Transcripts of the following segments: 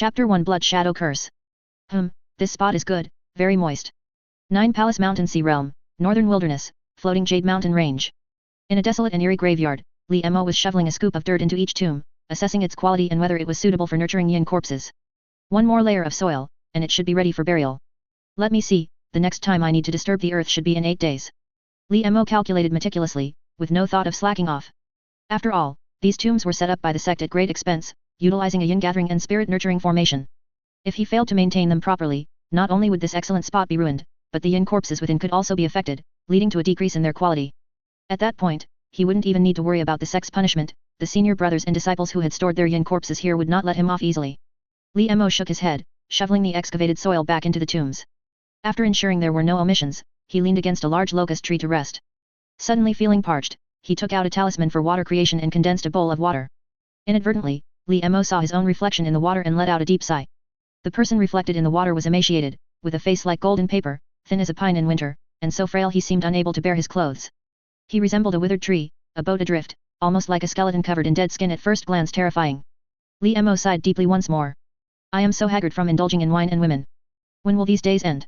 Chapter 1 Blood Shadow Curse. This spot is good, very moist. 9 Palace Mountain Sea Realm, Northern Wilderness, Floating Jade Mountain Range. In a desolate and eerie graveyard, Li Mo was shoveling a scoop of dirt into each tomb, assessing its quality and whether it was suitable for nurturing yin corpses. One more layer of soil, and it should be ready for burial. Let me see, the next time I need to disturb the earth should be in 8 days. Li Mo calculated meticulously, with no thought of slacking off. After all, these tombs were set up by the sect at great expense, utilizing a yin gathering and spirit nurturing formation. If he failed to maintain them properly, not only would this excellent spot be ruined, but the yin corpses within could also be affected, leading to a decrease in their quality. At that point, he wouldn't even need to worry about the sect's punishment. The senior brothers and disciples who had stored their yin corpses here would not let him off easily. Li Mo shook his head, shoveling the excavated soil back into the tombs. After ensuring there were no omissions, he leaned against a large locust tree to rest. Suddenly feeling parched, he took out a talisman for water creation and condensed a bowl of water. Inadvertently, Li Mo saw his own reflection in the water and let out a deep sigh. The person reflected in the water was emaciated, with a face like golden paper, thin as a pine in winter, and so frail he seemed unable to bear his clothes. He resembled a withered tree, a boat adrift, almost like a skeleton covered in dead skin at first glance terrifying. Li Mo sighed deeply once more. I am so haggard from indulging in wine and women. When will these days end?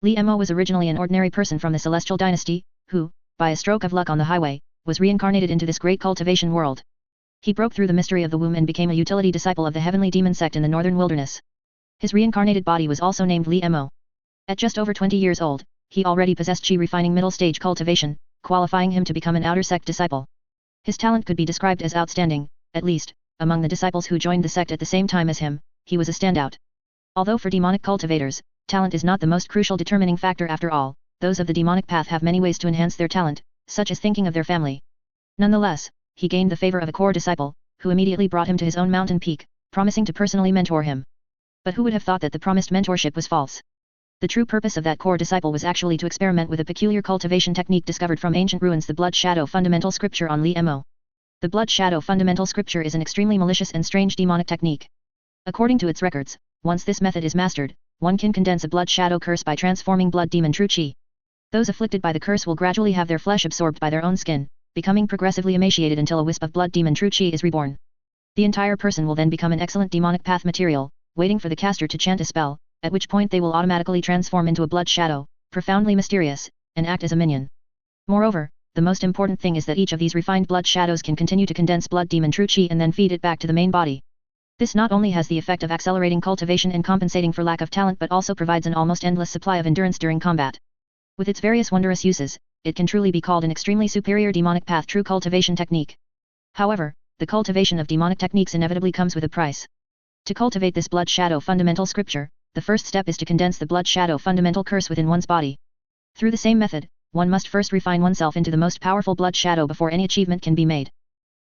Li Mo was originally an ordinary person from the Celestial Dynasty, who, by a stroke of luck on the highway, was reincarnated into this great cultivation world. He broke through the mystery of the womb and became a utility disciple of the heavenly demon sect in the northern wilderness. His reincarnated body was also named Li Mo. At just over 20 years old, he already possessed Qi refining middle stage cultivation, qualifying him to become an outer sect disciple. His talent could be described as outstanding, at least, among the disciples who joined the sect at the same time as him, he was a standout. Although for demonic cultivators, talent is not the most crucial determining factor after all, those of the demonic path have many ways to enhance their talent, such as thinking of their family. Nonetheless, he gained the favor of a core disciple, who immediately brought him to his own mountain peak, promising to personally mentor him. But who would have thought that the promised mentorship was false? The true purpose of that core disciple was actually to experiment with a peculiar cultivation technique discovered from ancient ruins, the Blood Shadow Fundamental Scripture on Li Mo. The Blood Shadow Fundamental Scripture is an extremely malicious and strange demonic technique. According to its records, once this method is mastered, one can condense a blood shadow curse by transforming blood demon true Qi. Those afflicted by the curse will gradually have their flesh absorbed by their own skin, becoming progressively emaciated until a wisp of blood demon true Qi is reborn. The entire person will then become an excellent demonic path material, waiting for the caster to chant a spell, at which point they will automatically transform into a blood shadow, profoundly mysterious, and act as a minion. Moreover, the most important thing is that each of these refined blood shadows can continue to condense blood demon true Qi and then feed it back to the main body. This not only has the effect of accelerating cultivation and compensating for lack of talent, but also provides an almost endless supply of endurance during combat. With its various wondrous uses, it can truly be called an extremely superior demonic path true cultivation technique. However, the cultivation of demonic techniques inevitably comes with a price. To cultivate this blood shadow fundamental scripture, the first step is to condense the blood shadow fundamental curse within one's body. Through the same method, one must first refine oneself into the most powerful blood shadow before any achievement can be made.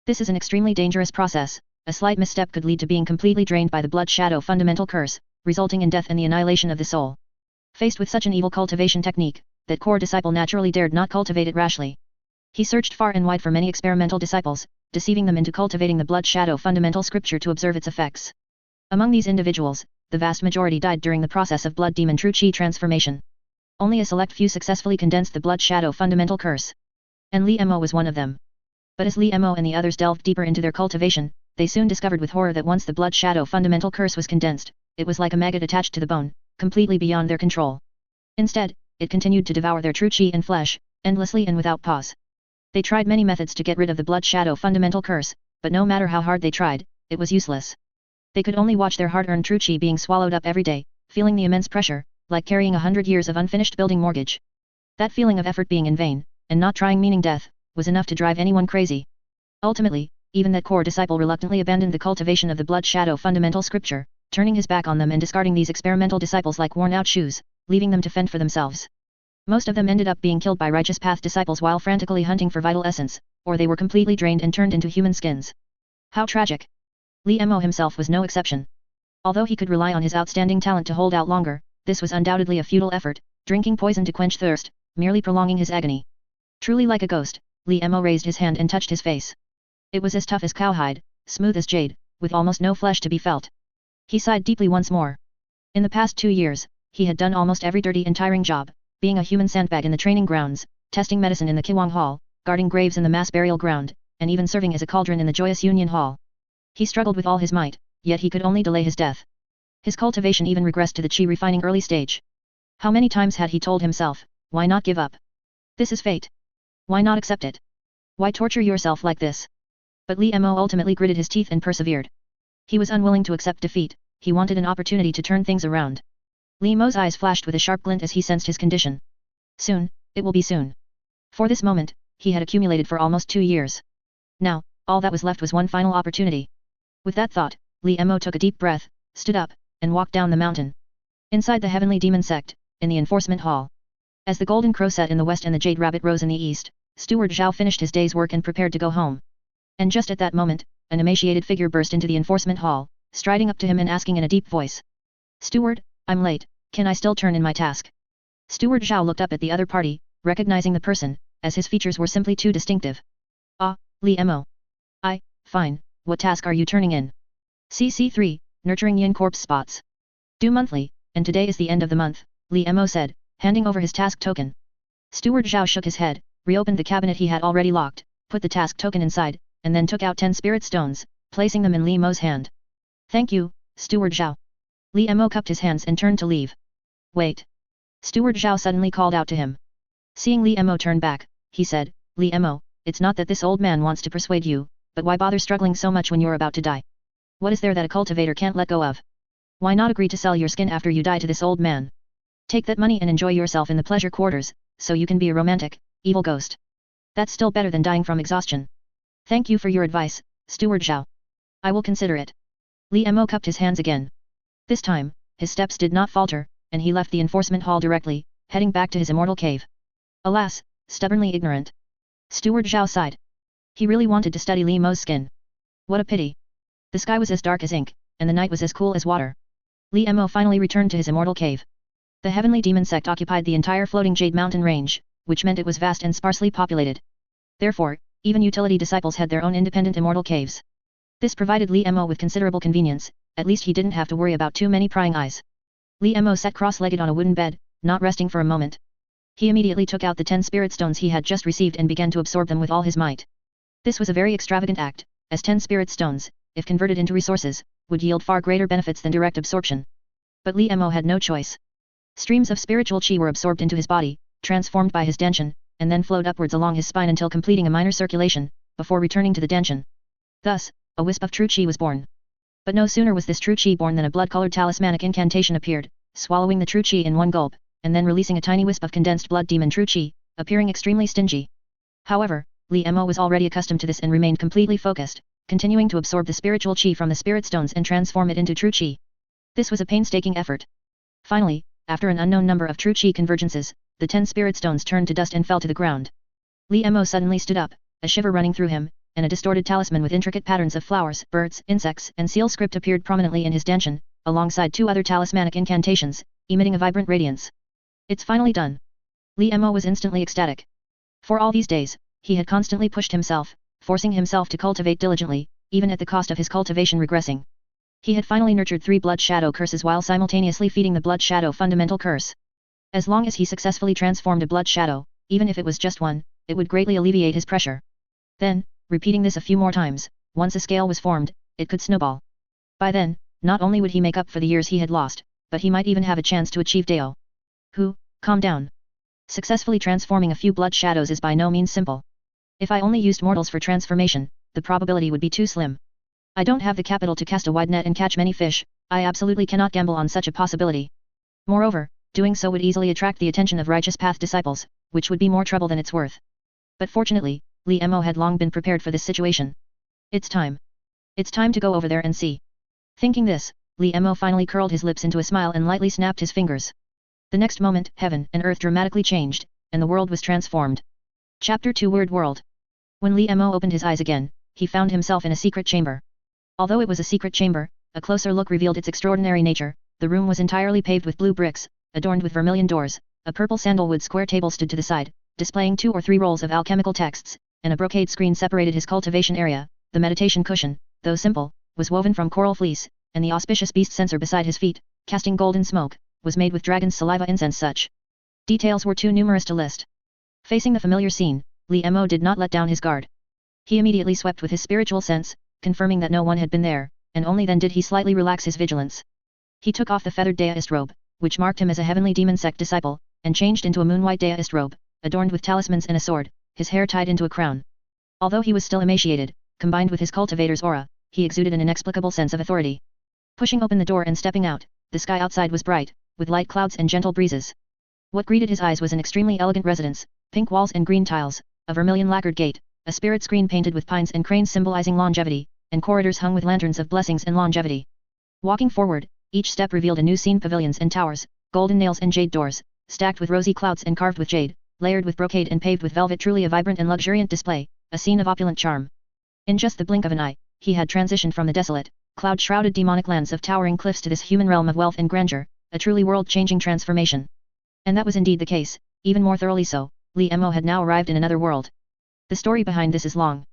This is an extremely dangerous process. A slight misstep could lead to being completely drained by the blood shadow fundamental curse, resulting in death and the annihilation of the soul. Faced with such an evil cultivation technique, that core disciple naturally dared not cultivate it rashly. He searched far and wide for many experimental disciples, deceiving them into cultivating the blood shadow fundamental scripture to observe its effects. Among these individuals, the vast majority died during the process of blood demon true Qi transformation. Only a select few successfully condensed the blood shadow fundamental curse. And Li Mo was one of them. But as Li Mo and the others delved deeper into their cultivation, they soon discovered with horror that once the blood shadow fundamental curse was condensed, it was like a maggot attached to the bone, completely beyond their control. Instead, it continued to devour their true Qi and flesh, endlessly and without pause. They tried many methods to get rid of the blood shadow fundamental curse, but no matter how hard they tried, it was useless. They could only watch their hard-earned true Qi being swallowed up every day, feeling the immense pressure, like carrying 100 years of unfinished building mortgage. That feeling of effort being in vain, and not trying meaning death, was enough to drive anyone crazy. Ultimately, even that core disciple reluctantly abandoned the cultivation of the blood shadow fundamental scripture, turning his back on them and discarding these experimental disciples like worn-out shoes, leaving them to fend for themselves. Most of them ended up being killed by righteous path disciples while frantically hunting for vital essence, or they were completely drained and turned into human skins. How tragic! Li Mo himself was no exception. Although he could rely on his outstanding talent to hold out longer, this was undoubtedly a futile effort, drinking poison to quench thirst, merely prolonging his agony. Truly like a ghost, Li Mo raised his hand and touched his face. It was as tough as cowhide, smooth as jade, with almost no flesh to be felt. He sighed deeply once more. In the past 2 years, he had done almost every dirty and tiring job, being a human sandbag in the training grounds, testing medicine in the Kiwang Hall, guarding graves in the mass burial ground, and even serving as a cauldron in the Joyous Union Hall. He struggled with all his might, yet he could only delay his death. His cultivation even regressed to the qi refining early stage. How many times had he told himself, why not give up? This is fate. Why not accept it? Why torture yourself like this? But Li Mo ultimately gritted his teeth and persevered. He was unwilling to accept defeat, he wanted an opportunity to turn things around. Li Mo's eyes flashed with a sharp glint as he sensed his condition. Soon, it will be soon. For this moment, he had accumulated for almost 2 years. Now, all that was left was one final opportunity. With that thought, Li Mo took a deep breath, stood up, and walked down the mountain. Inside the Heavenly Demon Sect, in the enforcement hall. As the golden crow set in the west and the jade rabbit rose in the east, Steward Zhao finished his day's work and prepared to go home. And just at that moment, an emaciated figure burst into the enforcement hall, striding up to him and asking in a deep voice. Steward, I'm late, can I still turn in my task? Steward Zhao looked up at the other party, recognizing the person, as his features were simply too distinctive. Ah, Li Mo. Fine, what task are you turning in? CC3, Nurturing Yin Corpse Spots. Due monthly, and today is the end of the month, Li Mo said, handing over his task token. Steward Zhao shook his head, reopened the cabinet he had already locked, put the task token inside, and then took out 10 spirit stones, placing them in Li Mo's hand. Thank you, Steward Zhao. Li Mo cupped his hands and turned to leave. Wait. Steward Zhao suddenly called out to him. Seeing Li Mo turn back, he said, Li Mo, it's not that this old man wants to persuade you, but why bother struggling so much when you're about to die? What is there that a cultivator can't let go of? Why not agree to sell your skin after you die to this old man? Take that money and enjoy yourself in the pleasure quarters, so you can be a romantic, evil ghost. That's still better than dying from exhaustion. Thank you for your advice, Steward Zhao. I will consider it. Li Mo cupped his hands again. This time, his steps did not falter, and he left the enforcement hall directly, heading back to his immortal cave. Alas, stubbornly ignorant. Steward Zhao sighed. He really wanted to study Li Mo's skin. What a pity. The sky was as dark as ink, and the night was as cool as water. Li Mo finally returned to his immortal cave. The Heavenly Demon Sect occupied the entire floating Jade Mountain range, which meant it was vast and sparsely populated. Therefore, even utility disciples had their own independent immortal caves. This provided Li Mo with considerable convenience, at least he didn't have to worry about too many prying eyes. Li Mo sat cross-legged on a wooden bed, not resting for a moment. He immediately took out the 10 spirit stones he had just received and began to absorb them with all his might. This was a very extravagant act, as 10 spirit stones, if converted into resources, would yield far greater benefits than direct absorption. But Li Mo had no choice. Streams of spiritual qi were absorbed into his body, transformed by his danshan, and then flowed upwards along his spine until completing a minor circulation, before returning to the danshan. Thus, a wisp of true qi was born. But no sooner was this true qi born than a blood-colored talismanic incantation appeared, swallowing the true qi in one gulp, and then releasing a tiny wisp of condensed blood demon true qi, appearing extremely stingy. However, Li Mo was already accustomed to this and remained completely focused, continuing to absorb the spiritual qi from the spirit stones and transform it into true qi. This was a painstaking effort. Finally, after an unknown number of true qi convergences, the 10 spirit stones turned to dust and fell to the ground. Li Mo suddenly stood up, a shiver running through him, and a distorted talisman with intricate patterns of flowers, birds, insects, and seal script appeared prominently in his danshan, alongside 2 other talismanic incantations, emitting a vibrant radiance. It's finally done. Li Mo was instantly ecstatic. For all these days, he had constantly pushed himself, forcing himself to cultivate diligently, even at the cost of his cultivation regressing. He had finally nurtured 3 blood shadow curses while simultaneously feeding the blood shadow fundamental curse. As long as he successfully transformed a blood shadow, even if it was just one, it would greatly alleviate his pressure. Then, repeating this a few more times, once a scale was formed, it could snowball. By then, not only would he make up for the years he had lost, but he might even have a chance to achieve Dao. Calm down. Successfully transforming a few blood shadows is by no means simple. If I only used mortals for transformation, the probability would be too slim. I don't have the capital to cast a wide net and catch many fish, I absolutely cannot gamble on such a possibility. Moreover, doing so would easily attract the attention of righteous path disciples, which would be more trouble than it's worth. But fortunately, Li Mo had long been prepared for this situation. It's time. It's time to go over there and see. Thinking this, Li Mo finally curled his lips into a smile and lightly snapped his fingers. The next moment, heaven and earth dramatically changed, and the world was transformed. Chapter 2 Weird World. When Li Mo opened his eyes again, he found himself in a secret chamber. Although it was a secret chamber, a closer look revealed its extraordinary nature. The room was entirely paved with blue bricks, adorned with vermilion doors. A purple sandalwood square table stood to the side, displaying 2 or 3 rolls of alchemical texts, and a brocade screen separated his cultivation area. The meditation cushion, though simple, was woven from coral fleece, and the auspicious beast censer beside his feet, casting golden smoke, was made with dragon's saliva incense. Such details were too numerous to list. Facing the familiar scene, Li Mo did not let down his guard. He immediately swept with his spiritual sense, confirming that no one had been there, and only then did he slightly relax his vigilance. He took off the feathered deist robe, which marked him as a heavenly demon sect disciple, and changed into a moon-white deist robe, adorned with talismans and a sword, his hair tied into a crown. Although he was still emaciated, combined with his cultivator's aura, he exuded an inexplicable sense of authority. Pushing open the door and stepping out, the sky outside was bright, with light clouds and gentle breezes. What greeted his eyes was an extremely elegant residence, pink walls and green tiles, a vermilion lacquered gate, a spirit screen painted with pines and cranes symbolizing longevity, and corridors hung with lanterns of blessings and longevity. Walking forward, each step revealed a new scene: pavilions and towers, golden nails and jade doors, stacked with rosy clouds and carved with jade, layered with brocade and paved with velvet, truly a vibrant and luxuriant display, a scene of opulent charm. In just the blink of an eye, he had transitioned from the desolate, cloud-shrouded demonic lands of towering cliffs to this human realm of wealth and grandeur, a truly world-changing transformation. And that was indeed the case, even more thoroughly so. Li Mo had now arrived in another world. The story behind this is long.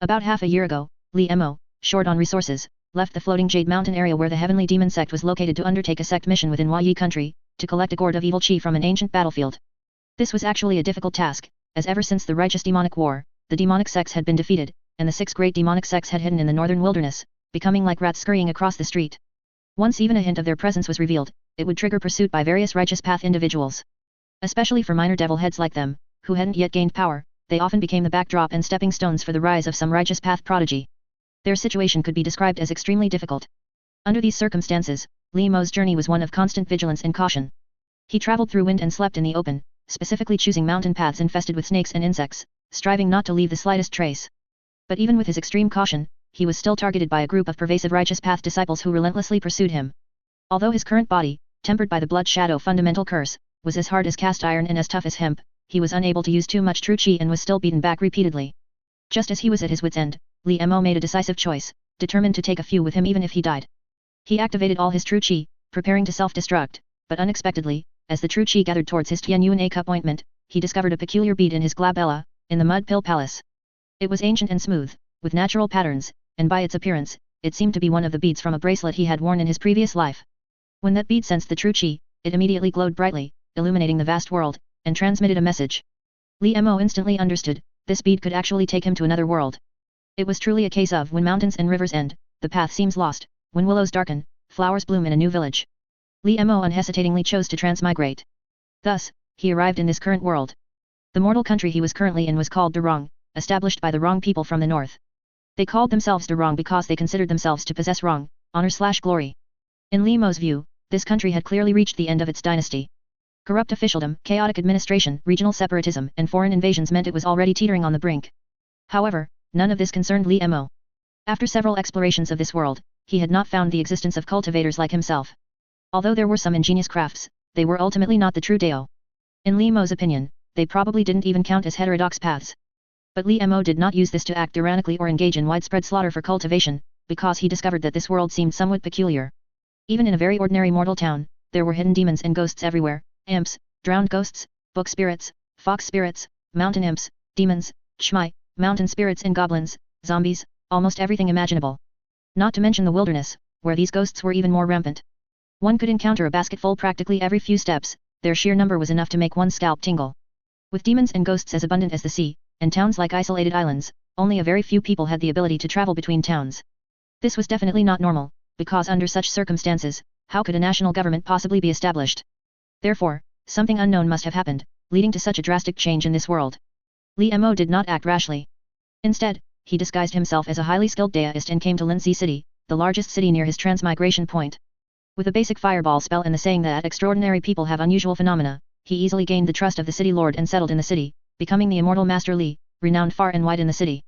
About half a year ago, Li Mo, short on resources, left the floating Jade Mountain area where the heavenly demon sect was located to undertake a sect mission within Yi country, to collect a gourd of evil chi from an ancient battlefield. This was actually a difficult task, as ever since the righteous demonic war, the demonic sects had been defeated, and the 6 great demonic sects had hidden in the northern wilderness, becoming like rats scurrying across the street. Once even a hint of their presence was revealed, it would trigger pursuit by various righteous path individuals. Especially for minor devil heads like them, who hadn't yet gained power, they often became the backdrop and stepping stones for the rise of some righteous path prodigy. Their situation could be described as extremely difficult. Under these circumstances, Li Mo's journey was one of constant vigilance and caution. He traveled through wind and slept in the open, specifically choosing mountain paths infested with snakes and insects, striving not to leave the slightest trace. But even with his extreme caution, he was still targeted by a group of pervasive righteous path disciples who relentlessly pursued him. Although his current body, tempered by the blood shadow fundamental curse, was as hard as cast iron and as tough as hemp, he was unable to use too much true chi and was still beaten back repeatedly. Just as he was at his wit's end, Li Mo made a decisive choice, determined to take a few with him even if he died. He activated all his true chi, preparing to self-destruct, but unexpectedly, as the true chi gathered towards his Tianyuan cup ointment, he discovered a peculiar bead in his glabella, in the mud pill palace. It was ancient and smooth, with natural patterns, and by its appearance, it seemed to be one of the beads from a bracelet he had worn in his previous life. When that bead sensed the true chi, it immediately glowed brightly, illuminating the vast world, and transmitted a message. Li Mo instantly understood, this bead could actually take him to another world. It was truly a case of when mountains and rivers end, the path seems lost, when willows darken, flowers bloom in a new village. Li Mo unhesitatingly chose to transmigrate. Thus, he arrived in this current world. The mortal country he was currently in was called Durong, established by the Rong people from the north. They called themselves Durong because they considered themselves to possess Rong, honor/glory. In Li Mo's view, this country had clearly reached the end of its dynasty. Corrupt officialdom, chaotic administration, regional separatism, and foreign invasions meant it was already teetering on the brink. However, none of this concerned Li Mo. After several explorations of this world, he had not found the existence of cultivators like himself. Although there were some ingenious crafts, they were ultimately not the true Dao. In Li Mo's opinion, they probably didn't even count as heterodox paths. But Li Mo did not use this to act tyrannically or engage in widespread slaughter for cultivation, because he discovered that this world seemed somewhat peculiar. Even in a very ordinary mortal town, there were hidden demons and ghosts everywhere, imps, drowned ghosts, book spirits, fox spirits, mountain imps, demons, shmai, mountain spirits and goblins, zombies, almost everything imaginable. Not to mention the wilderness, where these ghosts were even more rampant. One could encounter a basketful practically every few steps, their sheer number was enough to make one's scalp tingle. With demons and ghosts as abundant as the sea, and towns like isolated islands, only a very few people had the ability to travel between towns. This was definitely not normal, because under such circumstances, how could a national government possibly be established? Therefore, something unknown must have happened, leading to such a drastic change in this world. Li Mo did not act rashly. Instead, he disguised himself as a highly skilled deist and came to Linzi City, the largest city near his transmigration point. With a basic fireball spell and the saying that extraordinary people have unusual phenomena, he easily gained the trust of the city lord and settled in the city, becoming the immortal Master Li, renowned far and wide in the city.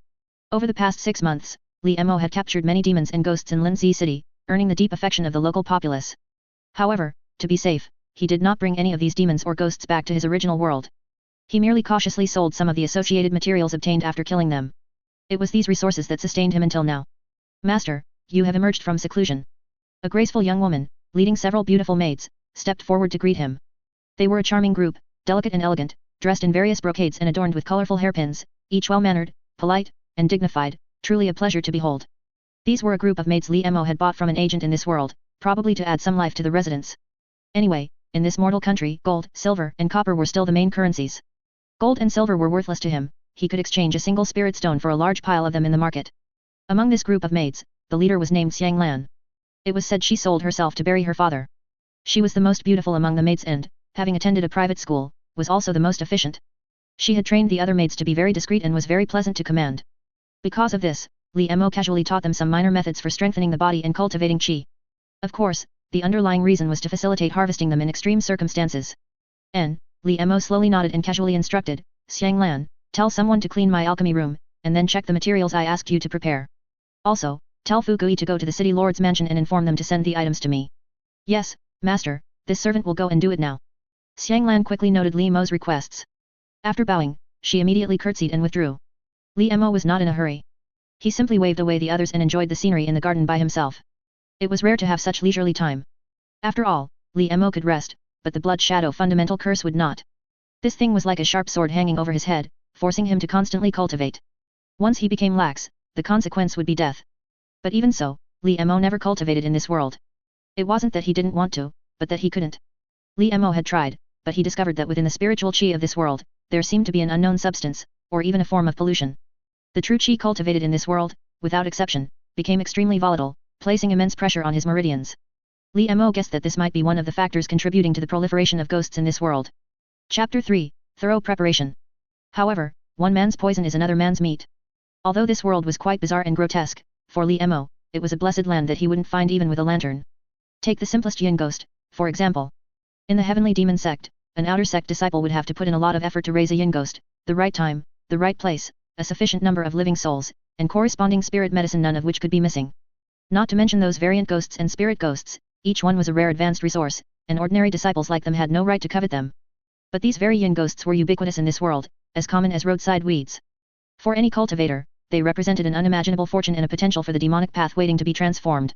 Over the past 6 months, Li Mo had captured many demons and ghosts in Linzi City, earning the deep affection of the local populace. However, to be safe, he did not bring any of these demons or ghosts back to his original world. He merely cautiously sold some of the associated materials obtained after killing them. It was these resources that sustained him until now. Master, you have emerged from seclusion. A graceful young woman, leading several beautiful maids, stepped forward to greet him. They were a charming group, delicate and elegant, dressed in various brocades and adorned with colorful hairpins, each well-mannered, polite, and dignified, truly a pleasure to behold. These were a group of maids Li Mo had bought from an agent in this world, probably to add some life to the residence. Anyway, in this mortal country, gold, silver, and copper were still the main currencies. Gold and silver were worthless to him, he could exchange a single spirit stone for a large pile of them in the market. Among this group of maids, the leader was named Xiang Lan. It was said she sold herself to bury her father. She was the most beautiful among the maids and, having attended a private school, was also the most efficient. She had trained the other maids to be very discreet and was very pleasant to command. Because of this, Li Mo casually taught them some minor methods for strengthening the body and cultivating qi. Of course, the underlying reason was to facilitate harvesting them in extreme circumstances. Li Mo slowly nodded and casually instructed, Xiang Lan, tell someone to clean my alchemy room, and then check the materials I asked you to prepare. Also, tell Fu Gui to go to the city lord's mansion and inform them to send the items to me. Yes, master, this servant will go and do it now. Xiang Lan quickly noted Li Mo's requests. After bowing, she immediately curtsied and withdrew. Li Mo was not in a hurry. He simply waved away the others and enjoyed the scenery in the garden by himself. It was rare to have such leisurely time. After all, Li Mo could rest, but the blood shadow fundamental curse would not. This thing was like a sharp sword hanging over his head, forcing him to constantly cultivate. Once he became lax, the consequence would be death. But even so, Li Mo never cultivated in this world. It wasn't that he didn't want to, but that he couldn't. Li Mo had tried, but he discovered that within the spiritual qi of this world, there seemed to be an unknown substance, or even a form of pollution. The true qi cultivated in this world, without exception, became extremely volatile, placing immense pressure on his meridians. Li Mo guessed that this might be one of the factors contributing to the proliferation of ghosts in this world. Chapter 3, Thorough Preparation. However, one man's poison is another man's meat. Although this world was quite bizarre and grotesque, for Li Mo, it was a blessed land that he wouldn't find even with a lantern. Take the simplest yin ghost, for example. In the heavenly demon sect, an outer sect disciple would have to put in a lot of effort to raise a yin ghost, the right time, the right place, a sufficient number of living souls, and corresponding spirit medicine, none of which could be missing. Not to mention those variant ghosts and spirit ghosts, each one was a rare advanced resource, and ordinary disciples like them had no right to covet them. But these very yin ghosts were ubiquitous in this world, as common as roadside weeds. For any cultivator, they represented an unimaginable fortune and a potential for the demonic path waiting to be transformed.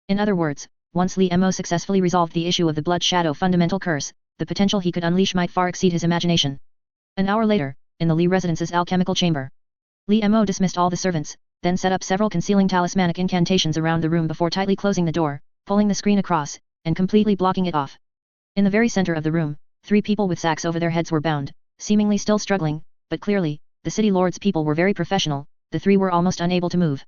In other words, once Li Mo successfully resolved the issue of the blood shadow fundamental curse, the potential he could unleash might far exceed his imagination. An hour later, in the Li residence's alchemical chamber, Li Mo dismissed all the servants, then set up several concealing talismanic incantations around the room before tightly closing the door, pulling the screen across, and completely blocking it off. In the very center of the room, 3 people with sacks over their heads were bound, seemingly still struggling, but clearly, the city lord's people were very professional, the 3 were almost unable to move.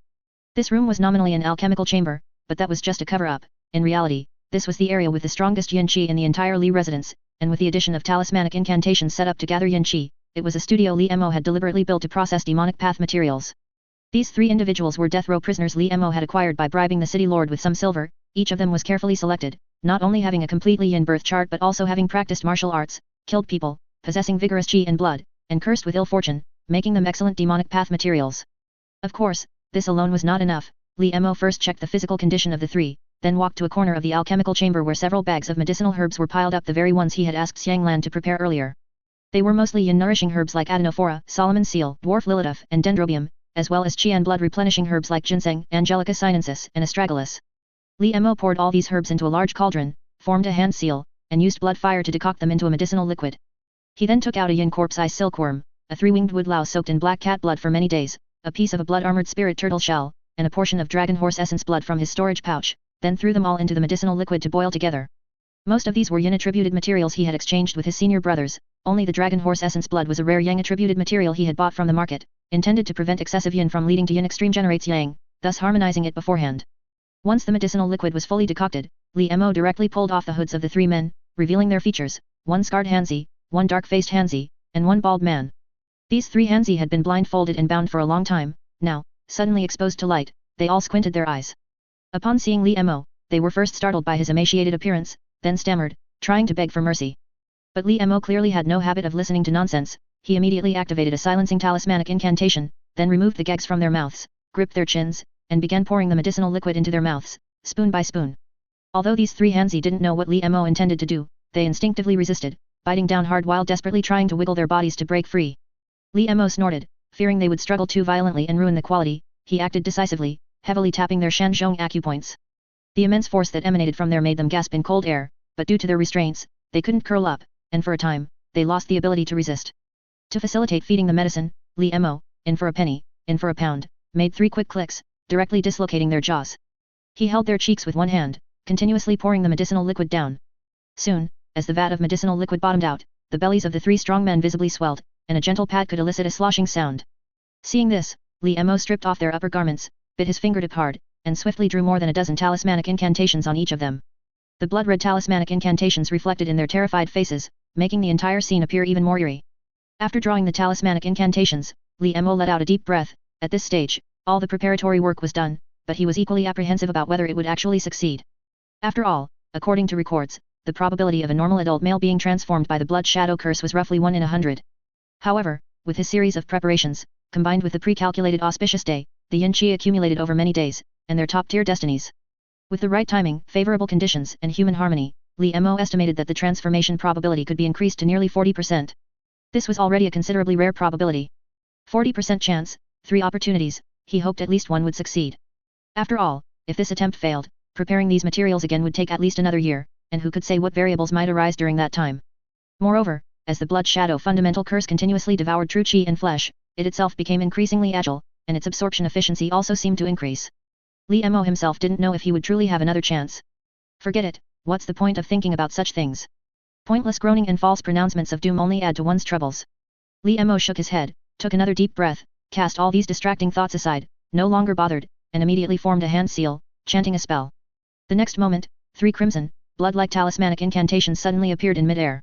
This room was nominally an alchemical chamber, but that was just a cover-up. In reality, this was the area with the strongest yin qi in the entire Li residence, and with the addition of talismanic incantations set up to gather yin qi, it was a studio Li Mo had deliberately built to process demonic path materials. These 3 individuals were death row prisoners Li Mo had acquired by bribing the city lord with some silver. Each of them was carefully selected, not only having a completely yin birth chart but also having practiced martial arts, killed people, possessing vigorous qi and blood, and cursed with ill fortune, making them excellent demonic path materials. Of course, this alone was not enough. Li Mo first checked the physical condition of the 3, then walked to a corner of the alchemical chamber where several bags of medicinal herbs were piled up, the very ones he had asked Xiang Lan to prepare earlier. They were mostly yin-nourishing herbs like adenophora, Solomon seal, dwarf liliduf, and dendrobium, as well as qi and blood-replenishing herbs like ginseng, Angelica sinensis, and astragalus. Li Mo poured all these herbs into a large cauldron, formed a hand seal, and used blood fire to decoct them into a medicinal liquid. He then took out a yin corpse-eye silkworm, a 3-winged woodlouse soaked in black cat blood for many days, a piece of a blood-armored spirit turtle shell, and a portion of dragon horse essence blood from his storage pouch, then threw them all into the medicinal liquid to boil together. Most of these were yin-attributed materials he had exchanged with his senior brothers, only the dragon horse essence blood was a rare yang-attributed material he had bought from the market, intended to prevent excessive yin from leading to yin extreme generates yang, thus harmonizing it beforehand. Once the medicinal liquid was fully decocted, Li Mo directly pulled off the hoods of the 3 men, revealing their features, 1 scarred Hanzi, 1 dark-faced Hanzi, and 1 bald man. These 3 Hanzi had been blindfolded and bound for a long time. Now, suddenly exposed to light, they all squinted their eyes. Upon seeing Li Mo, they were first startled by his emaciated appearance, then stammered, trying to beg for mercy. But Li Mo clearly had no habit of listening to nonsense. He immediately activated a silencing talismanic incantation, then removed the gags from their mouths, gripped their chins, and began pouring the medicinal liquid into their mouths, spoon by spoon. Although these 3 Hanzi didn't know what Li Mo intended to do, they instinctively resisted, biting down hard while desperately trying to wiggle their bodies to break free. Li Mo snorted, fearing they would struggle too violently and ruin the quality. He acted decisively, heavily tapping their shanzhong acupoints. The immense force that emanated from there made them gasp in cold air, but due to their restraints, they couldn't curl up, and for a time, they lost the ability to resist. To facilitate feeding the medicine, Li Mo, in for a penny, in for a pound, made 3 quick clicks, directly dislocating their jaws. He held their cheeks with one hand, continuously pouring the medicinal liquid down. Soon, as the vat of medicinal liquid bottomed out, the bellies of the 3 strong men visibly swelled, and a gentle pat could elicit a sloshing sound. Seeing this, Li Mo stripped off their upper garments, bit his fingertip hard, and swiftly drew more than a dozen talismanic incantations on each of them. The blood-red talismanic incantations reflected in their terrified faces, making the entire scene appear even more eerie. After drawing the talismanic incantations, Li Mo let out a deep breath. At this stage, all the preparatory work was done, but he was equally apprehensive about whether it would actually succeed. After all, according to records, the probability of a normal adult male being transformed by the blood shadow curse was roughly 1 in 100. However, with his series of preparations, combined with the pre-calculated auspicious day, the yin qi accumulated over many days, and their top-tier destinies. With the right timing, favorable conditions, and human harmony, Li Mo estimated that the transformation probability could be increased to nearly 40%. This was already a considerably rare probability. 40% chance, 3 opportunities, he hoped at least one would succeed. After all, if this attempt failed, preparing these materials again would take at least another year, and who could say what variables might arise during that time. Moreover, as the blood shadow fundamental curse continuously devoured true qi and flesh, it itself became increasingly agile, and its absorption efficiency also seemed to increase. Li Mo himself didn't know if he would truly have another chance. Forget it, what's the point of thinking about such things? Pointless groaning and false pronouncements of doom only add to one's troubles. Li Mo shook his head, took another deep breath, cast all these distracting thoughts aside, no longer bothered, and immediately formed a hand seal, chanting a spell. The next moment, 3 crimson, blood-like talismanic incantations suddenly appeared in mid-air.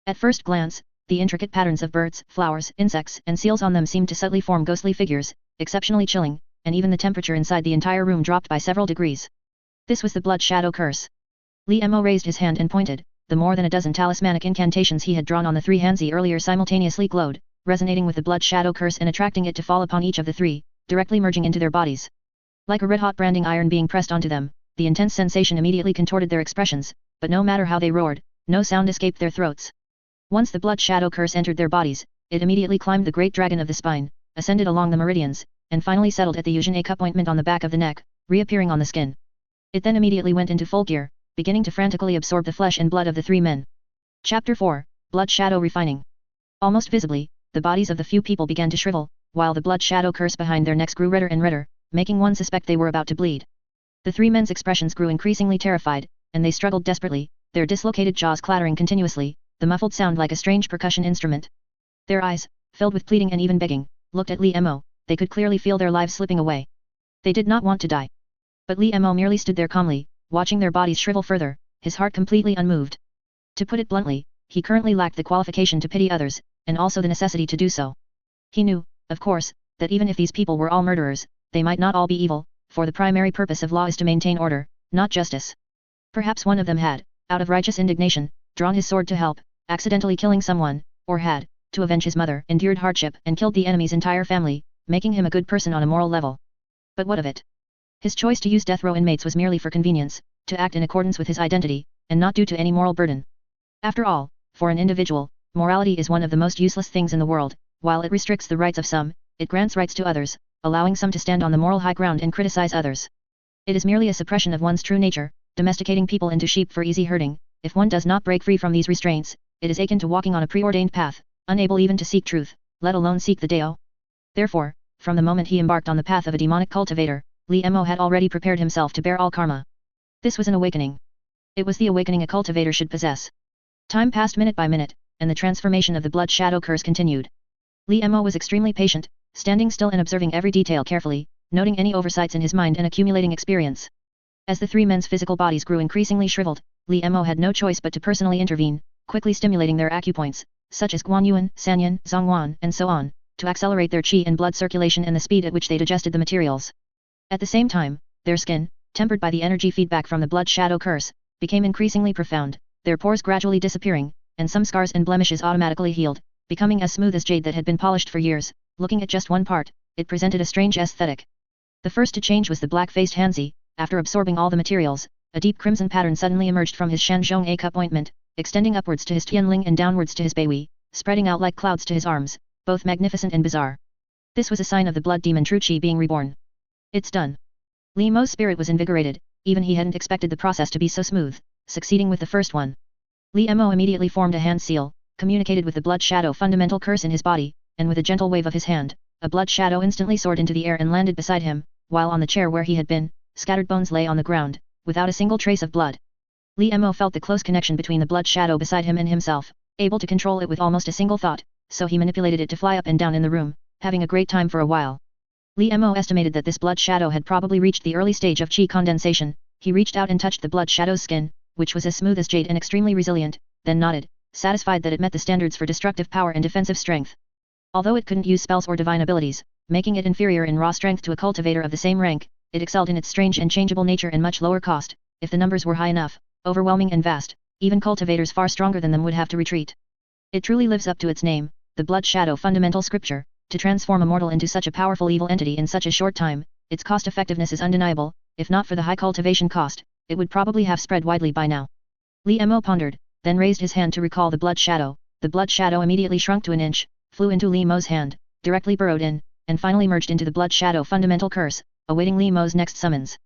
At first glance, the intricate patterns of birds, flowers, insects, and seals on them seemed to subtly form ghostly figures, exceptionally chilling, and even the temperature inside the entire room dropped by several degrees. This was the blood shadow curse. Li Mo raised his hand and pointed. The more than a dozen talismanic incantations he had drawn on the 3 hands he earlier simultaneously glowed, resonating with the blood shadow curse and attracting it to fall upon each of the 3, directly merging into their bodies. Like a red-hot branding iron being pressed onto them, the intense sensation immediately contorted their expressions, but no matter how they roared, no sound escaped their throats. Once the blood shadow curse entered their bodies, it immediately climbed the great dragon of the spine, ascended along the meridians, and finally settled at the Yuzhen appointment on the back of the neck, reappearing on the skin. It then immediately went into full gear, beginning to frantically absorb the flesh and blood of the 3 men. Chapter 4, Blood Shadow Refining. Almost visibly, the bodies of the few people began to shrivel, while the blood shadow curse behind their necks grew redder and redder, making one suspect they were about to bleed. The 3 men's expressions grew increasingly terrified, and they struggled desperately, their dislocated jaws clattering continuously, the muffled sound like a strange percussion instrument. Their eyes, filled with pleading and even begging, looked at Li Mo. They could clearly feel their lives slipping away. They did not want to die. But Li Mo merely stood there calmly, watching their bodies shrivel further, his heart completely unmoved. To put it bluntly, he currently lacked the qualification to pity others, and also the necessity to do so. He knew, of course, that even if these people were all murderers, they might not all be evil, for the primary purpose of law is to maintain order, not justice. Perhaps one of them had, out of righteous indignation, drawn his sword to help, accidentally killing someone, or had, to avenge his mother, endured hardship and killed the enemy's entire family, making him a good person on a moral level. But what of it? His choice to use death row inmates was merely for convenience, to act in accordance with his identity, and not due to any moral burden. After all, for an individual, morality is one of the most useless things in the world. While it restricts the rights of some, it grants rights to others, allowing some to stand on the moral high ground and criticize others. It is merely a suppression of one's true nature, domesticating people into sheep for easy herding. If one does not break free from these restraints, it is akin to walking on a preordained path, unable even to seek truth, let alone seek the Dao. Therefore, from the moment he embarked on the path of a demonic cultivator, Li Mo had already prepared himself to bear all karma. This was an awakening. It was the awakening a cultivator should possess. Time passed minute by minute, and the transformation of the blood shadow curse continued. Li Mo was extremely patient, standing still and observing every detail carefully, noting any oversights in his mind and accumulating experience. As the 3 men's physical bodies grew increasingly shriveled, Li Mo had no choice but to personally intervene, quickly stimulating their acupoints, such as Guanyuan, Sanyan, Zhongwan, and so on, to accelerate their qi and blood circulation and the speed at which they digested the materials. At the same time, their skin, tempered by the energy feedback from the blood shadow curse, became increasingly profound, their pores gradually disappearing, and some scars and blemishes automatically healed, becoming as smooth as jade that had been polished for years. Looking at just one part, it presented a strange aesthetic. The first to change was the black-faced Hanzi. After absorbing all the materials, a deep crimson pattern suddenly emerged from his Shanzhong A cup ointment, extending upwards to his Tianling and downwards to his Beihui, spreading out like clouds to his arms, both magnificent and bizarre. This was a sign of the blood demon Tru Qi being reborn. It's done. Li Mo's spirit was invigorated, even he hadn't expected the process to be so smooth, succeeding with the first one. Li Mo immediately formed a hand seal, communicated with the blood shadow fundamental curse in his body, and with a gentle wave of his hand, a blood shadow instantly soared into the air and landed beside him, while on the chair where he had been, scattered bones lay on the ground, without a single trace of blood. Li Mo felt the close connection between the blood shadow beside him and himself, able to control it with almost a single thought, so he manipulated it to fly up and down in the room, having a great time for a while. Li Mo estimated that this blood shadow had probably reached the early stage of qi condensation. He reached out and touched the blood shadow's skin, which was as smooth as jade and extremely resilient, then nodded, satisfied that it met the standards for destructive power and defensive strength. Although it couldn't use spells or divine abilities, making it inferior in raw strength to a cultivator of the same rank, it excelled in its strange and changeable nature and much lower cost. If the numbers were high enough, overwhelming and vast, even cultivators far stronger than them would have to retreat. It truly lives up to its name, the blood shadow fundamental scripture. To transform a mortal into such a powerful evil entity in such a short time, its cost-effectiveness is undeniable. If not for the high cultivation cost, it would probably have spread widely by now. Li Mo pondered, then raised his hand to recall the blood shadow. The blood shadow immediately shrunk to an inch, flew into Li Mo's hand, directly burrowed in, and finally merged into the blood shadow fundamental curse, awaiting Li Mo's next summons.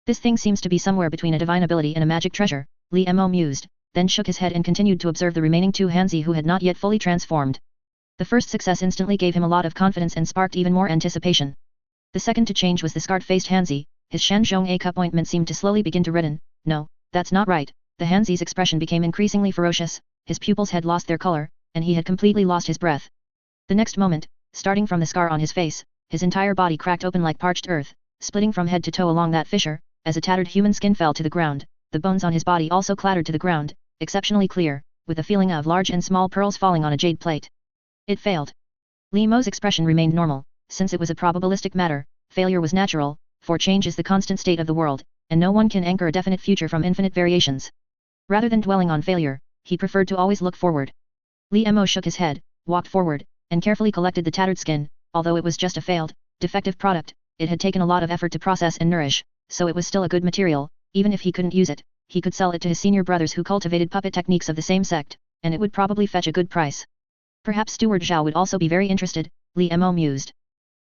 This thing seems to be somewhere between a divine ability and a magic treasure, Li Mo mused, then shook his head and continued to observe the remaining two Hanzi who had not yet fully transformed. The first success instantly gave him a lot of confidence and sparked even more anticipation. The second to change was the scarred-faced Hanzi. His Shanzhong A cup ointment seemed to slowly begin to redden. No, that's not right. The Hanzi's expression became increasingly ferocious, his pupils had lost their color, and he had completely lost his breath. The next moment, starting from the scar on his face, his entire body cracked open like parched earth, splitting from head to toe along that fissure, as a tattered human skin fell to the ground. The bones on his body also clattered to the ground, exceptionally clear, with a feeling of large and small pearls falling on a jade plate. It failed. Li Mo's expression remained normal, since it was a probabilistic matter. Failure was natural, for change is the constant state of the world, and no one can anchor a definite future from infinite variations. Rather than dwelling on failure, he preferred to always look forward. Li Mo shook his head, walked forward, and carefully collected the tattered skin. Although it was just a failed, defective product, it had taken a lot of effort to process and nourish, so it was still a good material. Even if he couldn't use it, he could sell it to his senior brothers who cultivated puppet techniques of the same sect, and it would probably fetch a good price. Perhaps Steward Zhao would also be very interested, Li Mo mused.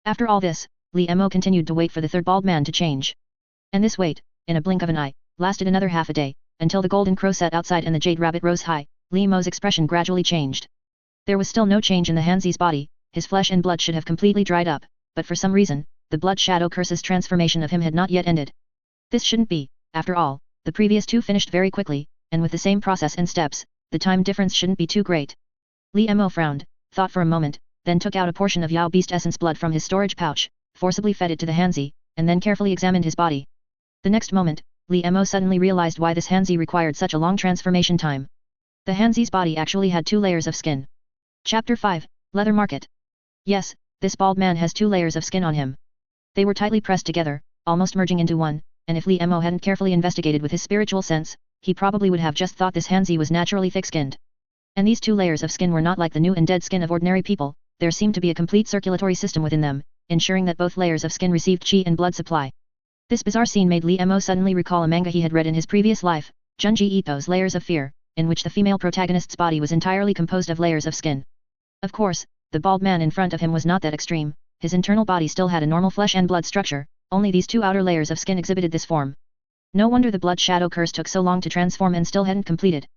After all this, Li Mo continued to wait for the third bald man to change. And this wait, in a blink of an eye, lasted another half a day, until the golden crow sat outside and the jade rabbit rose high. Li Mo's expression gradually changed. There was still no change in the Hanzi's body, his flesh and blood should have completely dried up, but for some reason, the blood shadow curse's transformation of him had not yet ended. This shouldn't be, after all, the previous two finished very quickly, and with the same process and steps, the time difference shouldn't be too great. Li Mo frowned, thought for a moment, then took out a portion of Yao Beast Essence blood from his storage pouch, forcibly fed it to the Hanzi, and then carefully examined his body. The next moment, Li Mo suddenly realized why this Hanzi required such a long transformation time. The Hanzi's body actually had 2 layers of skin. Chapter 5, Leather Market. Yes, this bald man has 2 layers of skin on him. They were tightly pressed together, almost merging into one, and if Li Mo hadn't carefully investigated with his spiritual sense, he probably would have just thought this Hanzi was naturally thick-skinned. And these 2 layers of skin were not like the new and dead skin of ordinary people. There seemed to be a complete circulatory system within them, ensuring that both layers of skin received qi and blood supply. This bizarre scene made Li Mo suddenly recall a manga he had read in his previous life, Junji Ito's Layers of Fear, in which the female protagonist's body was entirely composed of layers of skin. Of course, the bald man in front of him was not that extreme. His internal body still had a normal flesh and blood structure, only these 2 outer layers of skin exhibited this form. No wonder the blood shadow curse took so long to transform and still hadn't completed.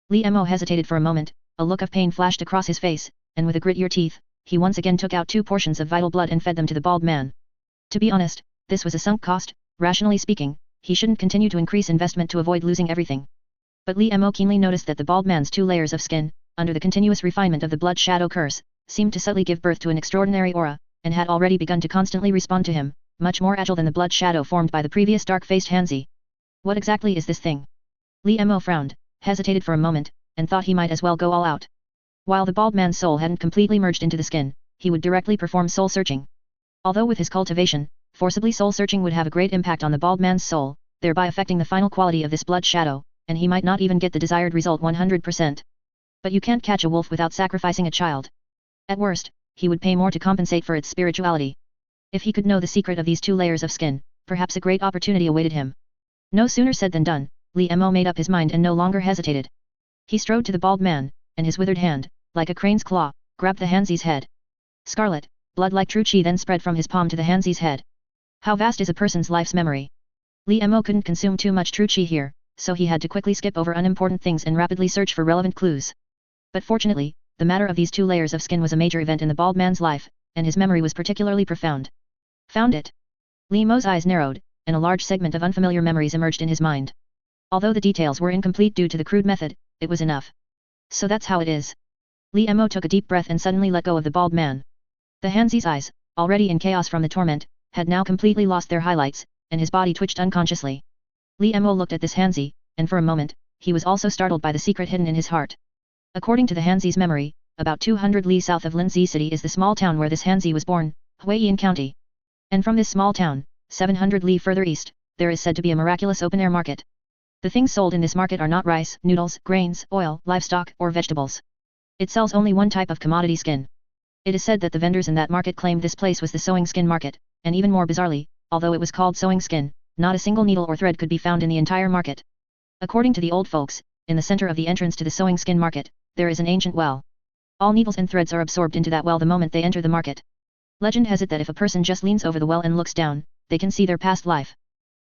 Li Mo hesitated for a moment, a look of pain flashed across his face, and with a grittier teeth, he once again took out 2 portions of vital blood and fed them to the bald man. To be honest, this was a sunk cost. Rationally speaking, he shouldn't continue to increase investment to avoid losing everything. But Li Mo keenly noticed that the bald man's 2 layers of skin, under the continuous refinement of the blood shadow curse, seemed to subtly give birth to an extraordinary aura, and had already begun to constantly respond to him, much more agile than the blood shadow formed by the previous dark-faced Hanzi. What exactly is this thing? Li Mo frowned, hesitated for a moment, and thought he might as well go all out. While the bald man's soul hadn't completely merged into the skin, he would directly perform soul-searching. Although with his cultivation, forcibly soul-searching would have a great impact on the bald man's soul, thereby affecting the final quality of this blood shadow, and he might not even get the desired result 100%. But you can't catch a wolf without sacrificing a child. At worst, he would pay more to compensate for its spirituality. If he could know the secret of these 2 layers of skin, perhaps a great opportunity awaited him. No sooner said than done, Li Mo made up his mind and no longer hesitated. He strode to the bald man, and his withered hand, like a crane's claw, grabbed the Hanzi's head. Scarlet, blood-like true qi then spread from his palm to the Hanzi's head. How vast is a person's life's memory? Li Mo couldn't consume too much true qi here, so he had to quickly skip over unimportant things and rapidly search for relevant clues. But fortunately, the matter of these 2 layers of skin was a major event in the bald man's life, and his memory was particularly profound. Found it. Li Mo's eyes narrowed, and a large segment of unfamiliar memories emerged in his mind. Although the details were incomplete due to the crude method, it was enough. So that's how it is. Li Mo took a deep breath and suddenly let go of the bald man. The Hanzi's eyes, already in chaos from the torment, had now completely lost their highlights, and his body twitched unconsciously. Li Mo looked at this Hanzi, and for a moment, he was also startled by the secret hidden in his heart. According to the Hanzi's memory, about 200 li south of Linzi City is the small town where this Hanzi was born, Huiyin County. And from this small town, 700 li further east, there is said to be a miraculous open-air market. The things sold in this market are not rice, noodles, grains, oil, livestock, or vegetables. It sells only one type of commodity skin. It is said that the vendors in that market claimed this place was the sewing skin market, and even more bizarrely, although it was called sewing skin, not a single needle or thread could be found in the entire market. According to the old folks, in the center of the entrance to the sewing skin market, there is an ancient well. All needles and threads are absorbed into that well the moment they enter the market. Legend has it that if a person just leans over the well and looks down, they can see their past life.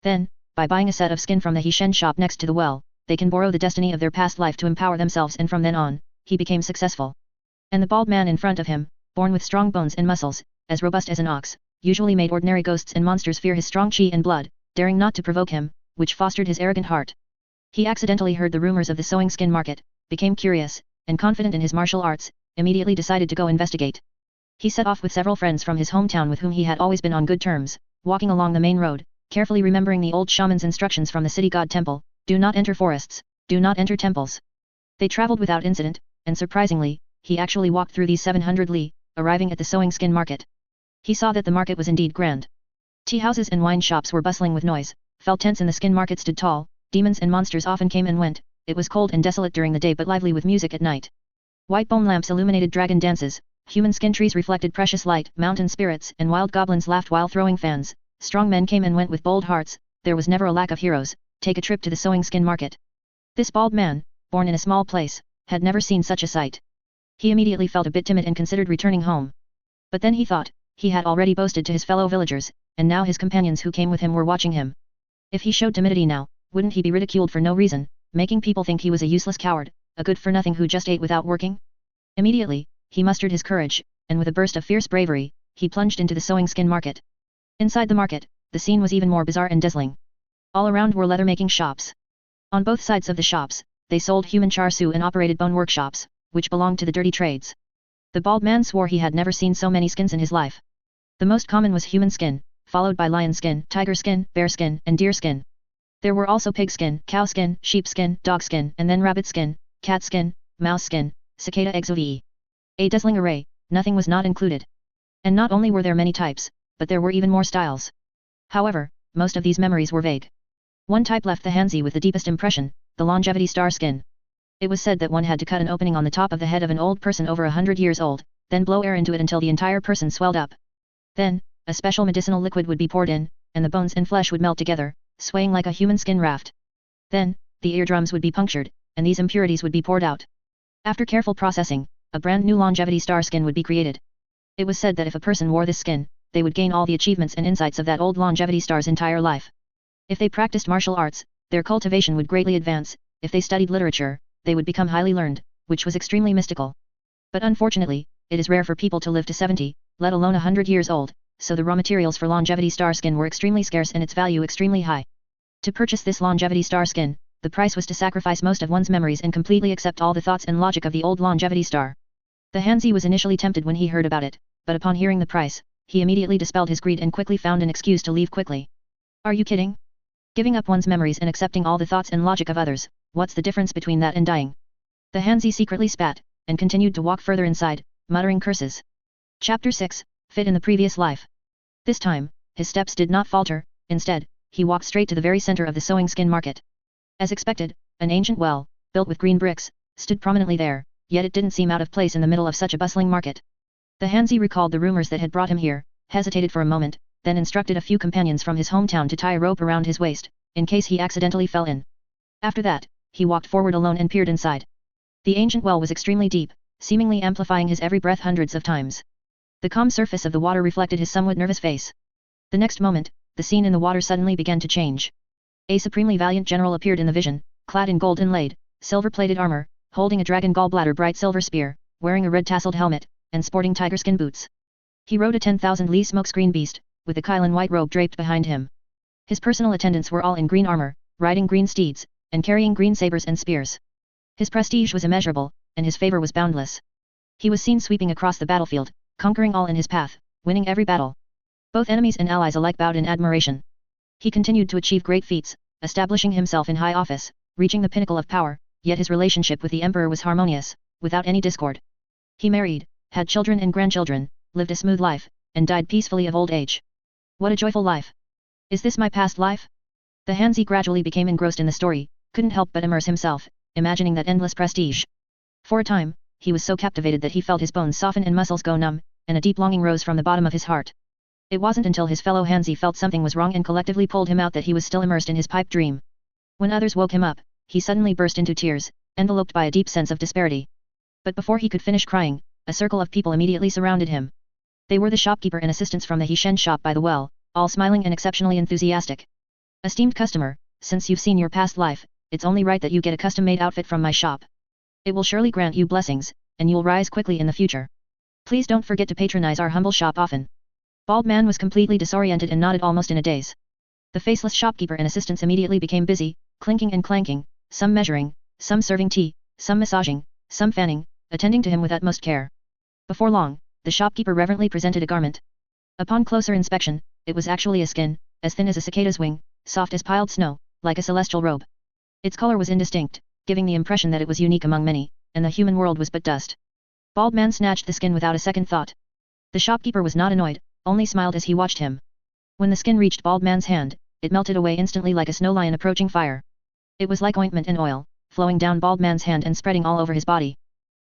Then, by buying a set of skin from the Hishen shop next to the well, they can borrow the destiny of their past life to empower themselves, and from then on, he became successful. And the bald man in front of him, born with strong bones and muscles, as robust as an ox, usually made ordinary ghosts and monsters fear his strong chi and blood, daring not to provoke him, which fostered his arrogant heart. He accidentally heard the rumors of the sewing skin market, became curious, and confident in his martial arts, immediately decided to go investigate. He set off with several friends from his hometown with whom he had always been on good terms, walking along the main road, carefully remembering the old shaman's instructions from the city god temple, do not enter forests, do not enter temples. They traveled without incident, and surprisingly, he actually walked through these 700 li, arriving at the sewing skin market. He saw that the market was indeed grand. Tea houses and wine shops were bustling with noise, felt tents in the skin market stood tall, demons and monsters often came and went, it was cold and desolate during the day but lively with music at night. White bone lamps illuminated dragon dances, human skin trees reflected precious light, mountain spirits and wild goblins laughed while throwing fans, strong men came and went with bold hearts, there was never a lack of heroes, take a trip to the sewing skin market. This bald man, born in a small place, had never seen such a sight. He immediately felt a bit timid and considered returning home. But then he thought, he had already boasted to his fellow villagers, and now his companions who came with him were watching him. If he showed timidity now, wouldn't he be ridiculed for no reason, making people think he was a useless coward, a good-for-nothing who just ate without working? Immediately, he mustered his courage, and with a burst of fierce bravery, he plunged into the sewing skin market. Inside the market, the scene was even more bizarre and dazzling. All around were leather-making shops. On both sides of the shops, they sold human char siu and operated bone workshops, which belonged to the dirty trades. The bald man swore he had never seen so many skins in his life. The most common was human skin, followed by lion skin, tiger skin, bear skin, and deer skin. There were also pig skin, cow skin, sheep skin, dog skin, and then rabbit skin, cat skin, mouse skin, cicada exove. A dazzling array, nothing was not included. And not only were there many types, but there were even more styles. However, most of these memories were vague. One type left the Hanzi with the deepest impression, the longevity star skin. It was said that one had to cut an opening on the top of the head of an old person over 100 years old, then blow air into it until the entire person swelled up. Then, a special medicinal liquid would be poured in, and the bones and flesh would melt together, swaying like a human skin raft. Then, the eardrums would be punctured, and these impurities would be poured out. After careful processing, a brand new longevity star skin would be created. It was said that if a person wore this skin, they would gain all the achievements and insights of that old longevity star's entire life. If they practiced martial arts, their cultivation would greatly advance, if they studied literature, they would become highly learned, which was extremely mystical. But unfortunately, it is rare for people to live to 70, let alone 100 years old, so the raw materials for longevity star skin were extremely scarce and its value extremely high. To purchase this longevity star skin, the price was to sacrifice most of one's memories and completely accept all the thoughts and logic of the old longevity star. The Hanzi was initially tempted when he heard about it, but upon hearing the price, he immediately dispelled his greed and quickly found an excuse to leave quickly. Are you kidding? Giving up one's memories and accepting all the thoughts and logic of others, what's the difference between that and dying? The Hanzi secretly spat, and continued to walk further inside, muttering curses. Chapter 6, Fit in the Previous Life. This time, his steps did not falter, instead, he walked straight to the very center of the sewing skin market. As expected, an ancient well, built with green bricks, stood prominently there, yet it didn't seem out of place in the middle of such a bustling market. The Hanzi recalled the rumors that had brought him here, hesitated for a moment, then instructed a few companions from his hometown to tie a rope around his waist, in case he accidentally fell in. After that, he walked forward alone and peered inside. The ancient well was extremely deep, seemingly amplifying his every breath hundreds of times. The calm surface of the water reflected his somewhat nervous face. The next moment, the scene in the water suddenly began to change. A supremely valiant general appeared in the vision, clad in gold inlaid, silver-plated armor, holding a dragon gallbladder bright silver spear, wearing a red tasseled helmet, and sporting tiger skin boots. He rode a 10,000 li smokescreen beast, with a Kylan white robe draped behind him. His personal attendants were all in green armor, riding green steeds, and carrying green sabers and spears. His prestige was immeasurable, and his favor was boundless. He was seen sweeping across the battlefield, conquering all in his path, winning every battle. Both enemies and allies alike bowed in admiration. He continued to achieve great feats, establishing himself in high office, reaching the pinnacle of power, yet his relationship with the emperor was harmonious, without any discord. He married, had children and grandchildren, lived a smooth life, and died peacefully of old age. What a joyful life! Is this my past life? The Hanzi gradually became engrossed in the story, couldn't help but immerse himself, imagining that endless prestige. For a time, he was so captivated that he felt his bones soften and muscles go numb, and a deep longing rose from the bottom of his heart. It wasn't until his fellow Hanzi felt something was wrong and collectively pulled him out that he was still immersed in his pipe dream. When others woke him up, he suddenly burst into tears, enveloped by a deep sense of disparity. But before he could finish crying, a circle of people immediately surrounded him. They were the shopkeeper and assistants from the Hishen shop by the well, all smiling and exceptionally enthusiastic. Esteemed customer, since you've seen your past life, it's only right that you get a custom-made outfit from my shop. It will surely grant you blessings, and you'll rise quickly in the future. Please don't forget to patronize our humble shop often. Bald Man was completely disoriented and nodded almost in a daze. The faceless shopkeeper and assistants immediately became busy, clinking and clanking, some measuring, some serving tea, some massaging, some fanning, attending to him with utmost care. Before long, the shopkeeper reverently presented a garment. Upon closer inspection, it was actually a skin, as thin as a cicada's wing, soft as piled snow, like a celestial robe. Its color was indistinct, giving the impression that it was unique among many, and the human world was but dust. Bald Man snatched the skin without a second thought. The shopkeeper was not annoyed, only smiled as he watched him. When the skin reached Bald Man's hand, it melted away instantly like a snow lion approaching fire. It was like ointment and oil, flowing down Bald Man's hand and spreading all over his body.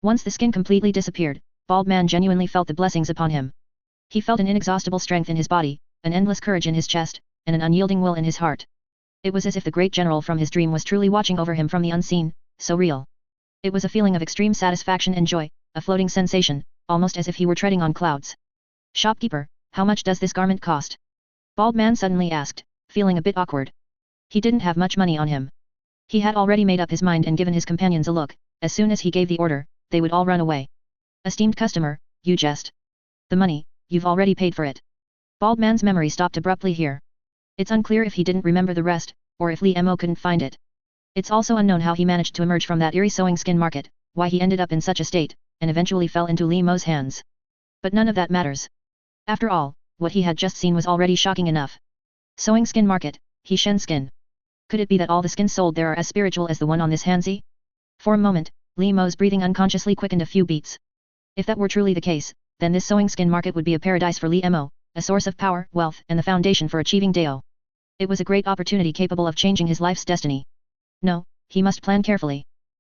Once the skin completely disappeared, Bald Man genuinely felt the blessings upon him. He felt an inexhaustible strength in his body, an endless courage in his chest, and an unyielding will in his heart. It was as if the great general from his dream was truly watching over him from the unseen, so real. It was a feeling of extreme satisfaction and joy, a floating sensation, almost as if he were treading on clouds. Shopkeeper, how much does this garment cost? Bald Man suddenly asked, feeling a bit awkward. He didn't have much money on him. He had already made up his mind and given his companions a look. As soon as he gave the order, they would all run away. Esteemed customer, you jest. The money, you've already paid for it. Bald Man's memory stopped abruptly here. It's unclear if he didn't remember the rest, or if Li Mo couldn't find it. It's also unknown how he managed to emerge from that eerie sewing skin market, why he ended up in such a state, and eventually fell into Li Mo's hands. But none of that matters. After all, what he had just seen was already shocking enough. Sewing skin market, Hishen skin. Could it be that all the skins sold there are as spiritual as the one on this Hanzi? For a moment, Li Mo's breathing unconsciously quickened a few beats. If that were truly the case, then this sewing skin market would be a paradise for Li Mo, a source of power, wealth, and the foundation for achieving Dao. It was a great opportunity capable of changing his life's destiny. No, he must plan carefully.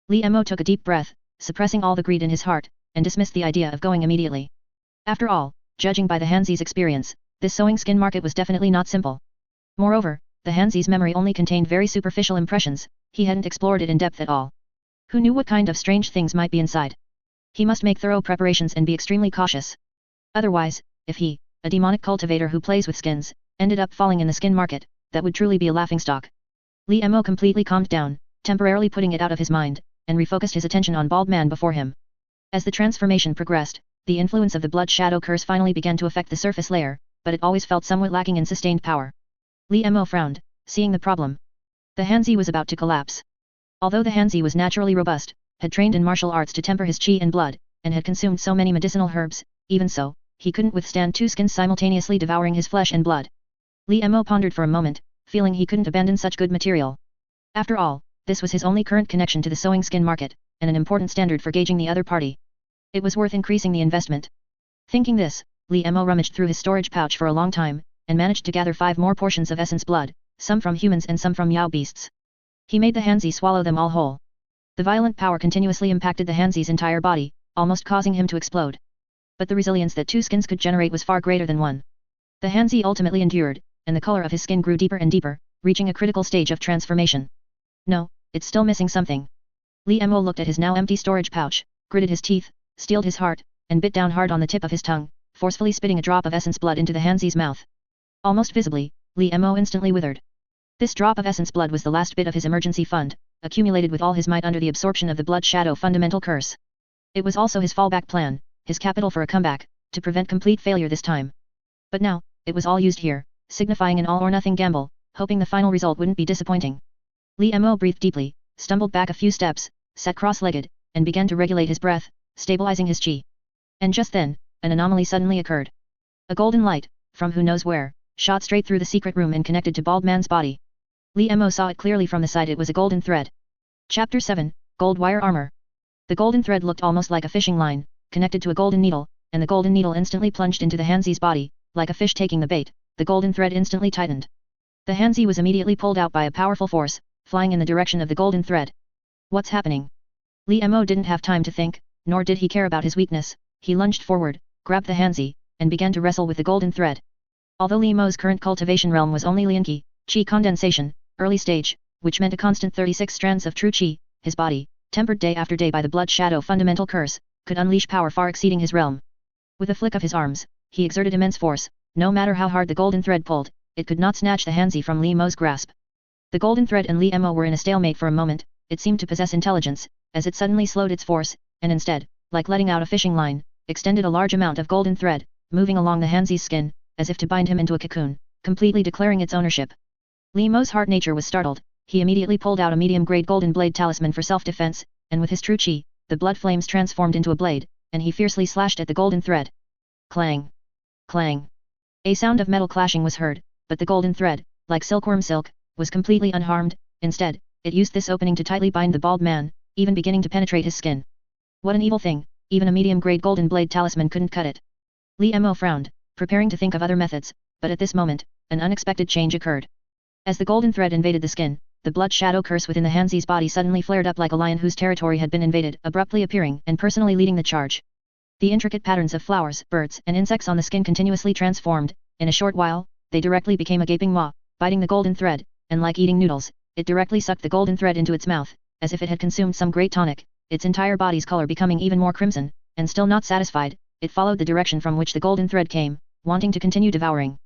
Li Mo took a deep breath, suppressing all the greed in his heart, and dismissed the idea of going immediately. After all, judging by the Hanzi's experience, this sewing skin market was definitely not simple. Moreover, the Hanzi's memory only contained very superficial impressions, he hadn't explored it in depth at all. Who knew what kind of strange things might be inside? He must make thorough preparations and be extremely cautious. Otherwise, if he, a demonic cultivator who plays with skins, ended up falling in the skin market, that would truly be a laughingstock. Li Mo completely calmed down, temporarily putting it out of his mind, and refocused his attention on Bald Man before him. As the transformation progressed, the influence of the blood shadow curse finally began to affect the surface layer, but it always felt somewhat lacking in sustained power. Li Mo frowned, seeing the problem. The Hanzi was about to collapse. Although the Hanzi was naturally robust, had trained in martial arts to temper his chi and blood, and had consumed so many medicinal herbs, even so, he couldn't withstand two skins simultaneously devouring his flesh and blood. Li Mo pondered for a moment, feeling he couldn't abandon such good material. After all, this was his only current connection to the sewing skin market, and an important standard for gauging the other party. It was worth increasing the investment. Thinking this, Li Mo rummaged through his storage pouch for a long time, and managed to gather 5 more portions of essence blood, some from humans and some from Yao beasts. He made the Hanzi swallow them all whole. The violent power continuously impacted the Hanzi's entire body, almost causing him to explode. But the resilience that 2 skins could generate was far greater than 1. The Hanzi ultimately endured, and the color of his skin grew deeper and deeper, reaching a critical stage of transformation. No, it's still missing something. Li Mo looked at his now empty storage pouch, gritted his teeth, steeled his heart, and bit down hard on the tip of his tongue, forcefully spitting a drop of essence blood into the Hanzi's mouth. Almost visibly, Li Mo instantly withered. This drop of essence blood was the last bit of his emergency fund, accumulated with all his might under the absorption of the blood shadow fundamental curse. It was also his fallback plan, his capital for a comeback, to prevent complete failure this time. But now, it was all used here, signifying an all-or-nothing gamble, hoping the final result wouldn't be disappointing. Li Mo breathed deeply, stumbled back a few steps, sat cross-legged, and began to regulate his breath, stabilizing his chi. And just then, an anomaly suddenly occurred. A golden light, from who knows where, shot straight through the secret room and connected to Bald Man's body. Li Mo saw it clearly from the side. It was a golden thread. Chapter 7, Gold Wire Armor. The golden thread looked almost like a fishing line, connected to a golden needle, and the golden needle instantly plunged into the Hanzi's body, like a fish taking the bait. The golden thread instantly tightened. The Hanzi was immediately pulled out by a powerful force, flying in the direction of the golden thread. What's happening? Li Mo didn't have time to think, nor did he care about his weakness. He lunged forward, grabbed the Hanzi, and began to wrestle with the golden thread. Although Li Mo's current cultivation realm was only Lianqi, Qi condensation, early stage, which meant a constant 36 strands of true Qi, his body, tempered day after day by the blood shadow fundamental curse, could unleash power far exceeding his realm. With a flick of his arms, he exerted immense force. No matter how hard the golden thread pulled, it could not snatch the Hanzi from Li Mo's grasp. The golden thread and Li Mo were in a stalemate for a moment. It seemed to possess intelligence, as it suddenly slowed its force, and instead, like letting out a fishing line, extended a large amount of golden thread, moving along the Hanzi's skin, as if to bind him into a cocoon, completely declaring its ownership. Li Mo's heart nature was startled. He immediately pulled out a medium-grade golden blade talisman for self-defense, and with his true Qi, the blood flames transformed into a blade, and he fiercely slashed at the golden thread. Clang! Clang! A sound of metal clashing was heard, but the golden thread, like silkworm silk, was completely unharmed. Instead, it used this opening to tightly bind the bald man, even beginning to penetrate his skin. What an evil thing, even a medium-grade golden blade talisman couldn't cut it. Li Mo frowned, preparing to think of other methods, but at this moment, an unexpected change occurred. As the golden thread invaded the skin, the blood shadow curse within the Hanzi's body suddenly flared up like a lion whose territory had been invaded, abruptly appearing and personally leading the charge. The intricate patterns of flowers, birds, and insects on the skin continuously transformed. In a short while, they directly became a gaping maw, biting the golden thread, and like eating noodles, it directly sucked the golden thread into its mouth, as if it had consumed some great tonic, its entire body's color becoming even more crimson, and still not satisfied, it followed the direction from which the golden thread came, wanting to continue devouring.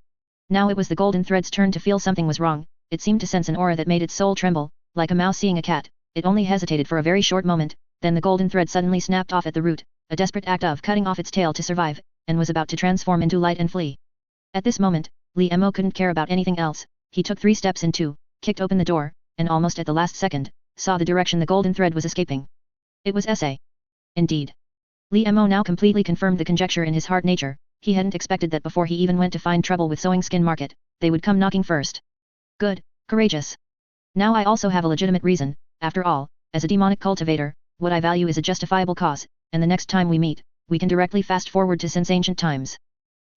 Now it was the golden thread's turn to feel something was wrong. It seemed to sense an aura that made its soul tremble, like a mouse seeing a cat. It only hesitated for a very short moment, then the golden thread suddenly snapped off at the root, a desperate act of cutting off its tail to survive, and was about to transform into light and flee. At this moment, Li Mo couldn't care about anything else. He took 3 steps and 2, kicked open the door, and almost at the last second, saw the direction the golden thread was escaping. It was SA. Indeed. Li Mo now completely confirmed the conjecture in his heart nature. He hadn't expected that before he even went to find trouble with sewing skin market, they would come knocking first. Good, courageous. Now I also have a legitimate reason. After all, as a demonic cultivator, what I value is a justifiable cause, and the next time we meet, we can directly fast forward to since ancient times.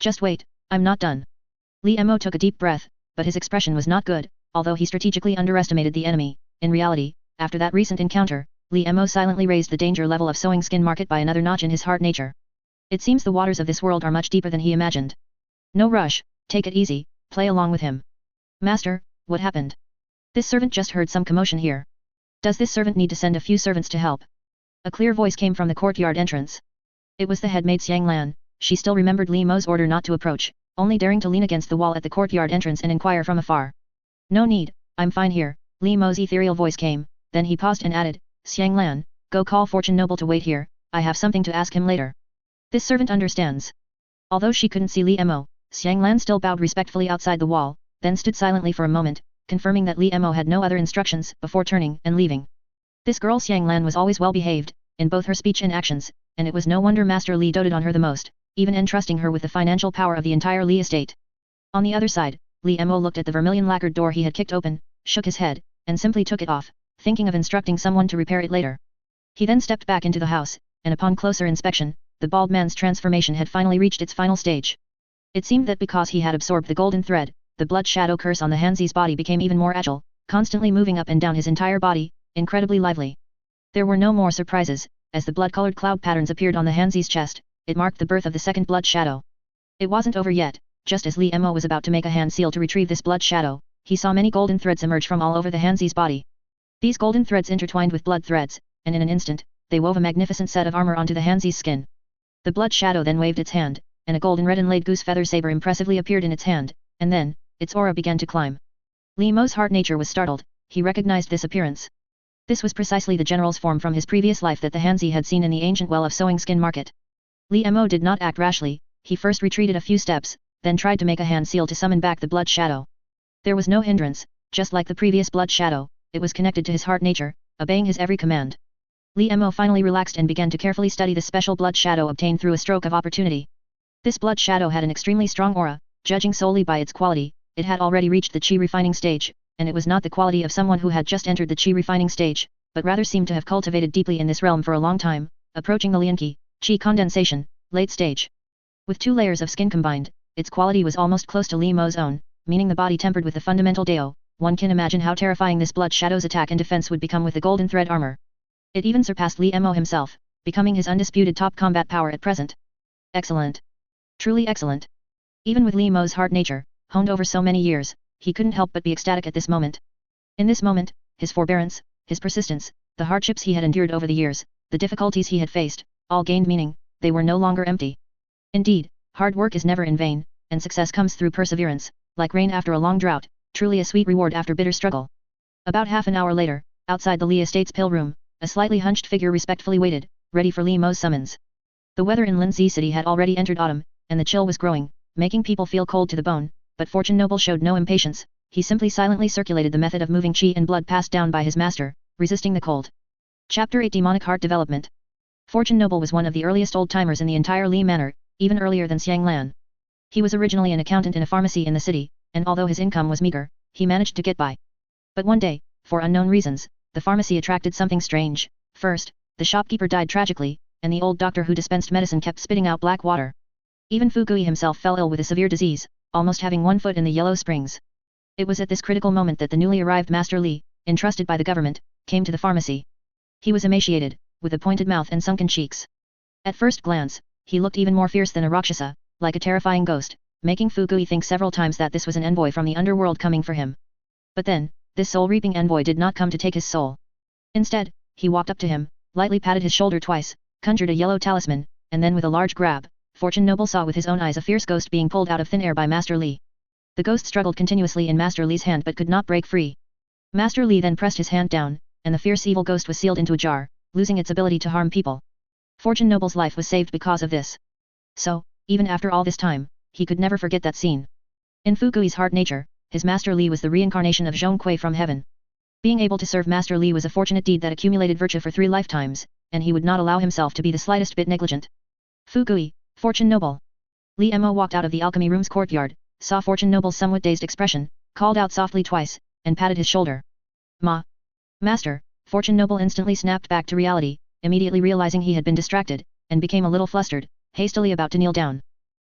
Just wait, I'm not done. Li Mo took a deep breath, but his expression was not good, although he strategically underestimated the enemy. In reality, after that recent encounter, Li Mo silently raised the danger level of sewing skin market by another notch in his heart nature. It seems the waters of this world are much deeper than he imagined. No rush, take it easy, play along with him. Master, what happened? This servant just heard some commotion here. Does this servant need to send a few servants to help? A clear voice came from the courtyard entrance. It was the head maid Xiang Lan. She still remembered Li Mo's order not to approach, only daring to lean against the wall at the courtyard entrance and inquire from afar. No need, I'm fine here, Li Mo's ethereal voice came, then he paused and added, Xiang Lan, go call Fortune Noble to wait here, I have something to ask him later. This servant understands. Although she couldn't see Li Mo, Xiang Lan still bowed respectfully outside the wall, then stood silently for a moment, confirming that Li Mo had no other instructions before turning and leaving. This girl Xiang Lan was always well behaved, in both her speech and actions, and it was no wonder Master Li doted on her the most, even entrusting her with the financial power of the entire Li estate. On the other side, Li Mo looked at the vermilion lacquered door he had kicked open, shook his head, and simply took it off, thinking of instructing someone to repair it later. He then stepped back into the house, and upon closer inspection, the bald man's transformation had finally reached its final stage. It seemed that because he had absorbed the golden thread, the blood shadow curse on the Hanzi's body became even more agile, constantly moving up and down his entire body, incredibly lively. There were no more surprises. As the blood-colored cloud patterns appeared on the Hanzi's chest, it marked the birth of the second blood shadow. It wasn't over yet. Just as Li Mo was about to make a hand seal to retrieve this blood shadow, he saw many golden threads emerge from all over the Hanzi's body. These golden threads intertwined with blood threads, and in an instant, they wove a magnificent set of armor onto the Hanzi's skin. The blood shadow then waved its hand, and a golden red inlaid goose feather saber impressively appeared in its hand, and then, its aura began to climb. Li Mo's heart nature was startled. He recognized this appearance. This was precisely the general's form from his previous life that the Hanzi had seen in the ancient well of sewing skin market. Li Mo did not act rashly. He first retreated a few steps, then tried to make a hand seal to summon back the blood shadow. There was no hindrance. Just like the previous blood shadow, it was connected to his heart nature, obeying his every command. Li Mo finally relaxed and began to carefully study the special blood shadow obtained through a stroke of opportunity. This blood shadow had an extremely strong aura, judging solely by its quality, it had already reached the qi refining stage, and it was not the quality of someone who had just entered the qi refining stage, but rather seemed to have cultivated deeply in this realm for a long time, approaching the lianqi, qi condensation, late stage. With 2 layers of skin combined, its quality was almost close to Li Mo's own, meaning the body tempered with the fundamental Dao. One can imagine how terrifying this blood shadow's attack and defense would become with the golden thread armor. It even surpassed Li Mo himself, becoming his undisputed top combat power at present. Excellent. Truly excellent. Even with Li Mo's hard nature, honed over so many years, he couldn't help but be ecstatic at this moment. In this moment, his forbearance, his persistence, the hardships he had endured over the years, the difficulties he had faced, all gained meaning, they were no longer empty. Indeed, hard work is never in vain, and success comes through perseverance, like rain after a long drought, truly a sweet reward after bitter struggle. About half an hour later, outside the Li Estate's pill room, a slightly hunched figure respectfully waited, ready for Li Mo's summons. The weather in Linzi City had already entered autumn, and the chill was growing, making people feel cold to the bone, but Fortune Noble showed no impatience, he simply silently circulated the method of moving qi and blood passed down by his master, resisting the cold. Chapter 8 Demonic Heart Development. Fortune Noble was one of the earliest old-timers in the entire Li Manor, even earlier than Xiang Lan. He was originally an accountant in a pharmacy in the city, and although his income was meager, he managed to get by. But one day, for unknown reasons, the pharmacy attracted something strange. First, the shopkeeper died tragically, and the old doctor who dispensed medicine kept spitting out black water. Even Fugui himself fell ill with a severe disease, almost having one foot in the Yellow Springs. It was at this critical moment that the newly arrived Master Li, entrusted by the government, came to the pharmacy. He was emaciated, with a pointed mouth and sunken cheeks. At first glance, he looked even more fierce than a Rakshasa, like a terrifying ghost, making Fugui think several times that this was an envoy from the underworld coming for him. But then, this soul-reaping envoy did not come to take his soul. Instead, he walked up to him, lightly patted his shoulder twice, conjured a yellow talisman, and then with a large grab, Fortune Noble saw with his own eyes a fierce ghost being pulled out of thin air by Master Li. The ghost struggled continuously in Master Li's hand but could not break free. Master Li then pressed his hand down, and the fierce evil ghost was sealed into a jar, losing its ability to harm people. Fortune Noble's life was saved because of this. So, even after all this time, he could never forget that scene. In Fugui's hard nature, his Master Li was the reincarnation of Zhong Kui from heaven. Being able to serve Master Li was a fortunate deed that accumulated virtue for 3 lifetimes, and he would not allow himself to be the slightest bit negligent. Fugui, Fortune Noble. Li Mo walked out of the alchemy room's courtyard, saw Fortune Noble's somewhat dazed expression, called out softly twice, and patted his shoulder. Master, Fortune Noble instantly snapped back to reality, immediately realizing he had been distracted, and became a little flustered, hastily about to kneel down.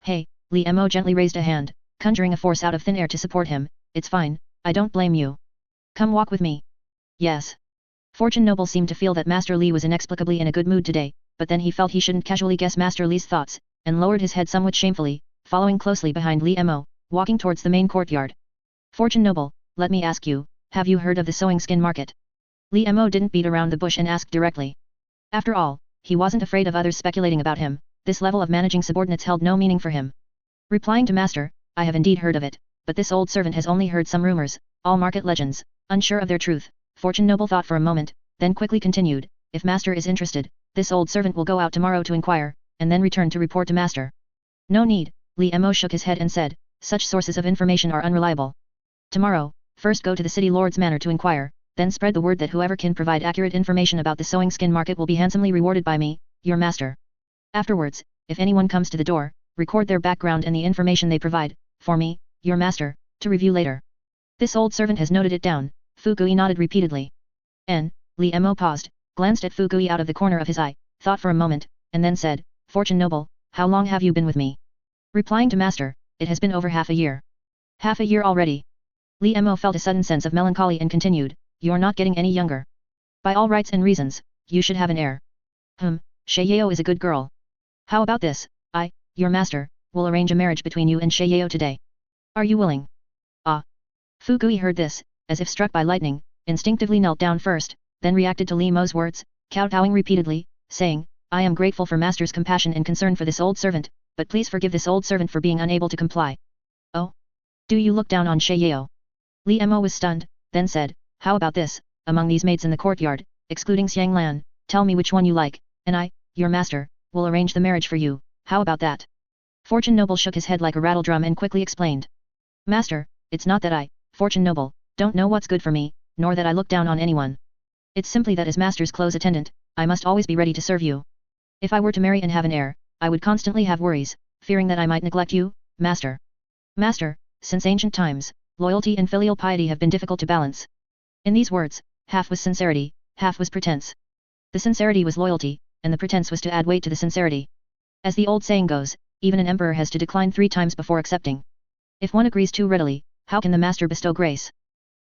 Hey, Li Mo gently raised a hand, conjuring a force out of thin air to support him. It's fine, I don't blame you. Come walk with me. Yes. Fortune Noble seemed to feel that Master Li was inexplicably in a good mood today, but then he felt he shouldn't casually guess Master Li's thoughts, and lowered his head somewhat shamefully, following closely behind Li Mo, walking towards the main courtyard. Fortune Noble, let me ask you, have you heard of the sewing skin market? Li Mo didn't beat around the bush and asked directly. After all, he wasn't afraid of others speculating about him, this level of managing subordinates held no meaning for him. Replying to Master, I have indeed heard of it, but this old servant has only heard some rumors, all market legends, unsure of their truth. Fortune Noble thought for a moment, then quickly continued, if Master is interested, this old servant will go out tomorrow to inquire, and then return to report to Master. No need, Li Mo shook his head and said, such sources of information are unreliable. Tomorrow, first go to the city lord's manor to inquire, then spread the word that whoever can provide accurate information about the sewing skin market will be handsomely rewarded by me, your master. Afterwards, if anyone comes to the door, record their background and the information they provide, for me, your master, to review later. This old servant has noted it down. Fugui nodded repeatedly. Li Mo paused, glanced at Fugui out of the corner of his eye, thought for a moment, and then said, Fortune Noble, how long have you been with me? Replying to Master, it has been over half a year. Half a year already. Li Mo felt a sudden sense of melancholy and continued, you're not getting any younger. By all rights and reasons, you should have an heir. Sheyao is a good girl. How about this, your master, will arrange a marriage between you and Sheyao today. Are you willing? Fugui heard this, as if struck by lightning, instinctively knelt down first, then reacted to Li Mo's words, kowtowing repeatedly, saying, I am grateful for Master's compassion and concern for this old servant, but please forgive this old servant for being unable to comply. Oh? Do you look down on Sheyao? Li Mo was stunned, then said, how about this, among these maids in the courtyard, excluding Xiang Lan, tell me which one you like, and I, your master, will arrange the marriage for you, how about that? Fortune Noble shook his head like a rattledrum and quickly explained. Master, it's not that I, Fortune Noble, don't know what's good for me, nor that I look down on anyone. It's simply that as Master's close attendant, I must always be ready to serve you. If I were to marry and have an heir, I would constantly have worries, fearing that I might neglect you, master. Master, since ancient times, loyalty and filial piety have been difficult to balance. In these words, half was sincerity, half was pretense. The sincerity was loyalty, and the pretense was to add weight to the sincerity. As the old saying goes, even an emperor has to decline 3 times before accepting. If one agrees too readily, how can the master bestow grace?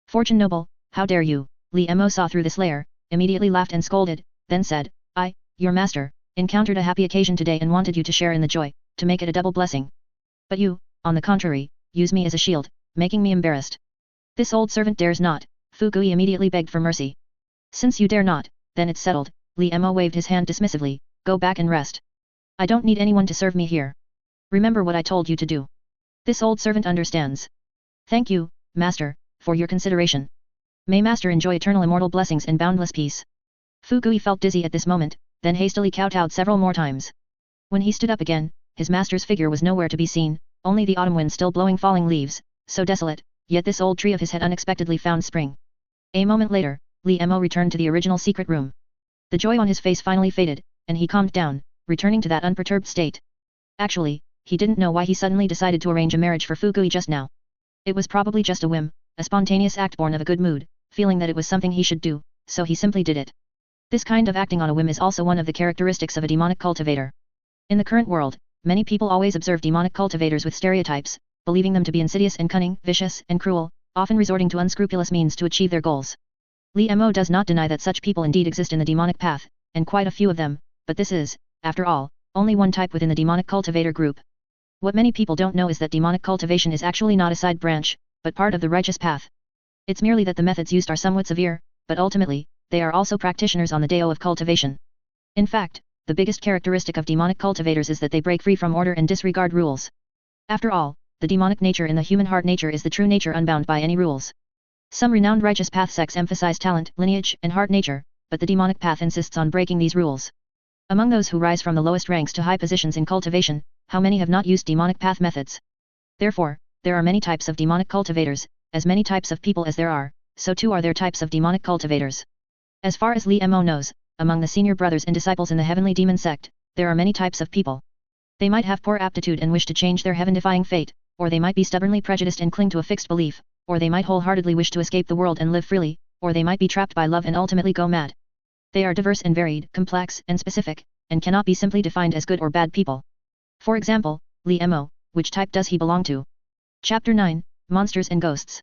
Fortune noble, how dare you? Li Mo saw through this layer, immediately laughed and scolded, then said, I, your master, encountered a happy occasion today and wanted you to share in the joy, to make it a double blessing. But you, on the contrary, use me as a shield, making me embarrassed. This old servant dares not, Fu Gui immediately begged for mercy. Since you dare not, then it's settled, Li Mo waved his hand dismissively, go back and rest. I don't need anyone to serve me here. Remember what I told you to do. This old servant understands. Thank you, master, for your consideration. May master enjoy eternal immortal blessings and boundless peace. Fu Gui felt dizzy at this moment, then hastily kowtowed several more times. When he stood up again, his master's figure was nowhere to be seen, only the autumn wind still blowing falling leaves, so desolate, yet this old tree of his had unexpectedly found spring. A moment later, Li Mo returned to the original secret room. The joy on his face finally faded, and he calmed down, returning to that unperturbed state. Actually, he didn't know why he suddenly decided to arrange a marriage for Fu Gui just now. It was probably just a whim, a spontaneous act born of a good mood, feeling that it was something he should do, so he simply did it. This kind of acting on a whim is also one of the characteristics of a demonic cultivator. In the current world, many people always observe demonic cultivators with stereotypes, believing them to be insidious and cunning, vicious and cruel, often resorting to unscrupulous means to achieve their goals. Li Mo does not deny that such people indeed exist in the demonic path, and quite a few of them, but this is, after all, only one type within the demonic cultivator group. What many people don't know is that demonic cultivation is actually not a side branch, but part of the righteous path. It's merely that the methods used are somewhat severe, but ultimately, they are also practitioners on the Dao of cultivation. In fact, the biggest characteristic of demonic cultivators is that they break free from order and disregard rules. After all, the demonic nature in the human heart nature is the true nature unbound by any rules. Some renowned righteous path sects emphasize talent, lineage, and heart nature, but the demonic path insists on breaking these rules. Among those who rise from the lowest ranks to high positions in cultivation, how many have not used demonic path methods? Therefore, there are many types of demonic cultivators, as many types of people as there are, so too are there types of demonic cultivators. As far as Li Mo knows, among the senior brothers and disciples in the heavenly demon sect, there are many types of people. They might have poor aptitude and wish to change their heaven-defying fate, or they might be stubbornly prejudiced and cling to a fixed belief, or they might wholeheartedly wish to escape the world and live freely, or they might be trapped by love and ultimately go mad. They are diverse and varied, complex and specific, and cannot be simply defined as good or bad people. For example, Li Mo, which type does he belong to? Chapter 9, Monsters and Ghosts.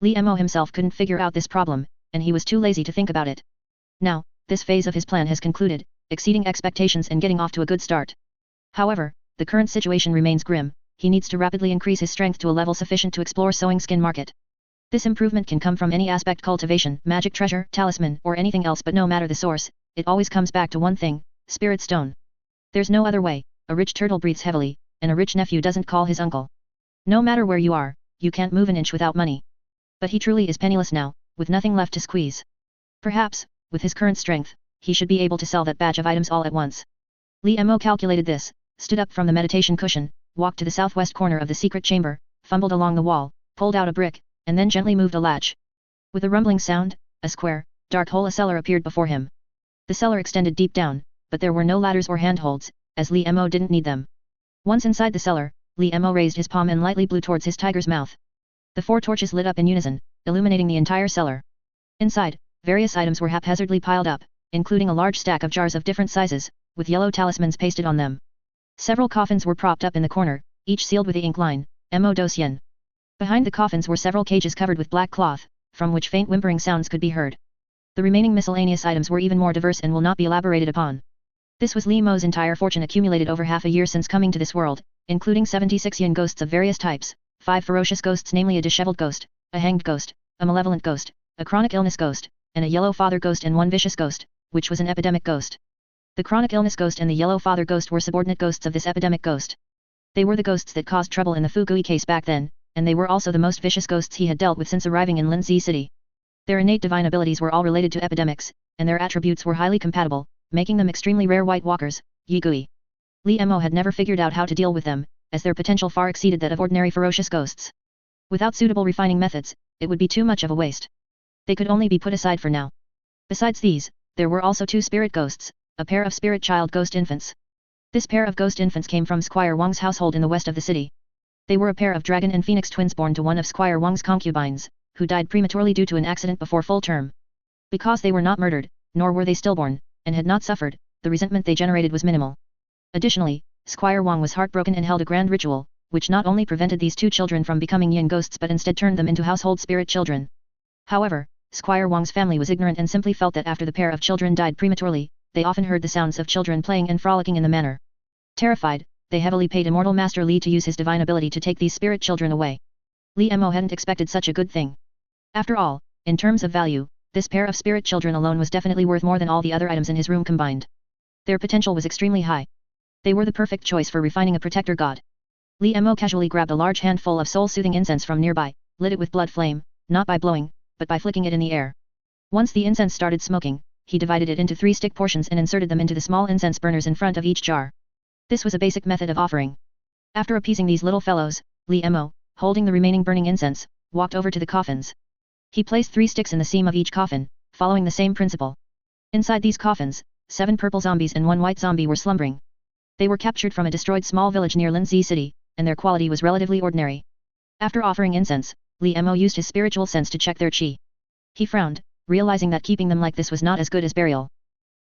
Li Mo himself couldn't figure out this problem, and he was too lazy to think about it. Now, this phase of his plan has concluded, exceeding expectations and getting off to a good start. However, the current situation remains grim. He needs to rapidly increase his strength to a level sufficient to explore sewing skin market. This improvement can come from any aspect: cultivation, magic treasure, talisman, or anything else, but no matter the source, it always comes back to one thing: spirit stone. There's no other way. A rich turtle breathes heavily, and a rich nephew doesn't call his uncle. No matter where you are, you can't move an inch without money. But he truly is penniless now, with nothing left to squeeze. Perhaps, with his current strength, he should be able to sell that batch of items all at once. Li Mo calculated this, stood up from the meditation cushion, walked to the southwest corner of the secret chamber, fumbled along the wall, pulled out a brick, and then gently moved a latch. With a rumbling sound, a square, dark hole, a cellar appeared before him. The cellar extended deep down, but there were no ladders or handholds, as Li Mo didn't need them. Once inside the cellar, Li Mo raised his palm and lightly blew towards his tiger's mouth. The 4 torches lit up in unison, illuminating the entire cellar. Inside, various items were haphazardly piled up, including a large stack of jars of different sizes, with yellow talismans pasted on them. Several coffins were propped up in the corner, each sealed with the ink line, Mo Dosien. Behind the coffins were several cages covered with black cloth, from which faint whimpering sounds could be heard. The remaining miscellaneous items were even more diverse and will not be elaborated upon. This was Li Mo's entire fortune accumulated over half a year since coming to this world, including 76 yin ghosts of various types, 5 ferocious ghosts, namely a disheveled ghost, a hanged ghost, a malevolent ghost, a chronic illness ghost, and a yellow father ghost, and 1 vicious ghost, which was an epidemic ghost. The chronic illness ghost and the yellow father ghost were subordinate ghosts of this epidemic ghost. They were the ghosts that caused trouble in the Fu Gui case back then, and they were also the most vicious ghosts he had dealt with since arriving in Linzi City. Their innate divine abilities were all related to epidemics, and their attributes were highly compatible, making them extremely rare white walkers, Yi Gui. Li Mo had never figured out how to deal with them, as their potential far exceeded that of ordinary ferocious ghosts. Without suitable refining methods, it would be too much of a waste. They could only be put aside for now. Besides these, there were also 2 spirit ghosts, a pair of spirit child ghost infants. This pair of ghost infants came from Squire Wang's household in the west of the city. They were a pair of dragon and phoenix twins born to one of Squire Wang's concubines, who died prematurely due to an accident before full term. Because they were not murdered, nor were they stillborn, and had not suffered, the resentment they generated was minimal. Additionally, Squire Wang was heartbroken and held a grand ritual, which not only prevented these two children from becoming yin ghosts but instead turned them into household spirit children. However, Squire Wang's family was ignorant and simply felt that after the pair of children died prematurely, they often heard the sounds of children playing and frolicking in the manor. Terrified, they heavily paid Immortal Master Li to use his divine ability to take these spirit children away. Li Mo hadn't expected such a good thing. After all, in terms of value, this pair of spirit children alone was definitely worth more than all the other items in his room combined. Their potential was extremely high. They were the perfect choice for refining a protector god. Li Mo casually grabbed a large handful of soul-soothing incense from nearby, lit it with blood flame, not by blowing, but by flicking it in the air. Once the incense started smoking, he divided it into 3 stick portions and inserted them into the small incense burners in front of each jar. This was a basic method of offering. After appeasing these little fellows, Li Mo, holding the remaining burning incense, walked over to the coffins. He placed 3 sticks in the seam of each coffin, following the same principle. Inside these coffins, 7 purple zombies and 1 white zombie were slumbering. They were captured from a destroyed small village near Linzi City, and their quality was relatively ordinary. After offering incense, Li Mo used his spiritual sense to check their qi. He frowned, realizing that keeping them like this was not as good as burial.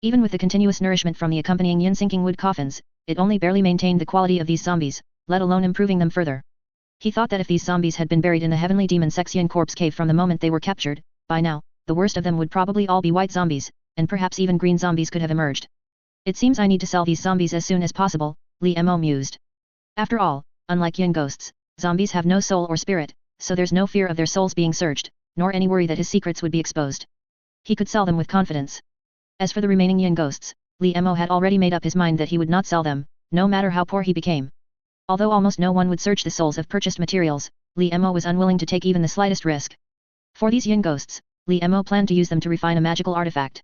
Even with the continuous nourishment from the accompanying yin-sinking wood coffins, it only barely maintained the quality of these zombies, let alone improving them further. He thought that if these zombies had been buried in the heavenly demon sect's yin corpse cave from the moment they were captured, by now, the worst of them would probably all be white zombies, and perhaps even green zombies could have emerged. It seems I need to sell these zombies as soon as possible, Li Mo mused. After all, unlike yin ghosts, zombies have no soul or spirit, so there's no fear of their souls being searched, nor any worry that his secrets would be exposed. He could sell them with confidence. As for the remaining yin ghosts, Li Mo had already made up his mind that he would not sell them, no matter how poor he became. Although almost no one would search the souls of purchased materials, Li Mo was unwilling to take even the slightest risk. For these yin ghosts, Li Mo planned to use them to refine a magical artifact.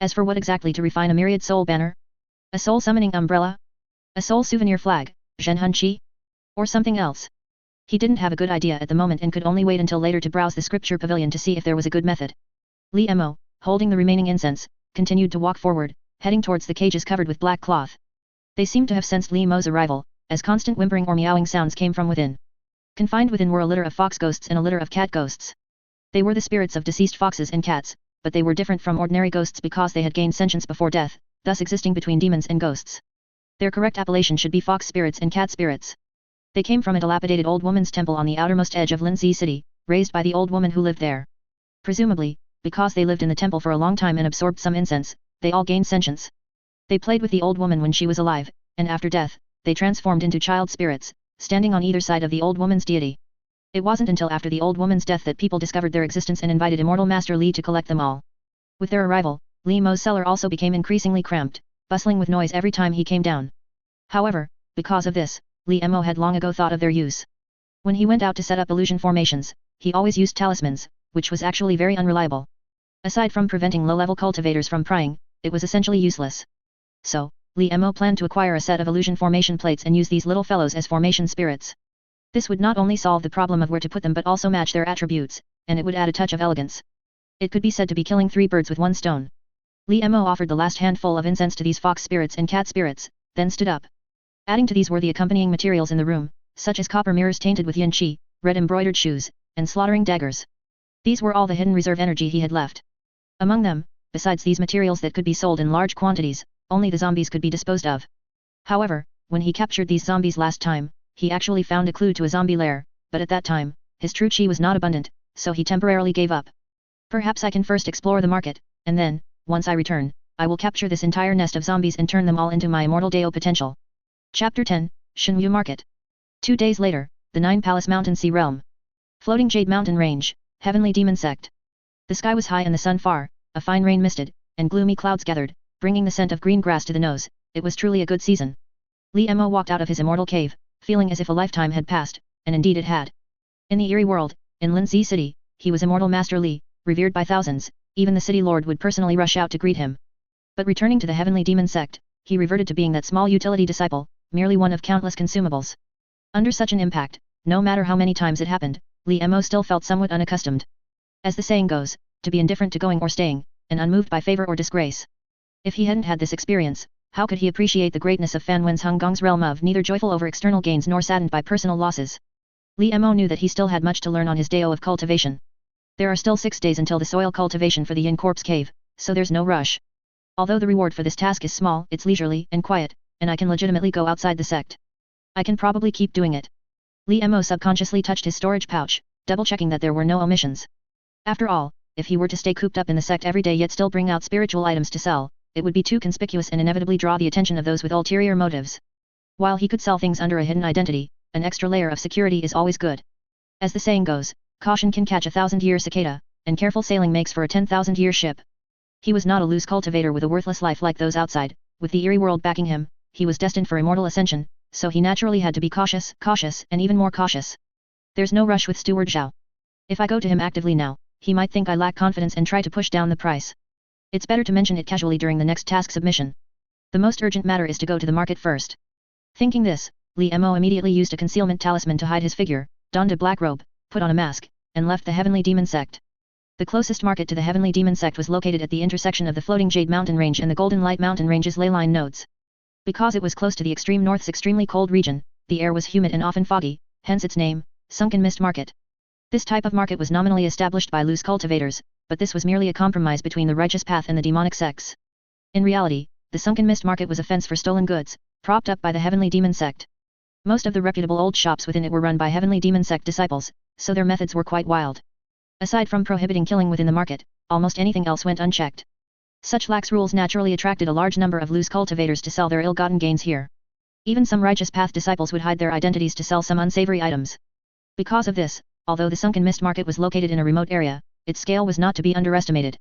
As for what exactly to refine a myriad soul banner? A soul summoning umbrella? A soul souvenir flag, Zhenhun Qi? Or something else? He didn't have a good idea at the moment and could only wait until later to browse the scripture pavilion to see if there was a good method. Li Mo, holding the remaining incense, continued to walk forward, heading towards the cages covered with black cloth. They seemed to have sensed Li Mo's arrival, as constant whimpering or meowing sounds came from within. Confined within were a litter of fox ghosts and a litter of cat ghosts. They were the spirits of deceased foxes and cats, but they were different from ordinary ghosts because they had gained sentience before death, thus existing between demons and ghosts. Their correct appellation should be fox spirits and cat spirits. They came from a dilapidated old woman's temple on the outermost edge of Linzi City, raised by the old woman who lived there. Presumably, because they lived in the temple for a long time and absorbed some incense, they all gained sentience. They played with the old woman when she was alive, and after death, they transformed into child spirits, standing on either side of the old woman's deity. It wasn't until after the old woman's death that people discovered their existence and invited Immortal Master Li to collect them all. With their arrival, Li Mo's cellar also became increasingly cramped, bustling with noise every time he came down. However, because of this, Li Mo had long ago thought of their use. When he went out to set up illusion formations, he always used talismans, which was actually very unreliable. Aside from preventing low-level cultivators from prying, it was essentially useless. So, Li Mo planned to acquire a set of illusion formation plates and use these little fellows as formation spirits. This would not only solve the problem of where to put them but also match their attributes, and it would add a touch of elegance. It could be said to be killing 3 birds with 1 stone. Li Mo offered the last handful of incense to these fox spirits and cat spirits, then stood up. Adding to these were the accompanying materials in the room, such as copper mirrors tainted with yin qi, red embroidered shoes, and slaughtering daggers. These were all the hidden reserve energy he had left. Among them, besides these materials that could be sold in large quantities, only the zombies could be disposed of. However, when he captured these zombies last time, he actually found a clue to a zombie lair, but at that time, his true qi was not abundant, so he temporarily gave up. Perhaps I can first explore the market, and then, once I return, I will capture this entire nest of zombies and turn them all into my immortal Dao potential. Chapter 10, Shenyu Market. 2 days later, the 9-Palace Mountain Sea Realm. Floating Jade Mountain Range, Heavenly Demon Sect. The sky was high and the sun far, a fine rain misted, and gloomy clouds gathered, bringing the scent of green grass to the nose. It was truly a good season. Li Mo walked out of his immortal cave, feeling as if a lifetime had passed, and indeed it had. In the eerie world, in Linzi City, he was Immortal Master Li, revered by thousands, even the city lord would personally rush out to greet him. But returning to the Heavenly Demon Sect, he reverted to being that small utility disciple, merely one of countless consumables. Under such an impact, no matter how many times it happened, Li Mo still felt somewhat unaccustomed. As the saying goes, to be indifferent to going or staying, and unmoved by favor or disgrace. If he hadn't had this experience, How could he appreciate the greatness of Fan Wen's Hung Gong's realm of neither joyful over external gains nor saddened by personal losses? Li Mo knew that he still had much to learn on his Dao of cultivation. There are still 6 days until the soil cultivation for the Yin Corpse Cave, so there's no rush. Although the reward for this task is small, it's leisurely and quiet, and I can legitimately go outside the sect. I can probably keep doing it. Li Mo subconsciously touched his storage pouch, double-checking that there were no omissions. After all, if he were to stay cooped up in the sect every day yet still bring out spiritual items to sell, it would be too conspicuous and inevitably draw the attention of those with ulterior motives. While he could sell things under a hidden identity, an extra layer of security is always good. As the saying goes, caution can catch a 1,000-year cicada, and careful sailing makes for a 10,000-year ship. He was not a loose cultivator with a worthless life like those outside, with the eerie world backing him. He was destined for immortal ascension, so he naturally had to be cautious, and even more cautious. There's no rush with Steward Zhao. If I go to him actively now, he might think I lack confidence and try to push down the price. It's better to mention it casually during the next task submission. The most urgent matter is to go to the market first. Thinking this, Li Mo immediately used a concealment talisman to hide his figure, donned a black robe, put on a mask, and left the Heavenly Demon Sect. The closest market to the Heavenly Demon Sect was located at the intersection of the Floating Jade Mountain Range and the Golden Light Mountain Range's ley line nodes. Because it was close to the extreme north's extremely cold region, the air was humid and often foggy, hence its name, Sunken Mist Market. This type of market was nominally established by loose cultivators, but this was merely a compromise between the righteous path and the demonic sects. In reality, the Sunken Mist Market was a fence for stolen goods, propped up by the Heavenly Demon Sect. Most of the reputable old shops within it were run by Heavenly Demon Sect disciples, so their methods were quite wild. Aside from prohibiting killing within the market, almost anything else went unchecked. Such lax rules naturally attracted a large number of loose cultivators to sell their ill-gotten gains here. Even some righteous path disciples would hide their identities to sell some unsavory items. Because of this, although the Sunken Mist Market was located in a remote area, its scale was not to be underestimated.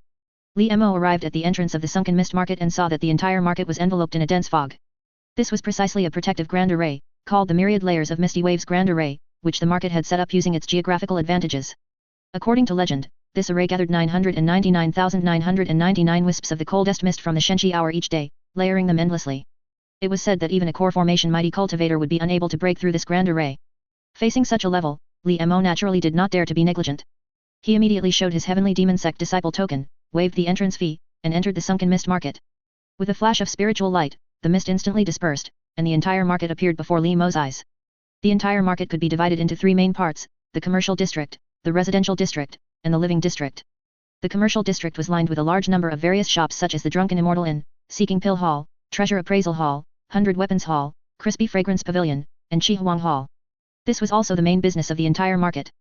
Li Mo arrived at the entrance of the Sunken Mist Market and saw that the entire market was enveloped in a dense fog. This was precisely a protective grand array, called the Myriad Layers of Misty Waves Grand Array, which the market had set up using its geographical advantages. According to legend, this array gathered 999,999 wisps of the coldest mist from the Shenxi hour each day, layering them endlessly. It was said that even a core formation mighty cultivator would be unable to break through this grand array. Facing such a level, Li Mo naturally did not dare to be negligent. He immediately showed his Heavenly Demon Sect disciple token, waived the entrance fee, and entered the Sunken Mist Market. With a flash of spiritual light, the mist instantly dispersed, and the entire market appeared before Li Mo's eyes. The entire market could be divided into 3 main parts: the commercial district, the residential district, and the living district. The commercial district was lined with a large number of various shops such as the Drunken Immortal Inn, Seeking Pill Hall, Treasure Appraisal Hall, 100 Weapons Hall, Crispy Fragrance Pavilion, and Chi Huang Hall. This was also the main business of the entire market.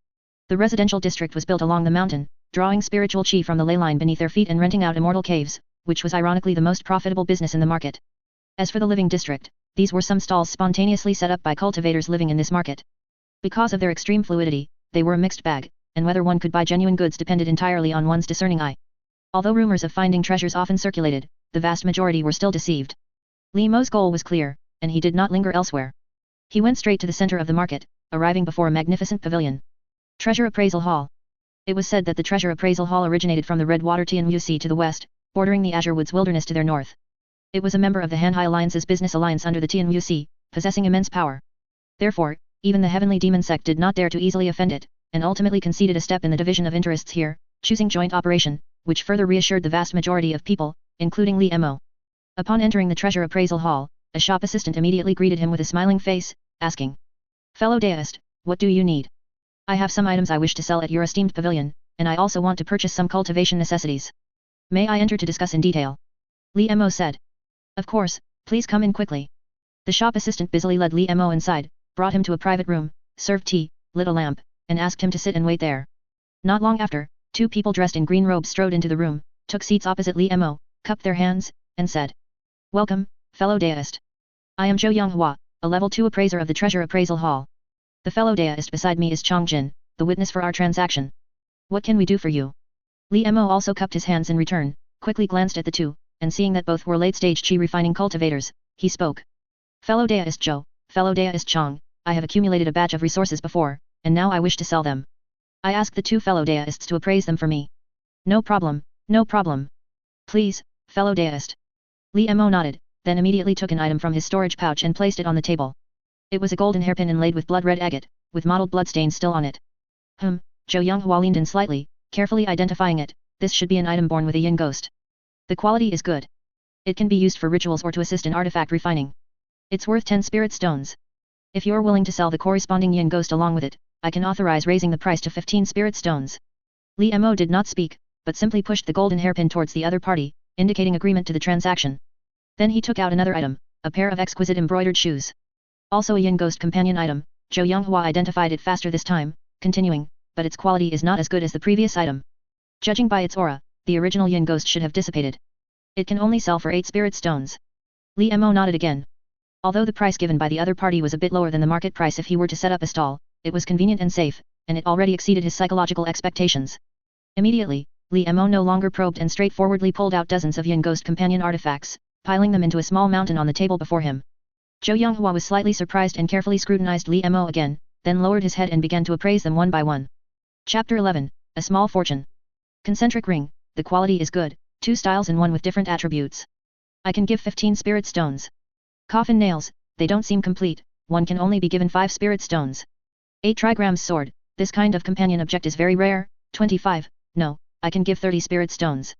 The residential district was built along the mountain, drawing spiritual chi from the ley line beneath their feet and renting out immortal caves, which was ironically the most profitable business in the market. As for the living district, these were some stalls spontaneously set up by cultivators living in this market. Because of their extreme fluidity, they were a mixed bag, and whether one could buy genuine goods depended entirely on one's discerning eye. Although rumors of finding treasures often circulated, the vast majority were still deceived. Li Mo's goal was clear, and he did not linger elsewhere. He went straight to the center of the market, arriving before a magnificent pavilion. Treasure Appraisal Hall. It was said that the Treasure Appraisal Hall originated from the Redwater Tianwu Sea to the west, bordering the Azure Woods Wilderness to their north. It was a member of the Hanhai Alliance's business alliance under the Tianwu Sea, possessing immense power. Therefore, even the Heavenly Demon Sect did not dare to easily offend it, and ultimately conceded a step in the division of interests here, choosing joint operation, which further reassured the vast majority of people, including Li Mo. Upon entering the Treasure Appraisal Hall, a shop assistant immediately greeted him with a smiling face, asking, "Fellow Daoist, what do you need? I have some items I wish to sell at your esteemed pavilion, and I also want to purchase some cultivation necessities. May I enter to discuss in detail?" Li Mo said. "Of course, please come in quickly." The shop assistant busily led Li Mo inside, brought him to a private room, served tea, lit a lamp, and asked him to sit and wait there. Not long after, 2 people dressed in green robes strode into the room, took seats opposite Li Mo, cupped their hands, and said, "Welcome, fellow Daoist. I am Zhou Yonghua, a level 2 appraiser of the Treasure Appraisal Hall. The fellow Daoist beside me is Chang Jin, the witness for our transaction. What can we do for you?" Li Mo also cupped his hands in return, quickly glanced at the two, and seeing that both were late-stage chi refining cultivators, he spoke. "Fellow Daoist Zhou, fellow Daoist Chang, I have accumulated a batch of resources before, and now I wish to sell them. I ask the 2 fellow Daoists to appraise them for me." No problem, no problem. Please, fellow Daoist." Li Mo nodded, then immediately took an item from his storage pouch and placed it on the table. It was a golden hairpin inlaid with blood-red agate, with mottled bloodstains still on it. Zhou Yonghua leaned in slightly, carefully identifying it. This should be an item born with a yin ghost. The quality is good. It can be used for rituals or to assist in artifact refining. It's worth 10 spirit stones. If you're willing to sell the corresponding yin ghost along with it, I can authorize raising the price to 15 spirit stones. Li Mo did not speak, but simply pushed the golden hairpin towards the other party, indicating agreement to the transaction. Then he took out another item, a pair of exquisite embroidered shoes. Also a yin ghost companion item. Zhou Yonghua identified it faster this time, continuing, but its quality is not as good as the previous item. Judging by its aura, the original yin ghost should have dissipated. It can only sell for 8 spirit stones. Li Mo nodded again. Although the price given by the other party was a bit lower than the market price if he were to set up a stall, it was convenient and safe, and it already exceeded his psychological expectations. Immediately, Li Mo no longer probed and straightforwardly pulled out dozens of yin ghost companion artifacts, piling them into a small mountain on the table before him. Zhou Yonghua was slightly surprised and carefully scrutinized Li Mo again, then lowered his head and began to appraise them one by one. Chapter 11, A Small Fortune. Concentric ring, the quality is good, 2 styles and one with different attributes. I can give 15 spirit stones. Coffin nails, they don't seem complete, one can only be given 5 spirit stones. 8 trigrams sword, this kind of companion object is very rare, 25, no, I can give 30 spirit stones.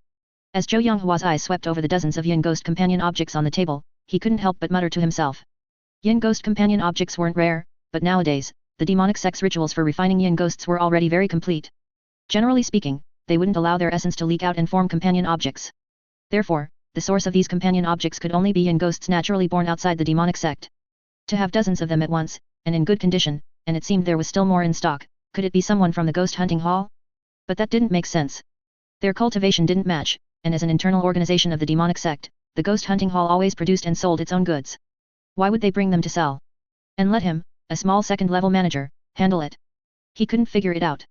As Zhou Yonghua's eyes swept over the dozens of yin ghost companion objects on the table, he couldn't help but mutter to himself. Yin ghost companion objects weren't rare, but nowadays, the demonic sect's rituals for refining yin ghosts were already very complete. Generally speaking, they wouldn't allow their essence to leak out and form companion objects. Therefore, the source of these companion objects could only be yin ghosts naturally born outside the demonic sect. To have dozens of them at once, and in good condition, and it seemed there was still more in stock, could it be someone from the ghost hunting hall? But that didn't make sense. Their cultivation didn't match, and as an internal organization of the demonic sect, the ghost hunting hall always produced and sold its own goods. Why would they bring them to sell? And let him, a small second-level manager, handle it? He couldn't figure it out.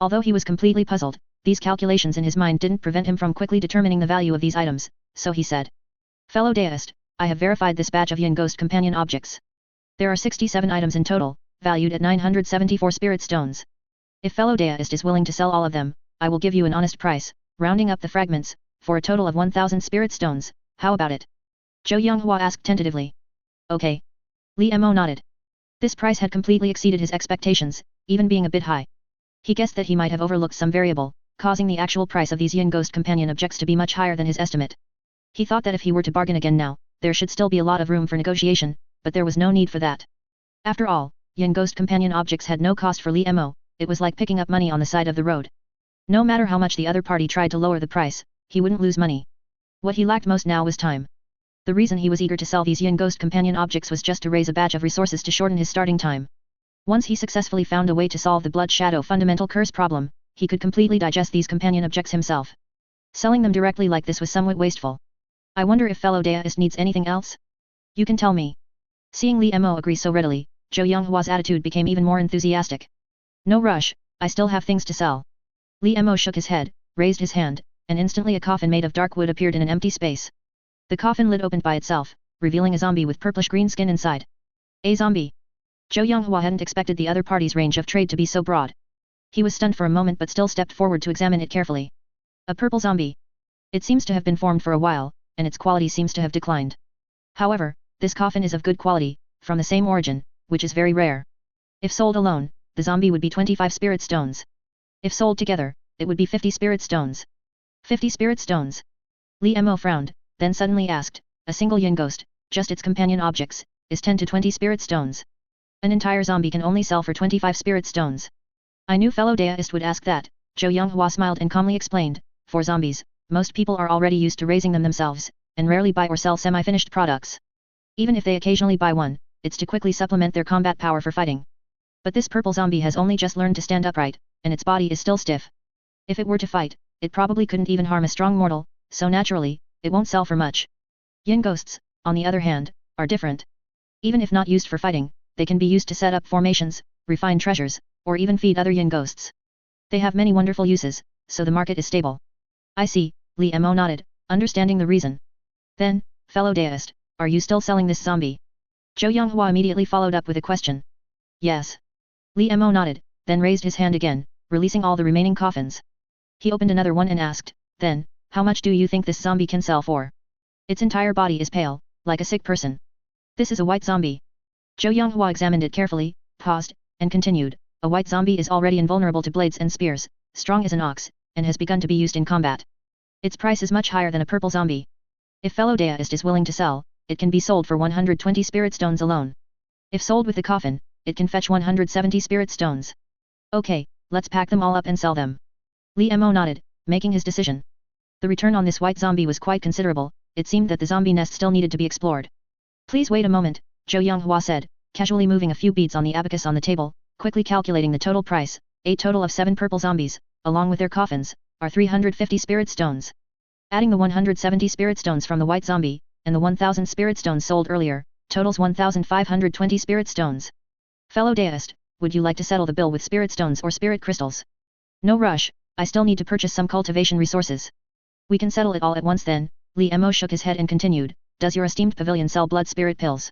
Although he was completely puzzled, these calculations in his mind didn't prevent him from quickly determining the value of these items, so he said. Fellow deist, I have verified this batch of yin ghost companion objects. There are 67 items in total, valued at 974 spirit stones. If fellow deist is willing to sell all of them, I will give you an honest price, rounding up the fragments, for a total of 1000 spirit stones, how about it? Zhou Yonghua asked tentatively. Okay. Li Mo nodded. This price had completely exceeded his expectations, even being a bit high. He guessed that he might have overlooked some variable, causing the actual price of these yin ghost companion objects to be much higher than his estimate. He thought that if he were to bargain again now, there should still be a lot of room for negotiation, but there was no need for that. After all, yin ghost companion objects had no cost for Li Mo, it was like picking up money on the side of the road. No matter how much the other party tried to lower the price, he wouldn't lose money. What he lacked most now was time. The reason he was eager to sell these yin ghost companion objects was just to raise a batch of resources to shorten his starting time. Once he successfully found a way to solve the blood shadow fundamental curse problem, he could completely digest these companion objects himself. Selling them directly like this was somewhat wasteful. I wonder if fellow deist needs anything else? You can tell me. Seeing Li Mo agree so readily, Zhou Yonghua's attitude became even more enthusiastic. No rush, I still have things to sell. Li Mo shook his head, raised his hand, and instantly a coffin made of dark wood appeared in an empty space. The coffin lid opened by itself, revealing a zombie with purplish-green skin inside. A zombie. Zhou Yonghua hadn't expected the other party's range of trade to be so broad. He was stunned for a moment but still stepped forward to examine it carefully. A purple zombie. It seems to have been formed for a while, and its quality seems to have declined. However, this coffin is of good quality, from the same origin, which is very rare. If sold alone, the zombie would be 25 spirit stones. If sold together, it would be 50 spirit stones. 50 spirit stones. Li Mo frowned, then suddenly asked, a single yin ghost, just its companion objects, is 10 to 20 spirit stones. An entire zombie can only sell for 25 spirit stones. I knew fellow deist would ask that, Zhou Yonghua smiled and calmly explained, for zombies, most people are already used to raising them themselves, and rarely buy or sell semi-finished products. Even if they occasionally buy one, it's to quickly supplement their combat power for fighting. But this purple zombie has only just learned to stand upright, and its body is still stiff. If it were to fight, it probably couldn't even harm a strong mortal, so naturally, it won't sell for much. Yin ghosts, on the other hand, are different. Even if not used for fighting, they can be used to set up formations, refine treasures, or even feed other yin ghosts. They have many wonderful uses, so the market is stable. I see, Li Mo nodded, understanding the reason. Then, fellow deist, are you still selling this zombie? Zhou Yonghua immediately followed up with a question. Yes. Li Mo nodded, then raised his hand again, releasing all the remaining coffins. He opened another one and asked, then, how much do you think this zombie can sell for? Its entire body is pale, like a sick person. This is a white zombie. Zhou Yonghua examined it carefully, paused, and continued, a white zombie is already invulnerable to blades and spears, strong as an ox, and has begun to be used in combat. Its price is much higher than a purple zombie. If fellow deist is willing to sell, it can be sold for 120 spirit stones alone. If sold with the coffin, it can fetch 170 spirit stones. Okay, let's pack them all up and sell them. Li Mo nodded, making his decision. The return on this white zombie was quite considerable. It seemed that the zombie nest still needed to be explored. Please wait a moment, Zhou Yonghua said, casually moving a few beads on the abacus on the table, quickly calculating the total price. A total of 7 purple zombies, along with their coffins, are 350 spirit stones. Adding the 170 spirit stones from the white zombie, and the 1000 spirit stones sold earlier, totals 1520 spirit stones. Fellow deist, would you like to settle the bill with spirit stones or spirit crystals? No rush, I still need to purchase some cultivation resources. We can settle it all at once then. Li Mo shook his head and continued, does your esteemed pavilion sell blood spirit pills?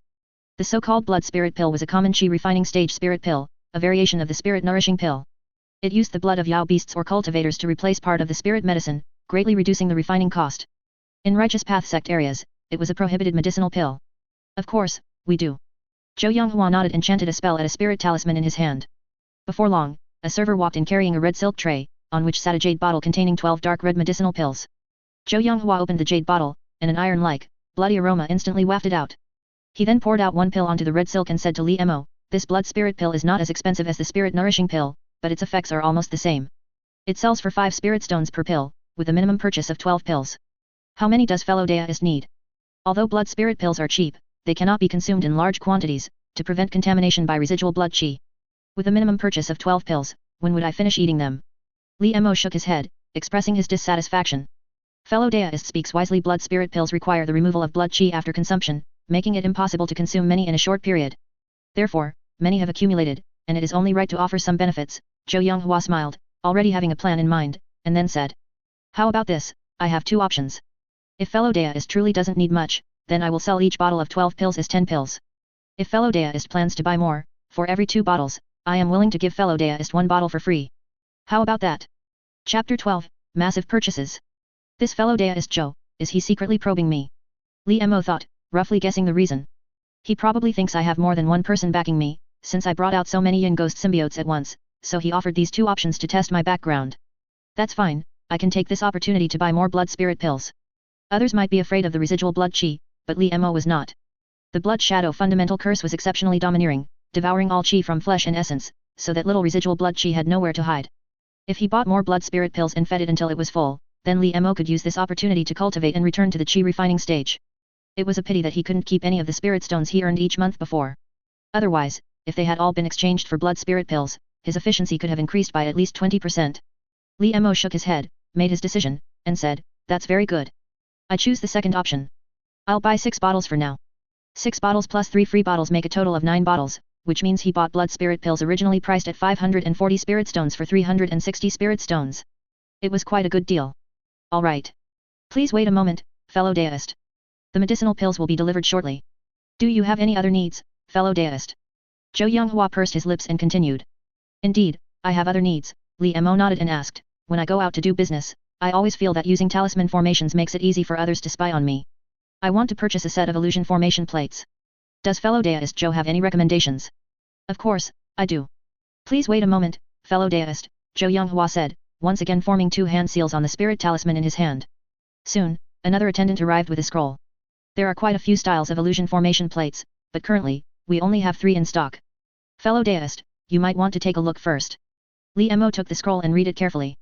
The so-called blood spirit pill was a common chi refining stage spirit pill, a variation of the spirit nourishing pill. It used the blood of Yao beasts or cultivators to replace part of the spirit medicine, greatly reducing the refining cost. In righteous path sect areas, it was a prohibited medicinal pill. Of course, we do. Zhou Yonghua nodded and chanted a spell at a spirit talisman in his hand. Before long, a server walked in carrying a red silk tray, on which sat a jade bottle containing 12 dark red medicinal pills. Zhou Yonghua opened the jade bottle, and an iron-like, bloody aroma instantly wafted out. He then poured out one pill onto the red silk and said to Li Mo, this blood spirit pill is not as expensive as the spirit nourishing pill, but its effects are almost the same. It sells for 5 spirit stones per pill, with a minimum purchase of 12 pills. How many does fellow deist need? Although blood spirit pills are cheap, they cannot be consumed in large quantities, to prevent contamination by residual blood qi. With a minimum purchase of 12 pills, when would I finish eating them? Li Mo shook his head, expressing his dissatisfaction. Fellow deist speaks wisely. Blood spirit pills require the removal of blood qi after consumption, making it impossible to consume many in a short period. Therefore, many have accumulated, and it is only right to offer some benefits. Zhou Yonghua smiled, already having a plan in mind, and then said, how about this? I have 2 options. If fellow deist truly doesn't need much, then I will sell each bottle of 12 pills as 10 pills. If fellow deist plans to buy more, for every 2 bottles, I am willing to give fellow deist 1 bottle for free. How about that? Chapter 12, Massive Purchases. This fellow deist Zhou, is he secretly probing me? Li Mo thought, roughly guessing the reason. He probably thinks I have more than one person backing me, since I brought out so many yin ghost symbiotes at once, so he offered these 2 options to test my background. That's fine, I can take this opportunity to buy more blood spirit pills. Others might be afraid of the residual blood qi, but Li Mo was not. The blood shadow fundamental curse was exceptionally domineering, devouring all qi from flesh and essence, so that little residual blood qi had nowhere to hide. If he bought more blood spirit pills and fed it until it was full, then Li Mo could use this opportunity to cultivate and return to the qi refining stage. It was a pity that he couldn't keep any of the spirit stones he earned each month before. Otherwise, if they had all been exchanged for blood spirit pills, his efficiency could have increased by at least 20%. Li Mo shook his head, made his decision, and said, that's very good. I choose the second option. I'll buy 6 bottles for now. 6 bottles plus 3 free bottles make a total of 9 bottles, which means he bought blood spirit pills originally priced at 540 spirit stones for 360 spirit stones. It was quite a good deal. Alright. Please wait a moment, fellow deist. The medicinal pills will be delivered shortly. Do you have any other needs, fellow deist? Zhou Yonghua pursed his lips and continued. Indeed, I have other needs. Li Mo nodded and asked, when I go out to do business, I always feel that using talisman formations makes it easy for others to spy on me. I want to purchase a set of illusion formation plates. Does fellow deist Zhou have any recommendations? Of course, I do. Please wait a moment, fellow deist, Zhou Yonghua said, once again forming 2 hand seals on the spirit talisman in his hand. Soon, another attendant arrived with a scroll. There are quite a few styles of illusion formation plates, but currently, we only have 3 in stock. Fellow deist, you might want to take a look first. Li Mo took the scroll and read it carefully.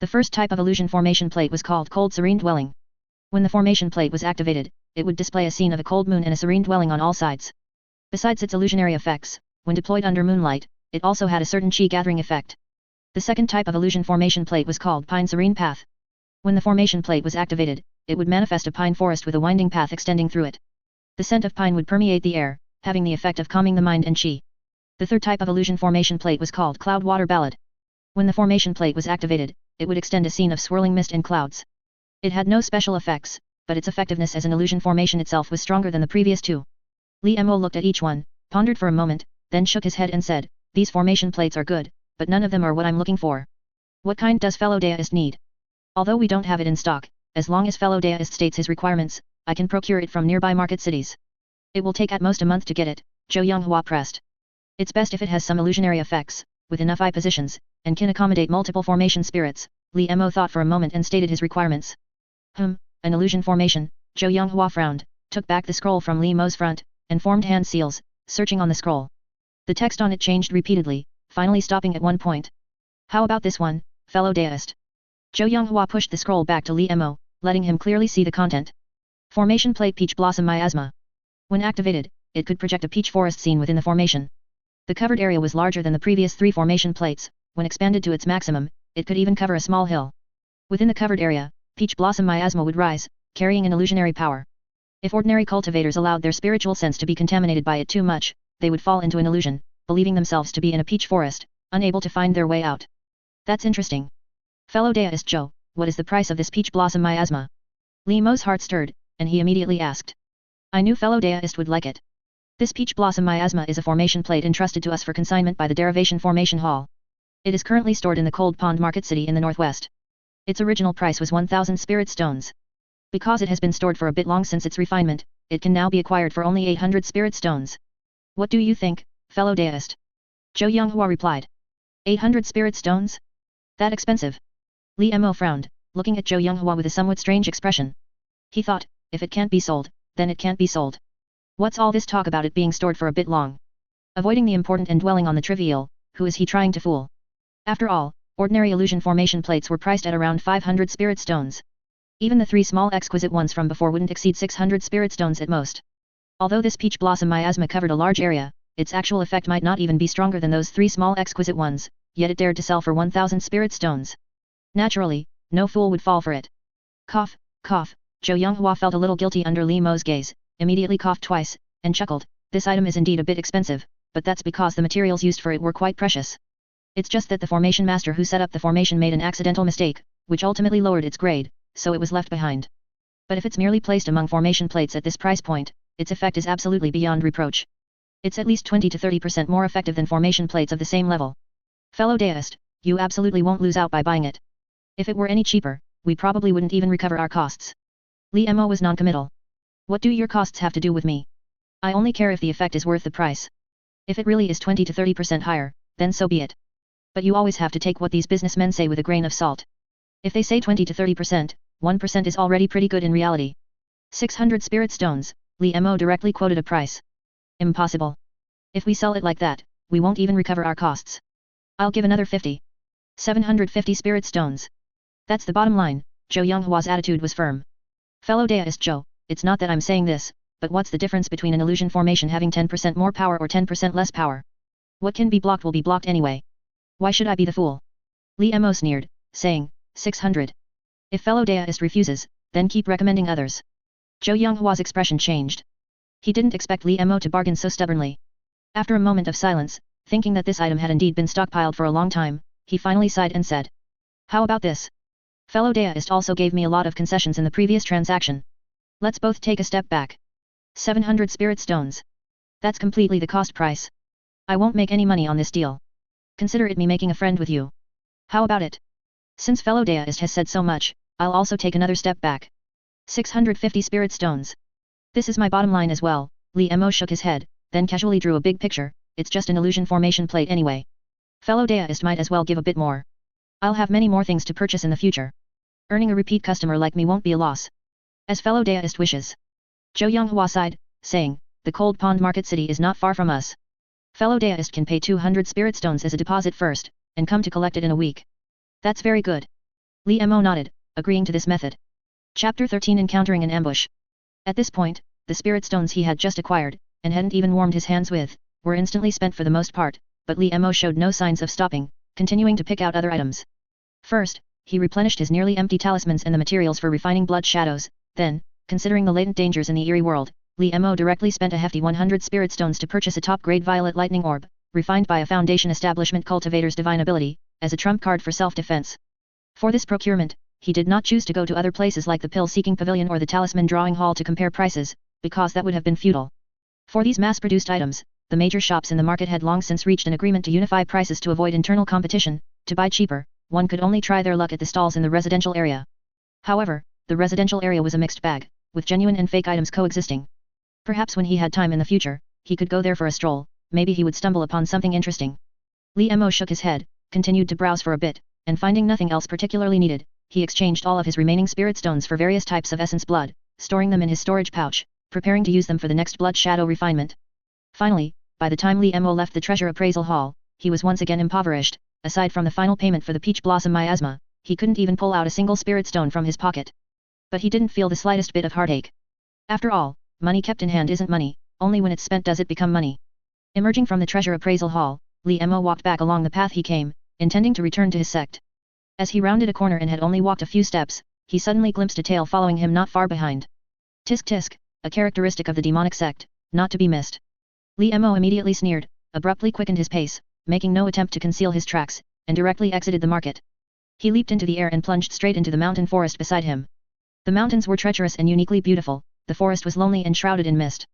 The first type of illusion formation plate was called Cold Serene Dwelling. When the formation plate was activated, it would display a scene of a cold moon and a serene dwelling on all sides. Besides its illusionary effects, when deployed under moonlight, it also had a certain chi gathering effect. The second type of illusion formation plate was called Pine Serene Path. When the formation plate was activated, it would manifest a pine forest with a winding path extending through it. The scent of pine would permeate the air, having the effect of calming the mind and chi. The third type of illusion formation plate was called Cloud Water Ballad. When the formation plate was activated, it would extend a scene of swirling mist and clouds. It had no special effects, but its effectiveness as an illusion formation itself was stronger than the previous 2. Li Mo looked at each one, pondered for a moment, then shook his head and said, these formation plates are good, but none of them are what I'm looking for. What kind does fellow deist need? Although we don't have it in stock, as long as fellow deist states his requirements, I can procure it from nearby market cities. It will take at most a month to get it, Zhou Yonghua pressed. It's best if it has some illusionary effects, with enough eye positions, and can accommodate multiple formation spirits. Li Mo thought for a moment and stated his requirements. An illusion formation, Zhou Yonghua frowned, took back the scroll from Li Mo's front, and formed hand seals, searching on the scroll. The text on it changed repeatedly, finally stopping at one point. How about this one, fellow deist? Zhou Yonghua pushed the scroll back to Li Mo, letting him clearly see the content. Formation Plate Peach Blossom Miasma. When activated, it could project a peach forest scene within the formation. The covered area was larger than the previous 3 formation plates. When expanded to its maximum, it could even cover a small hill. Within the covered area, Peach Blossom Miasma would rise, carrying an illusionary power. If ordinary cultivators allowed their spiritual sense to be contaminated by it too much, they would fall into an illusion, believing themselves to be in a peach forest, unable to find their way out. That's interesting. Fellow deist Zhou, what is the price of this Peach Blossom Miasma? Li Mo's heart stirred, and he immediately asked. I knew fellow deist would like it. This Peach Blossom Miasma is a formation plate entrusted to us for consignment by the Derivation Formation Hall. It is currently stored in the Cold Pond Market City in the northwest. Its original price was 1,000 spirit stones. Because it has been stored for a bit long since its refinement, it can now be acquired for only 800 spirit stones. What do you think, fellow deist? Zhou Yonghua replied. 800 spirit stones? That expensive? Li Mo frowned, looking at Zhou Yonghua with a somewhat strange expression. He thought, if it can't be sold, then it can't be sold. What's all this talk about it being stored for a bit long? Avoiding the important and dwelling on the trivial, who is he trying to fool? After all, ordinary illusion formation plates were priced at around 500 spirit stones. Even the 3 small exquisite ones from before wouldn't exceed 600 spirit stones at most. Although this Peach Blossom Miasma covered a large area, its actual effect might not even be stronger than those 3 small exquisite ones, yet it dared to sell for 1,000 spirit stones. Naturally, no fool would fall for it. Cough, cough, Zhou Yonghua felt a little guilty under Li Mo's gaze, immediately coughed twice, and chuckled. This item is indeed a bit expensive, but that's because the materials used for it were quite precious. It's just that the formation master who set up the formation made an accidental mistake, which ultimately lowered its grade, so it was left behind. But if it's merely placed among formation plates at this price point, its effect is absolutely beyond reproach. It's at least 20 to 30% more effective than formation plates of the same level. Fellow deist, you absolutely won't lose out by buying it. If it were any cheaper, we probably wouldn't even recover our costs. Li Mo was non-committal. What do your costs have to do with me? I only care if the effect is worth the price. If it really is 20 to 30% higher, then so be it. But you always have to take what these businessmen say with a grain of salt. If they say 20 to 30%, 1% is already pretty good in reality. 600 spirit stones, Li Mo directly quoted a price. Impossible. If we sell it like that, we won't even recover our costs. I'll give another 50. 750 spirit stones. That's the bottom line. Zhou Yonghua's attitude was firm. Fellow deist Zhou, it's not that I'm saying this, but what's the difference between an illusion formation having 10% more power or 10% less power? What can be blocked will be blocked anyway. Why should I be the fool? Li Mo sneered, saying, 600. If fellow deist refuses, then keep recommending others. Zhou Yonghua's expression changed. He didn't expect Li Mo to bargain so stubbornly. After a moment of silence, thinking that this item had indeed been stockpiled for a long time, he finally sighed and said, how about this? Fellow deist also gave me a lot of concessions in the previous transaction. Let's both take a step back. 700 spirit stones. That's completely the cost price. I won't make any money on this deal. Consider it me making a friend with you. How about it? Since fellow deist has said so much, I'll also take another step back. 650 spirit stones. This is my bottom line as well. Li Mo shook his head, then casually drew a big picture. It's just an illusion formation plate anyway. Fellow deist might as well give a bit more. I'll have many more things to purchase in the future. Earning a repeat customer like me won't be a loss. As fellow deist wishes. Zhou Yonghua sighed, saying, the Cold Pond Market City is not far from us. Fellow deist can pay 200 spirit stones as a deposit first, and come to collect it in a week. That's very good. Li Mo nodded, agreeing to this method. Chapter 13 Encountering an Ambush. At this point, the spirit stones he had just acquired, and hadn't even warmed his hands with, were instantly spent for the most part, but Li Mo showed no signs of stopping, continuing to pick out other items. First, he replenished his nearly empty talismans and the materials for refining blood shadows, then, considering the latent dangers in the eerie world, Li Mo directly spent a hefty 100 spirit stones to purchase a top-grade violet lightning orb, refined by a Foundation establishment cultivator's divine ability, as a trump card for self-defense. For this procurement, he did not choose to go to other places like the pill-seeking pavilion or the talisman drawing hall to compare prices, because that would have been futile. For these mass-produced items, the major shops in the market had long since reached an agreement to unify prices to avoid internal competition. To buy cheaper, one could only try their luck at the stalls in the residential area. However, the residential area was a mixed bag, with genuine and fake items coexisting. Perhaps when he had time in the future, he could go there for a stroll, maybe he would stumble upon something interesting. Li Mo shook his head, continued to browse for a bit, and finding nothing else particularly needed, he exchanged all of his remaining spirit stones for various types of essence blood, storing them in his storage pouch, preparing to use them for the next blood shadow refinement. Finally, by the time Li Mo left the treasure appraisal hall, he was once again impoverished. Aside from the final payment for the peach blossom miasma, he couldn't even pull out a single spirit stone from his pocket. But he didn't feel the slightest bit of heartache. After all, money kept in hand isn't money, only when it's spent does it become money. Emerging from the treasure appraisal hall, Li Mo walked back along the path he came, intending to return to his sect. As he rounded a corner and had only walked a few steps, he suddenly glimpsed a tail following him not far behind. Tisk tisk, a characteristic of the demonic sect, not to be missed. Li Mo immediately sneered, abruptly quickened his pace, making no attempt to conceal his tracks, and directly exited the market. He leaped into the air and plunged straight into the mountain forest beside him. The mountains were treacherous and uniquely beautiful, the forest was lonely and shrouded in mist.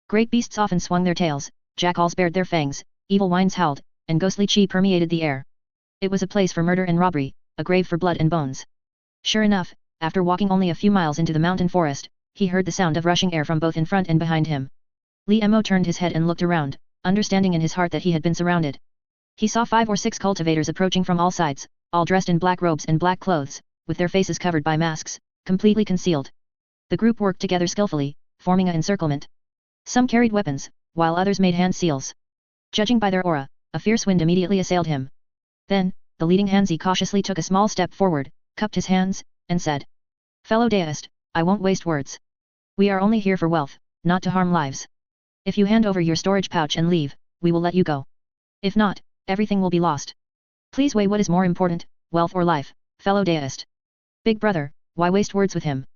Great beasts often swung their tails, jackals bared their fangs, evil winds howled, and ghostly chi permeated the air. It was a place for murder and robbery, a grave for blood and bones. Sure enough, after walking only a few miles into the mountain forest, he heard the sound of rushing air from both in front and behind him. Li Mo turned his head and looked around, understanding in his heart that he had been surrounded. He saw 5 or 6 cultivators approaching from all sides, all dressed in black robes and black clothes, with their faces covered by masks, completely concealed. The group worked together skillfully, forming an encirclement. Some carried weapons, while others made hand seals. Judging by their aura, a fierce wind immediately assailed him. Then, the leading Hanzi cautiously took a small step forward, cupped his hands, and said, "Fellow deist, I won't waste words. We are only here for wealth, not to harm lives. If you hand over your storage pouch and leave, we will let you go. If not, everything will be lost. Please weigh what is more important, wealth or life, fellow deist. Big brother, why waste words with him?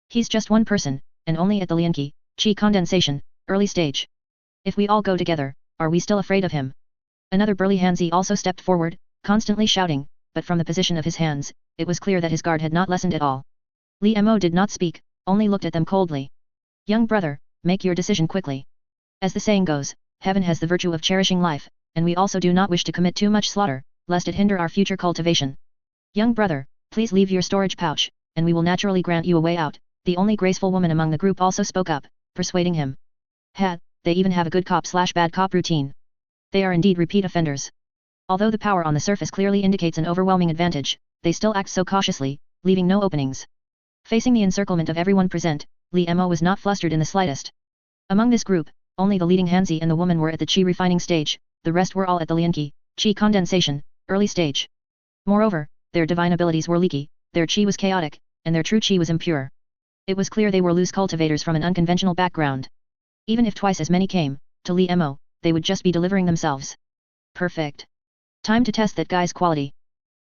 He's just one person, and only at the Lianqi, chi condensation, early stage. If we all go together, are we still afraid of him?" Another burly Hanzi also stepped forward, constantly shouting, but from the position of his hands, it was clear that his guard had not lessened at all. Li Mo did not speak, only looked at them coldly. "Young brother, make your decision quickly. As the saying goes, heaven has the virtue of cherishing life, and we also do not wish to commit too much slaughter, lest it hinder our future cultivation. Young brother, please leave your storage pouch, and we will naturally grant you a way out." The only graceful woman among the group also spoke up, persuading him. They even have a good cop/bad cop routine. They are indeed repeat offenders. Although the power on the surface clearly indicates an overwhelming advantage, they still act so cautiously, leaving no openings. Facing the encirclement of everyone present, Li Mo was not flustered in the slightest. Among this group, only the leading Hanzi and the woman were at the chi refining stage, the rest were all at the Lianqi, chi condensation, early stage. Moreover, their divine abilities were leaky, their chi was chaotic, and their true chi was impure. It was clear they were loose cultivators from an unconventional background. Even if twice as many came, to Li Mo, they would just be delivering themselves. Perfect. Time to test that guy's quality.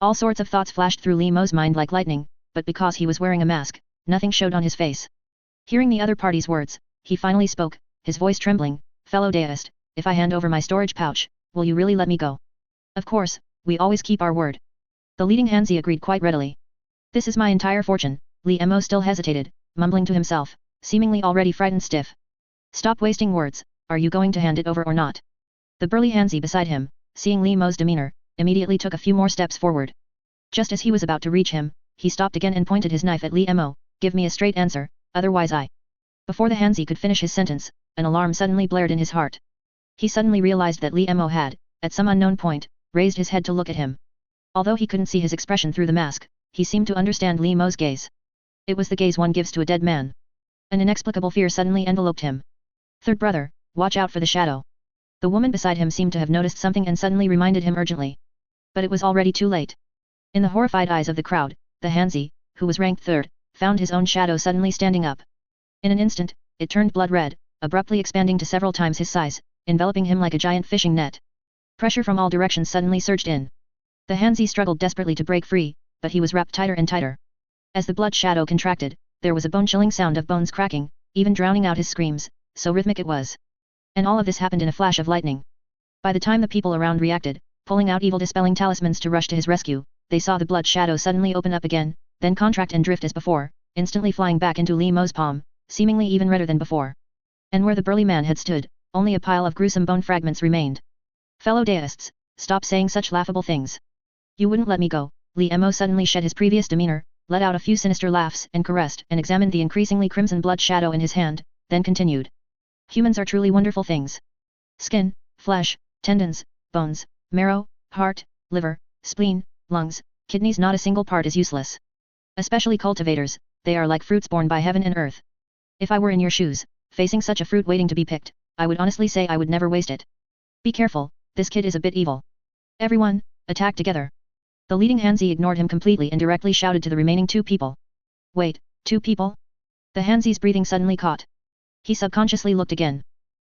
All sorts of thoughts flashed through Li Mo's mind like lightning, but because he was wearing a mask, nothing showed on his face. Hearing the other party's words, he finally spoke, his voice trembling, "Fellow deist, if I hand over my storage pouch, will you really let me go?" "Of course, we always keep our word." The leading Hanzi agreed quite readily. "This is my entire fortune." Li Mo still hesitated, mumbling to himself, seemingly already frightened stiff. "Stop wasting words, are you going to hand it over or not?" The burly Hanzi beside him, seeing Li Mo's demeanor, immediately took a few more steps forward. Just as he was about to reach him, he stopped again and pointed his knife at Li Mo, "Give me a straight answer, otherwise I..." Before the Hanzi could finish his sentence, an alarm suddenly blared in his heart. He suddenly realized that Li Mo had, at some unknown point, raised his head to look at him. Although he couldn't see his expression through the mask, he seemed to understand Li Mo's gaze. It was the gaze one gives to a dead man. An inexplicable fear suddenly enveloped him. "Third brother, watch out for the shadow." The woman beside him seemed to have noticed something and suddenly reminded him urgently. But it was already too late. In the horrified eyes of the crowd, the Hanzi, who was ranked third, found his own shadow suddenly standing up. In an instant, it turned blood red, abruptly expanding to several times his size, enveloping him like a giant fishing net. Pressure from all directions suddenly surged in. The Hanzi struggled desperately to break free, but he was wrapped tighter and tighter. As the blood shadow contracted, there was a bone-chilling sound of bones cracking, even drowning out his screams, so rhythmic it was. And all of this happened in a flash of lightning. By the time the people around reacted, pulling out evil-dispelling talismans to rush to his rescue, they saw the blood shadow suddenly open up again, then contract and drift as before, instantly flying back into Li Mo's palm, seemingly even redder than before. And where the burly man had stood, only a pile of gruesome bone fragments remained. "Fellow deists, stop saying such laughable things. You wouldn't let me go." Li Mo suddenly shed his previous demeanor, let out a few sinister laughs and caressed and examined the increasingly crimson blood shadow in his hand, then continued. "Humans are truly wonderful things. Skin, flesh, tendons, bones, marrow, heart, liver, spleen, lungs, kidneys, not a single part is useless. Especially cultivators, they are like fruits born by heaven and earth. If I were in your shoes, facing such a fruit waiting to be picked, I would honestly say I would never waste it. Be careful, this kid is a bit evil. Everyone, attack together. The leading Hanzi ignored him completely and directly shouted to the remaining 2 people. Wait, 2 people? The Hanzi's breathing suddenly caught. He subconsciously looked again.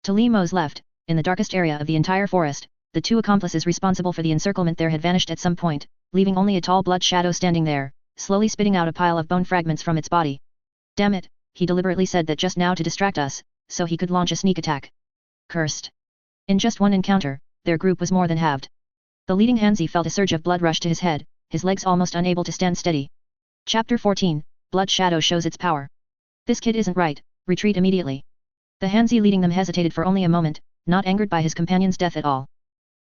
To Li Mo's left, in the darkest area of the entire forest, the 2 accomplices responsible for the encirclement there had vanished at some point, leaving only a tall blood shadow standing there, slowly spitting out a pile of bone fragments from its body. Damn it, he deliberately said that just now to distract us, so he could launch a sneak attack. Cursed. In just one encounter, their group was more than halved. The leading Hanzi felt a surge of blood rush to his head, his legs almost unable to stand steady. Chapter 14, Blood Shadow shows its power. This kid isn't right, retreat immediately. The Hanzi leading them hesitated for only a moment, not angered by his companion's death at all.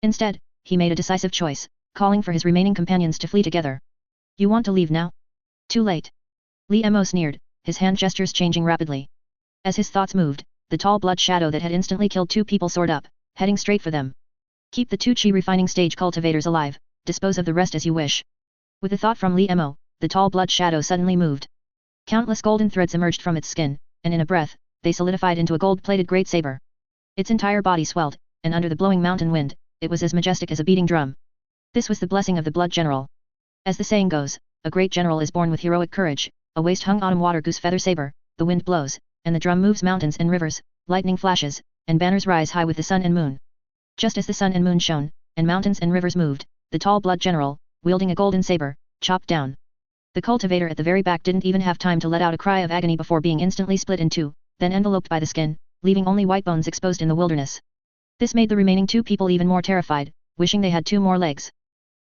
Instead, he made a decisive choice, calling for his remaining companions to flee together. You want to leave now? Too late. Li Mo sneered, his hand gestures changing rapidly. As his thoughts moved, the tall blood shadow that had instantly killed 2 people soared up, heading straight for them. Keep the 2 chi refining stage cultivators alive, dispose of the rest as you wish. With a thought from Li Mo, the tall blood shadow suddenly moved. Countless golden threads emerged from its skin, and in a breath, they solidified into a gold-plated great saber. Its entire body swelled, and under the blowing mountain wind, it was as majestic as a beating drum. This was the blessing of the blood general. As the saying goes, a great general is born with heroic courage, a waist-hung autumn water goose feather saber, the wind blows, and the drum moves mountains and rivers, lightning flashes, and banners rise high with the sun and moon. Just as the sun and moon shone, and mountains and rivers moved, the tall blood general, wielding a golden saber, chopped down. The cultivator at the very back didn't even have time to let out a cry of agony before being instantly split in 2, then enveloped by the skin, leaving only white bones exposed in the wilderness. This made the remaining 2 people even more terrified, wishing they had 2 more legs.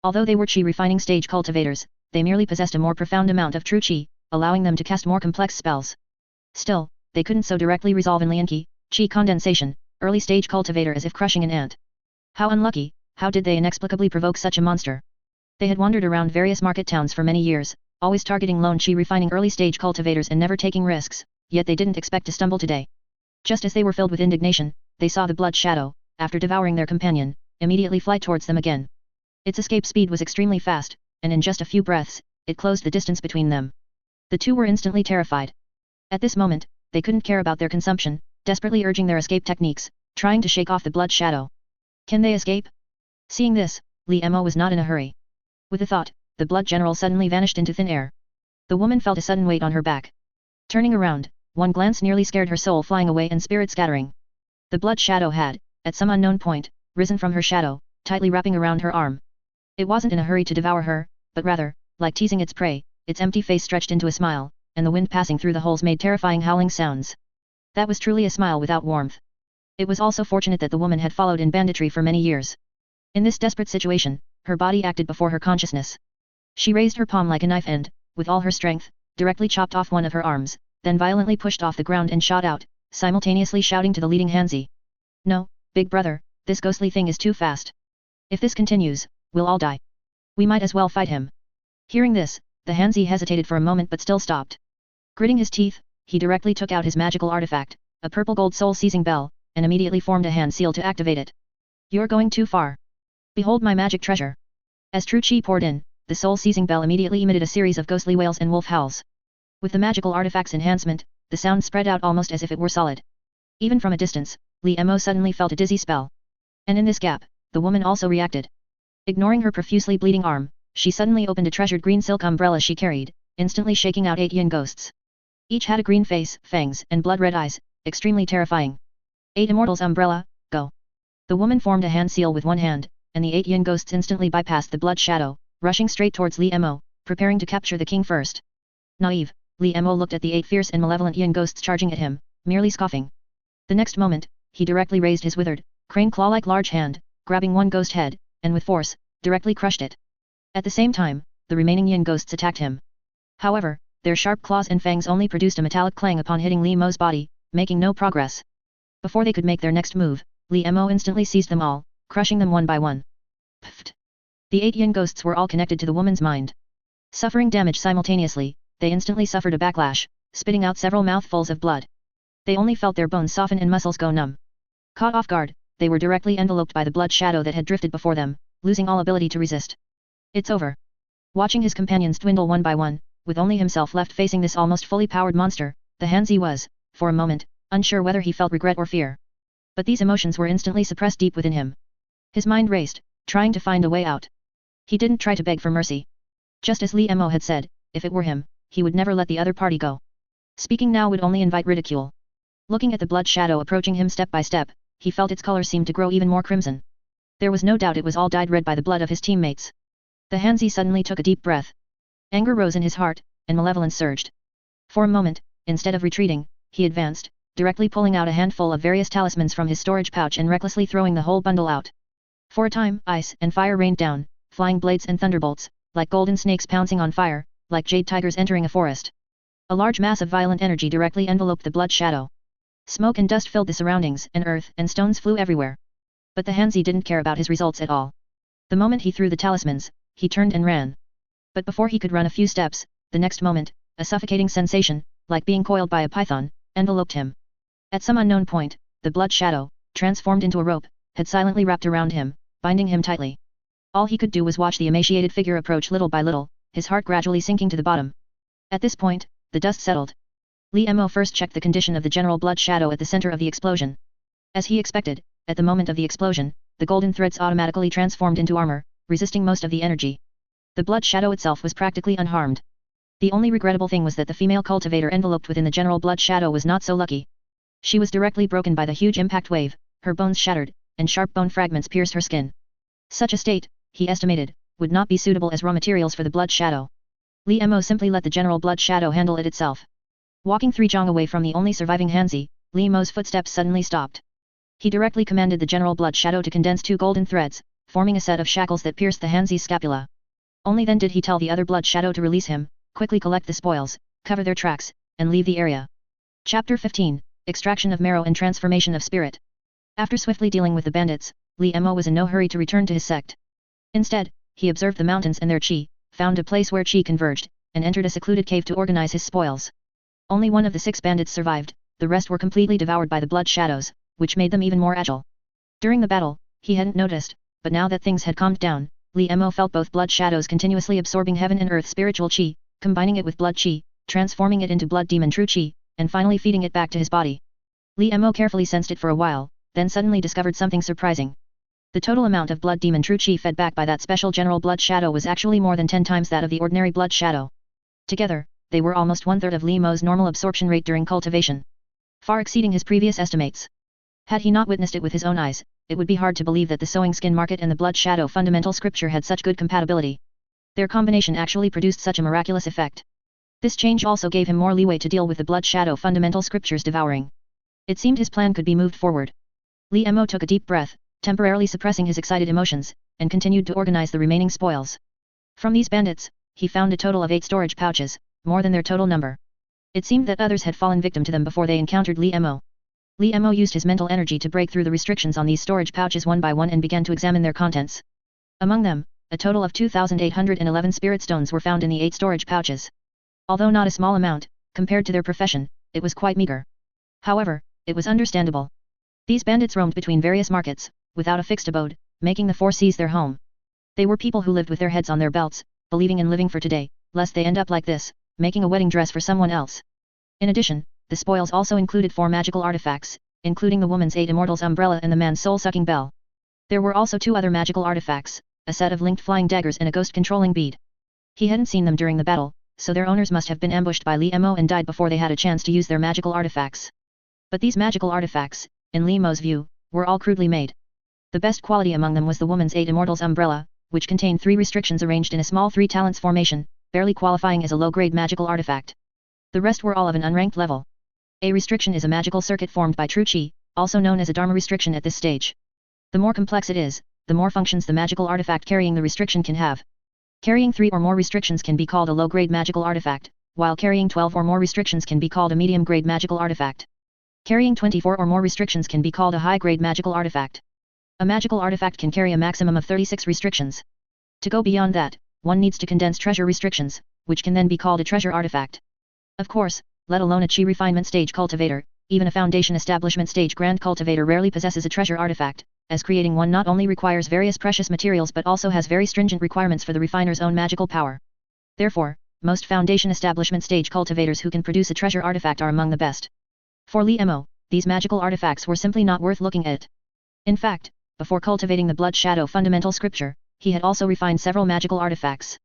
Although they were chi refining stage cultivators, they merely possessed a more profound amount of true chi, allowing them to cast more complex spells. Still, they couldn't so directly resolve in Lianqi, chi condensation, early stage cultivator as if crushing an ant. How unlucky, how did they inexplicably provoke such a monster? They had wandered around various market towns for many years, always targeting lone chi refining early stage cultivators and never taking risks, yet they didn't expect to stumble today. Just as they were filled with indignation, they saw the blood shadow, after devouring their companion, immediately fly towards them again. Its escape speed was extremely fast, and in just a few breaths, it closed the distance between them. The 2 were instantly terrified. At this moment, they couldn't care about their consumption, desperately urging their escape techniques, trying to shake off the blood shadow. Can they escape? Seeing this, Li Mo was not in a hurry. With a thought, the blood general suddenly vanished into thin air. The woman felt a sudden weight on her back. Turning around, one glance nearly scared her soul flying away and spirit scattering. The blood shadow had, at some unknown point, risen from her shadow, tightly wrapping around her arm. It wasn't in a hurry to devour her, but rather, like teasing its prey, its empty face stretched into a smile, and the wind passing through the holes made terrifying howling sounds. That was truly a smile without warmth. It was also fortunate that the woman had followed in banditry for many years. In this desperate situation, her body acted before her consciousness. She raised her palm like a knife and, with all her strength, directly chopped off one of her arms, then violently pushed off the ground and shot out, simultaneously shouting to the leading Hanzi. No, big brother, this ghostly thing is too fast. If this continues, we'll all die. We might as well fight him. Hearing this, the Hanzi hesitated for a moment but still stopped. Gritting his teeth, he directly took out his magical artifact, a purple gold soul-seizing bell, and immediately formed a hand seal to activate it. You're going too far. Behold my magic treasure. As true chi poured in, the soul-seizing bell immediately emitted a series of ghostly wails and wolf howls. With the magical artifact's enhancement, the sound spread out almost as if it were solid. Even from a distance, Li Mo suddenly felt a dizzy spell. And in this gap, the woman also reacted. Ignoring her profusely bleeding arm, she suddenly opened a treasured green silk umbrella she carried, instantly shaking out 8 yin ghosts. Each had a green face, fangs, and blood-red eyes, extremely terrifying. 8 immortals umbrella, go. The woman formed a hand seal with one hand, and the 8 yin ghosts instantly bypassed the blood shadow, rushing straight towards Li Mo, preparing to capture the king first. Naive, Li Mo looked at the 8 fierce and malevolent yin ghosts charging at him, merely scoffing. The next moment, he directly raised his withered, crane claw-like large hand, grabbing one ghost head, and with force, directly crushed it. At the same time, the remaining yin ghosts attacked him. However, their sharp claws and fangs only produced a metallic clang upon hitting Li Mo's body, making no progress. Before they could make their next move, Li Mo instantly seized them all, crushing them one by one. Pfft! The 8 yin ghosts were all connected to the woman's mind. Suffering damage simultaneously, they instantly suffered a backlash, spitting out several mouthfuls of blood. They only felt their bones soften and muscles go numb. Caught off guard, they were directly enveloped by the blood shadow that had drifted before them, losing all ability to resist. It's over. Watching his companions dwindle one by one, with only himself left facing this almost fully powered monster, the Hanzi was, for a moment, unsure whether he felt regret or fear. But these emotions were instantly suppressed deep within him. His mind raced, trying to find a way out. He didn't try to beg for mercy. Just as Li Mo had said, if it were him, he would never let the other party go. Speaking now would only invite ridicule. Looking at the blood shadow approaching him step by step, he felt its color seemed to grow even more crimson. There was no doubt it was all dyed red by the blood of his teammates. The Hanzi suddenly took a deep breath. Anger rose in his heart, and malevolence surged. For a moment, instead of retreating, he advanced, directly pulling out a handful of various talismans from his storage pouch and recklessly throwing the whole bundle out. For a time, ice and fire rained down, flying blades and thunderbolts, like golden snakes pouncing on fire, like jade tigers entering a forest. A large mass of violent energy directly enveloped the blood shadow. Smoke and dust filled the surroundings, and earth and stones flew everywhere. But the Hanzi didn't care about his results at all. The moment he threw the talismans, he turned and ran. But before he could run a few steps, the next moment, a suffocating sensation, like being coiled by a python, enveloped him. At some unknown point, the blood shadow, transformed into a rope, had silently wrapped around him, binding him tightly. All he could do was watch the emaciated figure approach little by little, his heart gradually sinking to the bottom. At this point, the dust settled. Li Mo first checked the condition of the general blood shadow at the center of the explosion. As he expected, at the moment of the explosion, the golden threads automatically transformed into armor, resisting most of the energy. The blood shadow itself was practically unharmed. The only regrettable thing was that the female cultivator enveloped within the general blood shadow was not so lucky. She was directly broken by the huge impact wave, her bones shattered, and sharp bone fragments pierced her skin. Such a state, he estimated, would not be suitable as raw materials for the blood shadow. Li Mo simply let the general blood shadow handle it itself. Walking 3 zhang away from the only surviving Hanzi, Li Mo's footsteps suddenly stopped. He directly commanded the general blood shadow to condense 2 golden threads, forming a set of shackles that pierced the Hanzi's scapula. Only then did he tell the other blood shadow to release him, quickly collect the spoils, cover their tracks, and leave the area. Chapter 15, Extraction of Marrow and Transformation of Spirit. After swiftly dealing with the bandits, Li Mo was in no hurry to return to his sect. Instead, he observed the mountains and their qi, found a place where qi converged, and entered a secluded cave to organize his spoils. Only one of the 6 bandits survived, the rest were completely devoured by the blood shadows, which made them even more agile. During the battle, he hadn't noticed, but now that things had calmed down, Li Mo felt both blood shadows continuously absorbing heaven and earth spiritual qi, combining it with blood qi, transforming it into blood demon true qi, and finally feeding it back to his body. Li Mo carefully sensed it for a while, then suddenly discovered something surprising. The total amount of blood demon true qi fed back by that special general blood shadow was actually more than 10 times that of the ordinary blood shadow. Together, they were almost 1/3 of Li Mo's normal absorption rate during cultivation, far exceeding his previous estimates. Had he not witnessed it with his own eyes, it would be hard to believe that the sowing skin market and the blood shadow fundamental scripture had such good compatibility. Their combination actually produced such a miraculous effect. This change also gave him more leeway to deal with the blood shadow fundamental scriptures devouring. It seemed his plan could be moved forward. Li Mo took a deep breath, temporarily suppressing his excited emotions, and continued to organize the remaining spoils. From these bandits, he found a total of 8 storage pouches, more than their total number. It seemed that others had fallen victim to them before they encountered Li Mo. Li Mo used his mental energy to break through the restrictions on these storage pouches one by one and began to examine their contents. Among them, a total of 2,811 spirit stones were found in the 8 storage pouches. Although not a small amount, compared to their profession, it was quite meager. However, it was understandable. These bandits roamed between various markets, without a fixed abode, making the 4 seas their home. They were people who lived with their heads on their belts, believing in living for today, lest they end up like this, making a wedding dress for someone else. In addition, the spoils also included 4 magical artifacts, including the woman's 8 immortals umbrella and the man's soul-sucking bell. There were also 2 other magical artifacts, a set of linked flying daggers and a ghost-controlling bead. He hadn't seen them during the battle, so their owners must have been ambushed by Li Mo and died before they had a chance to use their magical artifacts. But these magical artifacts, in Li Mo's view, were all crudely made. The best quality among them was the woman's 8 immortals umbrella, which contained 3 restrictions arranged in a small 3 talents formation, barely qualifying as a low-grade magical artifact. The rest were all of an unranked level. A restriction is a magical circuit formed by true qi, also known as a dharma restriction at this stage. The more complex it is, the more functions the magical artifact carrying the restriction can have. Carrying 3 or more restrictions can be called a low-grade magical artifact, while carrying 12 or more restrictions can be called a medium-grade magical artifact. Carrying 24 or more restrictions can be called a high-grade magical artifact. A magical artifact can carry a maximum of 36 restrictions. To go beyond that, one needs to condense treasure restrictions, which can then be called a treasure artifact. Of course, let alone a qi refinement stage cultivator, even a foundation establishment stage grand cultivator rarely possesses a treasure artifact, as creating one not only requires various precious materials but also has very stringent requirements for the refiner's own magical power. Therefore, most foundation establishment stage cultivators who can produce a treasure artifact are among the best. For Li Mo, these magical artifacts were simply not worth looking at. In fact, before cultivating the Blood Shadow fundamental scripture, he had also refined several magical artifacts.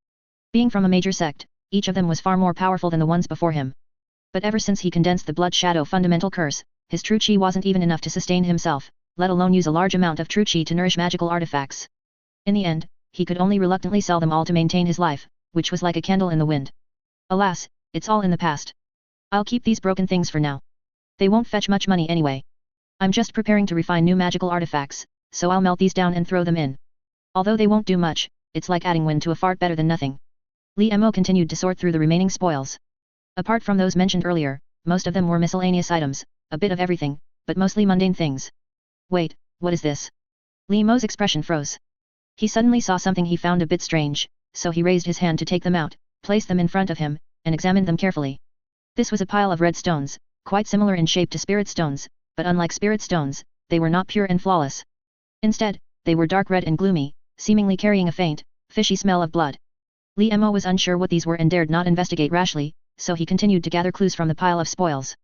Being from a major sect, each of them was far more powerful than the ones before him. But ever since he condensed the Blood Shadow fundamental curse, his true chi wasn't even enough to sustain himself, let alone use a large amount of true chi to nourish magical artifacts. In the end, he could only reluctantly sell them all to maintain his life, which was like a candle in the wind. Alas, it's all in the past. I'll keep these broken things for now. They won't fetch much money anyway. I'm just preparing to refine new magical artifacts, so I'll melt these down and throw them in. Although they won't do much, it's like adding wind to a fart, better than nothing. Li Mo continued to sort through the remaining spoils. Apart from those mentioned earlier, most of them were miscellaneous items, a bit of everything, but mostly mundane things. Wait, what is this? Li Mo's expression froze. He suddenly saw something he found a bit strange, so he raised his hand to take them out, placed them in front of him, and examined them carefully. This was a pile of red stones, quite similar in shape to spirit stones, but unlike spirit stones, they were not pure and flawless. Instead, they were dark red and gloomy, seemingly carrying a faint, fishy smell of blood. Li Mo was unsure what these were and dared not investigate rashly, so he continued to gather clues from the pile of spoils.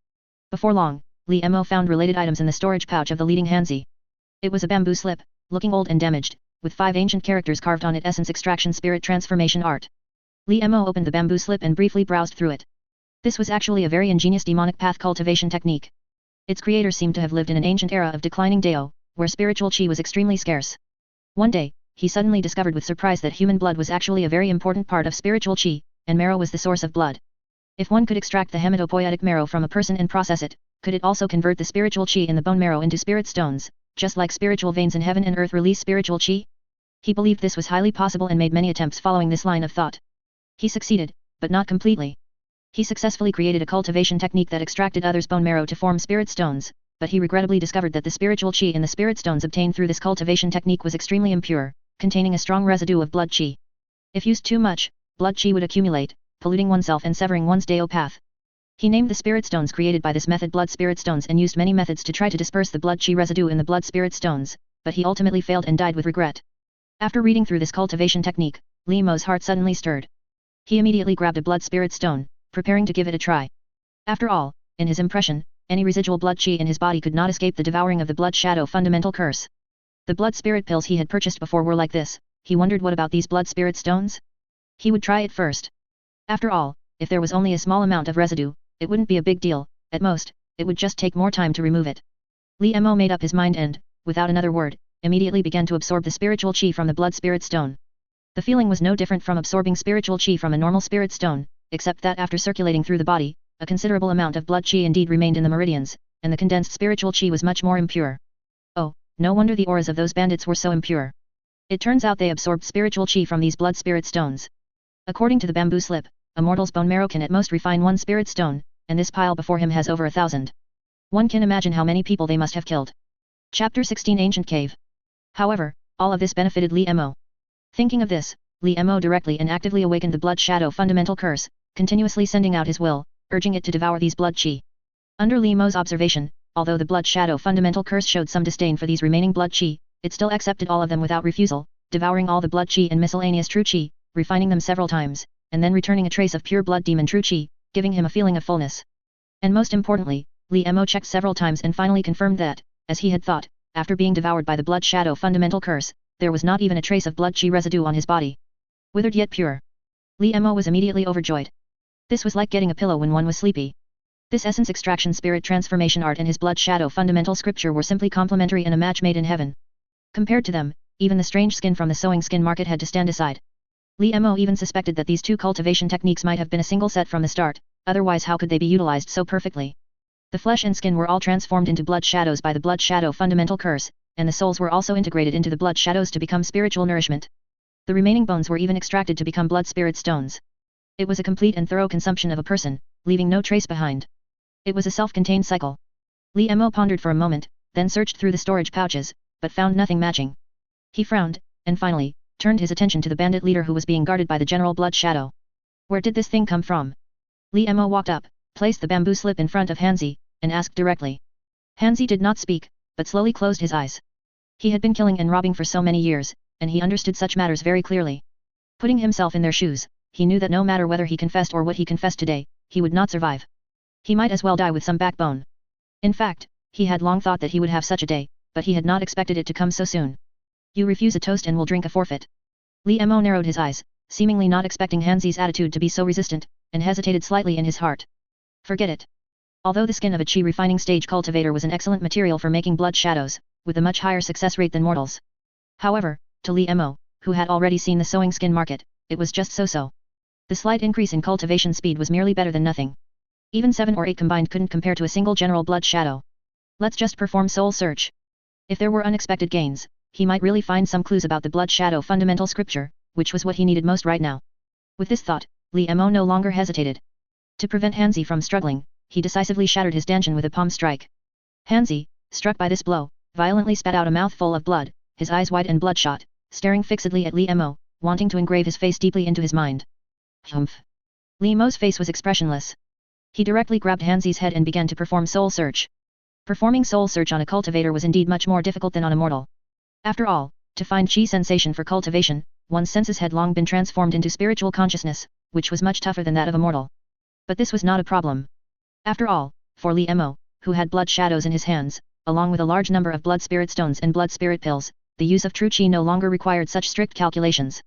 Before long, Li Mo found related items in the storage pouch of the leading Hanzi. It was a bamboo slip, looking old and damaged, with 5 ancient characters carved on it: essence extraction spirit transformation art. Li Mo opened the bamboo slip and briefly browsed through it. This was actually a very ingenious demonic path cultivation technique. Its creator seemed to have lived in an ancient era of declining Dao, where spiritual chi was extremely scarce. One day, he suddenly discovered with surprise that human blood was actually a very important part of spiritual chi, and marrow was the source of blood. If one could extract the hematopoietic marrow from a person and process it, could it also convert the spiritual chi in the bone marrow into spirit stones, just like spiritual veins in heaven and earth release spiritual chi? He believed this was highly possible and made many attempts following this line of thought. He succeeded, but not completely. He successfully created a cultivation technique that extracted others' bone marrow to form spirit stones, but he regrettably discovered that the spiritual chi in the spirit stones obtained through this cultivation technique was extremely impure, containing a strong residue of blood chi. If used too much, blood chi would accumulate, polluting oneself and severing one's Dao path. He named the spirit stones created by this method blood spirit stones and used many methods to try to disperse the blood chi residue in the blood spirit stones, but he ultimately failed and died with regret. After reading through this cultivation technique, Li Mo's heart suddenly stirred. He immediately grabbed a blood spirit stone, preparing to give it a try. After all, in his impression, any residual blood chi in his body could not escape the devouring of the blood shadow fundamental curse. The blood spirit pills he had purchased before were like this. He wondered, what about these blood spirit stones? He would try it first. After all, if there was only a small amount of residue, it wouldn't be a big deal. At most, it would just take more time to remove it. Li Mo made up his mind and, without another word, immediately began to absorb the spiritual chi from the blood spirit stone. The feeling was no different from absorbing spiritual chi from a normal spirit stone, except that after circulating through the body, a considerable amount of blood chi indeed remained in the meridians, and the condensed spiritual chi was much more impure. Oh, no wonder the auras of those bandits were so impure. It turns out they absorbed spiritual chi from these blood spirit stones. According to the bamboo slip, a mortal's bone marrow can at most refine 1 spirit stone, and this pile before him has over 1,000. One can imagine how many people they must have killed. Chapter 16 Ancient Cave. However, all of this benefited Li Mo. Thinking of this, Li Mo directly and actively awakened the blood shadow fundamental curse, continuously sending out his will, urging it to devour these blood chi. Under Li Mo's observation, although the blood shadow fundamental curse showed some disdain for these remaining blood chi, it still accepted all of them without refusal, devouring all the blood chi and miscellaneous true chi, refining them several times, and then returning a trace of pure blood demon true chi, giving him a feeling of fullness. And most importantly, Li Mo checked several times and finally confirmed that, as he had thought, after being devoured by the blood shadow fundamental curse, there was not even a trace of blood chi residue on his body. Withered yet pure. Li Mo was immediately overjoyed. This was like getting a pillow when one was sleepy. This essence extraction spirit transformation art and his blood shadow fundamental scripture were simply complementary and a match made in heaven. Compared to them, even the strange skin from the sewing skin market had to stand aside. Li Mo even suspected that these two cultivation techniques might have been a single set from the start, otherwise how could they be utilized so perfectly? The flesh and skin were all transformed into blood shadows by the blood shadow fundamental curse, and the souls were also integrated into the blood shadows to become spiritual nourishment. The remaining bones were even extracted to become blood spirit stones. It was a complete and thorough consumption of a person, leaving no trace behind. It was a self-contained cycle. Li Mo pondered for a moment, then searched through the storage pouches, but found nothing matching. He frowned, and finally, turned his attention to the bandit leader who was being guarded by the general blood shadow. Where did this thing come from? Li Mo walked up, placed the bamboo slip in front of Hanzi, and asked directly. Hanzi did not speak, but slowly closed his eyes. He had been killing and robbing for so many years, and he understood such matters very clearly. Putting himself in their shoes, he knew that no matter whether he confessed or what he confessed today, he would not survive. He might as well die with some backbone. In fact, he had long thought that he would have such a day, but he had not expected it to come so soon. You refuse a toast and will drink a forfeit. Li Mo narrowed his eyes, seemingly not expecting Hanzi's attitude to be so resistant, and hesitated slightly in his heart. Forget it. Although the skin of a chi refining stage cultivator was an excellent material for making blood shadows, with a much higher success rate than mortals. However, to Li Mo, who had already seen the sewing skin market, it was just so-so. The slight increase in cultivation speed was merely better than nothing. Even 7 or 8 combined couldn't compare to a single general blood shadow. Let's just perform soul search. If there were unexpected gains, he might really find some clues about the blood shadow fundamental scripture, which was what he needed most right now. With this thought, Li Mo no longer hesitated. To prevent Hanzi from struggling, he decisively shattered his dantian with a palm strike. Hanzi, struck by this blow, violently spat out a mouthful of blood, his eyes wide and bloodshot, staring fixedly at Li Mo, wanting to engrave his face deeply into his mind. Humph. Li Mo's face was expressionless. He directly grabbed Hanzi's head and began to perform soul search. Performing soul search on a cultivator was indeed much more difficult than on a mortal. After all, to find chi sensation for cultivation, one's senses had long been transformed into spiritual consciousness, which was much tougher than that of a mortal. But this was not a problem. After all, for Li Mo, who had blood shadows in his hands, along with a large number of blood spirit stones and blood spirit pills, the use of true chi no longer required such strict calculations.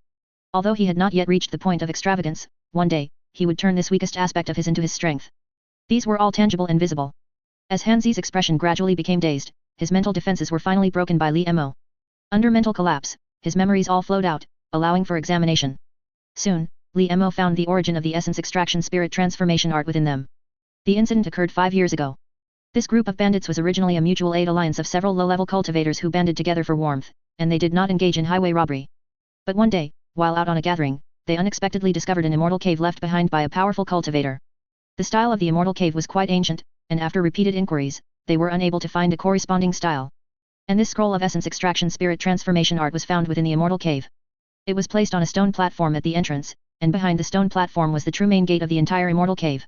Although he had not yet reached the point of extravagance, one day, he would turn this weakest aspect of his into his strength. These were all tangible and visible. As Hanzi's expression gradually became dazed, his mental defenses were finally broken by Li Mo. Under mental collapse, his memories all flowed out, allowing for examination. Soon, Li Mo found the origin of the essence extraction spirit transformation art within them. The incident occurred 5 years ago. This group of bandits was originally a mutual aid alliance of several low-level cultivators who banded together for warmth, and they did not engage in highway robbery. But one day, while out on a gathering, they unexpectedly discovered an immortal cave left behind by a powerful cultivator. The style of the immortal cave was quite ancient, and after repeated inquiries, they were unable to find a corresponding style. And this scroll of essence extraction spirit transformation art was found within the immortal cave. It was placed on a stone platform at the entrance, and behind the stone platform was the true main gate of the entire immortal cave.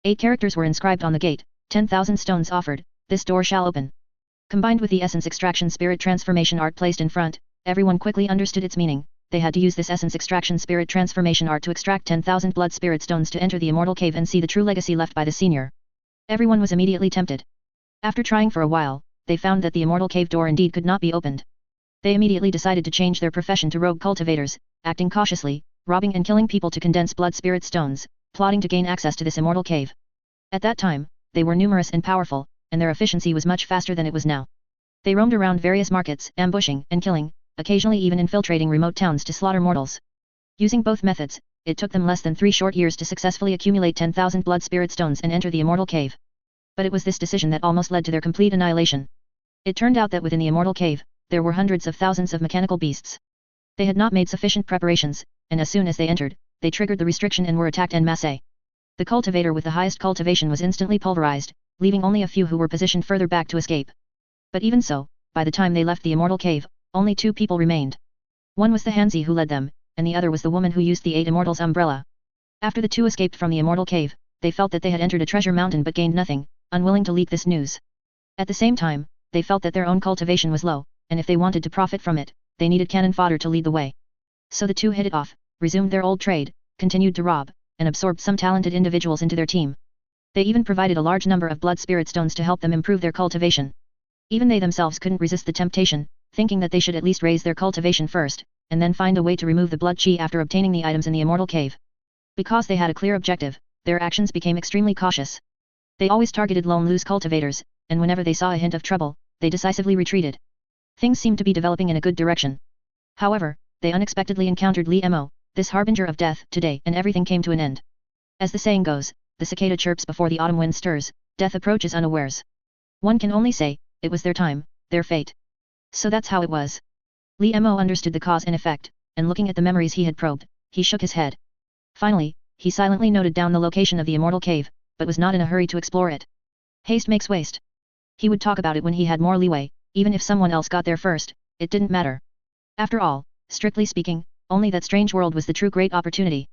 8 characters were inscribed on the gate, 10,000 stones offered, this door shall open. Combined with the essence extraction spirit transformation art placed in front, everyone quickly understood its meaning. They had to use this essence extraction spirit transformation art to extract 10,000 blood spirit stones to enter the immortal cave and see the true legacy left by the senior. Everyone was immediately tempted. After trying for a while, they found that the immortal cave door indeed could not be opened. They immediately decided to change their profession to rogue cultivators, acting cautiously, robbing and killing people to condense blood spirit stones, plotting to gain access to this immortal cave. At that time, they were numerous and powerful, and their efficiency was much faster than it was now. They roamed around various markets, ambushing and killing, occasionally even infiltrating remote towns to slaughter mortals. Using both methods, it took them less than 3 short years to successfully accumulate 10,000 blood spirit stones and enter the immortal cave. But it was this decision that almost led to their complete annihilation. It turned out that within the immortal cave, there were hundreds of thousands of mechanical beasts. They had not made sufficient preparations, and as soon as they entered, they triggered the restriction and were attacked en masse. The cultivator with the highest cultivation was instantly pulverized, leaving only a few who were positioned further back to escape. But even so, by the time they left the immortal cave, only 2 people remained. One was the Hanzi who led them, and the other was the woman who used the 8 immortals' umbrella. After the 2 escaped from the immortal cave, they felt that they had entered a treasure mountain but gained nothing, unwilling to leak this news. At the same time, they felt that their own cultivation was low, and if they wanted to profit from it, they needed cannon fodder to lead the way. So the 2 hit it off, resumed their old trade, continued to rob, and absorbed some talented individuals into their team. They even provided a large number of blood spirit stones to help them improve their cultivation. Even they themselves couldn't resist the temptation, thinking that they should at least raise their cultivation first, and then find a way to remove the blood chi after obtaining the items in the immortal cave. Because they had a clear objective, their actions became extremely cautious. They always targeted lone loose cultivators, and whenever they saw a hint of trouble, they decisively retreated. Things seemed to be developing in a good direction. However, they unexpectedly encountered Li Mo, this harbinger of death, today, and everything came to an end. As the saying goes, the cicada chirps before the autumn wind stirs, death approaches unawares. One can only say, it was their time, their fate. So that's how it was. Li Mo understood the cause and effect, and looking at the memories he had probed, he shook his head. Finally, he silently noted down the location of the immortal cave, but was not in a hurry to explore it. Haste makes waste. He would talk about it when he had more leeway, even if someone else got there first, it didn't matter. After all, strictly speaking, only that strange world was the true great opportunity.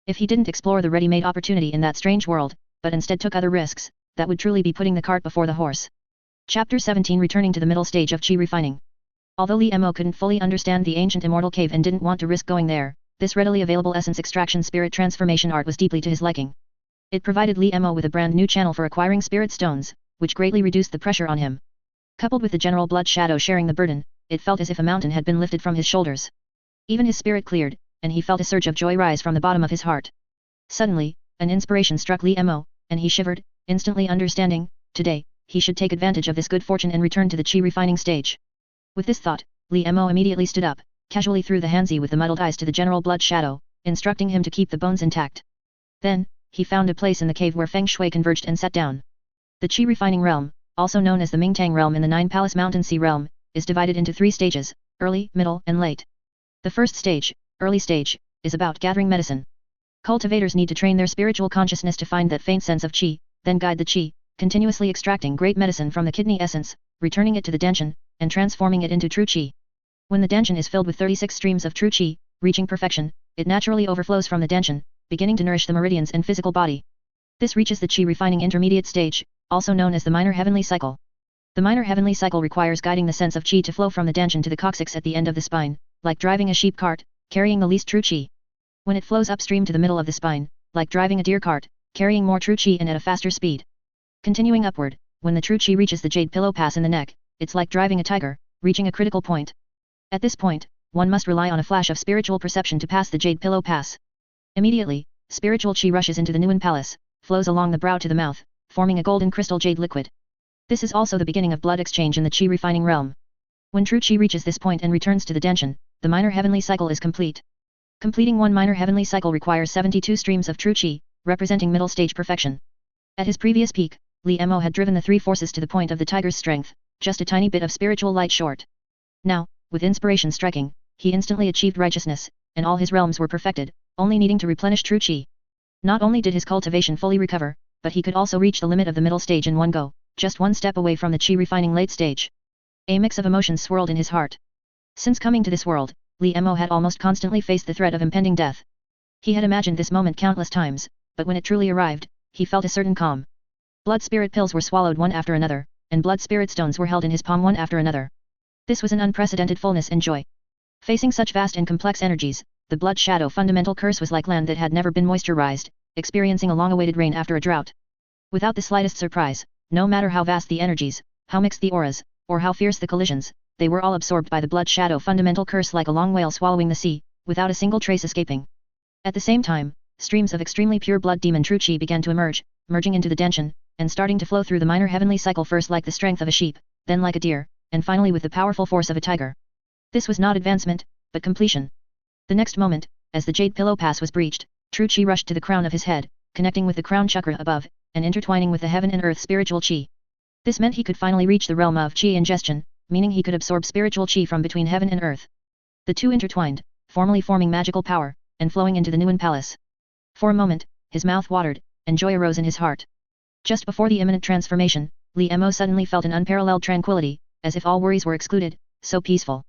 If he didn't explore the ready-made opportunity in that strange world, but instead took other risks, that would truly be putting the cart before the horse. Chapter 17 Returning to the middle stage of chi refining. Although Li Mo couldn't fully understand the ancient immortal cave and didn't want to risk going there, this readily available essence extraction spirit transformation art was deeply to his liking. It provided Li Mo with a brand new channel for acquiring spirit stones, which greatly reduced the pressure on him. Coupled with the general blood shadow sharing the burden, it felt as if a mountain had been lifted from his shoulders. Even his spirit cleared, and he felt a surge of joy rise from the bottom of his heart. Suddenly, an inspiration struck Li Mo, and he shivered, instantly understanding, today, he should take advantage of this good fortune and return to the qi refining stage. With this thought, Li Mo immediately stood up, casually threw the hanzi with the muddled eyes to the general blood shadow, instructing him to keep the bones intact. Then, he found a place in the cave where Feng Shui converged and sat down. The qi refining realm, also known as the Mingtang realm in the Nine Palace Mountain Sea realm, is divided into 3 stages, early, middle, and late. The first stage, early stage, is about gathering medicine. Cultivators need to train their spiritual consciousness to find that faint sense of qi, then guide the qi, continuously extracting great medicine from the kidney essence, returning it to the danshan, and transforming it into true qi. When the danshan is filled with 36 streams of true qi, reaching perfection, it naturally overflows from the danshan, beginning to nourish the meridians and physical body. This reaches the qi refining intermediate stage, also known as the minor heavenly cycle. The minor heavenly cycle requires guiding the sense of qi to flow from the danshan to the coccyx at the end of the spine, like driving a sheep cart, carrying the least true qi. When it flows upstream to the middle of the spine, like driving a deer cart, carrying more true qi and at a faster speed. Continuing upward, when the true qi reaches the jade pillow pass in the neck, it's like driving a tiger, reaching a critical point. At this point, one must rely on a flash of spiritual perception to pass the jade pillow pass. Immediately, spiritual qi rushes into the Nuon Palace, flows along the brow to the mouth, forming a golden crystal jade liquid. This is also the beginning of blood exchange in the qi refining realm. When true qi reaches this point and returns to the danshan, the minor heavenly cycle is complete. Completing one minor heavenly cycle requires 72 streams of true qi, representing middle stage perfection. At his previous peak, Li Mo had driven the 3 forces to the point of the tiger's strength, just a tiny bit of spiritual light short. Now, with inspiration striking, he instantly achieved righteousness, and all his realms were perfected, only needing to replenish true qi. Not only did his cultivation fully recover, but he could also reach the limit of the middle stage in one go, just one step away from the qi refining late stage. A mix of emotions swirled in his heart. Since coming to this world, Li Mo had almost constantly faced the threat of impending death. He had imagined this moment countless times, but when it truly arrived, he felt a certain calm. Blood spirit pills were swallowed one after another, and blood spirit stones were held in his palm one after another. This was an unprecedented fullness and joy. Facing such vast and complex energies, the blood shadow fundamental curse was like land that had never been moisturized, experiencing a long-awaited rain after a drought. Without the slightest surprise, no matter how vast the energies, how mixed the auras, or how fierce the collisions, they were all absorbed by the blood shadow fundamental curse like a long whale swallowing the sea, without a single trace escaping. At the same time, streams of extremely pure blood demon true qi began to emerge, merging into the danshan, and starting to flow through the minor heavenly cycle first like the strength of a sheep, then like a deer, and finally with the powerful force of a tiger. This was not advancement, but completion. The next moment, as the jade pillow pass was breached, true qi rushed to the crown of his head, connecting with the crown chakra above, and intertwining with the heaven and earth spiritual qi. This meant he could finally reach the realm of qi ingestion, meaning he could absorb spiritual qi from between heaven and earth. The two intertwined, formally forming magical power, and flowing into the Nuon Palace. For a moment, his mouth watered, and joy arose in his heart. Just before the imminent transformation, Li Mo suddenly felt an unparalleled tranquility, as if all worries were excluded, so peaceful.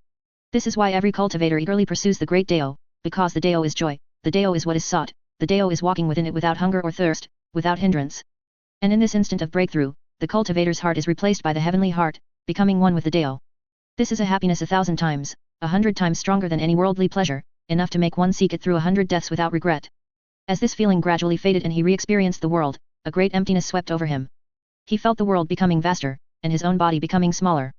This is why every cultivator eagerly pursues the great Dao, because the Dao is joy, the Dao is what is sought, the Dao is walking within it without hunger or thirst, without hindrance. And in this instant of breakthrough, the cultivator's heart is replaced by the heavenly heart, becoming one with the Dao. This is a happiness 1,000 times, 100 times stronger than any worldly pleasure, enough to make one seek it through 100 deaths without regret. As this feeling gradually faded and he re-experienced the world, a great emptiness swept over him. He felt the world becoming vaster, and his own body becoming smaller.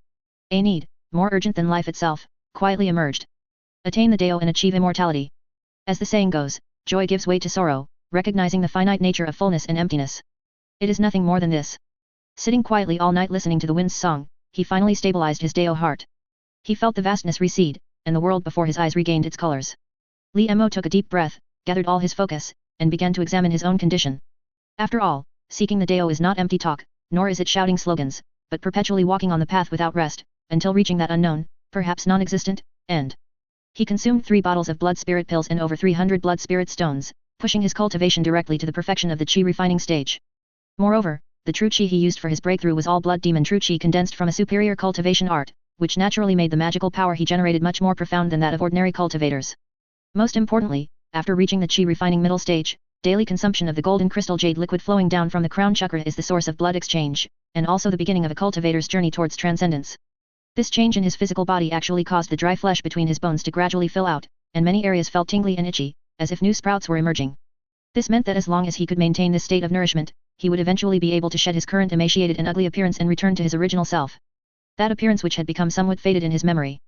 A need, more urgent than life itself, quietly emerged. Attain the Dao and achieve immortality. As the saying goes, joy gives way to sorrow, recognizing the finite nature of fullness and emptiness. It is nothing more than this. Sitting quietly all night listening to the wind's song, he finally stabilized his Dao heart. He felt the vastness recede, and the world before his eyes regained its colors. Li Mo took a deep breath, gathered all his focus, and began to examine his own condition. After all, seeking the Dao is not empty talk, nor is it shouting slogans, but perpetually walking on the path without rest, until reaching that unknown, perhaps non-existent, end. He consumed 3 bottles of blood spirit pills and over 300 blood spirit stones, pushing his cultivation directly to the perfection of the qi refining stage. Moreover, the true qi he used for his breakthrough was all blood demon true qi condensed from a superior cultivation art, which naturally made the magical power he generated much more profound than that of ordinary cultivators. Most importantly, after reaching the qi refining middle stage, daily consumption of the golden crystal jade liquid flowing down from the crown chakra is the source of blood exchange, and also the beginning of a cultivator's journey towards transcendence. This change in his physical body actually caused the dry flesh between his bones to gradually fill out, and many areas felt tingly and itchy, as if new sprouts were emerging. This meant that as long as he could maintain this state of nourishment, he would eventually be able to shed his current emaciated and ugly appearance and return to his original self. That appearance which had become somewhat faded in his memory.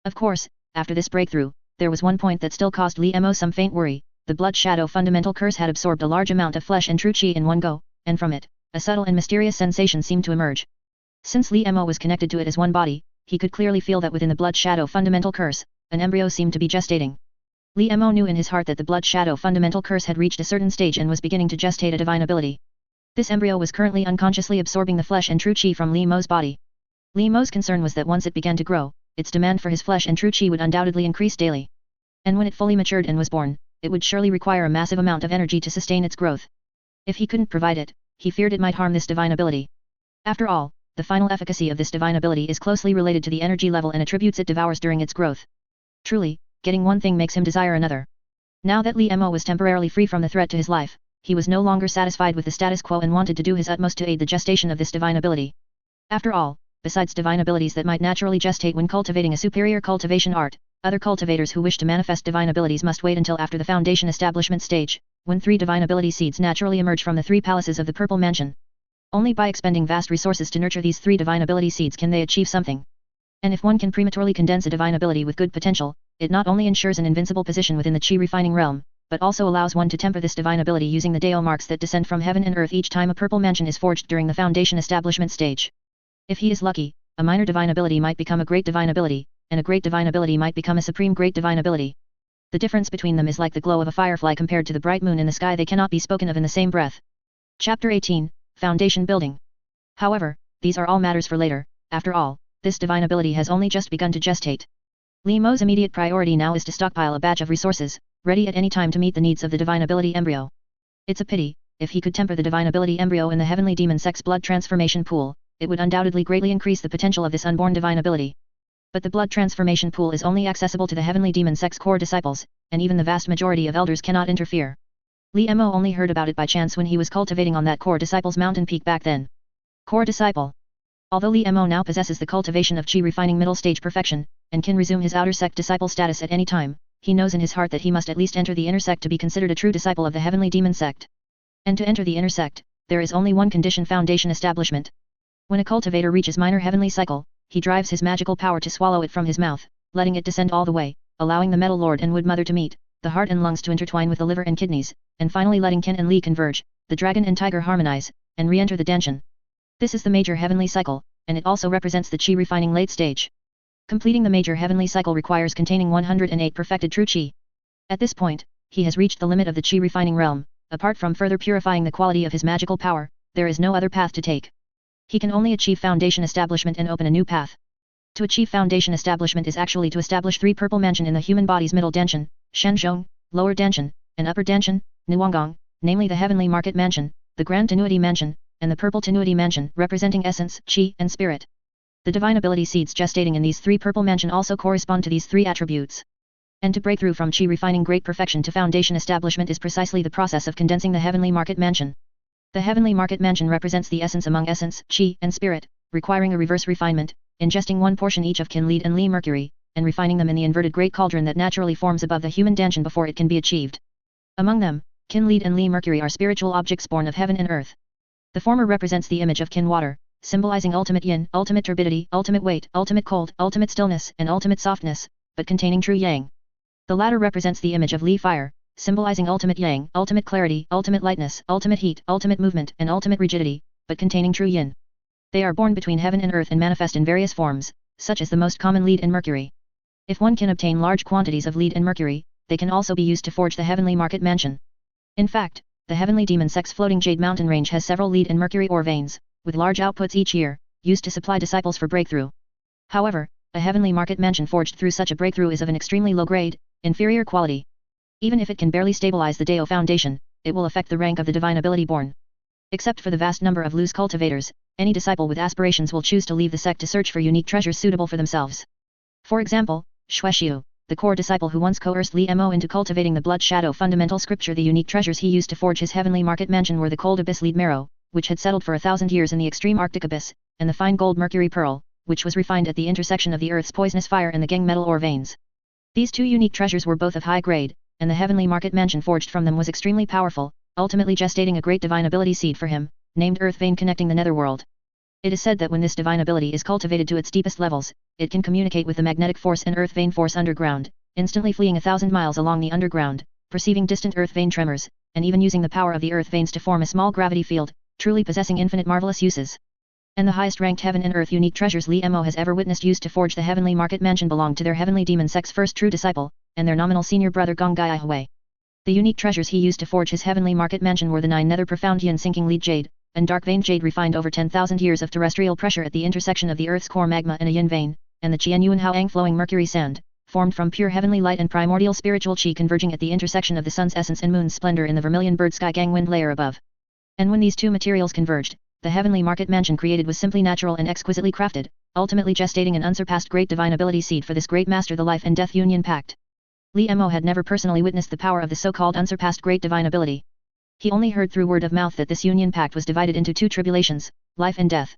Of course, after this breakthrough, there was one point that still caused Li Mo some faint worry. The blood shadow fundamental curse had absorbed a large amount of flesh and true qi in one go, and from it, a subtle and mysterious sensation seemed to emerge. Since Li Mo was connected to it as one body, he could clearly feel that within the blood shadow fundamental curse, an embryo seemed to be gestating. Li Mo knew in his heart that the blood shadow fundamental curse had reached a certain stage and was beginning to gestate a divine ability. This embryo was currently unconsciously absorbing the flesh and true qi from Li Mo's body. Li Mo's concern was that once it began to grow, its demand for his flesh and true qi would undoubtedly increase daily. And when it fully matured and was born, it would surely require a massive amount of energy to sustain its growth. If he couldn't provide it, he feared it might harm this divine ability. After all, the final efficacy of this divine ability is closely related to the energy level and attributes it devours during its growth. Truly, getting one thing makes him desire another. Now that Li Mo was temporarily free from the threat to his life, he was no longer satisfied with the status quo and wanted to do his utmost to aid the gestation of this divine ability. After all, besides divine abilities that might naturally gestate when cultivating a superior cultivation art, other cultivators who wish to manifest divine abilities must wait until after the foundation establishment stage, when 3 divine ability seeds naturally emerge from the 3 palaces of the Purple Mansion. Only by expending vast resources to nurture these 3 divine ability seeds can they achieve something. And if one can prematurely condense a divine ability with good potential, it not only ensures an invincible position within the Qi refining realm, but also allows one to temper this divine ability using the Dao marks that descend from heaven and earth each time a Purple Mansion is forged during the foundation establishment stage. If he is lucky, a minor divine ability might become a great divine ability, and a great divine ability might become a supreme great divine ability. The difference between them is like the glow of a firefly compared to the bright moon in the sky. They cannot be spoken of in the same breath. Chapter 18, Foundation Building. However, these are all matters for later. After all, this divine ability has only just begun to gestate. Li Mo's immediate priority now is to stockpile a batch of resources, ready at any time to meet the needs of the divine ability embryo. It's a pity, if he could temper the divine ability embryo in the heavenly demon sect's blood transformation pool, it would undoubtedly greatly increase the potential of this unborn divine ability. But the blood transformation pool is only accessible to the heavenly demon sect's core disciples, and even the vast majority of elders cannot interfere. Li Mo only heard about it by chance when he was cultivating on that core disciple's mountain peak back then. Core disciple. Although Li Mo now possesses the cultivation of Qi refining middle stage perfection, and can resume his outer sect disciple status at any time, he knows in his heart that he must at least enter the inner sect to be considered a true disciple of the heavenly demon sect. And to enter the inner sect, there is only one condition: foundation establishment. When a cultivator reaches minor heavenly cycle, he drives his magical power to swallow it from his mouth, letting it descend all the way, allowing the metal lord and wood mother to meet, the heart and lungs to intertwine with the liver and kidneys, and finally letting Qin and Li converge, the dragon and tiger harmonize, and re-enter the Danshan. This is the major heavenly cycle, and it also represents the Qi refining late stage. Completing the major heavenly cycle requires containing 108 perfected true Qi. At this point, he has reached the limit of the Qi refining realm. Apart from further purifying the quality of his magical power, there is no other path to take. He can only achieve foundation establishment and open a new path. To achieve foundation establishment is actually to establish 3 purple mansion in the human body's middle Danshan, Shenzhong, lower Danshan, and upper Danshan, Nuangong, namely the heavenly market mansion, the grand tenuity mansion, and the purple tenuity mansion, representing essence, Qi, and spirit. The divine ability seeds gestating in these 3 purple mansion also correspond to these 3 attributes. And to break through from Qi refining great perfection to foundation establishment is precisely the process of condensing the heavenly market mansion. The heavenly market mansion represents the essence among essence, Qi, and spirit, requiring a reverse refinement, ingesting one portion each of Qin lead and Li mercury, and refining them in the inverted great cauldron that naturally forms above the human Danshan before it can be achieved. Among them, Qin lead and Li mercury are spiritual objects born of heaven and earth. The former represents the image of Qin water, symbolizing ultimate yin, ultimate turbidity, ultimate weight, ultimate cold, ultimate stillness, and ultimate softness, but containing true yang. The latter represents the image of Li fire, symbolizing ultimate yang, ultimate clarity, ultimate lightness, ultimate heat, ultimate movement, and ultimate rigidity, but containing true yin. They are born between heaven and earth and manifest in various forms, such as the most common lead and mercury. If one can obtain large quantities of lead and mercury, they can also be used to forge the heavenly market mansion. In fact, the heavenly demon sect's floating jade mountain range has several lead and mercury ore veins, with large outputs each year, used to supply disciples for breakthrough. However, a heavenly market mansion forged through such a breakthrough is of an extremely low grade, inferior quality. Even if it can barely stabilize the Dao foundation, it will affect the rank of the divine ability born. Except for the vast number of loose cultivators, any disciple with aspirations will choose to leave the sect to search for unique treasures suitable for themselves. For example, Zao Shi Qu, the core disciple who once coerced Li Mo into cultivating the blood shadow fundamental scripture, the unique treasures he used to forge his heavenly market mansion were the cold abyss lead marrow, which had settled for 1,000 years in the extreme Arctic abyss, and the fine gold mercury pearl, which was refined at the intersection of the earth's poisonous fire and the gangue metal ore veins. These 2 unique treasures were both of high grade, and the heavenly market mansion forged from them was extremely powerful, ultimately gestating a great divine ability seed for him, named Earth Vein connecting the netherworld. It is said that when this divine ability is cultivated to its deepest levels, it can communicate with the magnetic force and Earth Vein force underground, instantly fleeing 1,000 miles along the underground, perceiving distant Earth Vein tremors, and even using the power of the Earth Veins to form a small gravity field, truly possessing infinite marvelous uses. And the highest ranked heaven and earth unique treasures Li Mo has ever witnessed used to forge the heavenly market mansion belonged to their heavenly demon sect's first true disciple, and their nominal senior brother Gong Gai Hui. The unique treasures he used to forge his heavenly market mansion were the 9 nether profound yin sinking lead jade, and dark vein jade refined over 10,000 years of terrestrial pressure at the intersection of the Earth's core magma and a yin vein, and the Qian Yuan Haoang flowing mercury sand, formed from pure heavenly light and primordial spiritual qi converging at the intersection of the sun's essence and moon's splendor in the vermilion bird sky gang wind layer above. And when these two materials converged, the heavenly market mansion created was simply natural and exquisitely crafted, ultimately gestating an unsurpassed great divine ability seed for this great master the life and death union pact. Li Mo had never personally witnessed the power of the so-called unsurpassed great divine ability. He only heard through word of mouth that this union pact was divided into 2 tribulations, life and death.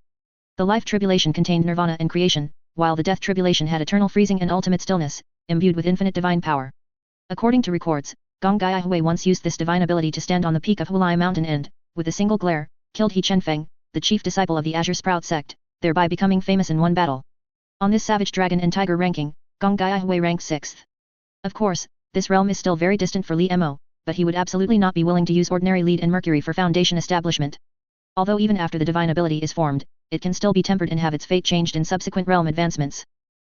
The life tribulation contained nirvana and creation, while the death tribulation had eternal freezing and ultimate stillness, imbued with infinite divine power. According to records, Gong Gai Hui once used this divine ability to stand on the peak of Hulai Mountain and, with a single glare, killed He Chenfeng, the chief disciple of the Azure Sprout sect, thereby becoming famous in one battle. On this savage dragon and tiger ranking, Gong Gai Hui ranked 6th. Of course, this realm is still very distant for Li Mo, but he would absolutely not be willing to use ordinary lead and mercury for foundation establishment. Although even after the divine ability is formed, it can still be tempered and have its fate changed in subsequent realm advancements.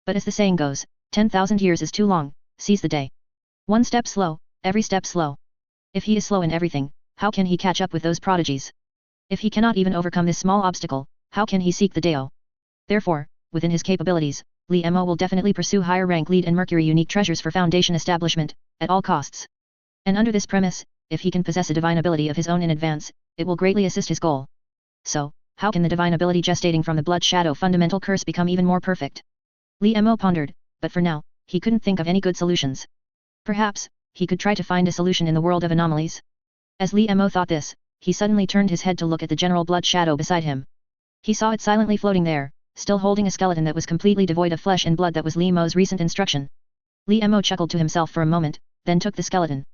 But as the saying goes, 10,000 years is too long, seize the day. One step slow, every step slow. If he is slow in everything, how can he catch up with those prodigies? If he cannot even overcome this small obstacle, how can he seek the Dao? Therefore, within his capabilities, Li Mo will definitely pursue higher rank lead and mercury unique treasures for foundation establishment, at all costs. And under this premise, if he can possess a divine ability of his own in advance, it will greatly assist his goal. So, how can the divine ability gestating from the blood shadow fundamental curse become even more perfect? Li Mo pondered, but for now, he couldn't think of any good solutions. Perhaps, he could try to find a solution in the world of anomalies. As Li Mo thought this, he suddenly turned his head to look at the general blood shadow beside him. He saw it silently floating there, still holding a skeleton that was completely devoid of flesh and blood that was Li Mo's recent instruction. Li Mo chuckled to himself for a moment, then took the skeleton.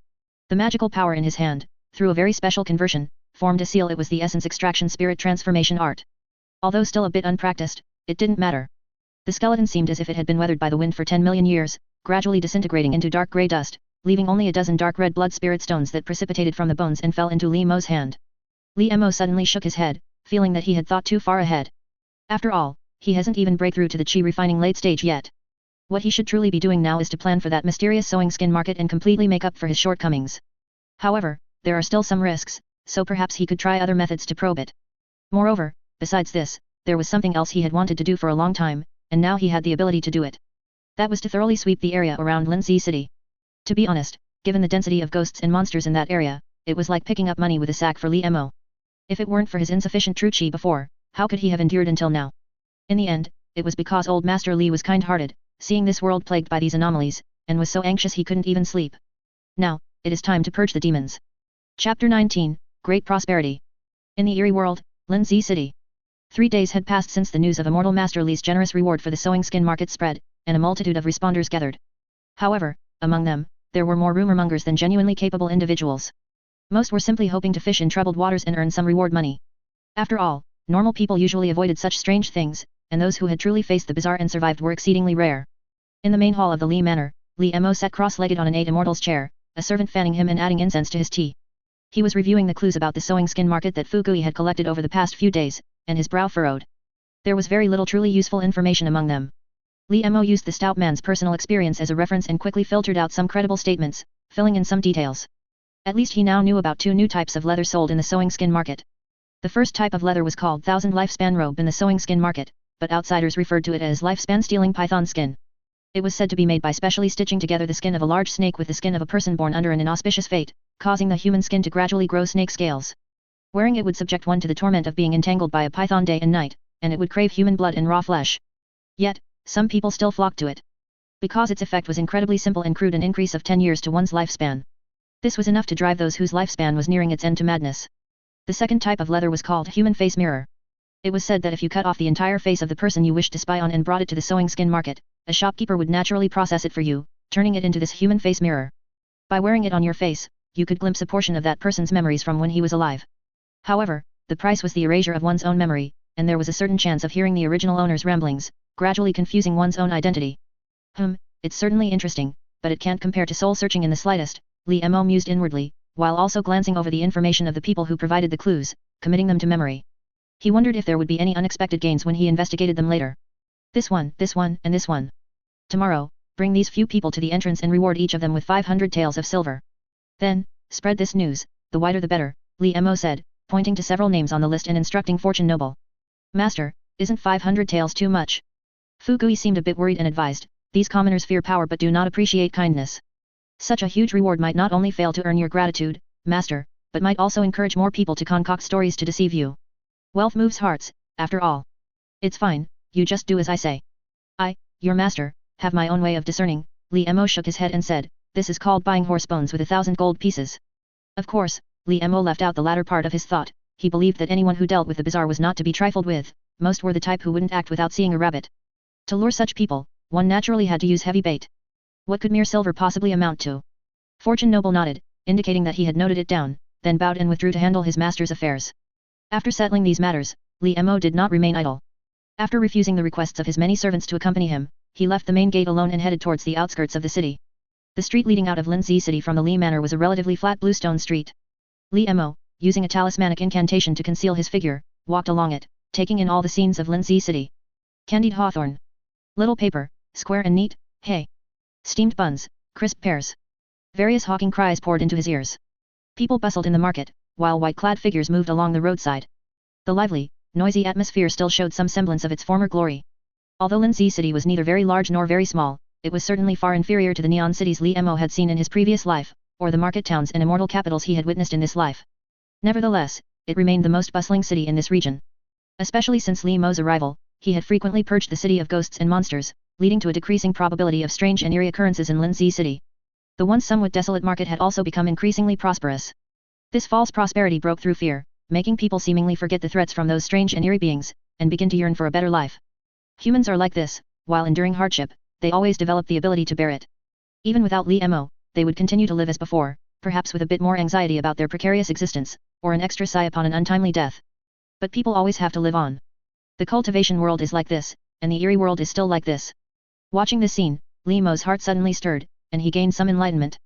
The magical power in his hand, through a very special conversion, formed a seal. It was the essence extraction spirit transformation art. Although still a bit unpracticed, it didn't matter. The skeleton seemed as if it had been weathered by the wind for 10 million years, gradually disintegrating into dark grey dust, leaving only a dozen dark red blood spirit stones that precipitated from the bones and fell into Li Mo's hand. Li Mo suddenly shook his head, feeling that he had thought too far ahead. After all, he hasn't even breakthrough to the chi refining late stage yet. What he should truly be doing now is to plan for that mysterious sewing skin market and completely make up for his shortcomings. However, there are still some risks, so perhaps he could try other methods to probe it. Moreover, besides this, there was something else he had wanted to do for a long time, and now he had the ability to do it. That was to thoroughly sweep the area around Linzi City. To be honest, given the density of ghosts and monsters in that area, it was like picking up money with a sack for Li Mo. If it weren't for his insufficient true chi before, how could he have endured until now? In the end, it was because old Master Li was kind-hearted, seeing this world plagued by these anomalies, and was so anxious he couldn't even sleep. Now, it is time to purge the demons. Chapter 19, Great Prosperity. In the eerie world, Linzi City. 3 days had passed since the news of immortal Master Li's generous reward for the sewing skin market spread, and a multitude of responders gathered. However, among them, there were more rumor-mongers than genuinely capable individuals. Most were simply hoping to fish in troubled waters and earn some reward money. After all, normal people usually avoided such strange things, and those who had truly faced the bizarre and survived were exceedingly rare. In the main hall of the Li Manor, Li Mo sat cross-legged on an 8 immortal's chair, a servant fanning him and adding incense to his tea. He was reviewing the clues about the sewing skin market that Fugui had collected over the past few days, and his brow furrowed. There was very little truly useful information among them. Li Mo used the stout man's personal experience as a reference and quickly filtered out some credible statements, filling in some details. At least he now knew about 2 new types of leather sold in the sewing skin market. The first type of leather was called 1000 lifespan robe in the sewing skin market, but outsiders referred to it as lifespan stealing python skin. It was said to be made by specially stitching together the skin of a large snake with the skin of a person born under an inauspicious fate, causing the human skin to gradually grow snake scales. Wearing it would subject one to the torment of being entangled by a python day and night, and it would crave human blood and raw flesh. Yet, some people still flocked to it. Because its effect was incredibly simple and crude, an increase of 10 years to one's lifespan. This was enough to drive those whose lifespan was nearing its end to madness. The second type of leather was called human face mirror. It was said that if you cut off the entire face of the person you wished to spy on and brought it to the sewing skin market, a shopkeeper would naturally process it for you, turning it into this human face mirror. By wearing it on your face, you could glimpse a portion of that person's memories from when he was alive. However, the price was the erasure of one's own memory, and there was a certain chance of hearing the original owner's ramblings, gradually confusing one's own identity. It's certainly interesting, but it can't compare to soul searching in the slightest, Li Mo mused inwardly, while also glancing over the information of the people who provided the clues, committing them to memory. He wondered if there would be any unexpected gains when he investigated them later. This one, and this one. Tomorrow, bring these few people to the entrance and reward each of them with 500 taels of silver. Then, spread this news, the wider the better, Li Mo said, pointing to several names on the list and instructing Fortune Noble. Master, isn't 500 taels too much? Fu Gui seemed a bit worried and advised, these commoners fear power but do not appreciate kindness. Such a huge reward might not only fail to earn your gratitude, master, but might also encourage more people to concoct stories to deceive you. Wealth moves hearts, after all. It's fine, you just do as I say. I, your master, have my own way of discerning, Li Mo shook his head and said, this is called buying horse bones with 1,000 gold pieces. Of course, Li Mo left out the latter part of his thought, he believed that anyone who dealt with the bizarre was not to be trifled with, most were the type who wouldn't act without seeing a rabbit. To lure such people, one naturally had to use heavy bait. What could mere silver possibly amount to? Fortune Noble nodded, indicating that he had noted it down, then bowed and withdrew to handle his master's affairs. After settling these matters, Li Mo did not remain idle. After refusing the requests of his many servants to accompany him, he left the main gate alone and headed towards the outskirts of the city. The street leading out of Linzi City from the Li Manor was a relatively flat bluestone street. Li Mo, using a talismanic incantation to conceal his figure, walked along it, taking in all the scenes of Linzi City. Candied hawthorn. Little paper, square and neat, hay. Steamed buns, crisp pears. Various hawking cries poured into his ears. People bustled in the market, while white-clad figures moved along the roadside. The lively, noisy atmosphere still showed some semblance of its former glory. Although Linzi City was neither very large nor very small, it was certainly far inferior to the neon cities Li Mo had seen in his previous life, or the market towns and immortal capitals he had witnessed in this life. Nevertheless, it remained the most bustling city in this region. Especially since Li Mo's arrival, he had frequently purged the city of ghosts and monsters, leading to a decreasing probability of strange and eerie occurrences in Linzi City. The once somewhat desolate market had also become increasingly prosperous. This false prosperity broke through fear, making people seemingly forget the threats from those strange and eerie beings, and begin to yearn for a better life. Humans are like this, while enduring hardship, they always develop the ability to bear it. Even without Li Mo, they would continue to live as before, perhaps with a bit more anxiety about their precarious existence, or an extra sigh upon an untimely death. But people always have to live on. The cultivation world is like this, and the eerie world is still like this. Watching this scene, Li Mo's heart suddenly stirred, and he gained some enlightenment.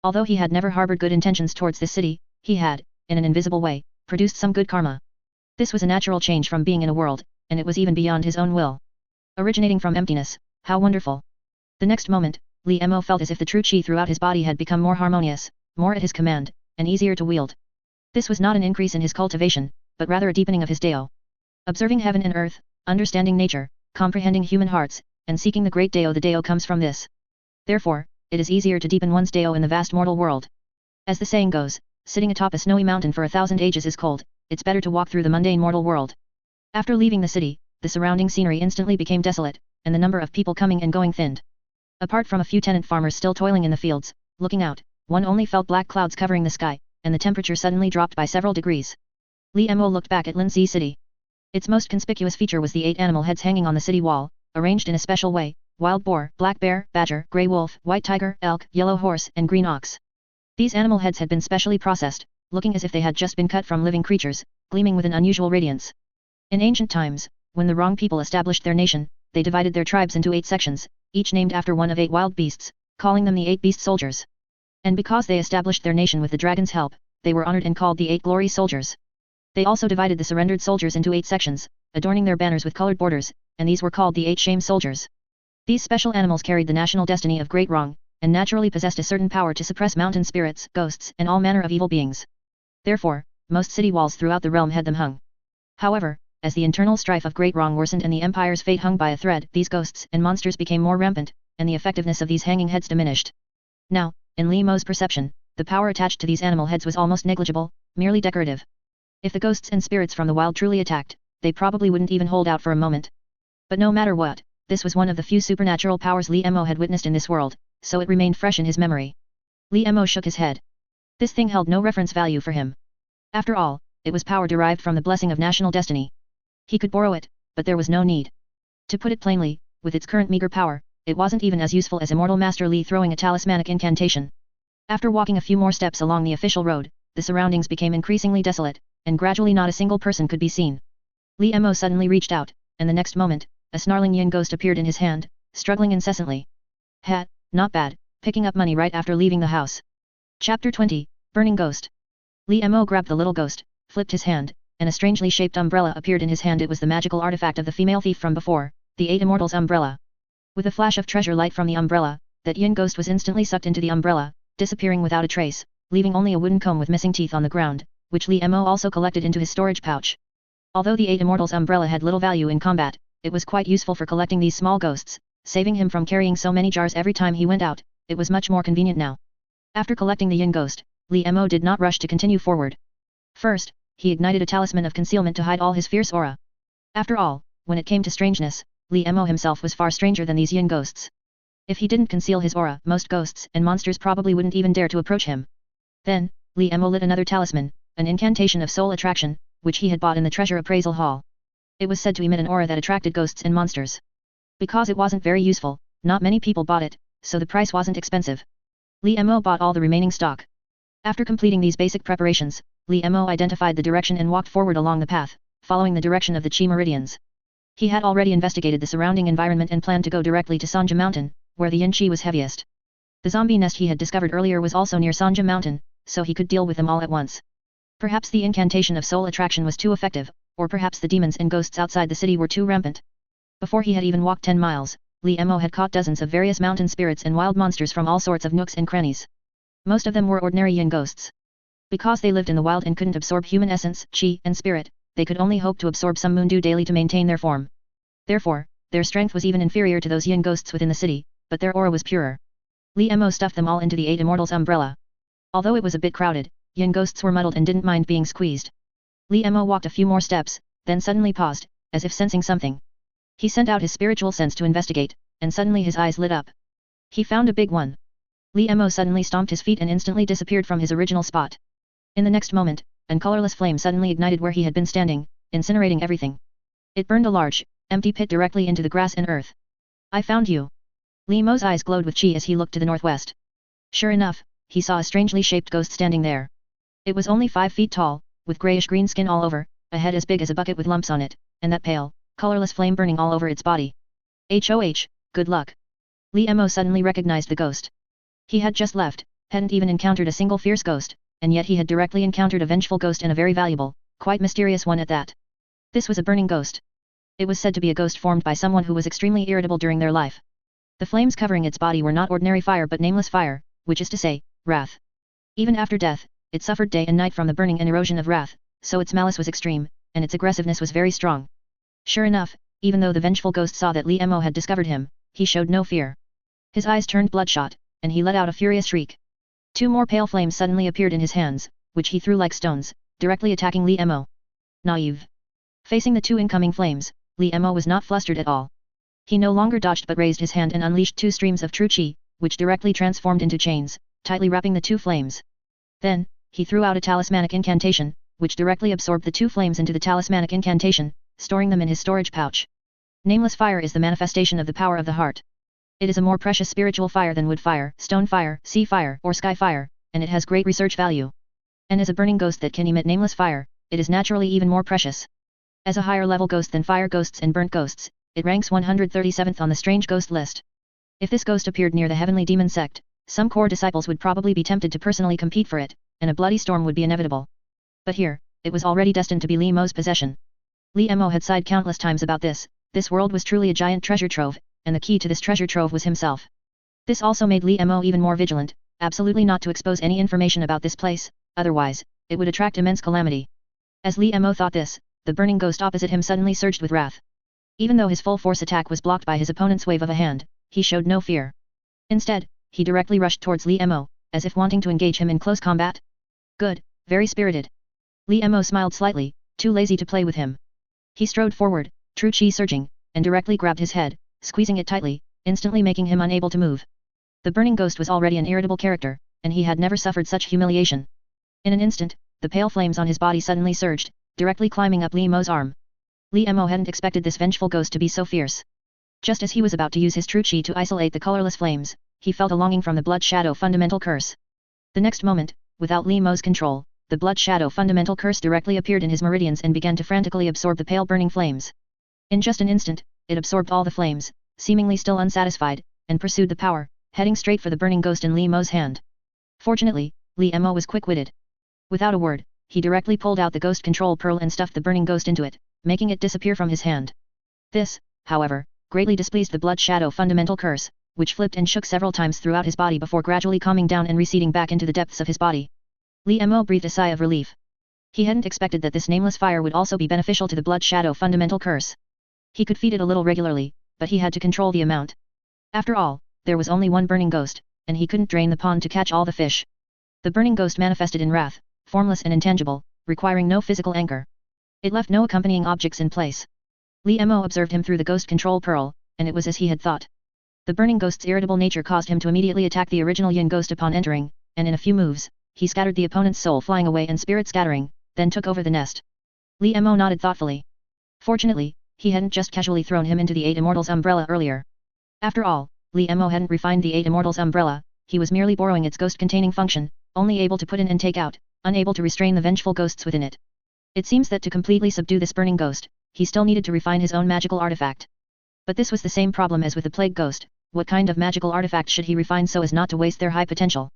Although he had never harbored good intentions towards this city, he had, in an invisible way, produced some good karma. This was a natural change from being in a world, and it was even beyond his own will. Originating from emptiness, how wonderful. The next moment, Li Mo felt as if the true qi throughout his body had become more harmonious, more at his command, and easier to wield. This was not an increase in his cultivation, but rather a deepening of his Dao. Observing heaven and earth, understanding nature, comprehending human hearts, and seeking the great Dao, the Dao comes from this. Therefore, it is easier to deepen one's Dao in the vast mortal world. As the saying goes, sitting atop a snowy mountain for 1,000 ages is cold, it's better to walk through the mundane mortal world. After leaving the city, the surrounding scenery instantly became desolate, and the number of people coming and going thinned. Apart from a few tenant farmers still toiling in the fields, looking out, one only felt black clouds covering the sky, and the temperature suddenly dropped by several degrees. Li Mo looked back at Linzi City. Its most conspicuous feature was the 8 animal heads hanging on the city wall, arranged in a special way: wild boar, black bear, badger, grey wolf, white tiger, elk, yellow horse, and green ox. These animal heads had been specially processed, looking as if they had just been cut from living creatures, gleaming with an unusual radiance. In ancient times, when the wrong people established their nation, they divided their tribes into 8 sections, each named after one of 8 wild beasts, calling them the 8 beast soldiers. And because they established their nation with the dragon's help, they were honored and called the 8 glory soldiers. They also divided the surrendered soldiers into 8 sections, adorning their banners with colored borders, and these were called the 8 shame soldiers. These special animals carried the national destiny of Great Wrong, and naturally possessed a certain power to suppress mountain spirits, ghosts, and all manner of evil beings. Therefore, most city walls throughout the realm had them hung. However, as the internal strife of Great Wrong worsened and the empire's fate hung by a thread, these ghosts and monsters became more rampant, and the effectiveness of these hanging heads diminished. Now, in Li Mo's perception, the power attached to these animal heads was almost negligible, merely decorative. If the ghosts and spirits from the wild truly attacked, they probably wouldn't even hold out for a moment. But no matter what, this was one of the few supernatural powers Li Mo had witnessed in this world, so it remained fresh in his memory. Li Mo shook his head. This thing held no reference value for him. After all, it was power derived from the blessing of national destiny. He could borrow it, but there was no need. To put it plainly, with its current meager power, it wasn't even as useful as Immortal Master Li throwing a talismanic incantation. After walking a few more steps along the official road, the surroundings became increasingly desolate, and gradually not a single person could be seen. Li Mo suddenly reached out, and the next moment, a snarling yin ghost appeared in his hand, struggling incessantly. Hat, not bad, picking up money right after leaving the house. Chapter 20, Burning Ghost. Li Mo grabbed the little ghost, flipped his hand, and a strangely shaped umbrella appeared in his hand. It was the magical artifact of the female thief from before, the 8 Immortals umbrella. With a flash of treasure light from the umbrella, that yin ghost was instantly sucked into the umbrella, disappearing without a trace, leaving only a wooden comb with missing teeth on the ground, which Li Mo also collected into his storage pouch. Although the 8 Immortals umbrella had little value in combat, it was quite useful for collecting these small ghosts, saving him from carrying so many jars every time he went out. It was much more convenient now. After collecting the yin ghost, Li Mo did not rush to continue forward. First, he ignited a talisman of concealment to hide all his fierce aura. After all, when it came to strangeness, Li Mo himself was far stranger than these yin ghosts. If he didn't conceal his aura, most ghosts and monsters probably wouldn't even dare to approach him. Then, Li Mo lit another talisman, an incantation of soul attraction, which he had bought in the treasure appraisal hall. It was said to emit an aura that attracted ghosts and monsters. Because it wasn't very useful, not many people bought it, so the price wasn't expensive. Li Mo bought all the remaining stock. After completing these basic preparations, Li Mo identified the direction and walked forward along the path, following the direction of the Qi meridians. He had already investigated the surrounding environment and planned to go directly to Sanja Mountain, where the yin qi was heaviest. The zombie nest he had discovered earlier was also near Sanja Mountain, so he could deal with them all at once. Perhaps the incantation of soul attraction was too effective, or perhaps the demons and ghosts outside the city were too rampant. Before he had even walked 10 miles, Li Mo had caught dozens of various mountain spirits and wild monsters from all sorts of nooks and crannies. Most of them were ordinary yin ghosts. Because they lived in the wild and couldn't absorb human essence, qi, and spirit, they could only hope to absorb some moon dew daily to maintain their form. Therefore, their strength was even inferior to those yin ghosts within the city, but their aura was purer. Li Mo stuffed them all into the 8 Immortals umbrella. Although it was a bit crowded, yin ghosts were muddled and didn't mind being squeezed. Li Mo walked a few more steps, then suddenly paused, as if sensing something. He sent out his spiritual sense to investigate, and suddenly his eyes lit up. He found a big one. Li Mo suddenly stomped his feet and instantly disappeared from his original spot. In the next moment, a colorless flame suddenly ignited where he had been standing, incinerating everything. It burned a large, empty pit directly into the grass and earth. I found you. Li Mo's eyes glowed with qi as he looked to the northwest. Sure enough, he saw a strangely shaped ghost standing there. It was only 5 feet tall, with grayish-green skin all over, a head as big as a bucket with lumps on it, and that pale, colorless flame burning all over its body. HOH, good luck. Li Mo suddenly recognized the ghost. He had just left, hadn't even encountered a single fierce ghost, and yet he had directly encountered a vengeful ghost and a very valuable, quite mysterious one at that. This was a burning ghost. It was said to be a ghost formed by someone who was extremely irritable during their life. The flames covering its body were not ordinary fire but nameless fire, which is to say, wrath. Even after death, it suffered day and night from the burning and erosion of wrath, so its malice was extreme, and its aggressiveness was very strong. Sure enough, even though the vengeful ghost saw that Li Mo had discovered him, he showed no fear. His eyes turned bloodshot, and he let out a furious shriek. 2 more pale flames suddenly appeared in his hands, which he threw like stones, directly attacking Li Mo. Naive. Facing the 2 incoming flames, Li Mo was not flustered at all. He no longer dodged but raised his hand and unleashed 2 streams of true qi, which directly transformed into chains, tightly wrapping the 2 flames. Then, he threw out a talismanic incantation, which directly absorbed the 2 flames into the talismanic incantation, storing them in his storage pouch. Nameless fire is the manifestation of the power of the heart. It is a more precious spiritual fire than wood fire, stone fire, sea fire, or sky fire, and it has great research value. And as a burning ghost that can emit nameless fire, it is naturally even more precious. As a higher level ghost than fire ghosts and burnt ghosts, it ranks 137th on the strange ghost list. If this ghost appeared near the heavenly demon sect, some core disciples would probably be tempted to personally compete for it, and a bloody storm would be inevitable. But here, it was already destined to be Li Mo's possession. Li Mo had sighed countless times about this world was truly a giant treasure trove, and the key to this treasure trove was himself. This also made Li Mo even more vigilant, absolutely not to expose any information about this place, otherwise, it would attract immense calamity. As Li Mo thought this, the burning ghost opposite him suddenly surged with wrath. Even though his full force attack was blocked by his opponent's wave of a hand, he showed no fear. Instead, he directly rushed towards Li Mo, as if wanting to engage him in close combat. Good, very spirited. Li Mo smiled slightly, too lazy to play with him. He strode forward, true qi surging, and directly grabbed his head, squeezing it tightly, instantly making him unable to move. The burning ghost was already an irritable character, and he had never suffered such humiliation. In an instant, the pale flames on his body suddenly surged, directly climbing up Li Mo's arm. Li Mo hadn't expected this vengeful ghost to be so fierce. Just as he was about to use his true qi to isolate the colorless flames, he felt a longing from the blood shadow fundamental curse. The next moment, without Li Mo's control, the blood shadow fundamental curse directly appeared in his meridians and began to frantically absorb the pale burning flames. In just an instant, it absorbed all the flames, seemingly still unsatisfied, and pursued the power, heading straight for the burning ghost in Li Mo's hand. Fortunately, Li Mo was quick-witted. Without a word, he directly pulled out the ghost control pearl and stuffed the burning ghost into it, making it disappear from his hand. This, however, greatly displeased the blood shadow fundamental curse, which flipped and shook several times throughout his body before gradually calming down and receding back into the depths of his body. Li Mo breathed a sigh of relief. He hadn't expected that this nameless fire would also be beneficial to the blood shadow fundamental curse. He could feed it a little regularly, but he had to control the amount. After all, there was only one burning ghost, and he couldn't drain the pond to catch all the fish. The burning ghost manifested in wrath, formless and intangible, requiring no physical anchor. It left no accompanying objects in place. Li Mo observed him through the ghost control pearl, and it was as he had thought. The burning ghost's irritable nature caused him to immediately attack the original yin ghost upon entering, and in a few moves, he scattered the opponent's soul flying away and spirit scattering, then took over the nest. Li Mo nodded thoughtfully. Fortunately, he hadn't just casually thrown him into the Eight Immortals umbrella earlier. After all, Li Mo hadn't refined the Eight Immortals umbrella, he was merely borrowing its ghost-containing function, only able to put in and take out, unable to restrain the vengeful ghosts within it. It seems that to completely subdue this burning ghost, he still needed to refine his own magical artifact. But this was the same problem as with the plague ghost. What kind of magical artifact should he refine so as not to waste their high potential?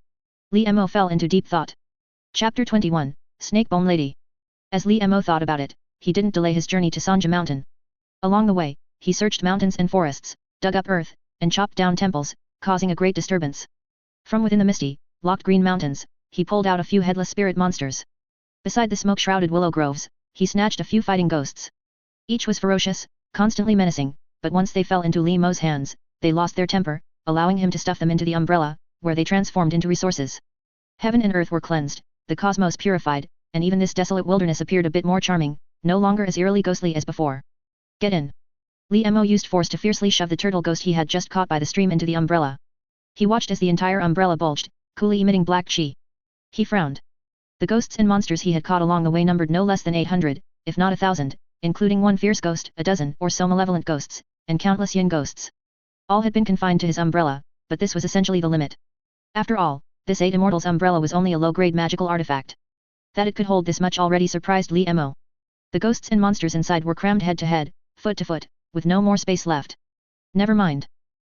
Li Mo fell into deep thought. Chapter 21, Snakebone Lady. As Li Mo thought about it, he didn't delay his journey to Sanja Mountain. Along the way, he searched mountains and forests, dug up earth, and chopped down temples, causing a great disturbance. From within the misty, locked green mountains, he pulled out a few headless spirit monsters. Beside the smoke-shrouded willow groves, he snatched a few fighting ghosts. Each was ferocious, constantly menacing, but once they fell into Li Mo's hands, they lost their temper, allowing him to stuff them into the umbrella, where they transformed into resources. Heaven and earth were cleansed, the cosmos purified, and even this desolate wilderness appeared a bit more charming, no longer as eerily ghostly as before. Get in. Li Mo used force to fiercely shove the turtle ghost he had just caught by the stream into the umbrella. He watched as the entire umbrella bulged, coolly emitting black chi. He frowned. The ghosts and monsters he had caught along the way numbered no less than 800, if not 1,000, including one fierce ghost, a dozen or so malevolent ghosts, and countless yin ghosts. All had been confined to his umbrella, but this was essentially the limit. After all, this Eight Immortals umbrella was only a low-grade magical artifact. That it could hold this much already surprised Li Mo. The ghosts and monsters inside were crammed head to head, foot to foot, with no more space left. Never mind.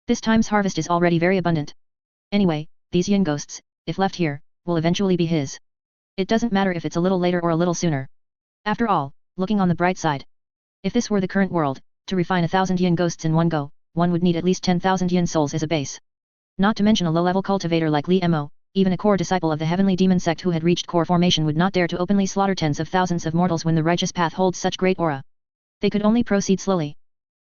This time's harvest is already very abundant. Anyway, these yin ghosts, if left here, will eventually be his. It doesn't matter if it's a little later or a little sooner. After all, looking on the bright side. If this were the current world, to refine 1,000 yin ghosts in one go, one would need at least 10,000 yin souls as a base. Not to mention a low-level cultivator like Li Mo, even a core disciple of the heavenly demon sect who had reached core formation would not dare to openly slaughter tens of thousands of mortals when the righteous path holds such great aura. They could only proceed slowly.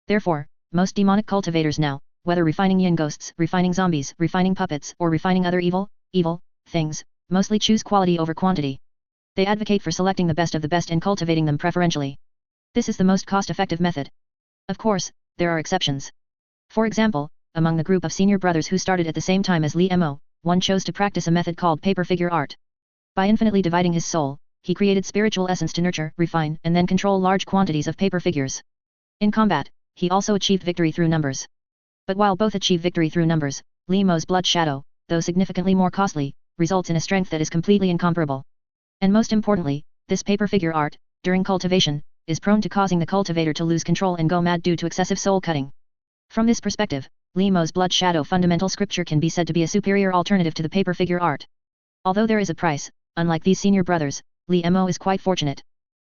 Therefore, most demonic cultivators now, whether refining yin ghosts, refining zombies, refining puppets, or refining other evil things, mostly choose quality over quantity. They advocate for selecting the best of the best and cultivating them preferentially. This is the most cost-effective method. Of course, there are exceptions. For example, among the group of senior brothers who started at the same time as Li Mo, one chose to practice a method called paper figure art. By infinitely dividing his soul, he created spiritual essence to nurture, refine, and then control large quantities of paper figures. In combat, he also achieved victory through numbers. But while both achieve victory through numbers, Li Mo's blood shadow, though significantly more costly, results in a strength that is completely incomparable. And most importantly, this paper figure art, during cultivation, is prone to causing the cultivator to lose control and go mad due to excessive soul cutting. From this perspective, Li Mo's blood shadow fundamental scripture can be said to be a superior alternative to the paper figure art. Although there is a price, unlike these senior brothers, Li Mo is quite fortunate.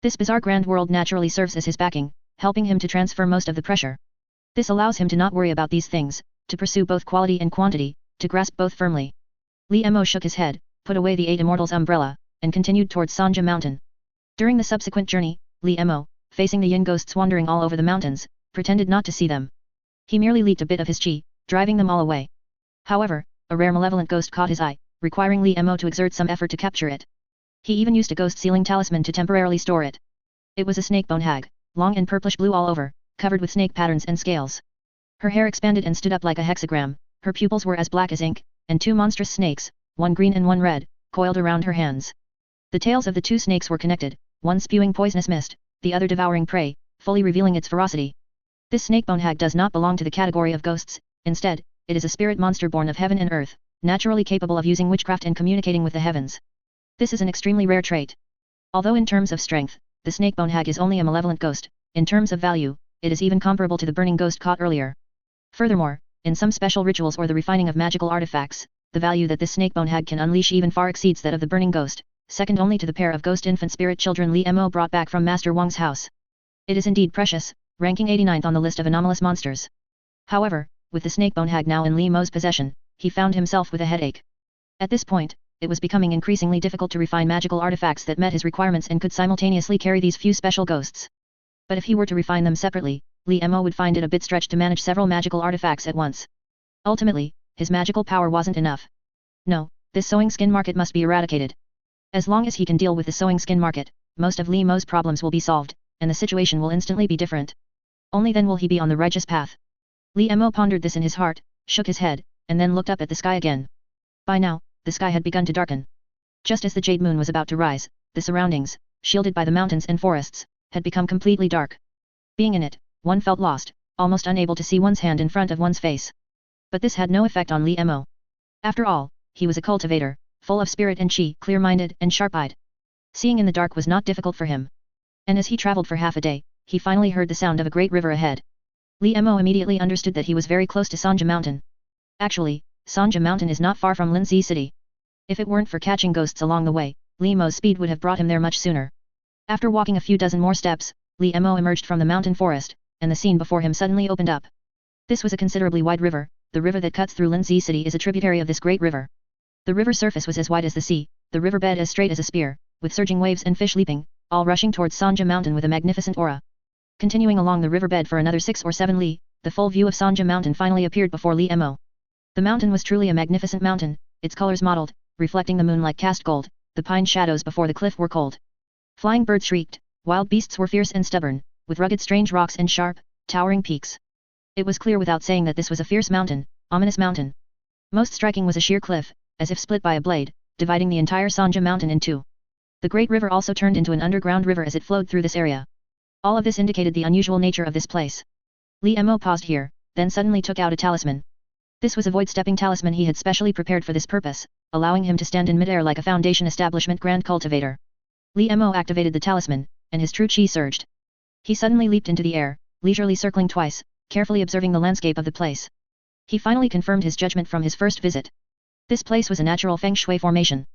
This bizarre grand world naturally serves as his backing, helping him to transfer most of the pressure. This allows him to not worry about these things, to pursue both quality and quantity, to grasp both firmly. Li Mo shook his head, put away the Eight Immortals umbrella, and continued towards Sanja Mountain. During the subsequent journey, Li Mo, facing the yin ghosts wandering all over the mountains, pretended not to see them. He merely leaked a bit of his chi, driving them all away. However, a rare malevolent ghost caught his eye, requiring Li Mo to exert some effort to capture it. He even used a ghost sealing talisman to temporarily store it. It was a snakebone hag, long and purplish blue all over, covered with snake patterns and scales. Her hair expanded and stood up like a hexagram, her pupils were as black as ink, and two monstrous snakes, one green and one red, coiled around her hands. The tails of the two snakes were connected, one spewing poisonous mist, the other devouring prey, fully revealing its ferocity. This snakebone hag does not belong to the category of ghosts, instead, it is a spirit monster born of heaven and earth, naturally capable of using witchcraft and communicating with the heavens. This is an extremely rare trait. Although in terms of strength, the snakebone hag is only a malevolent ghost, in terms of value, it is even comparable to the burning ghost caught earlier. Furthermore, in some special rituals or the refining of magical artifacts, the value that this snakebone hag can unleash even far exceeds that of the burning ghost, second only to the pair of ghost infant spirit children Li Mo brought back from Master Wang's house. It is indeed precious, ranking 89th on the list of anomalous monsters. However, with the snakebone hag now in Li Mo's possession, he found himself with a headache. At this point, it was becoming increasingly difficult to refine magical artifacts that met his requirements and could simultaneously carry these few special ghosts. But if he were to refine them separately, Li Mo would find it a bit stretched to manage several magical artifacts at once. Ultimately, his magical power wasn't enough. No, this sewing skin market must be eradicated. As long as he can deal with the sewing skin market, most of Li Mo's problems will be solved, and the situation will instantly be different. Only then will he be on the righteous path. Li Mo pondered this in his heart, shook his head, and then looked up at the sky again. By now, the sky had begun to darken. Just as the jade moon was about to rise, the surroundings, shielded by the mountains and forests, had become completely dark. Being in it, one felt lost, almost unable to see one's hand in front of one's face. But this had no effect on Li Mo. After all, he was a cultivator, full of spirit and chi, clear-minded and sharp-eyed. Seeing in the dark was not difficult for him. And as he traveled for half a day, he finally heard the sound of a great river ahead. Li Mo immediately understood that he was very close to Sanja Mountain. Actually, Sanja Mountain is not far from Linzi City. If it weren't for catching ghosts along the way, Li Mo's speed would have brought him there much sooner. After walking a few dozen more steps, Li Mo emerged from the mountain forest, and the scene before him suddenly opened up. This was a considerably wide river. The river that cuts through Linzi City is a tributary of this great river. The river surface was as wide as the sea, the riverbed as straight as a spear, with surging waves and fish leaping, all rushing towards Sanja Mountain with a magnificent aura. Continuing along the riverbed for another 6 or 7 li, the full view of Sanja Mountain finally appeared before Li Mo. The mountain was truly a magnificent mountain, its colors mottled, reflecting the moon like cast gold. The pine shadows before the cliff were cold. Flying birds shrieked, wild beasts were fierce and stubborn, with rugged strange rocks and sharp, towering peaks. It was clear without saying that this was a fierce mountain, ominous mountain. Most striking was a sheer cliff, as if split by a blade, dividing the entire Sanja Mountain in two. The great river also turned into an underground river as it flowed through this area. All of this indicated the unusual nature of this place. Li Mo paused here, then suddenly took out a talisman. This was a void-stepping talisman he had specially prepared for this purpose, allowing him to stand in midair like a Foundation Establishment Grand Cultivator. Li Mo activated the talisman, and his true chi surged. He suddenly leaped into the air, leisurely circling twice, carefully observing the landscape of the place. He finally confirmed his judgment from his first visit. This place was a natural feng shui formation.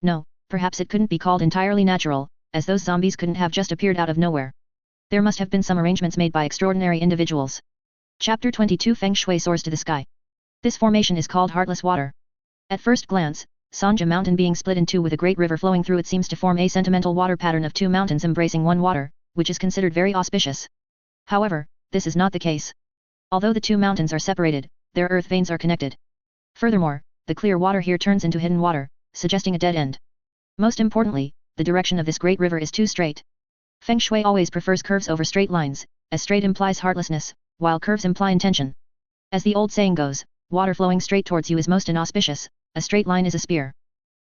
No, perhaps it couldn't be called entirely natural, as those zombies couldn't have just appeared out of nowhere. There must have been some arrangements made by extraordinary individuals. Chapter 22 Feng Shui soars to the sky. This formation is called Heartless Water. At first glance, Sanja Mountain being split in two with a great river flowing through it seems to form a sentimental water pattern of two mountains embracing one water, which is considered very auspicious. However, this is not the case. Although the two mountains are separated, their earth veins are connected. Furthermore, the clear water here turns into hidden water, suggesting a dead end. Most importantly, the direction of this great river is too straight. Feng Shui always prefers curves over straight lines, as straight implies heartlessness, while curves imply intention. As the old saying goes, water flowing straight towards you is most inauspicious, a straight line is a spear.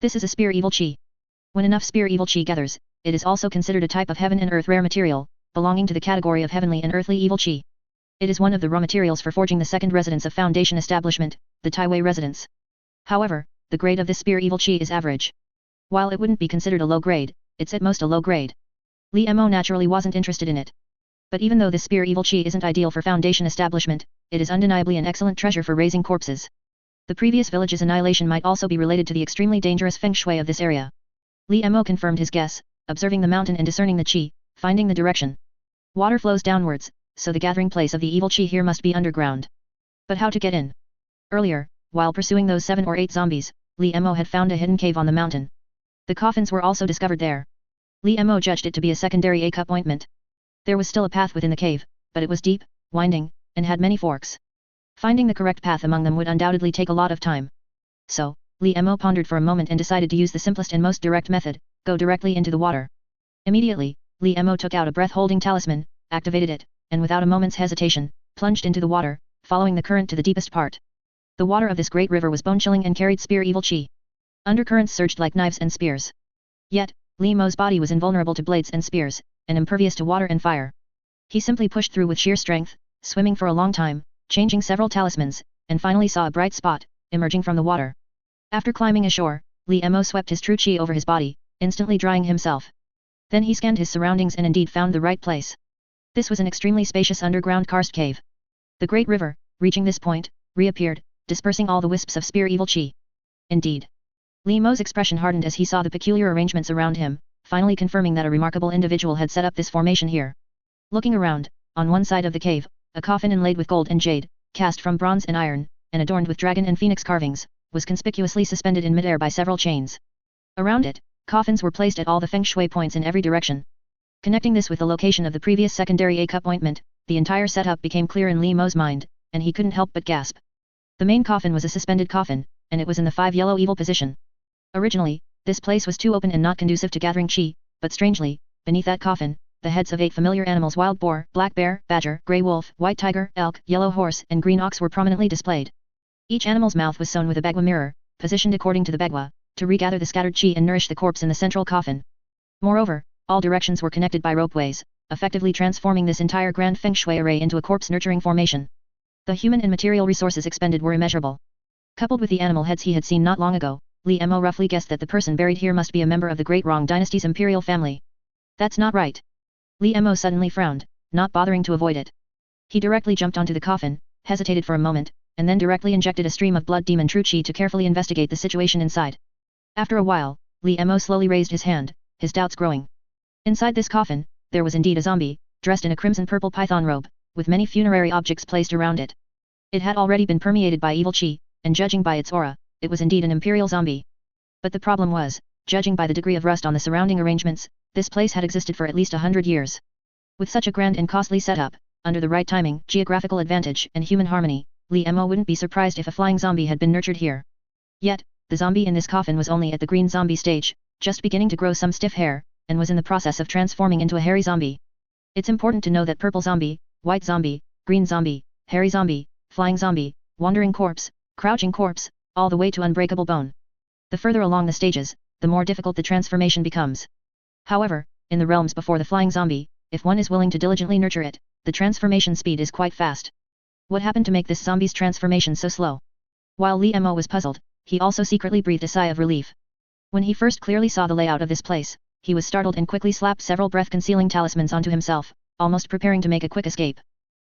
This is a spear evil chi. When enough spear evil chi gathers, it is also considered a type of heaven and earth rare material, belonging to the category of heavenly and earthly evil chi. It is one of the raw materials for forging the second residence of Foundation Establishment, the Tai residence. However, the grade of this spear evil chi is average. While it wouldn't be considered a low grade, it's at most a low grade. Li Mo naturally wasn't interested in it. But even though this spear evil chi isn't ideal for Foundation Establishment, it is undeniably an excellent treasure for raising corpses. The previous village's annihilation might also be related to the extremely dangerous feng shui of this area. Li Mo confirmed his guess, observing the mountain and discerning the chi, finding the direction. Water flows downwards, so the gathering place of the evil chi here must be underground. But how to get in? Earlier, while pursuing those 7 or 8 zombies, Li Mo had found a hidden cave on the mountain. The coffins were also discovered there. Li Mo judged it to be a secondary appointment. There was still a path within the cave, but it was deep, winding, and had many forks. Finding the correct path among them would undoubtedly take a lot of time. So, Li Mo pondered for a moment and decided to use the simplest and most direct method, go directly into the water. Immediately, Li Mo took out a breath-holding talisman, activated it, and without a moment's hesitation, plunged into the water, following the current to the deepest part. The water of this great river was bone-chilling and carried spear evil chi. Undercurrents surged like knives and spears. Yet, Li Mo's body was invulnerable to blades and spears, and impervious to water and fire. He simply pushed through with sheer strength, swimming for a long time, changing several talismans, and finally saw a bright spot, emerging from the water. After climbing ashore, Li Mo swept his true chi over his body, instantly drying himself. Then he scanned his surroundings and indeed found the right place. This was an extremely spacious underground karst cave. The great river, reaching this point, reappeared, dispersing all the wisps of spear evil chi. Indeed. Li Mo's expression hardened as he saw the peculiar arrangements around him, finally confirming that a remarkable individual had set up this formation here. Looking around, on one side of the cave, a coffin inlaid with gold and jade, cast from bronze and iron, and adorned with dragon and phoenix carvings, was conspicuously suspended in midair by several chains. Around it, coffins were placed at all the feng shui points in every direction. Connecting this with the location of the previous secondary A-cup ointment, the entire setup became clear in Li Mo's mind, and he couldn't help but gasp. The main coffin was a suspended coffin, and it was in the 5 yellow evil position. Originally, this place was too open and not conducive to gathering chi, but strangely, beneath that coffin, the heads of 8 familiar animals, wild boar, black bear, badger, grey wolf, white tiger, elk, yellow horse, and green ox, were prominently displayed. Each animal's mouth was sewn with a bagua mirror, positioned according to the bagua, to regather the scattered chi and nourish the corpse in the central coffin. Moreover, all directions were connected by ropeways, effectively transforming this entire grand feng shui array into a corpse-nurturing formation. The human and material resources expended were immeasurable. Coupled with the animal heads he had seen not long ago, Li Mo roughly guessed that the person buried here must be a member of the Great Rong Dynasty's imperial family. That's not right. Li Mo suddenly frowned, not bothering to avoid it. He directly jumped onto the coffin, hesitated for a moment, and then directly injected a stream of blood demon true chi to carefully investigate the situation inside. After a while, Li Mo slowly raised his hand, his doubts growing. Inside this coffin, there was indeed a zombie, dressed in a crimson-purple python robe, with many funerary objects placed around it. It had already been permeated by evil chi, and judging by its aura, it was indeed an imperial zombie. But the problem was, judging by the degree of rust on the surrounding arrangements, this place had existed for at least 100 years. With such a grand and costly setup, under the right timing, geographical advantage, and human harmony, Li Mo wouldn't be surprised if a flying zombie had been nurtured here. Yet, the zombie in this coffin was only at the green zombie stage, just beginning to grow some stiff hair, and was in the process of transforming into a hairy zombie. It's important to know that purple zombie, white zombie, green zombie, hairy zombie, flying zombie, wandering corpse, crouching corpse, all the way to unbreakable bone. The further along the stages, the more difficult the transformation becomes. However, in the realms before the flying zombie, if one is willing to diligently nurture it, the transformation speed is quite fast. What happened to make this zombie's transformation so slow? While Li Mo was puzzled, he also secretly breathed a sigh of relief. When he first clearly saw the layout of this place, he was startled and quickly slapped several breath-concealing talismans onto himself, almost preparing to make a quick escape.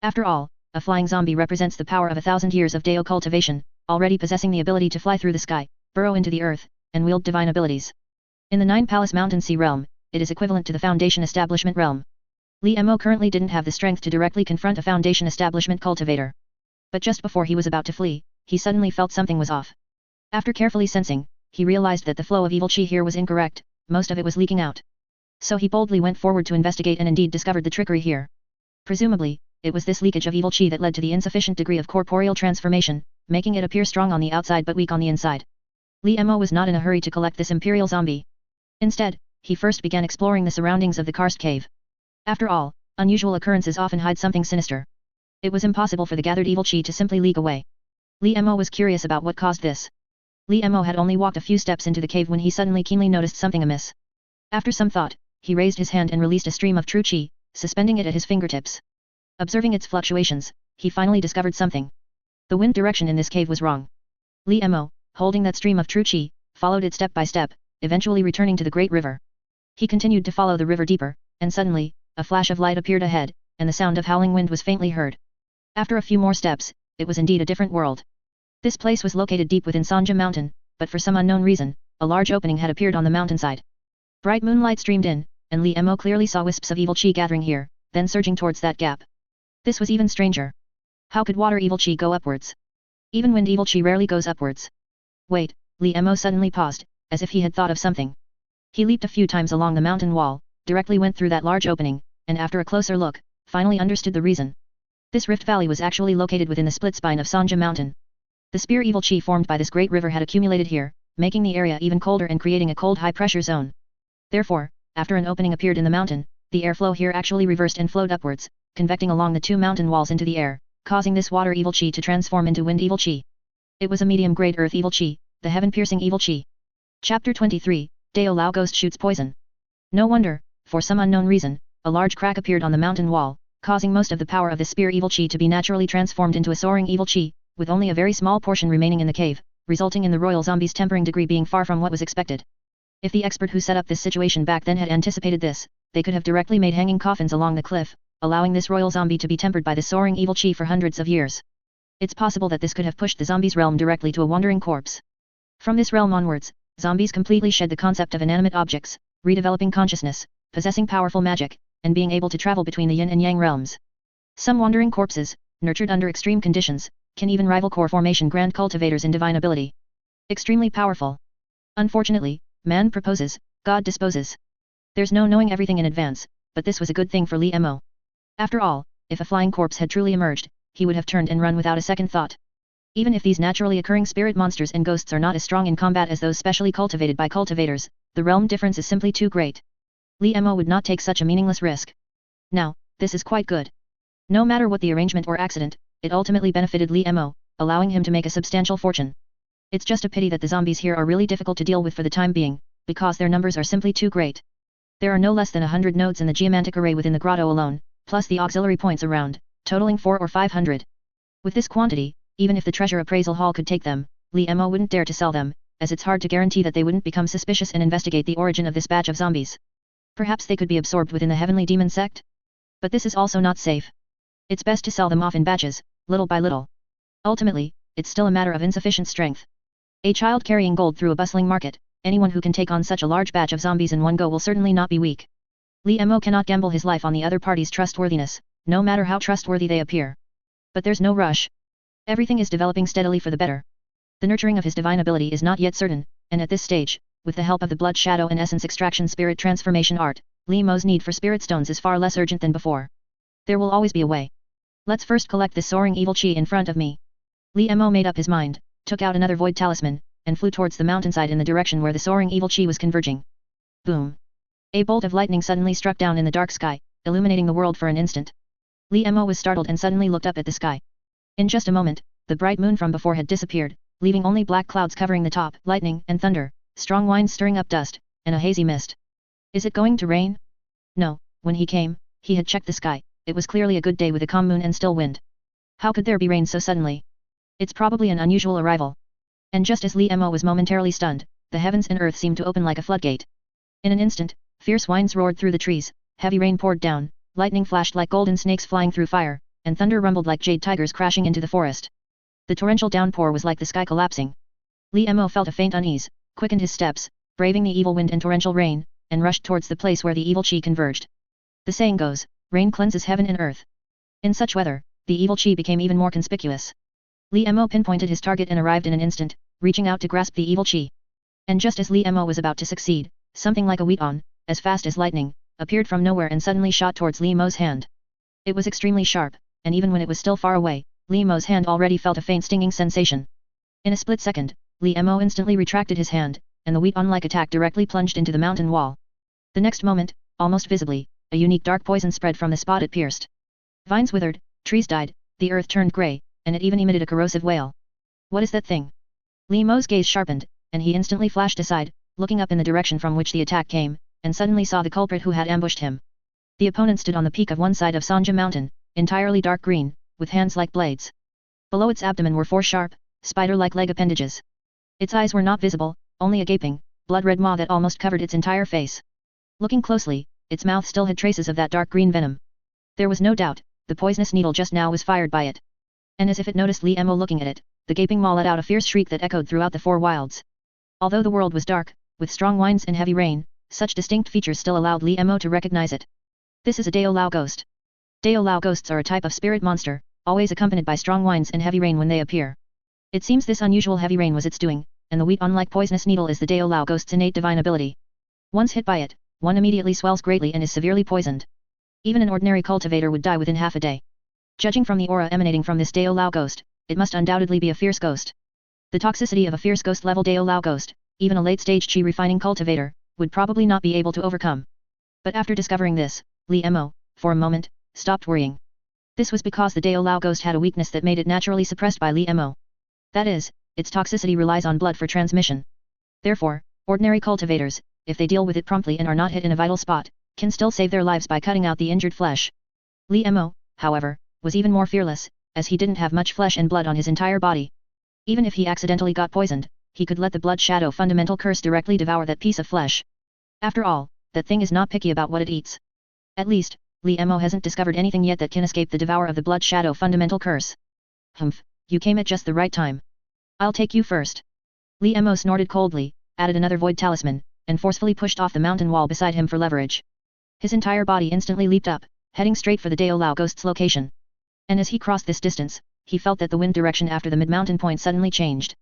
After all, a flying zombie represents the power of 1,000 years of Dao cultivation, already possessing the ability to fly through the sky, burrow into the earth, and wield divine abilities. In the 9-Palace Mountain Sea realm, it is equivalent to the Foundation Establishment realm. Li Mo currently didn't have the strength to directly confront a Foundation Establishment cultivator. But just before he was about to flee, he suddenly felt something was off. After carefully sensing, he realized that the flow of evil chi here was incorrect, most of it was leaking out. So he boldly went forward to investigate and indeed discovered the trickery here. Presumably, it was this leakage of evil chi that led to the insufficient degree of corporeal transformation, making it appear strong on the outside but weak on the inside. Li Mo was not in a hurry to collect this imperial zombie. Instead, he first began exploring the surroundings of the karst cave. After all, unusual occurrences often hide something sinister. It was impossible for the gathered evil chi to simply leak away. Li Mo was curious about what caused this. Li Mo had only walked a few steps into the cave when he suddenly keenly noticed something amiss. After some thought, he raised his hand and released a stream of true chi, suspending it at his fingertips. Observing its fluctuations, he finally discovered something. The wind direction in this cave was wrong. Li Mo, holding that stream of true chi, followed it step by step, eventually returning to the great river. He continued to follow the river deeper, and suddenly, a flash of light appeared ahead, and the sound of howling wind was faintly heard. After a few more steps, it was indeed a different world. This place was located deep within Sanja Mountain, but for some unknown reason, a large opening had appeared on the mountainside. Bright moonlight streamed in, and Li Mo clearly saw wisps of evil chi gathering here, then surging towards that gap. This was even stranger. How could water evil chi go upwards? Even wind evil chi rarely goes upwards. Wait, Li Mo suddenly paused, as if he had thought of something. He leaped a few times along the mountain wall, directly went through that large opening, and after a closer look, finally understood the reason. This rift valley was actually located within the split spine of Sanja Mountain. The spear evil chi formed by this great river had accumulated here, making the area even colder and creating a cold high-pressure zone. Therefore, after an opening appeared in the mountain, the airflow here actually reversed and flowed upwards, convecting along the two mountain walls into the air, causing this water evil chi to transform into wind evil chi. It was a medium-grade earth evil chi, the heaven-piercing evil chi. Chapter 23, Dao Lao Ghost shoots poison. No wonder, for some unknown reason, a large crack appeared on the mountain wall, causing most of the power of the spear evil chi to be naturally transformed into a soaring evil chi, with only a very small portion remaining in the cave, resulting in the royal zombie's tempering degree being far from what was expected. If the expert who set up this situation back then had anticipated this, they could have directly made hanging coffins along the cliff, allowing this royal zombie to be tempered by the soaring evil chi for hundreds of years. It's possible that this could have pushed the zombie's realm directly to a wandering corpse. From this realm onwards, zombies completely shed the concept of inanimate objects, redeveloping consciousness, possessing powerful magic, and being able to travel between the yin and yang realms. Some wandering corpses, nurtured under extreme conditions, can even rival core formation grand cultivators in divine ability. Extremely powerful. Unfortunately, man proposes, God disposes. There's no knowing everything in advance, but this was a good thing for Li Mo. After all, if a flying corpse had truly emerged, he would have turned and run without a second thought. Even if these naturally occurring spirit monsters and ghosts are not as strong in combat as those specially cultivated by cultivators, the realm difference is simply too great. Li Mo would not take such a meaningless risk. Now, this is quite good. No matter what the arrangement or accident, it ultimately benefited Li Mo, allowing him to make a substantial fortune. It's just a pity that the zombies here are really difficult to deal with for the time being, because their numbers are simply too great. There are no less than 100 nodes in the geomantic array within the grotto alone, plus the auxiliary points around, totaling 400 or 500. With this quantity, even if the treasure appraisal hall could take them, Li Mo wouldn't dare to sell them, as it's hard to guarantee that they wouldn't become suspicious and investigate the origin of this batch of zombies. Perhaps they could be absorbed within the heavenly demon sect? But this is also not safe. It's best to sell them off in batches, little by little. Ultimately, it's still a matter of insufficient strength. A child carrying gold through a bustling market, anyone who can take on such a large batch of zombies in one go will certainly not be weak. Li Mo cannot gamble his life on the other party's trustworthiness, no matter how trustworthy they appear. But there's no rush. Everything is developing steadily for the better. The nurturing of his divine ability is not yet certain, and at this stage, with the help of the blood shadow and essence extraction spirit transformation art, Li Mo's need for spirit stones is far less urgent than before. There will always be a way. Let's first collect this soaring evil chi in front of me. Li Mo made up his mind, took out another void talisman, and flew towards the mountainside in the direction where the soaring evil chi was converging. Boom! A bolt of lightning suddenly struck down in the dark sky, illuminating the world for an instant. Li Mo was startled and suddenly looked up at the sky. In just a moment, the bright moon from before had disappeared, leaving only black clouds covering the top, lightning and thunder, strong winds stirring up dust, and a hazy mist. Is it going to rain? No, when he came, he had checked the sky, it was clearly a good day with a calm moon and still wind. How could there be rain so suddenly? It's probably an unusual arrival. And just as Li Mo was momentarily stunned, the heavens and earth seemed to open like a floodgate. In an instant, fierce winds roared through the trees, heavy rain poured down, lightning flashed like golden snakes flying through fire, and thunder rumbled like jade tigers crashing into the forest. The torrential downpour was like the sky collapsing. Li Mo felt a faint unease, quickened his steps, braving the evil wind and torrential rain, and rushed towards the place where the evil chi converged. The saying goes, rain cleanses heaven and earth. In such weather, the evil chi became even more conspicuous. Li Mo pinpointed his target and arrived in an instant, reaching out to grasp the evil chi. And just as Li Mo was about to succeed, something like a weapon, as fast as lightning, appeared from nowhere and suddenly shot towards Li Mo's hand. It was extremely sharp, and even when it was still far away, Li Mo's hand already felt a faint stinging sensation. In a split second, Li Mo instantly retracted his hand, and the weapon-like attack directly plunged into the mountain wall. The next moment, almost visibly, a unique dark poison spread from the spot it pierced. Vines withered, trees died, the earth turned grey, and it even emitted a corrosive wail. What is that thing? Li Mo's gaze sharpened, and he instantly flashed aside, looking up in the direction from which the attack came, and suddenly saw the culprit who had ambushed him. The opponent stood on the peak of one side of Sanja Mountain, entirely dark green, with hands like blades. Below its abdomen were 4 sharp, spider-like leg appendages. Its eyes were not visible, only a gaping, blood-red maw that almost covered its entire face. Looking closely, its mouth still had traces of that dark green venom. There was no doubt, the poisonous needle just now was fired by it. And as if it noticed Li Mo looking at it, the gaping maw let out a fierce shriek that echoed throughout the 4 wilds. Although the world was dark, with strong winds and heavy rain, such distinct features still allowed Li Mo to recognize it. This is a Dao Lao ghost. Dao Lao ghosts are a type of spirit monster, always accompanied by strong winds and heavy rain when they appear. It seems this unusual heavy rain was its doing, and the weapon-like poisonous needle is the Dao Lao ghost's innate divine ability. Once hit by it, one immediately swells greatly and is severely poisoned. Even an ordinary cultivator would die within half a day. Judging from the aura emanating from this Dao Lao ghost, it must undoubtedly be a fierce ghost. The toxicity of a fierce ghost-level Dao Lao ghost, even a late-stage chi refining cultivator, would probably not be able to overcome. But after discovering this, Li Mo, for a moment, stopped worrying. This was because the Dao Lao ghost had a weakness that made it naturally suppressed by Li Mo. That is, its toxicity relies on blood for transmission. Therefore, ordinary cultivators, if they deal with it promptly and are not hit in a vital spot, can still save their lives by cutting out the injured flesh. Li Mo, however, was even more fearless, as he didn't have much flesh and blood on his entire body. Even if he accidentally got poisoned, he could let the blood shadow fundamental curse directly devour that piece of flesh. After all, that thing is not picky about what it eats. At least, Li Mo hasn't discovered anything yet that can escape the devour of the blood shadow fundamental curse. Humph, you came at just the right time. I'll take you first. Li Mo snorted coldly, added another void talisman, and forcefully pushed off the mountain wall beside him for leverage. His entire body instantly leaped up, heading straight for the Dao Lao ghost's location. And as he crossed this distance, he felt that the wind direction after the mid-mountain point suddenly changed.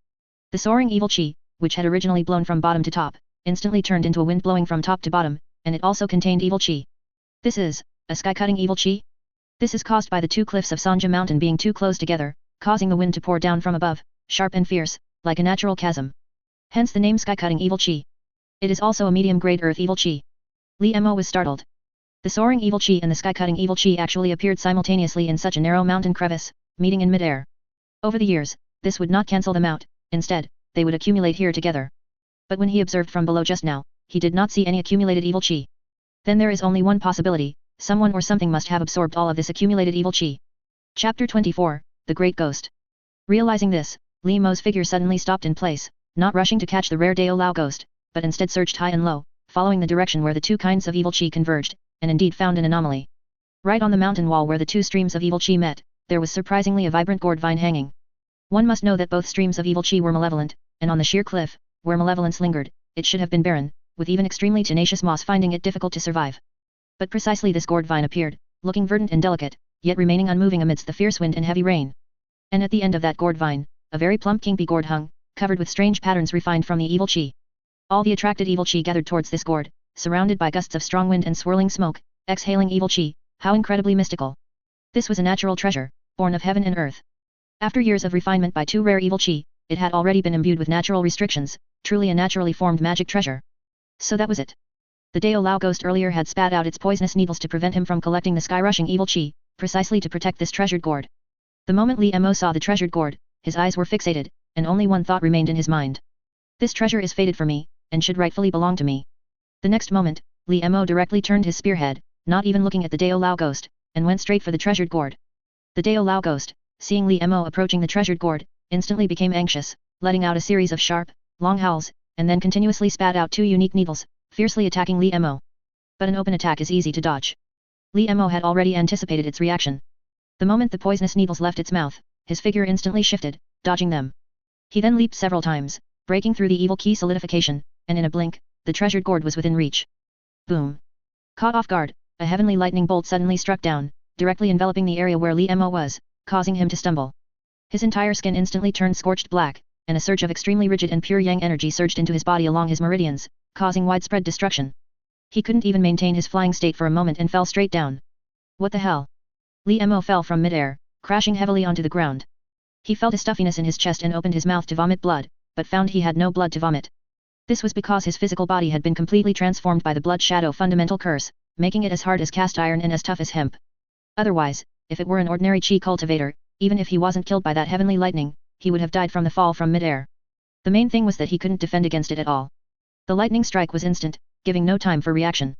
The soaring evil chi, which had originally blown from bottom to top, instantly turned into a wind blowing from top to bottom, and it also contained evil chi. This is a sky-cutting evil chi? This is caused by the two cliffs of Sanja Mountain being too close together, causing the wind to pour down from above, sharp and fierce, like a natural chasm. Hence the name sky-cutting evil chi. It is also a medium-grade earth evil chi. Li Mo was startled. The soaring evil chi and the sky-cutting evil chi actually appeared simultaneously in such a narrow mountain crevice, meeting in mid-air. Over the years, this would not cancel them out, instead, they would accumulate here together. But when he observed from below just now, he did not see any accumulated evil chi. Then there is only one possibility, someone or something must have absorbed all of this accumulated evil chi. Chapter 24, The Great Ghost. Realizing this, Li Mo's figure suddenly stopped in place, not rushing to catch the rare Dao Lao ghost, but instead searched high and low, following the direction where the two kinds of evil chi converged, and indeed found an anomaly. Right on the mountain wall where the two streams of evil chi met, there was surprisingly a vibrant gourd vine hanging. One must know that both streams of evil chi were malevolent, and on the sheer cliff, where malevolence lingered, it should have been barren, with even extremely tenacious moss finding it difficult to survive. But precisely this gourd vine appeared, looking verdant and delicate, yet remaining unmoving amidst the fierce wind and heavy rain. And at the end of that gourd vine, a very plump kingpea gourd hung, covered with strange patterns refined from the evil chi. All the attracted evil chi gathered towards this gourd, surrounded by gusts of strong wind and swirling smoke, exhaling evil chi. How incredibly mystical. This was a natural treasure, born of heaven and earth. After years of refinement by two rare evil chi, it had already been imbued with natural restrictions, truly a naturally formed magic treasure. So that was it. The Dao Lao ghost earlier had spat out its poisonous needles to prevent him from collecting the sky-rushing evil chi, precisely to protect this treasured gourd. The moment Li Mo saw the treasured gourd, his eyes were fixated, and only one thought remained in his mind. This treasure is fated for me, and should rightfully belong to me. The next moment, Li Mo directly turned his spearhead, not even looking at the Dao Lao ghost, and went straight for the treasured gourd. The Dao Lao ghost, seeing Li Mo approaching the treasured gourd, instantly became anxious, letting out a series of sharp, long howls, and then continuously spat out two unique needles, fiercely attacking Li Mo. But an open attack is easy to dodge. Li Mo had already anticipated its reaction. The moment the poisonous needles left its mouth, his figure instantly shifted, dodging them. He then leaped several times, breaking through the evil key solidification, and in a blink, the treasured gourd was within reach. Boom! Caught off guard, a heavenly lightning bolt suddenly struck down, directly enveloping the area where Li Mo was, causing him to stumble. His entire skin instantly turned scorched black, and a surge of extremely rigid and pure yang energy surged into his body along his meridians, causing widespread destruction. He couldn't even maintain his flying state for a moment and fell straight down. What the hell? Li Mo fell from mid-air, crashing heavily onto the ground. He felt a stuffiness in his chest and opened his mouth to vomit blood, but found he had no blood to vomit. This was because his physical body had been completely transformed by the blood shadow fundamental curse, making it as hard as cast iron and as tough as hemp. Otherwise, if it were an ordinary chi cultivator, even if he wasn't killed by that heavenly lightning, he would have died from the fall from mid-air. The main thing was that he couldn't defend against it at all. The lightning strike was instant, giving no time for reaction.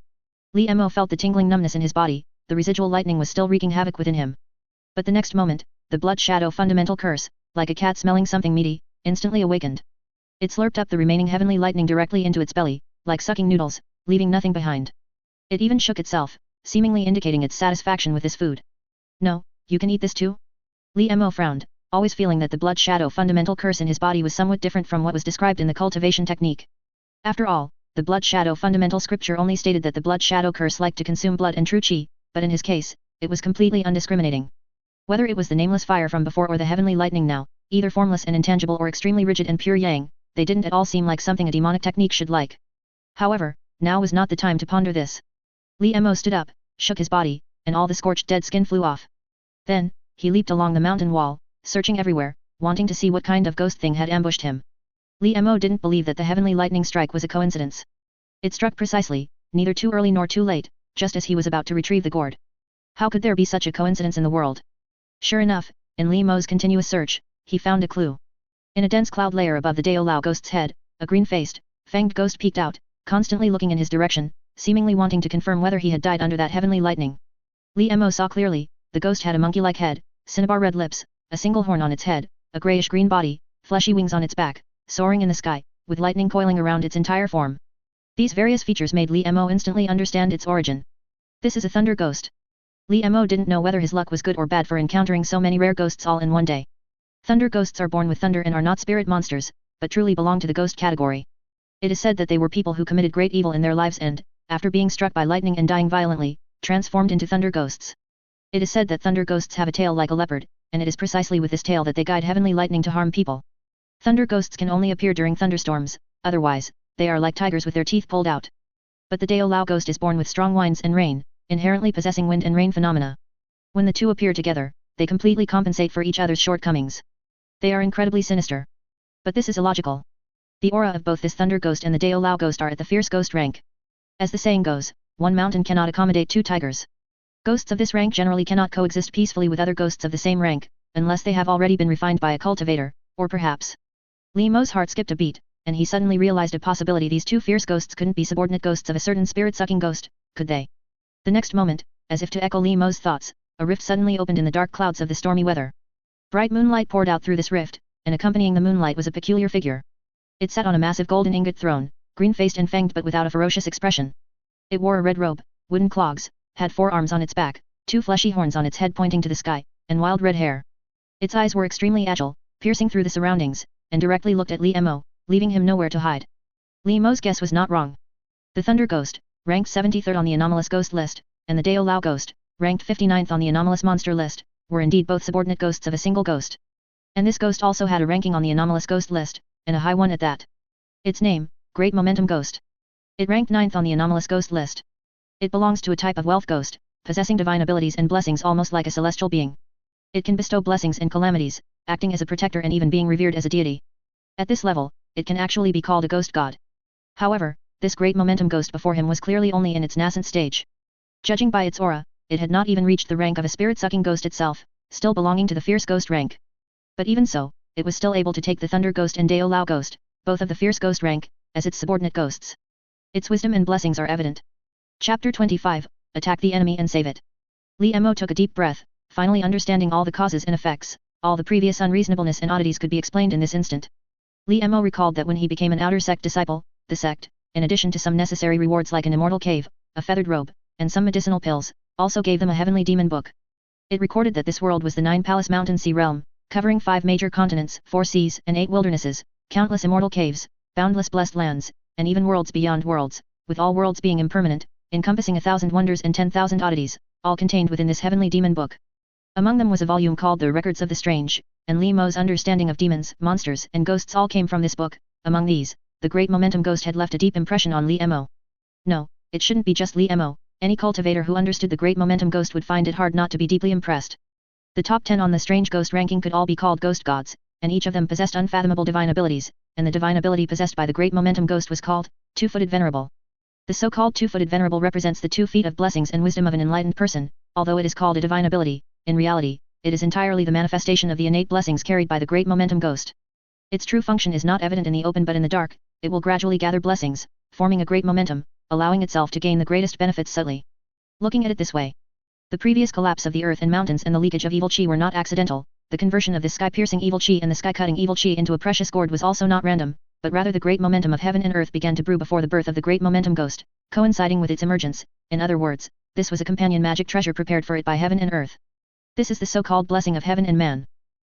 Li Mo felt the tingling numbness in his body, the residual lightning was still wreaking havoc within him. But the next moment, the blood shadow fundamental curse, like a cat smelling something meaty, instantly awakened. It slurped up the remaining heavenly lightning directly into its belly, like sucking noodles, leaving nothing behind. It even shook itself, seemingly indicating its satisfaction with this food. No, you can eat this too? Li Mo frowned, always feeling that the blood shadow fundamental curse in his body was somewhat different from what was described in the cultivation technique. After all, the blood shadow fundamental scripture only stated that the blood shadow curse liked to consume blood and true chi, but in his case, it was completely undiscriminating. Whether it was the nameless fire from before or the heavenly lightning now, either formless and intangible or extremely rigid and pure yang, they didn't at all seem like something a demonic technique should like. However, now was not the time to ponder this. Li Mo stood up, shook his body, and all the scorched dead skin flew off. Then, he leaped along the mountain wall, searching everywhere, wanting to see what kind of ghost thing had ambushed him. Li Mo didn't believe that the heavenly lightning strike was a coincidence. It struck precisely, neither too early nor too late, just as he was about to retrieve the gourd. How could there be such a coincidence in the world? Sure enough, in Li Mo's continuous search, he found a clue. In a dense cloud layer above the Dao Lao ghost's head, a green-faced, fanged ghost peeked out, constantly looking in his direction, seemingly wanting to confirm whether he had died under that heavenly lightning. Li Mo saw clearly, the ghost had a monkey-like head, cinnabar red lips, a single horn on its head, a grayish-green body, fleshy wings on its back, soaring in the sky, with lightning coiling around its entire form. These various features made Li Mo instantly understand its origin. This is a thunder ghost. Li Mo didn't know whether his luck was good or bad for encountering so many rare ghosts all in one day. Thunder ghosts are born with thunder and are not spirit monsters, but truly belong to the ghost category. It is said that they were people who committed great evil in their lives and, after being struck by lightning and dying violently, transformed into thunder ghosts. It is said that thunder ghosts have a tail like a leopard, and it is precisely with this tail that they guide heavenly lightning to harm people. Thunder ghosts can only appear during thunderstorms, otherwise, they are like tigers with their teeth pulled out. But the Dao Lao ghost is born with strong winds and rain, inherently possessing wind and rain phenomena. When the two appear together, they completely compensate for each other's shortcomings. They are incredibly sinister. But this is illogical. The aura of both this thunder ghost and the Dao Lao ghost are at the fierce ghost rank. As the saying goes, one mountain cannot accommodate two tigers. Ghosts of this rank generally cannot coexist peacefully with other ghosts of the same rank, unless they have already been refined by a cultivator, or perhaps. Li Mo's heart skipped a beat, and he suddenly realized a possibility: these two fierce ghosts couldn't be subordinate ghosts of a certain spirit-sucking ghost, could they? The next moment, as if to echo Li Mo's thoughts, a rift suddenly opened in the dark clouds of the stormy weather. Bright moonlight poured out through this rift, and accompanying the moonlight was a peculiar figure. It sat on a massive golden ingot throne, green-faced and fanged but without a ferocious expression. It wore a red robe, wooden clogs, had 4 arms on its back, 2 fleshy horns on its head pointing to the sky, and wild red hair. Its eyes were extremely agile, piercing through the surroundings, and directly looked at Li Mo, leaving him nowhere to hide. Li Mo's guess was not wrong. The Thunder Ghost, ranked 73rd on the anomalous ghost list, and the Dao Lao Ghost, ranked 59th on the anomalous monster list, were indeed both subordinate ghosts of a single ghost. And this ghost also had a ranking on the anomalous ghost list, and a high one at that. Its name, Great Momentum Ghost. It ranked 9th on the anomalous ghost list. It belongs to a type of wealth ghost, possessing divine abilities and blessings almost like a celestial being. It can bestow blessings and calamities, acting as a protector and even being revered as a deity. At this level, it can actually be called a ghost god. However, this Great Momentum Ghost before him was clearly only in its nascent stage. Judging by its aura, it had not even reached the rank of a spirit-sucking ghost itself, still belonging to the fierce ghost rank. But even so, it was still able to take the Thunder Ghost and Dao Lao Ghost, both of the fierce ghost rank, as its subordinate ghosts. Its wisdom and blessings are evident. Chapter 25, Attack the Enemy and Save It. Li Mo took a deep breath, finally understanding all the causes and effects. All the previous unreasonableness and oddities could be explained in this instant. Li Mo recalled that when he became an outer sect disciple, the sect, in addition to some necessary rewards like an immortal cave, a feathered robe, and some medicinal pills, also gave them a heavenly demon book. It recorded that this world was the 9-palace mountain sea realm, covering 5 major continents, 4 seas, and 8 wildernesses, countless immortal caves, boundless blessed lands, and even worlds beyond worlds, with all worlds being impermanent, encompassing 1,000 wonders and 10,000 oddities, all contained within this heavenly demon book. Among them was a volume called The Records of the Strange, and Li Mo's understanding of demons, monsters, and ghosts all came from this book. Among these, the Great Momentum Ghost had left a deep impression on Li Mo. No, it shouldn't be just Li Mo. Any cultivator who understood the Great Momentum Ghost would find it hard not to be deeply impressed. The top 10 on the strange ghost ranking could all be called ghost gods, and each of them possessed unfathomable divine abilities, and the divine ability possessed by the Great Momentum Ghost was called Two-Footed Venerable. The so-called Two-Footed Venerable represents the 2 feet of blessings and wisdom of an enlightened person. Although it is called a divine ability, in reality, it is entirely the manifestation of the innate blessings carried by the Great Momentum Ghost. Its true function is not evident in the open but in the dark. It will gradually gather blessings, forming a great momentum, allowing itself to gain the greatest benefits subtly. Looking at it this way, the previous collapse of the earth and mountains and the leakage of evil chi were not accidental. The conversion of this sky-piercing evil chi and the sky-cutting evil chi into a precious gourd was also not random, but rather the great momentum of heaven and earth began to brew before the birth of the Great Momentum Ghost, coinciding with its emergence. In other words, this was a companion magic treasure prepared for it by heaven and earth. This is the so-called blessing of heaven and man.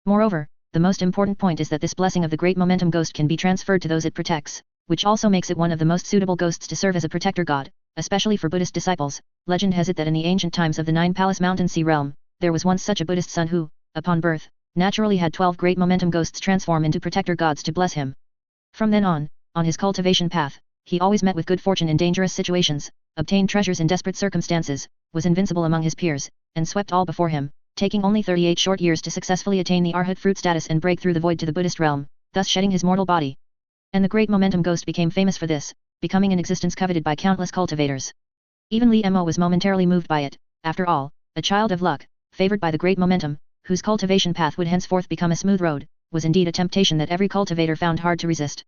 Moreover, the most important point is that this blessing of the Great Momentum Ghost can be transferred to those it protects, which also makes it one of the most suitable ghosts to serve as a protector god, especially for Buddhist disciples. Legend has it that in the ancient times of the 9-palace mountain sea realm, there was once such a Buddhist son who, upon birth, naturally had 12 great momentum ghosts transform into protector gods to bless him. From then on his cultivation path, he always met with good fortune in dangerous situations, obtained treasures in desperate circumstances, was invincible among his peers, and swept all before him, taking only 38 short years to successfully attain the Arhat fruit status and break through the void to the Buddhist realm, thus shedding his mortal body. And the Great Momentum Ghost became famous for this, becoming an existence coveted by countless cultivators. Even Li Mo was momentarily moved by it. After all, a child of luck, favored by the Great Momentum, whose cultivation path would henceforth become a smooth road, was indeed a temptation that every cultivator found hard to resist.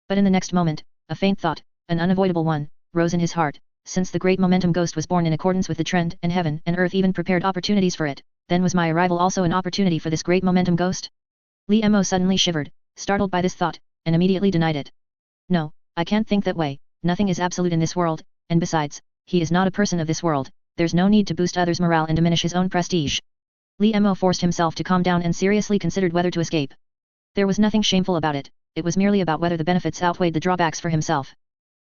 But in the next moment, a faint thought, an unavoidable one, rose in his heart. Since the Great Momentum Ghost was born in accordance with the trend, and heaven and earth even prepared opportunities for it, then was my arrival also an opportunity for this Great Momentum Ghost? Li Mo suddenly shivered, startled by this thought. and immediately denied it. No, I can't think that way, nothing is absolute in this world, and besides, he is not a person of this world, there's no need to boost others' morale and diminish his own prestige. Li Mo forced himself to calm down and seriously considered whether to escape. There was nothing shameful about it was merely about whether the benefits outweighed the drawbacks for himself.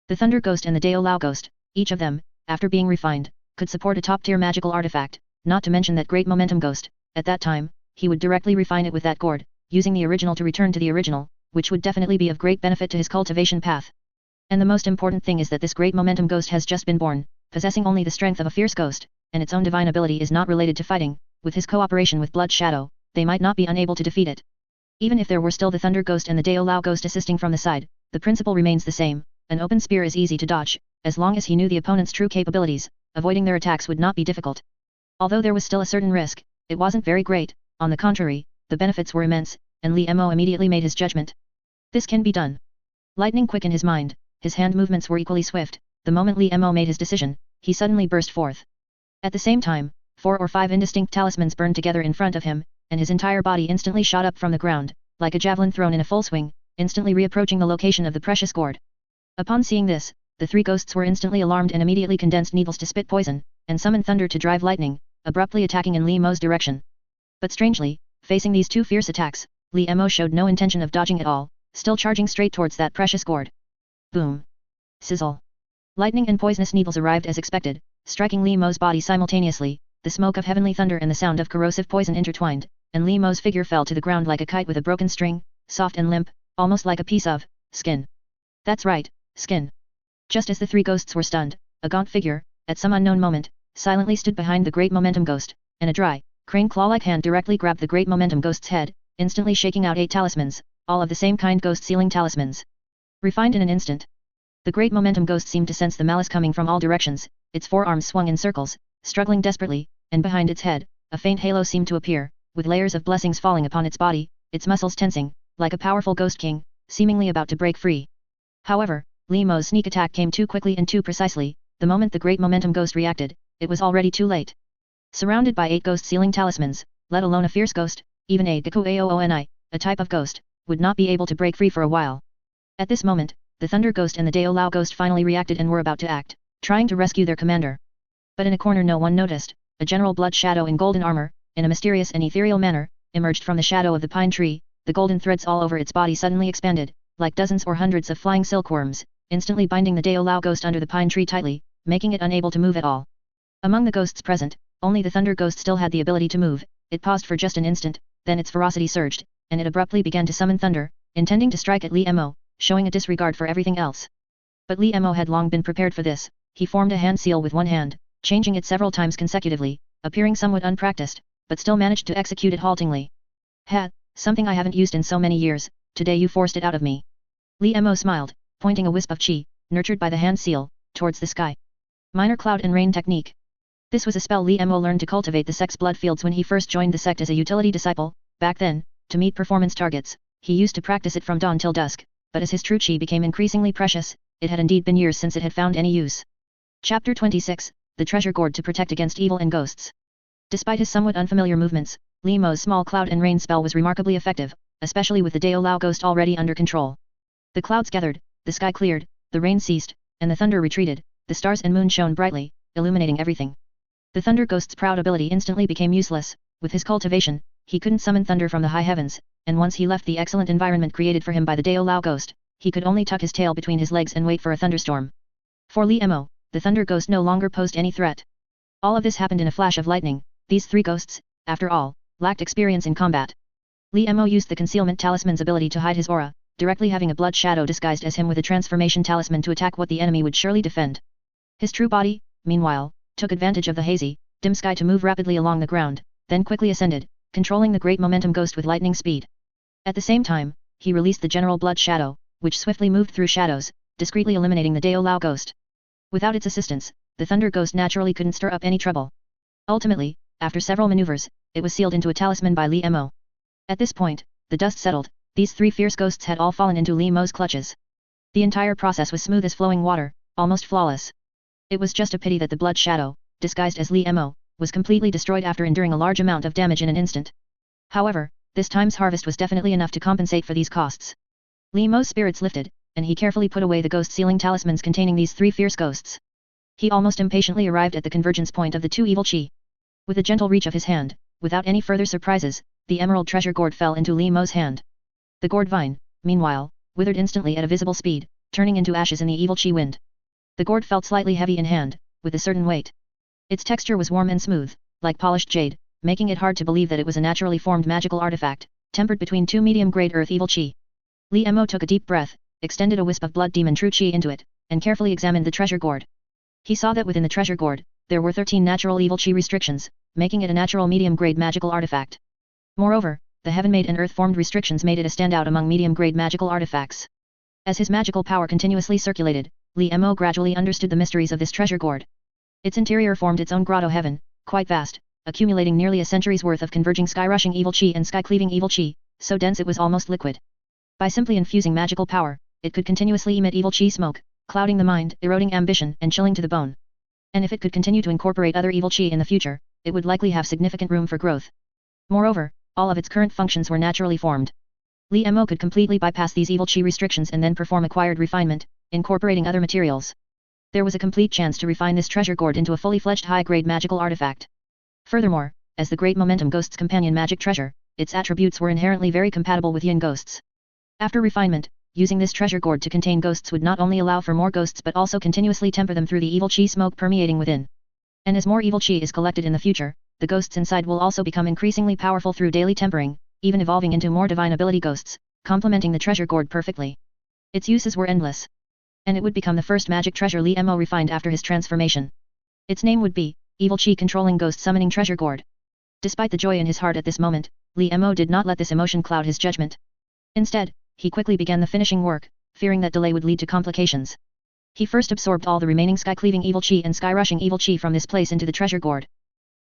The Thunder Ghost and the Dao Lao Ghost, each of them, after being refined, could support a top-tier magical artifact, not to mention that Great Momentum Ghost. At that time, he would directly refine it with that gourd, using the original to return to the original, which would definitely be of great benefit to his cultivation path. And the most important thing is that this Great Momentum Ghost has just been born, possessing only the strength of a fierce ghost, and its own divine ability is not related to fighting. With his cooperation with Blood Shadow, they might not be unable to defeat it. Even if there were still the Thunder Ghost and the Dao Lao Ghost assisting from the side, the principle remains the same. An open spear is easy to dodge, as long as he knew the opponent's true capabilities, avoiding their attacks would not be difficult. Although there was still a certain risk, it wasn't very great, on the contrary, the benefits were immense, and Li Mo immediately made his judgment. This can be done. Lightning quick in his mind, his hand movements were equally swift. The moment Li Mo made his decision, he suddenly burst forth. At the same time, 4 or 5 indistinct talismans burned together in front of him, and his entire body instantly shot up from the ground, like a javelin thrown in a full swing, instantly reapproaching the location of the precious gourd. Upon seeing this, the 3 ghosts were instantly alarmed and immediately condensed needles to spit poison, and summoned thunder to drive lightning, abruptly attacking in Li Mo's direction. But strangely, facing these 2 fierce attacks, Li Mo showed no intention of dodging at all, still charging straight towards that precious gourd. Boom! Sizzle! Lightning and poisonous needles arrived as expected, striking Li Mo's body simultaneously. The smoke of heavenly thunder and the sound of corrosive poison intertwined, and Li Mo's figure fell to the ground like a kite with a broken string, soft and limp, almost like a piece of skin. That's right, skin. Just as the 3 ghosts were stunned, a gaunt figure, at some unknown moment, silently stood behind the Great Momentum Ghost, and a dry, crane claw-like hand directly grabbed the Great Momentum Ghost's head, instantly shaking out 8 talismans, all of the same kind ghost sealing talismans. Refined in an instant. The Great Momentum Ghost seemed to sense the malice coming from all directions, its forearms swung in circles, struggling desperately, and behind its head, a faint halo seemed to appear, with layers of blessings falling upon its body, its muscles tensing, like a powerful ghost king, seemingly about to break free. However, Li Mo's sneak attack came too quickly and too precisely. The moment the Great Momentum Ghost reacted, it was already too late. Surrounded by 8 ghost-sealing talismans, let alone a fierce ghost, even a Gaku Aooni, a type of ghost, would not be able to break free for a while. At this moment, the Thunder Ghost and the Dao Lao Ghost finally reacted and were about to act, trying to rescue their commander. But in a corner no one noticed, a general blood shadow in golden armor, in a mysterious and ethereal manner, emerged from the shadow of the pine tree. The golden threads all over its body suddenly expanded, like dozens or hundreds of flying silkworms, instantly binding the Dao Lao Ghost under the pine tree tightly, making it unable to move at all. Among the ghosts present, only the Thunder Ghost still had the ability to move. It paused for just an instant, then its ferocity surged, and it abruptly began to summon thunder, intending to strike at Li Mo, showing a disregard for everything else. But Li Mo had long been prepared for this. He formed a hand seal with one hand, changing it several times consecutively, appearing somewhat unpracticed, but still managed to execute it haltingly. Ha, something I haven't used in so many years, today you forced it out of me. Li Mo smiled, pointing a wisp of qi, nurtured by the hand seal, towards the sky. Minor Cloud and Rain Technique. This was a spell Li Mo learned to cultivate the sect's blood fields when he first joined the sect as a utility disciple. Back then, to meet performance targets, he used to practice it from dawn till dusk, but as his true qi became increasingly precious, it had indeed been years since it had found any use. Chapter 26, The Treasure Gourd to Protect Against Evil and Ghosts. Despite his somewhat unfamiliar movements, Li Mo's small cloud and rain spell was remarkably effective, especially with the Dao Lao Ghost already under control. The clouds gathered, the sky cleared, the rain ceased, and the thunder retreated. The stars and moon shone brightly, illuminating everything. The Thunder Ghost's proud ability instantly became useless. With his cultivation, he couldn't summon thunder from the high heavens, and once he left the excellent environment created for him by the Dao Lao Ghost, he could only tuck his tail between his legs and wait for a thunderstorm. For Li Mo, the Thunder Ghost no longer posed any threat. All of this happened in a flash of lightning. These 3 ghosts, after all, lacked experience in combat. Li Mo used the Concealment Talisman's ability to hide his aura, directly having a blood shadow disguised as him with a Transformation Talisman to attack what the enemy would surely defend. His true body, meanwhile, took advantage of the hazy, dim sky to move rapidly along the ground, then quickly ascended, controlling the Great Momentum Ghost with lightning speed. At the same time, he released the General Blood Shadow, which swiftly moved through shadows, discreetly eliminating the Dao Lao Ghost. Without its assistance, the Thunder Ghost naturally couldn't stir up any trouble. Ultimately, after several maneuvers, it was sealed into a talisman by Li Mo. At this point, the dust settled. These 3 fierce ghosts had all fallen into Li Mo's clutches. The entire process was smooth as flowing water, almost flawless. It was just a pity that the Blood Shadow, disguised as Li Mo, was completely destroyed after enduring a large amount of damage in an instant. However, this time's harvest was definitely enough to compensate for these costs. Li Mo's spirits lifted, and he carefully put away the ghost sealing talismans containing these 3 fierce ghosts. He almost impatiently arrived at the convergence point of the 2 evil chi. With a gentle reach of his hand, without any further surprises, the emerald treasure gourd fell into Li Mo's hand. The gourd vine, meanwhile, withered instantly at a visible speed, turning into ashes in the evil chi wind. The gourd felt slightly heavy in hand, with a certain weight. Its texture was warm and smooth, like polished jade, making it hard to believe that it was a naturally formed magical artifact, tempered between 2 medium-grade earth evil chi. Li Mo took a deep breath, extended a wisp of blood demon true chi into it, and carefully examined the treasure gourd. He saw that within the treasure gourd, there were 13 natural evil chi restrictions, making it a natural medium-grade magical artifact. Moreover, the heaven-made and earth-formed restrictions made it a standout among medium-grade magical artifacts. As his magical power continuously circulated, Li Mo gradually understood the mysteries of this treasure gourd. Its interior formed its own grotto heaven, quite vast, accumulating nearly a century's worth of converging sky-rushing evil chi and sky-cleaving evil chi, so dense it was almost liquid. By simply infusing magical power, it could continuously emit evil chi smoke, clouding the mind, eroding ambition, and chilling to the bone. And if it could continue to incorporate other evil chi in the future, it would likely have significant room for growth. Moreover, all of its current functions were naturally formed. Li Mo could completely bypass these evil chi restrictions and then perform acquired refinement, incorporating other materials. There was a complete chance to refine this treasure gourd into a fully fledged high-grade magical artifact. Furthermore, as the Great Momentum Ghost's companion magic treasure, its attributes were inherently very compatible with yin ghosts. After refinement, using this treasure gourd to contain ghosts would not only allow for more ghosts but also continuously temper them through the evil chi smoke permeating within. And as more evil chi is collected in the future, the ghosts inside will also become increasingly powerful through daily tempering, even evolving into more divine ability ghosts, complementing the treasure gourd perfectly. Its uses were endless. And it would become the first magic treasure Li Mo refined after his transformation. Its name would be Evil Chi Controlling Ghost Summoning Treasure Gourd. Despite the joy in his heart at this moment, Li Mo did not let this emotion cloud his judgment. Instead, he quickly began the finishing work, fearing that delay would lead to complications. He first absorbed all the remaining sky-cleaving evil chi and sky-rushing evil chi from this place into the treasure gourd.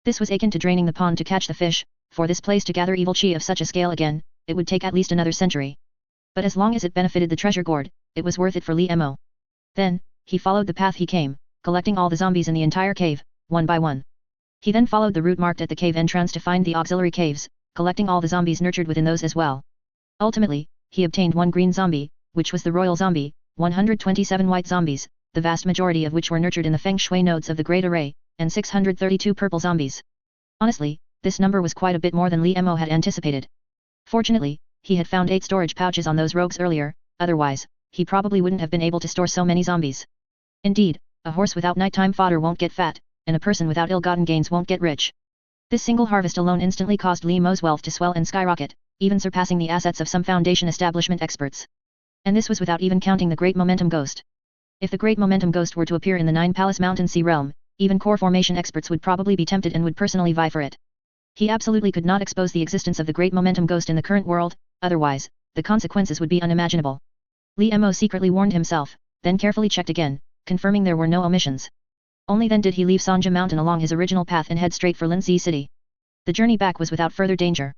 This was akin to draining the pond to catch the fish. For this place to gather evil chi of such a scale again, it would take at least another century. But as long as it benefited the treasure gourd, it was worth it for Li Mo. Then, he followed the path he came, collecting all the zombies in the entire cave, one by one. He then followed the route marked at the cave entrance to find the auxiliary caves, collecting all the zombies nurtured within those as well. Ultimately, he obtained 1 green zombie, which was the royal zombie, 127 white zombies, the vast majority of which were nurtured in the feng shui nodes of the Great Array, and 632 purple zombies. Honestly, this number was quite a bit more than Li Mo had anticipated. Fortunately, he had found 8 storage pouches on those rogues earlier, otherwise, he probably wouldn't have been able to store so many zombies. Indeed, a horse without nighttime fodder won't get fat, and a person without ill-gotten gains won't get rich. This single harvest alone instantly caused Li Mo's wealth to swell and skyrocket, even surpassing the assets of some foundation establishment experts. And this was without even counting the Great Momentum Ghost. If the Great Momentum Ghost were to appear in the 9 Palace Mountain Sea realm, even core formation experts would probably be tempted and would personally vie for it. He absolutely could not expose the existence of the Great Momentum Ghost in the current world, otherwise, the consequences would be unimaginable. Li Mo secretly warned himself, then carefully checked again, confirming there were no omissions. Only then did he leave Sanja Mountain along his original path and head straight for Linzi City. The journey back was without further danger.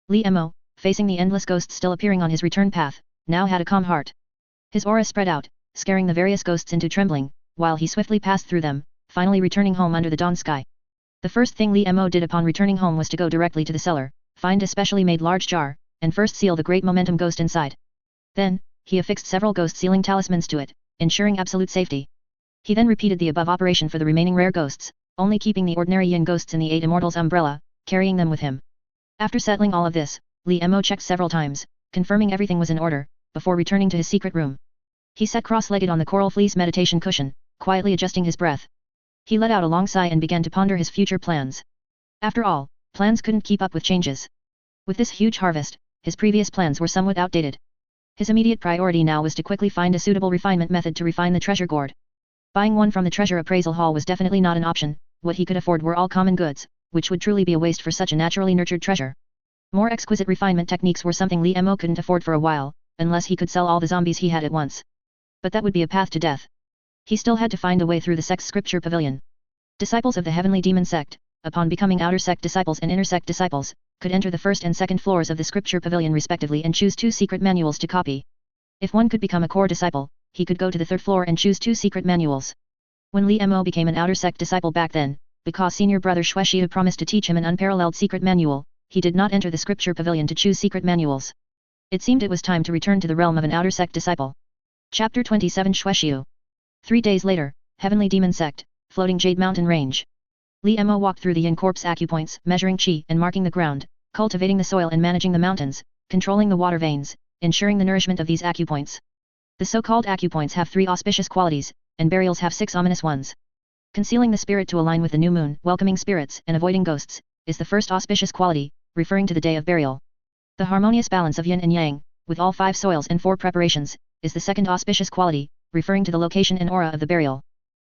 Li Mo, facing the endless ghosts still appearing on his return path, now had a calm heart. His aura spread out, scaring the various ghosts into trembling, while he swiftly passed through them, finally returning home under the dawn sky. The first thing Li Mo did upon returning home was to go directly to the cellar, find a specially made large jar, and first seal the Great Momentum Ghost inside. Then, he affixed several ghost sealing talismans to it, ensuring absolute safety. He then repeated the above operation for the remaining rare ghosts, only keeping the ordinary yin ghosts in the 8 Immortals umbrella, carrying them with him. After settling all of this, Li Mo checked several times, confirming everything was in order, before returning to his secret room. He sat cross-legged on the coral fleece meditation cushion, quietly adjusting his breath. He let out a long sigh and began to ponder his future plans. After all, plans couldn't keep up with changes. With this huge harvest, his previous plans were somewhat outdated. His immediate priority now was to quickly find a suitable refinement method to refine the treasure gourd. Buying one from the treasure appraisal hall was definitely not an option. What he could afford were all common goods, which would truly be a waste for such a naturally nurtured treasure. More exquisite refinement techniques were something Li Mo couldn't afford for a while, unless he could sell all the zombies he had at once. But that would be a path to death. He still had to find a way through the sect's scripture pavilion. Disciples of the Heavenly Demon sect, upon becoming outer sect disciples and inner sect disciples, could enter the first and second floors of the scripture pavilion respectively and choose 2 secret manuals to copy. If one could become a core disciple, he could go to the 3rd floor and choose 2 secret manuals. When Li Mo became an outer sect disciple back then, because senior brother Xue Shi had promised to teach him an unparalleled secret manual, he did not enter the scripture pavilion to choose secret manuals. It seemed it was time to return to the realm of an outer sect disciple. Chapter 27 Shuexiu. 3 days later, Heavenly Demon Sect, floating Jade Mountain Range. Li Mo walked through the yin corpse acupoints, measuring qi and marking the ground, cultivating the soil and managing the mountains, controlling the water veins, ensuring the nourishment of these acupoints. The so-called acupoints have 3 auspicious qualities, and burials have 6 ominous ones. Concealing the spirit to align with the new moon, welcoming spirits and avoiding ghosts, is the first auspicious quality, referring to the day of burial. The harmonious balance of yin and yang, with all 5 soils and 4 preparations, is the second auspicious quality, referring to the location and aura of the burial.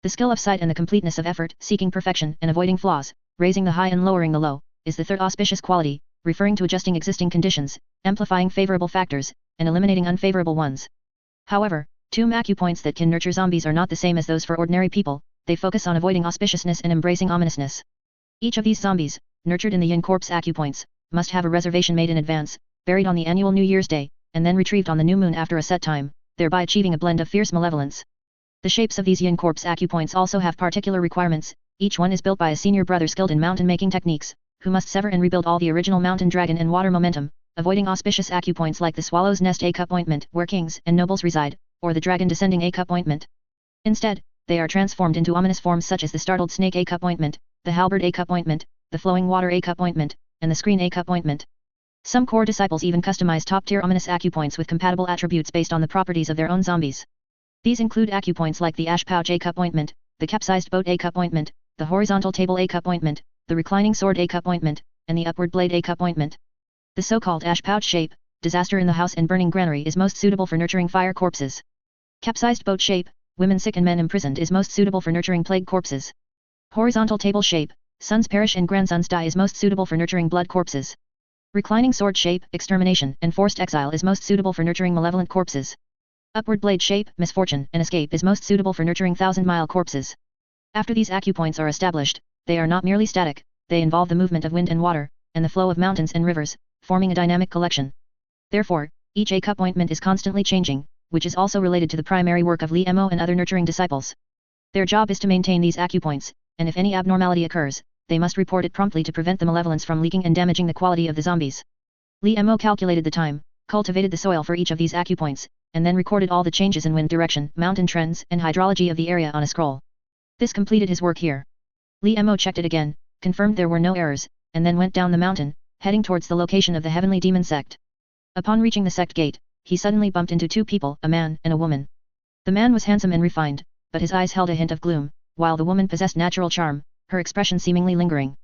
The skill of sight and the completeness of effort, seeking perfection and avoiding flaws, raising the high and lowering the low, is the third auspicious quality, referring to adjusting existing conditions, amplifying favorable factors, and eliminating unfavorable ones. However, tomb acupoints that can nurture zombies are not the same as those for ordinary people, they focus on avoiding auspiciousness and embracing ominousness. Each of these zombies, nurtured in the yin corpse acupoints, must have a reservation made in advance, buried on the annual New Year's Day, and then retrieved on the new moon after a set time, thereby achieving a blend of fierce malevolence. The shapes of these yin corpse acupoints also have particular requirements, each one is built by a senior brother skilled in mountain making techniques, who must sever and rebuild all the original mountain dragon and water momentum, avoiding auspicious acupoints like the swallow's nest a cup ointment where kings and nobles reside, or the dragon descending a cup ointment. Instead, they are transformed into ominous forms such as the startled snake a cup ointment, the halberd a cup ointment, the flowing water a cup ointment, and the screen a cup ointment. Some core disciples even customize top-tier ominous acupoints with compatible attributes based on the properties of their own zombies. These include acupoints like the ash pouch a cup ointment, the capsized boat a cup ointment, the horizontal table a cup ointment, the reclining sword a cup ointment, and the upward blade a cup ointment. The so-called ash pouch shape, disaster in the house and burning granary, is most suitable for nurturing fire corpses. Capsized boat shape, women sick and men imprisoned, is most suitable for nurturing plague corpses. Horizontal table shape, sons perish and grandsons die, is most suitable for nurturing blood corpses. Reclining sword shape, extermination and forced exile, is most suitable for nurturing malevolent corpses. Upward blade shape, misfortune and escape, is most suitable for nurturing thousand-mile corpses. After these acupoints are established, they are not merely static, they involve the movement of wind and water, and the flow of mountains and rivers, forming a dynamic collection. Therefore, each a cup ointment is constantly changing, which is also related to the primary work of Li Mo and other nurturing disciples. Their job is to maintain these acupoints, and if any abnormality occurs, they must report it promptly to prevent the malevolence from leaking and damaging the quality of the zombies. Li Mo calculated the time, cultivated the soil for each of these acupoints, and then recorded all the changes in wind direction, mountain trends, and hydrology of the area on a scroll. This completed his work here. Li Mo checked it again, confirmed there were no errors, and then went down the mountain, heading towards the location of the Heavenly Demon Sect. Upon reaching the sect gate, he suddenly bumped into 2 people, a man and a woman. The man was handsome and refined, but his eyes held a hint of gloom, while the woman possessed natural charm, her expression seemingly lingering.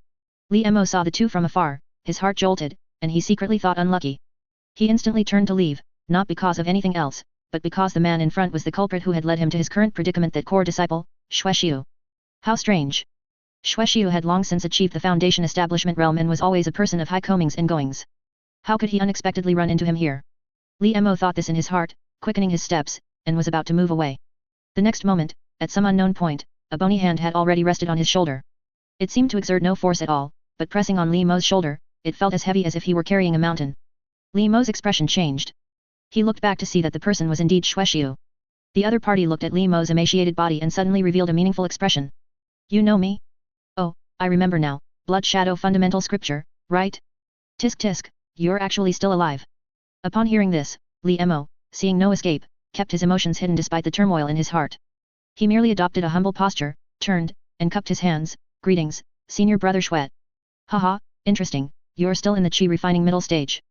Li Mo saw the 2 from afar, his heart jolted, and he secretly thought unlucky. He instantly turned to leave, not because of anything else, but because the man in front was the culprit who had led him to his current predicament, that core disciple, Shuexiu. How strange! Shuexiu had long since achieved the foundation establishment realm and was always a person of high comings and goings. How could he unexpectedly run into him here? Li Mo thought this in his heart, quickening his steps, and was about to move away. The next moment, at some unknown point, a bony hand had already rested on his shoulder. It seemed to exert no force at all, but pressing on Li Mo's shoulder, it felt as heavy as if he were carrying a mountain. Li Mo's expression changed. He looked back to see that the person was indeed Shuexiu. The other party looked at Li Mo's emaciated body and suddenly revealed a meaningful expression. You know me? Oh, I remember now, Blood Shadow Fundamental Scripture, right? Tisk tisk, you're actually still alive. Upon hearing this, Li Mo, seeing no escape, kept his emotions hidden despite the turmoil in his heart. He merely adopted a humble posture, turned, and cupped his hands. Greetings, Senior Brother Shuet. Haha, interesting, you're still in the chi refining middle stage.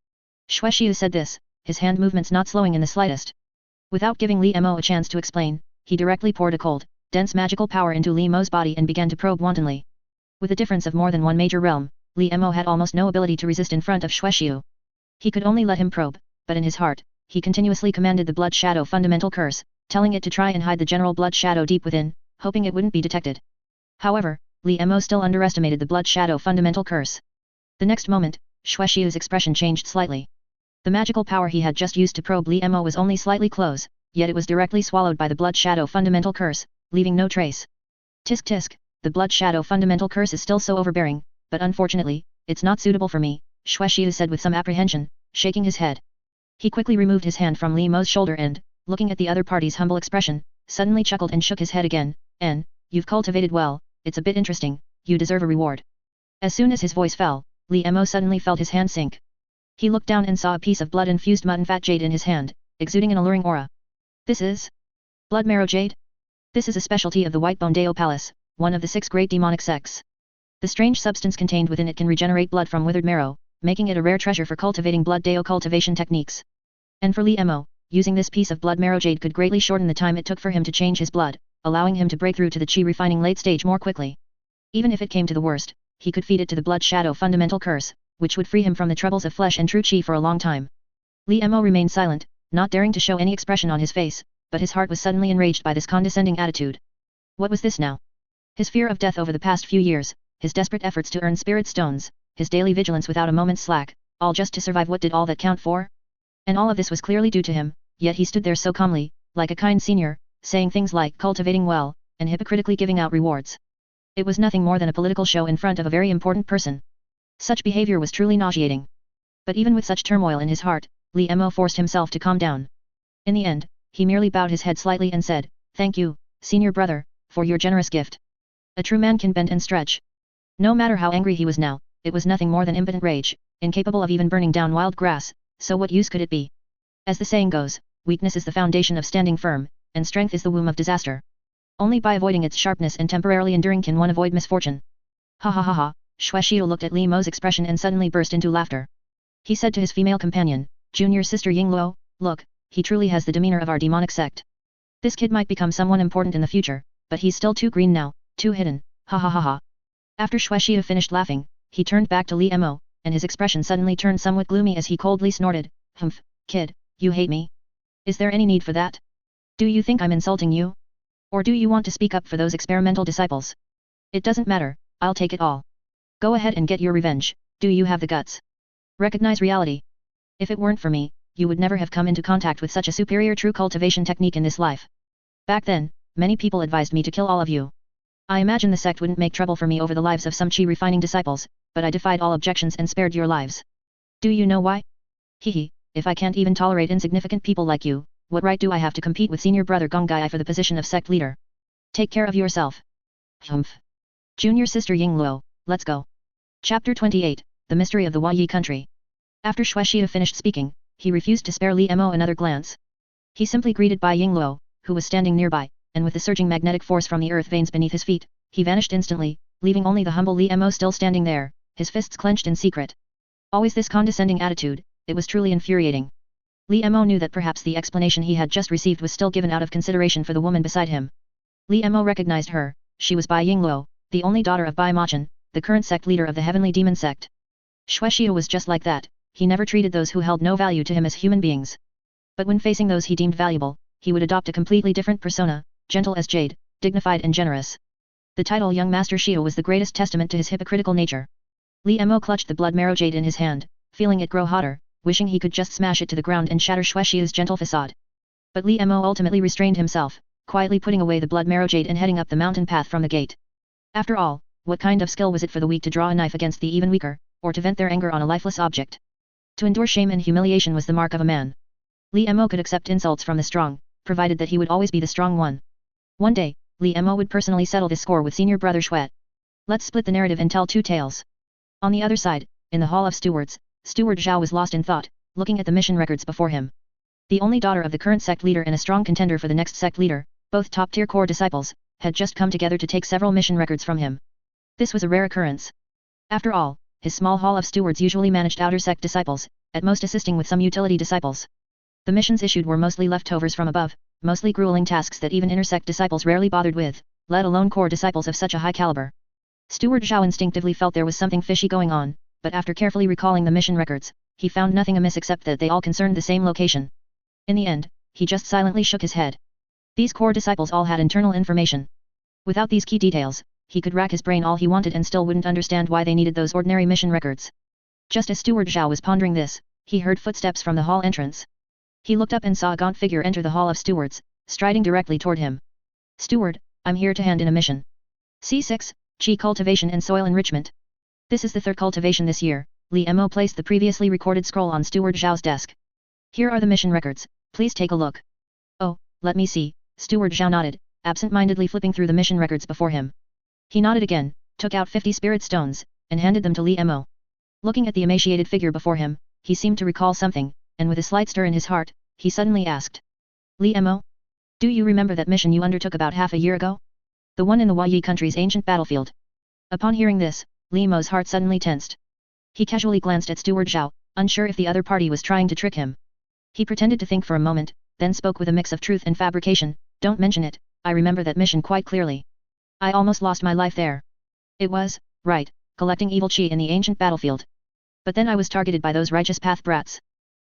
Shuexiu said this, his hand movements not slowing in the slightest. Without giving Li Mo a chance to explain, he directly poured a cold, dense magical power into Li Mo's body and began to probe wantonly. With a difference of more than one major realm, Li Mo had almost no ability to resist in front of Shuexiu. He could only let him probe, but in his heart, he continuously commanded the Blood Shadow Fundamental Curse, telling it to try and hide the general blood shadow deep within, hoping it wouldn't be detected. However, Li Mo still underestimated the Blood Shadow Fundamental Curse. The next moment, Shuexiu's expression changed slightly. The magical power he had just used to probe Li Mo was only slightly close, yet it was directly swallowed by the Blood Shadow Fundamental Curse, leaving no trace. Tisk tisk, the Blood Shadow Fundamental Curse is still so overbearing, but unfortunately, it's not suitable for me, Shuexiu said with some apprehension, shaking his head. He quickly removed his hand from Li Mo's shoulder and, looking at the other party's humble expression, suddenly chuckled and shook his head again. You've cultivated well, it's a bit interesting, you deserve a reward. As soon as his voice fell, Li Mo suddenly felt his hand sink. He looked down and saw a piece of blood-infused mutton fat jade in his hand, exuding an alluring aura. This is blood marrow jade? This is a specialty of the White Bone Dao Palace, one of the 6 great demonic sects. The strange substance contained within it can regenerate blood from withered marrow, making it a rare treasure for cultivating blood Dao cultivation techniques. And for Li Mo, using this piece of blood marrow jade could greatly shorten the time it took for him to change his blood, allowing him to break through to the chi refining late stage more quickly. Even if it came to the worst, he could feed it to the blood shadow fundamental curse, which would free him from the troubles of flesh and true chi for a long time. Li Mo remained silent, not daring to show any expression on his face, but his heart was suddenly enraged by this condescending attitude. What was this now? His fear of death over the past few years, his desperate efforts to earn spirit stones, his daily vigilance without a moment's slack, all just to survive. What did all that count for? And all of this was clearly due to him, yet he stood there so calmly, like a kind senior, saying things like cultivating well, and hypocritically giving out rewards. It was nothing more than a political show in front of a very important person. Such behavior was truly nauseating. But even with such turmoil in his heart, Li Mo forced himself to calm down. In the end, he merely bowed his head slightly and said, "Thank you, senior brother, for your generous gift." A true man can bend and stretch. No matter how angry he was now, it was nothing more than impotent rage, incapable of even burning down wild grass, so what use could it be? As the saying goes, weakness is the foundation of standing firm, and strength is the womb of disaster. Only by avoiding its sharpness and temporarily enduring can one avoid misfortune. Ha ha ha ha, Xue Xiu looked at Li Mo's expression and suddenly burst into laughter. He said to his female companion, junior sister Yingluo, look, he truly has the demeanor of our demonic sect. This kid might become someone important in the future, but he's still too green now, too hidden, ha ha ha ha. After Xue Xiu finished laughing, he turned back to Li Mo, and his expression suddenly turned somewhat gloomy as he coldly snorted, "Humph, kid, you hate me? Is there any need for that? Do you think I'm insulting you? Or do you want to speak up for those experimental disciples? It doesn't matter, I'll take it all. Go ahead and get your revenge, do you have the guts? Recognize reality. If it weren't for me, you would never have come into contact with such a superior true cultivation technique in this life. Back then, many people advised me to kill all of you. I imagine the sect wouldn't make trouble for me over the lives of some chi refining disciples, but I defied all objections and spared your lives. Do you know why? Hehe, if I can't even tolerate insignificant people like you, what right do I have to compete with senior brother Gong Gai for the position of sect leader? Take care of yourself. Humph. Junior sister Yingluo, let's go. Chapter 28, The Mystery of the Hua Yi Country. After Xue Xiu finished speaking, he refused to spare Li Mo another glance. He simply greeted Bai Yingluo, who was standing nearby, and with the surging magnetic force from the earth veins beneath his feet, he vanished instantly, leaving only the humble Li Mo still standing there, his fists clenched in secret. Always this condescending attitude, it was truly infuriating. Li Mo knew that perhaps the explanation he had just received was still given out of consideration for the woman beside him. Li Mo recognized her, she was Bai Yingluo, the only daughter of Bai Machan, the current sect leader of the heavenly demon sect. Xue Xiu was just like that, he never treated those who held no value to him as human beings. But when facing those he deemed valuable, he would adopt a completely different persona, gentle as jade, dignified and generous. The title Young Master Xiu was the greatest testament to his hypocritical nature. Li Mo clutched the blood marrow jade in his hand, feeling it grow hotter, wishing he could just smash it to the ground and shatter Xue Xiu's gentle facade. But Li Mo ultimately restrained himself, quietly putting away the blood marrow jade and heading up the mountain path from the gate. After all, what kind of skill was it for the weak to draw a knife against the even weaker, or to vent their anger on a lifeless object? To endure shame and humiliation was the mark of a man. Li Mo could accept insults from the strong, provided that he would always be the strong one. One day, Li Mo would personally settle this score with senior brother Xue. Let's split the narrative and tell two tales. On the other side, in the Hall of Stewards, Steward Zhao was lost in thought, looking at the mission records before him. The only daughter of the current sect leader and a strong contender for the next sect leader, both top-tier core disciples, had just come together to take several mission records from him. This was a rare occurrence. After all, his small Hall of Stewards usually managed outer sect disciples, at most assisting with some utility disciples. The missions issued were mostly leftovers from above, mostly grueling tasks that even inner sect disciples rarely bothered with, let alone core disciples of such a high caliber. Steward Zhao instinctively felt there was something fishy going on, but after carefully recalling the mission records, he found nothing amiss except that they all concerned the same location. In the end, he just silently shook his head. These core disciples all had internal information. Without these key details, he could rack his brain all he wanted and still wouldn't understand why they needed those ordinary mission records. Just as Steward Zhao was pondering this, he heard footsteps from the hall entrance. He looked up and saw a gaunt figure enter the Hall of Stewards, striding directly toward him. "Steward, I'm here to hand in a mission. C6, Chi Cultivation and Soil Enrichment. This is the third cultivation this year." Li Mo placed the previously recorded scroll on Steward Zhao's desk. "Here are the mission records, please take a look." "Oh, let me see." Steward Zhao nodded, absent-mindedly flipping through the mission records before him. He nodded again, took out 50 spirit stones, and handed them to Li Mo. Looking at the emaciated figure before him, he seemed to recall something, and with a slight stir in his heart, he suddenly asked. Li Mo? Do you remember that mission you undertook about half a year ago? The one in the Huayi country's ancient battlefield. Upon hearing this, Li Mo's heart suddenly tensed. He casually glanced at Steward Zhao, unsure if the other party was trying to trick him. He pretended to think for a moment, then spoke with a mix of truth and fabrication. Don't mention it, I remember that mission quite clearly. I almost lost my life there. It was, right, collecting evil chi in the ancient battlefield. But then I was targeted by those righteous path brats.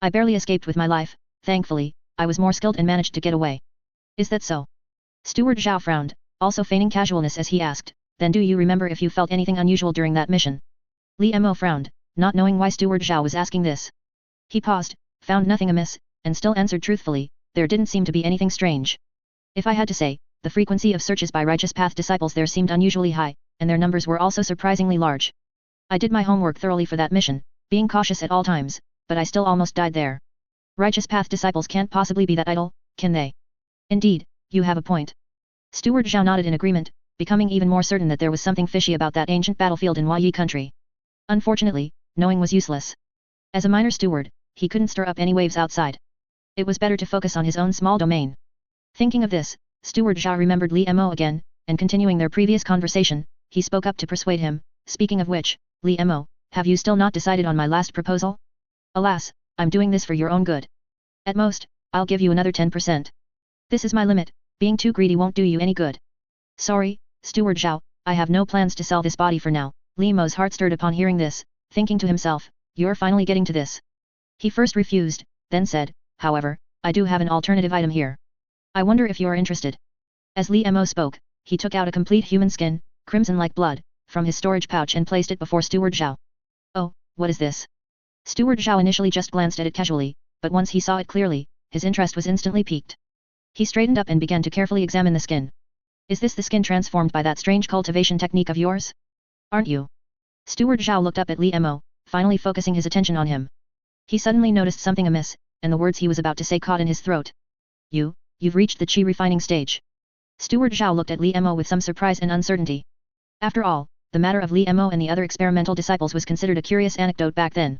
I barely escaped with my life, thankfully, I was more skilled and managed to get away. Is that so? Steward Zhao frowned, also feigning casualness as he asked, then do you remember if you felt anything unusual during that mission? Li Mo frowned, not knowing why Steward Zhao was asking this. He paused, found nothing amiss, and still answered truthfully, there didn't seem to be anything strange. If I had to say, the frequency of searches by righteous path disciples there seemed unusually high, and their numbers were also surprisingly large. I did my homework thoroughly for that mission, being cautious at all times, but I still almost died there. Righteous path disciples can't possibly be that idle, can they? Indeed, you have a point. Steward Zhao nodded in agreement, becoming even more certain that there was something fishy about that ancient battlefield in Huayi country. Unfortunately, knowing was useless. As a minor steward, he couldn't stir up any waves outside. It was better to focus on his own small domain. Thinking of this, Steward Zhao remembered Li Mo again, and continuing their previous conversation, he spoke up to persuade him, speaking of which, Li Mo, have you still not decided on my last proposal? Alas, I'm doing this for your own good. At most, I'll give you another 10%. This is my limit, being too greedy won't do you any good. Sorry, Steward Zhao, I have no plans to sell this body for now. Li Mo's heart stirred upon hearing this, thinking to himself, you're finally getting to this. He first refused, then said, however, I do have an alternative item here. I wonder if you're interested. As Li Mo spoke, he took out a complete human skin, crimson like blood, from his storage pouch and placed it before Steward Zhao. Oh, what is this? Steward Zhao initially just glanced at it casually, but once he saw it clearly, his interest was instantly piqued. He straightened up and began to carefully examine the skin. Is this the skin transformed by that strange cultivation technique of yours? Aren't you? Steward Zhao looked up at Li Mo, finally focusing his attention on him. He suddenly noticed something amiss, and the words he was about to say caught in his throat. You've reached the chi refining stage. Steward Zhao looked at Li Mo with some surprise and uncertainty. After all, the matter of Li Mo and the other experimental disciples was considered a curious anecdote back then.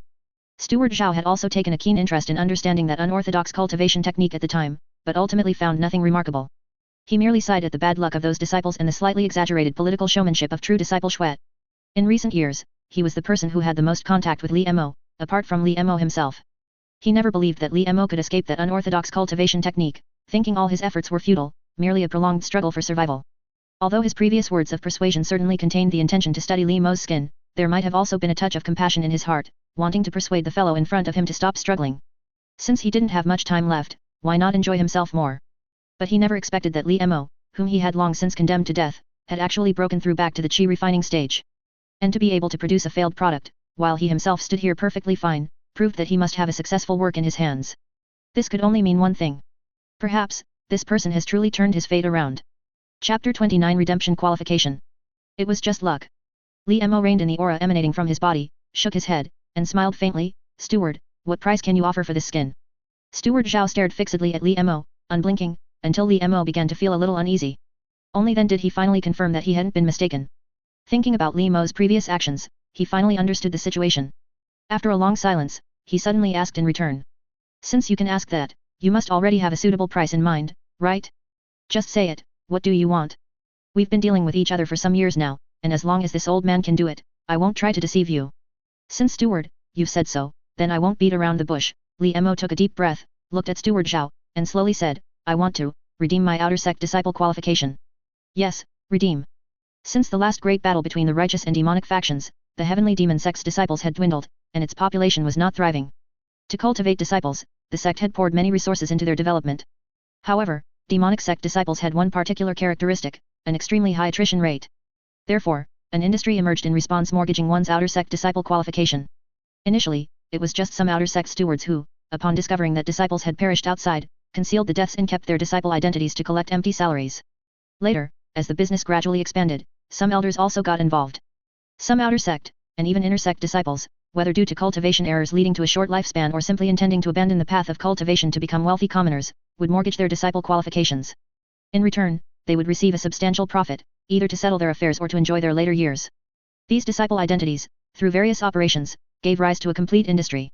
Steward Zhao had also taken a keen interest in understanding that unorthodox cultivation technique at the time, but ultimately found nothing remarkable. He merely sighed at the bad luck of those disciples and the slightly exaggerated political showmanship of true disciple Xuet. In recent years, he was the person who had the most contact with Li Mo, apart from Li Mo himself. He never believed that Li Mo could escape that unorthodox cultivation technique, thinking all his efforts were futile, merely a prolonged struggle for survival. Although his previous words of persuasion certainly contained the intention to study Li Mo's skin, there might have also been a touch of compassion in his heart, wanting to persuade the fellow in front of him to stop struggling. Since he didn't have much time left, why not enjoy himself more? But he never expected that Li Mo, whom he had long since condemned to death, had actually broken through back to the chi refining stage. And to be able to produce a failed product, while he himself stood here perfectly fine, proved that he must have a successful work in his hands. This could only mean one thing. Perhaps, this person has truly turned his fate around. Chapter 29 Redemption Qualification. It was just luck. Li Mo reined in the aura emanating from his body, shook his head, and smiled faintly. Steward, what price can you offer for this skin? Steward Zhao stared fixedly at Li Mo, unblinking, until Li Mo began to feel a little uneasy. Only then did he finally confirm that he hadn't been mistaken. Thinking about Li Mo's previous actions, he finally understood the situation. After a long silence, he suddenly asked in return. Since you can ask that, you must already have a suitable price in mind, right? Just say it, what do you want? We've been dealing with each other for some years now, and as long as this old man can do it, I won't try to deceive you. Since Steward, you've said so, then I won't beat around the bush. Li Mo took a deep breath, looked at Steward Zhao, and slowly said, I want to redeem my outer sect disciple qualification. Yes, redeem. Since the last great battle between the righteous and demonic factions, the heavenly demon sect's disciples had dwindled, and its population was not thriving. To cultivate disciples, the sect had poured many resources into their development. However, demonic sect disciples had one particular characteristic, an extremely high attrition rate. Therefore, an industry emerged in response mortgaging one's outer sect disciple qualification. Initially, it was just some outer sect stewards who, upon discovering that disciples had perished outside, concealed the deaths and kept their disciple identities to collect empty salaries. Later, as the business gradually expanded, some elders also got involved. Some outer sect, and even inner sect disciples, whether due to cultivation errors leading to a short lifespan or simply intending to abandon the path of cultivation to become wealthy commoners, would mortgage their disciple qualifications. In return, they would receive a substantial profit, either to settle their affairs or to enjoy their later years. These disciple identities, through various operations, gave rise to a complete industry.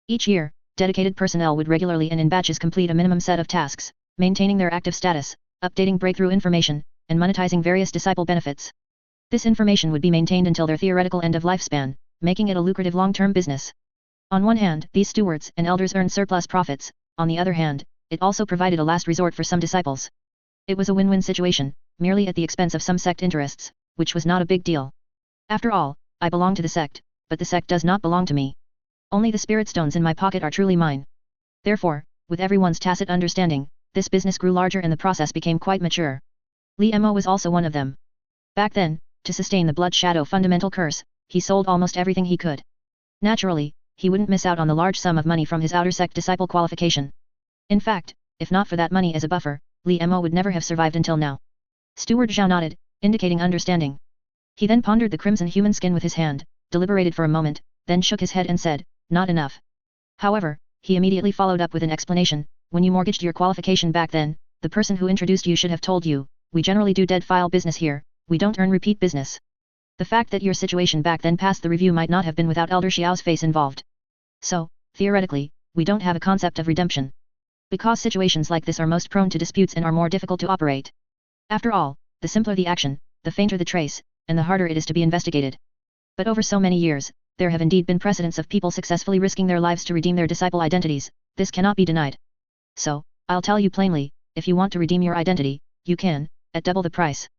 Each year, dedicated personnel would regularly and in batches complete a minimum set of tasks, maintaining their active status, updating breakthrough information, and monetizing various disciple benefits. This information would be maintained until their theoretical end of lifespan, making it a lucrative long-term business. On one hand, these stewards and elders earned surplus profits, on the other hand, it also provided a last resort for some disciples. It was a win-win situation, merely at the expense of some sect interests, which was not a big deal. After all, I belong to the sect, but the sect does not belong to me. Only the spirit stones in my pocket are truly mine. Therefore, with everyone's tacit understanding, this business grew larger and the process became quite mature. Li Mo was also one of them. Back then, to sustain the Blood Shadow fundamental curse, he sold almost everything he could. Naturally, he wouldn't miss out on the large sum of money from his outer sect disciple qualification. In fact, if not for that money as a buffer, Li Mo would never have survived until now. Steward Zhao nodded, indicating understanding. He then pondered the crimson human skin with his hand, deliberated for a moment, then shook his head and said, "Not enough." However, he immediately followed up with an explanation. When you mortgaged your qualification back then, the person who introduced you should have told you, "We generally do dead file business here, we don't earn repeat business." The fact that your situation back then passed the review might not have been without Elder Xiao's face involved. So, theoretically, we don't have a concept of redemption. Because situations like this are most prone to disputes and are more difficult to operate. After all, the simpler the action, the fainter the trace, and the harder it is to be investigated. But over so many years, there have indeed been precedents of people successfully risking their lives to redeem their disciple identities, this cannot be denied. So, I'll tell you plainly, if you want to redeem your identity, you can, at double the price.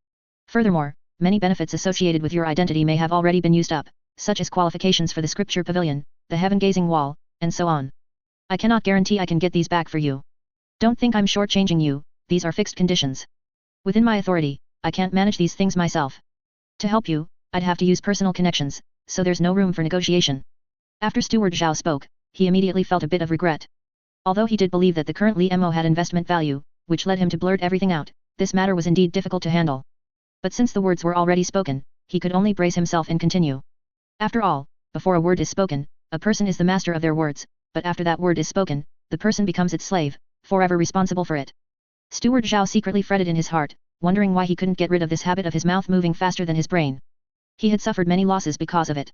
Furthermore, many benefits associated with your identity may have already been used up, such as qualifications for the scripture pavilion, the heaven-gazing wall, and so on. I cannot guarantee I can get these back for you. Don't think I'm shortchanging you, these are fixed conditions. Within my authority, I can't manage these things myself. To help you, I'd have to use personal connections, so there's no room for negotiation. After Steward Zhao spoke, he immediately felt a bit of regret. Although he did believe that the current Li Mo had investment value, which led him to blurt everything out, this matter was indeed difficult to handle. But since the words were already spoken, he could only brace himself and continue. After all, before a word is spoken, a person is the master of their words, but after that word is spoken, the person becomes its slave, forever responsible for it. Steward Zhao secretly fretted in his heart, wondering why he couldn't get rid of this habit of his mouth moving faster than his brain. He had suffered many losses because of it.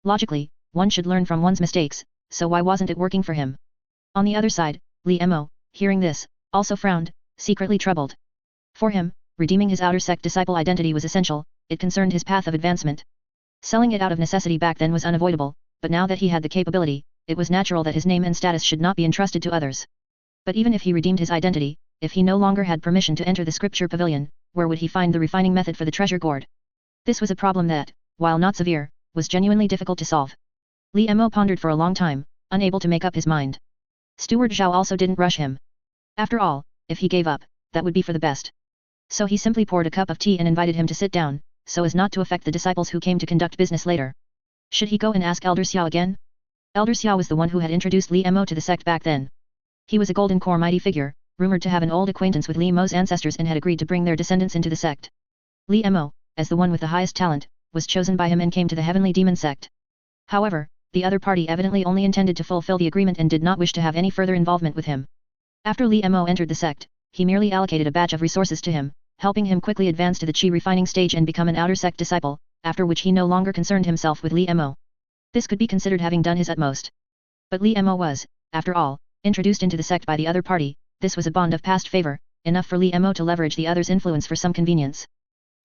Logically, one should learn from one's mistakes, so why wasn't it working for him? On the other side, Li Mo, hearing this, also frowned, secretly troubled. For him, redeeming his outer sect disciple identity was essential, it concerned his path of advancement. Selling it out of necessity back then was unavoidable, but now that he had the capability, it was natural that his name and status should not be entrusted to others. But even if he redeemed his identity, if he no longer had permission to enter the scripture pavilion, where would he find the refining method for the treasure gourd? This was a problem that, while not severe, was genuinely difficult to solve. Li Mo pondered for a long time, unable to make up his mind. Steward Zhao also didn't rush him. After all, if he gave up, that would be for the best. So he simply poured a cup of tea and invited him to sit down, so as not to affect the disciples who came to conduct business later. Should he go and ask Elder Xiao again? Elder Xiao was the one who had introduced Li Mo to the sect back then. He was a golden core mighty figure, rumored to have an old acquaintance with Li Mo's ancestors and had agreed to bring their descendants into the sect. Li Mo, as the one with the highest talent, was chosen by him and came to the heavenly demon sect. However, the other party evidently only intended to fulfill the agreement and did not wish to have any further involvement with him. After Li Mo entered the sect, he merely allocated a batch of resources to him, helping him quickly advance to the Qi refining stage and become an outer sect disciple, after which he no longer concerned himself with Li Mo. This could be considered having done his utmost. But Li Mo was, after all, introduced into the sect by the other party, this was a bond of past favor, enough for Li Mo to leverage the other's influence for some convenience.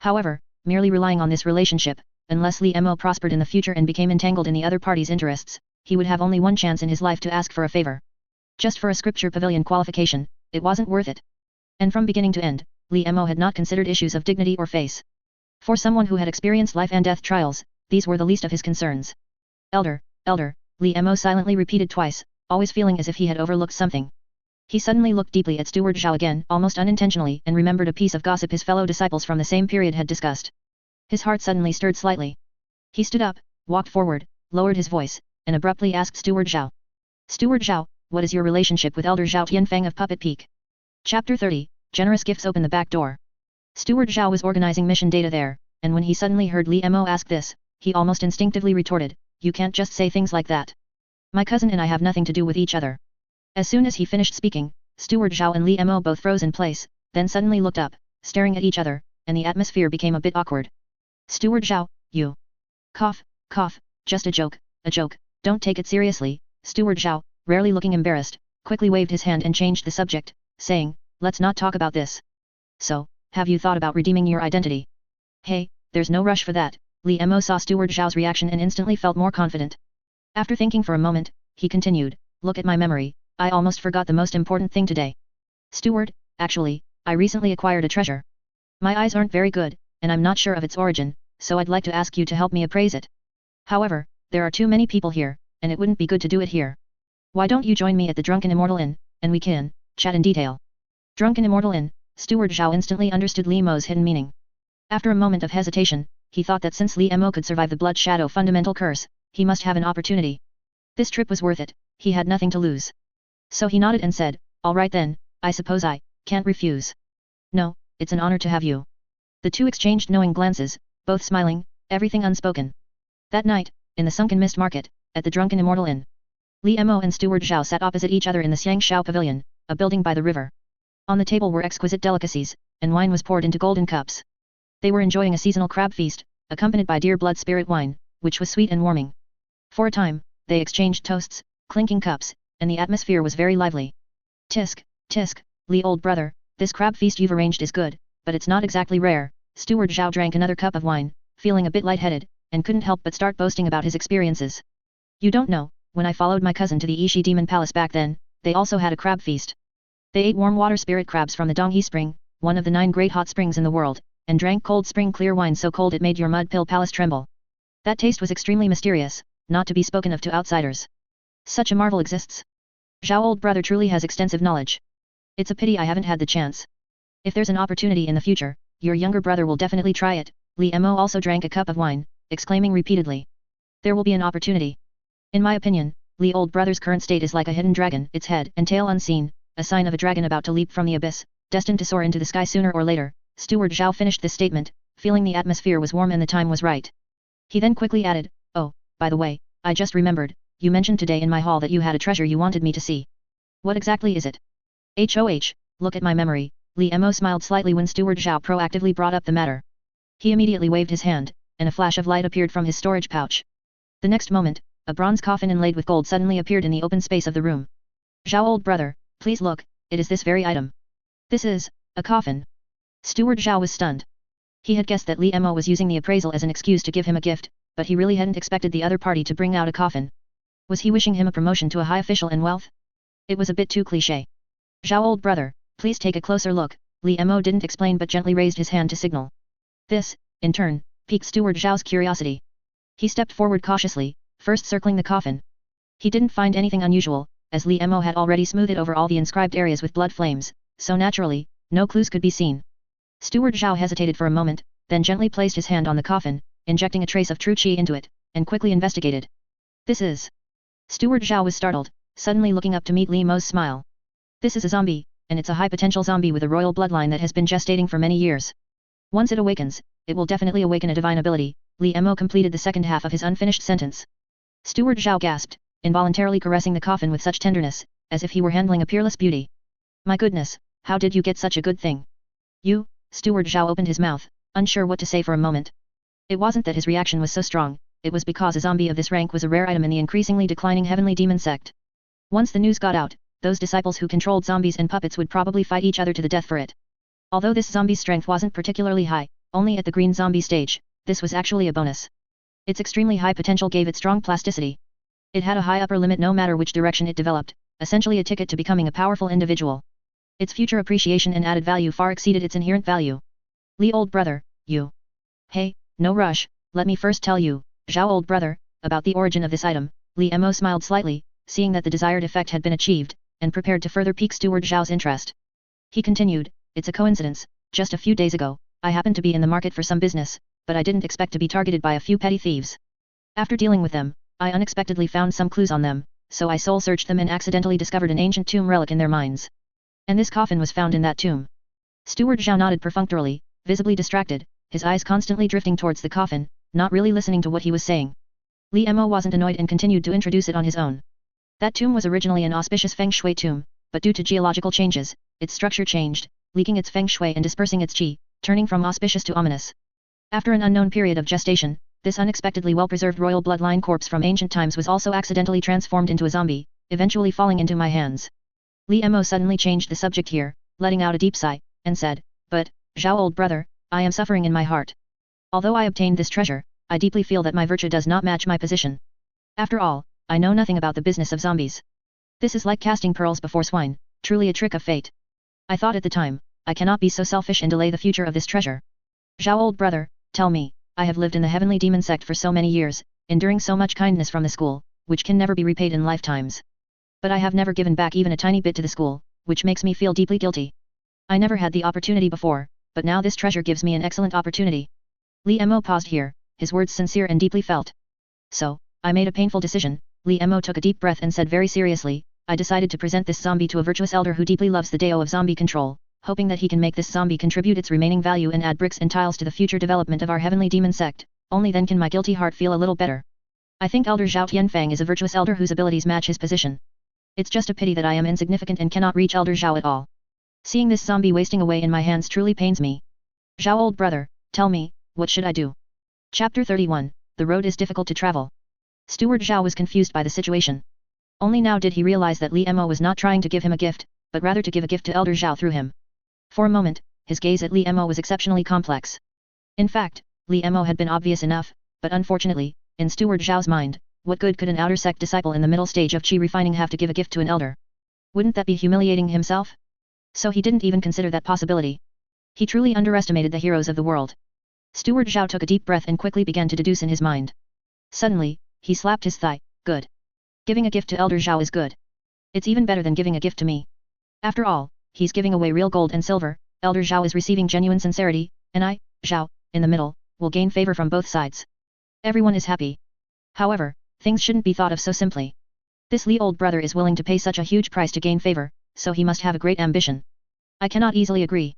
However, merely relying on this relationship, unless Li Mo prospered in the future and became entangled in the other party's interests, he would have only one chance in his life to ask for a favor. Just for a scripture pavilion qualification, it wasn't worth it. And from beginning to end, Li Mo had not considered issues of dignity or face. For someone who had experienced life and death trials, these were the least of his concerns. Elder, Li Mo silently repeated twice, always feeling as if he had overlooked something. He suddenly looked deeply at Steward Zhao again, almost unintentionally, and remembered a piece of gossip his fellow disciples from the same period had discussed. His heart suddenly stirred slightly. He stood up, walked forward, lowered his voice, and abruptly asked Steward Zhao. Steward Zhao, what is your relationship with Elder Zhao Tianfang of Puppet Peak? Chapter 30, Generous Gifts Open the Back Door. Steward Zhao was organizing mission data there, and when he suddenly heard Li Mo ask this, he almost instinctively retorted, "You can't just say things like that. My cousin and I have nothing to do with each other." As soon as he finished speaking, Steward Zhao and Li Mo both froze in place, then suddenly looked up, staring at each other, and the atmosphere became a bit awkward. Steward Zhao, you. Cough, just a joke, don't take it seriously, Steward Zhao, rarely looking embarrassed, quickly waved his hand and changed the subject, saying, let's not talk about this. So, have you thought about redeeming your identity? Hey, there's no rush for that. Li Mo saw Steward Zhao's reaction and instantly felt more confident. After thinking for a moment, he continued, look at my memory, I almost forgot the most important thing today. Steward, actually, I recently acquired a treasure. My eyes aren't very good, and I'm not sure of its origin, so I'd like to ask you to help me appraise it. However, there are too many people here, and it wouldn't be good to do it here. Why don't you join me at the Drunken Immortal Inn, and we can chat in detail. Drunken Immortal Inn, Steward Zhao instantly understood Li Mo's hidden meaning. After a moment of hesitation, he thought that since Li Mo could survive the Blood Shadow fundamental curse, he must have an opportunity. This trip was worth it, he had nothing to lose. So he nodded and said, all right then, I suppose I can't refuse. No, it's an honor to have you. The two exchanged knowing glances, both smiling, everything unspoken. That night, in the Sunken Mist Market, at the Drunken Immortal Inn, Li Mo and Steward Zhao sat opposite each other in the Xiang Shao Pavilion, a building by the river. On the table were exquisite delicacies, and wine was poured into golden cups. They were enjoying a seasonal crab feast, accompanied by deer blood spirit wine, which was sweet and warming. For a time, they exchanged toasts, clinking cups, and the atmosphere was very lively. Tisk, tisk, Li old brother, this crab feast you've arranged is good, but it's not exactly rare. Steward Zhao drank another cup of wine, feeling a bit lightheaded, and couldn't help but start boasting about his experiences. You don't know, when I followed my cousin to the Yishi Demon Palace back then, they also had a crab feast. They ate warm water spirit crabs from the Donghe Spring, one of the 9 great hot springs in the world, and drank cold spring clear wine so cold it made your mud pill palace tremble. That taste was extremely mysterious, not to be spoken of to outsiders. Such a marvel exists. Zhao old brother truly has extensive knowledge. It's a pity I haven't had the chance. If there's an opportunity in the future, your younger brother will definitely try it. Li Mo also drank a cup of wine, exclaiming repeatedly. There will be an opportunity. In my opinion, Li old brother's current state is like a hidden dragon, its head and tail unseen, a sign of a dragon about to leap from the abyss, destined to soar into the sky sooner or later. Steward Zhao finished this statement, feeling the atmosphere was warm and the time was right. He then quickly added, oh, by the way, I just remembered, you mentioned today in my hall that you had a treasure you wanted me to see. What exactly is it? HOH, look at my memory. Li Mo smiled slightly when Steward Zhao proactively brought up the matter. He immediately waved his hand, and a flash of light appeared from his storage pouch. The next moment, a bronze coffin inlaid with gold suddenly appeared in the open space of the room. Zhao old brother, please look, it is this very item. This is a coffin. Steward Zhao was stunned. He had guessed that Li Mo was using the appraisal as an excuse to give him a gift, but he really hadn't expected the other party to bring out a coffin. Was he wishing him a promotion to a high official and wealth? It was a bit too cliché. Zhao old brother, please take a closer look. Li Mo didn't explain but gently raised his hand to signal. This, in turn, piqued Steward Zhao's curiosity. He stepped forward cautiously, first circling the coffin. He didn't find anything unusual, as Li Mo had already smoothed over all the inscribed areas with blood flames, so naturally, no clues could be seen. Steward Zhao hesitated for a moment, then gently placed his hand on the coffin, injecting a trace of true qi into it, and quickly investigated. This is... Steward Zhao was startled, suddenly looking up to meet Li Mo's smile. This is a zombie, and it's a high-potential zombie with a royal bloodline that has been gestating for many years. Once it awakens, it will definitely awaken a divine ability. Li Mo completed the second half of his unfinished sentence. Steward Zhao gasped, involuntarily caressing the coffin with such tenderness, as if he were handling a peerless beauty. My goodness, how did you get such a good thing? You, Steward Zhao opened his mouth, unsure what to say for a moment. It wasn't that his reaction was so strong, it was because a zombie of this rank was a rare item in the increasingly declining heavenly demon sect. Once the news got out, those disciples who controlled zombies and puppets would probably fight each other to the death for it. Although this zombie's strength wasn't particularly high, only at the green zombie stage, this was actually a bonus. Its extremely high potential gave it strong plasticity. It had a high upper limit no matter which direction it developed, essentially a ticket to becoming a powerful individual. Its future appreciation and added value far exceeded its inherent value. Li old brother, you. Hey, no rush, let me first tell you, Zhao old brother, about the origin of this item. Li Mo smiled slightly, seeing that the desired effect had been achieved, and prepared to further pique Steward Zhao's interest. He continued, it's a coincidence, just a few days ago, I happened to be in the market for some business, but I didn't expect to be targeted by a few petty thieves. After dealing with them, I unexpectedly found some clues on them, so I soul searched them and accidentally discovered an ancient tomb relic in their mines. And this coffin was found in that tomb. Steward Zhao nodded perfunctorily, visibly distracted, his eyes constantly drifting towards the coffin, not really listening to what he was saying. Li Mo wasn't annoyed and continued to introduce it on his own. That tomb was originally an auspicious feng shui tomb, but due to geological changes, its structure changed, leaking its feng shui and dispersing its qi, turning from auspicious to ominous. After an unknown period of gestation, This unexpectedly well-preserved royal bloodline corpse from ancient times was also accidentally transformed into a zombie, eventually falling into my hands. Li Mo suddenly changed the subject here, letting out a deep sigh, and said, "But, Zhao old brother, I am suffering in my heart. Although I obtained this treasure, I deeply feel that my virtue does not match my position. After all, I know nothing about the business of zombies. This is like casting pearls before swine, truly a trick of fate. I thought at the time, I cannot be so selfish and delay the future of this treasure. Zhao old brother, tell me, I have lived in the heavenly demon sect for so many years, enduring so much kindness from the school, which can never be repaid in lifetimes. But I have never given back even a tiny bit to the school, which makes me feel deeply guilty. I never had the opportunity before, but now this treasure gives me an excellent opportunity." Li Mo paused here, his words sincere and deeply felt. "So, I made a painful decision." Li Mo took a deep breath and said very seriously, "I decided to present this zombie to a virtuous elder who deeply loves the Dao of zombie control, hoping that he can make this zombie contribute its remaining value and add bricks and tiles to the future development of our heavenly demon sect. Only then can my guilty heart feel a little better. I think Elder Zhao Tianfang is a virtuous elder whose abilities match his position. It's just a pity that I am insignificant and cannot reach Elder Zhao at all. Seeing this zombie wasting away in my hands truly pains me. Zhao old brother, tell me, what should I do?" Chapter 31, The Road is Difficult to Travel. Steward Zhao was confused by the situation. Only now did he realize that Li Mo was not trying to give him a gift, but rather to give a gift to Elder Zhao through him. For a moment, his gaze at Li Mo was exceptionally complex. In fact, Li Mo had been obvious enough, but unfortunately, in Steward Zhao's mind, what good could an outer sect disciple in the middle stage of qi refining have to give a gift to an elder? Wouldn't that be humiliating himself? So he didn't even consider that possibility. He truly underestimated the heroes of the world. Steward Zhao took a deep breath and quickly began to deduce in his mind. Suddenly, he slapped his thigh. "Good. Giving a gift to Elder Zhao is good. It's even better than giving a gift to me. After all, he's giving away real gold and silver, Elder Zhao is receiving genuine sincerity, and I, Zhao, in the middle, will gain favor from both sides. Everyone is happy. However, things shouldn't be thought of so simply. This Li old brother is willing to pay such a huge price to gain favor, so he must have a great ambition. I cannot easily agree.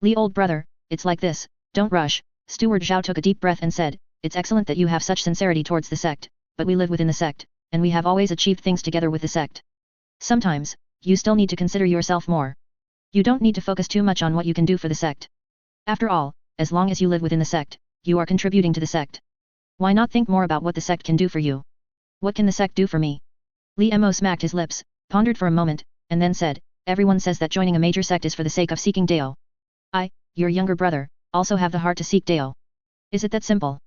Li old brother, it's like this, don't rush." Steward Zhao took a deep breath and said, "It's excellent that you have such sincerity towards the sect, but we live within the sect, and we have always achieved things together with the sect. Sometimes, you still need to consider yourself more. You don't need to focus too much on what you can do for the sect. After all, as long as you live within the sect, you are contributing to the sect. Why not think more about what the sect can do for you? What can the sect do for me?" Li Mo smacked his lips, pondered for a moment, and then said, "Everyone says that joining a major sect is for the sake of seeking Dao. I, your younger brother, also have the heart to seek Dao. Is it that simple?"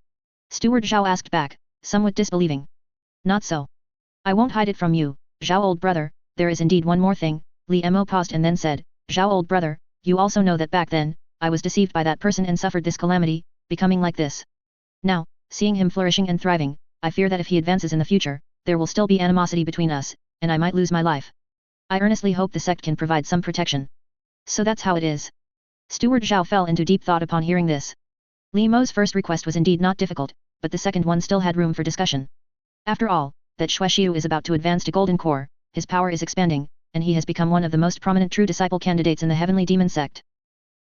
Steward Zhao asked back, somewhat disbelieving. "Not so. I won't hide it from you, Zhao old brother, there is indeed one more thing." Li Mo paused and then said, "Zhao old brother, you also know that back then, I was deceived by that person and suffered this calamity, becoming like this. Now, seeing him flourishing and thriving, I fear that if he advances in the future, there will still be animosity between us, and I might lose my life. I earnestly hope the sect can provide some protection." "So that's how it is." Steward Zhao fell into deep thought upon hearing this. Li Mo's first request was indeed not difficult, but the second one still had room for discussion. After all, that Zhao Shi Qu is about to advance to Golden Core, his power is expanding, and he has become one of the most prominent true disciple candidates in the heavenly demon sect.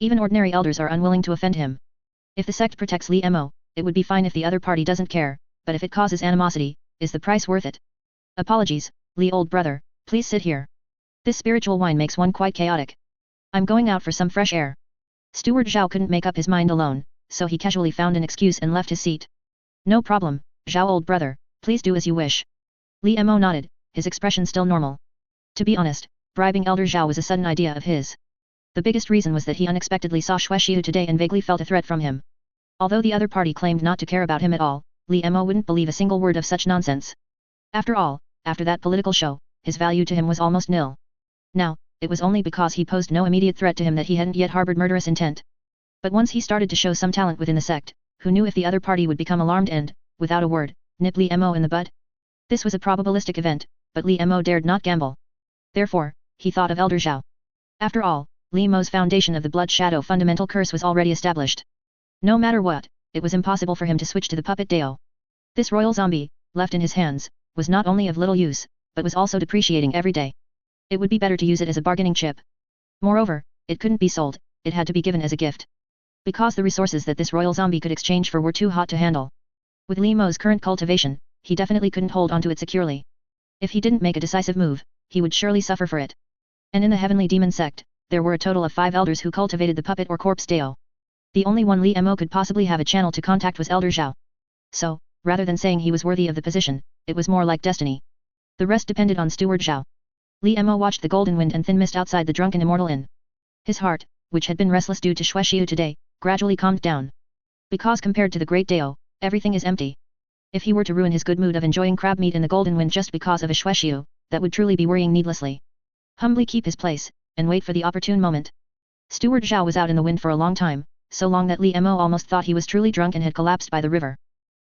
Even ordinary elders are unwilling to offend him. If the sect protects Li Mo, it would be fine if the other party doesn't care, but if it causes animosity, is the price worth it? "Apologies, Li old brother, please sit here. This spiritual wine makes one quite chaotic. I'm going out for some fresh air." Steward Zhao couldn't make up his mind alone, so he casually found an excuse and left his seat. "No problem, Zhao old brother, please do as you wish." Li Mo nodded, his expression still normal. To be honest, bribing Elder Zhao was a sudden idea of his. The biggest reason was that he unexpectedly saw Zhao Shi Qu today and vaguely felt a threat from him. Although the other party claimed not to care about him at all, Li Mo wouldn't believe a single word of such nonsense. After all, after that political show, his value to him was almost nil. Now, it was only because he posed no immediate threat to him that he hadn't yet harbored murderous intent. But once he started to show some talent within the sect, who knew if the other party would become alarmed and, without a word, nip Li Mo in the bud? This was a probabilistic event, but Li Mo dared not gamble. Therefore, he thought of Elder Zhao. After all, Li Mo's foundation of the Blood Shadow fundamental curse was already established. No matter what, it was impossible for him to switch to the puppet Dao. This royal zombie, left in his hands, was not only of little use, but was also depreciating every day. It would be better to use it as a bargaining chip. Moreover, it couldn't be sold, it had to be given as a gift. Because the resources that this royal zombie could exchange for were too hot to handle. With Li Mo's current cultivation, he definitely couldn't hold onto it securely. If he didn't make a decisive move, he would surely suffer for it. And in the heavenly demon sect, there were a total of 5 elders who cultivated the puppet or corpse Dao. The only one Li Mo could possibly have a channel to contact was Elder Zhao. So, rather than saying he was worthy of the position, it was more like destiny. The rest depended on Steward Zhao. Li Mo watched the golden wind and thin mist outside the drunken immortal inn. His heart, which had been restless due to Shui Xiu today, gradually calmed down. Because compared to the great Dao, everything is empty. If he were to ruin his good mood of enjoying crab meat in the golden wind just because of a Shui Xiu, that would truly be worrying needlessly. Humbly keep his place, and wait for the opportune moment. Steward Zhao was out in the wind for a long time, so long that Li Mo almost thought he was truly drunk and had collapsed by the river.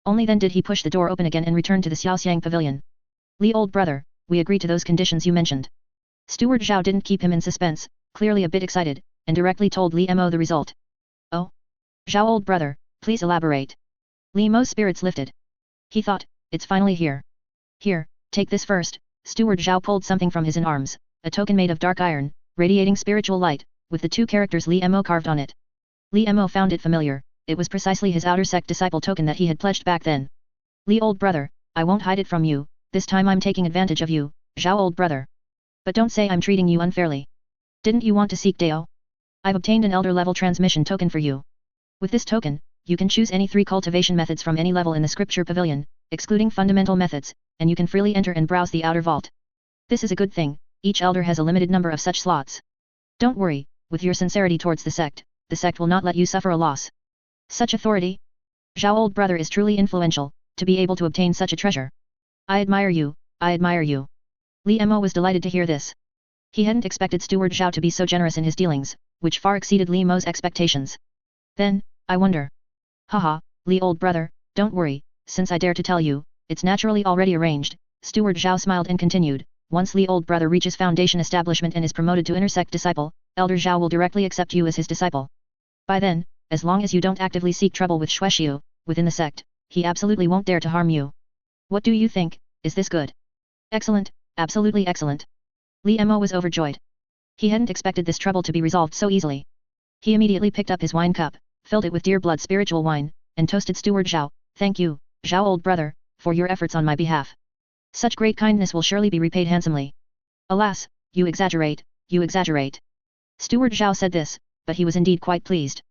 Only then did he push the door open again and return to the Xiaoxiang pavilion. Li old brother, we agree to those conditions you mentioned. Steward Zhao didn't keep him in suspense, clearly a bit excited, and directly told Li Mo the result. Oh? Zhao old brother, please elaborate. Li Mo's spirits lifted. He thought, it's finally here. Here, take this first. Steward Zhao pulled something from his arms, a token made of dark iron, radiating spiritual light, with the two characters Li Mo carved on it. Li Mo found it familiar, it was precisely his outer sect disciple token that he had pledged back then. Li old brother, I won't hide it from you, this time I'm taking advantage of you, Zhao old brother. But don't say I'm treating you unfairly. Didn't you want to seek Dao? I've obtained an elder level transmission token for you. With this token, you can choose any 3 cultivation methods from any level in the scripture pavilion, excluding fundamental methods, and you can freely enter and browse the outer vault. This is a good thing, each elder has a limited number of such slots. Don't worry, with your sincerity towards the sect will not let you suffer a loss. Such authority? Zhao old brother is truly influential, to be able to obtain such a treasure. I admire you, I admire you. Li Mo was delighted to hear this. He hadn't expected Steward Zhao to be so generous in his dealings, which far exceeded Li Mo's expectations. Then, I wonder. Haha, Li old brother, don't worry, since I dare to tell you, it's naturally already arranged. Steward Zhao smiled and continued, once Li old brother reaches foundation establishment and is promoted to intersect disciple, Elder Zhao will directly accept you as his disciple. By then, as long as you don't actively seek trouble with Shui Xiu, within the sect, he absolutely won't dare to harm you. What do you think, is this good? Excellent, absolutely excellent. Li Mo was overjoyed. He hadn't expected this trouble to be resolved so easily. He immediately picked up his wine cup, filled it with dear blood spiritual wine, and toasted Steward Zhao. Thank you, Zhao old brother, for your efforts on my behalf. Such great kindness will surely be repaid handsomely. Alas, you exaggerate, you exaggerate. Steward Zhao said this, but he was indeed quite pleased.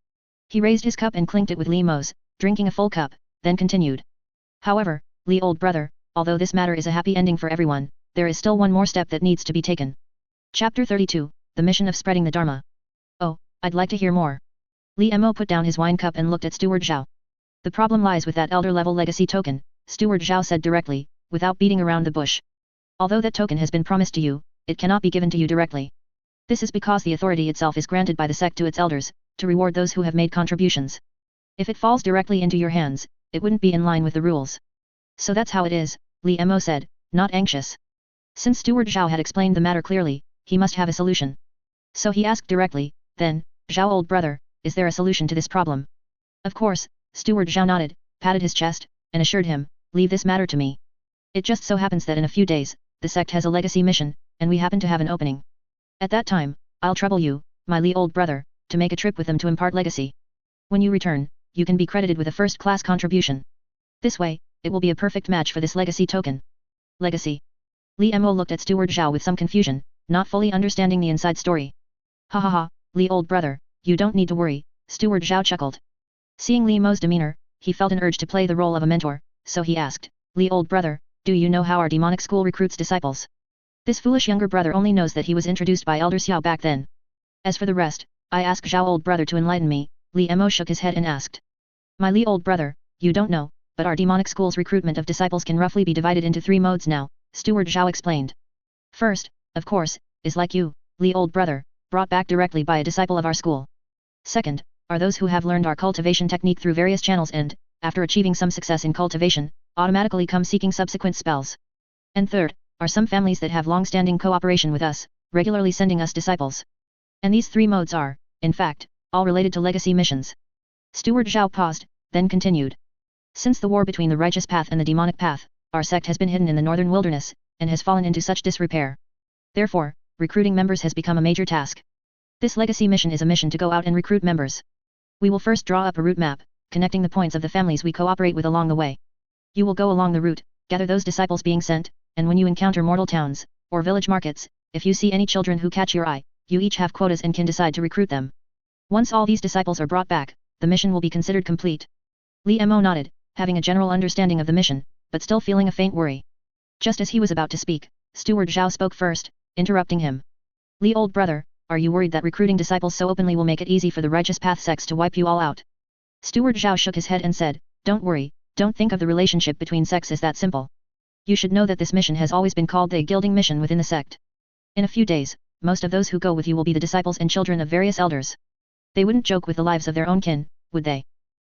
He raised his cup and clinked it with Li Mo's, drinking a full cup, then continued. However, Li old brother, although this matter is a happy ending for everyone, there is still one more step that needs to be taken. Chapter 32, The Mission of Spreading the Dharma. Oh, I'd like to hear more. Li Mo put down his wine cup and looked at Steward Zhao. The problem lies with that elder-level legacy token, Steward Zhao said directly, without beating around the bush. Although that token has been promised to you, it cannot be given to you directly. This is because the authority itself is granted by the sect to its elders, to reward those who have made contributions. If it falls directly into your hands, it wouldn't be in line with the rules. So that's how it is, Li Mo said, not anxious. Since Steward Zhao had explained the matter clearly, he must have a solution. So he asked directly, then, Zhao old brother, is there a solution to this problem? Of course, Steward Zhao nodded, patted his chest, and assured him, leave this matter to me. It just so happens that in a few days, the sect has a legacy mission, and we happen to have an opening. At that time, I'll trouble you, my Li old brother, to make a trip with them to impart legacy. When you return, you can be credited with a first-class contribution. This way, it will be a perfect match for this legacy token. Legacy. Li Mo looked at Steward Zhao with some confusion, not fully understanding the inside story. Ha ha ha, Li old brother, you don't need to worry, Steward Zhao chuckled. Seeing Li Mo's demeanor, he felt an urge to play the role of a mentor, so he asked, Li old brother, do you know how our demonic school recruits disciples? This foolish younger brother only knows that he was introduced by Elder Xiao back then. As for the rest, I ask Zhao old brother to enlighten me. Li Mo shook his head and asked. My Li old brother, you don't know, but our demonic school's recruitment of disciples can roughly be divided into 3 modes now, Steward Zhao explained. First, of course, is like you, Li old brother, brought back directly by a disciple of our school. Second, are those who have learned our cultivation technique through various channels and, after achieving some success in cultivation, automatically come seeking subsequent spells. And third, are some families that have long-standing cooperation with us, regularly sending us disciples. And these 3 modes are, in fact, all related to legacy missions. Steward Zhao paused, then continued. Since the war between the righteous path and the demonic path, our sect has been hidden in the northern wilderness, and has fallen into such disrepair. Therefore, recruiting members has become a major task. This legacy mission is a mission to go out and recruit members. We will first draw up a route map, connecting the points of the families we cooperate with along the way. You will go along the route, gather those disciples being sent, and when you encounter mortal towns, or village markets, if you see any children who catch your eye, you each have quotas and can decide to recruit them. Once all these disciples are brought back, the mission will be considered complete. Li Mo nodded, having a general understanding of the mission, but still feeling a faint worry. Just as he was about to speak, Steward Zhao spoke first, interrupting him. Li old brother, are you worried that recruiting disciples so openly will make it easy for the righteous path sects to wipe you all out? Steward Zhao shook his head and said, don't worry, don't think of the relationship between sects as that simple. You should know that this mission has always been called the gilding mission within the sect. In a few days, most of those who go with you will be the disciples and children of various elders. They wouldn't joke with the lives of their own kin, would they?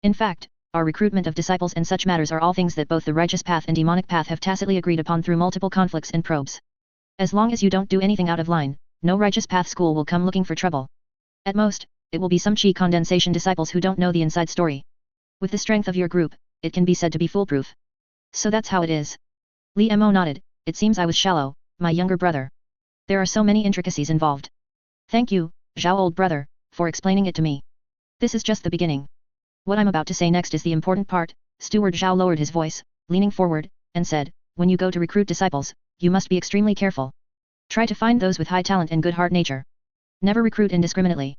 In fact, our recruitment of disciples and such matters are all things that both the righteous path and demonic path have tacitly agreed upon through multiple conflicts and probes. As long as you don't do anything out of line, no righteous path school will come looking for trouble. At most, it will be some chi condensation disciples who don't know the inside story. With the strength of your group, it can be said to be foolproof. So that's how it is. Li Mo nodded, it seems I was shallow, my younger brother. There are so many intricacies involved. Thank you, Zhao old brother, for explaining it to me. This is just the beginning. What I'm about to say next is the important part. Steward Zhao lowered his voice, leaning forward, and said, when you go to recruit disciples, you must be extremely careful. Try to find those with high talent and good heart nature. Never recruit indiscriminately.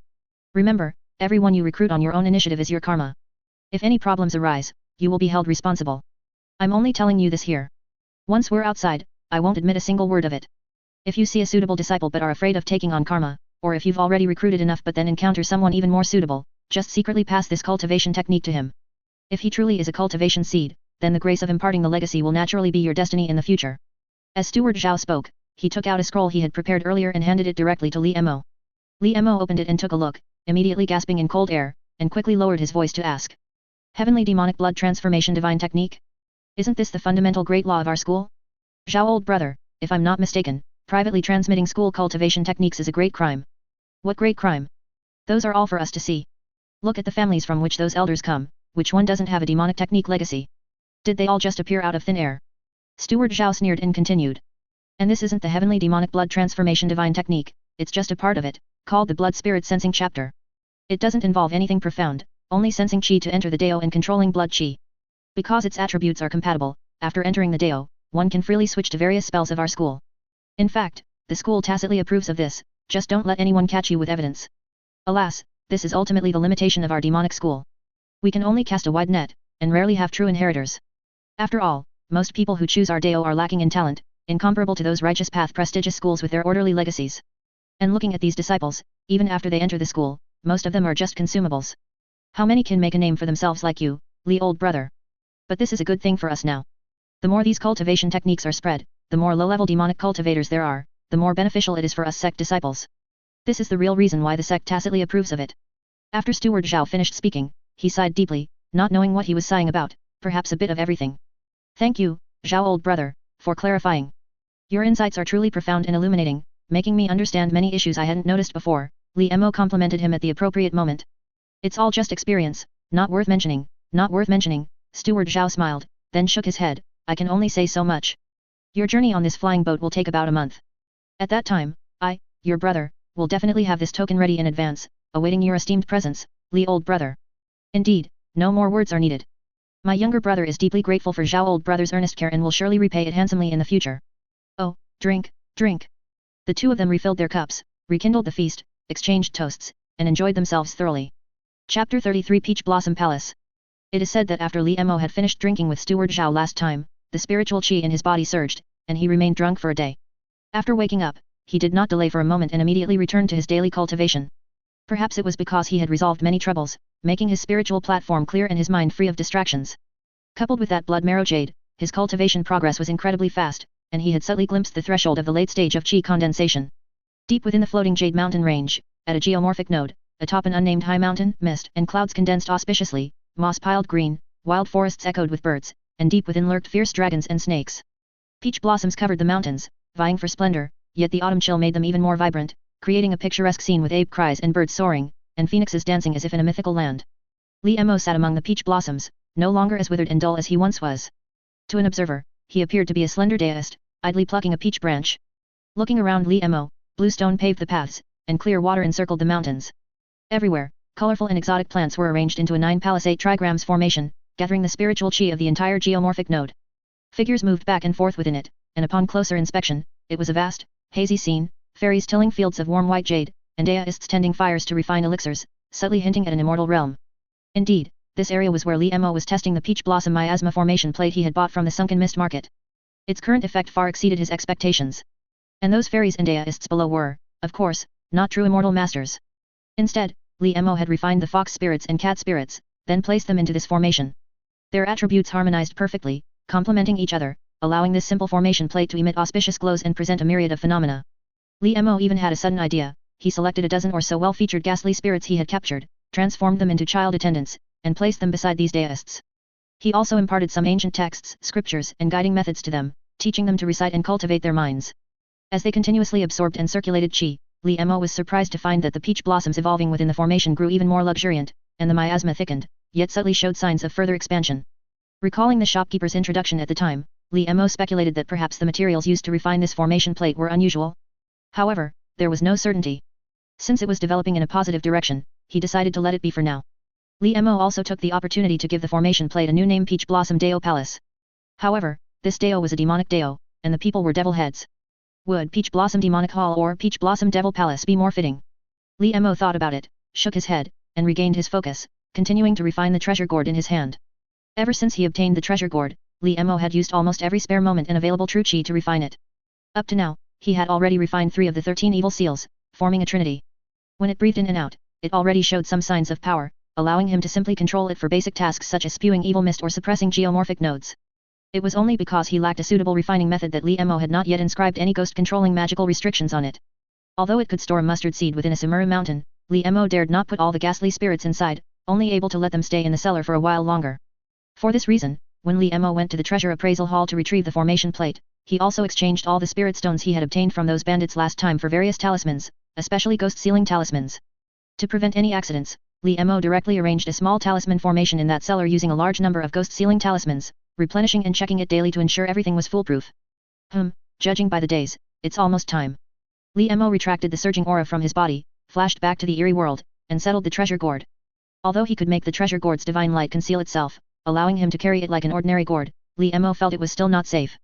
Remember, everyone you recruit on your own initiative is your karma. If any problems arise, you will be held responsible. I'm only telling you this here. Once we're outside, I won't admit a single word of it. If you see a suitable disciple but are afraid of taking on karma, or if you've already recruited enough but then encounter someone even more suitable, just secretly pass this cultivation technique to him. If he truly is a cultivation seed, then the grace of imparting the legacy will naturally be your destiny in the future. As Steward Zhao spoke, he took out a scroll he had prepared earlier and handed it directly to Li Mo. Li Mo opened it and took a look, immediately gasping in cold air, and quickly lowered his voice to ask. Heavenly demonic blood transformation divine technique? Isn't this the fundamental great law of our school? Zhao old brother, if I'm not mistaken, privately transmitting school cultivation techniques is a great crime. What great crime? Those are all for us to see. Look at the families from which those elders come, which one doesn't have a demonic technique legacy? Did they all just appear out of thin air? Steward Zhao sneered and continued. And this isn't the heavenly demonic blood transformation divine technique, it's just a part of it, called the blood spirit sensing chapter. It doesn't involve anything profound, only sensing chi to enter the Dao and controlling blood chi. Because its attributes are compatible, after entering the Dao, one can freely switch to various spells of our school. In fact, the school tacitly approves of this, just don't let anyone catch you with evidence. Alas, this is ultimately the limitation of our demonic school. We can only cast a wide net, and rarely have true inheritors. After all, most people who choose our Dao are lacking in talent, incomparable to those righteous path prestigious schools with their orderly legacies. And looking at these disciples, even after they enter the school, most of them are just consumables. How many can make a name for themselves like you, Li old brother? But this is a good thing for us now. The more these cultivation techniques are spread, the more low-level demonic cultivators there are, the more beneficial it is for us sect disciples. This is the real reason why the sect tacitly approves of it. After Steward Zhao finished speaking, he sighed deeply, not knowing what he was sighing about, perhaps a bit of everything. Thank you, Zhao old brother, for clarifying. Your insights are truly profound and illuminating, making me understand many issues I hadn't noticed before. Li Mo complimented him at the appropriate moment. It's all just experience, not worth mentioning, not worth mentioning. Steward Zhao smiled, then shook his head, I can only say so much. Your journey on this flying boat will take about a month. At that time, I, your brother, will definitely have this token ready in advance, awaiting your esteemed presence, Li old brother. Indeed, no more words are needed. My younger brother is deeply grateful for Zhao old brother's earnest care and will surely repay it handsomely in the future. Oh, drink, drink. The two of them refilled their cups, rekindled the feast, exchanged toasts, and enjoyed themselves thoroughly. Chapter 33 Peach Blossom Palace. It is said that after Li Mo had finished drinking with Steward Zhao last time, the spiritual chi in his body surged, and he remained drunk for a day. After waking up, he did not delay for a moment and immediately returned to his daily cultivation. Perhaps it was because he had resolved many troubles, making his spiritual platform clear and his mind free of distractions. Coupled with that blood marrow jade, his cultivation progress was incredibly fast, and he had subtly glimpsed the threshold of the late stage of chi condensation. Deep within the floating jade mountain range, at a geomorphic node, atop an unnamed high mountain, mist and clouds condensed auspiciously, moss piled green, wild forests echoed with birds, and deep within lurked fierce dragons and snakes. Peach blossoms covered the mountains, vying for splendor, yet the autumn chill made them even more vibrant, creating a picturesque scene with ape cries and birds soaring, and phoenixes dancing as if in a mythical land. Li Mo sat among the peach blossoms, no longer as withered and dull as he once was. To an observer, he appeared to be a slender deist, idly plucking a peach branch. Looking around Li Mo, blue stone paved the paths, and clear water encircled the mountains. Everywhere, colorful and exotic plants were arranged into a 9-palisade trigrams formation, gathering the spiritual chi of the entire geomorphic node. Figures moved back and forth within it, and upon closer inspection, it was a vast, hazy scene, fairies tilling fields of warm white jade, and deists tending fires to refine elixirs, subtly hinting at an immortal realm. Indeed, This area was where Li Mo was testing the peach blossom miasma formation plate he had bought from the sunken mist market. Its current effect far exceeded his expectations. And those fairies and deists below were, of course, not true immortal masters. Instead, Li Mo had refined the fox spirits and cat spirits, then placed them into this formation. Their attributes harmonized perfectly, complementing each other, allowing this simple formation plate to emit auspicious glows and present a myriad of phenomena. Li Mo even had a sudden idea. He selected a dozen or so well-featured ghastly spirits he had captured, transformed them into child attendants, and placed them beside these deists. He also imparted some ancient texts, scriptures, and guiding methods to them, teaching them to recite and cultivate their minds. As they continuously absorbed and circulated qi, Li Mo was surprised to find that the peach blossoms evolving within the formation grew even more luxuriant, and the miasma thickened, yet subtly showed signs of further expansion. Recalling the shopkeeper's introduction at the time, Li Mo speculated that perhaps the materials used to refine this formation plate were unusual. However, there was no certainty. Since it was developing in a positive direction, he decided to let it be for now. Li Mo also took the opportunity to give the formation plate a new name, Peach Blossom Deo Palace. However, this Deo was a demonic Deo, and the people were devil heads. Would Peach Blossom Demonic Hall or Peach Blossom Devil Palace be more fitting? Li Mo thought about it, shook his head, and regained his focus, continuing to refine the treasure gourd in his hand. Ever since he obtained the treasure gourd, Li Mo had used almost every spare moment and available true qi to refine it. Up to now, he had already refined 3 of the 13 evil seals, forming a trinity. When it breathed in and out, it already showed some signs of power, allowing him to simply control it for basic tasks such as spewing evil mist or suppressing geomorphic nodes. It was only because he lacked a suitable refining method that Li Mo had not yet inscribed any ghost-controlling magical restrictions on it. Although it could store a mustard seed within a Samura mountain, Li Mo dared not put all the ghastly spirits inside, only able to let them stay in the cellar for a while longer. For this reason, when Li Mo went to the treasure appraisal hall to retrieve the formation plate, he also exchanged all the spirit stones he had obtained from those bandits last time for various talismans, especially ghost sealing talismans. To prevent any accidents, Li Mo directly arranged a small talisman formation in that cellar using a large number of ghost sealing talismans, replenishing and checking it daily to ensure everything was foolproof. Judging by the days, it's almost time. Li Mo retracted the surging aura from his body, flashed back to the eerie world, and settled the treasure gourd. Although he could make the treasure gourd's divine light conceal itself, allowing him to carry it like an ordinary gourd, Li Mo felt it was still not safe.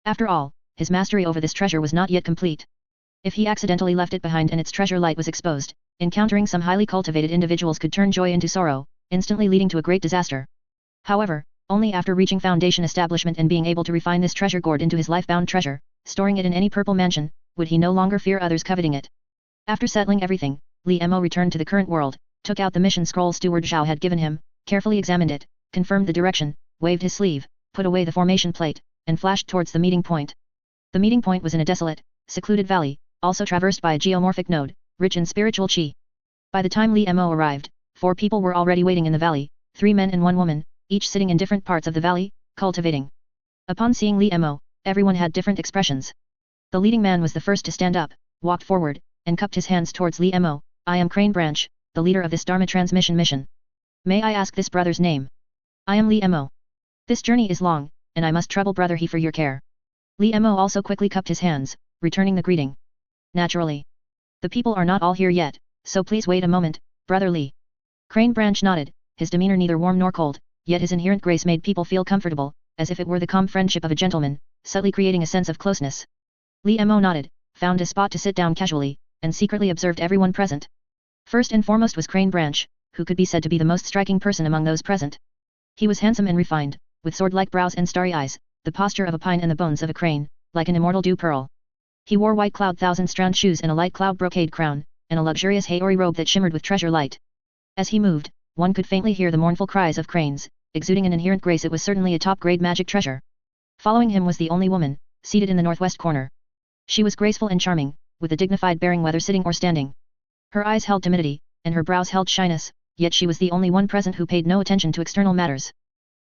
After all, his mastery over this treasure was not yet complete. If he accidentally left it behind and its treasure light was exposed, encountering some highly cultivated individuals could turn joy into sorrow, instantly leading to a great disaster. However, only after reaching foundation establishment and being able to refine this treasure gourd into his life-bound treasure, storing it in any purple mansion, would he no longer fear others coveting it. After settling everything, Li Mo returned to the current world, took out the mission scroll steward Zhao had given him, carefully examined it, confirmed the direction, waved his sleeve, put away the formation plate, and flashed towards the meeting point. The meeting point was in a desolate, secluded valley, also traversed by a geomorphic node, rich in spiritual qi. By the time Li Mo arrived, 4 people were already waiting in the valley, 3 men and 1 woman, each sitting in different parts of the valley, cultivating. Upon seeing Li Mo, everyone had different expressions. The leading man was the first to stand up, walked forward, and cupped his hands towards Li Mo. I am Crane Branch, the leader of this Dharma transmission mission. May I ask this brother's name? I am Li Mo. This journey is long, and I must trouble brother he for your care. Li Mo also quickly cupped his hands, returning the greeting. Naturally. The people are not all here yet, so please wait a moment, brother Li. Crane Branch nodded, his demeanor neither warm nor cold, yet his inherent grace made people feel comfortable, as if it were the calm friendship of a gentleman, subtly creating a sense of closeness. Li Mo nodded, found a spot to sit down casually, and secretly observed everyone present. First and foremost was Crane Branch, who could be said to be the most striking person among those present. He was handsome and refined, with sword-like brows and starry eyes, the posture of a pine and the bones of a crane, like an immortal dew pearl. He wore white cloud thousand-strand shoes and a light cloud brocade crown, and a luxurious haori robe that shimmered with treasure light. As he moved, one could faintly hear the mournful cries of cranes, exuding an inherent grace. It was certainly a top-grade magic treasure. Following him was the only woman, seated in the northwest corner. She was graceful and charming, with a dignified bearing whether sitting or standing. Her eyes held timidity, and her brows held shyness, yet she was the only one present who paid no attention to external matters.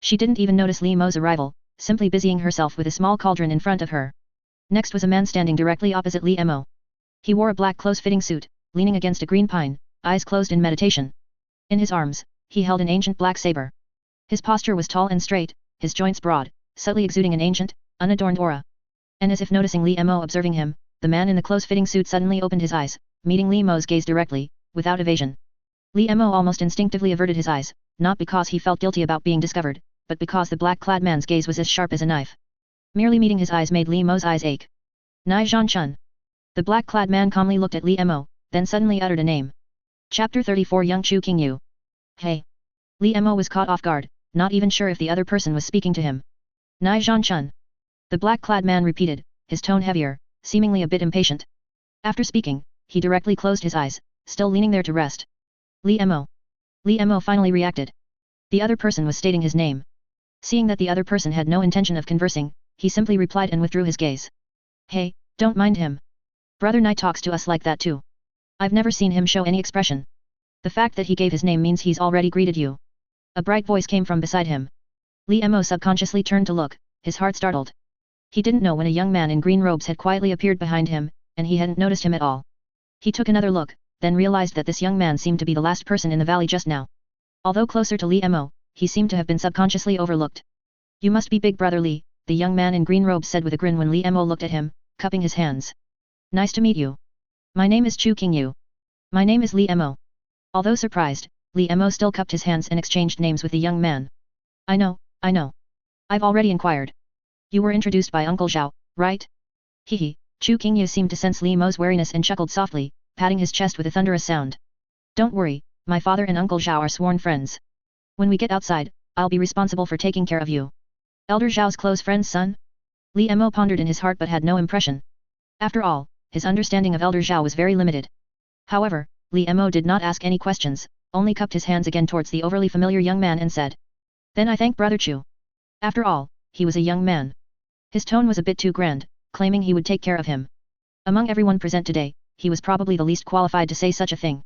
She didn't even notice Li Mo's arrival, simply busying herself with a small cauldron in front of her. Next was a man standing directly opposite Li Mo. He wore a black close-fitting suit, leaning against a green pine, eyes closed in meditation. In his arms, he held an ancient black saber. His posture was tall and straight, his joints broad, subtly exuding an ancient, unadorned aura. And as if noticing Li Mo observing him, the man in the close-fitting suit suddenly opened his eyes, meeting Li Mo's gaze directly, without evasion. Li Mo almost instinctively averted his eyes, not because he felt guilty about being discovered, but because the black-clad man's gaze was as sharp as a knife. Merely meeting his eyes made Li Mo's eyes ache. Nai Zhan Chun. The black-clad man calmly looked at Li Mo, then suddenly uttered a name. Chapter 34 Young Chu King Yu. Hey! Li Mo was caught off guard, not even sure if the other person was speaking to him. Nai Zhanchun. The black-clad man repeated, his tone heavier, seemingly a bit impatient. After speaking, he directly closed his eyes, still leaning there to rest. Li Mo. Li Mo finally reacted. The other person was stating his name. Seeing that the other person had no intention of conversing, he simply replied and withdrew his gaze. Hey, don't mind him. Brother Nai talks to us like that too. I've never seen him show any expression. The fact that he gave his name means he's already greeted you. A bright voice came from beside him. Li Mo subconsciously turned to look, his heart startled. He didn't know when a young man in green robes had quietly appeared behind him, and he hadn't noticed him at all. He took another look, then realized that this young man seemed to be the last person in the valley just now. Although closer to Li Mo, he seemed to have been subconsciously overlooked. You must be Big Brother Li, the young man in green robes said with a grin when Li Mo looked at him, cupping his hands. Nice to meet you. My name is Chu Qingyu. My name is Li Mo. Although surprised, Li Mo still cupped his hands and exchanged names with the young man. I know. I've already inquired. You were introduced by Uncle Zhao, right? Hehe, Chu Qingyu seemed to sense Li Mo's wariness and chuckled softly, patting his chest with a thunderous sound. Don't worry, my father and Uncle Zhao are sworn friends. When we get outside, I'll be responsible for taking care of you. Elder Zhao's close friend's son? Li Mo pondered in his heart but had no impression. After all, his understanding of Elder Zhao was very limited. However, Li Mo did not ask any questions, only cupped his hands again towards the overly familiar young man and said. Then I thank Brother Chu. After all, he was a young man. His tone was a bit too grand, claiming he would take care of him. Among everyone present today, he was probably the least qualified to say such a thing.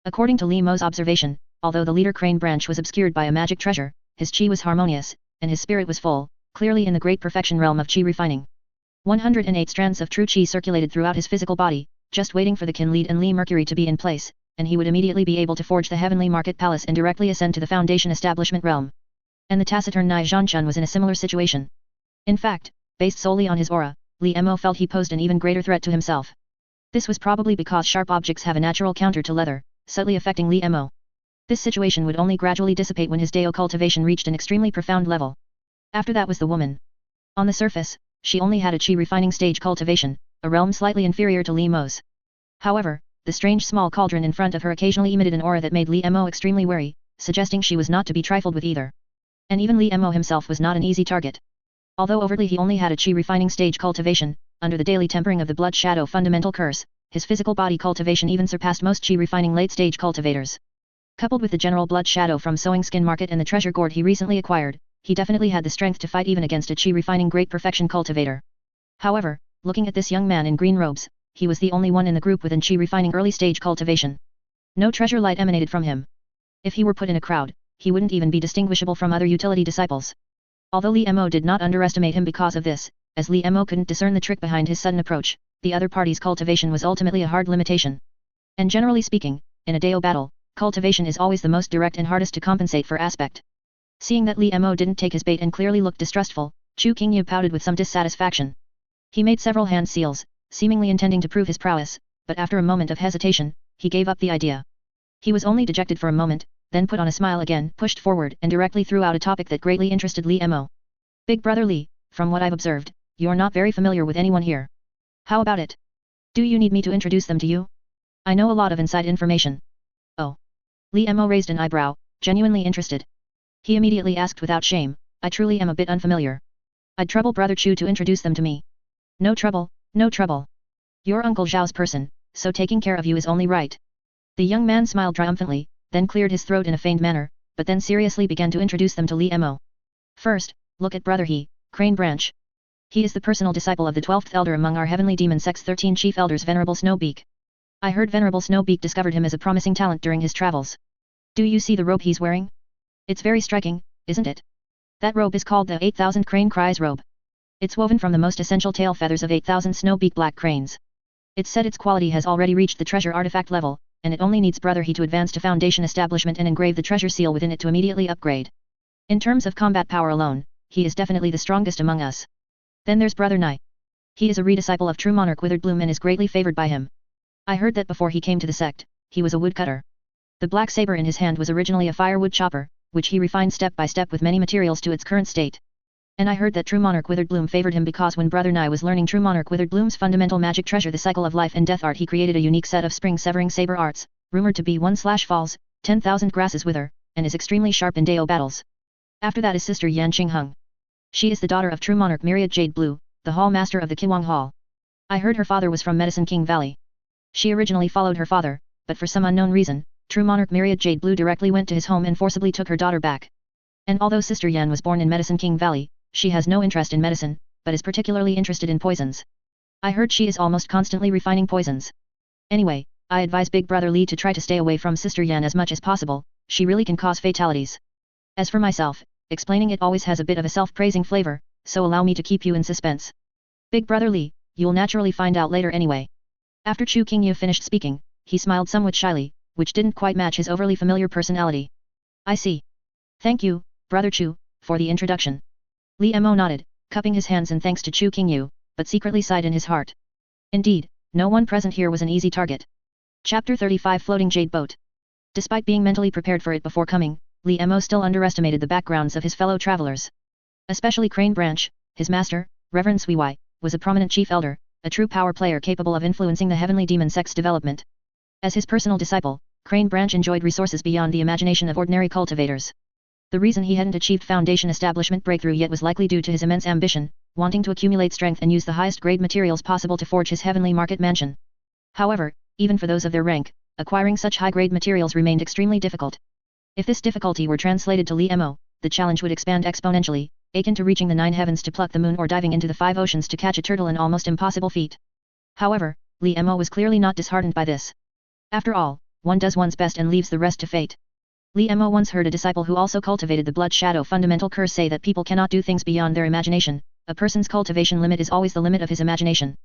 According to Li Mo's observation, although the leader crane branch was obscured by a magic treasure, his qi was harmonious, and his spirit was full, clearly in the great perfection realm of qi refining. 108 strands of true qi circulated throughout his physical body, just waiting for the Qin Lead and Li Mercury to be in place, and he would immediately be able to forge the heavenly market palace and directly ascend to the foundation establishment realm. And the taciturn Nai Zhanchun was in a similar situation. In fact, based solely on his aura, Li Mo felt he posed an even greater threat to himself. This was probably because sharp objects have a natural counter to leather, subtly affecting Li Mo. This situation would only gradually dissipate when his Dao cultivation reached an extremely profound level. After that was the woman. On the surface, she only had a qi refining stage cultivation, a realm slightly inferior to Li Mo's. However, the strange small cauldron in front of her occasionally emitted an aura that made Li Mo extremely wary, suggesting she was not to be trifled with either. And even Li Mo himself was not an easy target. Although overtly he only had a qi refining stage cultivation, under the daily tempering of the blood shadow fundamental curse, his physical body cultivation even surpassed most qi refining late stage cultivators. Coupled with the general blood shadow from sowing skin market and the treasure gourd he recently acquired, he definitely had the strength to fight even against a qi refining great perfection cultivator. However, looking at this young man in green robes, he was the only one in the group with an qi refining early stage cultivation. No treasure light emanated from him. If he were put in a crowd, he wouldn't even be distinguishable from other utility disciples. Although Li Mo did not underestimate him because of this, as Li Mo couldn't discern the trick behind his sudden approach, the other party's cultivation was ultimately a hard limitation. And generally speaking, in a Dao battle, cultivation is always the most direct and hardest to compensate for aspect. Seeing that Li Mo didn't take his bait and clearly looked distrustful, Chu Qingyu pouted with some dissatisfaction. He made several hand seals, seemingly intending to prove his prowess, but after a moment of hesitation, he gave up the idea. He was only dejected for a moment, then put on a smile again, pushed forward and directly threw out a topic that greatly interested Li Mo. Big Brother Li, from what I've observed, you're not very familiar with anyone here. How about it? Do you need me to introduce them to you? I know a lot of inside information. Oh. Li Mo raised an eyebrow, genuinely interested. He immediately asked without shame, I truly am a bit unfamiliar. I'd trouble Brother Chu to introduce them to me. No trouble, no trouble. You're Uncle Zhao's person, so taking care of you is only right. The young man smiled triumphantly, then cleared his throat in a feigned manner, but then seriously began to introduce them to Li Mo. First, look at Brother He, Crane Branch. He is the personal disciple of the 12th elder among our heavenly demon sect's 13 chief elders, Venerable Snowbeak. I heard Venerable Snowbeak discovered him as a promising talent during his travels. Do you see the robe he's wearing? It's very striking, isn't it? That robe is called the 8000 Crane Cries robe. It's woven from the most essential tail feathers of 8000 Snowbeak black cranes. It's said its quality has already reached the treasure artifact level, and it only needs Brother He to advance to foundation establishment and engrave the treasure seal within it to immediately upgrade. In terms of combat power alone, he is definitely the strongest among us. Then there's Brother Nai. He is a redisciple of true monarch Withered Bloom and is greatly favored by him. I heard that before he came to the sect, he was a woodcutter. The black saber in his hand was originally a firewood chopper, which he refined step by step with many materials to its current state. And I heard that True Monarch Withered Bloom favored him because when Brother Nai was learning True Monarch Withered Bloom's fundamental magic treasure, the cycle of life and death art, he created a unique set of spring severing saber arts, rumored to be 1/falls, 10,000 grasses wither, and is extremely sharp in Dao battles. After that is Sister Yan Qingheng. She is the daughter of true monarch Myriad Jade Blue, the hall master of the Qiwang Hall. I heard her father was from Medicine King Valley. She originally followed her father, but for some unknown reason, true monarch Myriad Jade Blue directly went to his home and forcibly took her daughter back. And although Sister Yan was born in Medicine King Valley, she has no interest in medicine, but is particularly interested in poisons. I heard she is almost constantly refining poisons. Anyway, I advise Big Brother Li to try to stay away from Sister Yan as much as possible, she really can cause fatalities. As for myself, explaining it always has a bit of a self-praising flavor, so allow me to keep you in suspense. Big Brother Li, you'll naturally find out later anyway. After Chu Qingyu finished speaking, he smiled somewhat shyly, which didn't quite match his overly familiar personality. I see. Thank you, Brother Chu, for the introduction. Li Mo nodded, cupping his hands in thanks to Chu Qingyu, but secretly sighed in his heart. Indeed, no one present here was an easy target. Chapter 35 Floating Jade Boat. Despite being mentally prepared for it before coming, Li Mo still underestimated the backgrounds of his fellow travelers. Especially Crane Branch, his master, Reverend Sui Wai, was a prominent chief elder, a true power player capable of influencing the heavenly demon sect's development. As his personal disciple, Crane Branch enjoyed resources beyond the imagination of ordinary cultivators. The reason he hadn't achieved foundation establishment breakthrough yet was likely due to his immense ambition, wanting to accumulate strength and use the highest grade materials possible to forge his heavenly market mansion. However, even for those of their rank, acquiring such high-grade materials remained extremely difficult. If this difficulty were translated to Li Mo, the challenge would expand exponentially, akin to reaching the 9 heavens to pluck the moon or diving into the 5 oceans to catch a turtle, an almost impossible feat. However, Li Mo was clearly not disheartened by this. After all, one does one's best and leaves the rest to fate. Li Mo once heard a disciple who also cultivated the blood shadow fundamental curse say that people cannot do things beyond their imagination, a person's cultivation limit is always the limit of his imagination.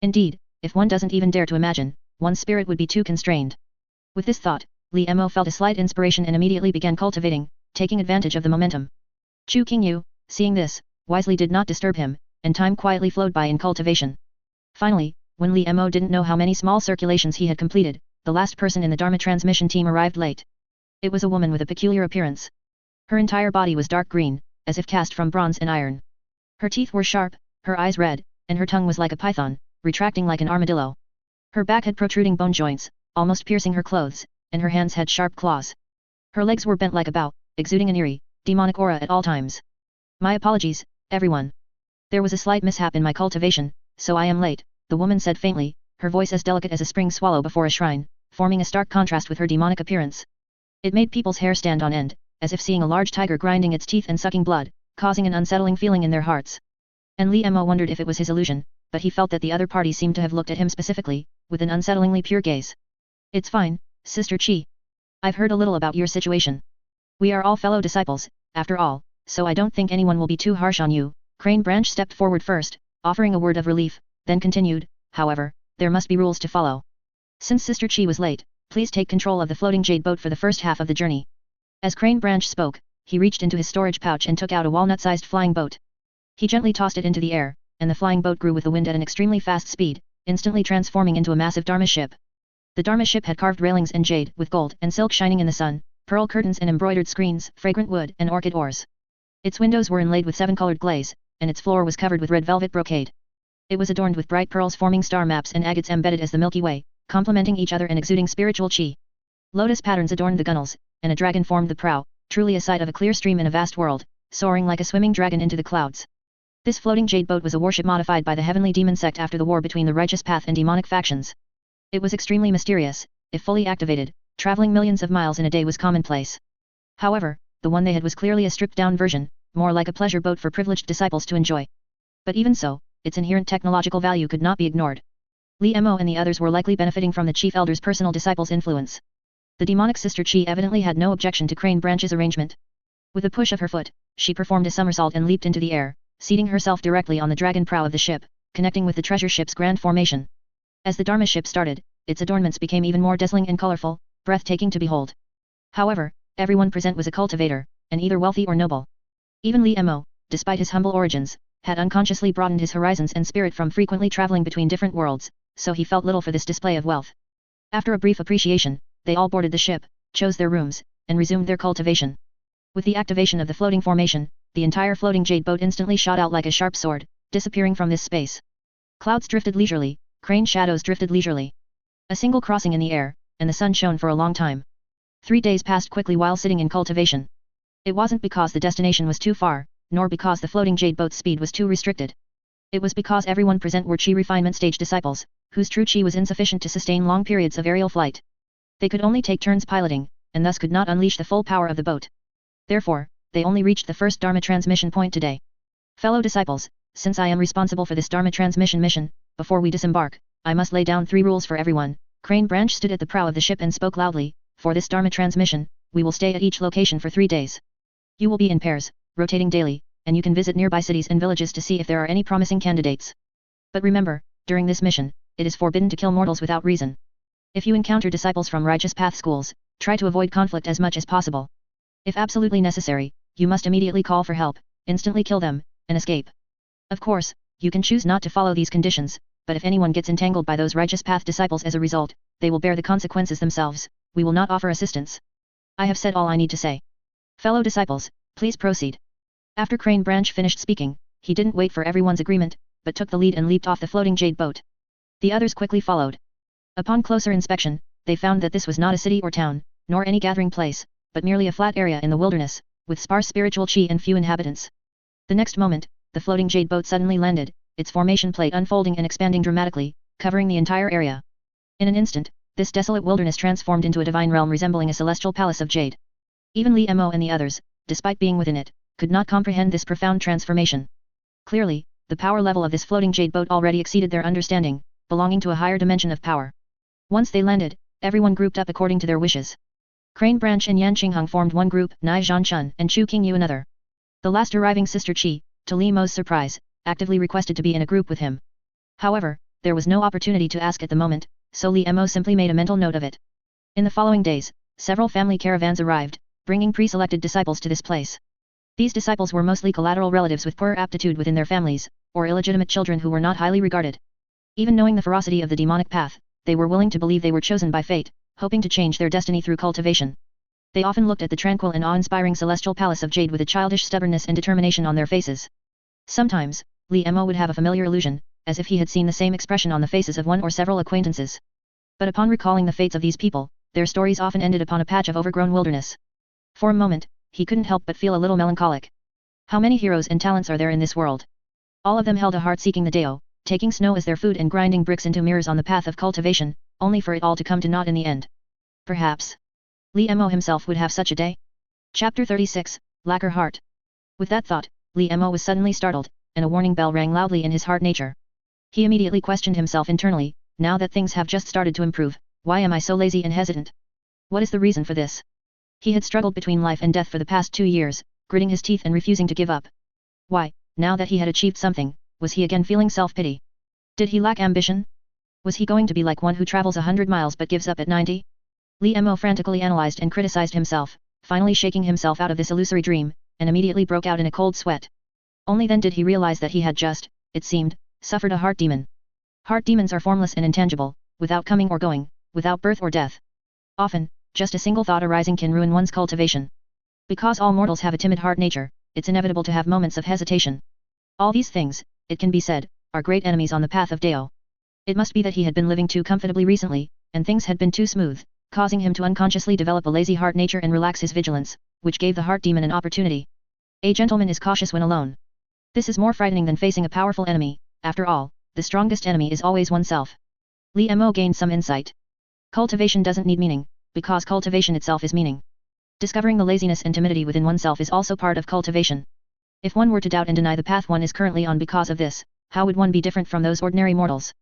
Indeed, if one doesn't even dare to imagine, one's spirit would be too constrained. With this thought, Li Mo felt a slight inspiration and immediately began cultivating, taking advantage of the momentum. Chu Qingyu, seeing this, wisely did not disturb him, and time quietly flowed by in cultivation. Finally, when Li Mo didn't know how many small circulations he had completed, the last person in the Dharma transmission team arrived late. It was a woman with a peculiar appearance. Her entire body was dark green, as if cast from bronze and iron. Her teeth were sharp, her eyes red, and her tongue was like a python, retracting like an armadillo. Her back had protruding bone joints, almost piercing her clothes, and her hands had sharp claws. Her legs were bent like a bow, exuding an eerie, demonic aura at all times. My apologies, everyone. There was a slight mishap in my cultivation, so I am late, the woman said faintly, her voice as delicate as a spring swallow before a shrine, forming a stark contrast with her demonic appearance. It made people's hair stand on end, as if seeing a large tiger grinding its teeth and sucking blood, causing an unsettling feeling in their hearts. And Li Mo wondered if it was his illusion, but he felt that the other party seemed to have looked at him specifically, with an unsettlingly pure gaze. It's fine, Sister Qi. I've heard a little about your situation. We are all fellow disciples, after all, so I don't think anyone will be too harsh on you. Crane Branch stepped forward first, offering a word of relief, then continued, however, there must be rules to follow. Since Sister Qi was late, please take control of the floating jade boat for the first half of the journey. As Crane Branch spoke, he reached into his storage pouch and took out a walnut-sized flying boat. He gently tossed it into the air, and the flying boat grew with the wind at an extremely fast speed, instantly transforming into a massive Dharma ship. The Dharma ship had carved railings and jade with gold and silk shining in the sun, pearl curtains and embroidered screens, fragrant wood and orchid oars. Its windows were inlaid with 7-colored glaze, and its floor was covered with red velvet brocade. It was adorned with bright pearls forming star maps and agates embedded as the Milky Way, complementing each other and exuding spiritual chi. Lotus patterns adorned the gunnels, and a dragon formed the prow, truly a sight of a clear stream in a vast world, soaring like a swimming dragon into the clouds. This floating jade boat was a warship modified by the heavenly demon sect after the war between the righteous path and demonic factions. It was extremely mysterious. If fully activated, traveling millions of miles in a day was commonplace. However, the one they had was clearly a stripped-down version, more like a pleasure boat for privileged disciples to enjoy. But even so, its inherent technological value could not be ignored. Li Mo and the others were likely benefiting from the chief elder's personal disciple's influence. The demonic Sister Qi evidently had no objection to Crane Branch's arrangement. With a push of her foot, she performed a somersault and leaped into the air, seating herself directly on the dragon prow of the ship, connecting with the treasure ship's grand formation. As the Dharma ship started, its adornments became even more dazzling and colorful, breathtaking to behold. However, everyone present was a cultivator, and either wealthy or noble. Even Li Mo, despite his humble origins, had unconsciously broadened his horizons and spirit from frequently traveling between different worlds, so he felt little for this display of wealth. After a brief appreciation, they all boarded the ship, chose their rooms, and resumed their cultivation. With the activation of the floating formation, the entire floating jade boat instantly shot out like a sharp sword, disappearing from this space. Clouds drifted leisurely, crane shadows drifted leisurely. A single crossing in the air, and the sun shone for a long time. 3 days passed quickly while sitting in cultivation. It wasn't because the destination was too far, nor because the floating jade boat's speed was too restricted. It was because everyone present were Qi refinement stage disciples, whose true Qi was insufficient to sustain long periods of aerial flight. They could only take turns piloting, and thus could not unleash the full power of the boat. Therefore, they only reached the first Dharma transmission point today. Fellow disciples, since I am responsible for this Dharma transmission mission, before we disembark, I must lay down 3 rules for everyone. Crane Branch stood at the prow of the ship and spoke loudly. For this Dharma transmission, we will stay at each location for 3 days. You will be in pairs, rotating daily, and you can visit nearby cities and villages to see if there are any promising candidates. But remember, during this mission, it is forbidden to kill mortals without reason. If you encounter disciples from righteous path schools, try to avoid conflict as much as possible. If absolutely necessary, you must immediately call for help, instantly kill them, and escape. Of course, you can choose not to follow these conditions, but if anyone gets entangled by those righteous path disciples as a result, they will bear the consequences themselves. We will not offer assistance. I have said all I need to say. Fellow disciples, please proceed. After Crane Branch finished speaking, he didn't wait for everyone's agreement, but took the lead and leaped off the floating jade boat. The others quickly followed. Upon closer inspection, they found that this was not a city or town, nor any gathering place, but merely a flat area in the wilderness, with sparse spiritual chi and few inhabitants. The next moment, the floating jade boat suddenly landed, its formation plate unfolding and expanding dramatically, covering the entire area. In an instant, this desolate wilderness transformed into a divine realm resembling a celestial palace of jade. Even Li Mo and the others, despite being within it, could not comprehend this profound transformation. Clearly, the power level of this floating jade boat already exceeded their understanding, belonging to a higher dimension of power. Once they landed, everyone grouped up according to their wishes. Crane Branch and Yan Qingheng formed one group, Nai Zhanchun and Chu Qingyu another. The last arriving sister Qi, to Li Mo's surprise, actively requested to be in a group with him. However, there was no opportunity to ask at the moment, so Li Mo simply made a mental note of it. In the following days, several family caravans arrived, bringing pre-selected disciples to this place. These disciples were mostly collateral relatives with poor aptitude within their families, or illegitimate children who were not highly regarded. Even knowing the ferocity of the demonic path, they were willing to believe they were chosen by fate, hoping to change their destiny through cultivation. They often looked at the tranquil and awe-inspiring celestial palace of jade with a childish stubbornness and determination on their faces. Sometimes, Li Mo would have a familiar illusion, as if he had seen the same expression on the faces of one or several acquaintances. But upon recalling the fates of these people, their stories often ended upon a patch of overgrown wilderness. For a moment, he couldn't help but feel a little melancholic. How many heroes and talents are there in this world? All of them held a heart seeking the Dao, taking snow as their food and grinding bricks into mirrors on the path of cultivation, only for it all to come to naught in the end. Perhaps Li Mo himself would have such a day. Chapter 36, Lacquer Heart. With that thought, Li Mo was suddenly startled, and a warning bell rang loudly in his heart nature. He immediately questioned himself internally, now that things have just started to improve, why am I so lazy and hesitant? What is the reason for this? He had struggled between life and death for the past 2 years, gritting his teeth and refusing to give up. Why, now that he had achieved something, was he again feeling self-pity? Did he lack ambition? Was he going to be like one who travels 100 miles but gives up at 90? Li Mo frantically analyzed and criticized himself, finally shaking himself out of this illusory dream, and immediately broke out in a cold sweat. Only then did he realize that he had just, it seemed, suffered a heart demon. Heart demons are formless and intangible, without coming or going, without birth or death. Often, just a single thought arising can ruin one's cultivation. Because all mortals have a timid heart nature, it's inevitable to have moments of hesitation. All these things, it can be said, are great enemies on the path of Dao. It must be that he had been living too comfortably recently, and things had been too smooth, causing him to unconsciously develop a lazy heart nature and relax his vigilance, which gave the heart demon an opportunity. A gentleman is cautious when alone. This is more frightening than facing a powerful enemy. After all, the strongest enemy is always oneself. Li Mo gained some insight. Cultivation doesn't need meaning, because cultivation itself is meaning. Discovering the laziness and timidity within oneself is also part of cultivation. If one were to doubt and deny the path one is currently on because of this, how would one be different from those ordinary mortals?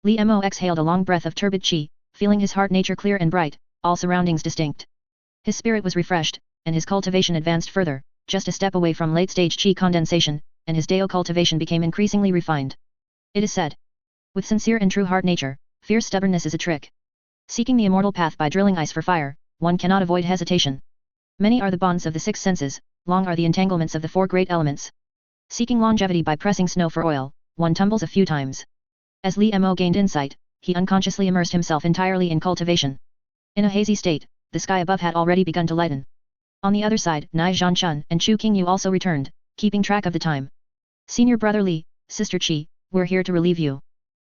Li Mo exhaled a long breath of turbid qi, feeling his heart nature clear and bright, all surroundings distinct. His spirit was refreshed, and his cultivation advanced further, just a step away from late-stage qi condensation, and his Dao cultivation became increasingly refined. It is said, with sincere and true heart nature, fierce stubbornness is a trick. Seeking the immortal path by drilling ice for fire, one cannot avoid hesitation. Many are the bonds of the 6 senses, long are the entanglements of the 4 great elements. Seeking longevity by pressing snow for oil, one tumbles a few times. As Li Mo gained insight, he unconsciously immersed himself entirely in cultivation. In a hazy state, the sky above had already begun to lighten. On the other side, Nai Zhanchun and Chu Qingyu also returned, keeping track of the time. Senior brother Li, sister Qi, we're here to relieve you.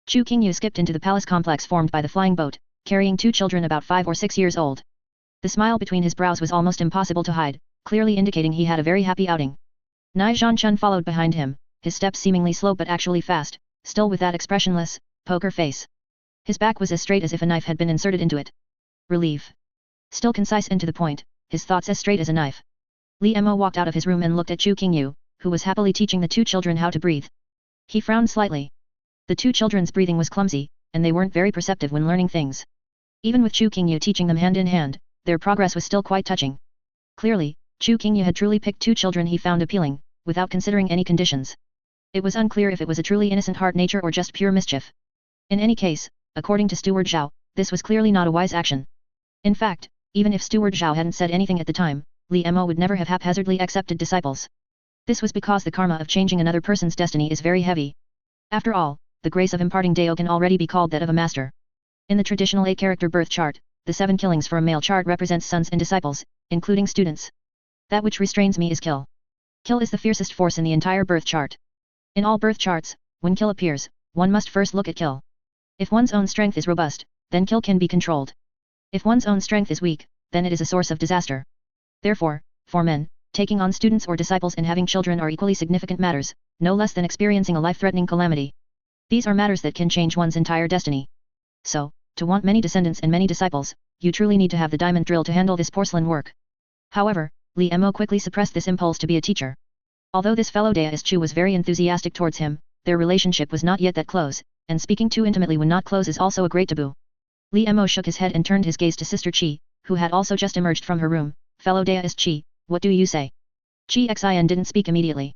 Chu Qingyu skipped into the palace complex formed by the flying boat, carrying 2 children about 5 or 6 years old. The smile between his brows was almost impossible to hide, clearly indicating he had a very happy outing. Nai Zhanchun followed behind him, his steps seemingly slow but actually fast, still with that expressionless, poker face. His back was as straight as if a knife had been inserted into it. Relief. Still concise and to the point, his thoughts as straight as a knife. Li Mo walked out of his room and looked at Chu Qingyu, who was happily teaching the two children how to breathe. He frowned slightly. The two children's breathing was clumsy, and they weren't very perceptive when learning things. Even with Chu Qingyu teaching them hand in hand, their progress was still quite touching. Clearly, Chu Qingyu had truly picked two children he found appealing, without considering any conditions. It was unclear if it was a truly innocent heart nature or just pure mischief. In any case, according to Steward Zhao, this was clearly not a wise action. In fact, even if Steward Zhao hadn't said anything at the time, Li Mo would never have haphazardly accepted disciples. This was because the karma of changing another person's destiny is very heavy. After all, the grace of imparting Dao can already be called that of a master. In the traditional 8-character birth chart, the 7 killings for a male chart represents sons and disciples, including students. That which restrains me is kill. Kill is the fiercest force in the entire birth chart. In all birth charts, when kill appears, one must first look at kill. If one's own strength is robust, then kill can be controlled. If one's own strength is weak, then it is a source of disaster. Therefore, for men, taking on students or disciples and having children are equally significant matters, no less than experiencing a life-threatening calamity. These are matters that can change one's entire destiny. So, to want many descendants and many disciples, you truly need to have the diamond drill to handle this porcelain work. However, Li Mo quickly suppressed this impulse to be a teacher. Although this fellow Daist Chu was very enthusiastic towards him, their relationship was not yet that close, and speaking too intimately when not close is also a great taboo. Li Mo shook his head and turned his gaze to Sister Qi, who had also just emerged from her room. Fellow Daist Qi, what do you say? Qi Xin didn't speak immediately.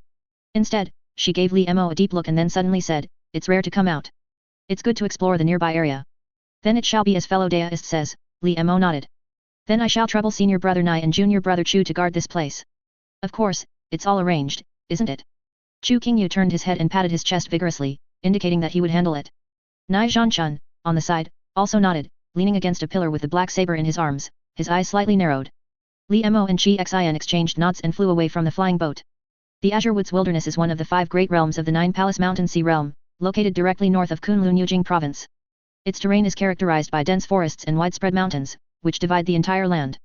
Instead, she gave Li Mo a deep look and then suddenly said, it's rare to come out. It's good to explore the nearby area. Then it shall be as fellow Daist says, Li Mo nodded. Then I shall trouble senior brother Nai and junior brother Chu to guard this place. Of course, it's all arranged, isn't it? Chu Qingyu turned his head and patted his chest vigorously, indicating that he would handle it. Nai Zhanchun, on the side, also nodded, leaning against a pillar with the black saber in his arms, his eyes slightly narrowed. Li Mo and Qi Xin exchanged nods and flew away from the flying boat. The Azure Woods Wilderness is one of the 5 great realms of the 9 Palace Mountain Sea Realm, located directly north of Kunlun Yujing Province. Its terrain is characterized by dense forests and widespread mountains, which divide the entire land.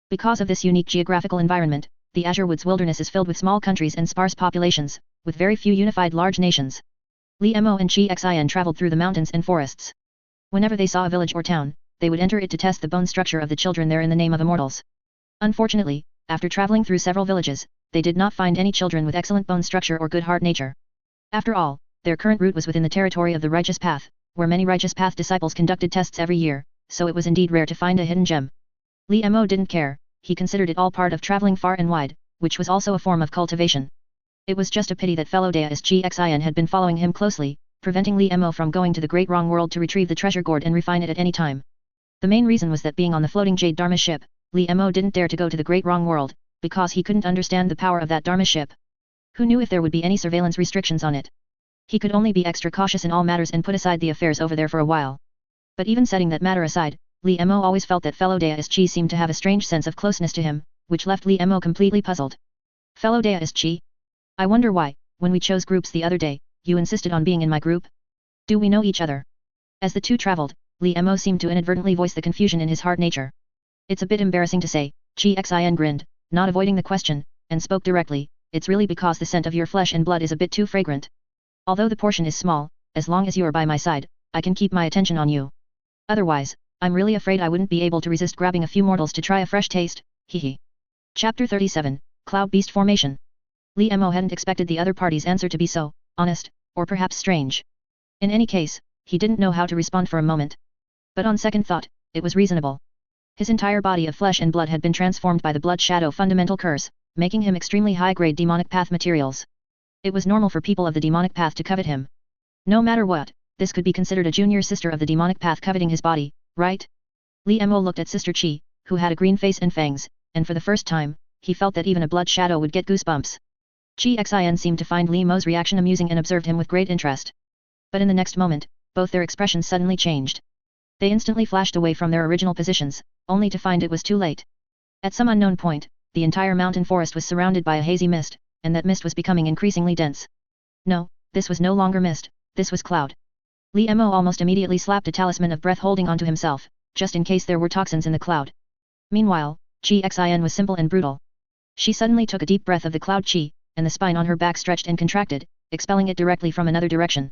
Because of this unique geographical environment, the Azure Woods Wilderness is filled with small countries and sparse populations, with very few unified large nations. Li Mo and Qi Xin traveled through the mountains and forests. Whenever they saw a village or town, they would enter it to test the bone structure of the children there in the name of immortals. Unfortunately, after traveling through several villages, they did not find any children with excellent bone structure or good heart nature. After all, their current route was within the territory of the Righteous Path, where many Righteous Path disciples conducted tests every year, so it was indeed rare to find a hidden gem. Li Mo didn't care, he considered it all part of traveling far and wide, which was also a form of cultivation. It was just a pity that fellow Daist Qi Xin had been following him closely, preventing Li Mo from going to the Great Wrong World to retrieve the treasure gourd and refine it at any time. The main reason was that being on the floating Jade Dharma ship, Li Mo didn't dare to go to the Great Wrong World, because he couldn't understand the power of that Dharma ship. Who knew if there would be any surveillance restrictions on it? He could only be extra cautious in all matters and put aside the affairs over there for a while. But even setting that matter aside, Li Mo always felt that fellow Daist Qi seemed to have a strange sense of closeness to him, which left Li Mo completely puzzled. Fellow Daist Qi? I wonder why, when we chose groups the other day, you insisted on being in my group? Do we know each other? As the two traveled, Li Mo seemed to inadvertently voice the confusion in his heart nature. It's a bit embarrassing to say, Qi Xin grinned, not avoiding the question, and spoke directly, it's really because the scent of your flesh and blood is a bit too fragrant. Although the portion is small, as long as you are by my side, I can keep my attention on you. Otherwise, I'm really afraid I wouldn't be able to resist grabbing a few mortals to try a fresh taste, hee. Chapter 37, Cloud Beast Formation. Li Mo hadn't expected the other party's answer to be so honest, or perhaps strange. In any case, he didn't know how to respond for a moment. But on second thought, it was reasonable. His entire body of flesh and blood had been transformed by the blood shadow fundamental curse, making him extremely high-grade demonic path materials. It was normal for people of the demonic path to covet him. No matter what, this could be considered a junior sister of the demonic path coveting his body, right? Li Mo looked at Sister Qi, who had a green face and fangs, and for the first time, he felt that even a blood shadow would get goosebumps. Qi Xin seemed to find Li Mo's reaction amusing and observed him with great interest. But in the next moment, both their expressions suddenly changed. They instantly flashed away from their original positions, only to find it was too late. At some unknown point, the entire mountain forest was surrounded by a hazy mist, and that mist was becoming increasingly dense. No, this was no longer mist, this was cloud. Li Mo almost immediately slapped a talisman of breath holding onto himself, just in case there were toxins in the cloud. Meanwhile, Qi Xin was simple and brutal. She suddenly took a deep breath of the cloud qi, and the spine on her back stretched and contracted, expelling it directly from another direction.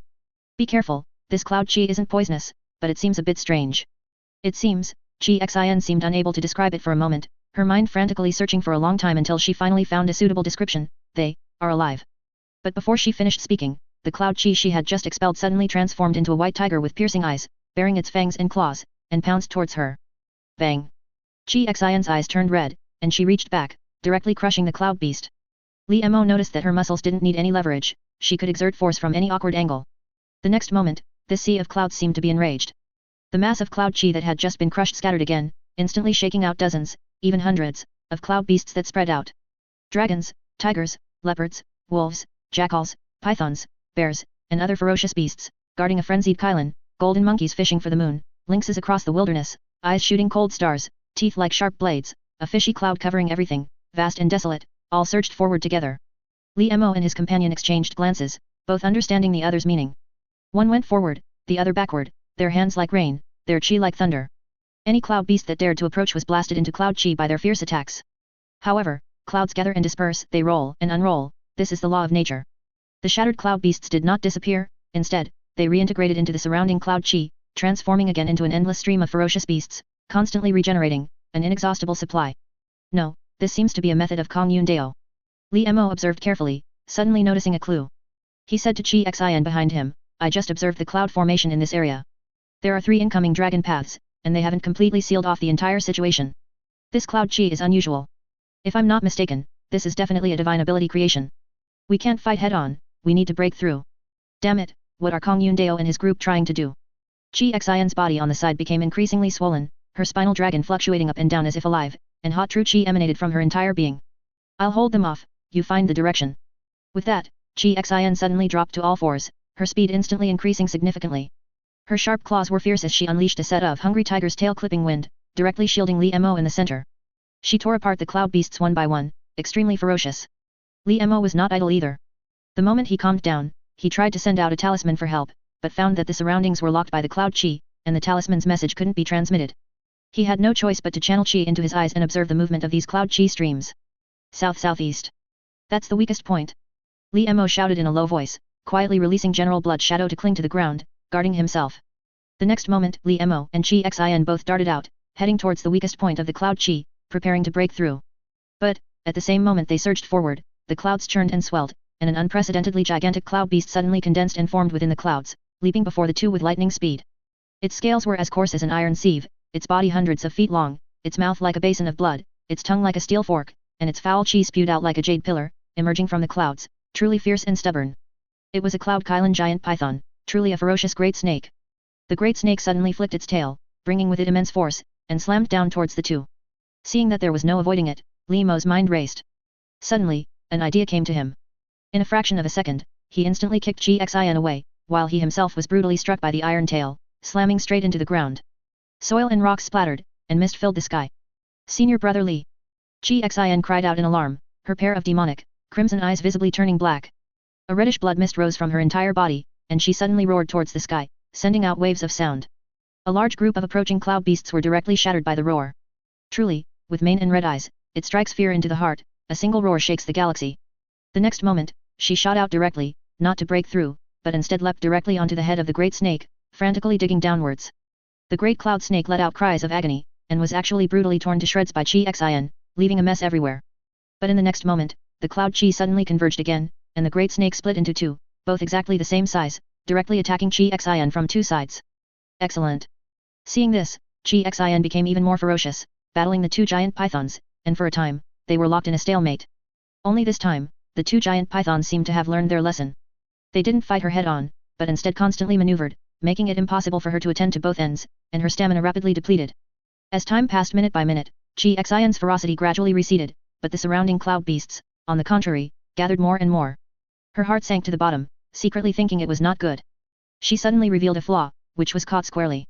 Be careful, this cloud qi isn't poisonous, but it seems a bit strange. It seems, Qi Xin seemed unable to describe it for a moment, her mind frantically searching for a long time until she finally found a suitable description. They are alive. But before she finished speaking, the cloud qi she had just expelled suddenly transformed into a white tiger with piercing eyes, baring its fangs and claws, and pounced towards her. Bang! Qi Xion's eyes turned red, and she reached back, directly crushing the cloud beast. Li Mo noticed that her muscles didn't need any leverage, she could exert force from any awkward angle. The next moment, this sea of clouds seemed to be enraged. The mass of cloud qi that had just been crushed scattered again, instantly shaking out dozens, even hundreds, of cloud beasts that spread out. Dragons, tigers, leopards, wolves, jackals, pythons, bears, and other ferocious beasts, guarding a frenzied Kylan, golden monkeys fishing for the moon, lynxes across the wilderness, eyes shooting cold stars, teeth like sharp blades, a fishy cloud covering everything, vast and desolate, all surged forward together. Li Mo and his companion exchanged glances, both understanding the other's meaning. One went forward, the other backward, their hands like rain, their qi like thunder. Any cloud beast that dared to approach was blasted into cloud qi by their fierce attacks. However, clouds gather and disperse, they roll and unroll, this is the law of nature. The shattered cloud beasts did not disappear, instead, they reintegrated into the surrounding cloud qi, transforming again into an endless stream of ferocious beasts, constantly regenerating, an inexhaustible supply. No, this seems to be a method of Kong Yun Dao. Li Mo observed carefully, suddenly noticing a clue. He said to Qi Xin behind him, I just observed the cloud formation in this area. There are 3 incoming dragon paths, and they haven't completely sealed off the entire situation. This cloud qi is unusual. If I'm not mistaken, this is definitely a divine ability creation. We can't fight head-on, we need to break through. Damn it, what are Kong Yun Dao and his group trying to do? Qi Xion's body on the side became increasingly swollen, her spinal dragon fluctuating up and down as if alive, and hot true qi emanated from her entire being. I'll hold them off, you find the direction. With that, Qi Xion suddenly dropped to all fours, her speed instantly increasing significantly. Her sharp claws were fierce as she unleashed a set of hungry tiger's tail clipping wind, directly shielding Li Mo in the center. She tore apart the cloud beasts one by one, extremely ferocious. Li Mo was not idle either. The moment he calmed down, he tried to send out a talisman for help, but found that the surroundings were locked by the cloud qi, and the talisman's message couldn't be transmitted. He had no choice but to channel qi into his eyes and observe the movement of these cloud qi streams. South-southeast. That's the weakest point. Li Mo shouted in a low voice, quietly releasing General Blood Shadow to cling to the ground, guarding himself. The next moment, Li Mo and Qi Xin both darted out, heading towards the weakest point of the cloud qi, preparing to break through. But, at the same moment they surged forward, the clouds churned and swelled, and an unprecedentedly gigantic cloud beast suddenly condensed and formed within the clouds, leaping before the two with lightning speed. Its scales were as coarse as an iron sieve, its body hundreds of feet long, its mouth like a basin of blood, its tongue like a steel fork, and its foul qi spewed out like a jade pillar, emerging from the clouds, truly fierce and stubborn. It was a cloud Kylan giant python, truly a ferocious great snake. The great snake suddenly flicked its tail, bringing with it immense force, and slammed down towards the two. Seeing that there was no avoiding it, Li Mo's mind raced. Suddenly, an idea came to him. In a fraction of a second, he instantly kicked Qi Xin away, while he himself was brutally struck by the iron tail, slamming straight into the ground. Soil and rocks splattered, and mist filled the sky. Senior brother Li. Qi Xin cried out in alarm, her pair of demonic, crimson eyes visibly turning black. A reddish blood mist rose from her entire body, and she suddenly roared towards the sky, sending out waves of sound. A large group of approaching cloud beasts were directly shattered by the roar. Truly, with mane and red eyes, it strikes fear into the heart, a single roar shakes the galaxy. The next moment, she shot out directly, not to break through, but instead leapt directly onto the head of the great snake, frantically digging downwards. The great cloud snake let out cries of agony, and was actually brutally torn to shreds by Qi Xin, leaving a mess everywhere. But in the next moment, the cloud qi suddenly converged again, and the great snake split into two, both exactly the same size, directly attacking Qi Xin from two sides. Excellent. Seeing this, Qi Xin became even more ferocious, battling the two giant pythons, and for a time, they were locked in a stalemate. Only this time, the two giant pythons seemed to have learned their lesson. They didn't fight her head-on, but instead constantly maneuvered, making it impossible for her to attend to both ends, and her stamina rapidly depleted. As time passed minute by minute, Qi Xion's ferocity gradually receded, but the surrounding cloud beasts, on the contrary, gathered more and more. Her heart sank to the bottom, secretly thinking it was not good. She suddenly revealed a flaw, which was caught squarely.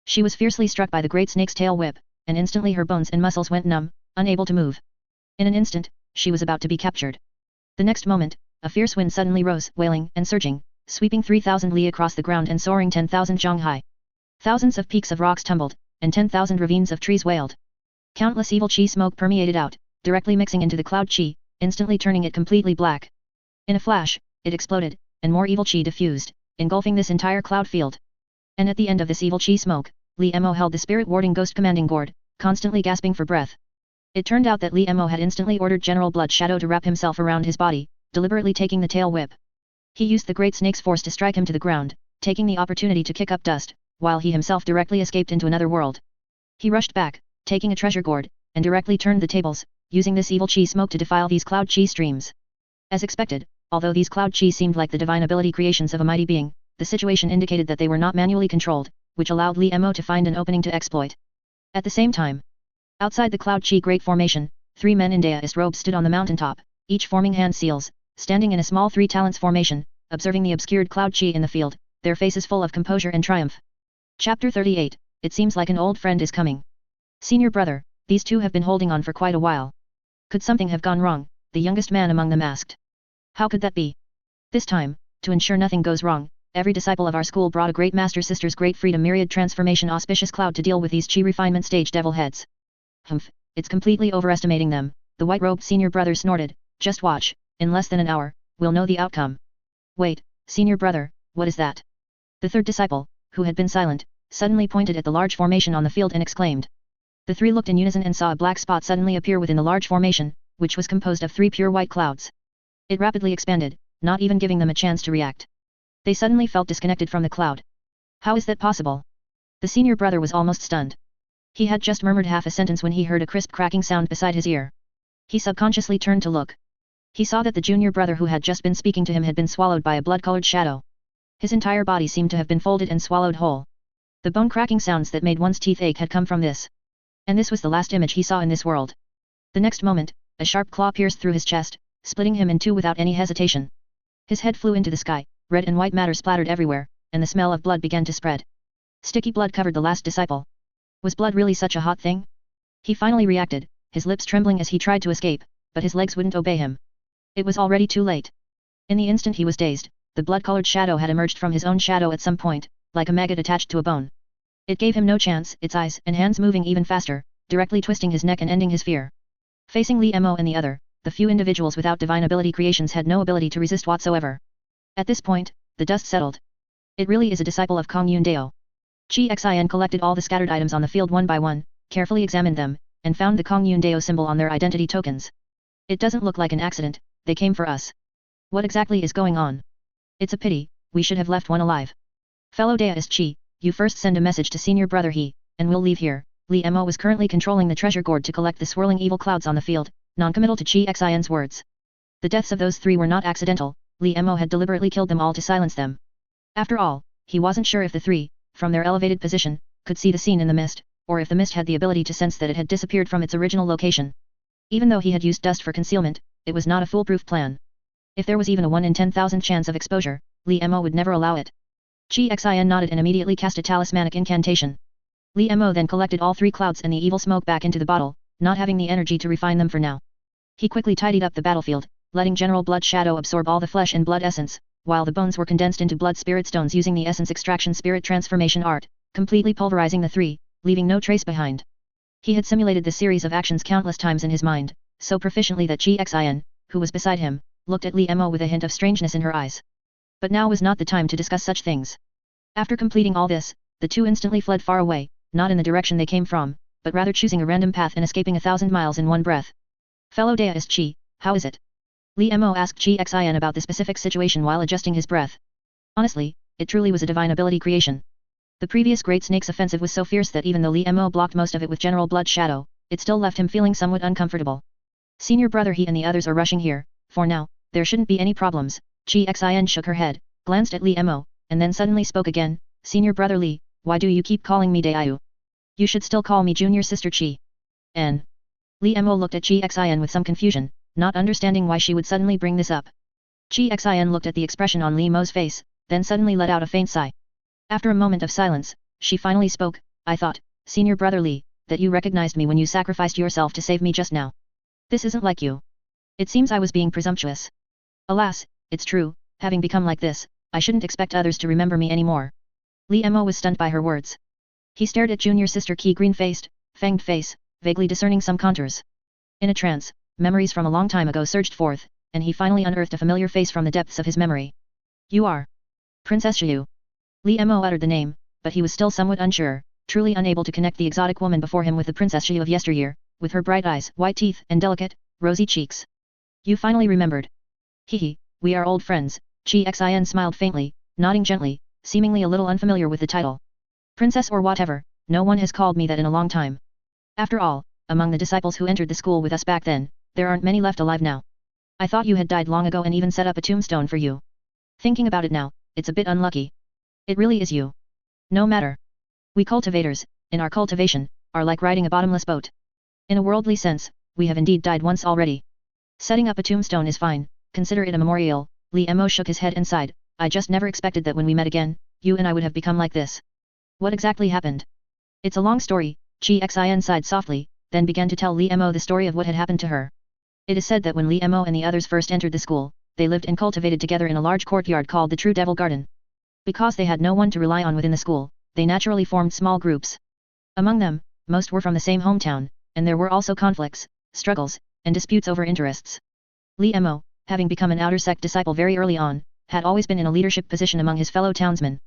She was fiercely struck by the great snake's tail whip, and instantly her bones and muscles went numb, unable to move. In an instant, she was about to be captured. The next moment, a fierce wind suddenly rose, wailing and surging, sweeping 3,000 li across the ground and soaring 10,000 zhang high. Thousands of peaks of rocks tumbled, and 10,000 ravines of trees wailed. Countless evil chi smoke permeated out, directly mixing into the cloud chi, instantly turning it completely black. In a flash, it exploded, and more evil chi diffused, engulfing this entire cloud field. And at the end of this evil chi smoke, Li Mo held the spirit warding ghost commanding gourd, constantly gasping for breath. It turned out that Li Mo had instantly ordered General Blood Shadow to wrap himself around his body, deliberately taking the tail whip. He used the great snake's force to strike him to the ground, taking the opportunity to kick up dust, while he himself directly escaped into another world. He rushed back, taking a treasure gourd, and directly turned the tables, using this evil chi smoke to defile these cloud chi streams. As expected, although these cloud chi seemed like the divine ability creations of a mighty being, the situation indicated that they were not manually controlled, which allowed Li Mo to find an opening to exploit. At the same time, outside the cloud chi great formation, 3 men in daoist robes stood on the mountaintop, each forming hand seals, standing in a small 3 talents formation, observing the obscured cloud chi in the field, their faces full of composure and triumph. Chapter 38, It seems like an old friend is coming. Senior brother, these two have been holding on for quite a while. Could something have gone wrong? The youngest man among them asked. How could that be? This time, to ensure nothing goes wrong, every disciple of our school brought a great master sister's great freedom myriad transformation auspicious cloud to deal with these chi refinement stage devil heads. Humph, it's completely overestimating them, the white-robed senior brother snorted. Just watch, in less than an hour, we'll know the outcome. Wait, senior brother, what is that? The third disciple, who had been silent, suddenly pointed at the large formation on the field and exclaimed. The 3 looked in unison and saw a black spot suddenly appear within the large formation, which was composed of 3 pure white clouds. It rapidly expanded, not even giving them a chance to react. They suddenly felt disconnected from the cloud. How is that possible? The senior brother was almost stunned. He had just murmured half a sentence when he heard a crisp cracking sound beside his ear. He subconsciously turned to look. He saw that the junior brother who had just been speaking to him had been swallowed by a blood-colored shadow. His entire body seemed to have been folded and swallowed whole. The bone-cracking sounds that made one's teeth ache had come from this. And this was the last image he saw in this world. The next moment, a sharp claw pierced through his chest, splitting him in 2 without any hesitation. His head flew into the sky, red and white matter splattered everywhere, and the smell of blood began to spread. Sticky blood covered the last disciple. Was blood really such a hot thing? He finally reacted, his lips trembling as he tried to escape, but his legs wouldn't obey him. It was already too late. In the instant he was dazed, the blood-colored shadow had emerged from his own shadow at some point, like a maggot attached to a bone. It gave him no chance, its eyes and hands moving even faster, directly twisting his neck and ending his fear. Facing Li Mo and the other, the few individuals without divine ability creations had no ability to resist whatsoever. At this point, the dust settled. It really is a disciple of Kong Yun Dao. Chi Xin collected all the scattered items on the field one by one, carefully examined them, and found the Kong Yun Dao symbol on their identity tokens. It doesn't look like an accident, they came for us. What exactly is going on? It's a pity, we should have left one alive. Fellow Daoist Chi, you first send a message to senior brother He, and we'll leave here. Li Mo was currently controlling the treasure gourd to collect the swirling evil clouds on the field, non-committal to Chi Xin's words. The deaths of those 3 were not accidental, Li Mo had deliberately killed them all to silence them. After all, he wasn't sure if the 3, from their elevated position, could see the scene in the mist, or if the mist had the ability to sense that it had disappeared from its original location. Even though he had used dust for concealment, it was not a foolproof plan. If there was even a 1 in 10,000 chance of exposure, Li Mo would never allow it. Chi Xin nodded and immediately cast a talismanic incantation. Li Mo then collected all 3 clouds and the evil smoke back into the bottle, not having the energy to refine them for now. He quickly tidied up the battlefield, letting General Blood Shadow absorb all the flesh and blood essence, while the bones were condensed into blood spirit stones using the essence extraction spirit transformation art, completely pulverizing the 3, leaving no trace behind. He had simulated the series of actions countless times in his mind, so proficiently that Chi Xin, who was beside him, looked at Li Mo with a hint of strangeness in her eyes. But now was not the time to discuss such things. After completing all this, the 2 instantly fled far away, not in the direction they came from, but rather choosing a random path and escaping 1,000 miles in one breath. Fellow Daoist Chi, how is it? Li Mo asked Chi Xin about the specific situation while adjusting his breath. Honestly, it truly was a divine ability creation. The previous Great Snake's offensive was so fierce that even though Li Mo blocked most of it with General Blood Shadow, it still left him feeling somewhat uncomfortable. Senior brother He and the others are rushing here, for now, there shouldn't be any problems. Chi Xin shook her head, glanced at Li Mo, and then suddenly spoke again. Senior brother Li, why do you keep calling me Daiyu? You should still call me junior sister Chi. N. Li Mo looked at Chi Xin with some confusion, not understanding why she would suddenly bring this up. Chi Xin looked at the expression on Li Mo's face, then suddenly let out a faint sigh. After a moment of silence, she finally spoke, I thought, senior brother Li, that you recognized me when you sacrificed yourself to save me just now. This isn't like you. It seems I was being presumptuous. Alas, it's true, having become like this, I shouldn't expect others to remember me anymore. Li Mo was stunned by her words. He stared at junior sister Qi green-faced, fanged face, vaguely discerning some contours. In a trance, memories from a long time ago surged forth, and he finally unearthed a familiar face from the depths of his memory. You are Princess Xiu. Li Mo uttered the name, but he was still somewhat unsure, truly unable to connect the exotic woman before him with the Princess Xiu of yesteryear, with her bright eyes, white teeth, and delicate, rosy cheeks. You finally remembered. Hehe, we are old friends, Chi Xin smiled faintly, nodding gently, seemingly a little unfamiliar with the title. Princess or whatever, no one has called me that in a long time. After all, among the disciples who entered the school with us back then, there aren't many left alive now. I thought you had died long ago and even set up a tombstone for you. Thinking about it now, it's a bit unlucky. It really is you. No matter. We cultivators, in our cultivation, are like riding a bottomless boat. In a worldly sense, we have indeed died once already. Setting up a tombstone is fine, consider it a memorial. Li Mo shook his head and sighed, I just never expected that when we met again, you and I would have become like this. What exactly happened? It's a long story, Chi Xin sighed softly, then began to tell Li Mo the story of what had happened to her. It is said that when Li Mo and the others first entered the school, they lived and cultivated together in a large courtyard called the True Devil Garden. Because they had no one to rely on within the school, they naturally formed small groups. Among them, most were from the same hometown, and there were also conflicts, struggles, and disputes over interests. Li Mo, having become an outer sect disciple very early on, had always been in a leadership position among his fellow townsmen.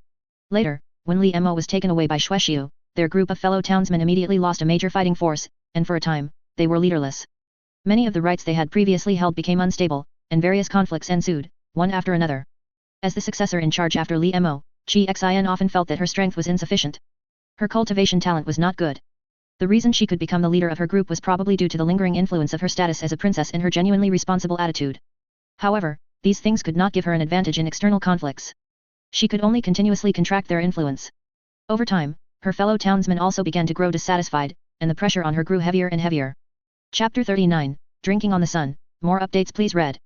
Later, when Li Mo was taken away by Xuexiu, their group of fellow townsmen immediately lost a major fighting force, and for a time, they were leaderless. Many of the rights they had previously held became unstable, and various conflicts ensued, one after another. As the successor in charge after Li Mo, Chi Xin often felt that her strength was insufficient. Her cultivation talent was not good. The reason she could become the leader of her group was probably due to the lingering influence of her status as a princess and her genuinely responsible attitude. However, these things could not give her an advantage in external conflicts. She could only continuously contract their influence. Over time, her fellow townsmen also began to grow dissatisfied, and the pressure on her grew heavier and heavier. Chapter 39, Drinking on the Sun, more updates please read.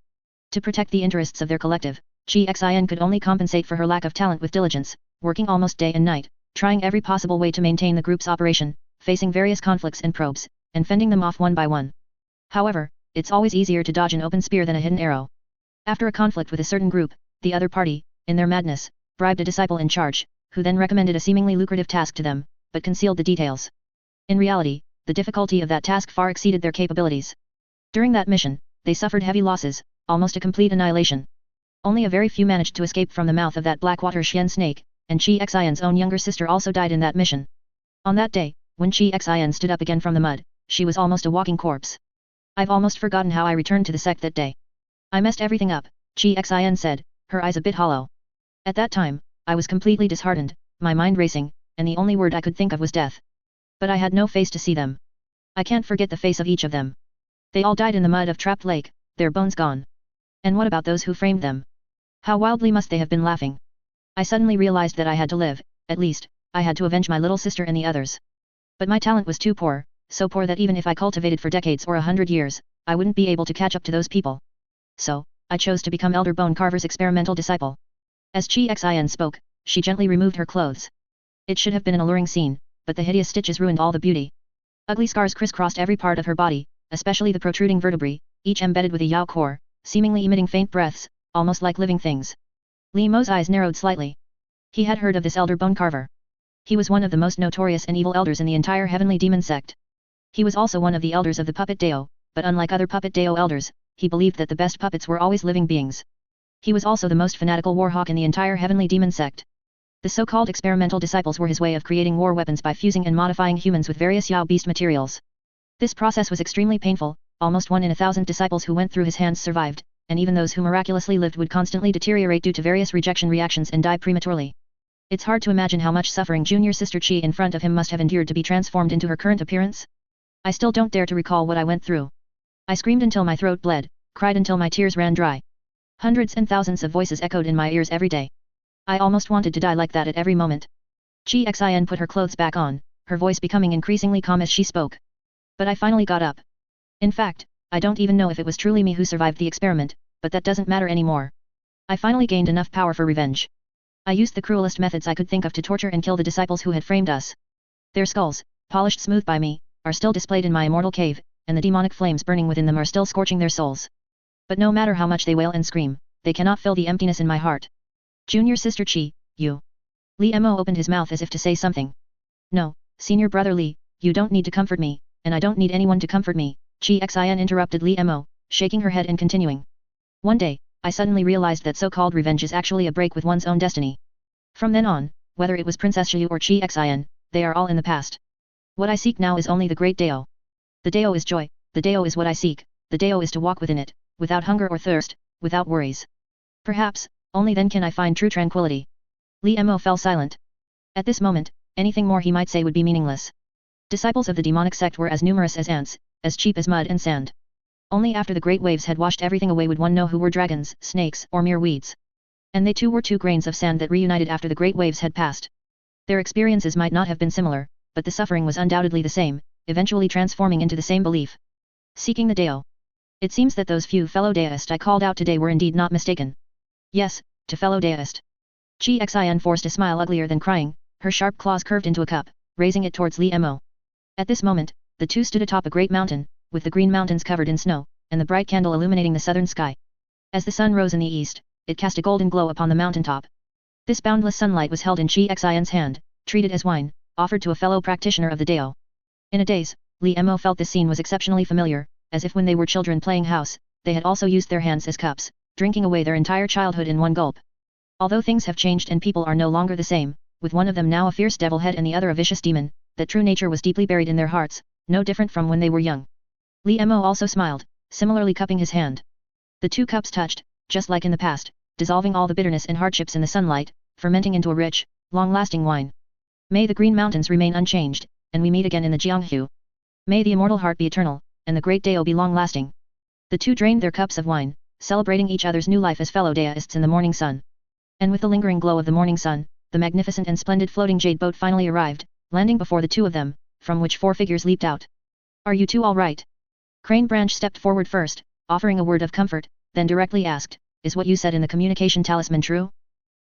To protect the interests of their collective, Chi Xin could only compensate for her lack of talent with diligence, working almost day and night, trying every possible way to maintain the group's operation, facing various conflicts and probes, and fending them off one by one. However, it's always easier to dodge an open spear than a hidden arrow. After a conflict with a certain group, the other party, in their madness, bribed a disciple in charge, who then recommended a seemingly lucrative task to them, but concealed the details. In reality, the difficulty of that task far exceeded their capabilities. During that mission, they suffered heavy losses, almost a complete annihilation. Only a very few managed to escape from the mouth of that Blackwater Xian snake, and Chi Xion's own younger sister also died in that mission. On that day, when Chi Xion stood up again from the mud, she was almost a walking corpse. I've almost forgotten how I returned to the sect that day. I messed everything up, Chi Xion said, her eyes a bit hollow. At that time, I was completely disheartened, my mind racing, and the only word I could think of was death. But I had no face to see them. I can't forget the face of each of them. They all died in the mud of Trapped Lake, their bones gone. And what about those who framed them? How wildly must they have been laughing? I suddenly realized that I had to live, at least, I had to avenge my little sister and the others. But my talent was too poor, so poor that even if I cultivated for decades or 100 years, I wouldn't be able to catch up to those people. So, I chose to become Elder Bone Carver's experimental disciple. As Chi Xian spoke, she gently removed her clothes. It should have been an alluring scene, but the hideous stitches ruined all the beauty. Ugly scars crisscrossed every part of her body, especially the protruding vertebrae, each embedded with a yao core, seemingly emitting faint breaths, almost like living things. Li Mo's eyes narrowed slightly. He had heard of this Elder Bone Carver. He was one of the most notorious and evil elders in the entire Heavenly Demon sect. He was also one of the elders of the Puppet Dao, but unlike other Puppet Dao elders, he believed that the best puppets were always living beings. He was also the most fanatical warhawk in the entire Heavenly Demon sect. The so-called experimental disciples were his way of creating war weapons by fusing and modifying humans with various Yao beast materials. This process was extremely painful, almost 1 in 1,000 disciples who went through his hands survived, and even those who miraculously lived would constantly deteriorate due to various rejection reactions and die prematurely. It's hard to imagine how much suffering junior sister Chi in front of him must have endured to be transformed into her current appearance. I still don't dare to recall what I went through. I screamed until my throat bled, cried until my tears ran dry. Hundreds and thousands of voices echoed in my ears every day. I almost wanted to die like that at every moment. Chi Xin put her clothes back on, her voice becoming increasingly calm as she spoke. But I finally got up. In fact, I don't even know if it was truly me who survived the experiment, but that doesn't matter anymore. I finally gained enough power for revenge. I used the cruelest methods I could think of to torture and kill the disciples who had framed us. Their skulls, polished smooth by me, are still displayed in my immortal cave, and the demonic flames burning within them are still scorching their souls. But no matter how much they wail and scream, they cannot fill the emptiness in my heart. Junior sister Chi, you. Li Mo opened his mouth as if to say something. No, senior brother Li, you don't need to comfort me, and I don't need anyone to comfort me, Chi Xin interrupted Li Mo, shaking her head and continuing. One day, I suddenly realized that so-called revenge is actually a break with one's own destiny. From then on, whether it was Princess Xiu or Chi Xin, they are all in the past. What I seek now is only the great Dao. The Dao is joy, the Dao is what I seek, the Dao is to walk within it, without hunger or thirst, without worries. Perhaps, only then can I find true tranquility. Li Mo fell silent. At this moment, anything more he might say would be meaningless. Disciples of the demonic sect were as numerous as ants, as cheap as mud and sand. Only after the great waves had washed everything away would one know who were dragons, snakes, or mere weeds. And they too were 2 grains of sand that reunited after the great waves had passed. Their experiences might not have been similar, but the suffering was undoubtedly the same, eventually transforming into the same belief. Seeking the Dao. It seems that those few fellow Daoists I called out today were indeed not mistaken. Yes, to fellow Daoist. Chi Xin forced a smile uglier than crying, her sharp claws curved into a cup, raising it towards Li Mo. At this moment, the two stood atop a great mountain, with the green mountains covered in snow, and the bright candle illuminating the southern sky. As the sun rose in the east, it cast a golden glow upon the mountaintop. This boundless sunlight was held in Chi Xion's hand, treated as wine, offered to a fellow practitioner of the Dao. In a daze, Li Mo felt this scene was exceptionally familiar, as if when they were children playing house, they had also used their hands as cups, drinking away their entire childhood in one gulp. Although things have changed and people are no longer the same, with one of them now a fierce devil head and the other a vicious demon, that true nature was deeply buried in their hearts, no different from when they were young. Li Mo also smiled, similarly cupping his hand. The 2 cups touched, just like in the past, dissolving all the bitterness and hardships in the sunlight, fermenting into a rich, long-lasting wine. May the green mountains remain unchanged, and we meet again in the Jianghu. May the immortal heart be eternal, and the great Dao be long-lasting. The 2 drained their cups of wine, celebrating each other's new life as fellow Daoists in the morning sun. And with the lingering glow of the morning sun, the magnificent and splendid floating jade boat finally arrived, landing before the 2 of them, from which 4 figures leaped out. Are you 2 all right? Crane Branch stepped forward first, offering a word of comfort, then directly asked, is what you said in the communication talisman true?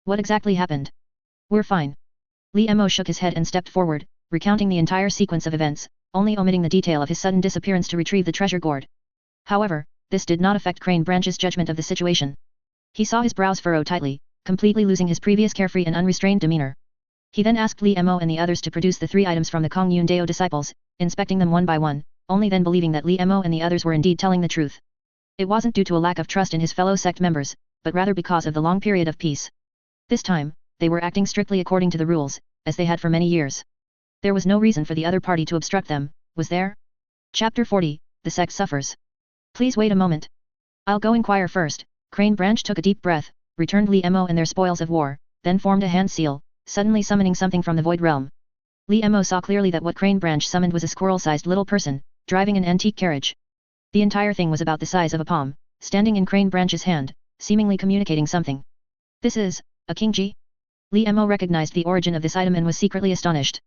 What exactly happened? We're fine. Li Mo shook his head and stepped forward, recounting the entire sequence of events, only omitting the detail of his sudden disappearance to retrieve the treasure gourd. However, this did not affect Crane Branch's judgment of the situation. He saw his brows furrow tightly, completely losing his previous carefree and unrestrained demeanor. He then asked Li Mo and the others to produce the 3 items from the Kong Yun Dao disciples, inspecting them one by one, only then believing that Li Mo and the others were indeed telling the truth. It wasn't due to a lack of trust in his fellow sect members, but rather because of the long period of peace. This time, they were acting strictly according to the rules, as they had for many years. There was no reason for the other party to obstruct them, was there? Chapter 40, The Sect Suffers. Please wait a moment. I'll go inquire first. Crane Branch took a deep breath, returned Li Mo and their spoils of war, then formed a hand seal, suddenly summoning something from the void realm. Li Mo saw clearly that what Crane Branch summoned was a squirrel-sized little person, driving an antique carriage. The entire thing was about the size of a palm, standing in Crane Branch's hand, seemingly communicating something. This is a Kingji? Li Mo recognized the origin of this item and was secretly astonished.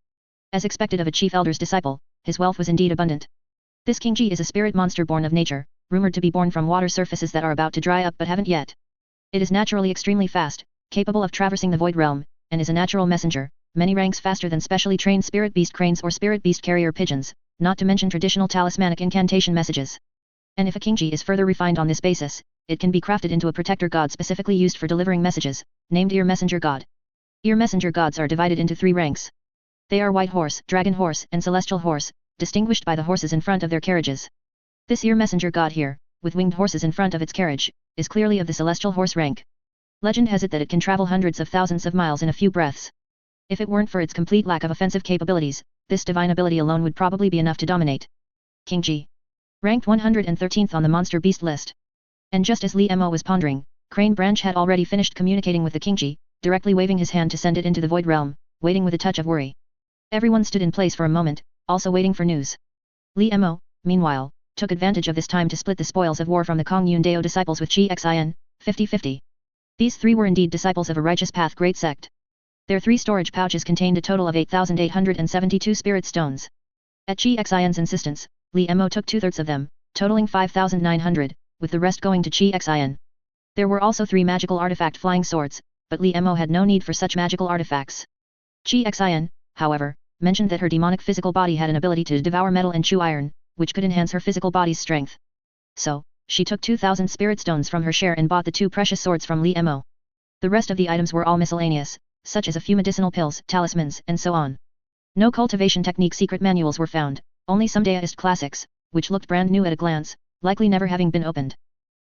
As expected of a chief elder's disciple, his wealth was indeed abundant. This Kingji is a spirit monster born of nature, rumored to be born from water surfaces that are about to dry up but haven't yet. It is naturally extremely fast, capable of traversing the void realm, and is a natural messenger, many ranks faster than specially trained spirit beast cranes or spirit beast carrier pigeons, not to mention traditional talismanic incantation messages. And if a Kingji is further refined on this basis, it can be crafted into a protector god specifically used for delivering messages, named Ear Messenger God. Ear Messenger gods are divided into 3 ranks. They are White Horse, Dragon Horse, and Celestial Horse, distinguished by the horses in front of their carriages. This Ear Messenger God here, with winged horses in front of its carriage, is clearly of the Celestial Horse rank. Legend has it that it can travel hundreds of thousands of miles in a few breaths. If it weren't for its complete lack of offensive capabilities, this divine ability alone would probably be enough to dominate. Kingji. Ranked 113th on the monster beast list. And just as Li Mo was pondering, Crane Branch had already finished communicating with the Kingji, directly waving his hand to send it into the void realm, waiting with a touch of worry. Everyone stood in place for a moment, also waiting for news. Li Mo, meanwhile, took advantage of this time to split the spoils of war from the Kong Yun Dao disciples with Chi Xin, 50-50. These 3 were indeed disciples of a righteous path great sect. Their 3 storage pouches contained a total of 8,872 spirit stones. At Chi Xion's insistence, Li Mo took 2/3 of them, totaling 5,900, with the rest going to Chi Xion. There were also 3 magical artifact flying swords, but Li Mo had no need for such magical artifacts. Chi Xion, however, mentioned that her demonic physical body had an ability to devour metal and chew iron, which could enhance her physical body's strength. So, she took 2,000 spirit stones from her share and bought the 2 precious swords from Li Mo. The rest of the items were all miscellaneous, such as a few medicinal pills, talismans, and so on. No cultivation technique secret manuals were found, only some Daoist classics, which looked brand new at a glance, likely never having been opened.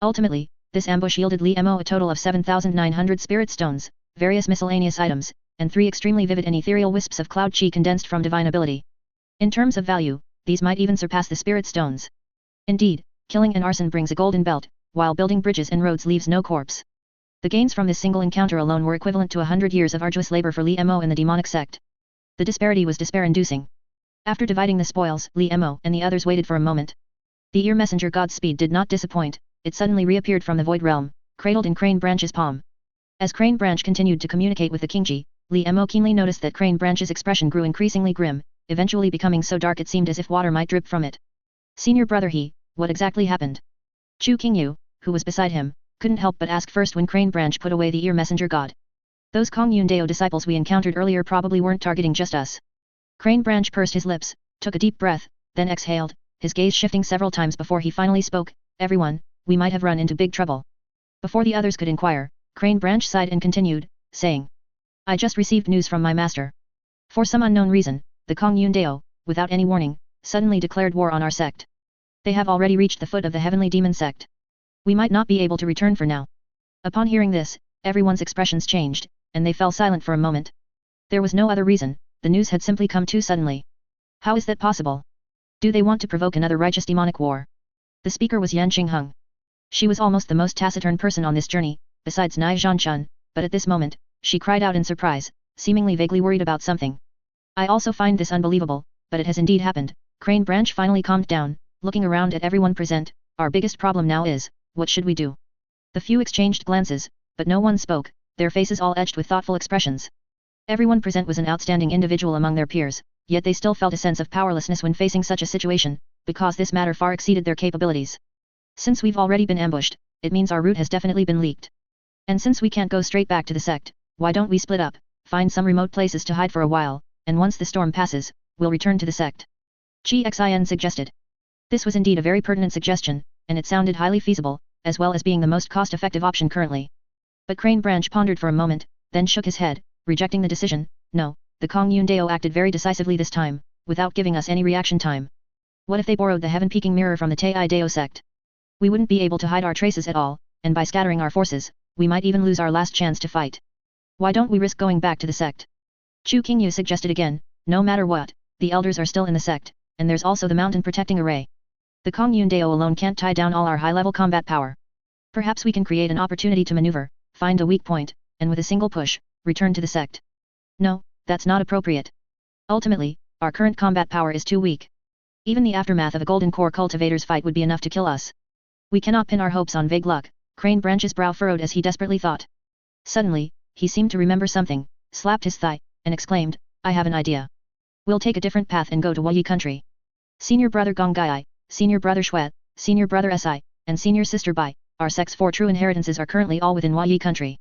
Ultimately, this ambush yielded Li Mo a total of 7,900 spirit stones, various miscellaneous items, and 3 extremely vivid and ethereal wisps of cloud chi condensed from divine ability. In terms of value, these might even surpass the spirit stones. Indeed, killing an arson brings a golden belt, while building bridges and roads leaves no corpse. The gains from this single encounter alone were equivalent to 100 years of arduous labor for Li Mo and the demonic sect. The disparity was despair-inducing. After dividing the spoils, Li Mo and the others waited for a moment. The ear messenger god's speed did not disappoint. It suddenly reappeared from the void realm, cradled in Crane Branch's palm. As Crane Branch continued to communicate with the Kingji, Li Mo keenly noticed that Crane Branch's expression grew increasingly grim, eventually becoming so dark it seemed as if water might drip from it. Senior brother what exactly happened? Chu Qingyu, who was beside him, couldn't help but ask first when Crane Branch put away the ear messenger god. Those Kong Yun Dao disciples we encountered earlier probably weren't targeting just us. Crane Branch pursed his lips, took a deep breath, then exhaled, his gaze shifting several times before he finally spoke, everyone, we might have run into big trouble. Before the others could inquire, Crane Branch sighed and continued, saying, I just received news from my master. For some unknown reason, the Kong Yun Dao, without any warning, suddenly declared war on our sect. They have already reached the foot of the heavenly demon sect. We might not be able to return for now. Upon hearing this, everyone's expressions changed, and they fell silent for a moment. There was no other reason, the news had simply come too suddenly. How is that possible? Do they want to provoke another righteous demonic war? The speaker was Yan Qingheng. She was almost the most taciturn person on this journey, besides Nai Zhanchun, but at this moment, she cried out in surprise, seemingly vaguely worried about something. I also find this unbelievable, but it has indeed happened. Crane Branch finally calmed down, looking around at everyone present. Our biggest problem now is, what should we do? The few exchanged glances, but no one spoke, their faces all edged with thoughtful expressions. Everyone present was an outstanding individual among their peers, yet they still felt a sense of powerlessness when facing such a situation, because this matter far exceeded their capabilities. Since we've already been ambushed, it means our route has definitely been leaked. And since we can't go straight back to the sect, why don't we split up, find some remote places to hide for a while, and once the storm passes, we'll return to the sect. Chi Xin suggested. This was indeed a very pertinent suggestion, and it sounded highly feasible, as well as being the most cost-effective option currently. But Crane Branch pondered for a moment, then shook his head, rejecting the decision. No, the Kong Yun Dao acted very decisively this time, without giving us any reaction time. What if they borrowed the heaven-peaking mirror from the Tai Dao sect? We wouldn't be able to hide our traces at all, and by scattering our forces, we might even lose our last chance to fight. Why don't we risk going back to the sect? Chu Qingyu suggested again, no matter what, the elders are still in the sect, and there's also the mountain protecting array. The Kong Yun Dao alone can't tie down all our high-level combat power. Perhaps we can create an opportunity to maneuver, find a weak point, and with a single push, return to the sect. No, that's not appropriate. Ultimately, our current combat power is too weak. Even the aftermath of a Golden Core cultivator's fight would be enough to kill us. We cannot pin our hopes on vague luck. Crane Branch's brow furrowed as he desperately thought. Suddenly, he seemed to remember something, slapped his thigh, and exclaimed, I have an idea. We'll take a different path and go to Huayi country. Senior brother Gong Gai, senior brother Shuet, senior brother Si, and senior sister Bai, our sect's 4 true inheritances are currently all within Huayi country.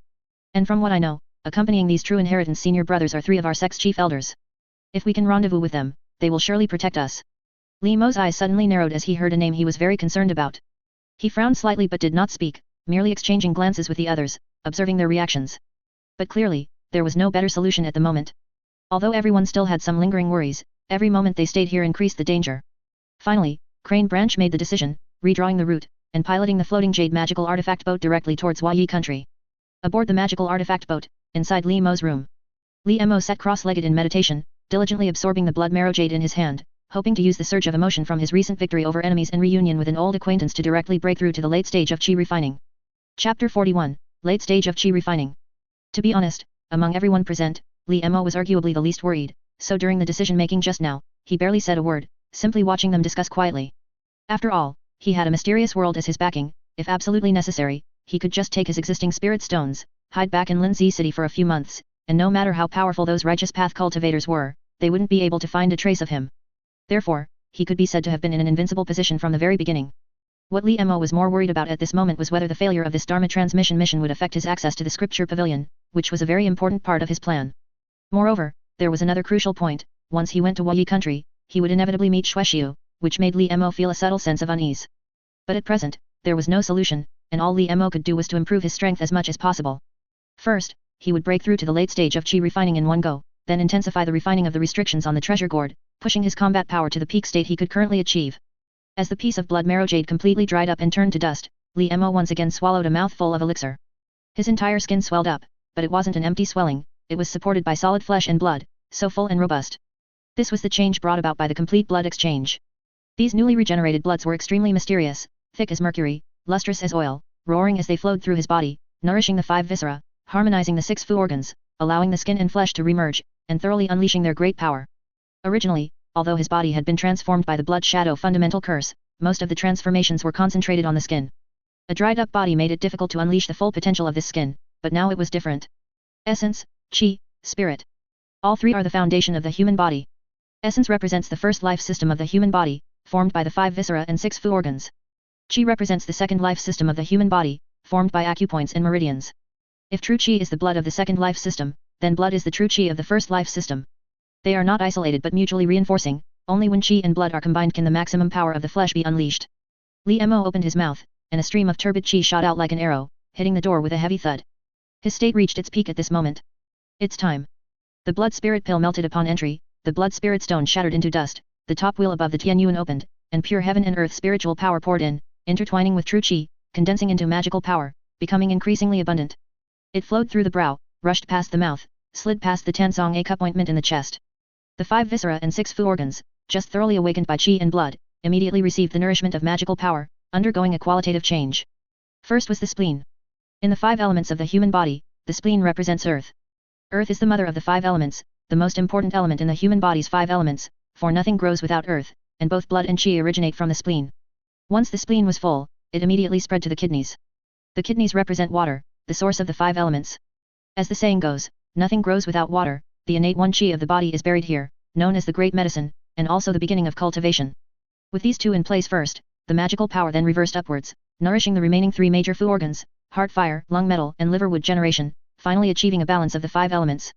And from what I know, accompanying these true inheritance senior brothers are 3 of our sect's chief elders. If we can rendezvous with them, they will surely protect us. Li Mo's eyes suddenly narrowed as he heard a name he was very concerned about. He frowned slightly but did not speak, merely exchanging glances with the others, observing their reactions. But clearly, there was no better solution at the moment. Although everyone still had some lingering worries, every moment they stayed here increased the danger. Finally, Crane Branch made the decision, redrawing the route, and piloting the floating jade magical artifact boat directly towards Huayi country. Aboard the magical artifact boat, inside Li Mo's room. Li Mo sat cross-legged in meditation, diligently absorbing the blood marrow jade in his hand, hoping to use the surge of emotion from his recent victory over enemies and reunion with an old acquaintance to directly break through to the late stage of chi refining. Chapter 41, Late Stage of Chi Refining. To be honest, among everyone present, Li Mo was arguably the least worried, so during the decision-making just now, he barely said a word, simply watching them discuss quietly. After all, he had a mysterious world as his backing. If absolutely necessary, he could just take his existing spirit stones, hide back in Linzi City for a few months, and no matter how powerful those righteous path cultivators were, they wouldn't be able to find a trace of him. Therefore, he could be said to have been in an invincible position from the very beginning. What Li Mo was more worried about at this moment was whether the failure of this Dharma transmission mission would affect his access to the scripture pavilion, which was a very important part of his plan. Moreover, there was another crucial point: once he went to Huayi country, he would inevitably meet Shuexiu, which made Li Mo feel a subtle sense of unease. But at present, there was no solution, and all Li Mo could do was to improve his strength as much as possible. First, he would break through to the late stage of chi refining in one go, then intensify the refining of the restrictions on the treasure gourd, pushing his combat power to the peak state he could currently achieve. As the piece of blood marrow jade completely dried up and turned to dust, Li Mo once again swallowed a mouthful of elixir. His entire skin swelled up, but it wasn't an empty swelling, it was supported by solid flesh and blood, so full and robust. This was the change brought about by the complete blood exchange. These newly regenerated bloods were extremely mysterious, thick as mercury, lustrous as oil, roaring as they flowed through his body, nourishing the 5 viscera, harmonizing the 6 fu organs, allowing the skin and flesh to remerge, and thoroughly unleashing their great power. Originally, although his body had been transformed by the blood shadow fundamental curse, most of the transformations were concentrated on the skin. A dried-up body made it difficult to unleash the full potential of this skin, but now it was different. Essence, Qi, Spirit. All three are the foundation of the human body. Essence represents the first life system of the human body, formed by the 5 viscera and 6 fu organs. Qi represents the second life system of the human body, formed by acupoints and meridians. If true Qi is the blood of the second life system, then blood is the true Qi of the first life system. They are not isolated but mutually reinforcing, only when Qi and blood are combined can the maximum power of the flesh be unleashed. Li Mo opened his mouth, and a stream of turbid Qi shot out like an arrow, hitting the door with a heavy thud. His state reached its peak at this moment. It's time. The blood spirit pill melted upon entry, the blood spirit stone shattered into dust, the top wheel above the Tianyuan opened, and pure heaven and earth spiritual power poured in, intertwining with true Qi, condensing into magical power, becoming increasingly abundant. It flowed through the brow, rushed past the mouth, slid past the Tansong A cup ointment in the chest. The 5 viscera and 6 fu organs, just thoroughly awakened by Qi and blood, immediately received the nourishment of magical power, undergoing a qualitative change. First was the spleen. In the 5 elements of the human body, the spleen represents earth. Earth is the mother of the 5 elements, the most important element in the human body's 5 elements, for nothing grows without earth, and both blood and Qi originate from the spleen. Once the spleen was full, it immediately spread to the kidneys. The kidneys represent water, the source of the 5 elements. As the saying goes, nothing grows without water, the innate 1 Qi of the body is buried here, known as the great medicine, and also the beginning of cultivation. With these 2 in place first, the magical power then reversed upwards, nourishing the remaining 3 major fu organs, heart fire, lung metal and liver wood generation, finally achieving a balance of the 5 elements.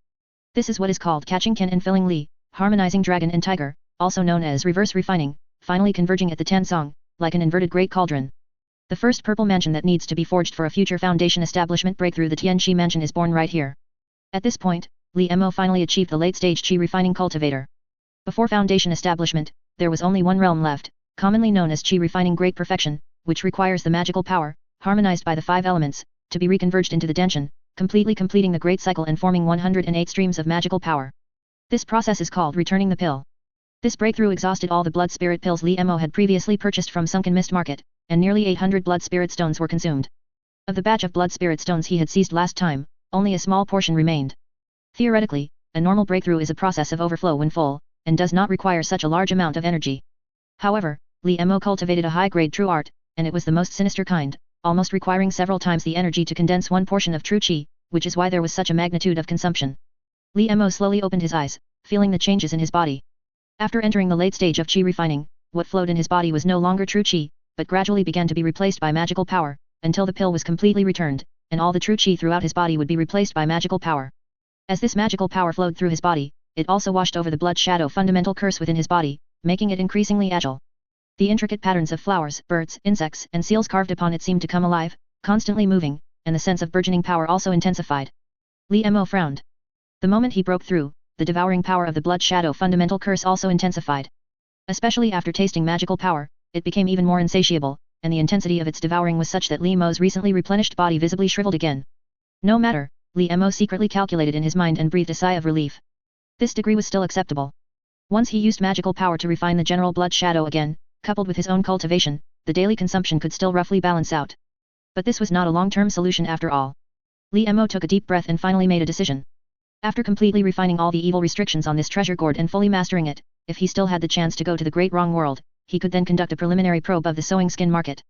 This is what is called catching Ken and filling Li, harmonizing dragon and tiger, also known as reverse refining, finally converging at the Tansong, like an inverted great cauldron. The first purple mansion that needs to be forged for a future foundation establishment breakthrough, the Tianxi mansion, is born right here. At this point, Li Mo finally achieved the late stage Qi refining cultivator. Before foundation establishment, there was only one realm left, commonly known as Qi refining great perfection, which requires the magical power, harmonized by the 5 elements, to be reconverged into the Denshin, completely completing the great cycle and forming 108 streams of magical power. This process is called returning the pill. This breakthrough exhausted all the blood spirit pills Li Mo had previously purchased from Sunken Mist Market, and nearly 800 blood spirit stones were consumed. Of the batch of blood spirit stones he had seized last time, only a small portion remained. Theoretically, a normal breakthrough is a process of overflow when full, and does not require such a large amount of energy. However, Li Mo cultivated a high-grade true art, and it was the most sinister kind, almost requiring several times the energy to condense one portion of true Qi, which is why there was such a magnitude of consumption. Li Mo slowly opened his eyes, feeling the changes in his body. After entering the late stage of Qi refining, what flowed in his body was no longer true Qi, but gradually began to be replaced by magical power, until the pill was completely returned, and all the true Qi throughout his body would be replaced by magical power. As this magical power flowed through his body, it also washed over the blood shadow fundamental curse within his body, making it increasingly agile. The intricate patterns of flowers, birds, insects, and seals carved upon it seemed to come alive, constantly moving, and the sense of burgeoning power also intensified. Li Mo frowned. The moment he broke through, the devouring power of the blood shadow fundamental curse also intensified. Especially after tasting magical power, it became even more insatiable, and the intensity of its devouring was such that Li Mo's recently replenished body visibly shriveled again. No matter, Li Mo secretly calculated in his mind and breathed a sigh of relief. This degree was still acceptable. Once he used magical power to refine the general blood shadow again, coupled with his own cultivation, the daily consumption could still roughly balance out. But this was not a long-term solution after all. Li Mo took a deep breath and finally made a decision. After completely refining all the evil restrictions on this treasure gourd and fully mastering it, if he still had the chance to go to the Great Wrong World, he could then conduct a preliminary probe of the sewing skin market.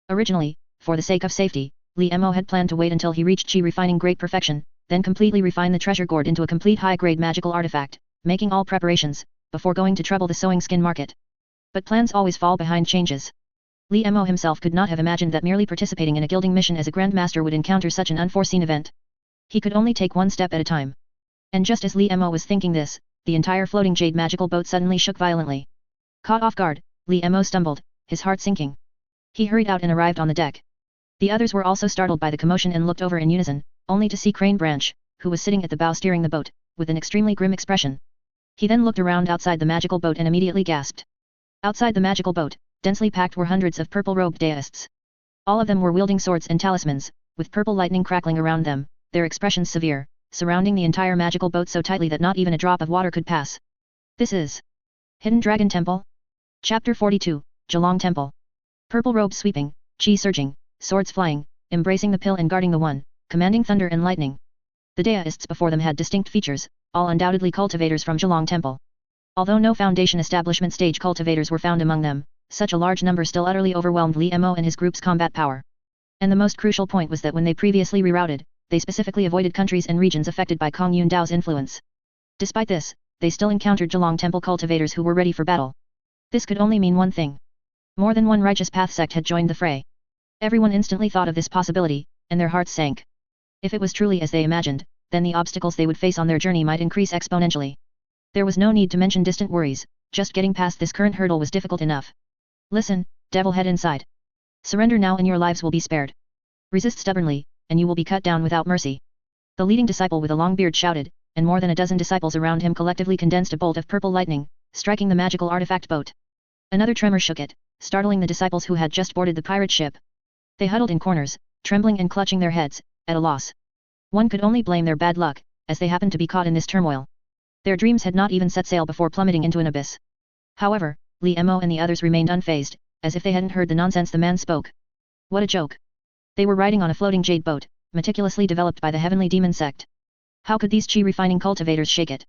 Originally, for the sake of safety, Li Mo had planned to wait until he reached Qi refining great perfection, then completely refine the treasure gourd into a complete high-grade magical artifact, making all preparations, before going to trouble the sewing skin market. But plans always fall behind changes. Li Mo himself could not have imagined that merely participating in a gilding mission as a grandmaster would encounter such an unforeseen event. He could only take one step at a time. And just as Li Mo was thinking this, the entire floating jade magical boat suddenly shook violently. Caught off guard, Li Mo stumbled, his heart sinking. He hurried out and arrived on the deck. The others were also startled by the commotion and looked over in unison, only to see Crane Branch, who was sitting at the bow steering the boat, with an extremely grim expression. He then looked around outside the magical boat and immediately gasped. Outside the magical boat, densely packed were hundreds of purple-robed deists. All of them were wielding swords and talismans, with purple lightning crackling around them, their expressions severe, surrounding the entire magical boat so tightly that not even a drop of water could pass. This is Hidden Dragon Temple? Chapter 42, Zhalong Temple. Purple robes sweeping, chi surging, swords flying, embracing the pill and guarding the one, commanding thunder and lightning. The deists before them had distinct features, all undoubtedly cultivators from Zhalong Temple. Although no foundation establishment stage cultivators were found among them, such a large number still utterly overwhelmed Li Mo and his group's combat power. And the most crucial point was that when they previously rerouted, they specifically avoided countries and regions affected by Kong Yun Dao's influence. Despite this, they still encountered Zhalong Temple cultivators who were ready for battle. This could only mean one thing. More than one righteous path sect had joined the fray. Everyone instantly thought of this possibility, and their hearts sank. If it was truly as they imagined, then the obstacles they would face on their journey might increase exponentially. There was no need to mention distant worries, just getting past this current hurdle was difficult enough. Listen, devil head inside. Surrender now and your lives will be spared. Resist stubbornly, and you will be cut down without mercy. The leading disciple with a long beard shouted, and more than a dozen disciples around him collectively condensed a bolt of purple lightning, striking the magical artifact boat. Another tremor shook it, startling the disciples who had just boarded the pirate ship. They huddled in corners, trembling and clutching their heads, at a loss. One could only blame their bad luck, as they happened to be caught in this turmoil. Their dreams had not even set sail before plummeting into an abyss. However, Li Mo and the others remained unfazed, as if they hadn't heard the nonsense the man spoke. What a joke. They were riding on a floating jade boat, meticulously developed by the heavenly demon sect. How could these chi-refining cultivators shake it?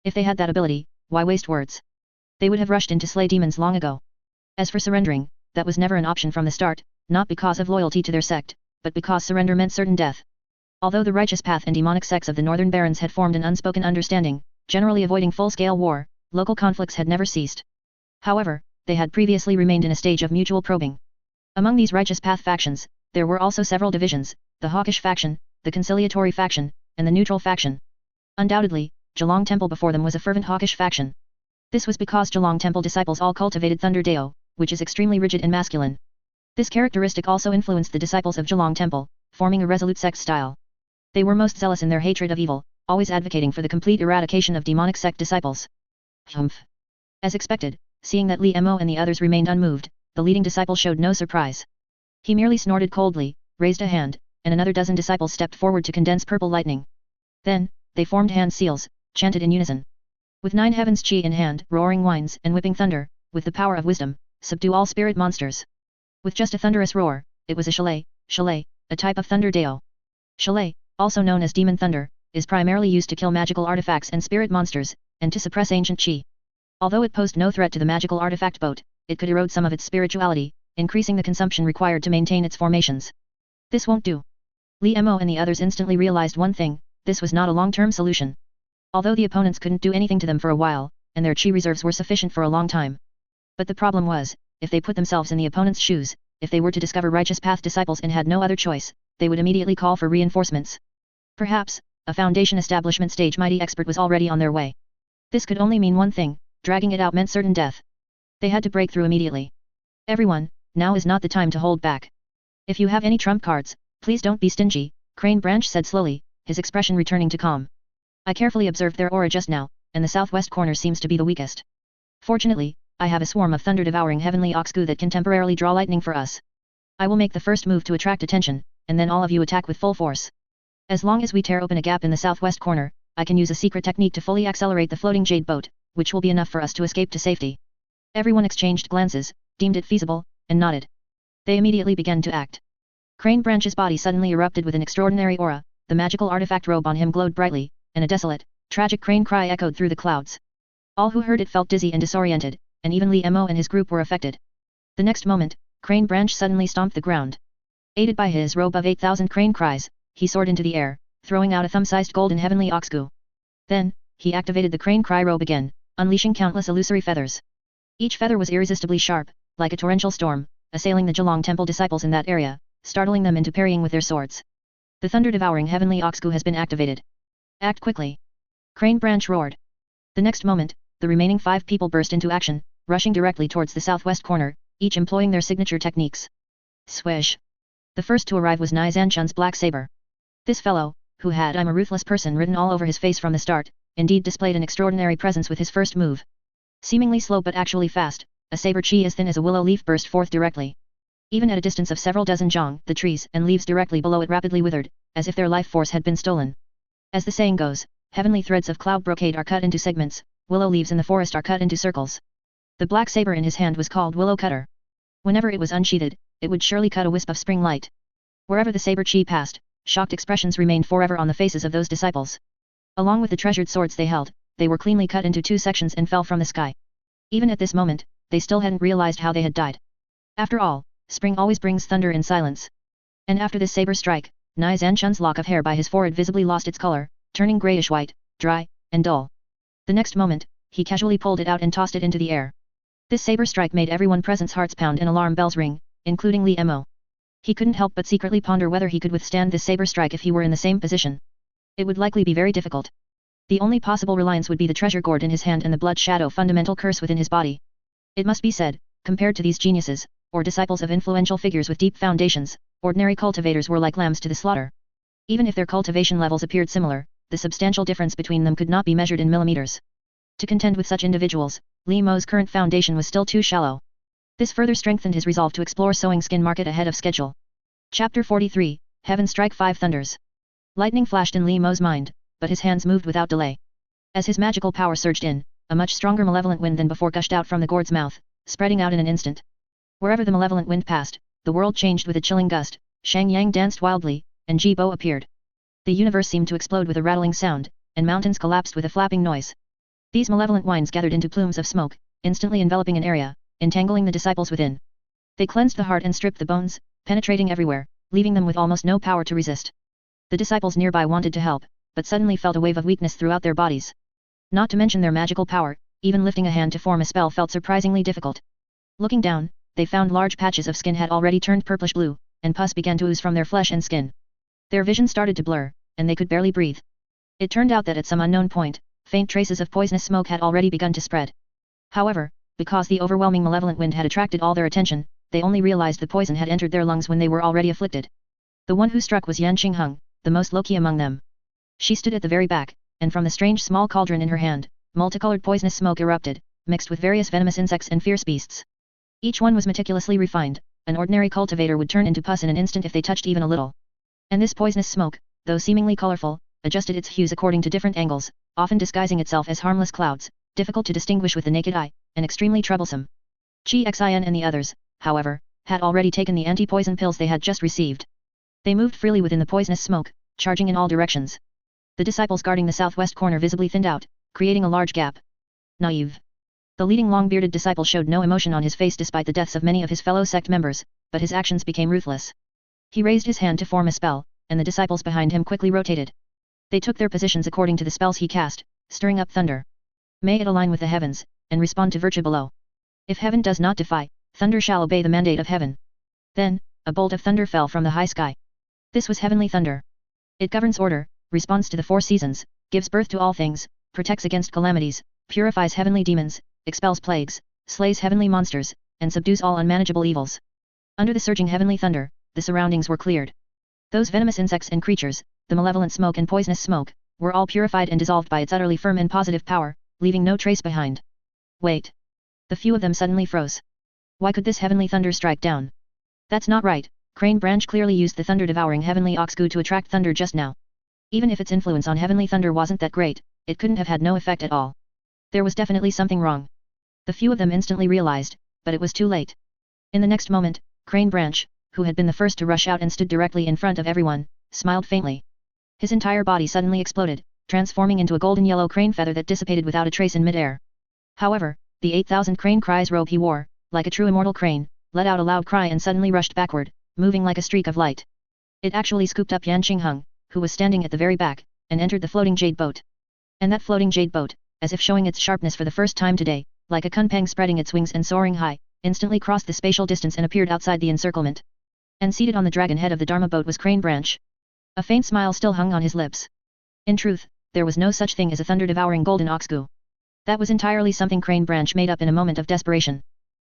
If they had that ability, why waste words? They would have rushed in to slay demons long ago. As for surrendering, that was never an option from the start, not because of loyalty to their sect, but because surrender meant certain death. Although the righteous path and demonic sects of the northern barons had formed an unspoken understanding, generally avoiding full-scale war, local conflicts had never ceased. However, they had previously remained in a stage of mutual probing. Among these righteous path factions, there were also several divisions, the hawkish faction, the conciliatory faction, and the neutral faction. Undoubtedly, Zhalong Temple before them was a fervent hawkish faction. This was because Zhalong Temple disciples all cultivated Thunder Dao, which is extremely rigid and masculine. This characteristic also influenced the disciples of Zhalong Temple, forming a resolute sect style. They were most zealous in their hatred of evil, always advocating for the complete eradication of demonic sect disciples. Humph. As expected, seeing that Li Mo and the others remained unmoved, the leading disciple showed no surprise. He merely snorted coldly, raised a hand, and another dozen disciples stepped forward to condense purple lightning. Then, they formed hand seals, chanted in unison. With 9 heavens chi in hand, roaring winds and whipping thunder, with the power of wisdom, subdue all spirit monsters. With just a thunderous roar, it was a shalay, a type of thunder dao. Shalay, also known as demon thunder, is primarily used to kill magical artifacts and spirit monsters, and to suppress ancient chi. Although it posed no threat to the magical artifact boat, it could erode some of its spirituality, increasing the consumption required to maintain its formations. This won't do. Li Mo and the others instantly realized one thing, this was not a long-term solution. Although the opponents couldn't do anything to them for a while, and their chi reserves were sufficient for a long time. But the problem was, if they put themselves in the opponent's shoes, if they were to discover righteous path disciples and had no other choice, they would immediately call for reinforcements. Perhaps, a foundation establishment stage mighty expert was already on their way. This could only mean one thing, dragging it out meant certain death. They had to break through immediately. Everyone, now is not the time to hold back. If you have any trump cards, please don't be stingy, Crane Branch said slowly, his expression returning to calm. I carefully observed their aura just now, and the southwest corner seems to be the weakest. Fortunately, I have a swarm of thunder-devouring heavenly oxgu that can temporarily draw lightning for us. I will make the first move to attract attention, and then all of you attack with full force. As long as we tear open a gap in the southwest corner, I can use a secret technique to fully accelerate the floating jade boat, which will be enough for us to escape to safety. Everyone exchanged glances, deemed it feasible, and nodded. They immediately began to act. Crane Branch's body suddenly erupted with an extraordinary aura, the magical artifact robe on him glowed brightly, and a desolate, tragic crane cry echoed through the clouds. All who heard it felt dizzy and disoriented, and even Li Mo and his group were affected. The next moment, Crane Branch suddenly stomped the ground. Aided by his robe of 8,000 crane cries, he soared into the air, throwing out a thumb-sized golden heavenly oxgu. Then, he activated the crane cry robe again, unleashing countless illusory feathers. Each feather was irresistibly sharp, like a torrential storm, assailing the Zhalong Temple disciples in that area, startling them into parrying with their swords. The thunder-devouring heavenly oxgu has been activated. Act quickly. Crane Branch roared. The next moment, the remaining 5 people burst into action, rushing directly towards the southwest corner, each employing their signature techniques. Swish. The first to arrive was Nai Zanchun's black saber. This fellow, who had "I'm a ruthless person" written all over his face from the start, indeed displayed an extraordinary presence with his first move. Seemingly slow but actually fast, a saber chi as thin as a willow leaf burst forth directly. Even at a distance of several dozen zhang, the trees and leaves directly below it rapidly withered, as if their life force had been stolen. As the saying goes, heavenly threads of cloud brocade are cut into segments, willow leaves in the forest are cut into circles. The black saber in his hand was called Willow Cutter. Whenever it was unsheathed, it would surely cut a wisp of spring light. Wherever the saber chi passed, shocked expressions remained forever on the faces of those disciples. Along with the treasured swords they held, they were cleanly cut into two sections and fell from the sky. Even at this moment, they still hadn't realized how they had died. After all, spring always brings thunder in silence. And after this saber strike, Nai Zanchun's lock of hair by his forehead visibly lost its color, turning grayish-white, dry, and dull. The next moment, he casually pulled it out and tossed it into the air. This saber strike made everyone present's hearts pound and alarm bells ring, including Li Mo. He couldn't help but secretly ponder whether he could withstand this saber strike if he were in the same position. It would likely be very difficult. The only possible reliance would be the treasure gourd in his hand and the blood shadow fundamental curse within his body. It must be said, compared to these geniuses, or disciples of influential figures with deep foundations, ordinary cultivators were like lambs to the slaughter. Even if their cultivation levels appeared similar, the substantial difference between them could not be measured in millimeters. To contend with such individuals, Li Mo's current foundation was still too shallow. This further strengthened his resolve to explore sewing skin market ahead of schedule. Chapter 43, Heaven Strike 5 Thunders. Lightning flashed in Li Mo's mind, but his hands moved without delay. As his magical power surged in, a much stronger malevolent wind than before gushed out from the gourd's mouth, spreading out in an instant. Wherever the malevolent wind passed, the world changed with a chilling gust, Shang Yang danced wildly, and Ji Bo appeared. The universe seemed to explode with a rattling sound, and mountains collapsed with a flapping noise. These malevolent winds gathered into plumes of smoke, instantly enveloping an area, entangling the disciples within. They cleansed the heart and stripped the bones, penetrating everywhere, leaving them with almost no power to resist. The disciples nearby wanted to help, but suddenly felt a wave of weakness throughout their bodies. Not to mention their magical power, even lifting a hand to form a spell felt surprisingly difficult. Looking down, they found large patches of skin had already turned purplish blue, and pus began to ooze from their flesh and skin. Their vision started to blur, and they could barely breathe. It turned out that at some unknown point, faint traces of poisonous smoke had already begun to spread. However, because the overwhelming malevolent wind had attracted all their attention, they only realized the poison had entered their lungs when they were already afflicted. The one who struck was Yan Qingheng, the most low-key among them. She stood at the very back, and from the strange small cauldron in her hand, multicolored poisonous smoke erupted, mixed with various venomous insects and fierce beasts. Each one was meticulously refined. An ordinary cultivator would turn into pus in an instant if they touched even a little. And this poisonous smoke, though seemingly colorful, adjusted its hues according to different angles, often disguising itself as harmless clouds, difficult to distinguish with the naked eye, and extremely troublesome. Xin and the others, however, had already taken the anti-poison pills they had just received. They moved freely within the poisonous smoke, charging in all directions. The disciples guarding the southwest corner visibly thinned out, creating a large gap. Naive. The leading long-bearded disciple showed no emotion on his face despite the deaths of many of his fellow sect members, but his actions became ruthless. He raised his hand to form a spell, and the disciples behind him quickly rotated. They took their positions according to the spells he cast, stirring up thunder. May it align with the heavens, and respond to virtue below. If heaven does not defy, thunder shall obey the mandate of heaven. Then, a bolt of thunder fell from the high sky. This was heavenly thunder. It governs order, responds to the four seasons, gives birth to all things, protects against calamities, purifies heavenly demons, expels plagues, slays heavenly monsters, and subdues all unmanageable evils. Under the surging heavenly thunder, the surroundings were cleared. Those venomous insects and creatures, the malevolent smoke and poisonous smoke, were all purified and dissolved by its utterly firm and positive power, leaving no trace behind. Wait. The few of them suddenly froze. Why could this heavenly thunder strike down? That's not right. Crane Branch clearly used the thunder-devouring heavenly oxgu to attract thunder just now. Even if its influence on heavenly thunder wasn't that great, it couldn't have had no effect at all. There was definitely something wrong. The few of them instantly realized, but it was too late. In the next moment, Crane Branch, who had been the first to rush out and stood directly in front of everyone, smiled faintly. His entire body suddenly exploded, transforming into a golden yellow crane feather that dissipated without a trace in mid-air. However, the 8,000 crane cries robe he wore, like a true immortal crane, let out a loud cry and suddenly rushed backward, moving like a streak of light. It actually scooped up Yan Qingheng, who was standing at the very back, and entered the floating jade boat. And that floating jade boat, as if showing its sharpness for the first time today, like a kunpeng spreading its wings and soaring high, instantly crossed the spatial distance and appeared outside the encirclement. And seated on the dragon head of the Dharma boat was Crane Branch. A faint smile still hung on his lips. In truth, there was no such thing as a thunder-devouring golden oxgu. That was entirely something Crane Branch made up in a moment of desperation.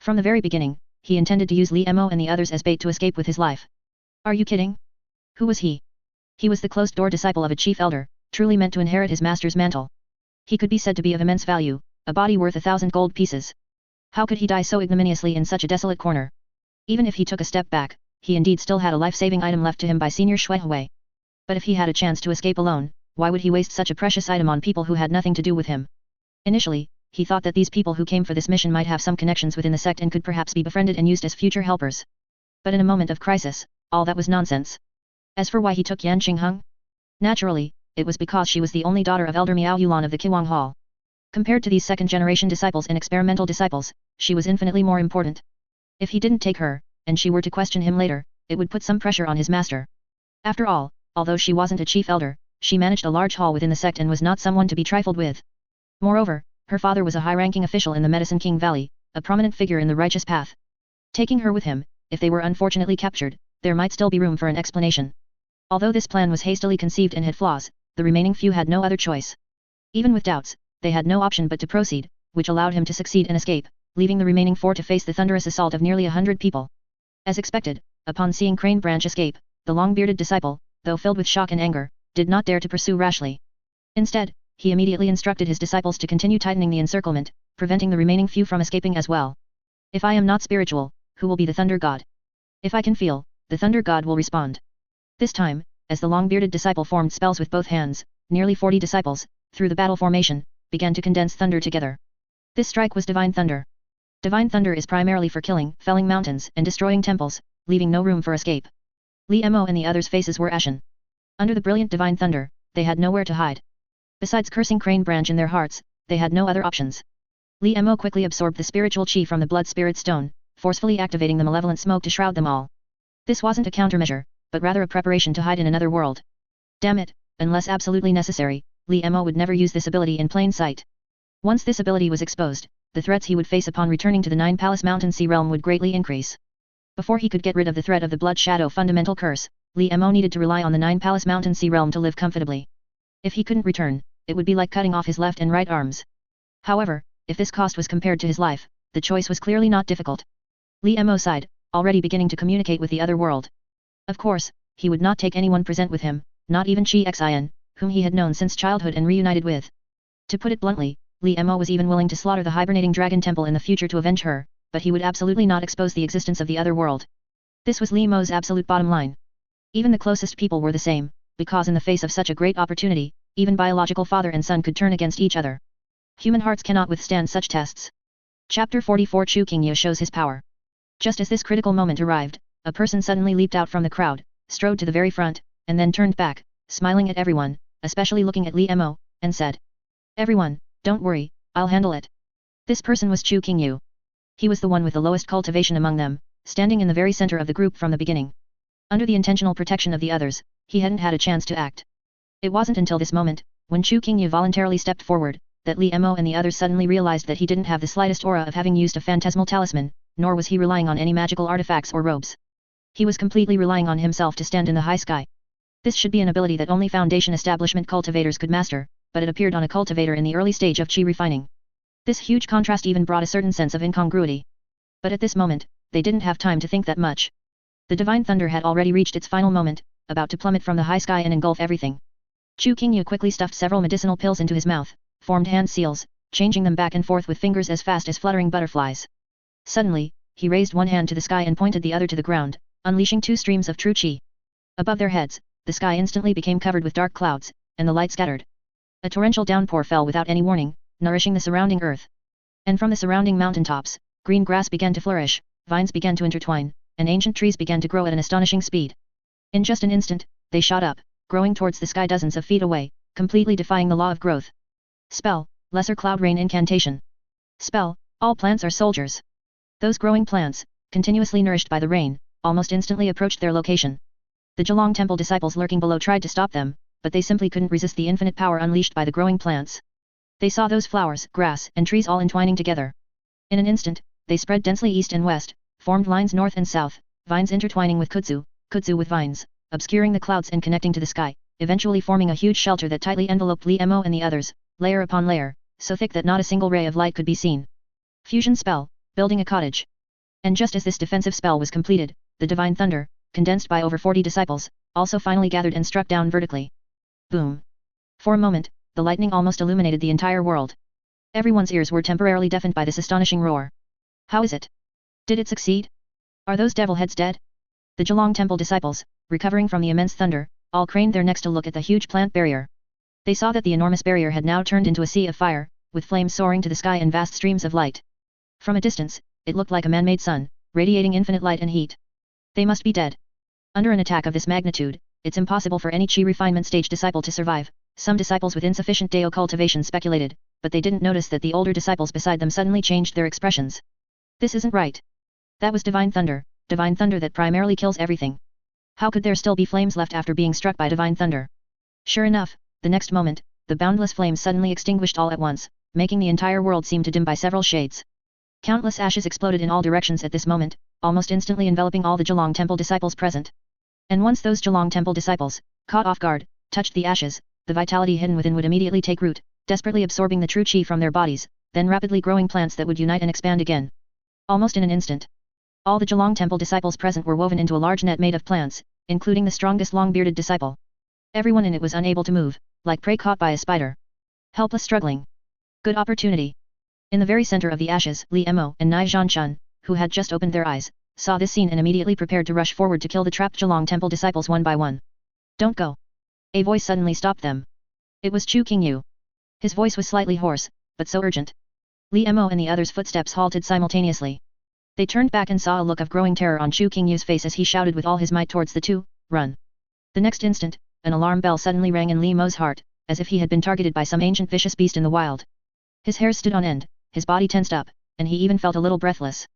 From the very beginning, he intended to use Li Mo and the others as bait to escape with his life. Are you kidding? Who was he? He was the closed-door disciple of a chief elder, truly meant to inherit his master's mantle. He could be said to be of immense value, a body worth 1,000 gold pieces. How could he die so ignominiously in such a desolate corner? Even if he took a step back, he indeed still had a life-saving item left to him by Senior Shui Hui. But if he had a chance to escape alone, why would he waste such a precious item on people who had nothing to do with him? Initially, he thought that these people who came for this mission might have some connections within the sect and could perhaps be befriended and used as future helpers. But in a moment of crisis, all that was nonsense. As for why he took Yan Qingheng? Naturally, it was because she was the only daughter of Elder Miao Yulan of the Qiwang Hall. Compared to these second-generation disciples and experimental disciples, she was infinitely more important. If he didn't take her, and she were to question him later, it would put some pressure on his master. After all, although she wasn't a chief elder, she managed a large hall within the sect and was not someone to be trifled with. Moreover, her father was a high-ranking official in the Medicine King Valley, a prominent figure in the righteous path. Taking her with him, if they were unfortunately captured, there might still be room for an explanation. Although this plan was hastily conceived and had flaws, the remaining few had no other choice. Even with doubts, they had no option but to proceed, which allowed him to succeed and escape, leaving the remaining 4 to face the thunderous assault of nearly 100 people. As expected, upon seeing Crane Branch escape, the long-bearded disciple, though filled with shock and anger, did not dare to pursue rashly. Instead, he immediately instructed his disciples to continue tightening the encirclement, preventing the remaining few from escaping as well. If I am not spiritual, who will be the Thunder God? If I can feel, the Thunder God will respond. This time, as the long-bearded disciple formed spells with both hands, nearly 40 disciples, through the battle formation, began to condense thunder together. This strike was Divine Thunder. Divine Thunder is primarily for killing, felling mountains, and destroying temples, leaving no room for escape. Li Mo and the others' faces were ashen. Under the brilliant Divine Thunder, they had nowhere to hide. Besides cursing Crane Branch in their hearts, they had no other options. Li Mo quickly absorbed the spiritual chi from the Blood Spirit Stone, forcefully activating the malevolent smoke to shroud them all. This wasn't a countermeasure, but rather a preparation to hide in another world. Damn it, unless absolutely necessary, Li Mo would never use this ability in plain sight. Once this ability was exposed, the threats he would face upon returning to the Nine Palace Mountain Sea realm would greatly increase. Before he could get rid of the threat of the Blood Shadow fundamental curse, Li Mo needed to rely on the Nine Palace Mountain Sea realm to live comfortably. If he couldn't return, it would be like cutting off his left and right arms. However, if this cost was compared to his life, the choice was clearly not difficult. Li Mo sighed, already beginning to communicate with the other world. Of course, he would not take anyone present with him, not even Chi Xian, whom he had known since childhood and reunited with. To put it bluntly, Li Mo was even willing to slaughter the hibernating dragon temple in the future to avenge her, but he would absolutely not expose the existence of the other world. This was Li Mo's absolute bottom line. Even the closest people were the same, because in the face of such a great opportunity, even biological father and son could turn against each other. Human hearts cannot withstand such tests. Chapter 44 Chu Qingye shows his power. Just as this critical moment arrived, a person suddenly leaped out from the crowd, strode to the very front, and then turned back, smiling at everyone, especially looking at Li Mo, and said, "Everyone, don't worry, I'll handle it." This person was Chu Qingye. He was the one with the lowest cultivation among them, standing in the very center of the group from the beginning. Under the intentional protection of the others, he hadn't had a chance to act. It wasn't until this moment, when Chu Qingye voluntarily stepped forward, that Li Mo and the others suddenly realized that he didn't have the slightest aura of having used a phantasmal talisman, nor was he relying on any magical artifacts or robes. He was completely relying on himself to stand in the high sky. This should be an ability that only Foundation establishment cultivators could master, but it appeared on a cultivator in the early stage of chi refining. This huge contrast even brought a certain sense of incongruity. But at this moment, they didn't have time to think that much. The Divine Thunder had already reached its final moment, about to plummet from the high sky and engulf everything. Chu Qingye quickly stuffed several medicinal pills into his mouth, formed hand seals, changing them back and forth with fingers as fast as fluttering butterflies. Suddenly, he raised one hand to the sky and pointed the other to the ground, unleashing 2 streams of true chi. Above their heads, the sky instantly became covered with dark clouds, and the light scattered. A torrential downpour fell without any warning, nourishing the surrounding earth. And from the surrounding mountaintops, green grass began to flourish, vines began to intertwine, and ancient trees began to grow at an astonishing speed. In just an instant, they shot up, growing towards the sky dozens of feet away, completely defying the law of growth. Spell, Lesser Cloud Rain Incantation. Spell, all plants are soldiers. Those growing plants, continuously nourished by the rain, almost instantly approached their location. The Zhelang Temple disciples lurking below tried to stop them, but they simply couldn't resist the infinite power unleashed by the growing plants. They saw those flowers, grass, and trees all entwining together. In an instant, they spread densely east and west, formed lines north and south, vines intertwining with kudzu, kudzu with vines, obscuring the clouds and connecting to the sky, eventually forming a huge shelter that tightly enveloped Li Mo and the others, layer upon layer, so thick that not a single ray of light could be seen. Fusion spell, building a cottage. And just as this defensive spell was completed, the Divine Thunder, condensed by over 40 disciples, also finally gathered and struck down vertically. Boom! For a moment, the lightning almost illuminated the entire world. Everyone's ears were temporarily deafened by this astonishing roar. How is it? Did it succeed? Are those devil heads dead? The Zilong Temple disciples, recovering from the immense thunder, all craned their necks to look at the huge plant barrier. They saw that the enormous barrier had now turned into a sea of fire, with flames soaring to the sky in vast streams of light. From a distance, it looked like a man-made sun, radiating infinite light and heat. They must be dead. Under an attack of this magnitude, it's impossible for any Qi refinement stage disciple to survive, some disciples with insufficient Dao cultivation speculated, but they didn't notice that the older disciples beside them suddenly changed their expressions. This isn't right. That was divine thunder that primarily kills everything. How could there still be flames left after being struck by divine thunder? Sure enough, the next moment, the boundless flames suddenly extinguished all at once, making the entire world seem to dim by several shades. Countless ashes exploded in all directions at this moment, almost instantly enveloping all the Zilong Temple disciples present. And once those Zilong Temple disciples, caught off guard, touched the ashes, the vitality hidden within would immediately take root, desperately absorbing the true Qi from their bodies, then rapidly growing plants that would unite and expand again. Almost in an instant. All the Zilong Temple disciples present were woven into a large net made of plants, including the strongest long-bearded disciple. Everyone in it was unable to move, like prey caught by a spider. Helpless struggling. Good opportunity. In the very center of the ashes, Li Mo and Nai Zhanchun, who had just opened their eyes, saw this scene and immediately prepared to rush forward to kill the trapped Zilong Temple disciples one by one. Don't go. A voice suddenly stopped them. It was Chu Qingyu. His voice was slightly hoarse, but so urgent. Li Mo and the others' footsteps halted simultaneously. They turned back and saw a look of growing terror on Chu Qingyu's face as he shouted with all his might towards the two, "Run!" The next instant, an alarm bell suddenly rang in Li Mo's heart, as if he had been targeted by some ancient vicious beast in the wild. His hairs stood on end, his body tensed up, and he even felt a little breathless.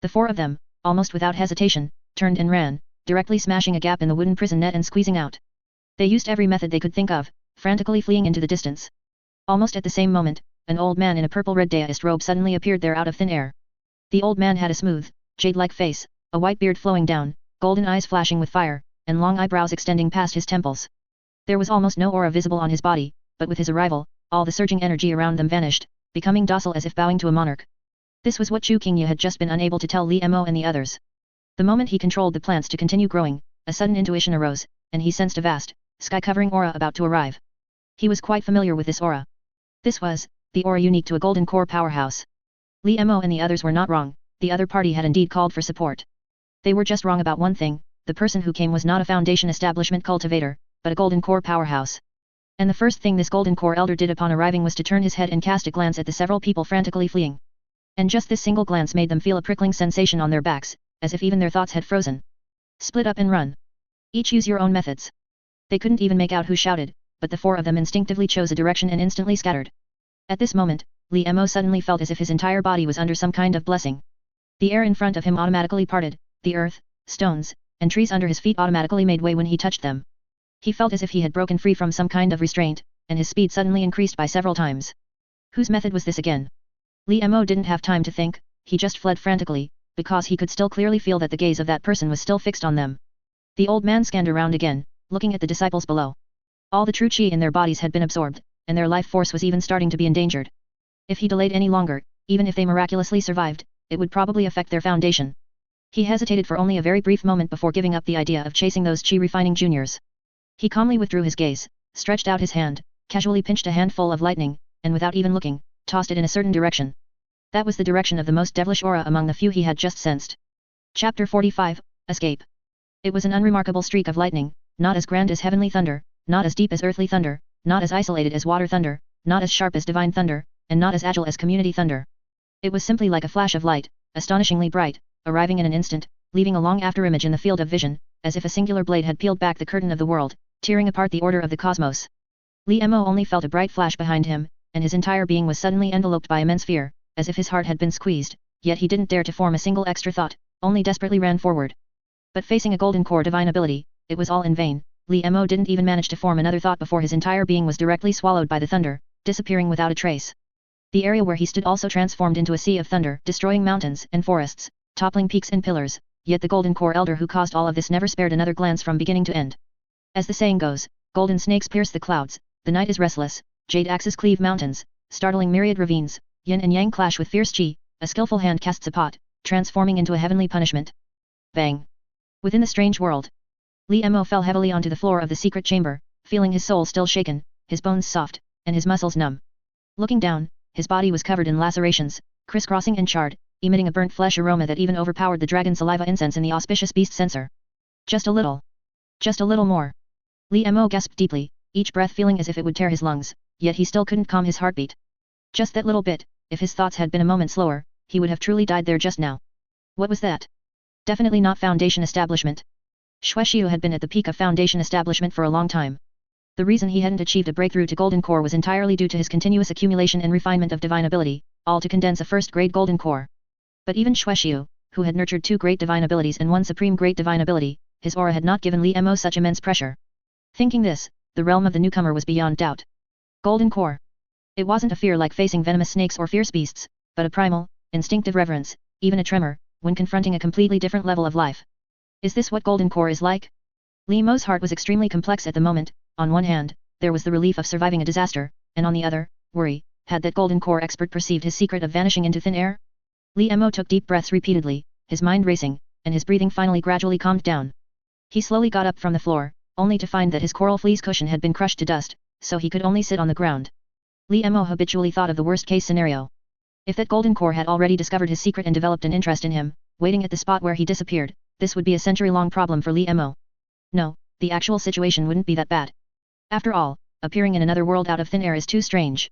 The four of them, almost without hesitation, turned and ran, directly smashing a gap in the wooden prison net and squeezing out. They used every method they could think of, frantically fleeing into the distance. Almost at the same moment, an old man in a purple-red daoist robe suddenly appeared there out of thin air. The old man had a smooth, jade-like face, a white beard flowing down, golden eyes flashing with fire, and long eyebrows extending past his temples. There was almost no aura visible on his body, but with his arrival, all the surging energy around them vanished, becoming docile as if bowing to a monarch. This was what Chu Qingyu had just been unable to tell Li Mo and the others. The moment he controlled the plants to continue growing, a sudden intuition arose, and he sensed a vast, sky-covering aura about to arrive. He was quite familiar with this aura. This was the aura unique to a golden core powerhouse. Li Mo and the others were not wrong, the other party had indeed called for support. They were just wrong about one thing, the person who came was not a foundation establishment cultivator, but a golden core powerhouse. And the first thing this golden core elder did upon arriving was to turn his head and cast a glance at the several people frantically fleeing. And just this single glance made them feel a prickling sensation on their backs, as if even their thoughts had frozen. Split up and run. Each use your own methods. They couldn't even make out who shouted, but the four of them instinctively chose a direction and instantly scattered. At this moment, Li Mo suddenly felt as if his entire body was under some kind of blessing. The air in front of him automatically parted, the earth, stones, and trees under his feet automatically made way when he touched them. He felt as if he had broken free from some kind of restraint, and his speed suddenly increased by several times. Whose method was this again? Li Mo didn't have time to think, he just fled frantically, because he could still clearly feel that the gaze of that person was still fixed on them. The old man scanned around again, looking at the disciples below. All the true Qi in their bodies had been absorbed, and their life force was even starting to be endangered. If he delayed any longer, even if they miraculously survived, it would probably affect their foundation. He hesitated for only a very brief moment before giving up the idea of chasing those Qi refining juniors. He calmly withdrew his gaze, stretched out his hand, casually pinched a handful of lightning, and without even looking, tossed it in a certain direction. That was the direction of the most devilish aura among the few he had just sensed. Chapter 45, Escape. It was an unremarkable streak of lightning, not as grand as heavenly thunder, not as deep as earthly thunder, not as isolated as water thunder, not as sharp as divine thunder, and not as agile as community thunder. It was simply like a flash of light, astonishingly bright, arriving in an instant, leaving a long afterimage in the field of vision, as if a singular blade had peeled back the curtain of the world, tearing apart the order of the cosmos. Li Mo only felt a bright flash behind him, and his entire being was suddenly enveloped by immense fear, as if his heart had been squeezed, yet he didn't dare to form a single extra thought, only desperately ran forward. But facing a golden core divine ability, it was all in vain. Li Mo didn't even manage to form another thought before his entire being was directly swallowed by the thunder, disappearing without a trace. The area where he stood also transformed into a sea of thunder, destroying mountains and forests, toppling peaks and pillars, yet the golden core elder who caused all of this never spared another glance from beginning to end. As the saying goes, golden snakes pierce the clouds, the night is restless, jade axes cleave mountains, startling myriad ravines, yin and yang clash with fierce qi, a skillful hand casts a pot, transforming into a heavenly punishment. Bang! Within the strange world, Li Mo fell heavily onto the floor of the secret chamber, feeling his soul still shaken, his bones soft, and his muscles numb. Looking down, his body was covered in lacerations, crisscrossing and charred, emitting a burnt flesh aroma that even overpowered the dragon saliva incense in the auspicious beast censer. Just a little. Just a little more. Li Mo gasped deeply, each breath feeling as if it would tear his lungs, yet he still couldn't calm his heartbeat. Just that little bit, if his thoughts had been a moment slower, he would have truly died there just now. What was that? Definitely not Foundation Establishment. Xue Xiu had been at the peak of Foundation Establishment for a long time. The reason he hadn't achieved a breakthrough to Golden Core was entirely due to his continuous accumulation and refinement of divine ability, all to condense a first-grade Golden Core. But even Xue Xiu, who had nurtured 2 great divine abilities and 1 supreme great divine ability, his aura had not given Li Mo such immense pressure. Thinking this, the realm of the newcomer was beyond doubt. Golden Core. It wasn't a fear like facing venomous snakes or fierce beasts, but a primal, instinctive reverence, even a tremor, when confronting a completely different level of life. Is this what Golden Core is like? Li Mo's heart was extremely complex at the moment. On one hand, there was the relief of surviving a disaster, and on the other, worry, had that Golden Core expert perceived his secret of vanishing into thin air? Li Mo took deep breaths repeatedly, his mind racing, and his breathing finally gradually calmed down. He slowly got up from the floor, only to find that his coral fleece cushion had been crushed to dust, so he could only sit on the ground. Li Mo habitually thought of the worst-case scenario. If that Golden Core had already discovered his secret and developed an interest in him, waiting at the spot where he disappeared, this would be a century-long problem for Li Mo. No, the actual situation wouldn't be that bad. After all, appearing in another world out of thin air is too strange.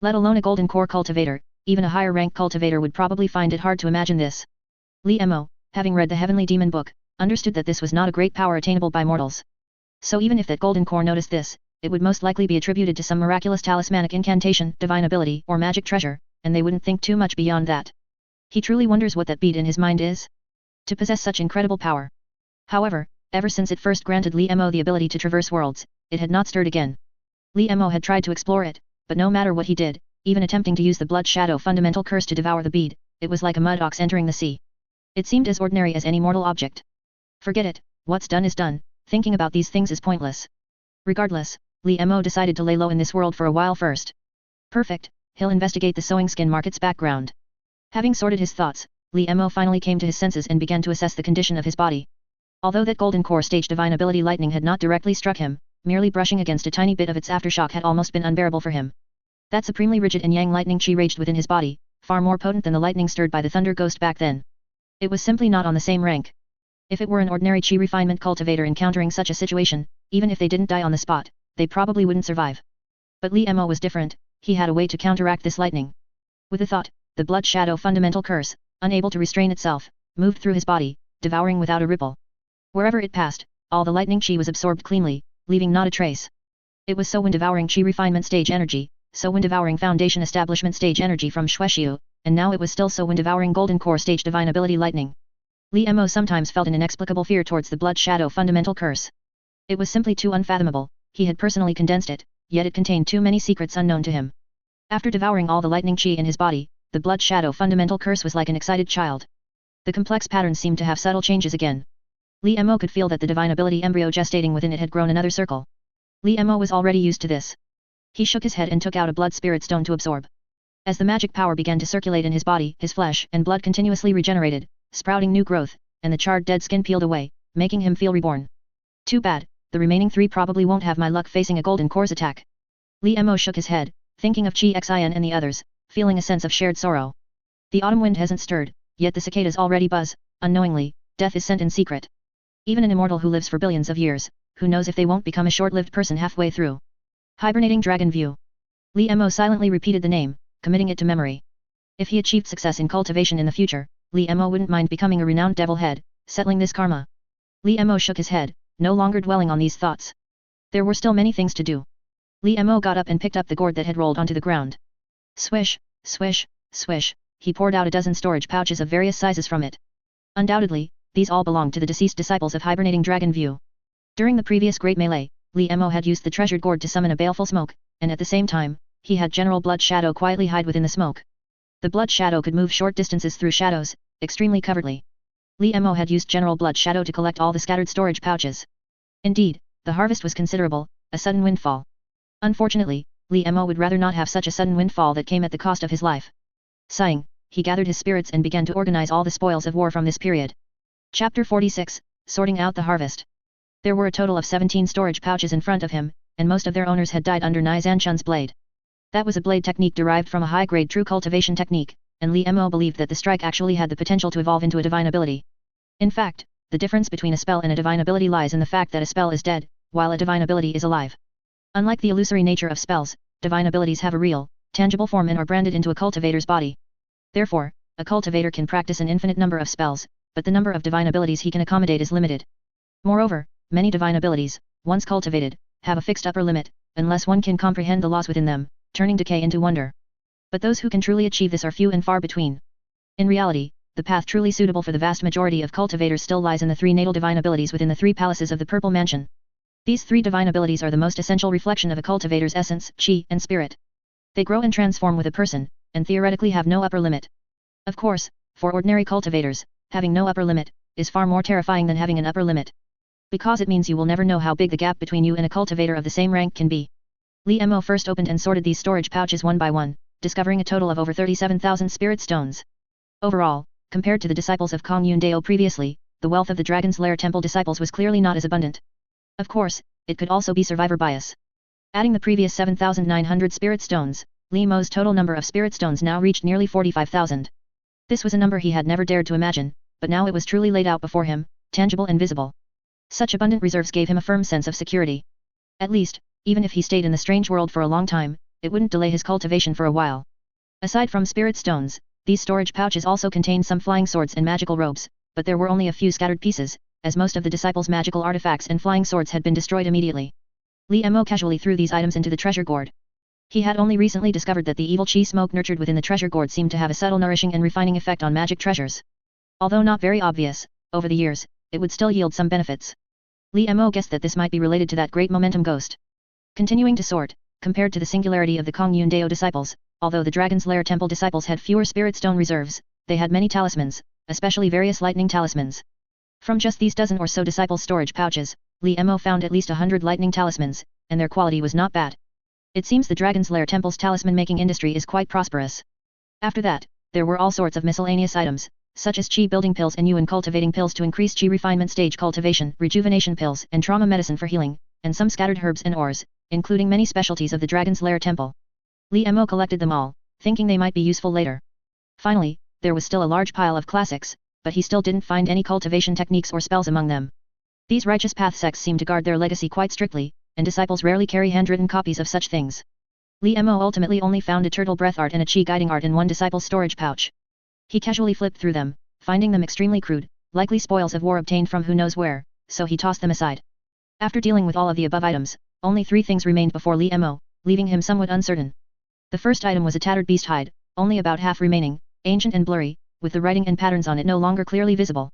Let alone a Golden Core cultivator, even a higher-rank cultivator would probably find it hard to imagine this. Li Mo, having read the Heavenly Demon book, understood that this was not a great power attainable by mortals. So even if that Golden Core noticed this, it would most likely be attributed to some miraculous talismanic incantation, divine ability, or magic treasure, and they wouldn't think too much beyond that. He truly wonders what that beat in his mind is. To possess such incredible power. However, ever since it first granted Li Mo the ability to traverse worlds, it had not stirred again. Li Mo had tried to explore it, but no matter what he did, even attempting to use the Blood Shadow fundamental curse to devour the bead, it was like a mud ox entering the sea. It seemed as ordinary as any mortal object. Forget it, what's done is done, thinking about these things is pointless. Regardless, Li Mo decided to lay low in this world for a while first. Perfect, he'll investigate the sewing skin market's background. Having sorted his thoughts, Li Mo finally came to his senses and began to assess the condition of his body. Although that Golden Core stage divine ability lightning had not directly struck him, merely brushing against a tiny bit of its aftershock had almost been unbearable for him. That supremely rigid and yang lightning chi raged within his body, far more potent than the lightning stirred by the thunder ghost back then. It was simply not on the same rank. If it were an ordinary chi refinement cultivator encountering such a situation, even if they didn't die on the spot, they probably wouldn't survive. But Li Mo was different, he had a way to counteract this lightning. With a thought, the Blood Shadow fundamental curse, unable to restrain itself, moved through his body, devouring without a ripple. Wherever it passed, all the lightning chi was absorbed cleanly, leaving not a trace. It was so when devouring chi refinement stage energy, so when devouring foundation establishment stage energy from Xue Xiu, and now it was still so when devouring Golden Core stage divine ability lightning. Li Mo sometimes felt an inexplicable fear towards the Blood Shadow fundamental curse. It was simply too unfathomable, he had personally condensed it, yet it contained too many secrets unknown to him. After devouring all the lightning chi in his body, the Blood Shadow fundamental curse was like an excited child. The complex patterns seemed to have subtle changes again. Li Mo could feel that the divine ability embryo gestating within it had grown another circle. Li Mo was already used to this. He shook his head and took out a blood spirit stone to absorb. As the magic power began to circulate in his body, his flesh and blood continuously regenerated, sprouting new growth, and the charred dead skin peeled away, making him feel reborn. Too bad, the remaining 3 probably won't have my luck facing a Golden Core's attack. Li Mo shook his head, thinking of Chi Xin and the others, feeling a sense of shared sorrow. The autumn wind hasn't stirred, yet the cicadas already buzz, unknowingly, death is sent in secret. Even an immortal who lives for billions of years, who knows if they won't become a short-lived person halfway through. Hibernating Dragon View. Li Mo silently repeated the name, committing it to memory. If he achieved success in cultivation in the future, Li Mo wouldn't mind becoming a renowned devil head, settling this karma. Li Mo shook his head, no longer dwelling on these thoughts. There were still many things to do. Li Mo got up and picked up the gourd that had rolled onto the ground. Swish, swish, swish, he poured out a dozen storage pouches of various sizes from it. Undoubtedly, these all belonged to the deceased disciples of Hibernating Dragon View. During the previous great melee, Li Mo had used the treasured gourd to summon a baleful smoke, and at the same time, he had General Blood Shadow quietly hide within the smoke. The Blood Shadow could move short distances through shadows, extremely covertly. Li Mo had used General Blood Shadow to collect all the scattered storage pouches. Indeed, the harvest was considerable, a sudden windfall. Unfortunately, Li Mo would rather not have such a sudden windfall that came at the cost of his life. Sighing, he gathered his spirits and began to organize all the spoils of war from this period. Chapter 46, Sorting out the Harvest. There were a total of 17 storage pouches in front of him, and most of their owners had died under Nai Zanchun's blade. That was a blade technique derived from a high-grade true cultivation technique, and Li Mo believed that the strike actually had the potential to evolve into a divine ability. In fact, the difference between a spell and a divine ability lies in the fact that a spell is dead, while a divine ability is alive. Unlike the illusory nature of spells, divine abilities have a real, tangible form and are branded into a cultivator's body. Therefore, a cultivator can practice an infinite number of spells, but the number of divine abilities he can accommodate is limited. Moreover, many divine abilities, once cultivated, have a fixed upper limit, unless one can comprehend the laws within them, turning decay into wonder. But those who can truly achieve this are few and far between. In reality, the path truly suitable for the vast majority of cultivators still lies in the 3 natal divine abilities within the 3 palaces of the Purple Mansion. These 3 divine abilities are the most essential reflection of a cultivator's essence, chi, and spirit. They grow and transform with a person, and theoretically have no upper limit. Of course, for ordinary cultivators, having no upper limit is far more terrifying than having an upper limit. Because it means you will never know how big the gap between you and a cultivator of the same rank can be. Li Mo first opened and sorted these storage pouches one by one, discovering a total of over 37,000 spirit stones. Overall, compared to the disciples of Kong Yun Dao previously, the wealth of the Dragon's Lair Temple disciples was clearly not as abundant. Of course, it could also be survivor bias. Adding the previous 7,900 spirit stones, Li Mo's total number of spirit stones now reached nearly 45,000. This was a number he had never dared to imagine, but now it was truly laid out before him, tangible and visible. Such abundant reserves gave him a firm sense of security. At least, even if he stayed in the strange world for a long time, it wouldn't delay his cultivation for a while. Aside from spirit stones, these storage pouches also contained some flying swords and magical robes, but there were only a few scattered pieces, as most of the disciples' magical artifacts and flying swords had been destroyed immediately. Li Mo casually threw these items into the treasure gourd. He had only recently discovered that the evil chi smoke nurtured within the treasure gourd seemed to have a subtle nourishing and refining effect on magic treasures. Although not very obvious, over the years, it would still yield some benefits. Li Mo guessed that this might be related to that great momentum ghost. Continuing to sort, compared to the singularity of the Kong Yun Dao disciples, although the Dragon's Lair Temple disciples had fewer spirit stone reserves, they had many talismans, especially various lightning talismans. From just these dozen or so disciples' storage pouches, Li Mo found at least 100 lightning talismans, and their quality was not bad. It seems the Dragon's Lair Temple's talisman-making industry is quite prosperous. After that, there were all sorts of miscellaneous items, such as chi building pills and yuan cultivating pills to increase chi refinement stage cultivation, rejuvenation pills and trauma medicine for healing, and some scattered herbs and ores, including many specialties of the Dragon's Lair Temple. Li Mo collected them all, thinking they might be useful later. Finally, there was still a large pile of classics, but he still didn't find any cultivation techniques or spells among them. These righteous path sects seem to guard their legacy quite strictly, and disciples rarely carry handwritten copies of such things. Li Mo ultimately only found a turtle breath art and a chi guiding art in one disciple's storage pouch. He casually flipped through them, finding them extremely crude, likely spoils of war obtained from who knows where, so he tossed them aside. After dealing with all of the above items, only 3 things remained before Li Mo, leaving him somewhat uncertain. The first item was a tattered beast hide, only about half remaining, ancient and blurry, with the writing and patterns on it no longer clearly visible.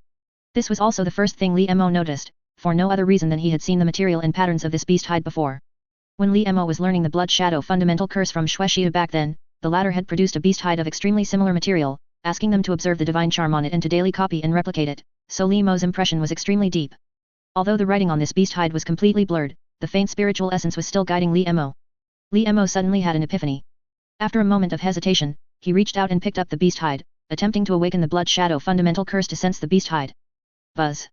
This was also the first thing Li Mo noticed, for no other reason than he had seen the material and patterns of this beast hide before. When Li Mo was learning the Blood Shadow fundamental curse from Xue Xia back then, the latter had produced a beast hide of extremely similar material, asking them to observe the divine charm on it and to daily copy and replicate it, so Li Mo's impression was extremely deep. Although the writing on this beast hide was completely blurred, the faint spiritual essence was still guiding Li Mo. Li Mo suddenly had an epiphany. After a moment of hesitation, he reached out and picked up the beast hide, attempting to awaken the Blood Shadow fundamental curse to sense the beast hide. Buzz.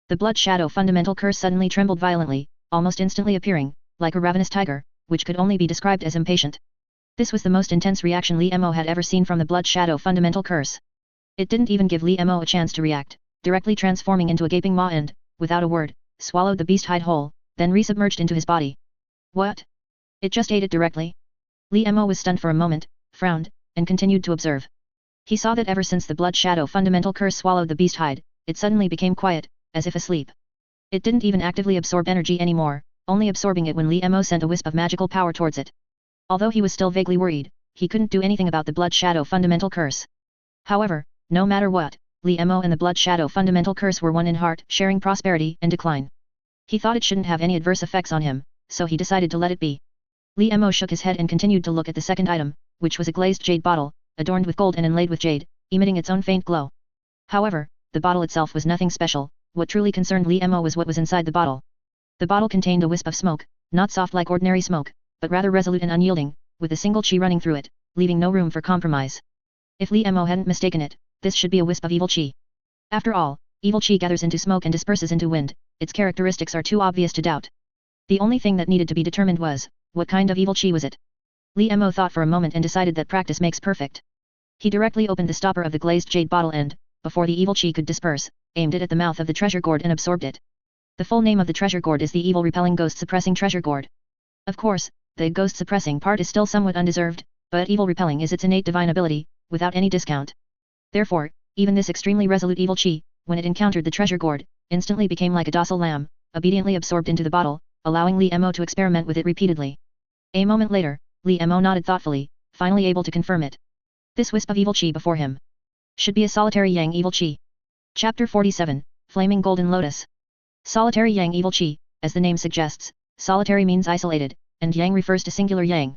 The Blood Shadow fundamental curse suddenly trembled violently, almost instantly appearing, like a ravenous tiger, which could only be described as impatient. This was the most intense reaction Li Mo had ever seen from the Blood Shadow fundamental curse. It didn't even give Li Mo a chance to react, directly transforming into a gaping maw and, without a word, swallowed the beast hide whole, then resubmerged into his body. What? It just ate it directly? Li Mo was stunned for a moment, frowned, and continued to observe. He saw that ever since the Blood Shadow fundamental curse swallowed the beast hide, it suddenly became quiet, as if asleep. It didn't even actively absorb energy anymore, only absorbing it when Li Mo sent a wisp of magical power towards it. Although he was still vaguely worried, he couldn't do anything about the Blood Shadow fundamental curse. However, no matter what, Li Mo and the Blood Shadow fundamental curse were one in heart, sharing prosperity and decline. He thought it shouldn't have any adverse effects on him, so he decided to let it be. Li Mo shook his head and continued to look at the second item, which was a glazed jade bottle, adorned with gold and inlaid with jade, emitting its own faint glow. However, the bottle itself was nothing special. What truly concerned Li Mo was what was inside the bottle. The bottle contained a wisp of smoke, not soft like ordinary smoke, but rather resolute and unyielding, with a single chi running through it, leaving no room for compromise. If Li Mo hadn't mistaken it, this should be a wisp of evil chi. After all, evil chi gathers into smoke and disperses into wind, its characteristics are too obvious to doubt. The only thing that needed to be determined was, what kind of evil chi was it? Li Mo thought for a moment and decided that practice makes perfect. He directly opened the stopper of the glazed jade bottle and, before the evil qi could disperse, aimed it at the mouth of the treasure gourd and absorbed it. The full name of the treasure gourd is the evil repelling ghost suppressing treasure gourd. Of course, the ghost suppressing part is still somewhat undeserved, but evil repelling is its innate divine ability, without any discount. Therefore, even this extremely resolute evil qi, when it encountered the treasure gourd, instantly became like a docile lamb, obediently absorbed into the bottle, allowing Li Mo to experiment with it repeatedly. A moment later, Li Mo nodded thoughtfully, finally able to confirm it. This wisp of evil qi before him should be a solitary yang evil qi. Chapter 47, Flaming Golden Lotus. Solitary yang evil qi, as the name suggests, solitary means isolated, and yang refers to singular yang.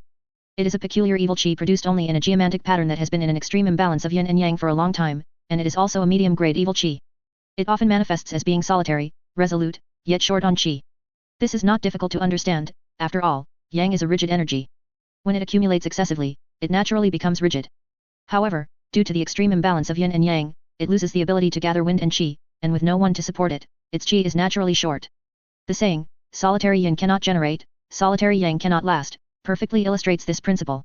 It is a peculiar evil qi produced only in a geomantic pattern that has been in an extreme imbalance of yin and yang for a long time, and it is also a medium-grade evil qi. It often manifests as being solitary, resolute, yet short on qi. This is not difficult to understand, after all, yang is a rigid energy. When it accumulates excessively, it naturally becomes rigid. However, due to the extreme imbalance of yin and yang, it loses the ability to gather wind and qi, and with no one to support it, its qi is naturally short. The saying, solitary yin cannot generate, solitary yang cannot last, perfectly illustrates this principle.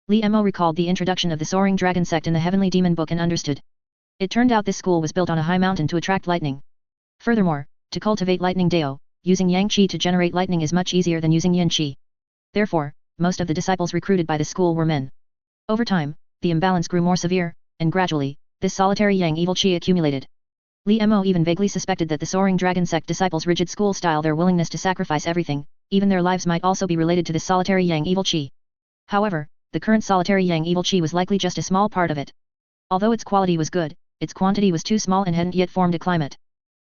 Li Mo recalled the introduction of the soaring dragon sect in the Heavenly Demon book and understood. It turned out this school was built on a high mountain to attract lightning. Furthermore, to cultivate lightning dao, using yang qi to generate lightning is much easier than using yin qi. Therefore, most of the disciples recruited by the school were men. Over time, the imbalance grew more severe, and gradually, this solitary yang evil qi accumulated. Li Mo even vaguely suspected that the soaring dragon sect disciples' rigid school style, their willingness to sacrifice everything, even their lives, might also be related to this solitary yang evil qi. However, the current solitary yang evil qi was likely just a small part of it. Although its quality was good, its quantity was too small and hadn't yet formed a climate.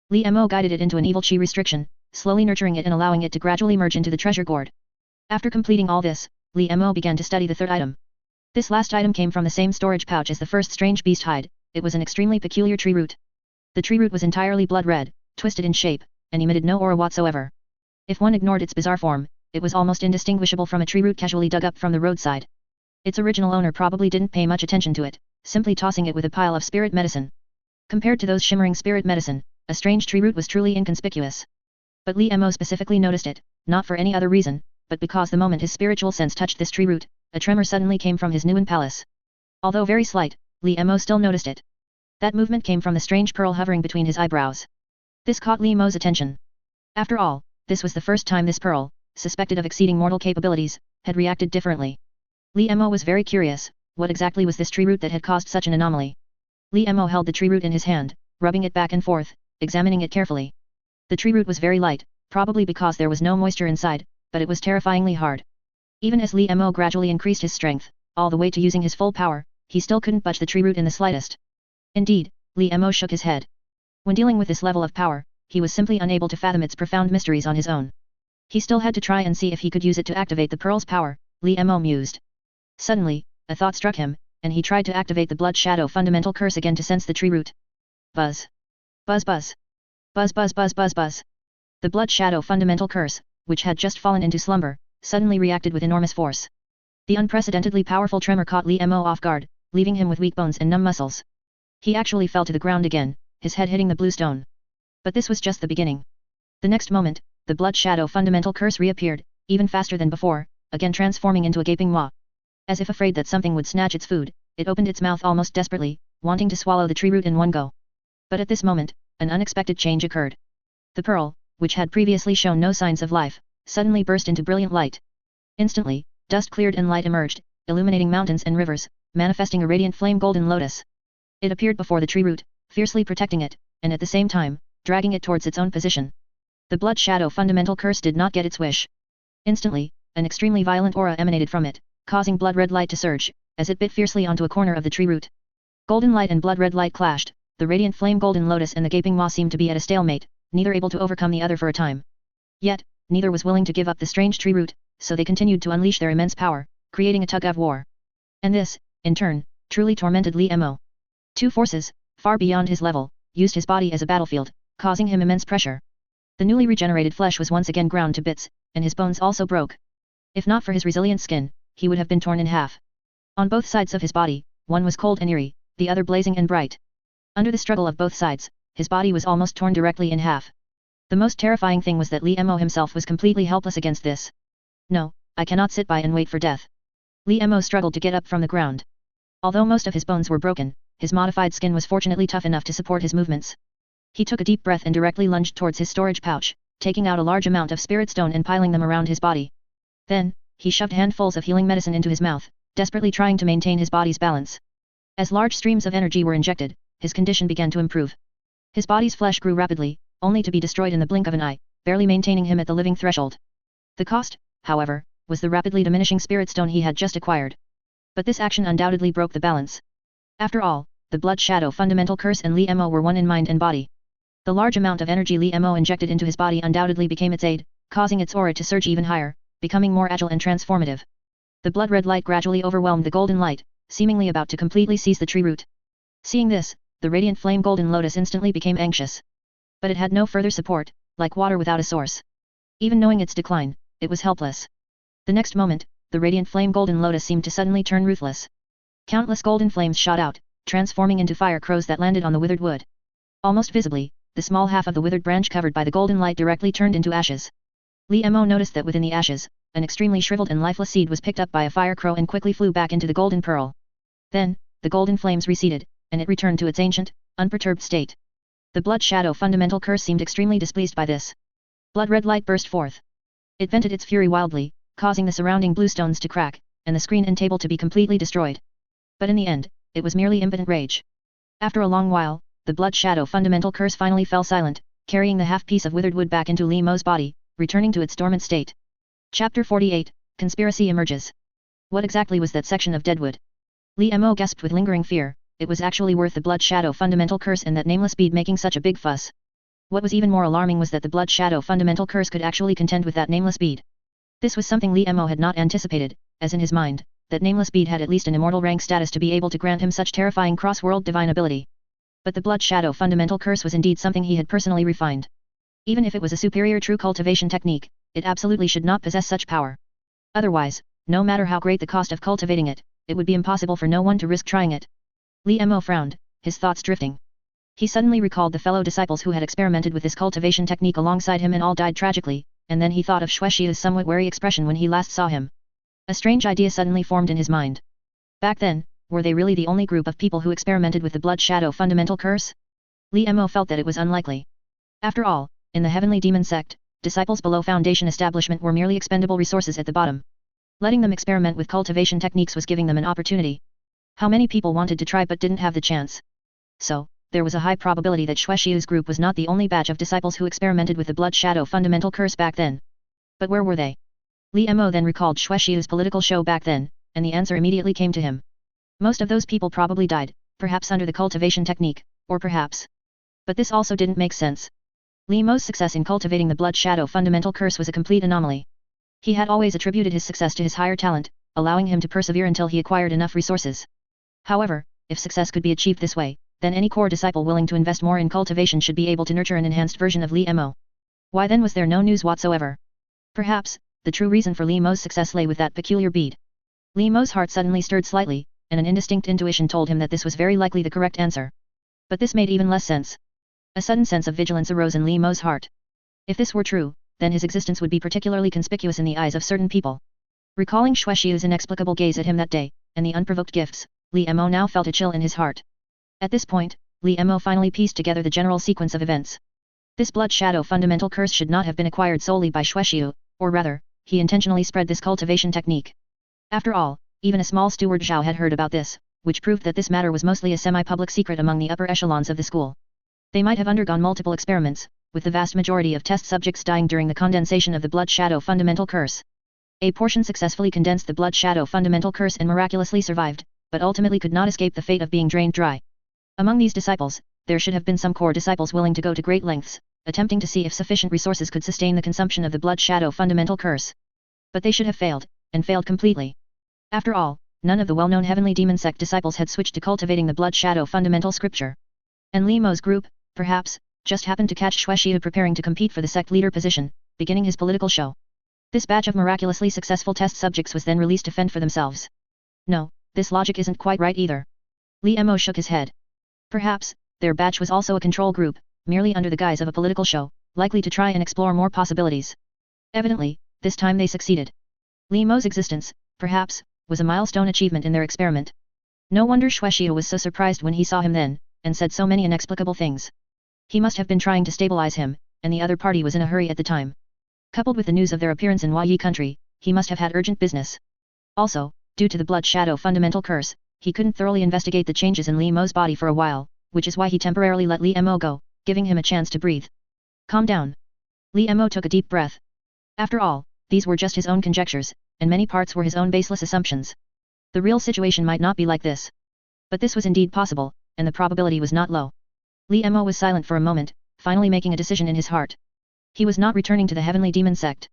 Li Mo guided it into an evil qi restriction, slowly nurturing it and allowing it to gradually merge into the treasure gourd. After completing all this, Li Mo began to study the third item. This last item came from the same storage pouch as the first strange beast hide. It was an extremely peculiar tree root. The tree root was entirely blood red, twisted in shape, and emitted no aura whatsoever. If one ignored its bizarre form, it was almost indistinguishable from a tree root casually dug up from the roadside. Its original owner probably didn't pay much attention to it, simply tossing it with a pile of spirit medicine. Compared to those shimmering spirit medicine, a strange tree root was truly inconspicuous. But Li Mo specifically noticed it, not for any other reason, but because the moment his spiritual sense touched this tree root, a tremor suddenly came from his Nuon palace. Although very slight, Li Mo still noticed it. That movement came from the strange pearl hovering between his eyebrows. This caught Li Mo's attention. After all, this was the first time this pearl, suspected of exceeding mortal capabilities, had reacted differently. Li Mo was very curious, what exactly was this tree root that had caused such an anomaly? Li Mo held the tree root in his hand, rubbing it back and forth, examining it carefully. The tree root was very light, probably because there was no moisture inside, but it was terrifyingly hard. Even as Li Mo gradually increased his strength, all the way to using his full power, he still couldn't budge the tree root in the slightest. Indeed, Li Mo shook his head. When dealing with this level of power, he was simply unable to fathom its profound mysteries on his own. He still had to try and see if he could use it to activate the pearl's power, Li Mo mused. Suddenly, a thought struck him, and he tried to activate the blood shadow fundamental curse again to sense the tree root. Buzz. Buzz buzz. Buzz buzz buzz buzz buzz. The blood shadow fundamental curse, which had just fallen into slumber, suddenly reacted with enormous force. The unprecedentedly powerful tremor caught Li Mo off guard, leaving him with weak bones and numb muscles. He actually fell to the ground again, his head hitting the blue stone. But this was just the beginning. The next moment, the blood shadow fundamental curse reappeared, even faster than before, again transforming into a gaping maw. As if afraid that something would snatch its food, it opened its mouth almost desperately, wanting to swallow the tree root in one go. But at this moment, an unexpected change occurred. The pearl, which had previously shown no signs of life, suddenly burst into brilliant light. Instantly, dust cleared and light emerged, illuminating mountains and rivers, manifesting a radiant flame golden lotus. It appeared before the tree root, fiercely protecting it, and at the same time, dragging it towards its own position. The blood shadow fundamental curse did not get its wish. Instantly, an extremely violent aura emanated from it, causing blood red light to surge, as it bit fiercely onto a corner of the tree root. Golden light and blood red light clashed, the radiant flame golden lotus and the gaping maw seemed to be at a stalemate, neither able to overcome the other for a time. Yet, neither was willing to give up the strange tree root, so they continued to unleash their immense power, creating a tug-of-war. And this, in turn, truly tormented Li Mo. Two forces, far beyond his level, used his body as a battlefield, causing him immense pressure. The newly regenerated flesh was once again ground to bits, and his bones also broke. If not for his resilient skin, he would have been torn in half. On both sides of his body, one was cold and eerie, the other blazing and bright. Under the struggle of both sides, his body was almost torn directly in half. The most terrifying thing was that Li Mo himself was completely helpless against this. No, I cannot sit by and wait for death. Li Mo struggled to get up from the ground. Although most of his bones were broken, his modified skin was fortunately tough enough to support his movements. He took a deep breath and directly lunged towards his storage pouch, taking out a large amount of spirit stone and piling them around his body. Then, he shoved handfuls of healing medicine into his mouth, desperately trying to maintain his body's balance. As large streams of energy were injected, his condition began to improve. His body's flesh grew rapidly, only to be destroyed in the blink of an eye, barely maintaining him at the living threshold. The cost, however, was the rapidly diminishing spirit stone he had just acquired. But this action undoubtedly broke the balance. After all, the Blood Shadow fundamental curse and Li Mo were one in mind and body. The large amount of energy Li Mo injected into his body undoubtedly became its aid, causing its aura to surge even higher, becoming more agile and transformative. The blood-red light gradually overwhelmed the golden light, seemingly about to completely seize the tree root. Seeing this, the radiant flame golden lotus instantly became anxious. But it had no further support, like water without a source. Even knowing its decline, it was helpless. The next moment, the radiant flame golden lotus seemed to suddenly turn ruthless. Countless golden flames shot out, transforming into fire crows that landed on the withered wood. Almost visibly, the small half of the withered branch covered by the golden light directly turned into ashes. Li Mo noticed that within the ashes, an extremely shriveled and lifeless seed was picked up by a fire crow and quickly flew back into the golden pearl. Then, the golden flames receded, and it returned to its ancient, unperturbed state. The Blood Shadow fundamental curse seemed extremely displeased by this. Blood-red light burst forth. It vented its fury wildly, causing the surrounding bluestones to crack, and the screen and table to be completely destroyed. But in the end, it was merely impotent rage. After a long while, the Blood Shadow fundamental curse finally fell silent, carrying the half-piece of withered wood back into Li Mo's body, returning to its dormant state. Chapter 48, Conspiracy emerges. What exactly was that section of deadwood? Li Mo gasped with lingering fear. It was actually worth the Blood Shadow fundamental curse and that nameless bead making such a big fuss. What was even more alarming was that the Blood Shadow fundamental curse could actually contend with that nameless bead. This was something Li Mo had not anticipated, as in his mind, that nameless bead had at least an immortal rank status to be able to grant him such terrifying cross-world divine ability. But the Blood Shadow fundamental curse was indeed something he had personally refined. Even if it was a superior true cultivation technique, it absolutely should not possess such power. Otherwise, no matter how great the cost of cultivating it, it would be impossible for no one to risk trying it. Li Mo frowned, his thoughts drifting. He suddenly recalled the fellow disciples who had experimented with this cultivation technique alongside him and all died tragically, and then he thought of Xuexiu's somewhat wary expression when he last saw him. A strange idea suddenly formed in his mind. Back then, were they really the only group of people who experimented with the Blood Shadow fundamental curse? Li Mo felt that it was unlikely. After all, in the Heavenly Demon sect, disciples below Foundation establishment were merely expendable resources at the bottom. Letting them experiment with cultivation techniques was giving them an opportunity. How many people wanted to try but didn't have the chance? So, there was a high probability that Xuexiu's group was not the only batch of disciples who experimented with the Blood Shadow fundamental curse back then. But where were they? Li Mo then recalled Xuexiu's political show back then, and the answer immediately came to him. Most of those people probably died, perhaps under the cultivation technique, or perhaps. But this also didn't make sense. Li Mo's success in cultivating the Blood Shadow fundamental curse was a complete anomaly. He had always attributed his success to his higher talent, allowing him to persevere until he acquired enough resources. However, if success could be achieved this way, then any core disciple willing to invest more in cultivation should be able to nurture an enhanced version of Li Mo. Why then was there no news whatsoever? Perhaps, the true reason for Li Mo's success lay with that peculiar bead. Li Mo's heart suddenly stirred slightly, and an indistinct intuition told him that this was very likely the correct answer. But this made even less sense. A sudden sense of vigilance arose in Li Mo's heart. If this were true, then his existence would be particularly conspicuous in the eyes of certain people. Recalling Xuexiu's inexplicable gaze at him that day, and the unprovoked gifts, Li Mo now felt a chill in his heart. At this point, Li Mo finally pieced together the general sequence of events. This Blood Shadow fundamental curse should not have been acquired solely by Xuexiu, or rather, he intentionally spread this cultivation technique. After all, even a small steward Zhao had heard about this, which proved that this matter was mostly a semi-public secret among the upper echelons of the school. They might have undergone multiple experiments, with the vast majority of test subjects dying during the condensation of the Blood Shadow fundamental curse. A portion successfully condensed the Blood Shadow fundamental curse and miraculously survived, but ultimately could not escape the fate of being drained dry. Among these disciples, there should have been some core disciples willing to go to great lengths, attempting to see if sufficient resources could sustain the consumption of the Blood Shadow fundamental curse. But they should have failed, and failed completely. After all, none of the well-known Heavenly Demon sect disciples had switched to cultivating the Blood Shadow fundamental scripture. And Li Mo's group, perhaps, just happened to catch Xuexiu preparing to compete for the sect leader position, beginning his political show. This batch of miraculously successful test subjects was then released to fend for themselves. No, this logic isn't quite right either. Li Mo shook his head. Perhaps, their batch was also a control group, merely under the guise of a political show, likely to try and explore more possibilities. Evidently, this time they succeeded. Li Mo's existence, perhaps, was a milestone achievement in their experiment. No wonder Zao Shi Qu was so surprised when he saw him then, and said so many inexplicable things. He must have been trying to stabilize him, and the other party was in a hurry at the time. Coupled with the news of their appearance in Hua Yi country, he must have had urgent business. Also, due to the blood shadow fundamental curse, he couldn't thoroughly investigate the changes in Li Mo's body for a while, which is why he temporarily let Li Mo go, giving him a chance to breathe. Calm down. Li Mo took a deep breath. After all, these were just his own conjectures, and many parts were his own baseless assumptions. The real situation might not be like this. But this was indeed possible, and the probability was not low. Li Mo was silent for a moment, finally making a decision in his heart. He was not returning to the heavenly demon sect.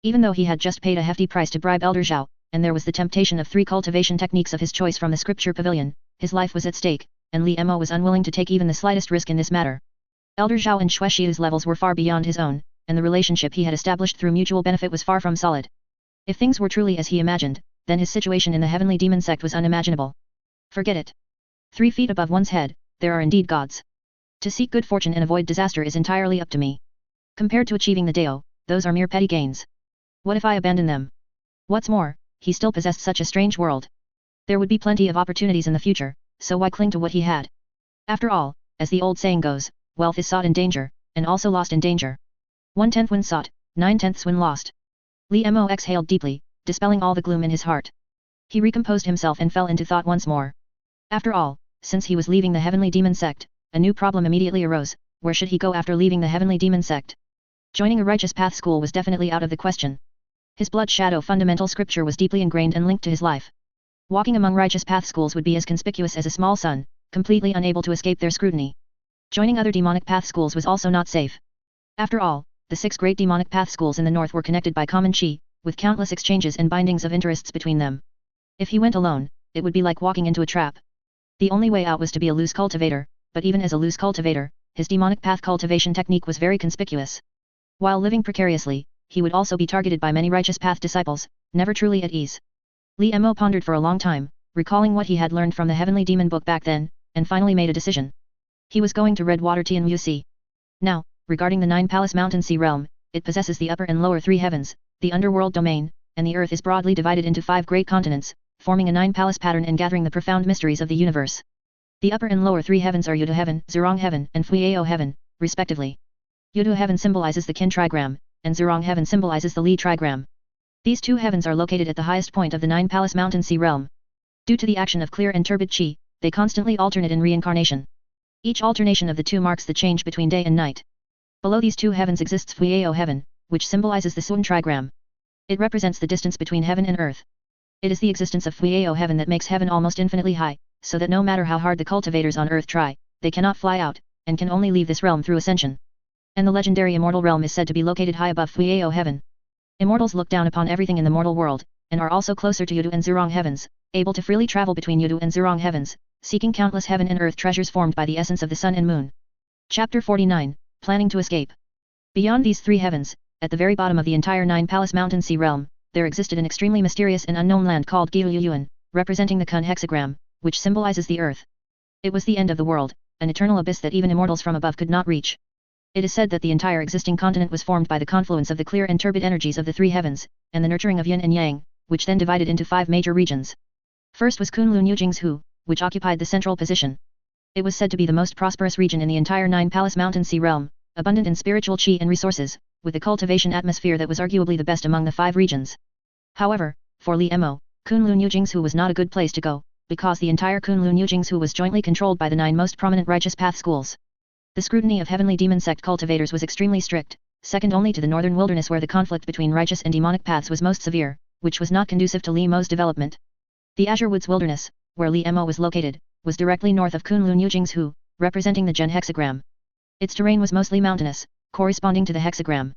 Even though he had just paid a hefty price to bribe Elder Zhao, and there was the temptation of 3 cultivation techniques of his choice from the scripture pavilion, his life was at stake, and Li Mo was unwilling to take even the slightest risk in this matter. Elder Zhao and Zao Shi Qu's levels were far beyond his own, and the relationship he had established through mutual benefit was far from solid. If things were truly as he imagined, then his situation in the heavenly demon sect was unimaginable. Forget it. 3 feet above one's head, there are indeed gods. To seek good fortune and avoid disaster is entirely up to me. Compared to achieving the Dao, those are mere petty gains. What if I abandon them? What's more, he still possessed such a strange world. There would be plenty of opportunities in the future, so why cling to what he had? After all, as the old saying goes, wealth is sought in danger, and also lost in danger. 1/10 when sought, 9/10 when lost. Li Mo exhaled deeply, dispelling all the gloom in his heart. He recomposed himself and fell into thought once more. After all, since he was leaving the heavenly demon sect, a new problem immediately arose: where should he go after leaving the heavenly demon sect? Joining a righteous path school was definitely out of the question. His blood shadow fundamental scripture was deeply ingrained and linked to his life. Walking among righteous path schools would be as conspicuous as a small sun, completely unable to escape their scrutiny. Joining other demonic path schools was also not safe. After all, the 6 great demonic path schools in the north were connected by common chi, with countless exchanges and bindings of interests between them. If he went alone, it would be like walking into a trap. The only way out was to be a loose cultivator, but even as a loose cultivator, his demonic path cultivation technique was very conspicuous. While living precariously, he would also be targeted by many righteous path disciples, never truly at ease. Li Mo pondered for a long time, recalling what he had learned from the heavenly demon book back then, and finally made a decision. He was going to Redwater Tianmu Sea. Now, regarding the 9 Palace Mountain Sea realm, it possesses the upper and lower 3 heavens, the underworld domain, and the earth is broadly divided into 5 great continents, forming a 9 palace pattern and gathering the profound mysteries of the universe. The upper and lower 3 heavens are Yudu heaven, Zurong heaven, and Fuiao heaven, respectively. Yudu heaven symbolizes the Qin trigram, and Zurong heaven symbolizes the Li trigram. These 2 heavens are located at the highest point of the 9 Palace Mountain Sea realm. Due to the action of clear and turbid qi, they constantly alternate in reincarnation. Each alternation of the 2 marks the change between day and night. Below these 2 heavens exists Fuiao heaven, which symbolizes the Sun trigram. It represents the distance between heaven and earth. It is the existence of Fuiao heaven that makes heaven almost infinitely high, so that no matter how hard the cultivators on earth try, they cannot fly out, and can only leave this realm through ascension. And the legendary immortal realm is said to be located high above Fuiao heaven. Immortals look down upon everything in the mortal world, and are also closer to Yudu and Zurong heavens, able to freely travel between Yudu and Zurong heavens, seeking countless heaven and earth treasures formed by the essence of the sun and moon. Chapter 49, Planning to Escape. Beyond these 3 heavens, at the very bottom of the entire 9 Palace Mountain Sea realm, there existed an extremely mysterious and unknown land called Gyuyuan, representing the Kun hexagram, which symbolizes the earth. It was the end of the world, an eternal abyss that even immortals from above could not reach. It is said that the entire existing continent was formed by the confluence of the clear and turbid energies of the 3 heavens, and the nurturing of yin and yang, which then divided into 5 major regions. First was Kunlun Yujing's which occupied the central position. It was said to be the most prosperous region in the entire 9 Palace Mountain Sea realm, abundant in spiritual chi and resources, with a cultivation atmosphere that was arguably the best among the 5 regions. However, for Li Mo, Kunlun Yujing's was not a good place to go, because the entire Kunlun Yujing's was jointly controlled by the 9 most prominent righteous path schools. The scrutiny of heavenly demon sect cultivators was extremely strict, second only to the northern wilderness where the conflict between righteous and demonic paths was most severe, which was not conducive to Li Mo's development. The Azure Woods Wilderness, where Li Mo was located, was directly north of Kunlun Yujing's representing the Zhen hexagram. Its terrain was mostly mountainous, corresponding to the hexagram.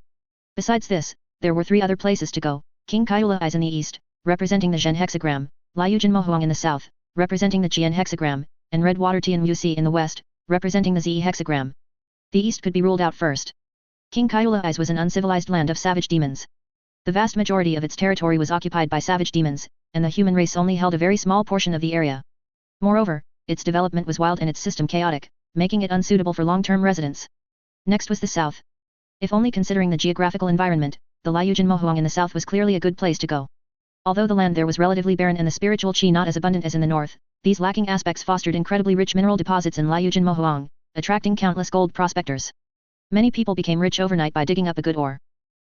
Besides this, there were 3 other places to go: King Kaiulai's in the east, representing the Zhen hexagram, Liujin Mohuang in the south, representing the Jian hexagram, and Redwater Tianmu Sea in the west, representing the Zi hexagram. The east could be ruled out first. King Kaiulai's was an uncivilized land of savage demons. The vast majority of its territory was occupied by savage demons, and the human race only held a very small portion of the area. Moreover, its development was wild and its system chaotic, making it unsuitable for long-term residence. Next was the south. If only considering the geographical environment, the Liujin Mohuang in the south was clearly a good place to go. Although the land there was relatively barren and the spiritual qi not as abundant as in the north, these lacking aspects fostered incredibly rich mineral deposits in Liujin Mohuang, attracting countless gold prospectors. Many people became rich overnight by digging up a good ore.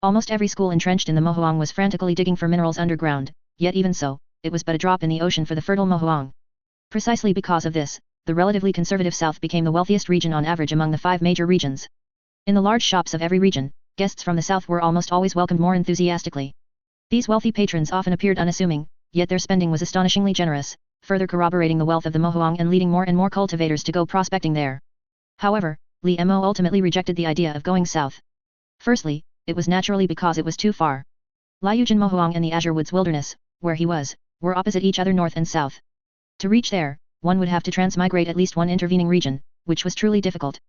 Almost every school entrenched in the Mohuang was frantically digging for minerals underground, yet even so, it was but a drop in the ocean for the fertile Mohuang. Precisely because of this, the relatively conservative south became the wealthiest region on average among the 5 major regions. In the large shops of every region, guests from the south were almost always welcomed more enthusiastically. These wealthy patrons often appeared unassuming, yet their spending was astonishingly generous, further corroborating the wealth of the Mohuang and leading more and more cultivators to go prospecting there. However, Li Mo ultimately rejected the idea of going south. Firstly, it was naturally because it was too far. Liujin Mohuang and the Azure Woods Wilderness, where he was, were opposite each other north and south. To reach there, one would have to transmigrate at least one intervening region, which was truly difficult.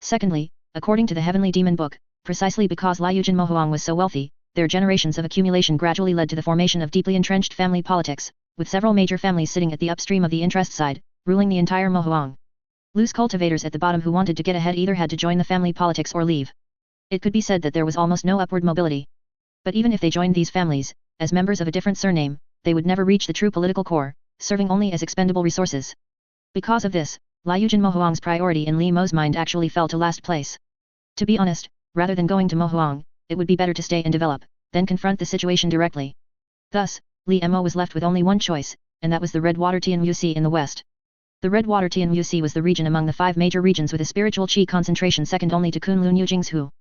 Secondly, according to the Heavenly Demon Book, precisely because Liujin Mohuang was so wealthy, their generations of accumulation gradually led to the formation of deeply entrenched family politics, with several major families sitting at the upstream of the interest side, ruling the entire Mohuang. Loose cultivators at the bottom who wanted to get ahead either had to join the family politics or leave. It could be said that there was almost no upward mobility. But even if they joined these families, as members of a different surname, they would never reach the true political core, serving only as expendable resources. Because of this, Liujin Mohuang's priority in Li Mo's mind actually fell to last place. To be honest, rather than going to Mohuang, it would be better to stay and develop, then confront the situation directly. Thus, Li Mo was left with only one choice, and that was the Redwater Tianwu in the west. The Redwater Tianwu was the region among the 5 major regions with a spiritual qi concentration second only to Kunlun Yujing's.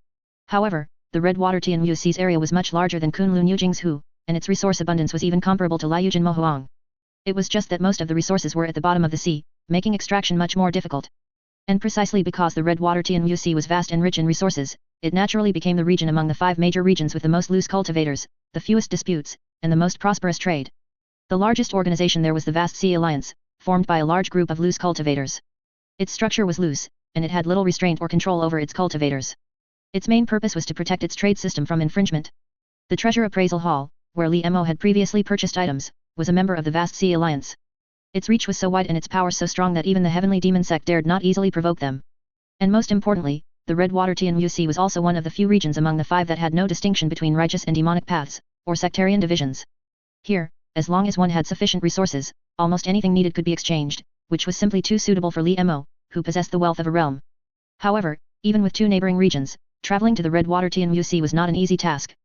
However, the Redwater Tianwu's area was much larger than Kunlun Yujing's, and its resource abundance was even comparable to Liujin Mohuang. It was just that most of the resources were at the bottom of the sea, making extraction much more difficult. And precisely because the Redwater Tianwu was vast and rich in resources, it naturally became the region among the 5 major regions with the most loose cultivators, the fewest disputes, and the most prosperous trade. The largest organization there was the Vast Sea Alliance, formed by a large group of loose cultivators. Its structure was loose, and it had little restraint or control over its cultivators. Its main purpose was to protect its trade system from infringement. The Treasure Appraisal Hall, where Li Mo had previously purchased items, was a member of the Vast Sea Alliance. Its reach was so wide and its power so strong that even the Heavenly Demon sect dared not easily provoke them. And most importantly, the Redwater Tianwu was also one of the few regions among the 5 that had no distinction between righteous and demonic paths, or sectarian divisions. Here, as long as one had sufficient resources, almost anything needed could be exchanged, which was simply too suitable for Li Mo, who possessed the wealth of a realm. However, even with 2 neighboring regions, traveling to the Redwater Tianwu was not an easy task.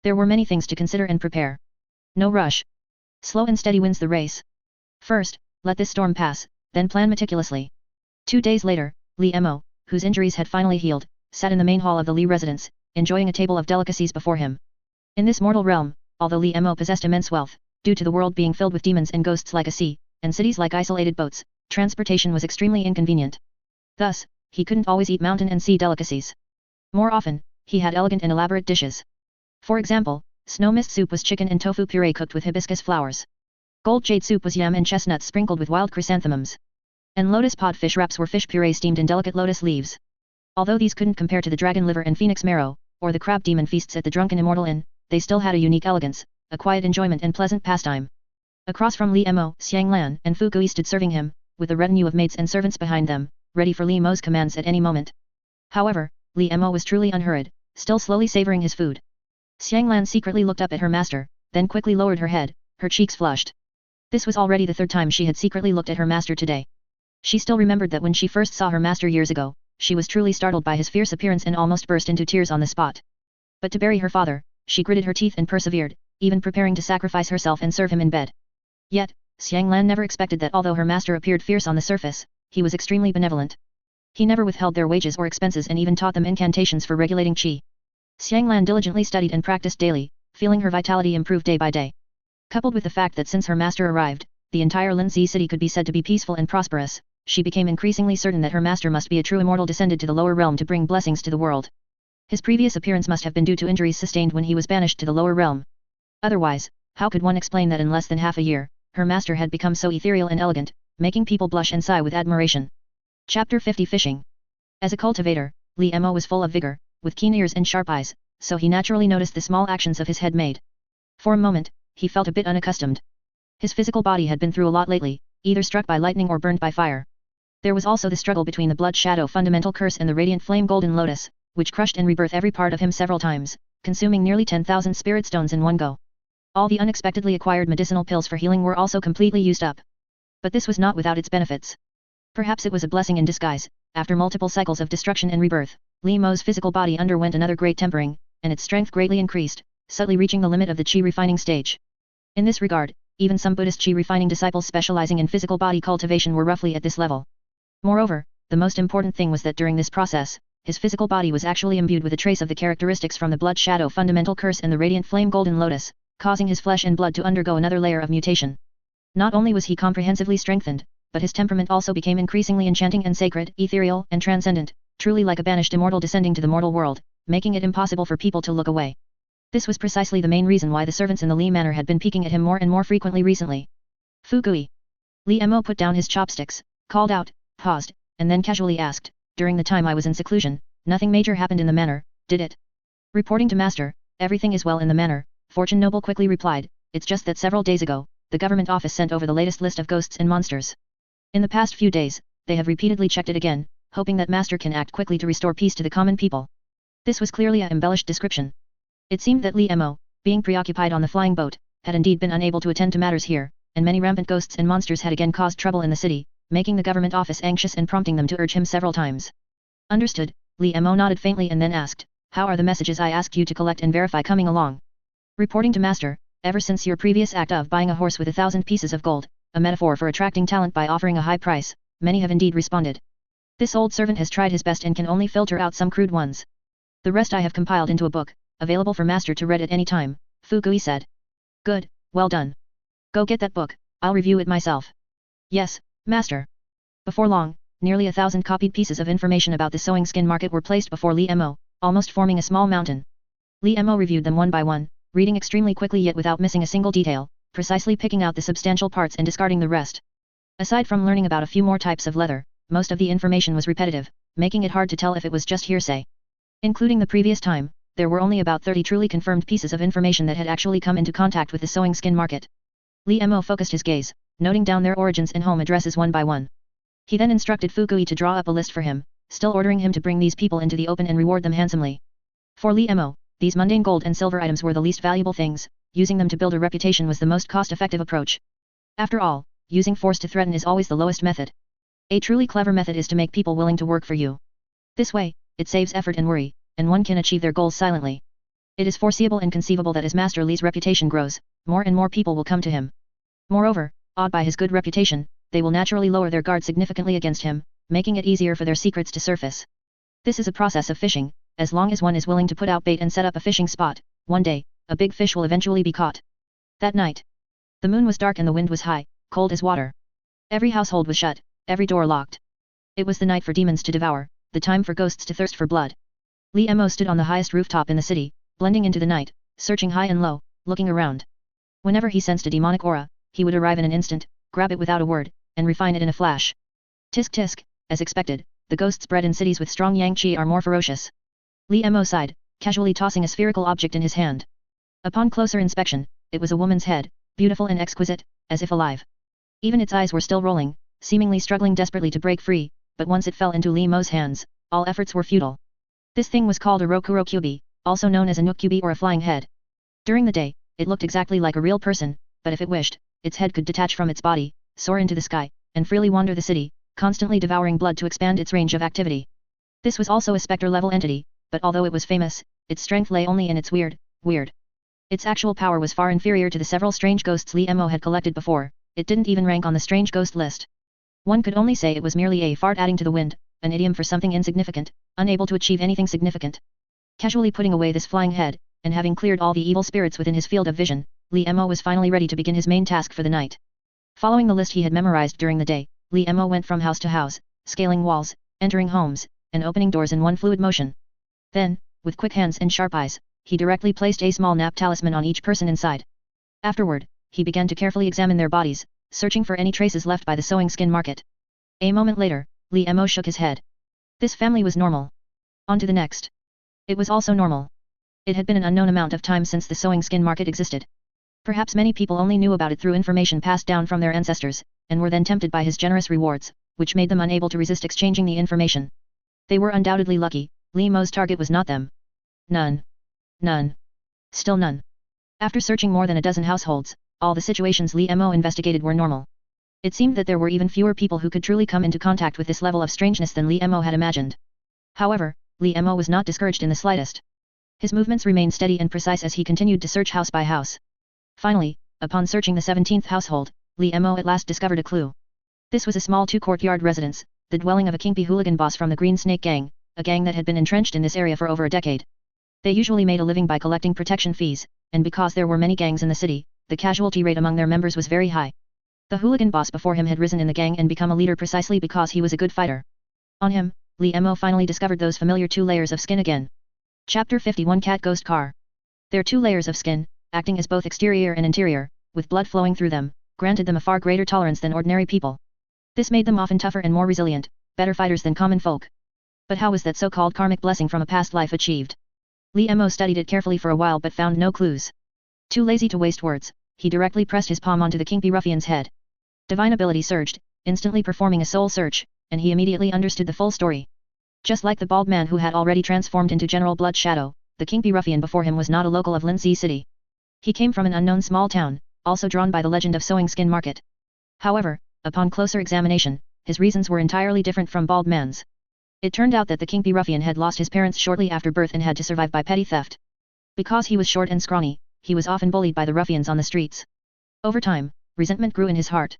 There were many things to consider and prepare. No rush. Slow and steady wins the race. First, let this storm pass, then plan meticulously. 2 days later, Li Mo, whose injuries had finally healed, sat in the main hall of the Li residence, enjoying a table of delicacies before him. In this mortal realm, although Li Mo possessed immense wealth, due to the world being filled with demons and ghosts like a sea, and cities like isolated boats, transportation was extremely inconvenient. Thus, he couldn't always eat mountain and sea delicacies. More often, he had elegant and elaborate dishes. For example, snow mist soup was chicken and tofu puree cooked with hibiscus flowers. Gold jade soup was yam and chestnuts sprinkled with wild chrysanthemums. And lotus pod fish wraps were fish puree steamed in delicate lotus leaves. Although these couldn't compare to the dragon liver and phoenix marrow, or the crab demon feasts at the Drunken Immortal Inn, they still had a unique elegance, a quiet enjoyment and pleasant pastime. Across from Li Mo, Xiang Lan and Fu Gui stood serving him, with a retinue of maids and servants behind them, ready for Li Mo's commands at any moment. However, Li Mo was truly unhurried, still slowly savoring his food. Xiang Lan secretly looked up at her master, then quickly lowered her head, her cheeks flushed. This was already the 3rd time she had secretly looked at her master today. She still remembered that when she first saw her master years ago, she was truly startled by his fierce appearance and almost burst into tears on the spot. But to bury her father, she gritted her teeth and persevered, even preparing to sacrifice herself and serve him in bed. Yet, Xiang Lan never expected that although her master appeared fierce on the surface, he was extremely benevolent. He never withheld their wages or expenses and even taught them incantations for regulating qi. Xiang Lan diligently studied and practiced daily, feeling her vitality improve day by day. Coupled with the fact that since her master arrived, the entire Linzi city could be said to be peaceful and prosperous, she became increasingly certain that her master must be a true immortal descended to the lower realm to bring blessings to the world. His previous appearance must have been due to injuries sustained when he was banished to the lower realm. Otherwise, how could one explain that in less than half a year, her master had become so ethereal and elegant, making people blush and sigh with admiration? Chapter 50 Fishing. As a cultivator, Li Mo was full of vigor, with keen ears and sharp eyes, so he naturally noticed the small actions of his head maid. For a moment, he felt a bit unaccustomed. His physical body had been through a lot lately, either struck by lightning or burned by fire. There was also the struggle between the blood shadow fundamental curse and the radiant flame golden lotus, which crushed and rebirthed every part of him several times, consuming nearly 10,000 spirit stones in one go. All the unexpectedly acquired medicinal pills for healing were also completely used up. But this was not without its benefits. Perhaps it was a blessing in disguise. After multiple cycles of destruction and rebirth, Li Mo's physical body underwent another great tempering, and its strength greatly increased, subtly reaching the limit of the qi refining stage. In this regard, even some Buddhist qi refining disciples specializing in physical body cultivation were roughly at this level. Moreover, the most important thing was that during this process, his physical body was actually imbued with a trace of the characteristics from the blood shadow fundamental curse and the radiant flame golden lotus, causing his flesh and blood to undergo another layer of mutation. Not only was he comprehensively strengthened, but his temperament also became increasingly enchanting and sacred, ethereal and transcendent, truly like a banished immortal descending to the mortal world, making it impossible for people to look away. This was precisely the main reason why the servants in the Li manor had been peeking at him more and more frequently recently. Fukui. Li Mo put down his chopsticks, called out, paused, and then casually asked, during the time I was in seclusion, nothing major happened in the manor, did it? Reporting to master, everything is well in the manor, Fortune Noble quickly replied, it's just that several days ago, the government office sent over the latest list of ghosts and monsters. In the past few days, they have repeatedly checked it again, hoping that master can act quickly to restore peace to the common people. This was clearly a embellished description. It seemed that Li Mo, being preoccupied on the flying boat, had indeed been unable to attend to matters here, and many rampant ghosts and monsters had again caused trouble in the city, making the government office anxious and prompting them to urge him several times. Understood, Li Mo nodded faintly and then asked, how are the messages I asked you to collect and verify coming along? Reporting to master, ever since your previous act of buying a horse with 1,000 pieces of gold, a metaphor for attracting talent by offering a high price, many have indeed responded. This old servant has tried his best and can only filter out some crude ones. The rest I have compiled into a book, available for master to read at any time, Fukui said. Good, well done. Go get that book, I'll review it myself. Yes, master. Before long, nearly 1,000 copied pieces of information about the sewing skin market were placed before Li Mo, almost forming a small mountain. Li Mo reviewed them one by one, reading extremely quickly yet without missing a single detail, precisely picking out the substantial parts and discarding the rest. Aside from learning about a few more types of leather, most of the information was repetitive, making it hard to tell if it was just hearsay. Including the previous time, there were only about 30 truly confirmed pieces of information that had actually come into contact with the sewing skin market. Li Mo focused his gaze, noting down their origins and home addresses one by one. He then instructed Fukui to draw up a list for him, still ordering him to bring these people into the open and reward them handsomely. For Li Mo, these mundane gold and silver items were the least valuable things, using them to build a reputation was the most cost-effective approach. After all, using force to threaten is always the lowest method. A truly clever method is to make people willing to work for you. This way, it saves effort and worry, and one can achieve their goals silently. It is foreseeable and conceivable that as Master Li's reputation grows, more and more people will come to him. Moreover, awed by his good reputation, they will naturally lower their guard significantly against him, making it easier for their secrets to surface. This is a process of fishing. As long as one is willing to put out bait and set up a fishing spot, one day, a big fish will eventually be caught. That night, the moon was dark and the wind was high, cold as water. Every household was shut, every door locked. It was the night for demons to devour, the time for ghosts to thirst for blood. Li Mo stood on the highest rooftop in the city, blending into the night, searching high and low, looking around. Whenever he sensed a demonic aura, he would arrive in an instant, grab it without a word, and refine it in a flash. Tisk tisk, as expected, the ghosts bred in cities with strong yang qi are more ferocious. Li Mo sighed, casually tossing a spherical object in his hand. Upon closer inspection, it was a woman's head, beautiful and exquisite, as if alive. Even its eyes were still rolling, seemingly struggling desperately to break free, but once it fell into Li Mo's hands, all efforts were futile. This thing was called a Rokurokubi, also known as a Nukubi or a flying head. During the day, it looked exactly like a real person, but if it wished, its head could detach from its body, soar into the sky, and freely wander the city, constantly devouring blood to expand its range of activity. This was also a spectre-level entity, but although it was famous, its strength lay only in its weird. Its actual power was far inferior to the several strange ghosts Li Mo had collected before, it didn't even rank on the strange ghost list. One could only say it was merely a fart adding to the wind, an idiom for something insignificant, unable to achieve anything significant. Casually putting away this flying head, and having cleared all the evil spirits within his field of vision, Li Mo was finally ready to begin his main task for the night. Following the list he had memorized during the day, Li Mo went from house to house, scaling walls, entering homes, and opening doors in one fluid motion. Then, with quick hands and sharp eyes, he directly placed a small nap talisman on each person inside. Afterward, he began to carefully examine their bodies, searching for any traces left by the sewing skin market. A moment later, Li Mo shook his head. This family was normal. On to the next. It was also normal. It had been an unknown amount of time since the sewing skin market existed. Perhaps many people only knew about it through information passed down from their ancestors, and were then tempted by his generous rewards, which made them unable to resist exchanging the information. They were undoubtedly lucky. Li Mo's target was not them. None. Still none. After searching more than a dozen households, all the situations Li Mo investigated were normal. It seemed that there were even fewer people who could truly come into contact with this level of strangeness than Li Mo had imagined. However, Li Mo was not discouraged in the slightest. His movements remained steady and precise as he continued to search house by house. Finally, upon searching the 17th household, Li Mo at last discovered a clue. This was a small two-courtyard residence, the dwelling of a kingpin hooligan boss from the Green Snake Gang, a gang that had been entrenched in this area for over a decade. They usually made a living by collecting protection fees, and because there were many gangs in the city, the casualty rate among their members was very high. The hooligan boss before him had risen in the gang and become a leader precisely because he was a good fighter. On him, Li Mo finally discovered those familiar 2 layers of skin again. Chapter 51 Cat Ghost Car. Their 2 layers of skin, acting as both exterior and interior, with blood flowing through them, granted them a far greater tolerance than ordinary people. This made them often tougher and more resilient, better fighters than common folk. But how was that so-called karmic blessing from a past life achieved? Li Mo studied it carefully for a while but found no clues. Too lazy to waste words, he directly pressed his palm onto the kingpin ruffian's head. Divine ability surged, instantly performing a soul search, and he immediately understood the full story. Just like the bald man who had already transformed into General Blood Shadow, the kingpin ruffian before him was not a local of Linzi City. He came from an unknown small town, also drawn by the legend of Sewing Skin Market. However, upon closer examination, his reasons were entirely different from bald man's. It turned out that the kingpin ruffian had lost his parents shortly after birth and had to survive by petty theft. Because he was short and scrawny, he was often bullied by the ruffians on the streets. Over time, resentment grew in his heart.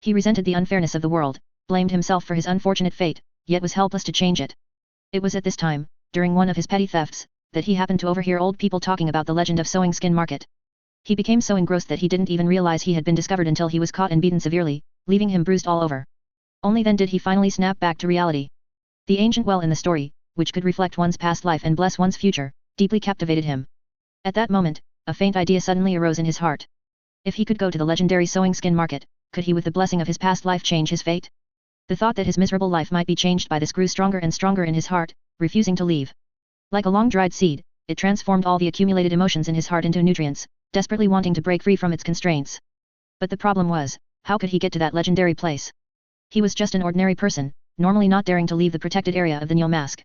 He resented the unfairness of the world, blamed himself for his unfortunate fate, yet was helpless to change it. It was at this time, during one of his petty thefts, that he happened to overhear old people talking about the legend of Sewing Skin Market. He became so engrossed that he didn't even realize he had been discovered until he was caught and beaten severely, leaving him bruised all over. Only then did he finally snap back to reality. The ancient well in the story, which could reflect one's past life and bless one's future, deeply captivated him. At that moment, a faint idea suddenly arose in his heart. If he could go to the legendary Sewing Skin Market, could he with the blessing of his past life change his fate? The thought that his miserable life might be changed by this grew stronger and stronger in his heart, refusing to leave. Like a long-dried seed, it transformed all the accumulated emotions in his heart into nutrients, desperately wanting to break free from its constraints. But the problem was, how could he get to that legendary place? He was just an ordinary person, normally not daring to leave the protected area of the Nuo Mask.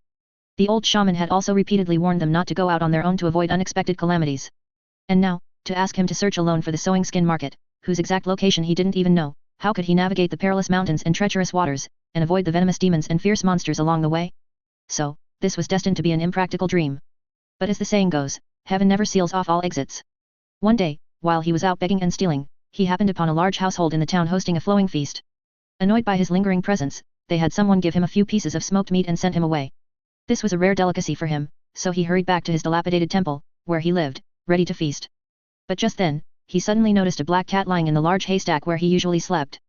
The old shaman had also repeatedly warned them not to go out on their own to avoid unexpected calamities. And now, to ask him to search alone for the Sewing Skin Market, whose exact location he didn't even know, how could he navigate the perilous mountains and treacherous waters, and avoid the venomous demons and fierce monsters along the way? So, this was destined to be an impractical dream. But as the saying goes, heaven never seals off all exits. One day, while he was out begging and stealing, he happened upon a large household in the town hosting a flowing feast. Annoyed by his lingering presence, they had someone give him a few pieces of smoked meat and sent him away. This was a rare delicacy for him, so he hurried back to his dilapidated temple, where he lived, ready to feast. But just then, he suddenly noticed a black cat lying in the large haystack where he usually slept.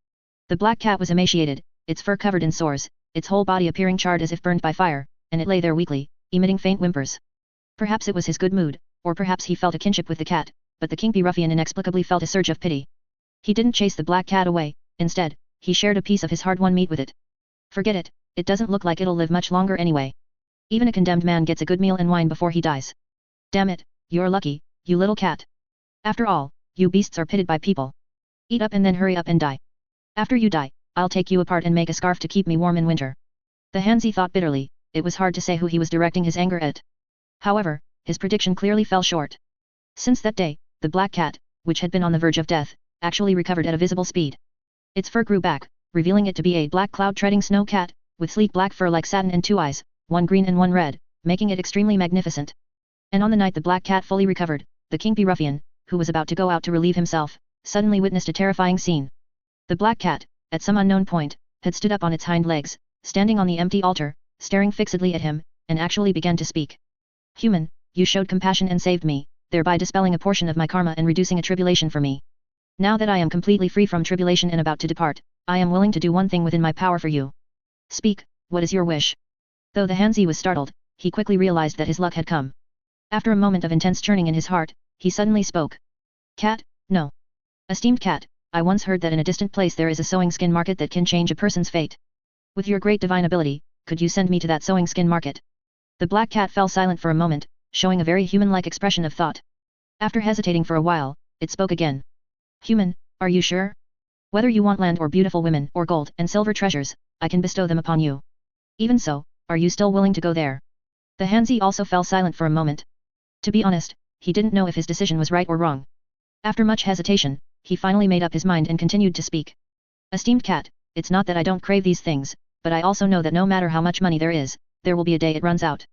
The black cat was emaciated, its fur covered in sores, its whole body appearing charred as if burned by fire, and it lay there weakly, emitting faint whimpers. Perhaps it was his good mood, or perhaps he felt a kinship with the cat, but the kingpin ruffian inexplicably felt a surge of pity. He didn't chase the black cat away, instead, he shared a piece of his hard-won meat with it. Forget it, it doesn't look like it'll live much longer anyway. Even a condemned man gets a good meal and wine before he dies. Damn it, you're lucky, you little cat. After all, you beasts are pitted by people. Eat up and then hurry up and die. After you die, I'll take you apart and make a scarf to keep me warm in winter. The Hanzi thought bitterly, it was hard to say who he was directing his anger at. However, his prediction clearly fell short. Since that day, the black cat, which had been on the verge of death, actually recovered at a visible speed. Its fur grew back, revealing it to be a black cloud-treading snow cat, with sleek black fur like satin and 2 eyes, one green and one red, making it extremely magnificent. And on the night the black cat fully recovered, the kingpin ruffian, who was about to go out to relieve himself, suddenly witnessed a terrifying scene. The black cat, at some unknown point, had stood up on its hind legs, standing on the empty altar, staring fixedly at him, and actually began to speak. Human, you showed compassion and saved me, thereby dispelling a portion of my karma and reducing a tribulation for me. Now that I am completely free from tribulation and about to depart, I am willing to do one thing within my power for you. Speak, what is your wish? Though the Hanzi was startled, he quickly realized that his luck had come. After a moment of intense churning in his heart, he suddenly spoke. Cat, no. Esteemed cat, I once heard that in a distant place there is a sewing skin market that can change a person's fate. With your great divine ability, could you send me to that sewing skin market? The black cat fell silent for a moment, showing a very human-like expression of thought. After hesitating for a while, it spoke again. Human, are you sure? Whether you want land or beautiful women or gold and silver treasures, I can bestow them upon you. Even so, are you still willing to go there? The Hanzi also fell silent for a moment. To be honest, he didn't know if his decision was right or wrong. After much hesitation, he finally made up his mind and continued to speak. Esteemed cat, it's not that I don't crave these things, but I also know that no matter how much money there is, there will be a day it runs out.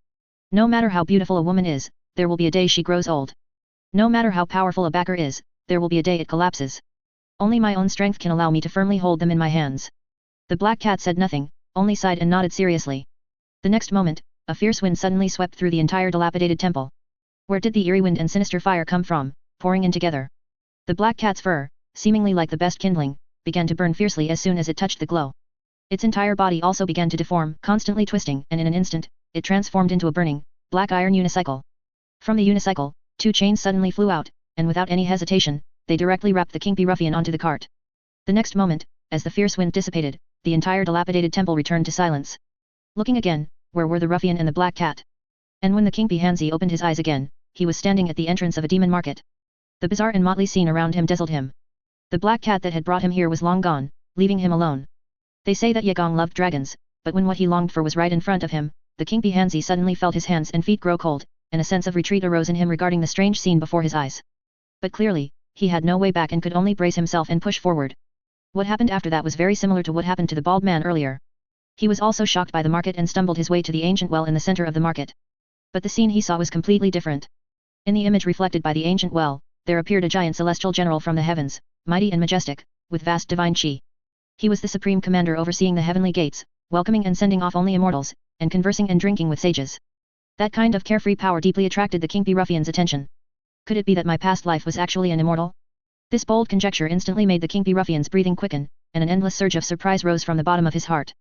No matter how beautiful a woman is, there will be a day she grows old. No matter how powerful a backer is, there will be a day it collapses. Only my own strength can allow me to firmly hold them in my hands. The black cat said nothing, only sighed and nodded seriously. The next moment, a fierce wind suddenly swept through the entire dilapidated temple. Where did the eerie wind and sinister fire come from, pouring in together? The black cat's fur, seemingly like the best kindling, began to burn fiercely as soon as it touched the glow. Its entire body also began to deform, constantly twisting, and in an instant, it transformed into a burning, black iron unicycle. From the unicycle, 2 chains suddenly flew out, and without any hesitation, they directly wrapped the Kingpy ruffian onto the cart. The next moment, as the fierce wind dissipated, the entire dilapidated temple returned to silence. Looking again, where were the ruffian and the black cat? And when the Kingpy Hanzi opened his eyes again, he was standing at the entrance of a demon market. The bizarre and motley scene around him dazzled him. The black cat that had brought him here was long gone, leaving him alone. They say that Yagong loved dragons, but when what he longed for was right in front of him, the Kingpy Hanzi suddenly felt his hands and feet grow cold, and a sense of retreat arose in him regarding the strange scene before his eyes. But clearly, he had no way back and could only brace himself and push forward. What happened after that was very similar to what happened to the bald man earlier. He was also shocked by the market and stumbled his way to the ancient well in the center of the market. But the scene he saw was completely different. In the image reflected by the ancient well, there appeared a giant celestial general from the heavens, mighty and majestic, with vast divine chi. He was the supreme commander overseeing the heavenly gates, welcoming and sending off only immortals, and conversing and drinking with sages. That kind of carefree power deeply attracted the Kingpy ruffian's attention. Could it be that my past life was actually an immortal? This bold conjecture instantly made the Kingpy ruffian's breathing quicken, and an endless surge of surprise rose from the bottom of his heart.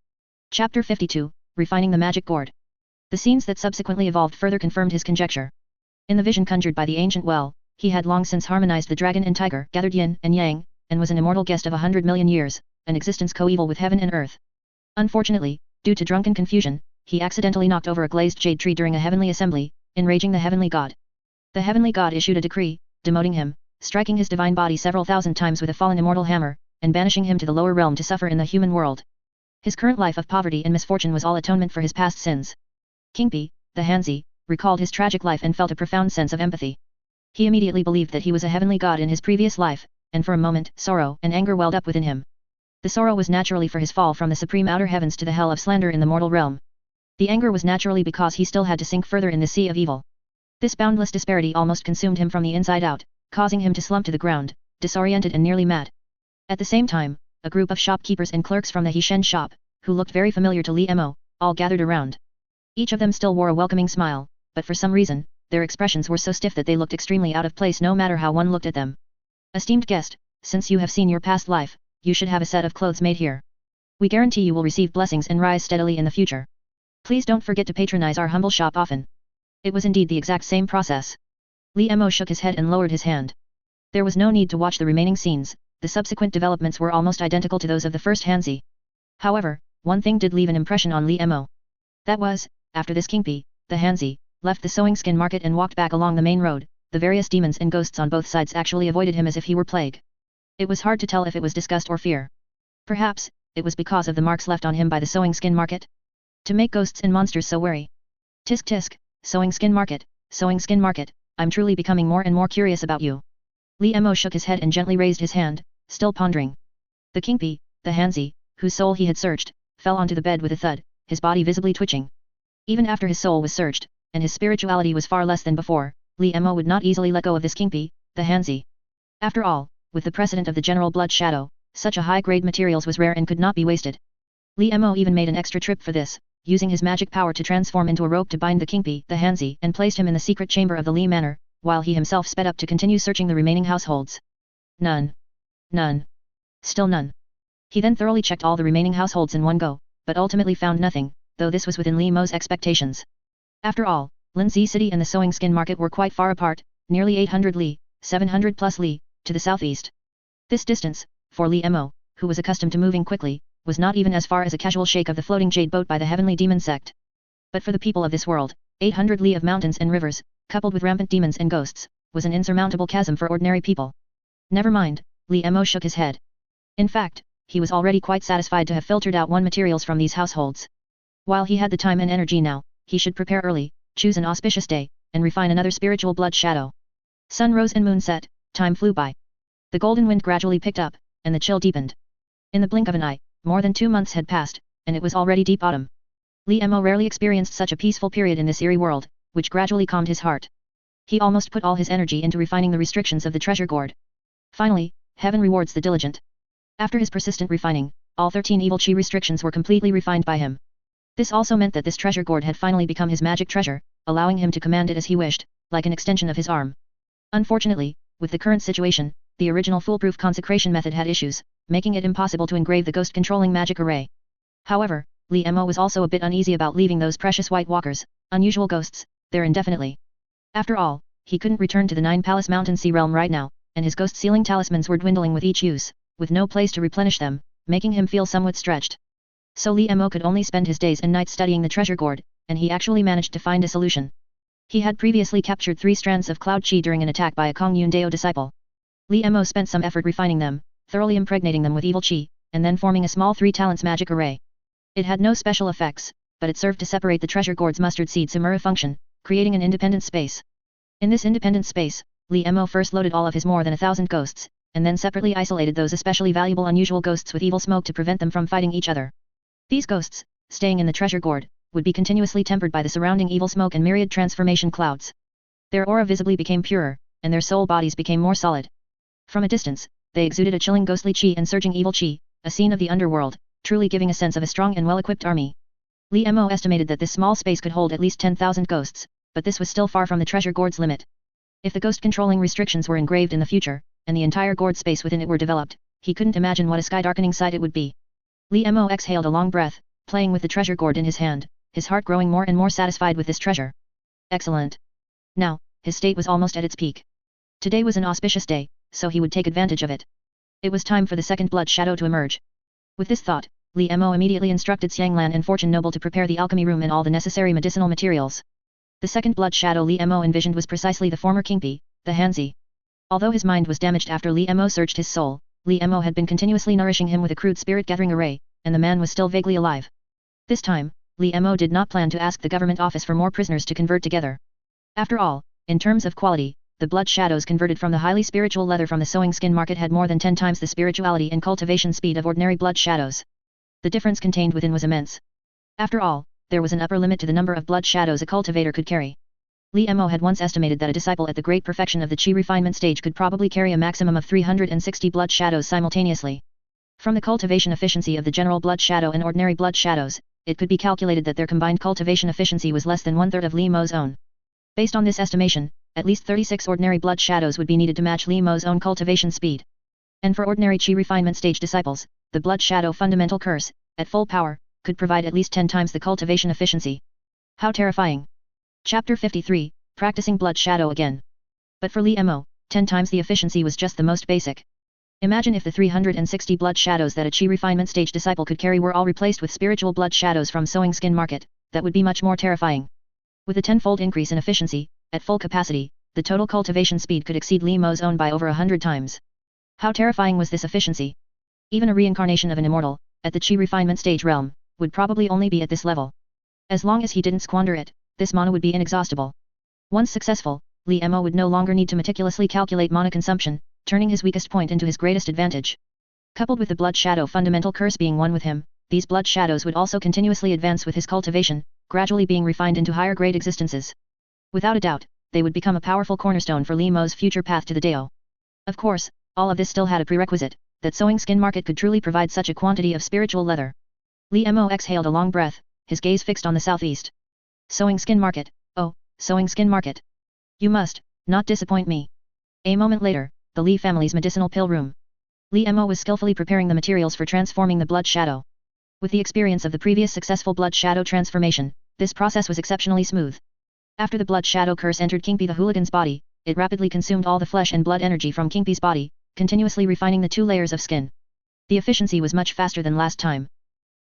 Chapter 52, Refining the Magic Gourd. The scenes that subsequently evolved further confirmed his conjecture. In the vision conjured by the ancient well, he had long since harmonized the dragon and tiger, gathered yin and yang, and was an immortal guest of 100 million years, an existence coeval with heaven and earth. Unfortunately, due to drunken confusion, he accidentally knocked over a glazed jade tree during a heavenly assembly, enraging the heavenly god. The heavenly god issued a decree, demoting him, striking his divine body several thousand times with a fallen immortal hammer, and banishing him to the lower realm to suffer in the human world. His current life of poverty and misfortune was all atonement for his past sins. Kingpy, the Hanzi, recalled his tragic life and felt a profound sense of empathy. He immediately believed that he was a heavenly god in his previous life, and for a moment, sorrow and anger welled up within him. The sorrow was naturally for his fall from the supreme outer heavens to the hell of slander in the mortal realm. The anger was naturally because he still had to sink further in the sea of evil. This boundless disparity almost consumed him from the inside out, causing him to slump to the ground, disoriented and nearly mad. At the same time, a group of shopkeepers and clerks from the Hishen shop, who looked very familiar to Li Mo, all gathered around. Each of them still wore a welcoming smile, but for some reason, their expressions were so stiff that they looked extremely out of place no matter how one looked at them. Esteemed guest, since you have seen your past life, you should have a set of clothes made here. We guarantee you will receive blessings and rise steadily in the future. Please don't forget to patronize our humble shop often. It was indeed the exact same process. Li Mo shook his head and lowered his hand. There was no need to watch the remaining scenes, the subsequent developments were almost identical to those of the first Hanzi. However, one thing did leave an impression on Li Mo. That was, after this Kingpy, the Hanzi, left the sewing skin market and walked back along the main road, the various demons and ghosts on both sides actually avoided him as if he were plague. It was hard to tell if it was disgust or fear. Perhaps, it was because of the marks left on him by the sewing skin market? To make ghosts and monsters so wary. Tisk tisk, sewing skin market, I'm truly becoming more and more curious about you. Li Mo shook his head and gently raised his hand, still pondering. The Kingpy, the Hanzi, whose soul he had searched, fell onto the bed with a thud, his body visibly twitching. Even after his soul was searched, and his spirituality was far less than before, Li Mo would not easily let go of this Kingpy, the Hanzi. After all, with the precedent of the general blood shadow, such a high-grade materials was rare and could not be wasted. Li Mo even made an extra trip for this, using his magic power to transform into a rope to bind the Kingpy, the Hanzi, and placed him in the secret chamber of the Li Manor, while he himself sped up to continue searching the remaining households. None. None. Still none. He then thoroughly checked all the remaining households in one go, but ultimately found nothing, though this was within Li Mo's expectations. After all, Linzi City and the sewing skin market were quite far apart, nearly 800 li, 700 plus li, to the southeast. This distance, for Li Mo, who was accustomed to moving quickly, was not even as far as a casual shake of the floating jade boat by the heavenly demon sect. But for the people of this world, 800 li of mountains and rivers, coupled with rampant demons and ghosts, was an insurmountable chasm for ordinary people. Never mind, Li Mo shook his head. In fact, he was already quite satisfied to have filtered out one materials from these households. While he had the time and energy now, he should prepare early, choose an auspicious day, and refine another spiritual blood shadow. Sun rose and moon set, time flew by. The golden wind gradually picked up, and the chill deepened. In the blink of an eye, more than 2 months had passed, and it was already deep autumn. Li Mo rarely experienced such a peaceful period in this eerie world, which gradually calmed his heart. He almost put all his energy into refining the restrictions of the treasure gourd. Finally, heaven rewards the diligent. After his persistent refining, all 13 evil chi restrictions were completely refined by him. This also meant that this treasure gourd had finally become his magic treasure, allowing him to command it as he wished, like an extension of his arm. Unfortunately, with the current situation, the original foolproof consecration method had issues, making it impossible to engrave the ghost-controlling magic array. However, Li Mo was also a bit uneasy about leaving those precious white walkers, unusual ghosts, there indefinitely. After all, he couldn't return to the 9-palace mountain sea realm right now, and his ghost-sealing talismans were dwindling with each use, with no place to replenish them, making him feel somewhat stretched. So Li Mo could only spend his days and nights studying the treasure gourd, and he actually managed to find a solution. He had previously captured 3 strands of cloud chi during an attack by a Kong Yun Dao disciple. Li Mo spent some effort refining them, thoroughly impregnating them with evil chi, and then forming a small 3 talents magic array. It had no special effects, but it served to separate the treasure gourd's mustard seed Sumura function, creating an independent space. In this independent space, Li Mo first loaded all of his more than 1,000 ghosts, and then separately isolated those especially valuable unusual ghosts with evil smoke to prevent them from fighting each other. These ghosts, staying in the treasure gourd, would be continuously tempered by the surrounding evil smoke and myriad transformation clouds. Their aura visibly became purer, and their soul bodies became more solid. From a distance, they exuded a chilling ghostly chi and surging evil chi, a scene of the underworld, truly giving a sense of a strong and well-equipped army. Li Mo estimated that this small space could hold at least 10,000 ghosts, but this was still far from the treasure gourd's limit. If the ghost-controlling restrictions were engraved in the future, and the entire gourd space within it were developed, he couldn't imagine what a sky-darkening sight it would be. Li Mo exhaled a long breath, playing with the treasure gourd in his hand, his heart growing more and more satisfied with this treasure. Excellent. Now, his state was almost at its peak. Today was an auspicious day, so he would take advantage of it. It was time for the second blood shadow to emerge. With this thought, Li Mo immediately instructed Xianglan and Fortune Noble to prepare the alchemy room and all the necessary medicinal materials. The second blood shadow Li Mo envisioned was precisely the former Kingpi, the Hanzi. Although his mind was damaged after Li Mo searched his soul, Li Mo had been continuously nourishing him with a crude spirit-gathering array, and the man was still vaguely alive. This time, Li Mo did not plan to ask the government office for more prisoners to convert together. After all, in terms of quality, the blood shadows converted from the highly spiritual leather from the sewing skin market had more than 10 times the spirituality and cultivation speed of ordinary blood shadows. The difference contained within was immense. After all, there was an upper limit to the number of blood shadows a cultivator could carry. Li Mo had once estimated that a disciple at the great perfection of the chi refinement stage could probably carry a maximum of 360 blood shadows simultaneously. From the cultivation efficiency of the general blood shadow and ordinary blood shadows, it could be calculated that their combined cultivation efficiency was less than 1/3 of Li Mo's own. Based on this estimation, at least 36 ordinary blood shadows would be needed to match Li Mo's own cultivation speed. And for ordinary chi refinement stage disciples, the blood shadow fundamental curse, at full power, could provide at least 10 times the cultivation efficiency. How terrifying! Chapter 53, Practicing Blood Shadow Again. But for Li Mo, 10 times the efficiency was just the most basic. Imagine if the 360 blood shadows that a chi refinement stage disciple could carry were all replaced with spiritual blood shadows from sewing skin market, that would be much more terrifying. With a 10-fold increase in efficiency, at full capacity, the total cultivation speed could exceed Li Mo's own by over 100 times. How terrifying was this efficiency? Even a reincarnation of an immortal, at the chi refinement stage realm, would probably only be at this level. As long as he didn't squander it, this mana would be inexhaustible. Once successful, Li Mo would no longer need to meticulously calculate mana consumption, turning his weakest point into his greatest advantage. Coupled with the blood shadow fundamental curse being one with him, these blood shadows would also continuously advance with his cultivation, gradually being refined into higher grade existences. Without a doubt, they would become a powerful cornerstone for Li Mo's future path to the Dao. Of course, all of this still had a prerequisite, that sewing skin market could truly provide such a quantity of spiritual leather. Li Mo exhaled a long breath, his gaze fixed on the southeast. Sewing skin market, oh, sewing skin market. You must, not disappoint me. A moment later, the Li family's medicinal pill room. Li Mo was skillfully preparing the materials for transforming the blood shadow. With the experience of the previous successful blood shadow transformation, this process was exceptionally smooth. After the blood shadow curse entered Kingpi the hooligan's body, it rapidly consumed all the flesh and blood energy from Kingpi's body, continuously refining the 2 layers of skin. The efficiency was much faster than last time.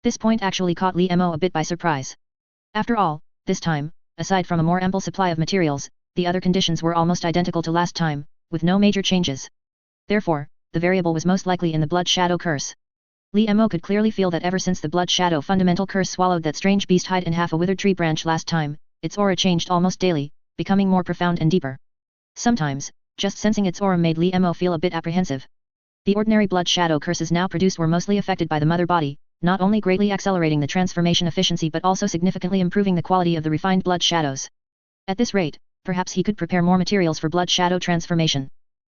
This point actually caught Li Mo a bit by surprise. After all, this time, aside from a more ample supply of materials, the other conditions were almost identical to last time, with no major changes. Therefore, the variable was most likely in the blood shadow curse. Li Mo could clearly feel that ever since the blood shadow fundamental curse swallowed that strange beast hide in half a withered tree branch last time, its aura changed almost daily, becoming more profound and deeper. Sometimes, Just sensing its aura made Li Mo feel a bit apprehensive. The ordinary blood shadow curses now produced were mostly affected by the mother body, not only greatly accelerating the transformation efficiency but also significantly improving the quality of the refined blood shadows. At this rate, perhaps he could prepare more materials for blood shadow transformation.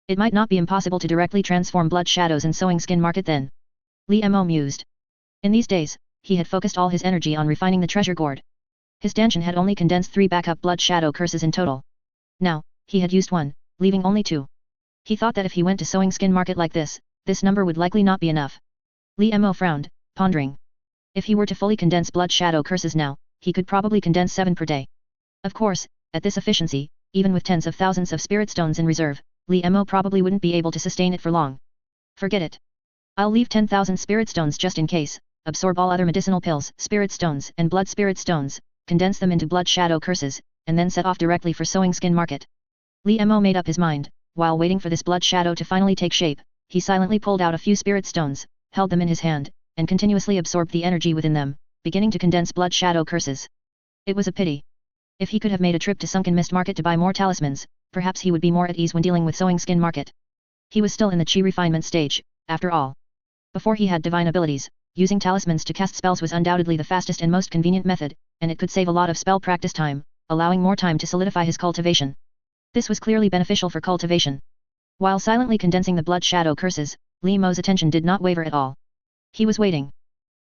It might not be impossible to directly transform blood shadows in sewing skin market then. Li Mo mused. In these days, he had focused all his energy on refining the treasure gourd. His Danshan had only condensed 3 backup blood shadow curses in total. Now, he had used 1, leaving only 2. He thought that if he went to sewing skin market like this number would likely not be enough. Li Mo frowned, pondering. If he were to fully condense blood shadow curses now, he could probably condense 7 per day. Of course, at this efficiency, even with tens of thousands of spirit stones in reserve, Li Mo probably wouldn't be able to sustain it for long. Forget it. I'll leave 10,000 spirit stones just in case, absorb all other medicinal pills, spirit stones and blood spirit stones, condense them into blood shadow curses, and then set off directly for sewing skin market. Li Mo made up his mind. While waiting for this blood shadow to finally take shape, he silently pulled out a few spirit stones, held them in his hand, and continuously absorbed the energy within them, beginning to condense blood shadow curses. It was a pity. If he could have made a trip to Sunken Mist Market to buy more talismans, perhaps he would be more at ease when dealing with sewing skin market. He was still in the chi refinement stage, after all. Before he had divine abilities, using talismans to cast spells was undoubtedly the fastest and most convenient method, and it could save a lot of spell practice time, allowing more time to solidify his cultivation. This was clearly beneficial for cultivation. While silently condensing the blood shadow curses, Li Mo's attention did not waver at all. He was waiting.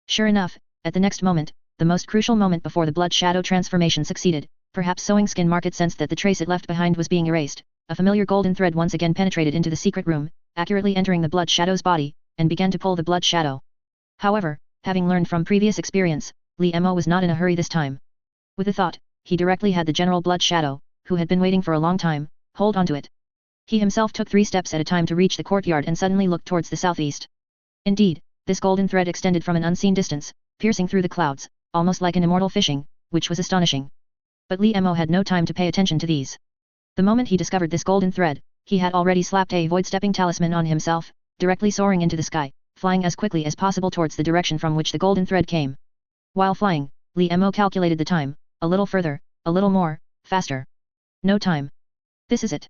Sure enough, at the next moment, the most crucial moment before the blood shadow transformation succeeded, perhaps sewing skin market sensed that the trace it left behind was being erased. A familiar golden thread once again penetrated into the secret room, accurately entering the blood shadow's body, and began to pull the blood shadow. However, having learned from previous experience, Li Mo was not in a hurry this time. With a thought, he directly had the general blood shadow, who had been waiting for a long time, hold onto it. He himself took 3 steps at a time to reach the courtyard and suddenly looked towards the southeast. Indeed, this golden thread extended from an unseen distance, piercing through the clouds, almost like an immortal fishing, which was astonishing. But Li Mo had no time to pay attention to these. The moment he discovered this golden thread, he had already slapped a void-stepping talisman on himself, directly soaring into the sky, flying as quickly as possible towards the direction from which the golden thread came. While flying, Li Mo calculated the time, a little further, a little more, faster. No time. This is it.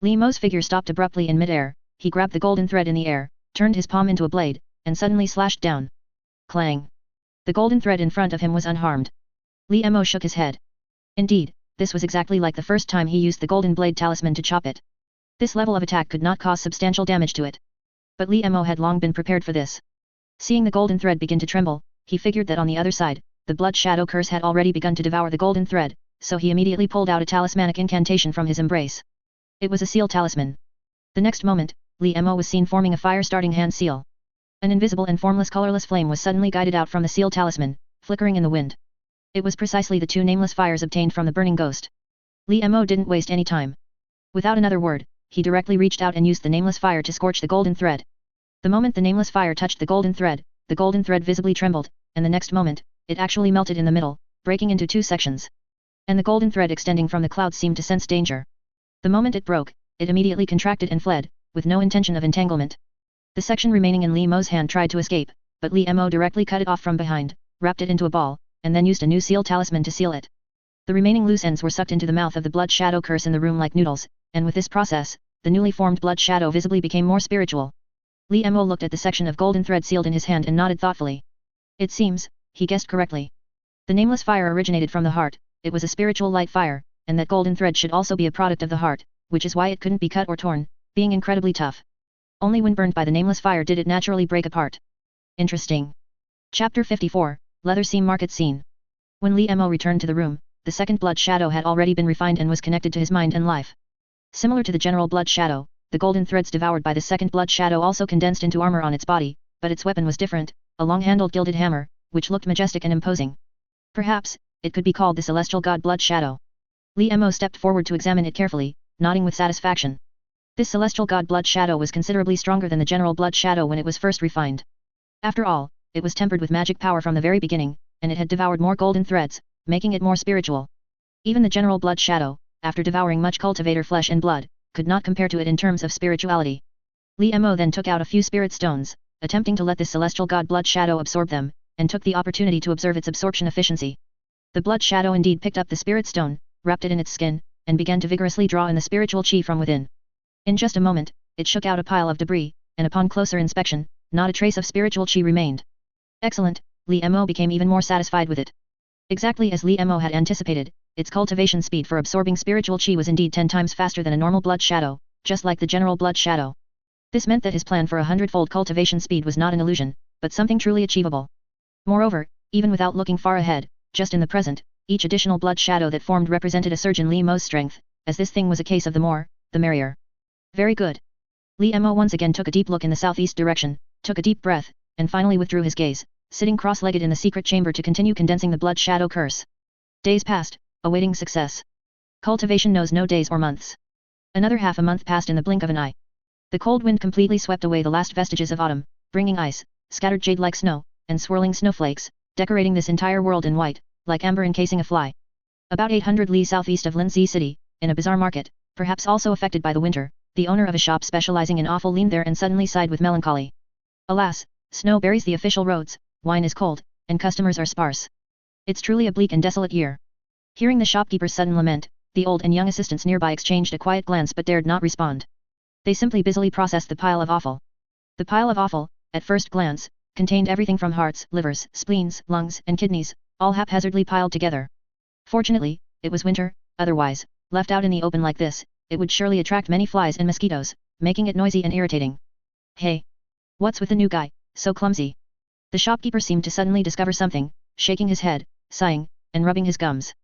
Li Mo's figure stopped abruptly in mid-air, he grabbed the golden thread in the air, turned his palm into a blade, and suddenly slashed down. Clang. The golden thread in front of him was unharmed. Li Mo shook his head. Indeed, this was exactly like the first time he used the golden blade talisman to chop it. This level of attack could not cause substantial damage to it. But Li Mo had long been prepared for this. Seeing the golden thread begin to tremble, he figured that on the other side, the blood shadow curse had already begun to devour the golden thread, so he immediately pulled out a talismanic incantation from his embrace. It was a seal talisman. The next moment, Li Mo was seen forming a fire-starting hand seal. An invisible and formless colorless flame was suddenly guided out from the seal talisman, flickering in the wind. It was precisely the 2 nameless fires obtained from the burning ghost. Li Mo didn't waste any time. Without another word, he directly reached out and used the nameless fire to scorch the golden thread. The moment the nameless fire touched the golden thread visibly trembled, and the next moment, it actually melted in the middle, breaking into 2 sections. And the golden thread extending from the clouds seemed to sense danger. The moment it broke, it immediately contracted and fled, with no intention of entanglement. The section remaining in Li Mo's hand tried to escape, but Li Mo directly cut it off from behind, wrapped it into a ball, and then used a new seal talisman to seal it. The remaining loose ends were sucked into the mouth of the blood shadow curse in the room like noodles, and with this process, the newly formed blood shadow visibly became more spiritual. Li Mo looked at the section of golden thread sealed in his hand and nodded thoughtfully. It seems, he guessed correctly. The nameless fire originated from the heart, it was a spiritual light fire, and that golden thread should also be a product of the heart, which is why it couldn't be cut or torn, being incredibly tough. Only when burned by the nameless fire did it naturally break apart. Interesting. Chapter 54, Leather Seam Market Scene. When Li Mo returned to the room, the second blood shadow had already been refined and was connected to his mind and life. Similar to the general blood shadow, the golden threads devoured by the second blood shadow also condensed into armor on its body, but its weapon was different, a long-handled gilded hammer, which looked majestic and imposing. Perhaps, it could be called the celestial god blood shadow. Li Mo stepped forward to examine it carefully, nodding with satisfaction. This celestial god blood shadow was considerably stronger than the general blood shadow when it was first refined. After all, it was tempered with magic power from the very beginning, and it had devoured more golden threads, making it more spiritual. Even the general blood shadow, after devouring much cultivator flesh and blood, could not compare to it in terms of spirituality. Li Mo then took out a few spirit stones, attempting to let this celestial god blood shadow absorb them, and took the opportunity to observe its absorption efficiency. The blood shadow indeed picked up the spirit stone, wrapped it in its skin, and began to vigorously draw in the spiritual chi from within. In just a moment, it shook out a pile of debris, and upon closer inspection, not a trace of spiritual chi remained. Excellent, Li Mo became even more satisfied with it. Exactly as Li Mo had anticipated, its cultivation speed for absorbing spiritual chi was indeed 10 times faster than a normal blood shadow, just like the general blood shadow. This meant that his plan for 100-fold cultivation speed was not an illusion, but something truly achievable. Moreover, even without looking far ahead, just in the present, each additional blood shadow that formed represented a surge in Li Mo's strength, as this thing was a case of the more, the merrier. Very good. Li Mo once again took a deep look in the southeast direction, took a deep breath, and finally withdrew his gaze, sitting cross-legged in the secret chamber to continue condensing the blood shadow curse. Days passed, awaiting success. Cultivation knows no days or months. Another half a month passed in the blink of an eye. The cold wind completely swept away the last vestiges of autumn, bringing ice, scattered jade-like snow, and swirling snowflakes, decorating this entire world in white, like amber encasing a fly. About 800 li southeast of Linzi City, in a bizarre market, perhaps also affected by the winter, the owner of a shop specializing in offal leaned there and suddenly sighed with melancholy. Alas, snow buries the official roads, wine is cold, and customers are sparse. It's truly a bleak and desolate year. Hearing the shopkeeper's sudden lament, the old and young assistants nearby exchanged a quiet glance but dared not respond. They simply busily processed the pile of offal. The pile of offal, at first glance, contained everything from hearts, livers, spleens, lungs, and kidneys, all haphazardly piled together. Fortunately, it was winter, otherwise, left out in the open like this, it would surely attract many flies and mosquitoes, making it noisy and irritating. Hey! What's with the new guy, so clumsy? The shopkeeper seemed to suddenly discover something, shaking his head, sighing, and rubbing his gums.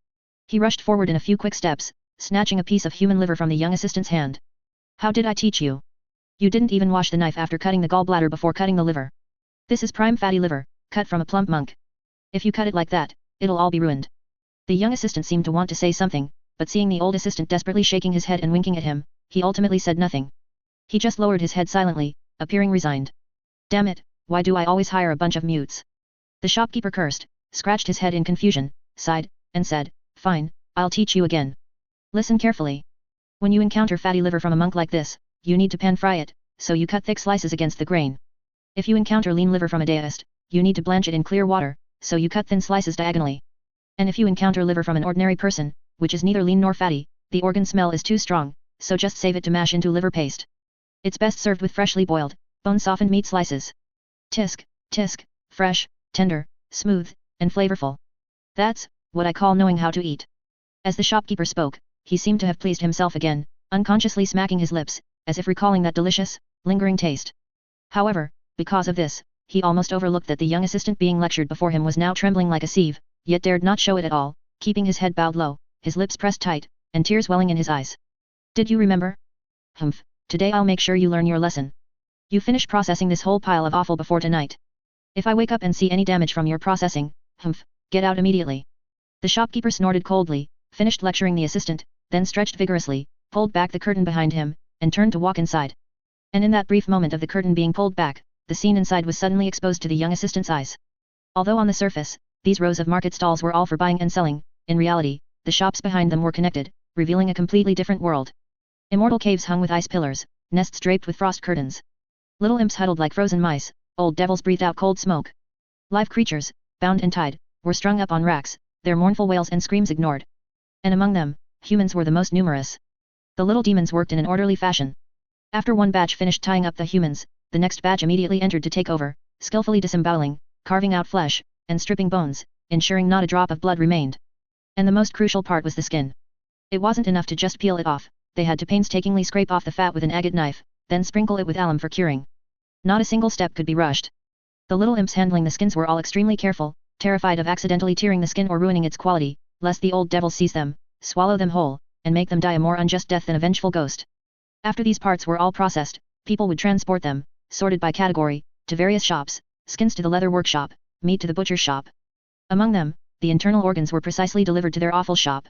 He rushed forward in a few quick steps, snatching a piece of human liver from the young assistant's hand. How did I teach you? You didn't even wash the knife after cutting the gallbladder before cutting the liver. This is prime fatty liver, cut from a plump monk. If you cut it like that, it'll all be ruined. The young assistant seemed to want to say something, but seeing the old assistant desperately shaking his head and winking at him, he ultimately said nothing. He just lowered his head silently, appearing resigned. Damn it, why do I always hire a bunch of mutes? The shopkeeper cursed, scratched his head in confusion, sighed, and said, Fine, I'll teach you again. Listen carefully. When you encounter fatty liver from a monk like this, you need to pan-fry it, so you cut thick slices against the grain. If you encounter lean liver from a deist, you need to blanch it in clear water, so you cut thin slices diagonally. And if you encounter liver from an ordinary person, which is neither lean nor fatty, the organ smell is too strong, so just save it to mash into liver paste. It's best served with freshly boiled, bone-softened meat slices. Tisk, tisk, fresh, tender, smooth, and flavorful. That's what I call knowing how to eat. As the shopkeeper spoke, he seemed to have pleased himself again, unconsciously smacking his lips, as if recalling that delicious, lingering taste. However, because of this, he almost overlooked that the young assistant being lectured before him was now trembling like a sieve, yet dared not show it at all, keeping his head bowed low, his lips pressed tight, and tears welling in his eyes. Did you remember? Humph, today I'll make sure you learn your lesson. You finish processing this whole pile of offal before tonight. If I wake up and see any damage from your processing, humph, get out immediately. The shopkeeper snorted coldly, finished lecturing the assistant, then stretched vigorously, pulled back the curtain behind him, and turned to walk inside. And in that brief moment of the curtain being pulled back, the scene inside was suddenly exposed to the young assistant's eyes. Although on the surface, these rows of market stalls were all for buying and selling, in reality, the shops behind them were connected, revealing a completely different world. Immortal caves hung with ice pillars, nests draped with frost curtains. Little imps huddled like frozen mice, old devils breathed out cold smoke. Live creatures, bound and tied, were strung up on racks, their mournful wails and screams ignored. And among them, humans were the most numerous. The little demons worked in an orderly fashion. After one batch finished tying up the humans, the next batch immediately entered to take over, skillfully disemboweling, carving out flesh, and stripping bones, ensuring not a drop of blood remained. And the most crucial part was the skin. It wasn't enough to just peel it off, they had to painstakingly scrape off the fat with an agate knife, then sprinkle it with alum for curing. Not a single step could be rushed. The little imps handling the skins were all extremely careful, terrified of accidentally tearing the skin or ruining its quality, lest the old devil seize them, swallow them whole, and make them die a more unjust death than a vengeful ghost. After these parts were all processed, people would transport them, sorted by category, to various shops, skins to the leather workshop, meat to the butcher's shop. Among them, the internal organs were precisely delivered to their offal shop.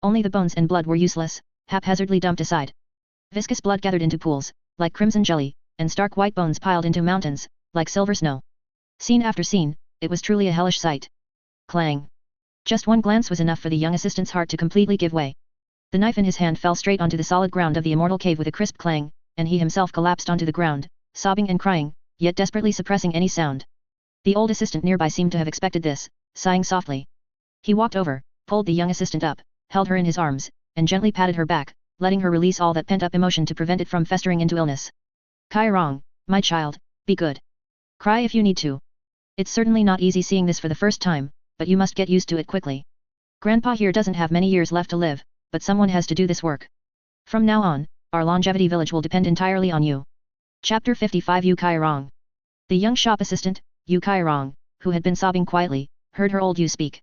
Only the bones and blood were useless, haphazardly dumped aside. Viscous blood gathered into pools, like crimson jelly, and stark white bones piled into mountains, like silver snow. Scene after scene, it was truly a hellish sight. Clang! Just one glance was enough for the young assistant's heart to completely give way. The knife in his hand fell straight onto the solid ground of the immortal cave with a crisp clang, and he himself collapsed onto the ground, sobbing and crying, yet desperately suppressing any sound. The old assistant nearby seemed to have expected this, sighing softly. He walked over, pulled the young assistant up, held her in his arms, and gently patted her back, letting her release all that pent-up emotion to prevent it from festering into illness. Kai Rong, my child, be good. Cry if you need to. It's certainly not easy seeing this for the first time, but you must get used to it quickly. Grandpa here doesn't have many years left to live, but someone has to do this work. From now on, our longevity village will depend entirely on you. Chapter 55 Yu Kai Rong. The young shop assistant, Yu Kai Rong, who had been sobbing quietly, heard her old Yu speak.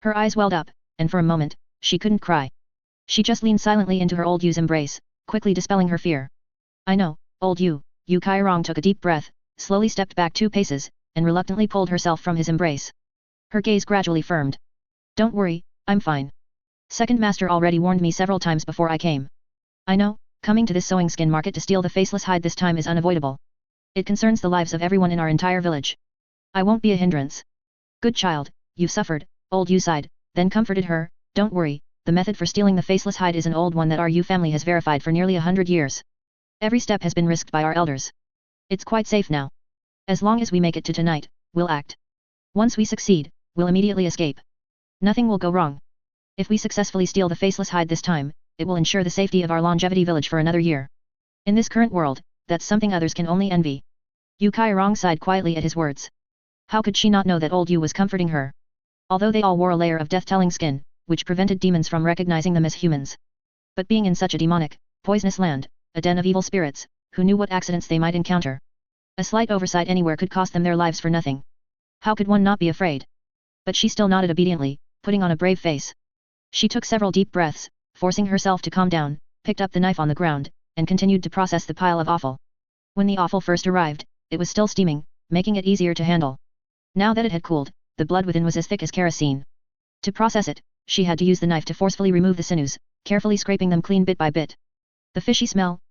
Her eyes welled up, and for a moment, she couldn't cry. She just leaned silently into her old Yu's embrace, quickly dispelling her fear. I know, old Yu. Yu Kai Rong took a deep breath, slowly stepped back 2 paces, and reluctantly pulled herself from his embrace. Her gaze gradually firmed. Don't worry, I'm fine. Second master already warned me several times before I came. I know, coming to this sewing skin market to steal the faceless hide this time is unavoidable. It concerns the lives of everyone in our entire village. I won't be a hindrance. Good child, you've suffered, old Yu sighed, then comforted her, don't worry, the method for stealing the faceless hide is an old one that our Yu family has verified for nearly 100 years. Every step has been risked by our elders. It's quite safe now. As long as we make it to tonight, we'll act. Once we succeed, we'll immediately escape. Nothing will go wrong. If we successfully steal the faceless hide this time, it will ensure the safety of our longevity village for another year. In this current world, that's something others can only envy. Yu Kai Rong sighed quietly at his words. How could she not know that old Yu was comforting her? Although they all wore a layer of death-telling skin, which prevented demons from recognizing them as humans. But being in such a demonic, poisonous land, a den of evil spirits, who knew what accidents they might encounter? A slight oversight anywhere could cost them their lives for nothing. How could one not be afraid? But she still nodded obediently, putting on a brave face. She took several deep breaths, forcing herself to calm down, picked up the knife on the ground, and continued to process the pile of offal. When the offal first arrived, it was still steaming, making it easier to handle. Now that it had cooled, the blood within was as thick as kerosene. To process it, she had to use the knife to forcefully remove the sinews, carefully scraping them clean bit by bit. The fishy smell,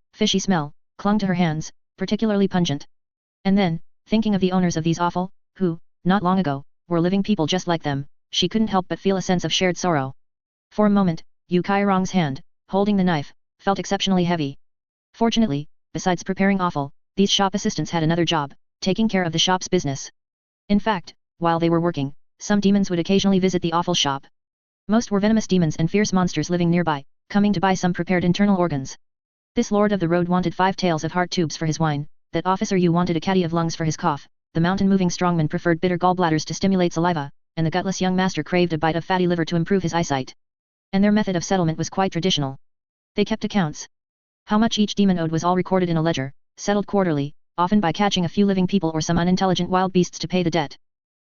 clung to her hands, particularly pungent. And then, thinking of the owners of these offal, who, not long ago, were living people just like them, she couldn't help but feel a sense of shared sorrow. For a moment, Yu Kai Rong's hand, holding the knife, felt exceptionally heavy. Fortunately, besides preparing offal, these shop assistants had another job, taking care of the shop's business. In fact, while they were working, some demons would occasionally visit the offal shop. Most were venomous demons and fierce monsters living nearby, coming to buy some prepared internal organs. This lord of the road wanted 5 tails of heart tubes for his wine, that officer Yu wanted a caddy of lungs for his cough, the mountain-moving strongman preferred bitter gallbladders to stimulate saliva, and the gutless young master craved a bite of fatty liver to improve his eyesight. And their method of settlement was quite traditional. They kept accounts. How much each demon owed was all recorded in a ledger, settled quarterly, often by catching a few living people or some unintelligent wild beasts to pay the debt.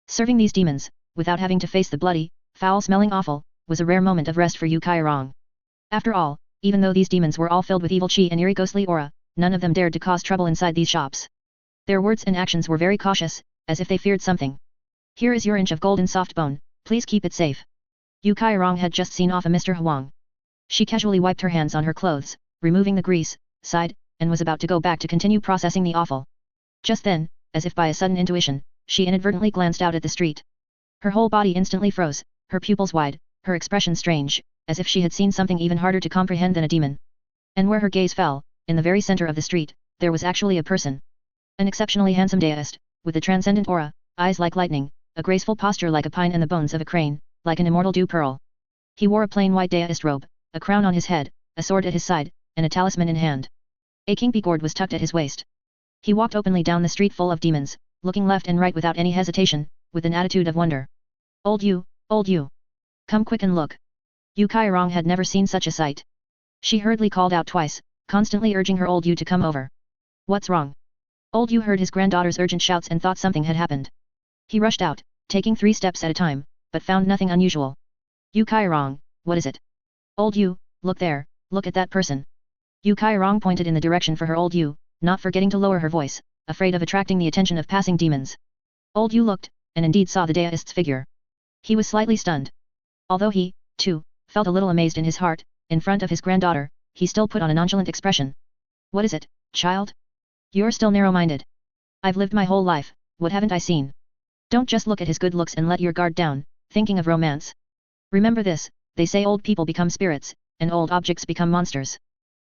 Serving these demons, without having to face the bloody, foul-smelling offal, was a rare moment of rest for Yu Kai Rong. After all, even though these demons were all filled with evil chi and eerie ghostly aura, none of them dared to cause trouble inside these shops. Their words and actions were very cautious, as if they feared something. Here is your inch of golden soft bone, please keep it safe. Yu Kai Rong had just seen off a Mr. Huang. She casually wiped her hands on her clothes, removing the grease, sighed, and was about to go back to continue processing the offal. Just then, as if by a sudden intuition, she inadvertently glanced out at the street. Her whole body instantly froze, her pupils wide, her expression strange, as if she had seen something even harder to comprehend than a demon. And where her gaze fell, in the very center of the street, there was actually a person. An exceptionally handsome deist, with a transcendent aura, eyes like lightning, a graceful posture like a pine and the bones of a crane, like an immortal dew pearl. He wore a plain white deist robe, a crown on his head, a sword at his side, and a talisman in hand. A kingpee gourd was tucked at his waist. He walked openly down the street full of demons, looking left and right without any hesitation, with an attitude of wonder. Old Yu, come quick and look. Yu Kai Rong had never seen such a sight. She hurriedly called out twice, constantly urging her old Yu to come over. What's wrong? Old Yu heard his granddaughter's urgent shouts and thought something had happened. He rushed out, taking 3 steps at a time, but found nothing unusual. Yu Kai Rong, what is it? Old Yu, look there, look at that person. Yu Kai Rong pointed in the direction for her old Yu, not forgetting to lower her voice, afraid of attracting the attention of passing demons. Old Yu looked, and indeed saw the deist's figure. He was slightly stunned. Although he, too, felt a little amazed in his heart, in front of his granddaughter, he still put on a nonchalant expression. What is it, child? You're still narrow-minded. I've lived my whole life, what haven't I seen? Don't just look at his good looks and let your guard down, thinking of romance. Remember this, they say old people become spirits, and old objects become monsters.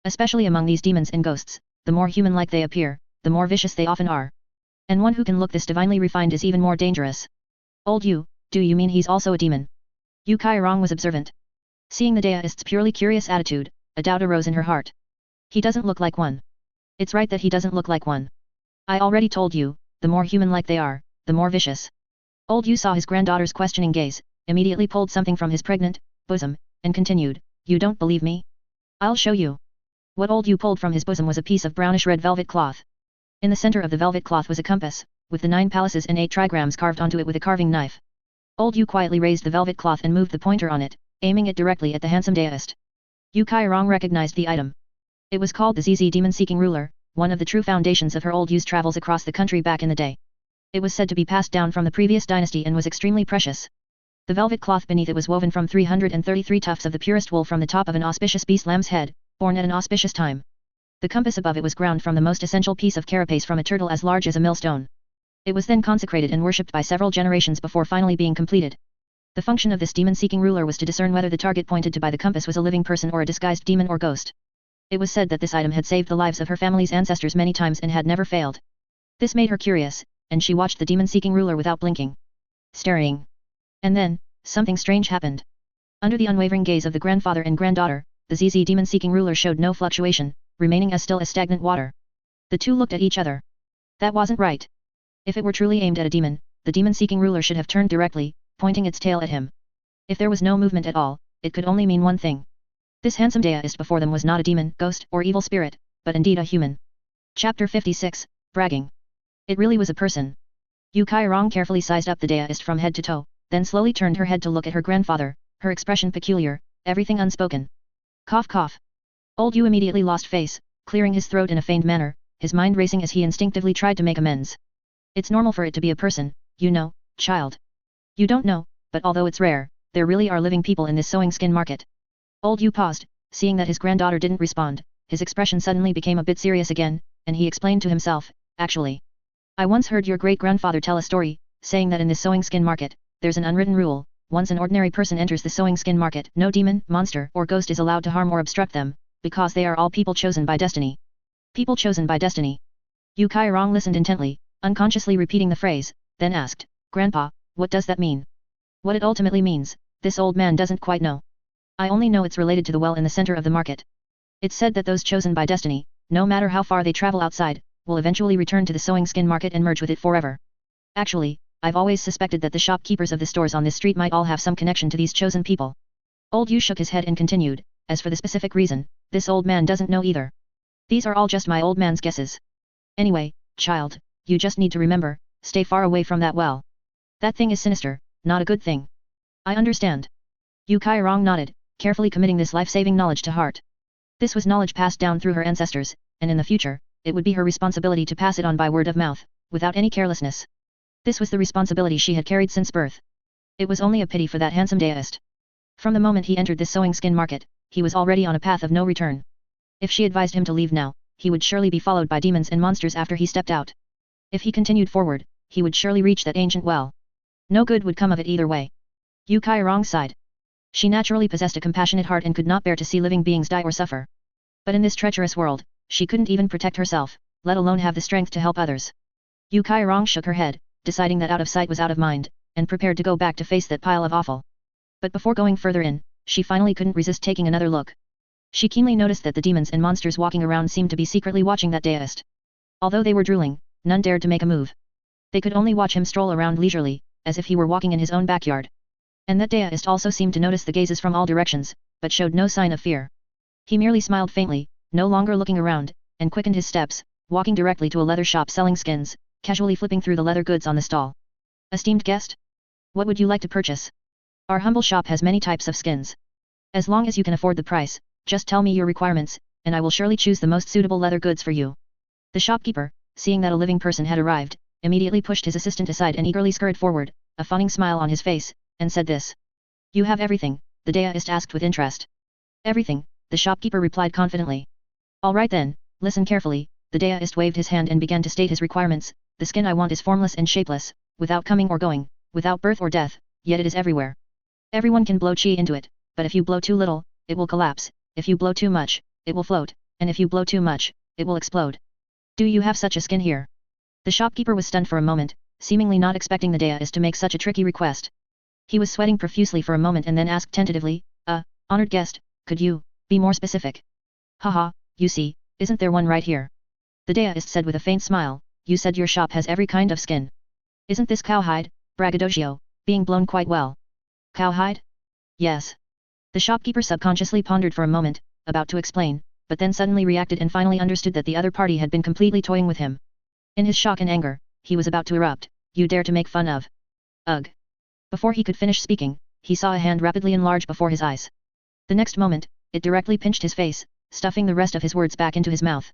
Especially among these demons and ghosts, the more human-like they appear, the more vicious they often are. And one who can look this divinely refined is even more dangerous. Old Yu, do you mean he's also a demon? Yu Kai Rong was observant. Seeing the deist's purely curious attitude, a doubt arose in her heart. He doesn't look like one. It's right that he doesn't look like one. I already told you, the more human-like they are, the more vicious. Old Yu saw his granddaughter's questioning gaze, immediately pulled something from his pregnant bosom, and continued, you don't believe me? I'll show you. What Old Yu pulled from his bosom was a piece of brownish-red velvet cloth. In the center of the velvet cloth was a compass, with the 9 palaces and 8 trigrams carved onto it with a carving knife. Old Yu quietly raised the velvet cloth and moved the pointer on it, aiming it directly at the handsome deist. Yu Kairong recognized the item. It was called the ZZ demon-seeking ruler, one of the true foundations of her Old Yu's travels across the country back in the day. It was said to be passed down from the previous dynasty and was extremely precious. The velvet cloth beneath it was woven from 333 tufts of the purest wool from the top of an auspicious beast lamb's head, born at an auspicious time. The compass above it was ground from the most essential piece of carapace from a turtle as large as a millstone. It was then consecrated and worshipped by several generations before finally being completed. The function of this demon-seeking ruler was to discern whether the target pointed to by the compass was a living person or a disguised demon or ghost. It was said that this item had saved the lives of her family's ancestors many times and had never failed. This made her curious, and she watched the demon-seeking ruler without blinking. Staring. And then, something strange happened. Under the unwavering gaze of the grandfather and granddaughter, the ZZ demon-seeking ruler showed no fluctuation, remaining as still as stagnant water. The two looked at each other. That wasn't right. If it were truly aimed at a demon, the demon-seeking ruler should have turned directly, pointing its tail at him. If there was no movement at all, it could only mean one thing. This handsome deist before them was not a demon, ghost, or evil spirit, but indeed a human. Chapter 56, Bragging. It really was a person. Yu Kairong carefully sized up the deist from head to toe, then slowly turned her head to look at her grandfather, her expression peculiar, everything unspoken. Cough cough. Old Yu immediately lost face, clearing his throat in a feigned manner, his mind racing as he instinctively tried to make amends. It's normal for it to be a person, you know, child. You don't know, but although it's rare, there really are living people in this sewing skin market. Old Yu paused, seeing that his granddaughter didn't respond, his expression suddenly became a bit serious again, and he explained to himself, actually. I once heard your great-grandfather tell a story, saying that in this sewing skin market, there's an unwritten rule, once an ordinary person enters the sewing skin market, no demon, monster, or ghost is allowed to harm or obstruct them, because they are all people chosen by destiny. People chosen by destiny. Yu Kairong listened intently, unconsciously repeating the phrase, then asked, Grandpa, what does that mean? What it ultimately means, this old man doesn't quite know. I only know it's related to the well in the center of the market. It's said that those chosen by destiny, no matter how far they travel outside, will eventually return to the sewing skin market and merge with it forever. Actually, I've always suspected that the shopkeepers of the stores on this street might all have some connection to these chosen people. Old Yu shook his head and continued, as for the specific reason, this old man doesn't know either. These are all just my old man's guesses. Anyway, child, you just need to remember, stay far away from that well. That thing is sinister, not a good thing. I understand. Yu Kairong nodded, carefully committing this life-saving knowledge to heart. This was knowledge passed down through her ancestors, and in the future, it would be her responsibility to pass it on by word of mouth, without any carelessness. This was the responsibility she had carried since birth. It was only a pity for that handsome deist. From the moment he entered this sewing skin market, he was already on a path of no return. If she advised him to leave now, he would surely be followed by demons and monsters after he stepped out. If he continued forward, he would surely reach that ancient well. No good would come of it either way. Yu Kairong sighed. She naturally possessed a compassionate heart and could not bear to see living beings die or suffer. But in this treacherous world, she couldn't even protect herself, let alone have the strength to help others. Yu Kairong shook her head, deciding that out of sight was out of mind, and prepared to go back to face that pile of offal. But before going further in, she finally couldn't resist taking another look. She keenly noticed that the demons and monsters walking around seemed to be secretly watching that deist. Although they were drooling, none dared to make a move. They could only watch him stroll around leisurely, as if he were walking in his own backyard. And that deist also seemed to notice the gazes from all directions, but showed no sign of fear. He merely smiled faintly, no longer looking around, and quickened his steps, walking directly to a leather shop selling skins, casually flipping through the leather goods on the stall. Esteemed guest? What would you like to purchase? Our humble shop has many types of skins. As long as you can afford the price, just tell me your requirements, and I will surely choose the most suitable leather goods for you. The shopkeeper, seeing that a living person had arrived, immediately pushed his assistant aside and eagerly scurried forward, a fawning smile on his face, and said this. You have everything, the deist asked with interest. Everything, the shopkeeper replied confidently. All right then, listen carefully, the deist waved his hand and began to state his requirements. The skin I want is formless and shapeless, without coming or going, without birth or death, yet it is everywhere. Everyone can blow chi into it, but if you blow too little, it will collapse, if you blow too much, it will float, and if you blow too much, it will explode. Do you have such a skin here? The shopkeeper was stunned for a moment, seemingly not expecting the deist to make such a tricky request. He was sweating profusely for a moment and then asked tentatively, honored guest, could you be more specific? Haha, you see, isn't there one right here? The deist said with a faint smile, you said your shop has every kind of skin. Isn't this cowhide, braggadocio, being blown quite well? Cowhide? Yes. The shopkeeper subconsciously pondered for a moment, about to explain, but then suddenly reacted and finally understood that the other party had been completely toying with him. In his shock and anger, he was about to erupt, you dare to make fun of? Ugh. Before he could finish speaking, he saw a hand rapidly enlarge before his eyes. The next moment, it directly pinched his face, stuffing the rest of his words back into his mouth.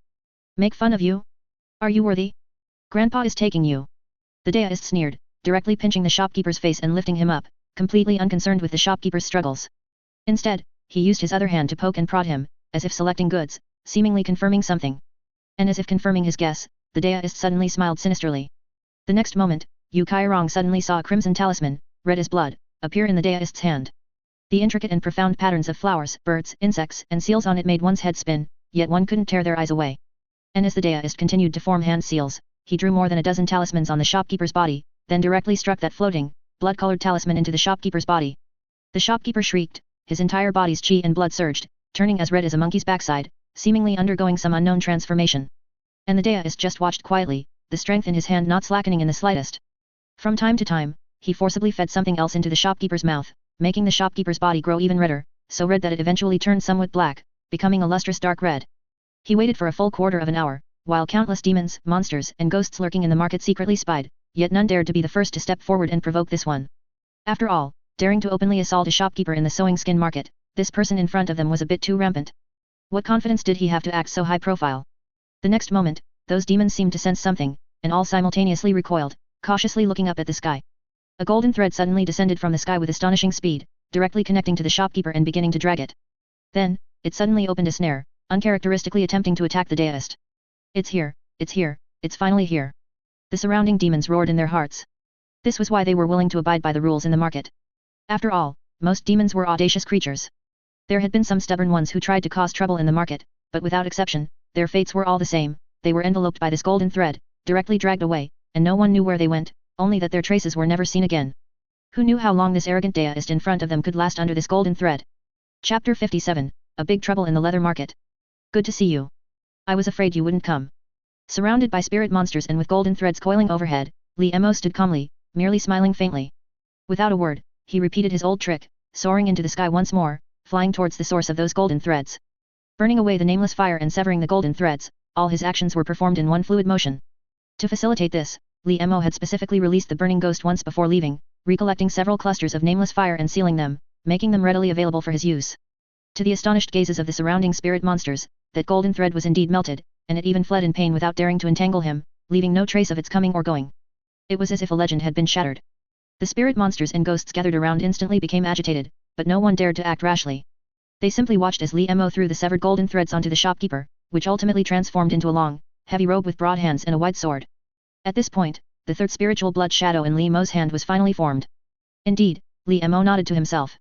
Make fun of you? Are you worthy? Grandpa is taking you. The deist sneered, directly pinching the shopkeeper's face and lifting him up, completely unconcerned with the shopkeeper's struggles. Instead, he used his other hand to poke and prod him, as if selecting goods, seemingly confirming something. And as if confirming his guess, the deist suddenly smiled sinisterly. The next moment, Yu Kairong suddenly saw a crimson talisman, red as blood, appear in the deist's hand. The intricate and profound patterns of flowers, birds, insects, and seals on it made one's head spin, yet one couldn't tear their eyes away. And as the deist continued to form hand seals, he drew more than a dozen talismans on the shopkeeper's body, then directly struck that floating, blood-colored talisman into the shopkeeper's body. The shopkeeper shrieked, his entire body's chi and blood surged, turning as red as a monkey's backside, seemingly undergoing some unknown transformation. And the deist just watched quietly, the strength in his hand not slackening in the slightest. From time to time, he forcibly fed something else into the shopkeeper's mouth, making the shopkeeper's body grow even redder, so red that it eventually turned somewhat black, becoming a lustrous dark red. He waited for a full quarter of an hour, while countless demons, monsters, and ghosts lurking in the market secretly spied, yet none dared to be the first to step forward and provoke this one. After all, daring to openly assault a shopkeeper in the sewing skin market, this person in front of them was a bit too rampant. What confidence did he have to act so high profile? The next moment, those demons seemed to sense something, and all simultaneously recoiled, cautiously looking up at the sky. A golden thread suddenly descended from the sky with astonishing speed, directly connecting to the shopkeeper and beginning to drag it. Then, it suddenly opened a snare, uncharacteristically attempting to attack the deist. It's here, it's finally here. The surrounding demons roared in their hearts. This was why they were willing to abide by the rules in the market. After all, most demons were audacious creatures. There had been some stubborn ones who tried to cause trouble in the market, but without exception, their fates were all the same, they were enveloped by this golden thread, directly dragged away, and no one knew where they went, only that their traces were never seen again. Who knew how long this arrogant deist in front of them could last under this golden thread? Chapter 57, A Big Trouble in the Leather Market. Good to see you. I was afraid you wouldn't come. Surrounded by spirit monsters and with golden threads coiling overhead, Li Mo stood calmly, merely smiling faintly. Without a word, he repeated his old trick, soaring into the sky once more, flying towards the source of those golden threads. Burning away the nameless fire and severing the golden threads, all his actions were performed in one fluid motion. To facilitate this, Li Mo had specifically released the burning ghost once before leaving, recollecting several clusters of nameless fire and sealing them, making them readily available for his use. To the astonished gazes of the surrounding spirit monsters, that golden thread was indeed melted, and it even fled in pain without daring to entangle him, leaving no trace of its coming or going. It was as if a legend had been shattered. The spirit monsters and ghosts gathered around instantly became agitated, but no one dared to act rashly. They simply watched as Li Mo threw the severed golden threads onto the shopkeeper, which ultimately transformed into a long, heavy robe with broad hands and a wide sword. At this point, the third spiritual blood shadow in Li Mo's hand was finally formed. Indeed, Li Mo nodded to himself.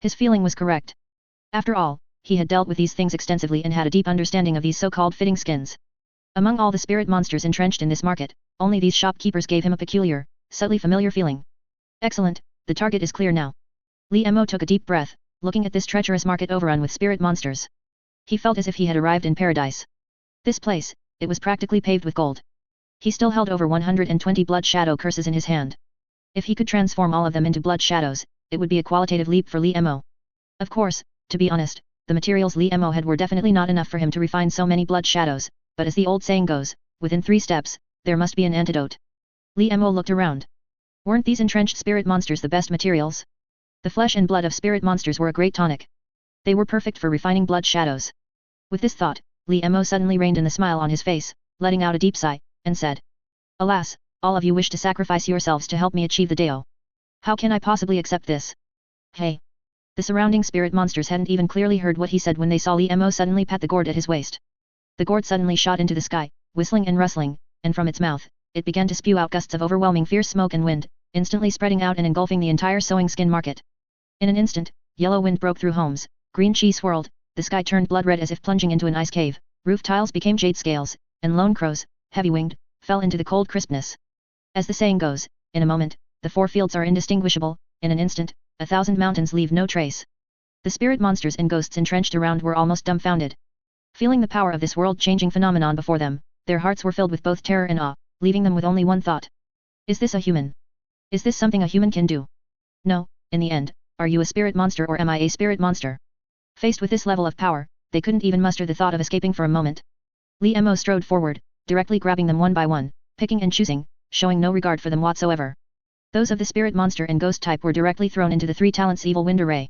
His feeling was correct. After all, he had dealt with these things extensively and had a deep understanding of these so-called fitting skins. Among all the spirit monsters entrenched in this market, only these shopkeepers gave him a peculiar, subtly familiar feeling. Excellent, the target is clear now. Li Mo took a deep breath, looking at this treacherous market overrun with spirit monsters. He felt as if he had arrived in paradise. This place, it was practically paved with gold. He still held over 120 blood shadow curses in his hand. If he could transform all of them into blood shadows, it would be a qualitative leap for Li Mo. Of course, to be honest, the materials Li Mo had were definitely not enough for him to refine so many blood shadows, but as the old saying goes, within 3 steps, there must be an antidote. Li Mo looked around. Weren't these entrenched spirit monsters the best materials? The flesh and blood of spirit monsters were a great tonic. They were perfect for refining blood shadows. With this thought, Li Mo suddenly reined in the smile on his face, letting out a deep sigh, and said, Alas, all of you wish to sacrifice yourselves to help me achieve the Dao. How can I possibly accept this? Hey! The surrounding spirit monsters hadn't even clearly heard what he said when they saw Li Mo suddenly pat the gourd at his waist. The gourd suddenly shot into the sky, whistling and rustling, and from its mouth, it began to spew out gusts of overwhelming fierce smoke and wind, instantly spreading out and engulfing the entire sewing skin market. In an instant, yellow wind broke through homes, green chi swirled, the sky turned blood red as if plunging into an ice cave, roof tiles became jade scales, and lone crows, heavy-winged, fell into the cold crispness. As the saying goes, in a moment, the 4 fields are indistinguishable, in an instant, 1,000 mountains leave no trace. The spirit monsters and ghosts entrenched around were almost dumbfounded. Feeling the power of this world-changing phenomenon before them, their hearts were filled with both terror and awe, leaving them with only one thought. Is this a human? Is this something a human can do? No, in the end, are you a spirit monster or am I a spirit monster? Faced with this level of power, they couldn't even muster the thought of escaping for a moment. Li Mo strode forward, directly grabbing them one by one, picking and choosing, showing no regard for them whatsoever. Those of the spirit monster and ghost type were directly thrown into the 3 talents evil wind array.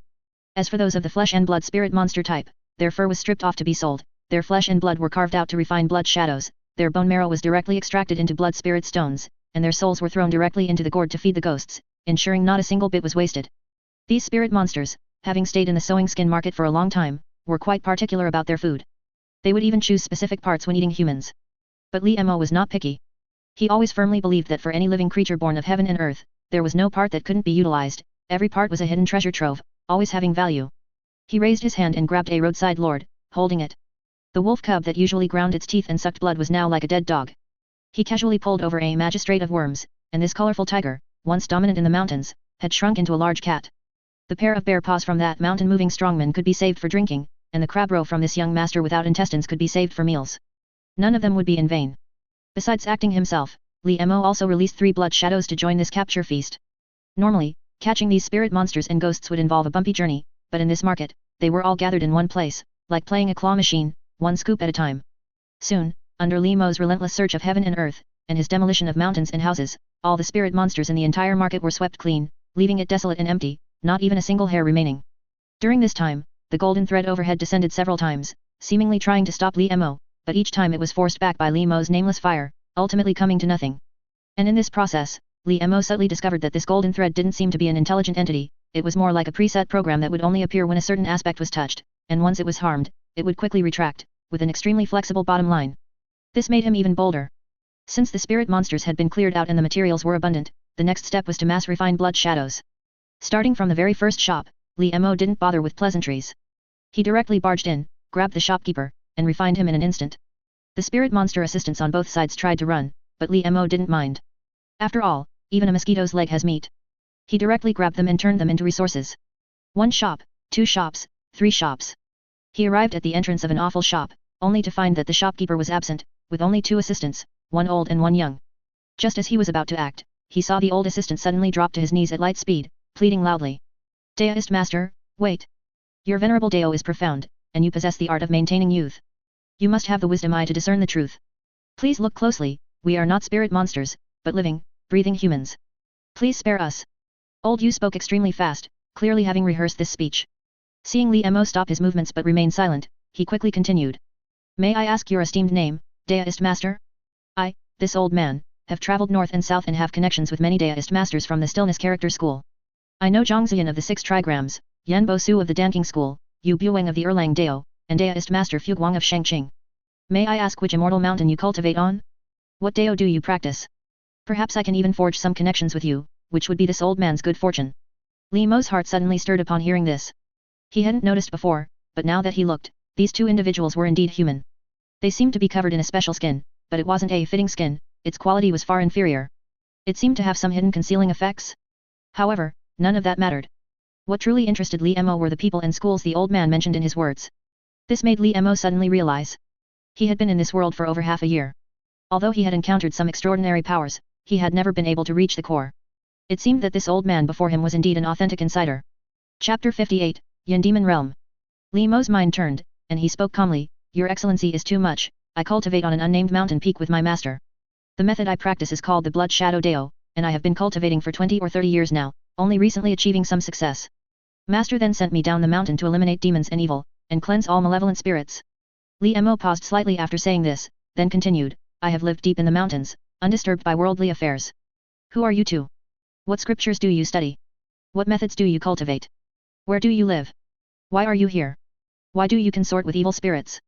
As for those of the flesh and blood spirit monster type, their fur was stripped off to be sold, their flesh and blood were carved out to refine blood shadows, their bone marrow was directly extracted into blood spirit stones, and their souls were thrown directly into the gourd to feed the ghosts, ensuring not a single bit was wasted. These spirit monsters, having stayed in the sewing skin market for a long time, were quite particular about their food. They would even choose specific parts when eating humans. But Li Mo was not picky. He always firmly believed that for any living creature born of heaven and earth, there was no part that couldn't be utilized, every part was a hidden treasure trove, always having value. He raised his hand and grabbed a roadside lord, holding it. The wolf cub that usually ground its teeth and sucked blood was now like a dead dog. He casually pulled over a magistrate of worms, and this colorful tiger, once dominant in the mountains, had shrunk into a large cat. The pair of bear paws from that mountain-moving strongman could be saved for drinking, and the crab roe from this young master without intestines could be saved for meals. None of them would be in vain. Besides acting himself, Li Mo also released 3 blood shadows to join this capture feast. Normally, catching these spirit monsters and ghosts would involve a bumpy journey, but in this market, they were all gathered in one place, like playing a claw machine, one scoop at a time. Soon, under Li Mo's relentless search of heaven and earth, and his demolition of mountains and houses, all the spirit monsters in the entire market were swept clean, leaving it desolate and empty, not even a single hair remaining. During this time, the golden thread overhead descended several times, seemingly trying to stop Li Mo, but each time it was forced back by Li Mo's nameless fire, ultimately coming to nothing. And in this process, Li Mo subtly discovered that this golden thread didn't seem to be an intelligent entity, it was more like a preset program that would only appear when a certain aspect was touched, and once it was harmed, it would quickly retract, with an extremely flexible bottom line. This made him even bolder. Since the spirit monsters had been cleared out and the materials were abundant, the next step was to mass refine blood shadows. Starting from the very first shop, Li Mo didn't bother with pleasantries. He directly barged in, grabbed the shopkeeper, and refined him in an instant. The spirit monster assistants on both sides tried to run, but Li Mo didn't mind. After all, even a mosquito's leg has meat. He directly grabbed them and turned them into resources. 1 shop, 2 shops, 3 shops. He arrived at the entrance of an awful shop, only to find that the shopkeeper was absent, with only 2 assistants, 1 old and 1 young. Just as he was about to act, he saw the old assistant suddenly drop to his knees at light speed, pleading loudly. Daoist master, wait. Your venerable Dao is profound, and you possess the art of maintaining youth. You must have the wisdom eye to discern the truth. Please look closely, we are not spirit monsters, but living, breathing humans. Please spare us. Old Yu spoke extremely fast, clearly having rehearsed this speech. Seeing Li Mo stop his movements but remain silent, he quickly continued. May I ask your esteemed name, Daoist master? I, this old man, have traveled north and south and have connections with many Daoist masters from the Stillness Character School. I know Zhang Ziyan of the 6 Trigrams, Yan Bo Su of the Danking School, Yu Buweng of the Erlang Dao, and Daoist master Fu Guang of Shangqing. May I ask which immortal mountain you cultivate on? What Dao do you practice? Perhaps I can even forge some connections with you, which would be this old man's good fortune. Li Mo's heart suddenly stirred upon hearing this. He hadn't noticed before, but now that he looked, these 2 individuals were indeed human. They seemed to be covered in a special skin, but it wasn't a fitting skin, its quality was far inferior. It seemed to have some hidden concealing effects. However, none of that mattered. What truly interested Li Mo were the people and schools the old man mentioned in his words. This made Li Mo suddenly realize. He had been in this world for over half a year. Although he had encountered some extraordinary powers, he had never been able to reach the core. It seemed that this old man before him was indeed an authentic insider. Chapter 58, Yin Demon Realm. Li Mo's mind turned, and he spoke calmly, Your Excellency is too much, I cultivate on an unnamed mountain peak with my master. The method I practice is called the Blood Shadow Dao, and I have been cultivating for 20 or 30 years now, only recently achieving some success. Master then sent me down the mountain to eliminate demons and evil, and cleanse all malevolent spirits. Li Mo paused slightly after saying this, then continued, I have lived deep in the mountains, undisturbed by worldly affairs. Who are you two? What scriptures do you study? What methods do you cultivate? Where do you live? Why are you here? Why do you consort with evil spirits?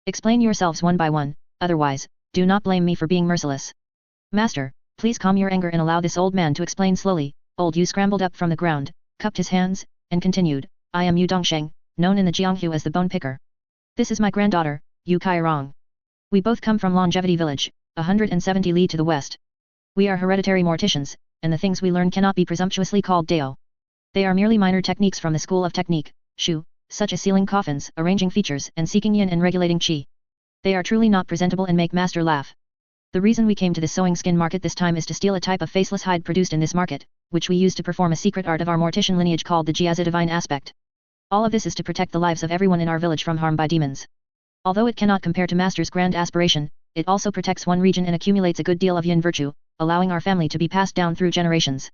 Explain yourselves one by one, otherwise, do not blame me for being merciless. Master, please calm your anger and allow this old man to explain slowly. Old Yu scrambled up from the ground, cupped his hands, and continued, I am Yu Dongsheng, known in the Jianghu as the Bone Picker. This is my granddaughter, Yu Kairong. We both come from Longevity Village, 170 li to the west. We are hereditary morticians, and the things we learn cannot be presumptuously called Dao. They are merely minor techniques from the school of technique, Shu, such as sealing coffins, arranging features, and seeking yin and regulating qi. They are truly not presentable and make master laugh. The reason we came to this sewing skin market this time is to steal a type of faceless hide produced in this market, which we use to perform a secret art of our mortician lineage called the Ji as a divine aspect. All of this is to protect the lives of everyone in our village from harm by demons. Although it cannot compare to master's grand aspiration, it also protects one region and accumulates a good deal of yin virtue, allowing our family to be passed down through generations.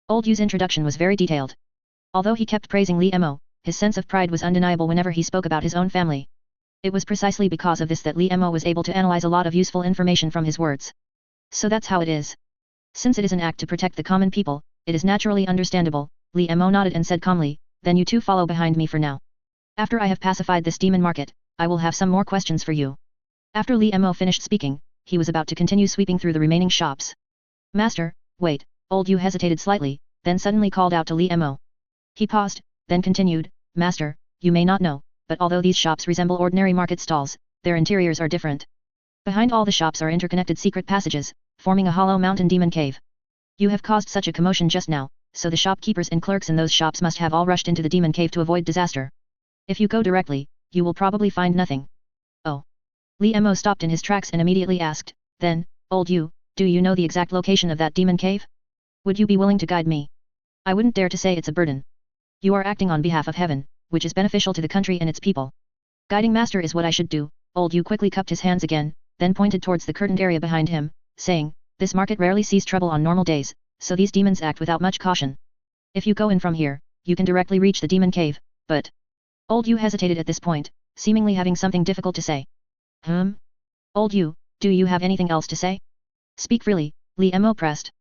Old Yu's introduction was very detailed. Although he kept praising Li Mo, his sense of pride was undeniable whenever he spoke about his own family. It was precisely because of this that Li Mo was able to analyze a lot of useful information from his words. So that's how it is. Since it is an act to protect the common people, it is naturally understandable. Li Mo nodded and said calmly, then you two follow behind me for now. After I have pacified this demon market, I will have some more questions for you. After Li Mo finished speaking, he was about to continue sweeping through the remaining shops. Master, wait, Old Yu hesitated slightly, then suddenly called out to Li Mo. He paused, then continued, Master, you may not know, but although these shops resemble ordinary market stalls, their interiors are different. Behind all the shops are interconnected secret passages, forming a hollow mountain demon cave. You have caused such a commotion just now, so the shopkeepers and clerks in those shops must have all rushed into the demon cave to avoid disaster. If you go directly, you will probably find nothing. Oh. Li Mo stopped in his tracks and immediately asked, then, Old Yu, do you know the exact location of that demon cave? Would you be willing to guide me? I wouldn't dare to say it's a burden. You are acting on behalf of heaven, which is beneficial to the country and its people. Guiding master is what I should do. Old Yu quickly cupped his hands again, then pointed towards the curtained area behind him, saying, this market rarely sees trouble on normal days, so these demons act without much caution. If you go in from here, you can directly reach the demon cave, but... Old Yu hesitated at this point, seemingly having something difficult to say. Old Yu, do you have anything else to say? Speak freely, Li Mo pressed.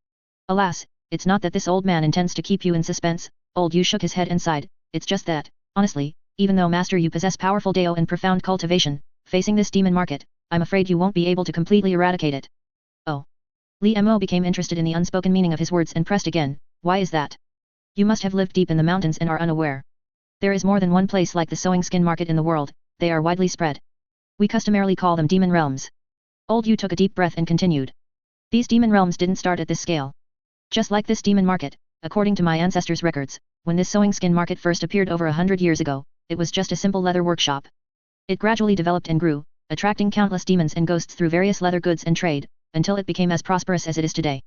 Alas, it's not that this old man intends to keep you in suspense. Old Yu shook his head and sighed, it's just that, honestly, even though master you possess powerful Dao and profound cultivation, facing this demon market, I'm afraid you won't be able to completely eradicate it. Oh. Li Mo became interested in the unspoken meaning of his words and pressed again, why is that? You must have lived deep in the mountains and are unaware. There is more than one place like the sewing skin market in the world, they are widely spread. We customarily call them demon realms. Old Yu took a deep breath and continued. These demon realms didn't start at this scale. Just like this demon market, according to my ancestors' records, when this sewing skin market first appeared over 100 years ago, it was just a simple leather workshop. It gradually developed and grew, attracting countless demons and ghosts through various leather goods and trade, until it became as prosperous as it is today.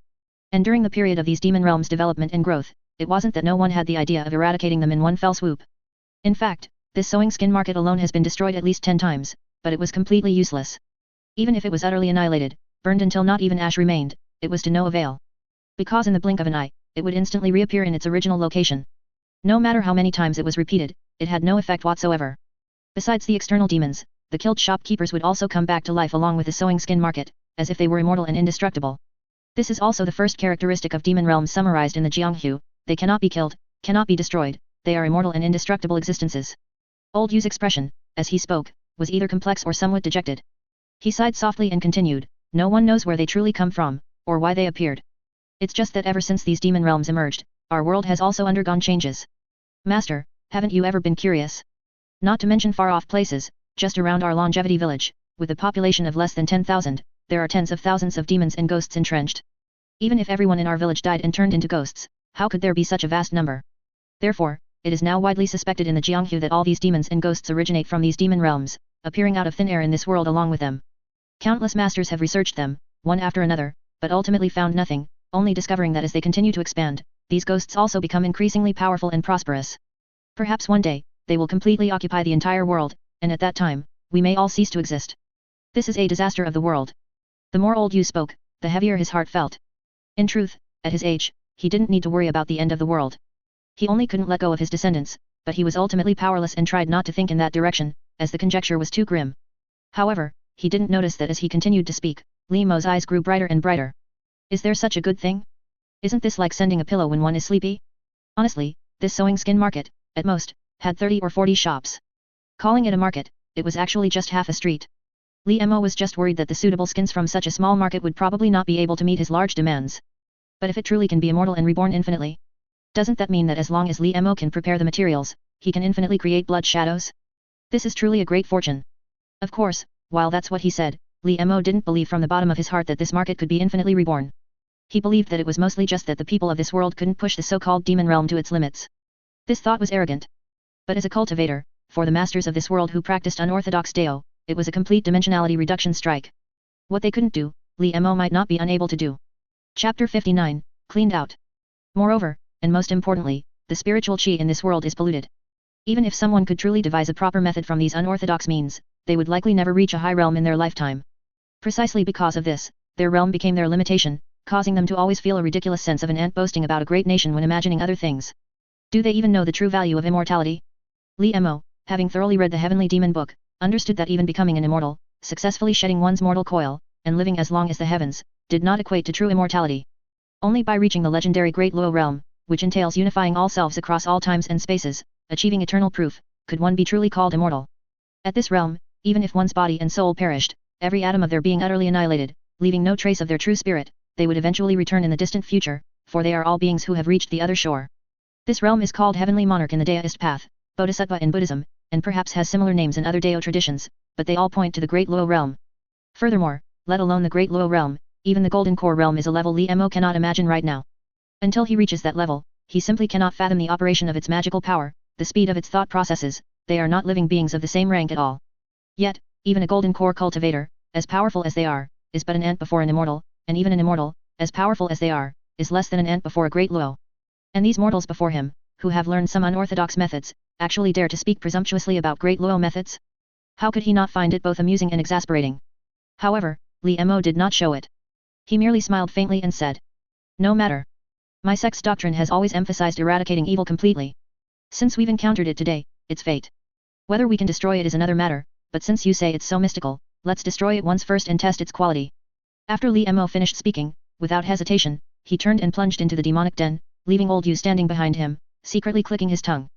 And during the period of these demon realms' development and growth, it wasn't that no one had the idea of eradicating them in one fell swoop. In fact, this sewing skin market alone has been destroyed at least 10 times, but it was completely useless. Even if it was utterly annihilated, burned until not even ash remained, it was to no avail. Because in the blink of an eye, it would instantly reappear in its original location. No matter how many times it was repeated, it had no effect whatsoever. Besides the external demons, the killed shopkeepers would also come back to life along with the sewing skin market, as if they were immortal and indestructible. This is also the first characteristic of demon realms summarized in the Jianghu, they cannot be killed, cannot be destroyed, they are immortal and indestructible existences. Old Yu's expression, as he spoke, was either complex or somewhat dejected. He sighed softly and continued, no one knows where they truly come from, or why they appeared. It's just that ever since these demon realms emerged, our world has also undergone changes. Master, haven't you ever been curious? Not to mention far-off places, just around our longevity village, with a population of less than 10,000, there are tens of thousands of demons and ghosts entrenched. Even if everyone in our village died and turned into ghosts, how could there be such a vast number? Therefore, it is now widely suspected in the Jianghu that all these demons and ghosts originate from these demon realms, appearing out of thin air in this world along with them. Countless masters have researched them, one after another, but ultimately found nothing, only discovering that as they continue to expand, these ghosts also become increasingly powerful and prosperous. Perhaps one day, they will completely occupy the entire world, and at that time, we may all cease to exist. This is a disaster of the world. The more Old Yu spoke, the heavier his heart felt. In truth, at his age, he didn't need to worry about the end of the world. He only couldn't let go of his descendants, but he was ultimately powerless and tried not to think in that direction, as the conjecture was too grim. However, he didn't notice that as he continued to speak, Li Mo's eyes grew brighter and brighter. Is there such a good thing? Isn't this like sending a pillow when one is sleepy? Honestly, this sewing skin market, at most, had 30 or 40 shops. Calling it a market, it was actually just half a street. Li Mo was just worried that the suitable skins from such a small market would probably not be able to meet his large demands. But if it truly can be immortal and reborn infinitely, doesn't that mean that as long as Li Mo can prepare the materials, he can infinitely create blood shadows? This is truly a great fortune. Of course, while that's what he said, Li Mo didn't believe from the bottom of his heart that this market could be infinitely reborn. He believed that it was mostly just that the people of this world couldn't push the so-called demon realm to its limits. This thought was arrogant. But as a cultivator, for the masters of this world who practiced unorthodox Dao, it was a complete dimensionality reduction strike. What they couldn't do, Li Mo might not be unable to do. Chapter 59, Cleaned Out. Moreover, and most importantly, the spiritual qi in this world is polluted. Even if someone could truly devise a proper method from these unorthodox means, they would likely never reach a high realm in their lifetime. Precisely because of this, their realm became their limitation, causing them to always feel a ridiculous sense of an ant boasting about a great nation when imagining other things. Do they even know the true value of immortality? Li Mo, having thoroughly read the Heavenly Demon book, understood that even becoming an immortal, successfully shedding one's mortal coil, and living as long as the heavens, did not equate to true immortality. Only by reaching the legendary Great Luo realm, which entails unifying all selves across all times and spaces, achieving eternal proof, could one be truly called immortal. At this realm, even if one's body and soul perished, every atom of their being utterly annihilated, leaving no trace of their true spirit, they would eventually return in the distant future, for they are all beings who have reached the other shore. This realm is called Heavenly Monarch in the Daoist path, Bodhisattva in Buddhism, and perhaps has similar names in other Dao traditions, but they all point to the Great Luo realm. Furthermore, let alone the Great Luo realm, even the Golden Core realm is a level Li Mo cannot imagine right now. Until he reaches that level, he simply cannot fathom the operation of its magical power, the speed of its thought processes. They are not living beings of the same rank at all. Yet, even a Golden Core cultivator, as powerful as they are, is but an ant before an immortal, and even an immortal, as powerful as they are, is less than an ant before a Great Luo. And these mortals before him, who have learned some unorthodox methods, actually dare to speak presumptuously about Great Luo methods? How could he not find it both amusing and exasperating? However, Li Mo did not show it. He merely smiled faintly and said, "No matter. My sect's doctrine has always emphasized eradicating evil completely. Since we've encountered it today, it's fate. Whether we can destroy it is another matter, but since you say it's so mystical, let's destroy it once first and test its quality." After Li Mo finished speaking, without hesitation, he turned and plunged into the demonic den, leaving old Yu standing behind him, secretly clicking his tongue.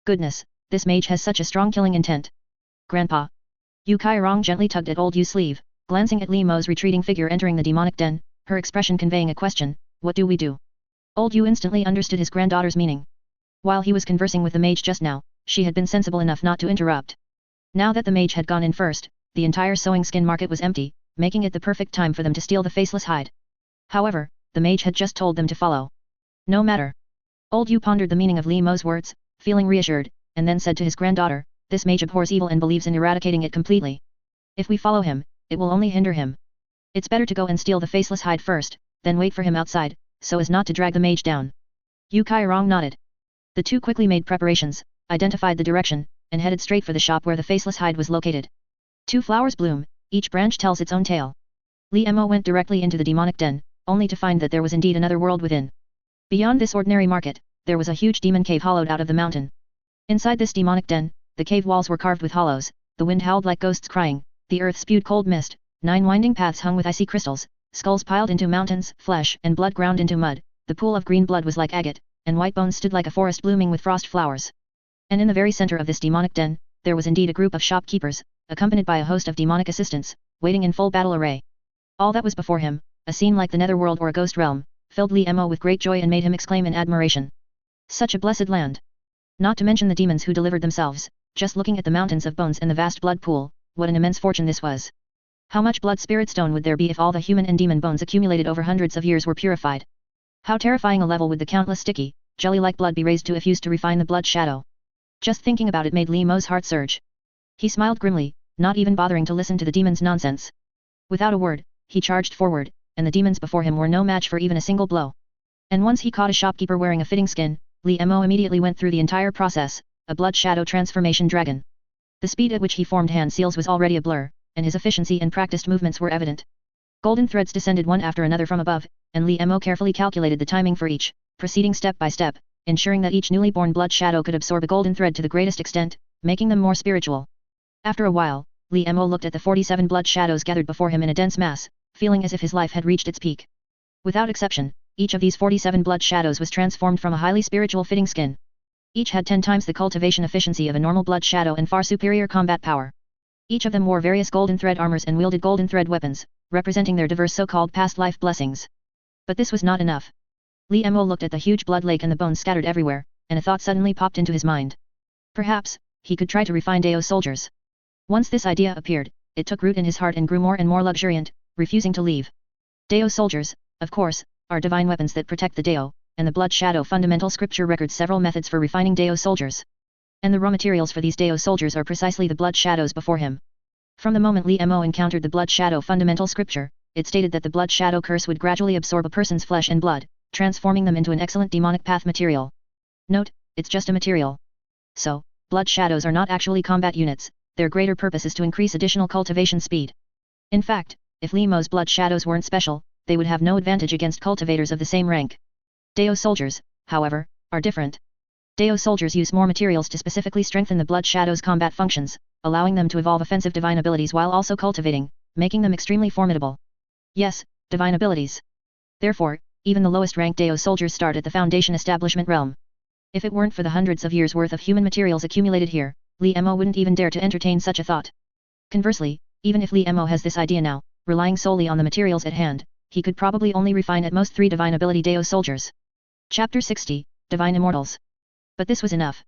Goodness, this mage has such a strong killing intent. Grandpa. Yu Kairong gently tugged at old Yu's sleeve, glancing at Li Mo's retreating figure entering the demonic den, her expression conveying a question, "What do we do?" Old Yu instantly understood his granddaughter's meaning. While he was conversing with the mage just now, she had been sensible enough not to interrupt. Now that the mage had gone in first, the entire sewing skin market was empty, making it the perfect time for them to steal the faceless hide. However, the mage had just told them to follow. No matter. Old Yu pondered the meaning of Li Mo's words, feeling reassured, and then said to his granddaughter, "This mage abhors evil and believes in eradicating it completely. If we follow him, it will only hinder him. It's better to go and steal the faceless hide first, then wait for him outside, so as not to drag the mage down." Yu Kairong nodded. The two quickly made preparations, identified the direction, and headed straight for the shop where the faceless hide was located. Two flowers bloom, each branch tells its own tale. Li Mo went directly into the demonic den, only to find that there was indeed another world within. Beyond this ordinary market, there was a huge demon cave hollowed out of the mountain. Inside this demonic den, the cave walls were carved with hollows, the wind howled like ghosts crying, the earth spewed cold mist, 9 winding paths hung with icy crystals, skulls piled into mountains, flesh and blood ground into mud, the pool of green blood was like agate, and white bones stood like a forest blooming with frost flowers. And in the very center of this demonic den, there was indeed a group of shopkeepers, accompanied by a host of demonic assistants, waiting in full battle array. All that was before him, a scene like the netherworld or a ghost realm, filled Li Mo with great joy and made him exclaim in admiration. Such a blessed land! Not to mention the demons who delivered themselves, just looking at the mountains of bones and the vast blood pool, what an immense fortune this was. How much blood spirit stone would there be if all the human and demon bones accumulated over hundreds of years were purified? How terrifying a level would the countless sticky, jelly-like blood be raised to if used to refine the blood shadow? Just thinking about it made Li Mo's heart surge. He smiled grimly, not even bothering to listen to the demon's nonsense. Without a word, he charged forward, and the demons before him were no match for even a single blow. And once he caught a shopkeeper wearing a fitting skin, Li Mo immediately went through the entire process, a blood shadow transformation dragon. The speed at which he formed hand seals was already a blur, and his efficiency and practiced movements were evident. Golden threads descended one after another from above, and Li Mo carefully calculated the timing for each, proceeding step by step, ensuring that each newly born blood shadow could absorb a golden thread to the greatest extent, making them more spiritual. After a while, Li Mo looked at the 47 blood shadows gathered before him in a dense mass, feeling as if his life had reached its peak. Without exception, each of these 47 blood shadows was transformed from a highly spiritual fitting skin. Each had 10 times the cultivation efficiency of a normal blood shadow and far superior combat power. Each of them wore various golden thread armors and wielded golden thread weapons, representing their diverse so-called past life blessings. But this was not enough. Li Mo looked at the huge blood lake and the bones scattered everywhere, and a thought suddenly popped into his mind. Perhaps, he could try to refine Dao soldiers. Once this idea appeared, it took root in his heart and grew more and more luxuriant, refusing to leave. Dao soldiers, of course, are divine weapons that protect the Dao, and the blood shadow fundamental scripture records several methods for refining Dao soldiers. And the raw materials for these Dao soldiers are precisely the blood shadows before him. From the moment Li Mo encountered the blood shadow fundamental scripture, it stated that the blood shadow curse would gradually absorb a person's flesh and blood, transforming them into an excellent demonic path material. Note, it's just a material. So, blood shadows are not actually combat units, their greater purpose is to increase additional cultivation speed. In fact, if Li Mo's blood shadows weren't special, they would have no advantage against cultivators of the same rank. Dao soldiers, however, are different. Dao soldiers use more materials to specifically strengthen the blood shadow's combat functions, allowing them to evolve offensive divine abilities while also cultivating, making them extremely formidable. Yes, divine abilities. Therefore, even the lowest ranked Dao soldiers start at the foundation establishment realm. If it weren't for the hundreds of years' worth of human materials accumulated here, Li Mo wouldn't even dare to entertain such a thought. Conversely, even if Li Mo has this idea now, relying solely on the materials at hand, he could probably only refine at most 3 divine ability Dao soldiers. Chapter 60, Divine Immortals. But this was enough.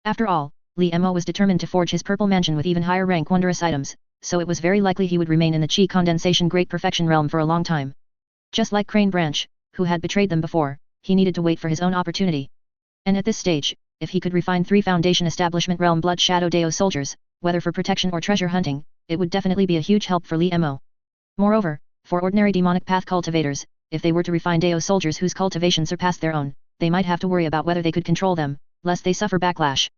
After all, Li Mo was determined to forge his purple mansion with even higher rank wondrous items, so it was very likely he would remain in the Qi condensation great perfection realm for a long time. Just like Crane Branch, who had betrayed them before, he needed to wait for his own opportunity. And at this stage, if he could refine 3 foundation establishment realm blood shadow Dao soldiers, whether for protection or treasure hunting, it would definitely be a huge help for Li Mo. Moreover, for ordinary demonic path cultivators, if they were to refine Dao soldiers whose cultivation surpassed their own, they might have to worry about whether they could control them, lest they suffer backlash.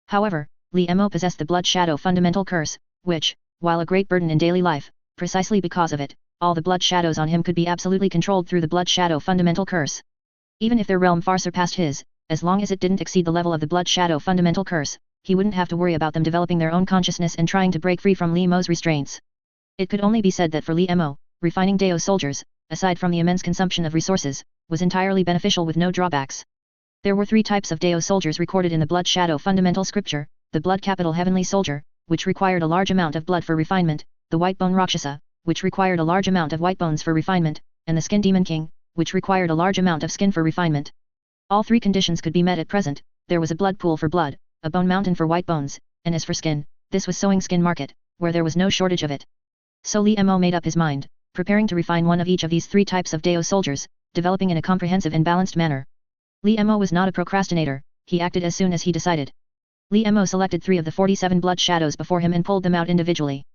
However, Li Mo possessed the blood shadow fundamental curse, which, while a great burden in daily life, precisely because of it, all the blood shadows on him could be absolutely controlled through the blood shadow fundamental curse. Even if their realm far surpassed his, as long as it didn't exceed the level of the blood shadow fundamental curse, he wouldn't have to worry about them developing their own consciousness and trying to break free from Li Mo's restraints. It could only be said that for Li Mo, refining Dao soldiers, aside from the immense consumption of resources, was entirely beneficial with no drawbacks. There were 3 types of Dao soldiers recorded in the blood shadow fundamental scripture: the blood capital heavenly soldier, which required a large amount of blood for refinement, the white bone Rakshasa, which required a large amount of white bones for refinement, and the skin demon king, which required a large amount of skin for refinement. All 3 conditions could be met at present. There was a blood pool for blood, a bone mountain for white bones, and as for skin, this was sowing skin market, where there was no shortage of it. So Li Mo made up his mind, preparing to refine one of each of these 3 types of Dao soldiers, developing in a comprehensive and balanced manner. Li Mo was not a procrastinator, he acted as soon as he decided. Li Mo selected 3 of the 47 blood shadows before him and pulled them out individually.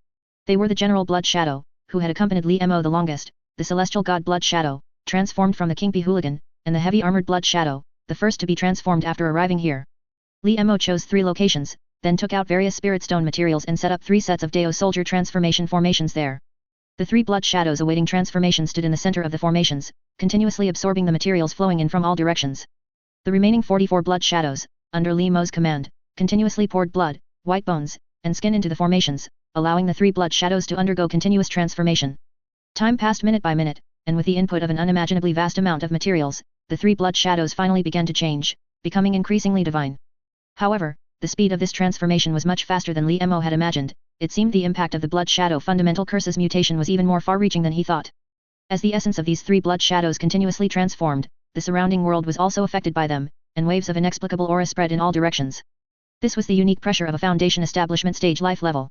They were the general blood shadow, who had accompanied Li Mo the longest, the celestial god blood shadow, transformed from the Kingpee hooligan, and the heavy armored blood shadow, the first to be transformed after arriving here. Li Mo chose 3 locations, then took out various spirit stone materials and set up 3 sets of Dao soldier transformation formations there. The 3 blood shadows awaiting transformation stood in the center of the formations, continuously absorbing the materials flowing in from all directions. The remaining 44 blood shadows, under Li Mo's command, continuously poured blood, white bones, and skin into the formations, allowing the 3 blood shadows to undergo continuous transformation. Time passed minute by minute, and with the input of an unimaginably vast amount of materials, the 3 blood shadows finally began to change, becoming increasingly divine. However, the speed of this transformation was much faster than Li Mo had imagined. It seemed the impact of the blood shadow fundamental curse's mutation was even more far-reaching than he thought. As the essence of these 3 blood shadows continuously transformed, the surrounding world was also affected by them, and waves of inexplicable aura spread in all directions. This was the unique pressure of a foundation establishment stage life level.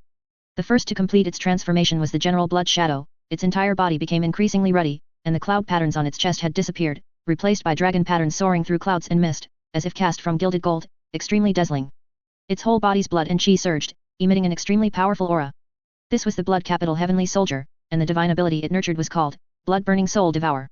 The first to complete its transformation was the general blood shadow. Its entire body became increasingly ruddy, and the cloud patterns on its chest had disappeared, replaced by dragon patterns soaring through clouds and mist, as if cast from gilded gold, extremely dazzling. Its whole body's blood and chi surged, emitting an extremely powerful aura. This was the blood capital heavenly soldier, and the divine ability it nurtured was called blood-burning soul devour.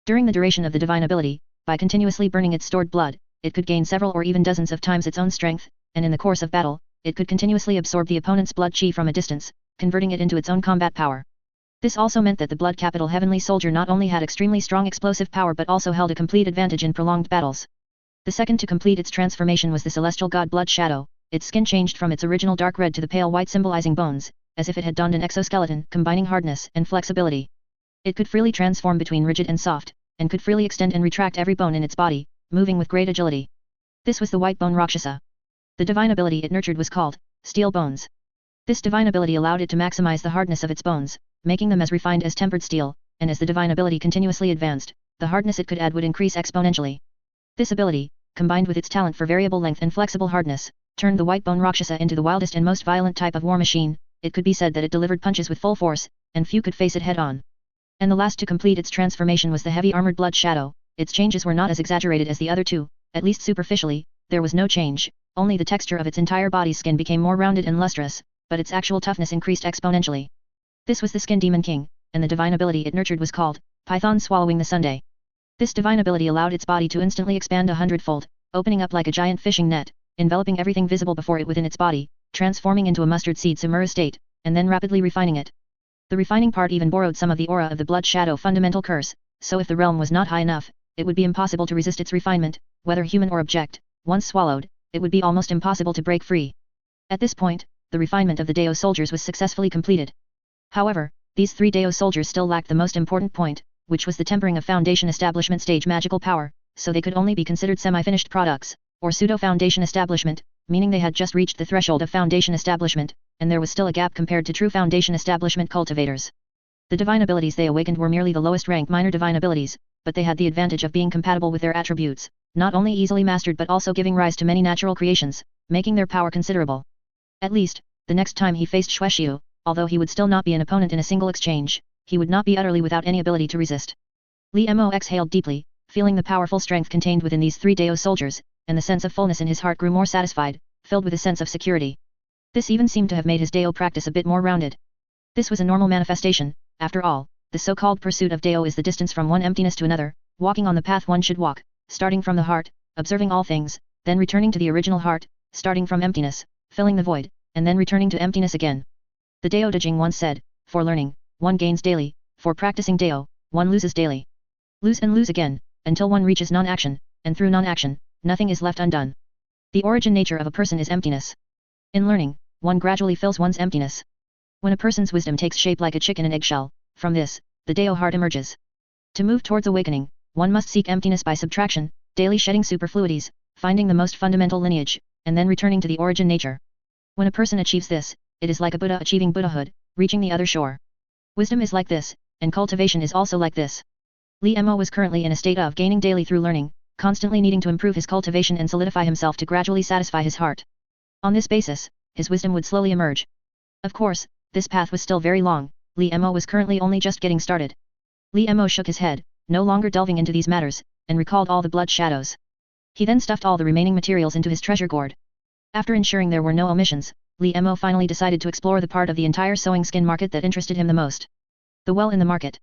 During the duration of the divine ability, by continuously burning its stored blood, it could gain several or even dozens of times its own strength, and in the course of battle, it could continuously absorb the opponent's blood chi from a distance, converting it into its own combat power. This also meant that the blood capital heavenly soldier not only had extremely strong explosive power but also held a complete advantage in prolonged battles. The second to complete its transformation was the celestial god blood shadow. Its skin changed from its original dark red to the pale white symbolizing bones, as if it had donned an exoskeleton combining hardness and flexibility. It could freely transform between rigid and soft, and could freely extend and retract every bone in its body, moving with great agility. This was the white bone Rakshasa. The divine ability it nurtured was called steel bones. This divine ability allowed it to maximize the hardness of its bones, making them as refined as tempered steel, and as the divine ability continuously advanced, the hardness it could add would increase exponentially. This ability, combined with its talent for variable length and flexible hardness, turned the white bone Rakshasa into the wildest and most violent type of war machine. It could be said that it delivered punches with full force, and few could face it head-on. And the last to complete its transformation was the heavy armored blood shadow. Its changes were not as exaggerated as the other 2, at least superficially. There was no change, only the texture of its entire body's skin became more rounded and lustrous, but its actual toughness increased exponentially. This was the Skin Demon King, and the divine ability it nurtured was called Python Swallowing the Sunday. This divine ability allowed its body to instantly expand 100-fold, opening up like a giant fishing net, enveloping everything visible before it within its body, transforming into a mustard seed Samura state, and then rapidly refining it. The refining part even borrowed some of the aura of the Blood Shadow fundamental curse, so if the realm was not high enough, it would be impossible to resist its refinement, whether human or object. Once swallowed, it would be almost impossible to break free. At this point, the refinement of the Dao soldiers was successfully completed. However, these 3 Dao soldiers still lacked the most important point, which was the tempering of Foundation Establishment stage magical power, so they could only be considered semi-finished products, or pseudo-Foundation Establishment, meaning they had just reached the threshold of Foundation Establishment, and there was still a gap compared to true Foundation Establishment cultivators. The divine abilities they awakened were merely the lowest rank minor divine abilities, but they had the advantage of being compatible with their attributes, not only easily mastered but also giving rise to many natural creations, making their power considerable. At least, the next time he faced Xue Xiu, although he would still not be an opponent in a single exchange, he would not be utterly without any ability to resist. Li Mo exhaled deeply, feeling the powerful strength contained within these 3 Dao soldiers, and the sense of fullness in his heart grew more satisfied, filled with a sense of security. This even seemed to have made his Dao practice a bit more rounded. This was a normal manifestation. After all, the so-called pursuit of Dao is the distance from one emptiness to another, walking on the path one should walk, starting from the heart, observing all things, then returning to the original heart, starting from emptiness, filling the void, and then returning to emptiness again. The Dao De Jing once said, for learning, one gains daily, for practicing Dao, one loses daily. Lose and lose again, until one reaches non-action, and through non-action, nothing is left undone. The origin nature of a person is emptiness. In learning, one gradually fills one's emptiness. When a person's wisdom takes shape like a chick in an eggshell, from this, the Dao heart emerges. To move towards awakening, one must seek emptiness by subtraction, daily shedding superfluities, finding the most fundamental lineage, and then returning to the origin nature. When a person achieves this, it is like a Buddha achieving Buddhahood, reaching the other shore. Wisdom is like this, and cultivation is also like this. Li Mo was currently in a state of gaining daily through learning, constantly needing to improve his cultivation and solidify himself to gradually satisfy his heart. On this basis, his wisdom would slowly emerge. Of course, this path was still very long. Li Mo was currently only just getting started. Li Mo shook his head, no longer delving into these matters, and recalled all the blood shadows. He then stuffed all the remaining materials into his treasure gourd. After ensuring there were no omissions, Li Mo finally decided to explore the part of the entire sewing skin market that interested him the most. The well in the market.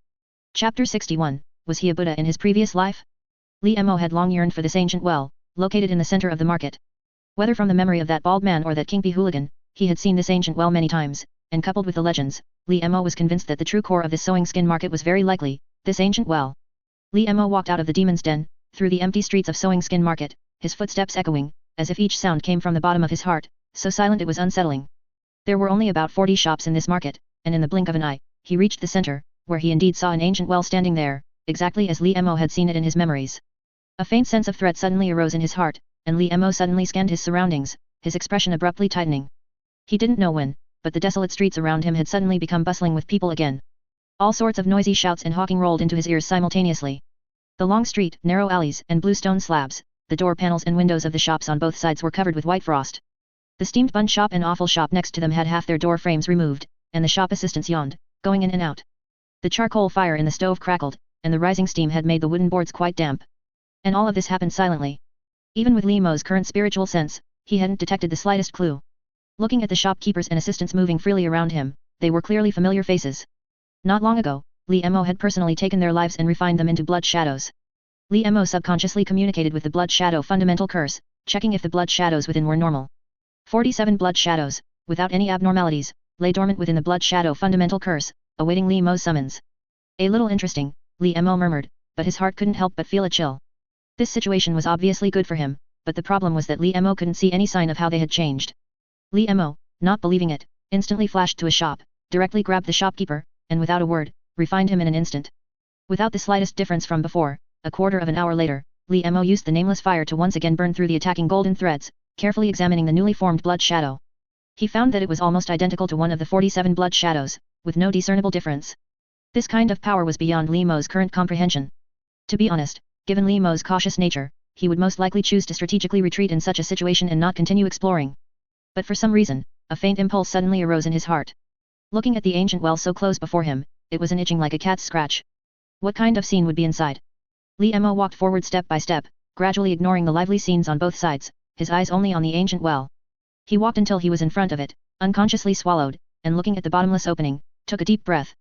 Chapter 61, was he a Buddha in his previous life? Li Mo had long yearned for this ancient well, located in the center of the market. Whether from the memory of that bald man or that kingpie hooligan, he had seen this ancient well many times, and coupled with the legends, Li Mo was convinced that the true core of this sewing skin market was very likely this ancient well. Li Mo walked out of the demon's den, through the empty streets of sewing skin market, his footsteps echoing, as if each sound came from the bottom of his heart, so silent it was unsettling. There were only about 40 shops in this market, and in the blink of an eye, he reached the center, where he indeed saw an ancient well standing there, exactly as Li Mo had seen it in his memories. A faint sense of threat suddenly arose in his heart, and Li Mo suddenly scanned his surroundings, his expression abruptly tightening. He didn't know when, but the desolate streets around him had suddenly become bustling with people again. All sorts of noisy shouts and hawking rolled into his ears simultaneously. The long street, narrow alleys, and blue stone slabs, the door panels and windows of the shops on both sides were covered with white frost. The steamed bun shop and offal shop next to them had half their door frames removed, and the shop assistants yawned, going in and out. The charcoal fire in the stove crackled, and the rising steam had made the wooden boards quite damp. And all of this happened silently. Even with Li Mo's current spiritual sense, he hadn't detected the slightest clue. Looking at the shopkeepers and assistants moving freely around him, they were clearly familiar faces. Not long ago, Li Mo had personally taken their lives and refined them into blood shadows. Li Mo subconsciously communicated with the blood shadow fundamental curse, checking if the blood shadows within were normal. 47 blood shadows, without any abnormalities, lay dormant within the blood shadow fundamental curse, awaiting Li Mo's summons. A little interesting, Li Mo murmured, but his heart couldn't help but feel a chill. This situation was obviously good for him, but the problem was that Li Mo couldn't see any sign of how they had changed. Li Mo, not believing it, instantly flashed to a shop, directly grabbed the shopkeeper, and without a word, refined him in an instant. Without the slightest difference from before, a quarter of an hour later, Li Mo used the nameless fire to once again burn through the attacking golden threads, carefully examining the newly formed blood shadow. He found that it was almost identical to one of the 47 blood shadows, with no discernible difference. This kind of power was beyond Li Mo's current comprehension. To be honest, given Li Mo's cautious nature, he would most likely choose to strategically retreat in such a situation and not continue exploring. But for some reason, a faint impulse suddenly arose in his heart. Looking at the ancient well so close before him, it was an itching like a cat's scratch. What kind of scene would be inside? Li Mo walked forward step by step, gradually ignoring the lively scenes on both sides, his eyes only on the ancient well. He walked until he was in front of it, unconsciously swallowed, and looking at the bottomless opening, took a deep breath.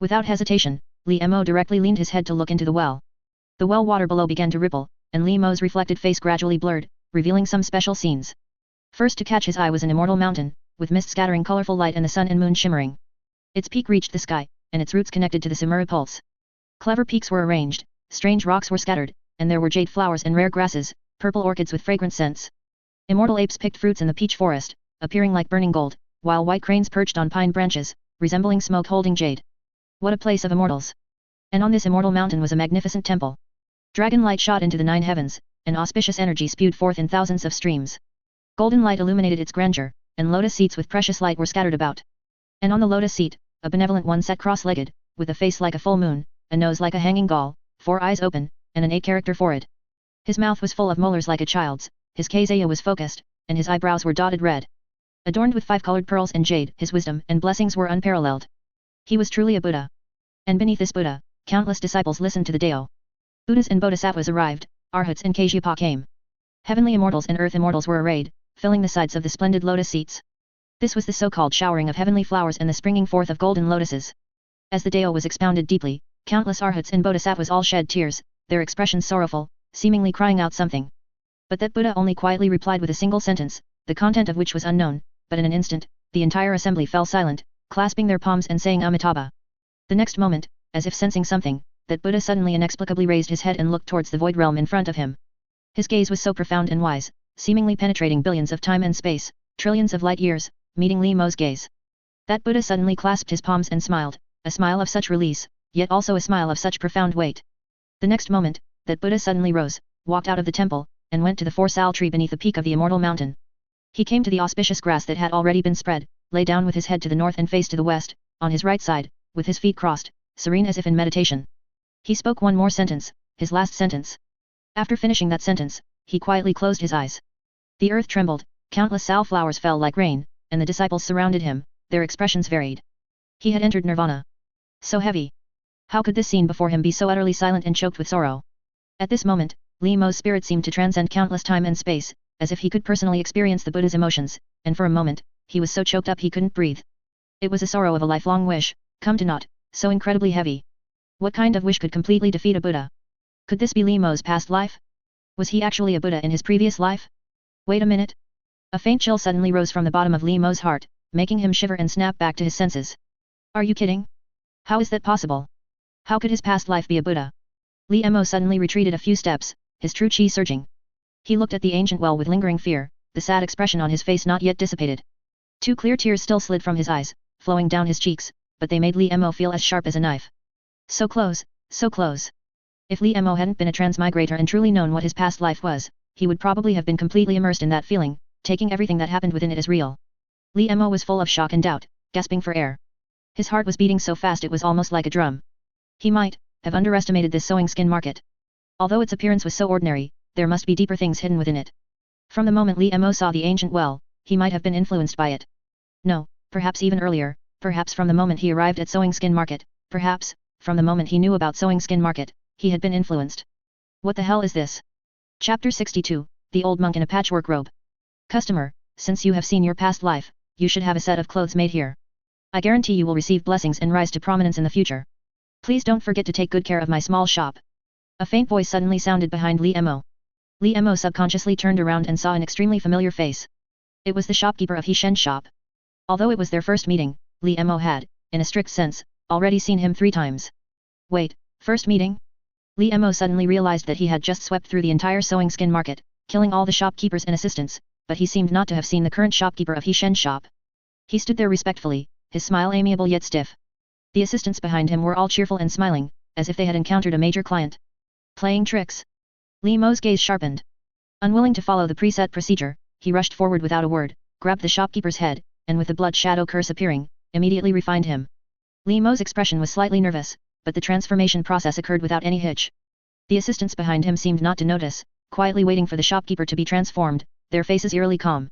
Without hesitation, Li Mo directly leaned his head to look into the well. The well water below began to ripple, and Li Mo's reflected face gradually blurred, revealing some special scenes. First to catch his eye was an immortal mountain, with mist scattering colorful light and the sun and moon shimmering. Its peak reached the sky, and its roots connected to the Samura pulse. Clever peaks were arranged, strange rocks were scattered, and there were jade flowers and rare grasses, purple orchids with fragrant scents. Immortal apes picked fruits in the peach forest, appearing like burning gold, while white cranes perched on pine branches, resembling smoke holding jade. What a place of immortals! And on this immortal mountain was a magnificent temple. Dragon light shot into the 9 heavens, and auspicious energy spewed forth in thousands of streams. Golden light illuminated its grandeur, and lotus seats with precious light were scattered about. And on the lotus seat, a benevolent one sat cross-legged, with a face like a full moon, a nose like a hanging gall, 4 eyes open, and an 8-character forehead. His mouth was full of molars like a child's, his kazaya was focused, and his eyebrows were dotted red. Adorned with 5-colored pearls and jade, his wisdom and blessings were unparalleled. He was truly a Buddha. And beneath this Buddha, countless disciples listened to the Dao. Buddhas and bodhisattvas arrived, arhats and Kajyapa came. Heavenly immortals and earth immortals were arrayed, filling the sides of the splendid lotus seats. This was the so-called showering of heavenly flowers and the springing forth of golden lotuses. As the Dao was expounded deeply, countless arhats and bodhisattvas all shed tears, their expressions sorrowful, seemingly crying out something. But that Buddha only quietly replied with a single sentence, the content of which was unknown, but in an instant, the entire assembly fell silent, clasping their palms and saying Amitabha. The next moment, as if sensing something, that Buddha suddenly inexplicably raised his head and looked towards the void realm in front of him. His gaze was so profound and wise, seemingly penetrating billions of time and space, trillions of light years, meeting Li Mo's gaze. That Buddha suddenly clasped his palms and smiled, a smile of such release, yet also a smile of such profound weight. The next moment, that Buddha suddenly rose, walked out of the temple, and went to the 4-sal tree beneath the peak of the immortal mountain. He came to the auspicious grass that had already been spread, lay down with his head to the north and face to the west, on his right side, with his feet crossed, serene as if in meditation. He spoke one more sentence, his last sentence. After finishing that sentence, he quietly closed his eyes. The earth trembled, countless sal flowers fell like rain, and the disciples surrounded him, their expressions varied. He had entered nirvana. So heavy. How could this scene before him be so utterly silent and choked with sorrow? At this moment, Li Mo's spirit seemed to transcend countless time and space, as if he could personally experience the Buddha's emotions, and for a moment, he was so choked up he couldn't breathe. It was a sorrow of a lifelong wish, come to naught, so incredibly heavy. What kind of wish could completely defeat a Buddha? Could this be Li Mo's past life? Was he actually a Buddha in his previous life? Wait a minute. A faint chill suddenly rose from the bottom of Li Mo's heart, making him shiver and snap back to his senses. Are you kidding? How is that possible? How could his past life be a Buddha? Li Mo suddenly retreated a few steps, his true chi surging. He looked at the ancient well with lingering fear, the sad expression on his face not yet dissipated. 2 clear tears still slid from his eyes, flowing down his cheeks, but they made Li Mo feel as sharp as a knife. So close, so close. If Li Mo hadn't been a transmigrator and truly known what his past life was, he would probably have been completely immersed in that feeling, taking everything that happened within it as real. Li Mo was full of shock and doubt, gasping for air. His heart was beating so fast it was almost like a drum. He might have underestimated this sewing skin market. Although its appearance was so ordinary, there must be deeper things hidden within it. From the moment Li Mo saw the ancient well, he might have been influenced by it. No, perhaps even earlier, perhaps from the moment he arrived at sewing skin market, perhaps, from the moment he knew about sewing skin market, he had been influenced. What the hell is this? Chapter 62, The Old Monk in a Patchwork Robe. Customer, since you have seen your past life, you should have a set of clothes made here. I guarantee you will receive blessings and rise to prominence in the future. Please don't forget to take good care of my small shop. A faint voice suddenly sounded behind Li Mo. Li Mo subconsciously turned around and saw an extremely familiar face. It was the shopkeeper of He Shen's shop. Although it was their first meeting, Li Mo had, in a strict sense, already seen him 3 times. Wait, first meeting? Li Mo suddenly realized that he had just swept through the entire sewing skin market, killing all the shopkeepers and assistants, but he seemed not to have seen the current shopkeeper of He Shen's shop. He stood there respectfully, his smile amiable yet stiff. The assistants behind him were all cheerful and smiling, as if they had encountered a major client. Playing tricks? Li Mo's gaze sharpened. Unwilling to follow the preset procedure, he rushed forward without a word, grabbed the shopkeeper's head, and with the blood shadow curse appearing, immediately refined him. Li Mo's expression was slightly nervous, but the transformation process occurred without any hitch. The assistants behind him seemed not to notice, quietly waiting for the shopkeeper to be transformed, their faces eerily calm.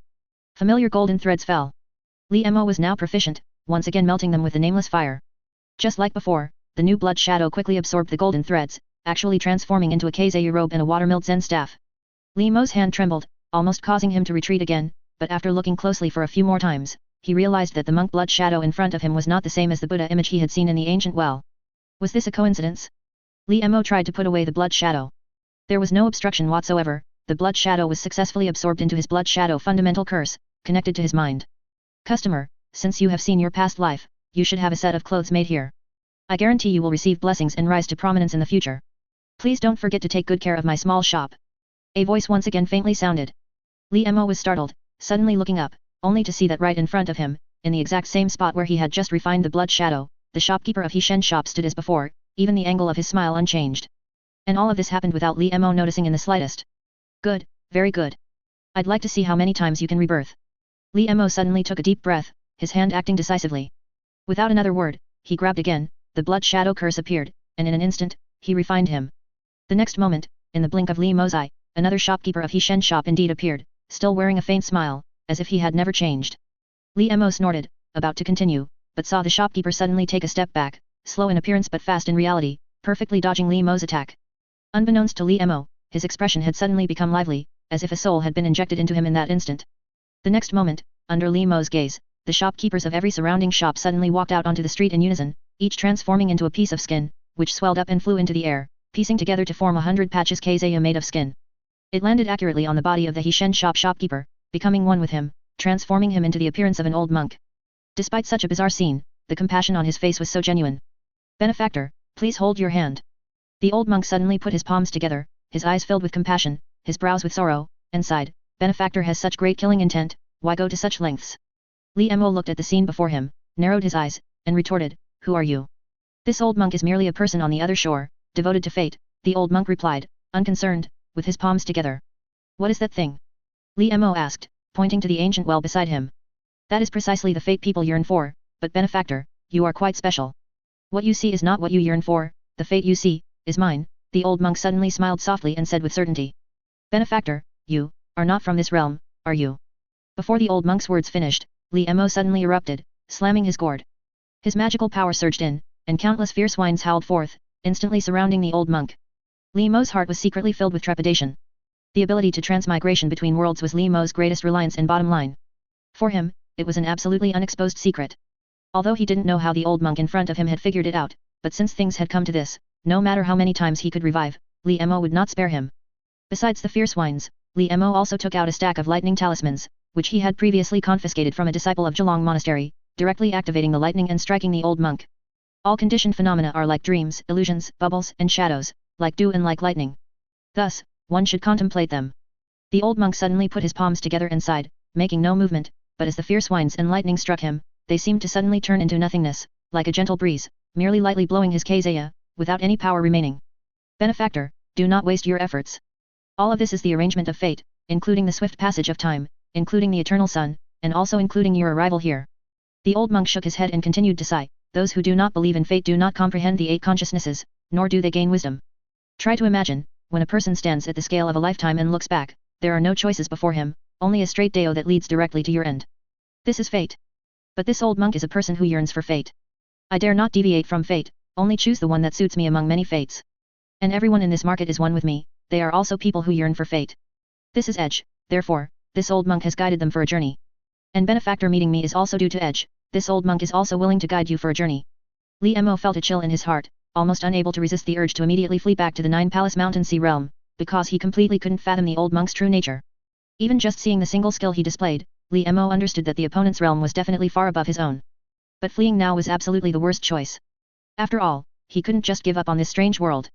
Familiar golden threads fell. Li Mo was now proficient, once again melting them with the nameless fire. Just like before, the new blood shadow quickly absorbed the golden threads, actually transforming into a Kazei robe and a water-milled Zen staff. Li Mo's hand trembled, almost causing him to retreat again, but after looking closely for a few more times, he realized that the monk blood shadow in front of him was not the same as the Buddha image he had seen in the ancient well. Was this a coincidence? Li Mo tried to put away the blood shadow. There was no obstruction whatsoever, the blood shadow was successfully absorbed into his blood shadow fundamental curse, connected to his mind. Customer, since you have seen your past life, you should have a set of clothes made here. I guarantee you will receive blessings and rise to prominence in the future. Please don't forget to take good care of my small shop. A voice once again faintly sounded. Li Mo was startled, suddenly looking up, only to see that right in front of him, in the exact same spot where he had just refined the blood shadow, the shopkeeper of Hishen's shop stood as before, even the angle of his smile unchanged. And all of this happened without Li Mo noticing in the slightest. Good, very good. I'd like to see how many times you can rebirth. Li Mo suddenly took a deep breath, his hand acting decisively. Without another word, he grabbed again, the blood shadow curse appeared, and in an instant, he refined him. The next moment, in the blink of Li Mo's eye, another shopkeeper of Hishen's shop indeed appeared, still wearing a faint smile, as if he had never changed. Li Mo snorted, about to continue, but saw the shopkeeper suddenly take a step back, slow in appearance but fast in reality, perfectly dodging Li Mo's attack. Unbeknownst to Li Mo, his expression had suddenly become lively, as if a soul had been injected into him in that instant. The next moment, under Li Mo's gaze, the shopkeepers of every surrounding shop suddenly walked out onto the street in unison, each transforming into a piece of skin, which swelled up and flew into the air, piecing together to form 100 patches kazaya made of skin. It landed accurately on the body of the Hishen shop shopkeeper, becoming one with him, transforming him into the appearance of an old monk. Despite such a bizarre scene, the compassion on his face was so genuine. Benefactor, please hold your hand. The old monk suddenly put his palms together, his eyes filled with compassion, his brows with sorrow, and sighed, Benefactor has such great killing intent, why go to such lengths? Li Mo looked at the scene before him, narrowed his eyes, and retorted, Who are you? This old monk is merely a person on the other shore, devoted to fate, the old monk replied, unconcerned, with his palms together. What is that thing? Li Mo asked, pointing to the ancient well beside him. That is precisely the fate people yearn for, but Benefactor, you are quite special. What you see is not what you yearn for, the fate you see, is mine, the old monk suddenly smiled softly and said with certainty. Benefactor, you, are not from this realm, are you? Before the old monk's words finished, Li Mo suddenly erupted, slamming his gourd. His magical power surged in, and countless fierce whines howled forth, instantly surrounding the old monk. Li Mo's heart was secretly filled with trepidation. The ability to transmigration between worlds was Li Mo's greatest reliance and bottom line. For him, it was an absolutely unexposed secret. Although he didn't know how the old monk in front of him had figured it out, but since things had come to this, no matter how many times he could revive, Li Mo would not spare him. Besides the fierce whines, Li Mo also took out a stack of lightning talismans, which he had previously confiscated from a disciple of Zhelang Monastery, directly activating the lightning and striking the old monk. All conditioned phenomena are like dreams, illusions, bubbles, and shadows, like dew and like lightning. Thus, one should contemplate them. The old monk suddenly put his palms together and sighed, making no movement, but as the fierce whines and lightning struck him, they seemed to suddenly turn into nothingness, like a gentle breeze, merely lightly blowing his kazaya, without any power remaining. Benefactor, do not waste your efforts. All of this is the arrangement of fate, including the swift passage of time, including the eternal sun, and also including your arrival here. The old monk shook his head and continued to sigh, those who do not believe in fate do not comprehend the 8 consciousnesses, nor do they gain wisdom. Try to imagine, when a person stands at the scale of a lifetime and looks back, there are no choices before him, only a straight Dao that leads directly to your end. This is fate. But this old monk is a person who yearns for fate. I dare not deviate from fate, only choose the one that suits me among many fates. And everyone in this market is one with me, they are also people who yearn for fate. This is Edge, therefore, this old monk has guided them for a journey. And Benefactor meeting me is also due to Edge, this old monk is also willing to guide you for a journey. Li Mo felt a chill in his heart, almost unable to resist the urge to immediately flee back to the 9 Palace Mountain Sea realm, because he completely couldn't fathom the old monk's true nature. Even just seeing the single skill he displayed, Li Mo understood that the opponent's realm was definitely far above his own. But fleeing now was absolutely the worst choice. After all, he couldn't just give up on this strange world.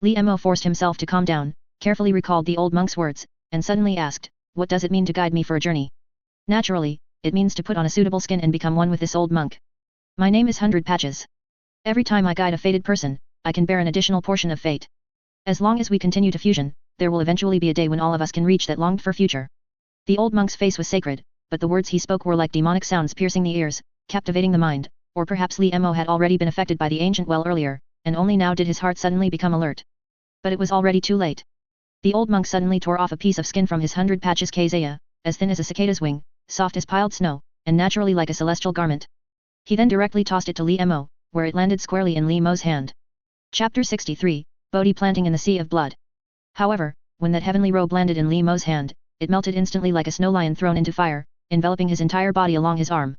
Li Mo forced himself to calm down, carefully recalled the old monk's words, and suddenly asked, what does it mean to guide me for a journey? Naturally, it means to put on a suitable skin and become one with this old monk. My name is 100 Patches. Every time I guide a fated person, I can bear an additional portion of fate. As long as we continue to fusion, there will eventually be a day when all of us can reach that longed for future. The old monk's face was sacred, but the words he spoke were like demonic sounds piercing the ears, captivating the mind, or perhaps Li Mo had already been affected by the ancient well earlier, and only now did his heart suddenly become alert. But it was already too late. The old monk suddenly tore off a piece of skin from his 100 Patches kazaya, as thin as a cicada's wing, soft as piled snow, and naturally like a celestial garment. He then directly tossed it to Li Mo, where it landed squarely in Li Mo's hand. Chapter 63, Bodhi planting in the Sea of Blood. However, when that heavenly robe landed in Li Mo's hand, it melted instantly like a snow lion thrown into fire, enveloping his entire body along his arm.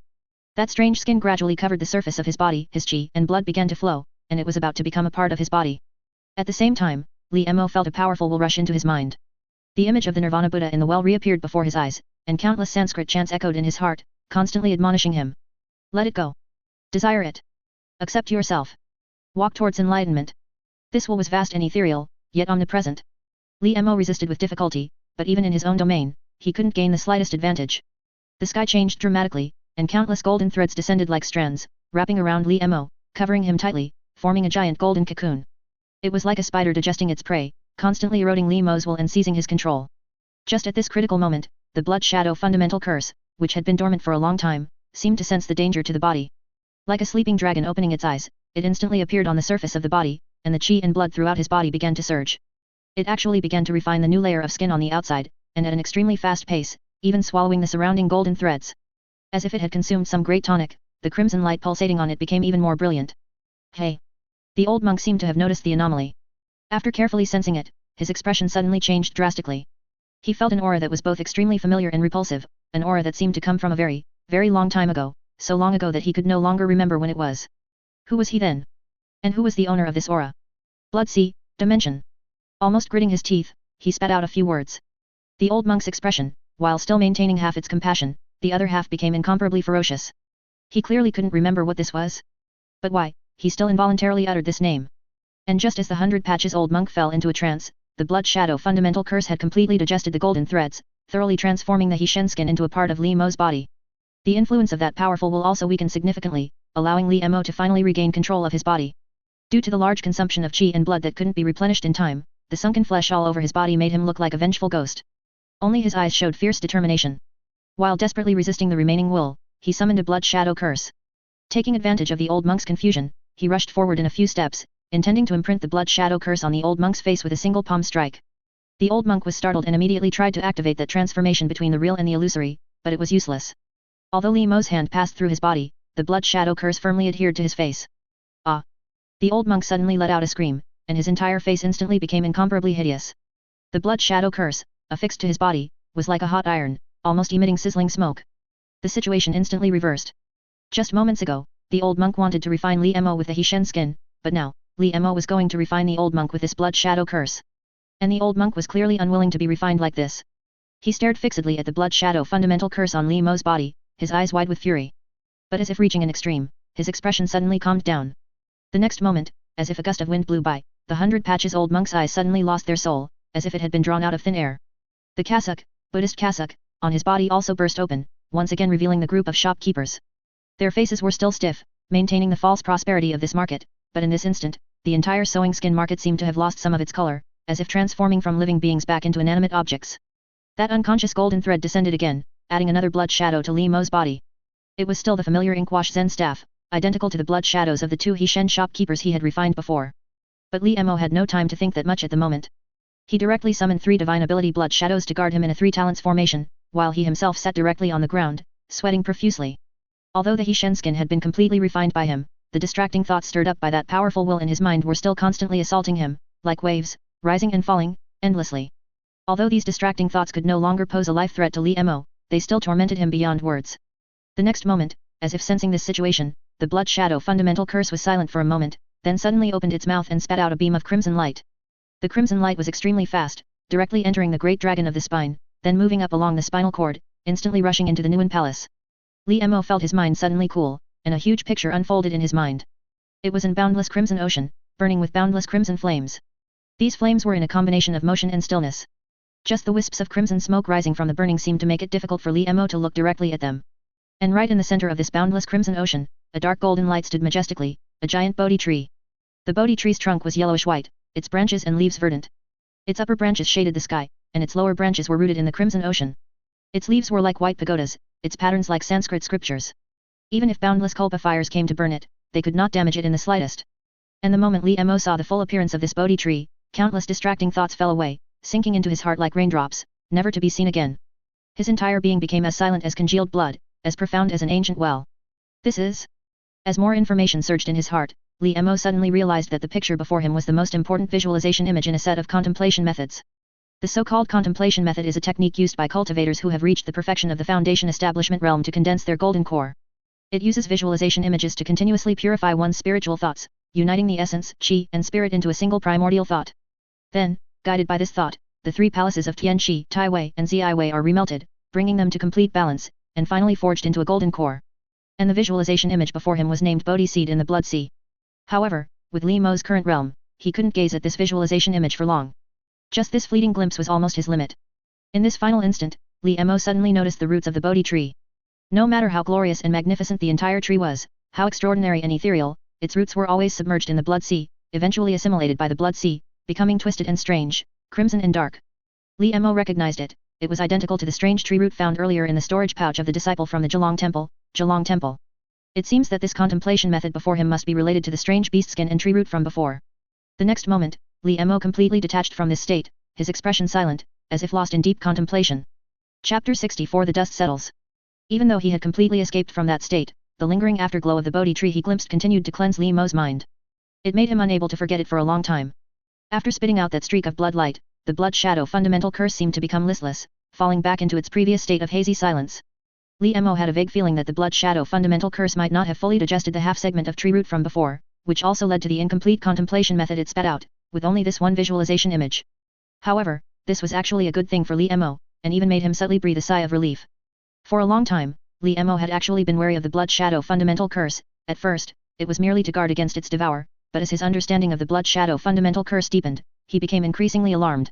That strange skin gradually covered the surface of his body, his qi and blood began to flow, and it was about to become a part of his body. At the same time, Li Mo felt a powerful will rush into his mind. The image of the Nirvana Buddha in the well reappeared before his eyes, and countless Sanskrit chants echoed in his heart, constantly admonishing him. Let it go. Desire it. Accept yourself. Walk towards enlightenment. This will was vast and ethereal, yet omnipresent. Li Mo resisted with difficulty, but even in his own domain, he couldn't gain the slightest advantage. The sky changed dramatically, and countless golden threads descended like strands, wrapping around Li Mo, covering him tightly, forming a giant golden cocoon. It was like a spider digesting its prey, constantly eroding Li Mo's will and seizing his control. Just at this critical moment, the blood shadow fundamental curse, which had been dormant for a long time, seemed to sense the danger to the body. Like a sleeping dragon opening its eyes, it instantly appeared on the surface of the body, and the qi and blood throughout his body began to surge. It actually began to refine the new layer of skin on the outside, and at an extremely fast pace, even swallowing the surrounding golden threads. As if it had consumed some great tonic, the crimson light pulsating on it became even more brilliant. Hey! The old monk seemed to have noticed the anomaly. After carefully sensing it, his expression suddenly changed drastically. He felt an aura that was both extremely familiar and repulsive, an aura that seemed to come from a very, very long time ago, so long ago that he could no longer remember when it was. Who was he then? And who was the owner of this aura? Blood sea, dimension. Almost gritting his teeth, he spat out a few words. The old monk's expression, while still maintaining half its compassion, the other half became incomparably ferocious. He clearly couldn't remember what this was. But why, he still involuntarily uttered this name. And just as the 100 patches old monk fell into a trance, the blood shadow fundamental curse had completely digested the golden threads, thoroughly transforming the He-Shen skin into a part of Li Mo's body. The influence of that powerful will also weakened significantly, allowing Li Mo to finally regain control of his body. Due to the large consumption of qi and blood that couldn't be replenished in time, the sunken flesh all over his body made him look like a vengeful ghost. Only his eyes showed fierce determination. While desperately resisting the remaining will, he summoned a blood shadow curse. Taking advantage of the old monk's confusion, he rushed forward in a few steps, intending to imprint the blood shadow curse on the old monk's face with a single palm strike. The old monk was startled and immediately tried to activate that transformation between the real and the illusory, but it was useless. Although Li Mo's hand passed through his body, the blood shadow curse firmly adhered to his face. Ah! The old monk suddenly let out a scream, and his entire face instantly became incomparably hideous. The blood shadow curse, affixed to his body, was like a hot iron, almost emitting sizzling smoke. The situation instantly reversed. Just moments ago, the old monk wanted to refine Li Mo with the He-Shen skin, but now, Li Mo was going to refine the old monk with this blood shadow curse. And the old monk was clearly unwilling to be refined like this. He stared fixedly at the blood shadow fundamental curse on Li Mo's body, his eyes wide with fury. But as if reaching an extreme, his expression suddenly calmed down. The next moment, as if a gust of wind blew by, the 100 patches old monk's eyes suddenly lost their soul, as if it had been drawn out of thin air. The cassock, Buddhist cassock, on his body also burst open, once again revealing the group of shopkeepers. Their faces were still stiff, maintaining the false prosperity of this market, but in this instant, the entire sewing skin market seemed to have lost some of its color, as if transforming from living beings back into inanimate objects. That unconscious golden thread descended again, adding another blood shadow to Li Mo's body. It was still the familiar inkwash Zen staff, identical to the blood shadows of the two He-Shen shopkeepers he had refined before. But Li Mo had no time to think that much at the moment. He directly summoned 3 divine ability blood shadows to guard him in a 3 talents formation, while he himself sat directly on the ground, sweating profusely. Although the He-Shen skin had been completely refined by him, the distracting thoughts stirred up by that powerful will in his mind were still constantly assaulting him, like waves, rising and falling, endlessly. Although these distracting thoughts could no longer pose a life threat to Li Mo, they still tormented him beyond words. The next moment, as if sensing this situation, the blood shadow fundamental curse was silent for a moment, then suddenly opened its mouth and spat out a beam of crimson light. The crimson light was extremely fast, directly entering the great dragon of the spine, then moving up along the spinal cord, instantly rushing into the Nuon palace. Li Mo felt his mind suddenly cool, and a huge picture unfolded in his mind. It was an boundless crimson ocean, burning with boundless crimson flames. These flames were in a combination of motion and stillness. Just the wisps of crimson smoke rising from the burning seemed to make it difficult for Li Mo to look directly at them. And right in the center of this boundless crimson ocean, a dark golden light stood majestically, a giant Bodhi tree. The Bodhi tree's trunk was yellowish-white, its branches and leaves verdant. Its upper branches shaded the sky, and its lower branches were rooted in the crimson ocean. Its leaves were like white pagodas, its patterns like Sanskrit scriptures. Even if boundless kulpa fires came to burn it, they could not damage it in the slightest. And the moment Li Mo saw the full appearance of this Bodhi tree, countless distracting thoughts fell away, sinking into his heart like raindrops, never to be seen again. His entire being became as silent as congealed blood, as profound as an ancient well. This is... As more information surged in his heart, Li Mo suddenly realized that the picture before him was the most important visualization image in a set of contemplation methods. The so-called contemplation method is a technique used by cultivators who have reached the perfection of the foundation establishment realm to condense their golden core. It uses visualization images to continuously purify one's spiritual thoughts, uniting the essence, qi, and spirit into a single primordial thought. Then, guided by this thought, the three palaces of Tian Shi, Tai Wei, and Zi Wei are remelted, bringing them to complete balance, and finally forged into a golden core. And the visualization image before him was named Bodhi Seed in the Blood Sea. However, with Li Mo's current realm, he couldn't gaze at this visualization image for long. Just this fleeting glimpse was almost his limit. In this final instant, Li Mo suddenly noticed the roots of the Bodhi tree. No matter how glorious and magnificent the entire tree was, how extraordinary and ethereal, its roots were always submerged in the Blood Sea, eventually assimilated by the Blood Sea, becoming twisted and strange, crimson and dark. Li Mo recognized it. It was identical to the strange tree root found earlier in the storage pouch of the disciple from the Zilong Temple. It seems that this contemplation method before him must be related to the strange beast skin and tree root from before. The next moment, Li Mo completely detached from this state, his expression silent, as if lost in deep contemplation. Chapter 64 The dust settles. Even though he had completely escaped from that state, the lingering afterglow of the Bodhi tree he glimpsed continued to cleanse Li Mo's mind. It made him unable to forget it for a long time. After spitting out that streak of blood light, the blood shadow fundamental curse seemed to become listless, falling back into its previous state of hazy silence. Li Mo had a vague feeling that the blood shadow fundamental curse might not have fully digested the half segment of tree root from before, which also led to the incomplete contemplation method it spat out, with only this one visualization image. However, this was actually a good thing for Li Mo, and even made him subtly breathe a sigh of relief. For a long time, Li Mo had actually been wary of the blood shadow fundamental curse. At first, it was merely to guard against its devour, but as his understanding of the blood shadow fundamental curse deepened, he became increasingly alarmed.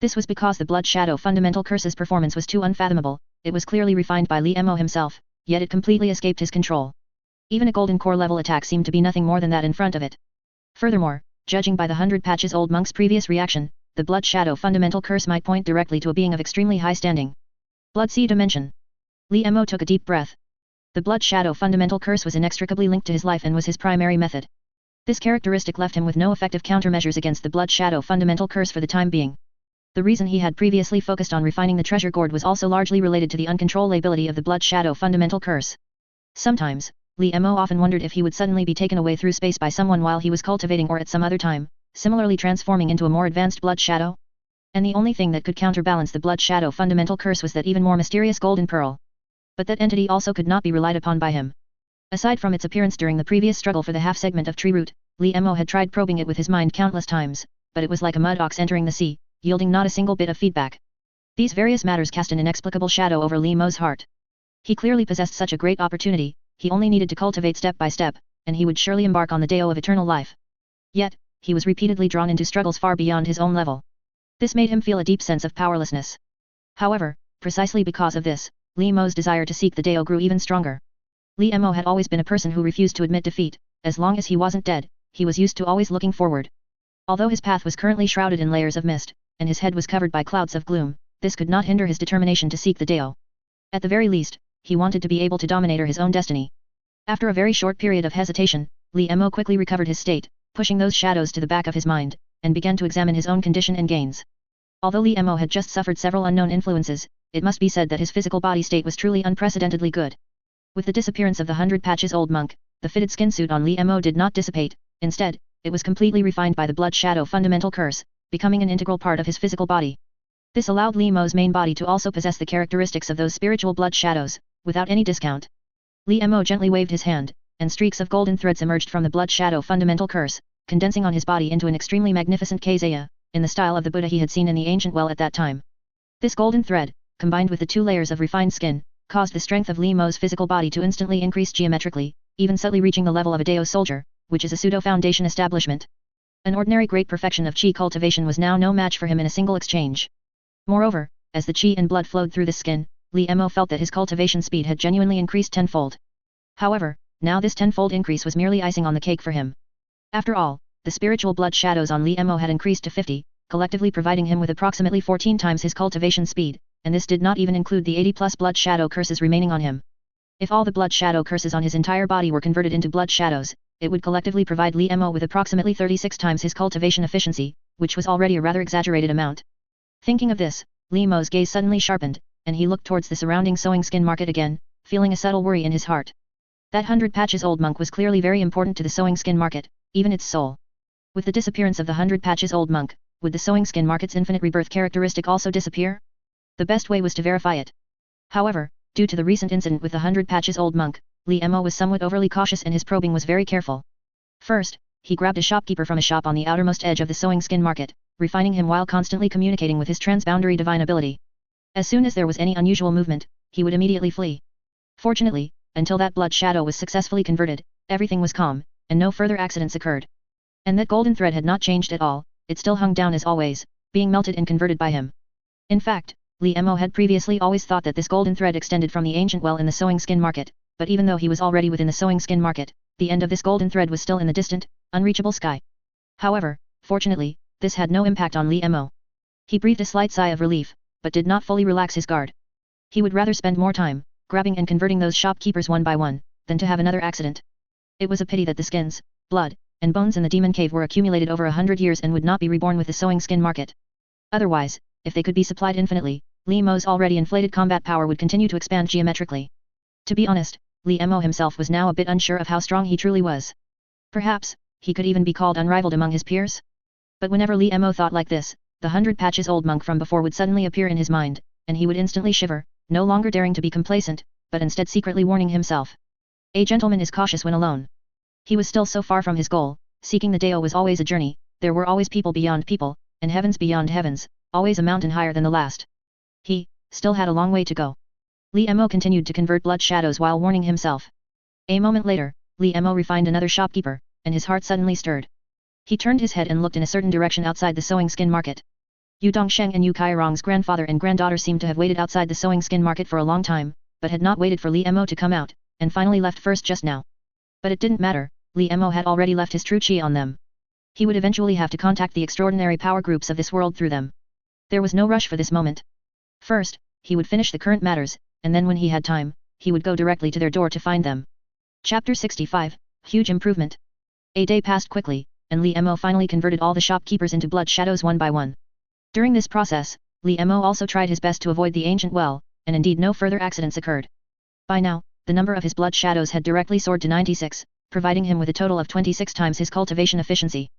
This was because the blood shadow fundamental curse's performance was too unfathomable. It was clearly refined by Li Mo himself, yet it completely escaped his control. Even a golden core level attack seemed to be nothing more than that in front of it. Furthermore, judging by the 100 Patches Old Monk's previous reaction, the blood shadow fundamental curse might point directly to a being of extremely high standing. Blood Sea Dimension. Li Mo took a deep breath. The blood shadow fundamental curse was inextricably linked to his life and was his primary method. This characteristic left him with no effective countermeasures against the blood shadow fundamental curse for the time being. The reason he had previously focused on refining the treasure gourd was also largely related to the uncontrollability of the blood shadow fundamental curse. Sometimes, Li Mo often wondered if he would suddenly be taken away through space by someone while he was cultivating or at some other time, similarly transforming into a more advanced blood shadow. And the only thing that could counterbalance the blood shadow fundamental curse was that even more mysterious golden pearl. But that entity also could not be relied upon by him. Aside from its appearance during the previous struggle for the half segment of tree root, Li Mo had tried probing it with his mind countless times, but it was like a mud ox entering the sea, yielding not a single bit of feedback. These various matters cast an inexplicable shadow over Li Mo's heart. He clearly possessed such a great opportunity, he only needed to cultivate step by step, and he would surely embark on the Dao of eternal life. Yet, he was repeatedly drawn into struggles far beyond his own level. This made him feel a deep sense of powerlessness. However, precisely because of this, Li Mo's desire to seek the Dao grew even stronger. Li Mo had always been a person who refused to admit defeat. As long as he wasn't dead, he was used to always looking forward. Although his path was currently shrouded in layers of mist, and his head was covered by clouds of gloom, this could not hinder his determination to seek the Dao. At the very least, he wanted to be able to dominate his own destiny. After a very short period of hesitation, Li Mo quickly recovered his state, pushing those shadows to the back of his mind, and began to examine his own condition and gains. Although Li Mo had just suffered several unknown influences, it must be said that his physical body state was truly unprecedentedly good. With the disappearance of the 100 Patches Old Monk, the fitted skin suit on Li Mo did not dissipate. Instead, it was completely refined by the blood shadow fundamental curse, becoming an integral part of his physical body. This allowed Li Mo's main body to also possess the characteristics of those spiritual blood shadows, without any discount. Li Mo gently waved his hand, and streaks of golden threads emerged from the blood shadow fundamental curse, condensing on his body into an extremely magnificent Kaseya, in the style of the Buddha he had seen in the ancient well at that time. This golden thread, combined with the 2 layers of refined skin, caused the strength of Li Mo's physical body to instantly increase geometrically, even subtly reaching the level of a Dao soldier, which is a pseudo-foundation establishment. An ordinary great perfection of qi cultivation was now no match for him in a single exchange. Moreover, as the qi and blood flowed through the skin, Li Mo felt that his cultivation speed had genuinely increased tenfold. However, now this tenfold increase was merely icing on the cake for him. After all, the spiritual blood shadows on Li Mo had increased to 50, collectively providing him with approximately 14 times his cultivation speed, and this did not even include the 80+ blood shadow curses remaining on him. If all the blood shadow curses on his entire body were converted into blood shadows, it would collectively provide Li Mo with approximately 36 times his cultivation efficiency, which was already a rather exaggerated amount. Thinking of this, Li Mo's gaze suddenly sharpened, and he looked towards the surrounding sewing skin market again, feeling a subtle worry in his heart. That 100 Patches Old Monk was clearly very important to the sewing skin market, even its soul. With the disappearance of the 100 Patches Old Monk, would the sewing skin market's infinite rebirth characteristic also disappear? The best way was to verify it. However, due to the recent incident with the 100 patches old monk, Li Mo was somewhat overly cautious and his probing was very careful. First, he grabbed a shopkeeper from a shop on the outermost edge of the sewing skin market, refining him while constantly communicating with his transboundary divine ability. As soon as there was any unusual movement, he would immediately flee. Fortunately, until that blood shadow was successfully converted, everything was calm, and no further accidents occurred. And that golden thread had not changed at all, it still hung down as always, being melted and converted by him. In fact, Li Mo had previously always thought that this golden thread extended from the ancient well in the sewing skin market, but even though he was already within the sewing skin market, the end of this golden thread was still in the distant, unreachable sky. However, fortunately, this had no impact on Li Mo. He breathed a slight sigh of relief, but did not fully relax his guard. He would rather spend more time, grabbing and converting those shopkeepers one by one, than to have another accident. It was a pity that the skins, blood, and bones in the demon cave were accumulated over 100 years and would not be reborn with the sewing skin market. Otherwise, if they could be supplied infinitely, Li Mo's already inflated combat power would continue to expand geometrically. To be honest, Li Mo himself was now a bit unsure of how strong he truly was. Perhaps, he could even be called unrivaled among his peers? But whenever Li Mo thought like this, the 100 patches old monk from before would suddenly appear in his mind, and he would instantly shiver, no longer daring to be complacent, but instead secretly warning himself. A gentleman is cautious when alone. He was still so far from his goal, seeking the Dao was always a journey, there were always people beyond people, and heavens beyond heavens, always a mountain higher than the last. He, still had a long way to go. Li Mo continued to convert blood shadows while warning himself. A moment later, Li Mo refined another shopkeeper, and his heart suddenly stirred. He turned his head and looked in a certain direction outside the sewing skin market. Yu Dongsheng and Yu Kairong's grandfather and granddaughter seemed to have waited outside the sewing skin market for a long time, but had not waited for Li Mo to come out, and finally left first just now. But it didn't matter, Li Mo had already left his true chi on them. He would eventually have to contact the extraordinary power groups of this world through them. There was no rush for this moment. First, he would finish the current matters, and then when he had time, he would go directly to their door to find them. Chapter 65, Huge Improvement. A day passed quickly, and Li Mo finally converted all the shopkeepers into blood shadows one by one. During this process, Li Mo also tried his best to avoid the ancient well, and indeed no further accidents occurred. By now, the number of his blood shadows had directly soared to 96, providing him with a total of 26 times his cultivation efficiency.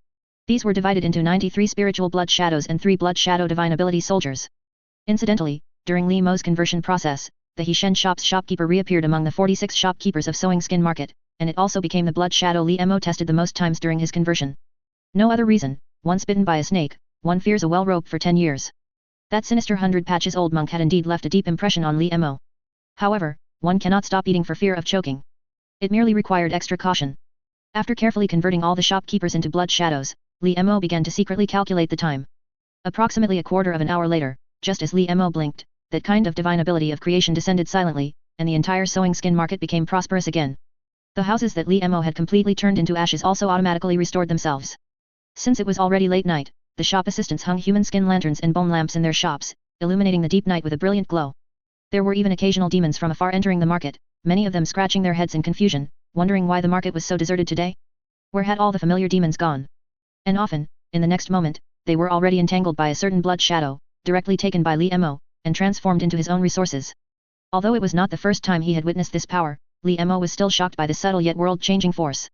These were divided into 93 spiritual blood shadows and 3 blood shadow divine ability soldiers. Incidentally, during Li Mo's conversion process, the Hishen shop's shopkeeper reappeared among the 46 shopkeepers of Sewing Skin Market, and it also became the blood shadow Li Mo tested the most times during his conversion. No other reason, once bitten by a snake, one fears a well rope for 10 years. That sinister 100 patches old monk had indeed left a deep impression on Li Mo. However, one cannot stop eating for fear of choking. It merely required extra caution. After carefully converting all the shopkeepers into blood shadows, Li Mo began to secretly calculate the time. Approximately a quarter of an hour later, just as Li Mo blinked, that kind of divine ability of creation descended silently, and the entire Sewing Skin Market became prosperous again. The houses that Li Mo had completely turned into ashes also automatically restored themselves. Since it was already late night, the shop assistants hung human skin lanterns and bone lamps in their shops, illuminating the deep night with a brilliant glow. There were even occasional demons from afar entering the market, many of them scratching their heads in confusion, wondering why the market was so deserted today. Where had all the familiar demons gone? And often, in the next moment, they were already entangled by a certain blood shadow, directly taken by Li Mo, and transformed into his own resources. Although it was not the first time he had witnessed this power, Li Mo was still shocked by this subtle yet world-changing force.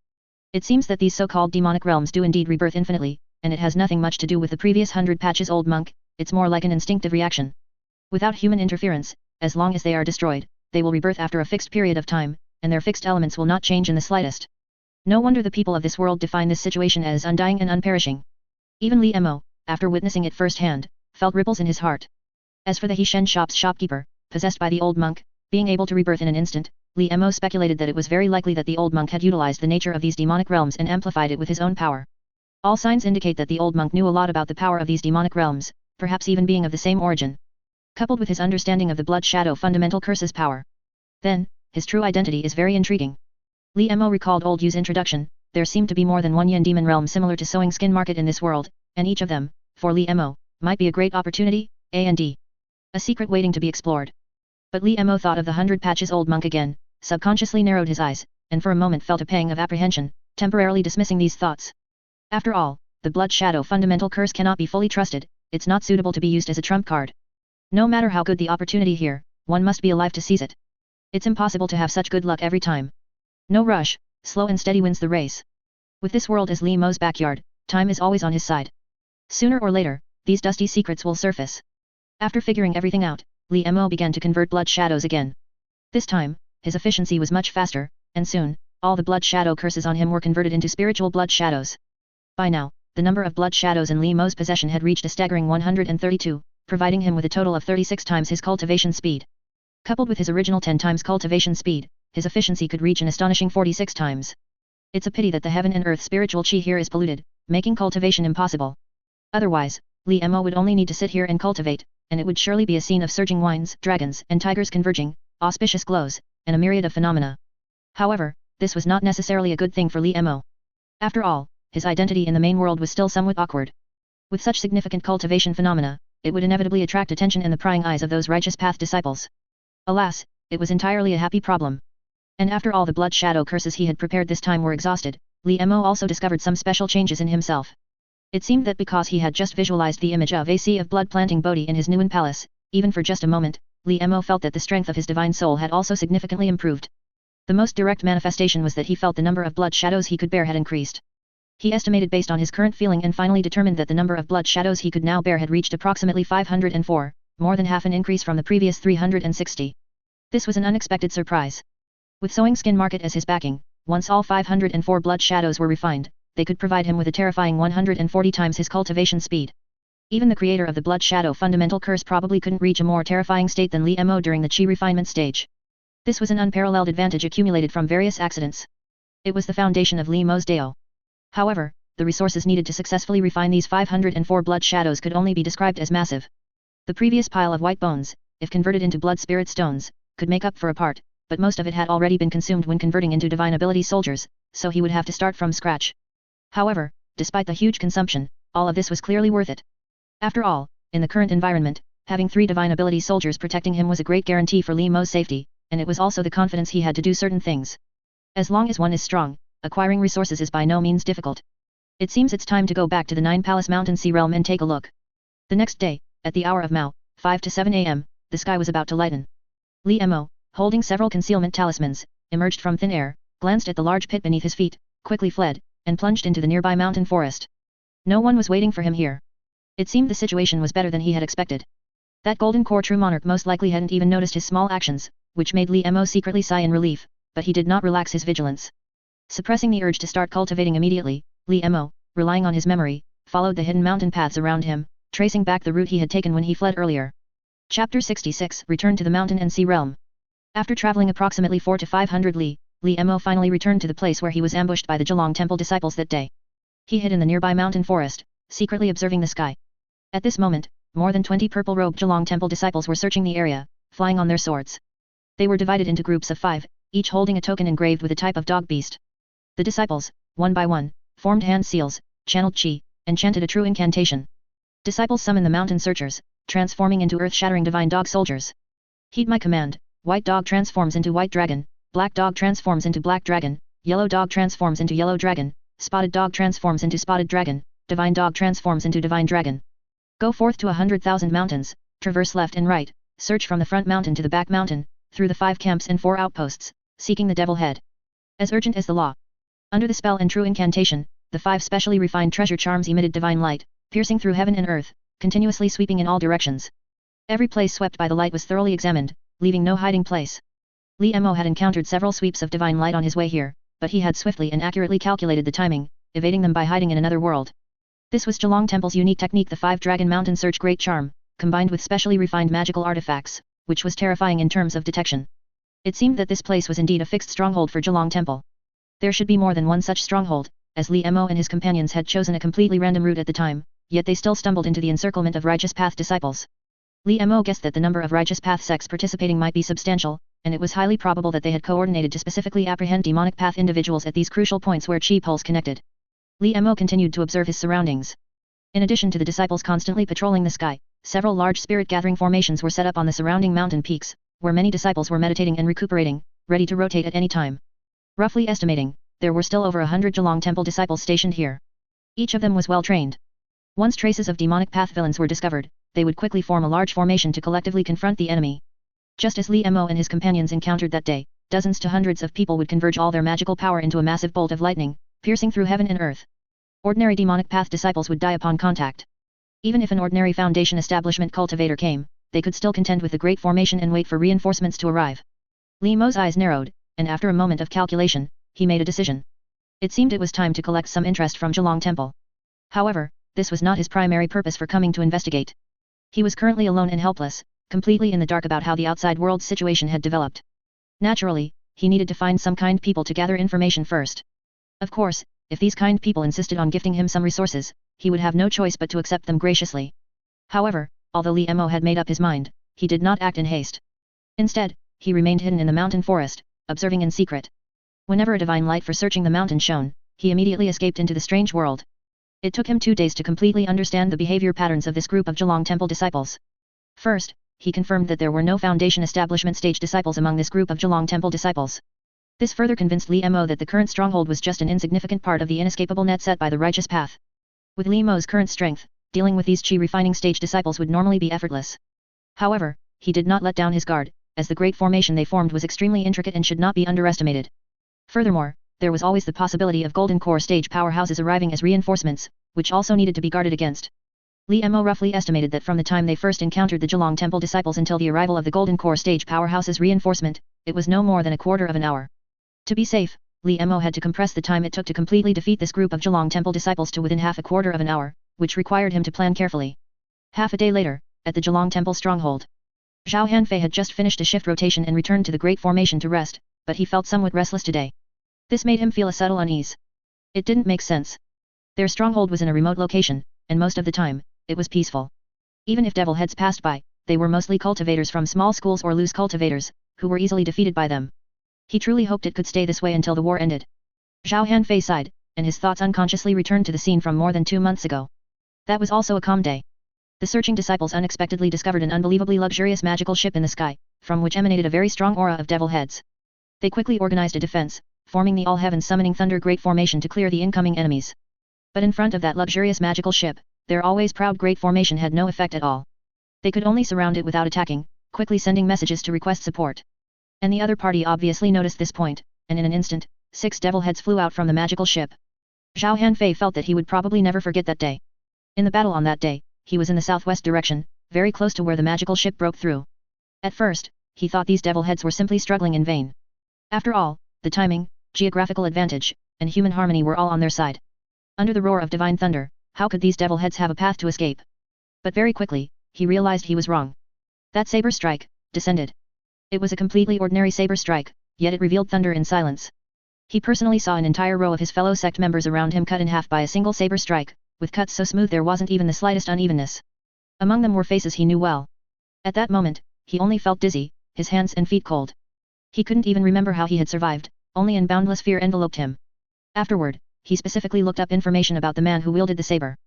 It seems that these so-called demonic realms do indeed rebirth infinitely, and it has nothing much to do with the previous 100 patches old monk, it's more like an instinctive reaction. Without human interference, as long as they are destroyed, they will rebirth after a fixed period of time, and their fixed elements will not change in the slightest. No wonder the people of this world define this situation as undying and unperishing. Even Li Mo, after witnessing it firsthand, felt ripples in his heart. As for the Hishen shop's shopkeeper, possessed by the old monk, being able to rebirth in an instant, Li Mo speculated that it was very likely that the old monk had utilized the nature of these demonic realms and amplified it with his own power. All signs indicate that the old monk knew a lot about the power of these demonic realms, perhaps even being of the same origin. Coupled with his understanding of the blood shadow fundamental curse's power. Then, his true identity is very intriguing. Li Mo recalled Old Yu's introduction, there seemed to be more than one yin demon realm similar to Sewing Skin Market in this world, and each of them, for Li Mo, might be a great opportunity, A&D. A secret waiting to be explored. But Li Mo thought of the 100 patches old monk again, subconsciously narrowed his eyes, and for a moment felt a pang of apprehension, temporarily dismissing these thoughts. After all, the blood shadow fundamental curse cannot be fully trusted, it's not suitable to be used as a trump card. No matter how good the opportunity here, one must be alive to seize it. It's impossible to have such good luck every time. No rush, slow and steady wins the race. With this world as Li Mo's backyard, time is always on his side. Sooner or later, these dusty secrets will surface. After figuring everything out, Li Mo began to convert blood shadows again. This time, his efficiency was much faster, and soon, all the blood shadow curses on him were converted into spiritual blood shadows. By now, the number of blood shadows in Li Mo's possession had reached a staggering 132, providing him with a total of 36 times his cultivation speed. Coupled with his original 10 times cultivation speed, his efficiency could reach an astonishing 46 times. It's a pity that the heaven and earth spiritual chi here is polluted, making cultivation impossible. Otherwise, Li Mo would only need to sit here and cultivate, and it would surely be a scene of surging wines, dragons, and tigers converging, auspicious glows, and a myriad of phenomena. However, this was not necessarily a good thing for Li Mo. After all, his identity in the main world was still somewhat awkward. With such significant cultivation phenomena, it would inevitably attract attention and the prying eyes of those righteous path disciples. Alas, it was entirely a happy problem. And after all the blood shadow curses he had prepared this time were exhausted, Li Mo also discovered some special changes in himself. It seemed that because he had just visualized the image of a sea of blood planting Bodhi in his Nuon palace, even for just a moment, Li Mo felt that the strength of his divine soul had also significantly improved. The most direct manifestation was that he felt the number of blood shadows he could bear had increased. He estimated based on his current feeling and finally determined that the number of blood shadows he could now bear had reached approximately 504, more than half an increase from the previous 360. This was an unexpected surprise. With sewing skin market as his backing, once all 504 blood shadows were refined, they could provide him with a terrifying 140 times his cultivation speed. Even the creator of the blood shadow fundamental curse probably couldn't reach a more terrifying state than Li Mo during the chi refinement stage. This was an unparalleled advantage accumulated from various accidents. It was the foundation of Li Mo's Dao. However, the resources needed to successfully refine these 504 blood shadows could only be described as massive. The previous pile of white bones, if converted into blood spirit stones, could make up for a part, but most of it had already been consumed when converting into divine ability soldiers, so he would have to start from scratch. However, despite the huge consumption, all of this was clearly worth it. After all, in the current environment, having 3 divine ability soldiers protecting him was a great guarantee for Li Mo's safety, and it was also the confidence he had to do certain things. As long as one is strong, acquiring resources is by no means difficult. It seems it's time to go back to the 9 Palace Mountain Sea Realm and take a look. The next day, at the hour of Mao, 5 to 7 a.m., the sky was about to lighten. Li Mo, holding several concealment talismans, emerged from thin air, glanced at the large pit beneath his feet, quickly fled, and plunged into the nearby mountain forest. No one was waiting for him here. It seemed the situation was better than he had expected. That golden core true monarch most likely hadn't even noticed his small actions, which made Li Mo secretly sigh in relief, but he did not relax his vigilance. Suppressing the urge to start cultivating immediately, Li Mo, relying on his memory, followed the hidden mountain paths around him, tracing back the route he had taken when he fled earlier. Chapter 66 Return to the Mountain and Sea Realm. After traveling approximately 4 to 500 li, Li Mo finally returned to the place where he was ambushed by the Zilong Temple disciples that day. He hid in the nearby mountain forest, secretly observing the sky. At this moment, more than 20 purple-robed Zilong Temple disciples were searching the area, flying on their swords. They were divided into groups of 5, each holding a token engraved with a type of dog beast. The disciples, one by one, formed hand seals, channeled chi, and chanted a true incantation. Disciples summon the mountain searchers, transforming into earth-shattering divine dog soldiers. Heed my command, white dog transforms into white dragon, black dog transforms into black dragon, yellow dog transforms into yellow dragon, spotted dog transforms into spotted dragon, divine dog transforms into divine dragon. Go forth to 100,000 mountains, traverse left and right, search from the front mountain to the back mountain, through the 5 camps and 4 outposts, seeking the devil head. As urgent as the law. Under the spell and true incantation, the 5 specially refined treasure charms emitted divine light, piercing through heaven and earth, continuously sweeping in all directions. Every place swept by the light was thoroughly examined, leaving no hiding place. Li Mo had encountered several sweeps of divine light on his way here, but he had swiftly and accurately calculated the timing, evading them by hiding in another world. This was Zilong Temple's unique technique, the 5 Dragon Mountain Search Great Charm, combined with specially refined magical artifacts, which was terrifying in terms of detection. It seemed that this place was indeed a fixed stronghold for Zilong Temple. There should be more than one such stronghold, as Li Mo and his companions had chosen a completely random route at the time, yet they still stumbled into the encirclement of righteous path disciples. Li Mo guessed that the number of righteous path sects participating might be substantial, and it was highly probable that they had coordinated to specifically apprehend demonic path individuals at these crucial points where chi pulse connected. Li Mo continued to observe his surroundings. In addition to the disciples constantly patrolling the sky, several large spirit gathering formations were set up on the surrounding mountain peaks, where many disciples were meditating and recuperating, ready to rotate at any time. Roughly estimating, there were still over 100 Zilong Temple disciples stationed here. Each of them was well trained. Once traces of demonic path villains were discovered, they would quickly form a large formation to collectively confront the enemy. Just as Li Mo and his companions encountered that day, dozens to hundreds of people would converge all their magical power into a massive bolt of lightning, piercing through heaven and earth. Ordinary demonic path disciples would die upon contact. Even if an ordinary foundation establishment cultivator came, they could still contend with the great formation and wait for reinforcements to arrive. Li Mo's eyes narrowed, and after a moment of calculation, he made a decision. It seemed it was time to collect some interest from Zilong Temple. However, this was not his primary purpose for coming to investigate. He was currently alone and helpless, completely in the dark about how the outside world's situation had developed. Naturally, he needed to find some kind people to gather information first. Of course, if these kind people insisted on gifting him some resources, he would have no choice but to accept them graciously. However, although Li Mo had made up his mind, he did not act in haste. Instead, he remained hidden in the mountain forest, observing in secret. Whenever a divine light for searching the mountain shone, he immediately escaped into the strange world. It took him 2 days to completely understand the behavior patterns of this group of Zilong Temple disciples. First, he confirmed that there were no foundation establishment stage disciples among this group of Zilong Temple disciples. This further convinced Li Mo that the current stronghold was just an insignificant part of the inescapable net set by the righteous path. With Li Mo's current strength, dealing with these Qi refining stage disciples would normally be effortless. However, he did not let down his guard, as the great formation they formed was extremely intricate and should not be underestimated. Furthermore, there was always the possibility of golden core stage powerhouses arriving as reinforcements, which also needed to be guarded against. Li Mo roughly estimated that from the time they first encountered the Zilong Temple disciples until the arrival of the golden core stage powerhouses reinforcement, it was no more than a quarter of an hour. To be safe, Li Mo had to compress the time it took to completely defeat this group of Zilong Temple disciples to within half a quarter of an hour, which required him to plan carefully. Half a day later, at the Zilong Temple stronghold, Zhao Hanfei had just finished a shift rotation and returned to the Great Formation to rest, but he felt somewhat restless today. This made him feel a subtle unease. It didn't make sense. Their stronghold was in a remote location, and most of the time, it was peaceful. Even if devil heads passed by, they were mostly cultivators from small schools or loose cultivators, who were easily defeated by them. He truly hoped it could stay this way until the war ended. Zhao Hanfei sighed, and his thoughts unconsciously returned to the scene from more than 2 months ago. That was also a calm day. The searching disciples unexpectedly discovered an unbelievably luxurious magical ship in the sky, from which emanated a very strong aura of devil heads. They quickly organized a defense, forming the all-heaven summoning thunder great formation to clear the incoming enemies. But in front of that luxurious magical ship, their always proud great formation had no effect at all. They could only surround it without attacking, quickly sending messages to request support. And the other party obviously noticed this point, and in an instant, 6 devil heads flew out from the magical ship. Zhao Hanfei felt that he would probably never forget that day. In the battle on that day, he was in the southwest direction, very close to where the magical ship broke through. At first, he thought these devil heads were simply struggling in vain. After all, the timing, geographical advantage, and human harmony were all on their side. Under the roar of divine thunder, how could these devil heads have a path to escape? But very quickly, he realized he was wrong. That saber strike descended. It was a completely ordinary saber strike, yet it revealed thunder in silence. He personally saw an entire row of his fellow sect members around him cut in half by a single saber strike, with cuts so smooth there wasn't even the slightest unevenness. Among them were faces he knew well. At that moment, he only felt dizzy, his hands and feet cold. He couldn't even remember how he had survived, only an boundless fear enveloped him. Afterward, he specifically looked up information about the man who wielded the saber.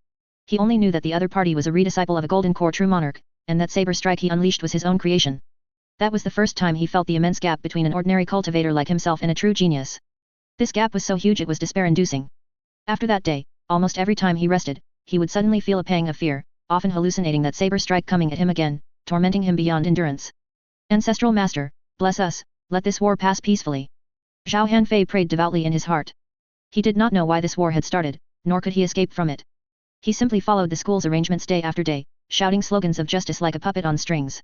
He only knew that the other party was a redisciple of a golden core true monarch, and that saber strike he unleashed was his own creation. That was the first time he felt the immense gap between an ordinary cultivator like himself and a true genius. This gap was so huge it was despair-inducing. After that day, almost every time he rested, he would suddenly feel a pang of fear, often hallucinating that saber strike coming at him again, tormenting him beyond endurance. Ancestral Master, bless us, let this war pass peacefully. Zhao Hanfei prayed devoutly in his heart. He did not know why this war had started, nor could he escape from it. He simply followed the school's arrangements day after day, shouting slogans of justice like a puppet on strings.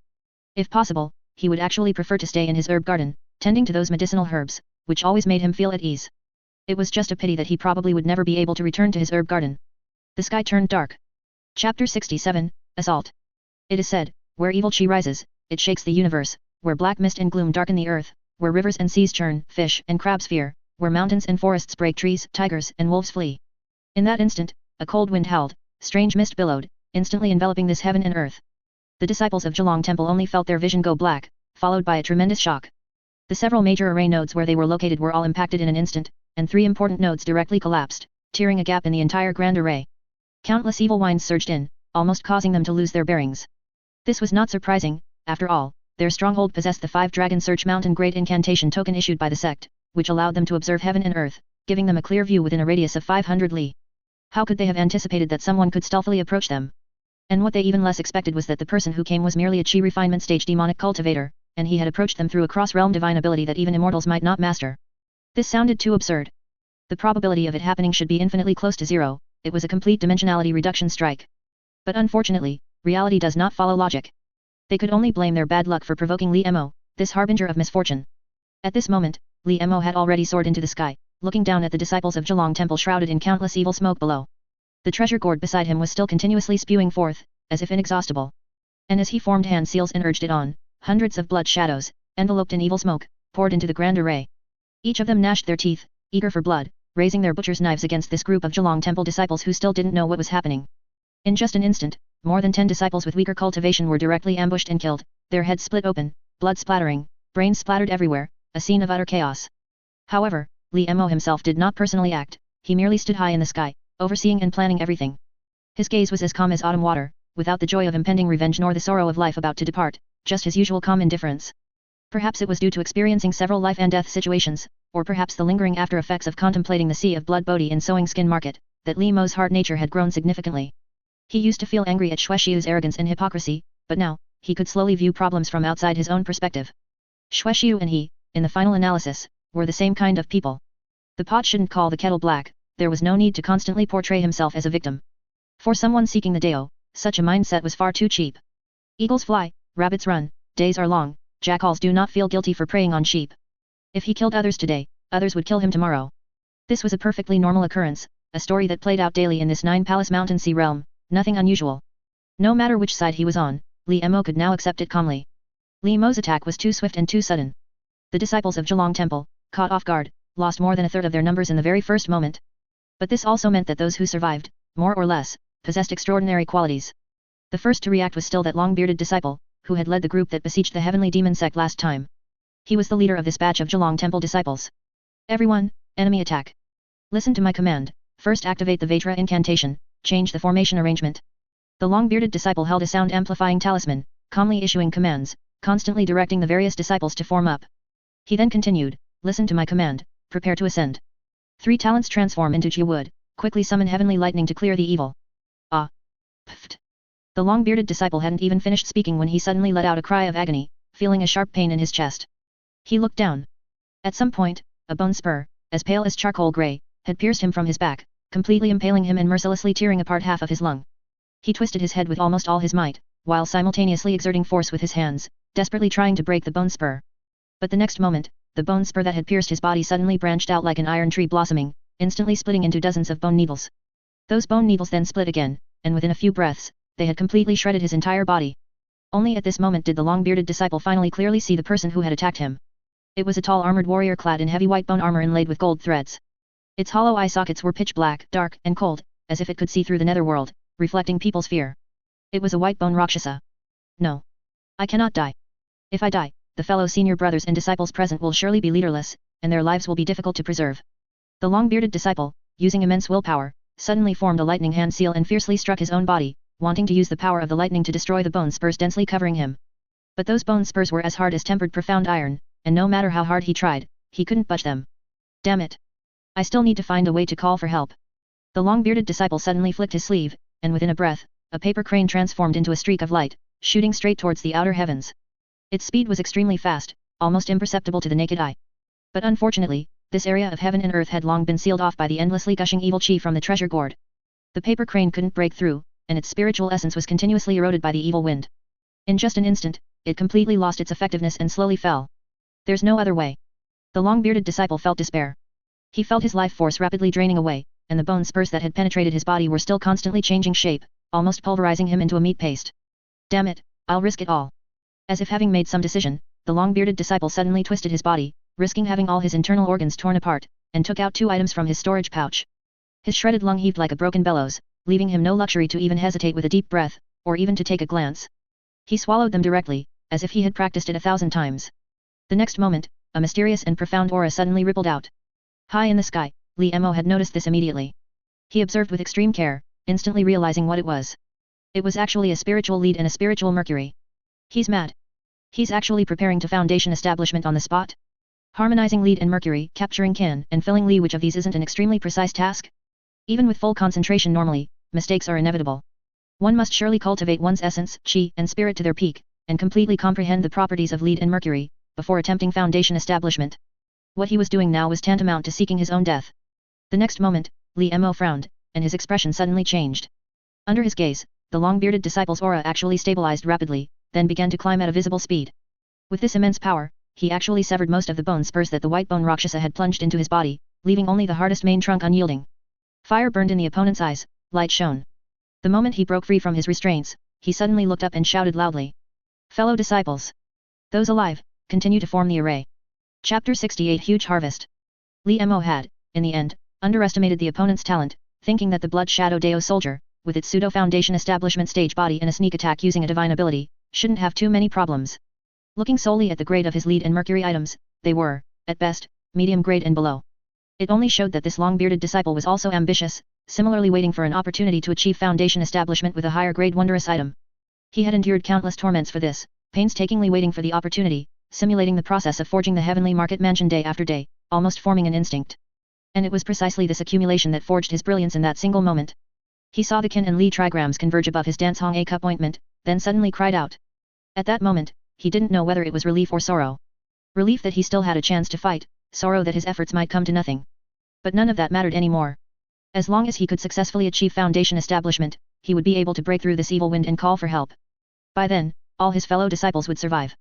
If possible, he would actually prefer to stay in his herb garden, tending to those medicinal herbs, which always made him feel at ease. It was just a pity that he probably would never be able to return to his herb garden. The sky turned dark. Chapter 67, Assault. It is said, where evil chi rises, it shakes the universe, where black mist and gloom darken the earth, where rivers and seas churn, fish and crabs fear, where mountains and forests break trees, tigers and wolves flee. In that instant, a cold wind howled, strange mist billowed, instantly enveloping this heaven and earth. The disciples of Zilong Temple only felt their vision go black, followed by a tremendous shock. The several major array nodes where they were located were all impacted in an instant, and 3 important nodes directly collapsed, tearing a gap in the entire grand array. Countless evil winds surged in, almost causing them to lose their bearings. This was not surprising, after all, their stronghold possessed the 5-dragon search mountain great incantation token issued by the sect, which allowed them to observe heaven and earth, giving them a clear view within a radius of 500 li. How could they have anticipated that someone could stealthily approach them? And what they even less expected was that the person who came was merely a chi refinement stage demonic cultivator, and he had approached them through a cross-realm divine ability that even immortals might not master. This sounded too absurd. The probability of it happening should be infinitely close to 0, it was a complete dimensionality reduction strike. But unfortunately, reality does not follow logic. They could only blame their bad luck for provoking Li Mo, this harbinger of misfortune. At this moment, Li Mo had already soared into the sky, looking down at the disciples of Zhelong Temple shrouded in countless evil smoke below. The treasure gourd beside him was still continuously spewing forth, as if inexhaustible. And as he formed hand seals and urged it on, hundreds of blood shadows, enveloped in evil smoke, poured into the grand array. Each of them gnashed their teeth, eager for blood, raising their butcher's knives against this group of Zhelong Temple disciples who still didn't know what was happening. In just an instant, more than 10 disciples with weaker cultivation were directly ambushed and killed, their heads split open, blood splattering, brains splattered everywhere, a scene of utter chaos. However, Li Mo himself did not personally act, he merely stood high in the sky, overseeing and planning everything. His gaze was as calm as autumn water, without the joy of impending revenge nor the sorrow of life about to depart, just his usual calm indifference. Perhaps it was due to experiencing several life and death situations, or perhaps the lingering after effects of contemplating the sea of blood Bodhi in sewing skin market, that Li Mo's hard nature had grown significantly. He used to feel angry at Xue Xiu's arrogance and hypocrisy, but now, he could slowly view problems from outside his own perspective. Xue Xiu and he, in the final analysis, were the same kind of people. The pot shouldn't call the kettle black, there was no need to constantly portray himself as a victim. For someone seeking the Dao, such a mindset was far too cheap. Eagles fly, rabbits run, days are long, jackals do not feel guilty for preying on sheep. If he killed others today, others would kill him tomorrow. This was a perfectly normal occurrence, a story that played out daily in this 9-palace mountain sea realm, nothing unusual. No matter which side he was on, Li Mo could now accept it calmly. Li Mo's attack was too swift and too sudden. The disciples of Zhelong Temple, caught off guard, lost more than a third of their numbers in the very first moment. But this also meant that those who survived, more or less, possessed extraordinary qualities. The first to react was still that long-bearded disciple, who had led the group that besieged the heavenly demon sect last time. He was the leader of this batch of Zhelong Temple disciples. Everyone, enemy attack. Listen to my command, first activate the Vajra incantation, change the formation arrangement. The long-bearded disciple held a sound-amplifying talisman, calmly issuing commands, constantly directing the various disciples to form up. He then continued, listen to my command, prepare to ascend. 3 talents transform into Jia wood, quickly summon heavenly lightning to clear the evil. Ah! Pft! The long-bearded disciple hadn't even finished speaking when he suddenly let out a cry of agony, feeling a sharp pain in his chest. He looked down. At some point, a bone spur, as pale as charcoal grey, had pierced him from his back, completely impaling him and mercilessly tearing apart half of his lung. He twisted his head with almost all his might, while simultaneously exerting force with his hands, desperately trying to break the bone spur. But the next moment, the bone spur that had pierced his body suddenly branched out like an iron tree blossoming, instantly splitting into dozens of bone needles. Those bone needles then split again, and within a few breaths, they had completely shredded his entire body. Only at this moment did the long-bearded disciple finally clearly see the person who had attacked him. It was a tall armored warrior clad in heavy white bone armor inlaid with gold threads. Its hollow eye sockets were pitch black, dark, and cold, as if it could see through the netherworld, reflecting people's fear. It was a white bone Rakshasa. No. I cannot die. If I die, the fellow senior brothers and disciples present will surely be leaderless, and their lives will be difficult to preserve. The long-bearded disciple, using immense willpower, suddenly formed a lightning hand seal and fiercely struck his own body, wanting to use the power of the lightning to destroy the bone spurs densely covering him. But those bone spurs were as hard as tempered profound iron, and no matter how hard he tried, he couldn't budge them. Damn it! I still need to find a way to call for help. The long-bearded disciple suddenly flicked his sleeve, and within a breath, a paper crane transformed into a streak of light, shooting straight towards the outer heavens. Its speed was extremely fast, almost imperceptible to the naked eye. But unfortunately, this area of heaven and earth had long been sealed off by the endlessly gushing evil chi from the treasure gourd. The paper crane couldn't break through, and its spiritual essence was continuously eroded by the evil wind. In just an instant, it completely lost its effectiveness and slowly fell. There's no other way. The long-bearded disciple felt despair. He felt his life force rapidly draining away, and the bone spurs that had penetrated his body were still constantly changing shape, almost pulverizing him into a meat paste. Damn it, I'll risk it all. As if having made some decision, the long-bearded disciple suddenly twisted his body, risking having all his internal organs torn apart, and took out 2 items from his storage pouch. His shredded lung heaved like a broken bellows, leaving him no luxury to even hesitate with a deep breath, or even to take a glance. He swallowed them directly, as if he had practiced it 1,000 times. The next moment, a mysterious and profound aura suddenly rippled out. High in the sky, Li Mo had noticed this immediately. He observed with extreme care, instantly realizing what it was. It was actually a spiritual lead and a spiritual Mercury. He's mad. He's actually preparing to foundation establishment on the spot? Harmonizing lead and Mercury, capturing Qin, and filling Li, which of these isn't an extremely precise task? Even with full concentration normally, mistakes are inevitable. One must surely cultivate one's essence, chi, and spirit to their peak, and completely comprehend the properties of lead and Mercury, before attempting foundation establishment. What he was doing now was tantamount to seeking his own death. The next moment, Li Mo frowned, and his expression suddenly changed. Under his gaze, the long-bearded disciple's aura actually stabilized rapidly, then began to climb at a visible speed. With this immense power, he actually severed most of the bone spurs that the white bone Rakshasa had plunged into his body, leaving only the hardest main trunk unyielding. Fire burned in the opponent's eyes, light shone. The moment he broke free from his restraints, he suddenly looked up and shouted loudly. Fellow disciples! Those alive, continue to form the array. Chapter 68 Huge Harvest. Li Mo had, in the end, underestimated the opponent's talent, thinking that the Blood Shadow Dao soldier, with its pseudo-foundation establishment stage body and a sneak attack using a divine ability, shouldn't have too many problems. Looking solely at the grade of his lead and mercury items, they were, at best, medium grade and below. It only showed that this long-bearded disciple was also ambitious, similarly waiting for an opportunity to achieve foundation establishment with a higher grade wondrous item. He had endured countless torments for this, painstakingly waiting for the opportunity, simulating the process of forging the heavenly market mansion day after day, almost forming an instinct. And it was precisely this accumulation that forged his brilliance in that single moment. He saw the Qin and Li trigrams converge above his dance Hong A cup ointment, then suddenly cried out. At that moment, he didn't know whether it was relief or sorrow. Relief that he still had a chance to fight, sorrow that his efforts might come to nothing. But none of that mattered anymore. As long as he could successfully achieve foundation establishment, he would be able to break through this evil wind and call for help. By then, all his fellow disciples would survive.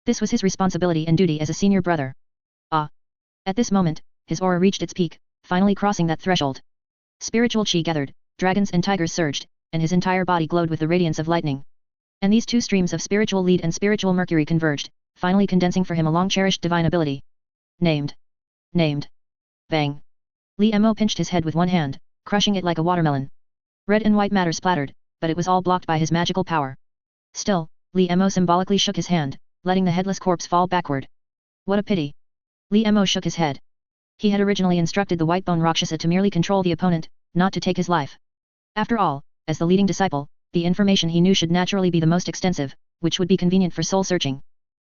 This was his responsibility and duty as a senior brother. Ah! At this moment, his aura reached its peak, finally crossing that threshold. Spiritual chi gathered, dragons and tigers surged, and his entire body glowed with the radiance of lightning. And these two streams of spiritual lead and spiritual mercury converged, finally condensing for him a long-cherished divine ability. Named. Named. Bang. Li Mo pinched his head with one hand, crushing it like a watermelon. Red and white matter splattered, but it was all blocked by his magical power. Still, Li Mo symbolically shook his hand, letting the headless corpse fall backward. What a pity. Li Mo shook his head. He had originally instructed the white bone Rakshasa to merely control the opponent, not to take his life. After all, as the leading disciple, the information he knew should naturally be the most extensive, which would be convenient for soul searching.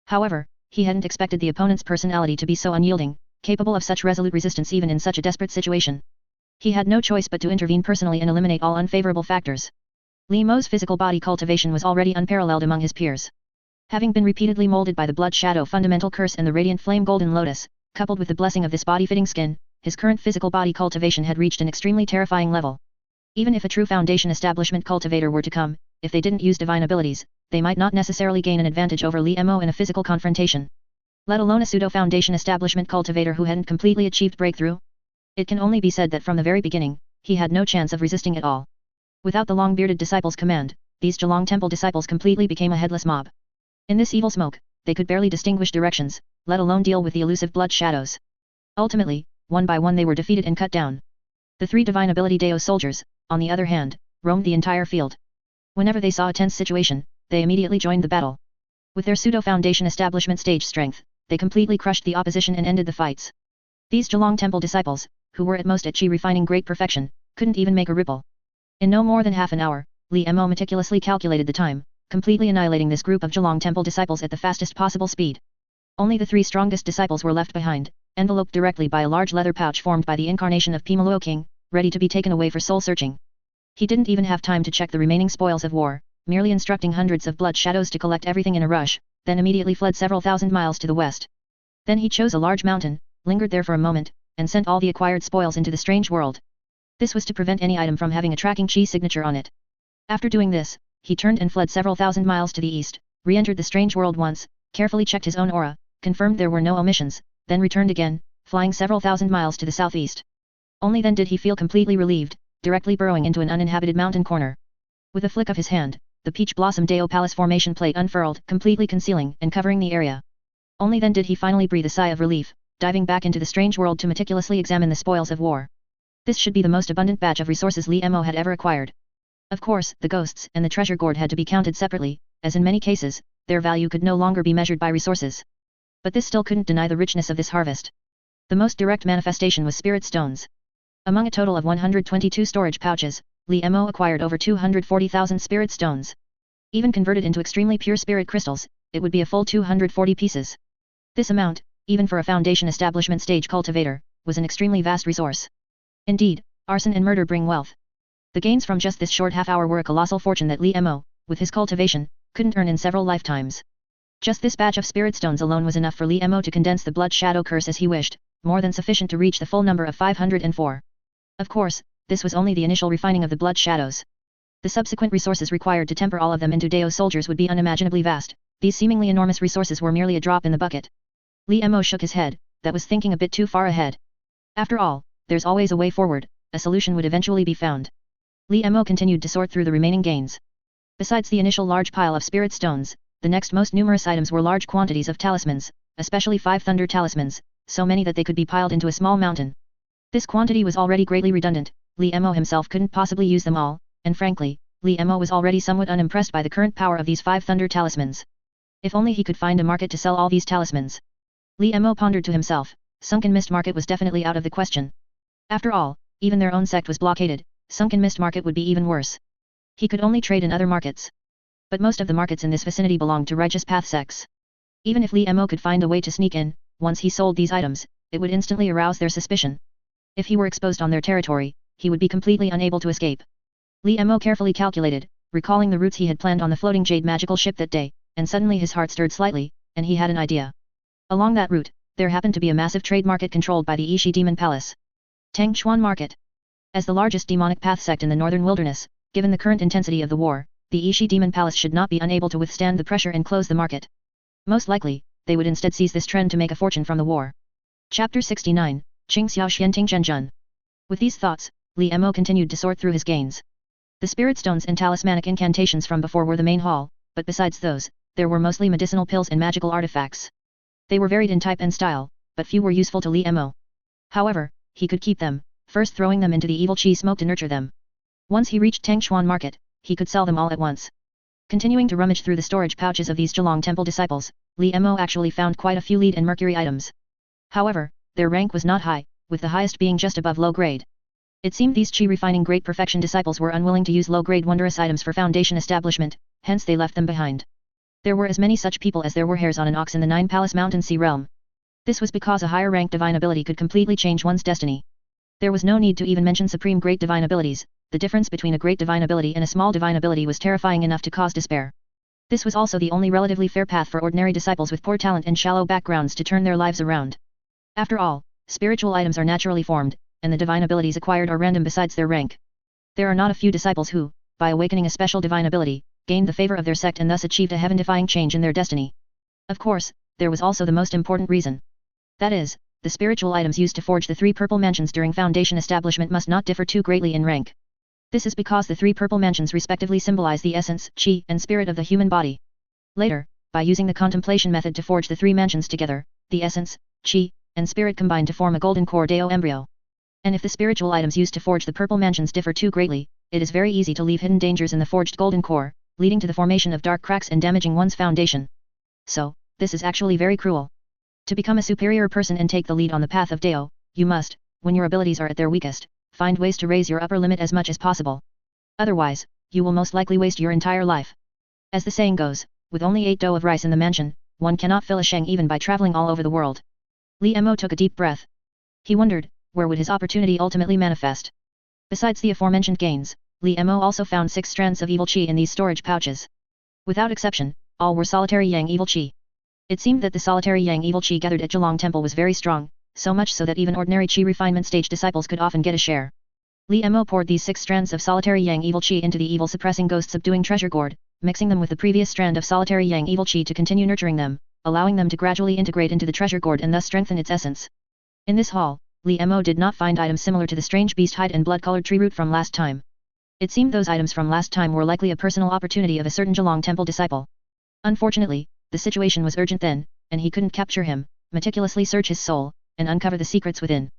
However, he hadn't expected the opponent's personality to be so unyielding, capable of such resolute resistance even in such a desperate situation. He had no choice but to intervene personally and eliminate all unfavorable factors. Li Mo's physical body cultivation was already unparalleled among his peers. Having been repeatedly molded by the Blood Shadow fundamental curse and the radiant flame golden lotus, coupled with the blessing of this body-fitting skin, his current physical body cultivation had reached an extremely terrifying level. Even if a true foundation establishment cultivator were to come, if they didn't use divine abilities, they might not necessarily gain an advantage over Li Mo in a physical confrontation. Let alone a pseudo-foundation establishment cultivator who hadn't completely achieved breakthrough. It can only be said that from the very beginning, he had no chance of resisting at all. Without the long-bearded disciples' command, these Zheolong Temple disciples completely became a headless mob. In this evil smoke, they could barely distinguish directions, let alone deal with the elusive blood shadows. Ultimately, one by one they were defeated and cut down. The three divine ability Dao soldiers, on the other hand, roamed the entire field. Whenever they saw a tense situation, they immediately joined the battle. With their pseudo-foundation establishment stage strength, they completely crushed the opposition and ended the fights. These Zheolong Temple disciples, who were at most at chi refining great perfection, couldn't even make a ripple. In no more than half an hour, Li Mo meticulously calculated the time, completely annihilating this group of Zheolong Temple disciples at the fastest possible speed. Only the three strongest disciples were left behind, enveloped directly by a large leather pouch formed by the incarnation of Pimaluo King, ready to be taken away for soul searching. He didn't even have time to check the remaining spoils of war, merely instructing hundreds of blood shadows to collect everything in a rush, then immediately fled several thousand miles to the west. Then he chose a large mountain, lingered there for a moment, and sent all the acquired spoils into the strange world. This was to prevent any item from having a tracking chi signature on it. After doing this, he turned and fled several thousand miles to the east, re-entered the strange world once, carefully checked his own aura, confirmed there were no omissions, then returned again, flying several thousand miles to the southeast. Only then did he feel completely relieved, directly burrowing into an uninhabited mountain corner. With a flick of his hand, the peach blossom Dao Palace formation plate unfurled, completely concealing and covering the area. Only then did he finally breathe a sigh of relief, diving back into the strange world to meticulously examine the spoils of war. This should be the most abundant batch of resources Li Mo had ever acquired. Of course, the ghosts and the treasure gourd had to be counted separately, as in many cases, their value could no longer be measured by resources. But this still couldn't deny the richness of this harvest. The most direct manifestation was spirit stones. Among a total of 122 storage pouches, Li Mo acquired over 240,000 spirit stones. Even converted into extremely pure spirit crystals, it would be a full 240 pieces. This amount, even for a foundation establishment stage cultivator, was an extremely vast resource. Indeed, arson and murder bring wealth. The gains from just this short half-hour were a colossal fortune that Li Mo, with his cultivation, couldn't earn in several lifetimes. Just this batch of spirit stones alone was enough for Li Mo to condense the blood shadow curse as he wished, more than sufficient to reach the full number of 504. Of course, this was only the initial refining of the blood shadows. The subsequent resources required to temper all of them into Dao's soldiers would be unimaginably vast. These seemingly enormous resources were merely a drop in the bucket. Li Mo shook his head, that was thinking a bit too far ahead. After all, there's always a way forward, a solution would eventually be found. Li Mo continued to sort through the remaining gains. Besides the initial large pile of spirit stones, the next most numerous items were large quantities of talismans, especially 5 thunder talismans, so many that they could be piled into a small mountain. This quantity was already greatly redundant. Li Mo himself couldn't possibly use them all, and frankly, Li Mo was already somewhat unimpressed by the current power of these 5 thunder talismans. If only he could find a market to sell all these talismans. Li Mo pondered to himself, Sunken Mist Market was definitely out of the question. After all, even their own sect was blockaded, Sunken Mist Market would be even worse. He could only trade in other markets. But most of the markets in this vicinity belonged to righteous path sects. Even if Li Mo could find a way to sneak in, once he sold these items, it would instantly arouse their suspicion. If he were exposed on their territory, he would be completely unable to escape. Li Mo carefully calculated, recalling the routes he had planned on the floating jade magical ship that day, and suddenly his heart stirred slightly, and he had an idea. Along that route, there happened to be a massive trade market controlled by the Yishi Demon Palace. Tangchuan Market. As the largest demonic path sect in the northern wilderness, given the current intensity of the war, the Yishi Demon Palace should not be unable to withstand the pressure and close the market. Most likely, they would instead seize this trend to make a fortune from the war. Chapter 69, Qing Xiao Xianting Zhenjun. With these thoughts, Li Mo continued to sort through his gains. The spirit stones and talismanic incantations from before were the main haul, but besides those, there were mostly medicinal pills and magical artifacts. They were varied in type and style, but few were useful to Li Mo. However, he could keep them, first throwing them into the evil chi smoke to nurture them. Once he reached Tangchuan Market, he could sell them all at once. Continuing to rummage through the storage pouches of these Zhejiang Temple disciples, Li Mo actually found quite a few lead and mercury items. However, their rank was not high, with the highest being just above low grade. It seemed these chi refining great perfection disciples were unwilling to use low grade wondrous items for foundation establishment, hence they left them behind. There were as many such people as there were hairs on an ox in the 9 Palace Mountain Sea realm. This was because a higher ranked divine ability could completely change one's destiny. There was no need to even mention supreme great divine abilities. The difference between a great divine ability and a small divine ability was terrifying enough to cause despair. This was also the only relatively fair path for ordinary disciples with poor talent and shallow backgrounds to turn their lives around. After all, spiritual items are naturally formed, and the divine abilities acquired are random besides their rank. There are not a few disciples who, by awakening a special divine ability, gained the favor of their sect and thus achieved a heaven-defying change in their destiny. Of course, there was also the most important reason. That is, the spiritual items used to forge the 3 purple mansions during foundation establishment must not differ too greatly in rank. This is because the 3 purple mansions respectively symbolize the essence, chi, and spirit of the human body. Later, by using the contemplation method to forge the 3 mansions together, the essence, chi, and spirit combine to form a golden core Dao embryo. And if the spiritual items used to forge the purple mansions differ too greatly, it is very easy to leave hidden dangers in the forged golden core, leading to the formation of dark cracks and damaging one's foundation. So, this is actually very cruel. To become a superior person and take the lead on the path of Dao, you must, when your abilities are at their weakest, find ways to raise your upper limit as much as possible. Otherwise, you will most likely waste your entire life. As the saying goes, with only 8 dough of rice in the mansion, one cannot fill a sheng even by traveling all over the world. Li Mo took a deep breath. He wondered, where would his opportunity ultimately manifest? Besides the aforementioned gains, Li Mo also found 6 strands of evil chi in these storage pouches. Without exception, all were solitary yang evil chi. It seemed that the solitary yang evil chi gathered at Zhejiang Temple was very strong, so much so that even ordinary chi refinement stage disciples could often get a share. Li Mo poured these 6 strands of solitary yang evil chi into the evil suppressing ghost subduing treasure gourd, mixing them with the previous strand of solitary yang evil chi to continue nurturing them, allowing them to gradually integrate into the treasure gourd and thus strengthen its essence. In this hall, Li Mo did not find items similar to the strange beast hide and blood-colored tree root from last time. It seemed those items from last time were likely a personal opportunity of a certain Zhejiang Temple disciple. Unfortunately, the situation was urgent then, and he couldn't capture him, meticulously search his soul, and uncover the secrets within.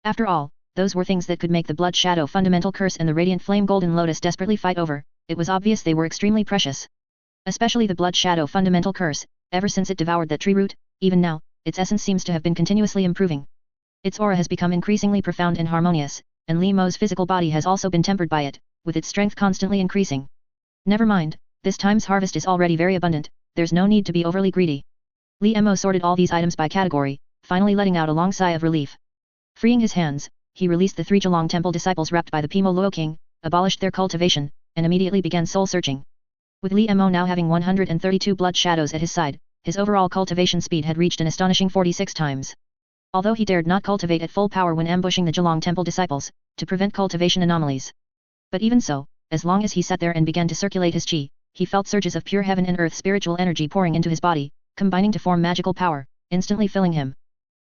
After all, those were things that could make the Blood Shadow Fundamental Curse and the Radiant Flame Golden Lotus desperately fight over. It was obvious they were extremely precious. Especially the Blood Shadow Fundamental Curse, ever since it devoured that tree root, even now, its essence seems to have been continuously improving. Its aura has become increasingly profound and harmonious, and Li Mo's physical body has also been tempered by it, with its strength constantly increasing. Never mind, this time's harvest is already very abundant, there's no need to be overly greedy. Li Mo sorted all these items by category, finally letting out a long sigh of relief. Freeing his hands, he released the 3 Zhejiang Temple disciples wrapped by the Pimo Luo King, abolished their cultivation, and immediately began soul searching. With Li Mo now having 132 blood shadows at his side, his overall cultivation speed had reached an astonishing 46 times. Although he dared not cultivate at full power when ambushing the Zhejiang Temple disciples, to prevent cultivation anomalies. But even so, as long as he sat there and began to circulate his qi, he felt surges of pure heaven and earth spiritual energy pouring into his body, combining to form magical power, instantly filling him.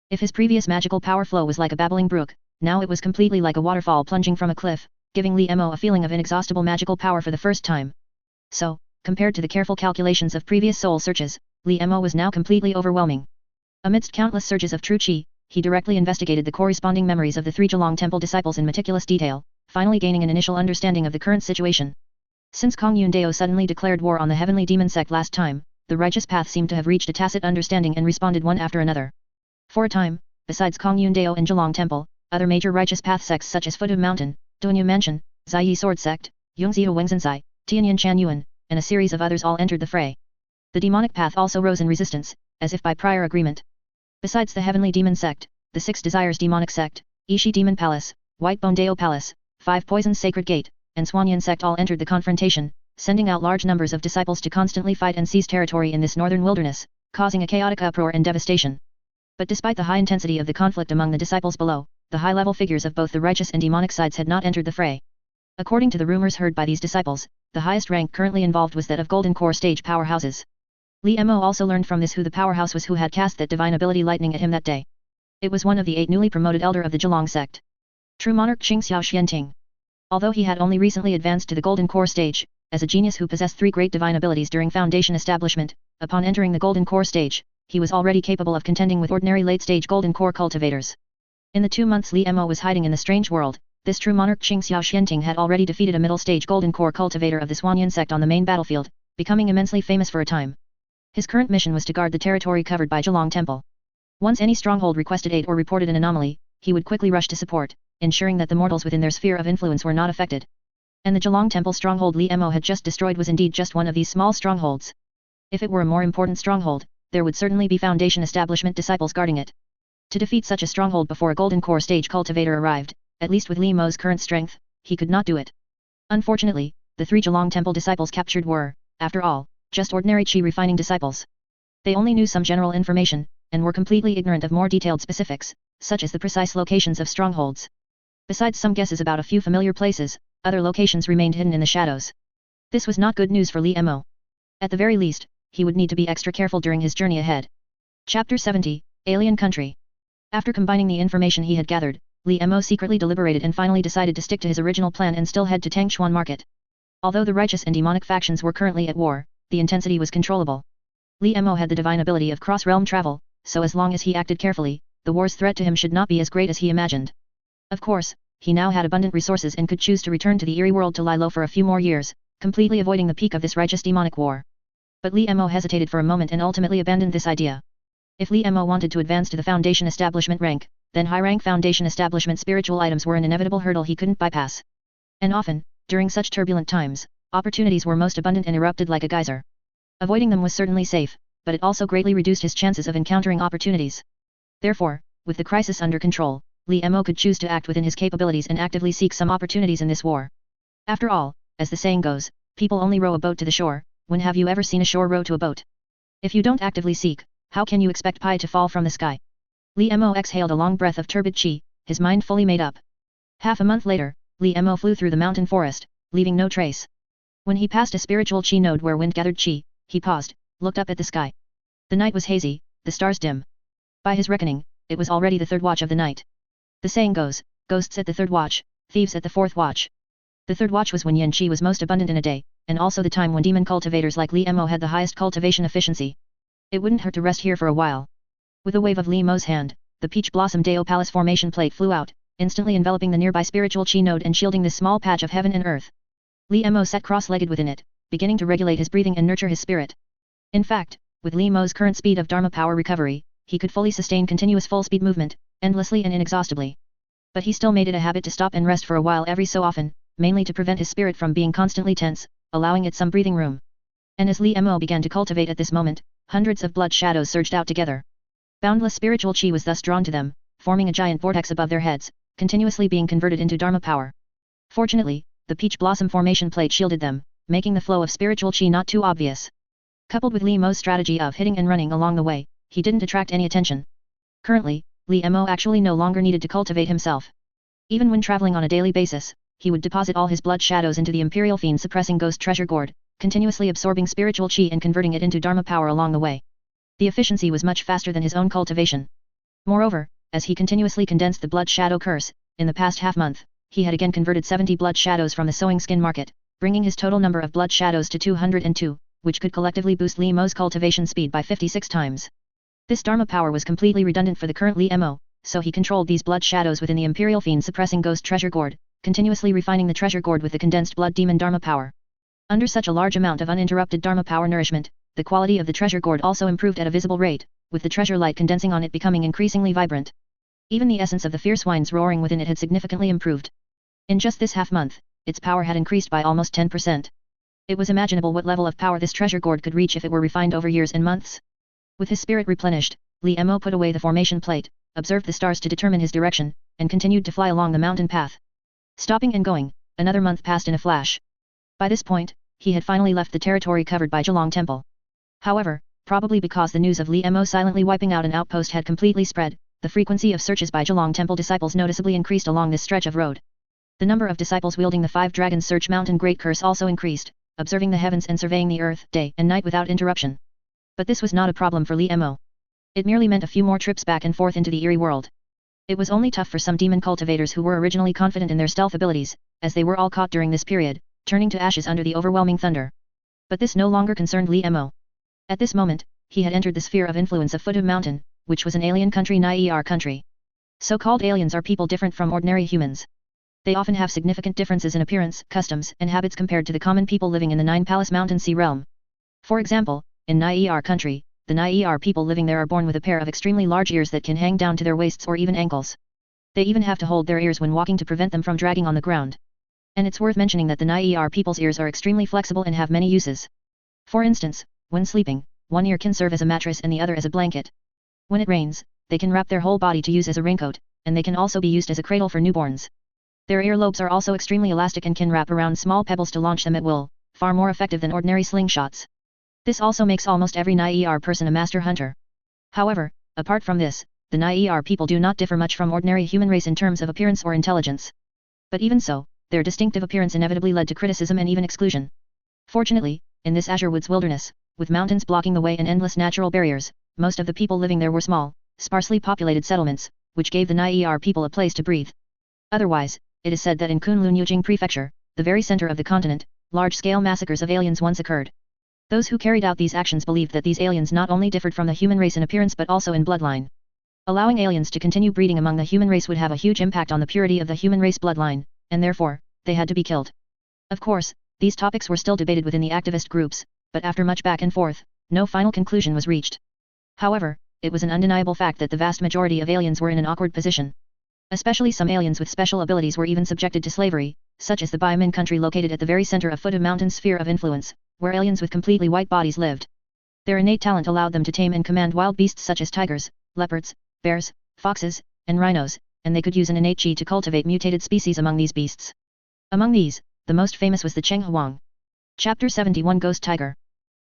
If his previous magical power flow was like a babbling brook, now it was completely like a waterfall plunging from a cliff, giving Li Mo a feeling of inexhaustible magical power for the first time. So, compared to the careful calculations of previous soul searches, Li Mo was now completely overwhelming. Amidst countless surges of true qi, he directly investigated the corresponding memories of the 3 Zhalong Temple disciples in meticulous detail, finally gaining an initial understanding of the current situation. Since Kong Yundao suddenly declared war on the heavenly demon sect last time, the righteous path seemed to have reached a tacit understanding and responded one after another. For a time, besides Kong Yundao and Zhalong Temple, other major righteous path sects such as Futu Mountain, Duanyu Mansion, Zaiyi Sword Sect, Yongziu Wengzensai, Tianyan Chan Yuan, and a series of others all entered the fray. The demonic path also rose in resistance, as if by prior agreement. Besides the heavenly demon sect, the 6 Desires demonic sect, Ishi Demon Palace, Whitebone Dao Palace, 5 Poisons Sacred Gate, and Swanyan sect all entered the confrontation, sending out large numbers of disciples to constantly fight and seize territory in this northern wilderness, causing a chaotic uproar and devastation. But despite the high intensity of the conflict among the disciples below, the high-level figures of both the righteous and demonic sides had not entered the fray. According to the rumors heard by these disciples, the highest rank currently involved was that of Golden Core stage powerhouses. Li Mo also learned from this who the powerhouse was who had cast that divine ability lightning at him that day. It was one of the 8 newly promoted elder of the Zhalong sect. True monarch Qing Xiao Xianting. Although he had only recently advanced to the Golden Core stage, as a genius who possessed 3 great divine abilities during Foundation establishment, upon entering the Golden Core stage, he was already capable of contending with ordinary late-stage Golden Core cultivators. In the 2 months Li Mo was hiding in the strange world, this true monarch Qing Xiao Xianting had already defeated a middle-stage Golden Core cultivator of the Swanyan sect on the main battlefield, becoming immensely famous for a time. His current mission was to guard the territory covered by Zhalong Temple. Once any stronghold requested aid or reported an anomaly, he would quickly rush to support, ensuring that the mortals within their sphere of influence were not affected. And the Zhalong Temple stronghold Li Mo had just destroyed was indeed just one of these small strongholds. If it were a more important stronghold, there would certainly be Foundation establishment disciples guarding it. To defeat such a stronghold before a Golden Core stage cultivator arrived, at least with Li Mo's current strength, he could not do it. Unfortunately, the 3 Zhalong Temple disciples captured were, after all, just ordinary qi refining disciples. They only knew some general information, and were completely ignorant of more detailed specifics, such as the precise locations of strongholds. Besides some guesses about a few familiar places, other locations remained hidden in the shadows. This was not good news for Li Mo. At the very least, he would need to be extra careful during his journey ahead. Chapter 70, Alien Country. After combining the information he had gathered, Li Mo secretly deliberated and finally decided to stick to his original plan and still head to Tangchuan Market. Although the righteous and demonic factions were currently at war, the intensity was controllable. Li Mo had the divine ability of cross-realm travel, so as long as he acted carefully, the war's threat to him should not be as great as he imagined. Of course, he now had abundant resources and could choose to return to the eerie world to lie low for a few more years, completely avoiding the peak of this righteous demonic war. But Li Mo hesitated for a moment and ultimately abandoned this idea. If Li Mo wanted to advance to the Foundation establishment rank, then high-rank Foundation establishment spiritual items were an inevitable hurdle he couldn't bypass. And often, during such turbulent times, opportunities were most abundant and erupted like a geyser. Avoiding them was certainly safe, but it also greatly reduced his chances of encountering opportunities. Therefore, with the crisis under control, Li Mo could choose to act within his capabilities and actively seek some opportunities in this war. After all, as the saying goes, people only row a boat to the shore. When have you ever seen a shore row to a boat? If you don't actively seek, how can you expect pie to fall from the sky? Li Mo exhaled a long breath of turbid qi, his mind fully made up. Half a month later, Li Mo flew through the mountain forest, leaving no trace. When he passed a spiritual qi node where wind gathered qi, he paused, looked up at the sky. The night was hazy, the stars dim. By his reckoning, it was already the 3rd watch of the night. The saying goes, ghosts at the 3rd watch, thieves at the 4th watch. The 3rd watch was when yin qi was most abundant in a day, and also the time when demon cultivators like Li Mo had the highest cultivation efficiency. It wouldn't hurt to rest here for a while. With a wave of Li Mo's hand, the Peach Blossom Dao Palace formation plate flew out, instantly enveloping the nearby spiritual qi node and shielding this small patch of heaven and earth. Li Mo sat cross-legged within it, beginning to regulate his breathing and nurture his spirit. In fact, with Li Mo's current speed of Dharma power recovery, he could fully sustain continuous full-speed movement, endlessly and inexhaustibly. But he still made it a habit to stop and rest for a while every so often, mainly to prevent his spirit from being constantly tense, allowing it some breathing room. And as Li Mo began to cultivate at this moment, hundreds of blood shadows surged out together. Boundless spiritual qi was thus drawn to them, forming a giant vortex above their heads, continuously being converted into Dharma power. Fortunately, the Peach Blossom formation plate shielded them, making the flow of spiritual qi not too obvious. Coupled with Li Mo's strategy of hitting and running along the way, he didn't attract any attention. Currently, Li Mo actually no longer needed to cultivate himself. Even when traveling on a daily basis, he would deposit all his blood shadows into the Imperial Fiend suppressing ghost treasure gourd, continuously absorbing spiritual chi and converting it into Dharma power along the way. The efficiency was much faster than his own cultivation. Moreover, as he continuously condensed the blood shadow curse, in the past half-month, he had again converted 70 blood shadows from the sowing skin market, bringing his total number of blood shadows to 202, which could collectively boost Li Mo's cultivation speed by 56 times. This Dharma power was completely redundant for the current Li Mo, so he controlled these blood shadows within the Imperial Fiend suppressing ghost treasure gourd, continuously refining the treasure gourd with the condensed blood demon Dharma power. Under such a large amount of uninterrupted Dharma power nourishment, the quality of the treasure gourd also improved at a visible rate, with the treasure light condensing on it becoming increasingly vibrant. Even the essence of the fierce winds roaring within it had significantly improved. In just this half-month, its power had increased by almost 10%. It was imaginable what level of power this treasure gourd could reach if it were refined over years and months. With his spirit replenished, Li Mo put away the formation plate, observed the stars to determine his direction, and continued to fly along the mountain path. Stopping and going, another month passed in a flash. By this point, he had finally left the territory covered by Zhalong Temple. However, probably because the news of Li Mo silently wiping out an outpost had completely spread, the frequency of searches by Zhalong Temple disciples noticeably increased along this stretch of road. The number of disciples wielding the 5 dragons search mountain great curse also increased, observing the heavens and surveying the earth day and night without interruption. But this was not a problem for Li Mo. It merely meant a few more trips back and forth into the eerie world. It was only tough for some demon cultivators who were originally confident in their stealth abilities, as they were all caught during this period, turning to ashes under the overwhelming thunder. But this no longer concerned Li Mo. At this moment, he had entered the sphere of influence of Futu Mountain, which was an alien country Nier country. So-called aliens are people different from ordinary humans. They often have significant differences in appearance, customs, and habits compared to the common people living in the Nine Palace Mountain Sea realm. For example, in Nier country, the Nier people living there are born with a pair of extremely large ears that can hang down to their waists or even ankles. They even have to hold their ears when walking to prevent them from dragging on the ground. And it's worth mentioning that the Nier people's ears are extremely flexible and have many uses. For instance, when sleeping, one ear can serve as a mattress and the other as a blanket. When it rains, they can wrap their whole body to use as a raincoat, and they can also be used as a cradle for newborns. Their earlobes are also extremely elastic and can wrap around small pebbles to launch them at will, far more effective than ordinary slingshots. This also makes almost every Nier person a master hunter. However, apart from this, the Nier people do not differ much from ordinary human race in terms of appearance or intelligence. But even so, their distinctive appearance inevitably led to criticism and even exclusion. Fortunately, in this Azure Woods wilderness, with mountains blocking the way and endless natural barriers, most of the people living there were small, sparsely populated settlements, which gave the Nier people a place to breathe. Otherwise, it is said that in Kunlun Yujing Prefecture, the very center of the continent, large-scale massacres of aliens once occurred. Those who carried out these actions believed that these aliens not only differed from the human race in appearance but also in bloodline. Allowing aliens to continue breeding among the human race would have a huge impact on the purity of the human race bloodline, and therefore, they had to be killed. Of course, these topics were still debated within the activist groups, but after much back and forth, no final conclusion was reached. However, it was an undeniable fact that the vast majority of aliens were in an awkward position. Especially some aliens with special abilities were even subjected to slavery, such as the Baimin country located at the very center of Futu Mountain's sphere of influence, where aliens with completely white bodies lived. Their innate talent allowed them to tame and command wild beasts such as tigers, leopards, bears, foxes, and rhinos, and they could use an innate chi to cultivate mutated species among these beasts. Among these, the most famous was the Chenghuang. Chapter 71 Ghost Tiger.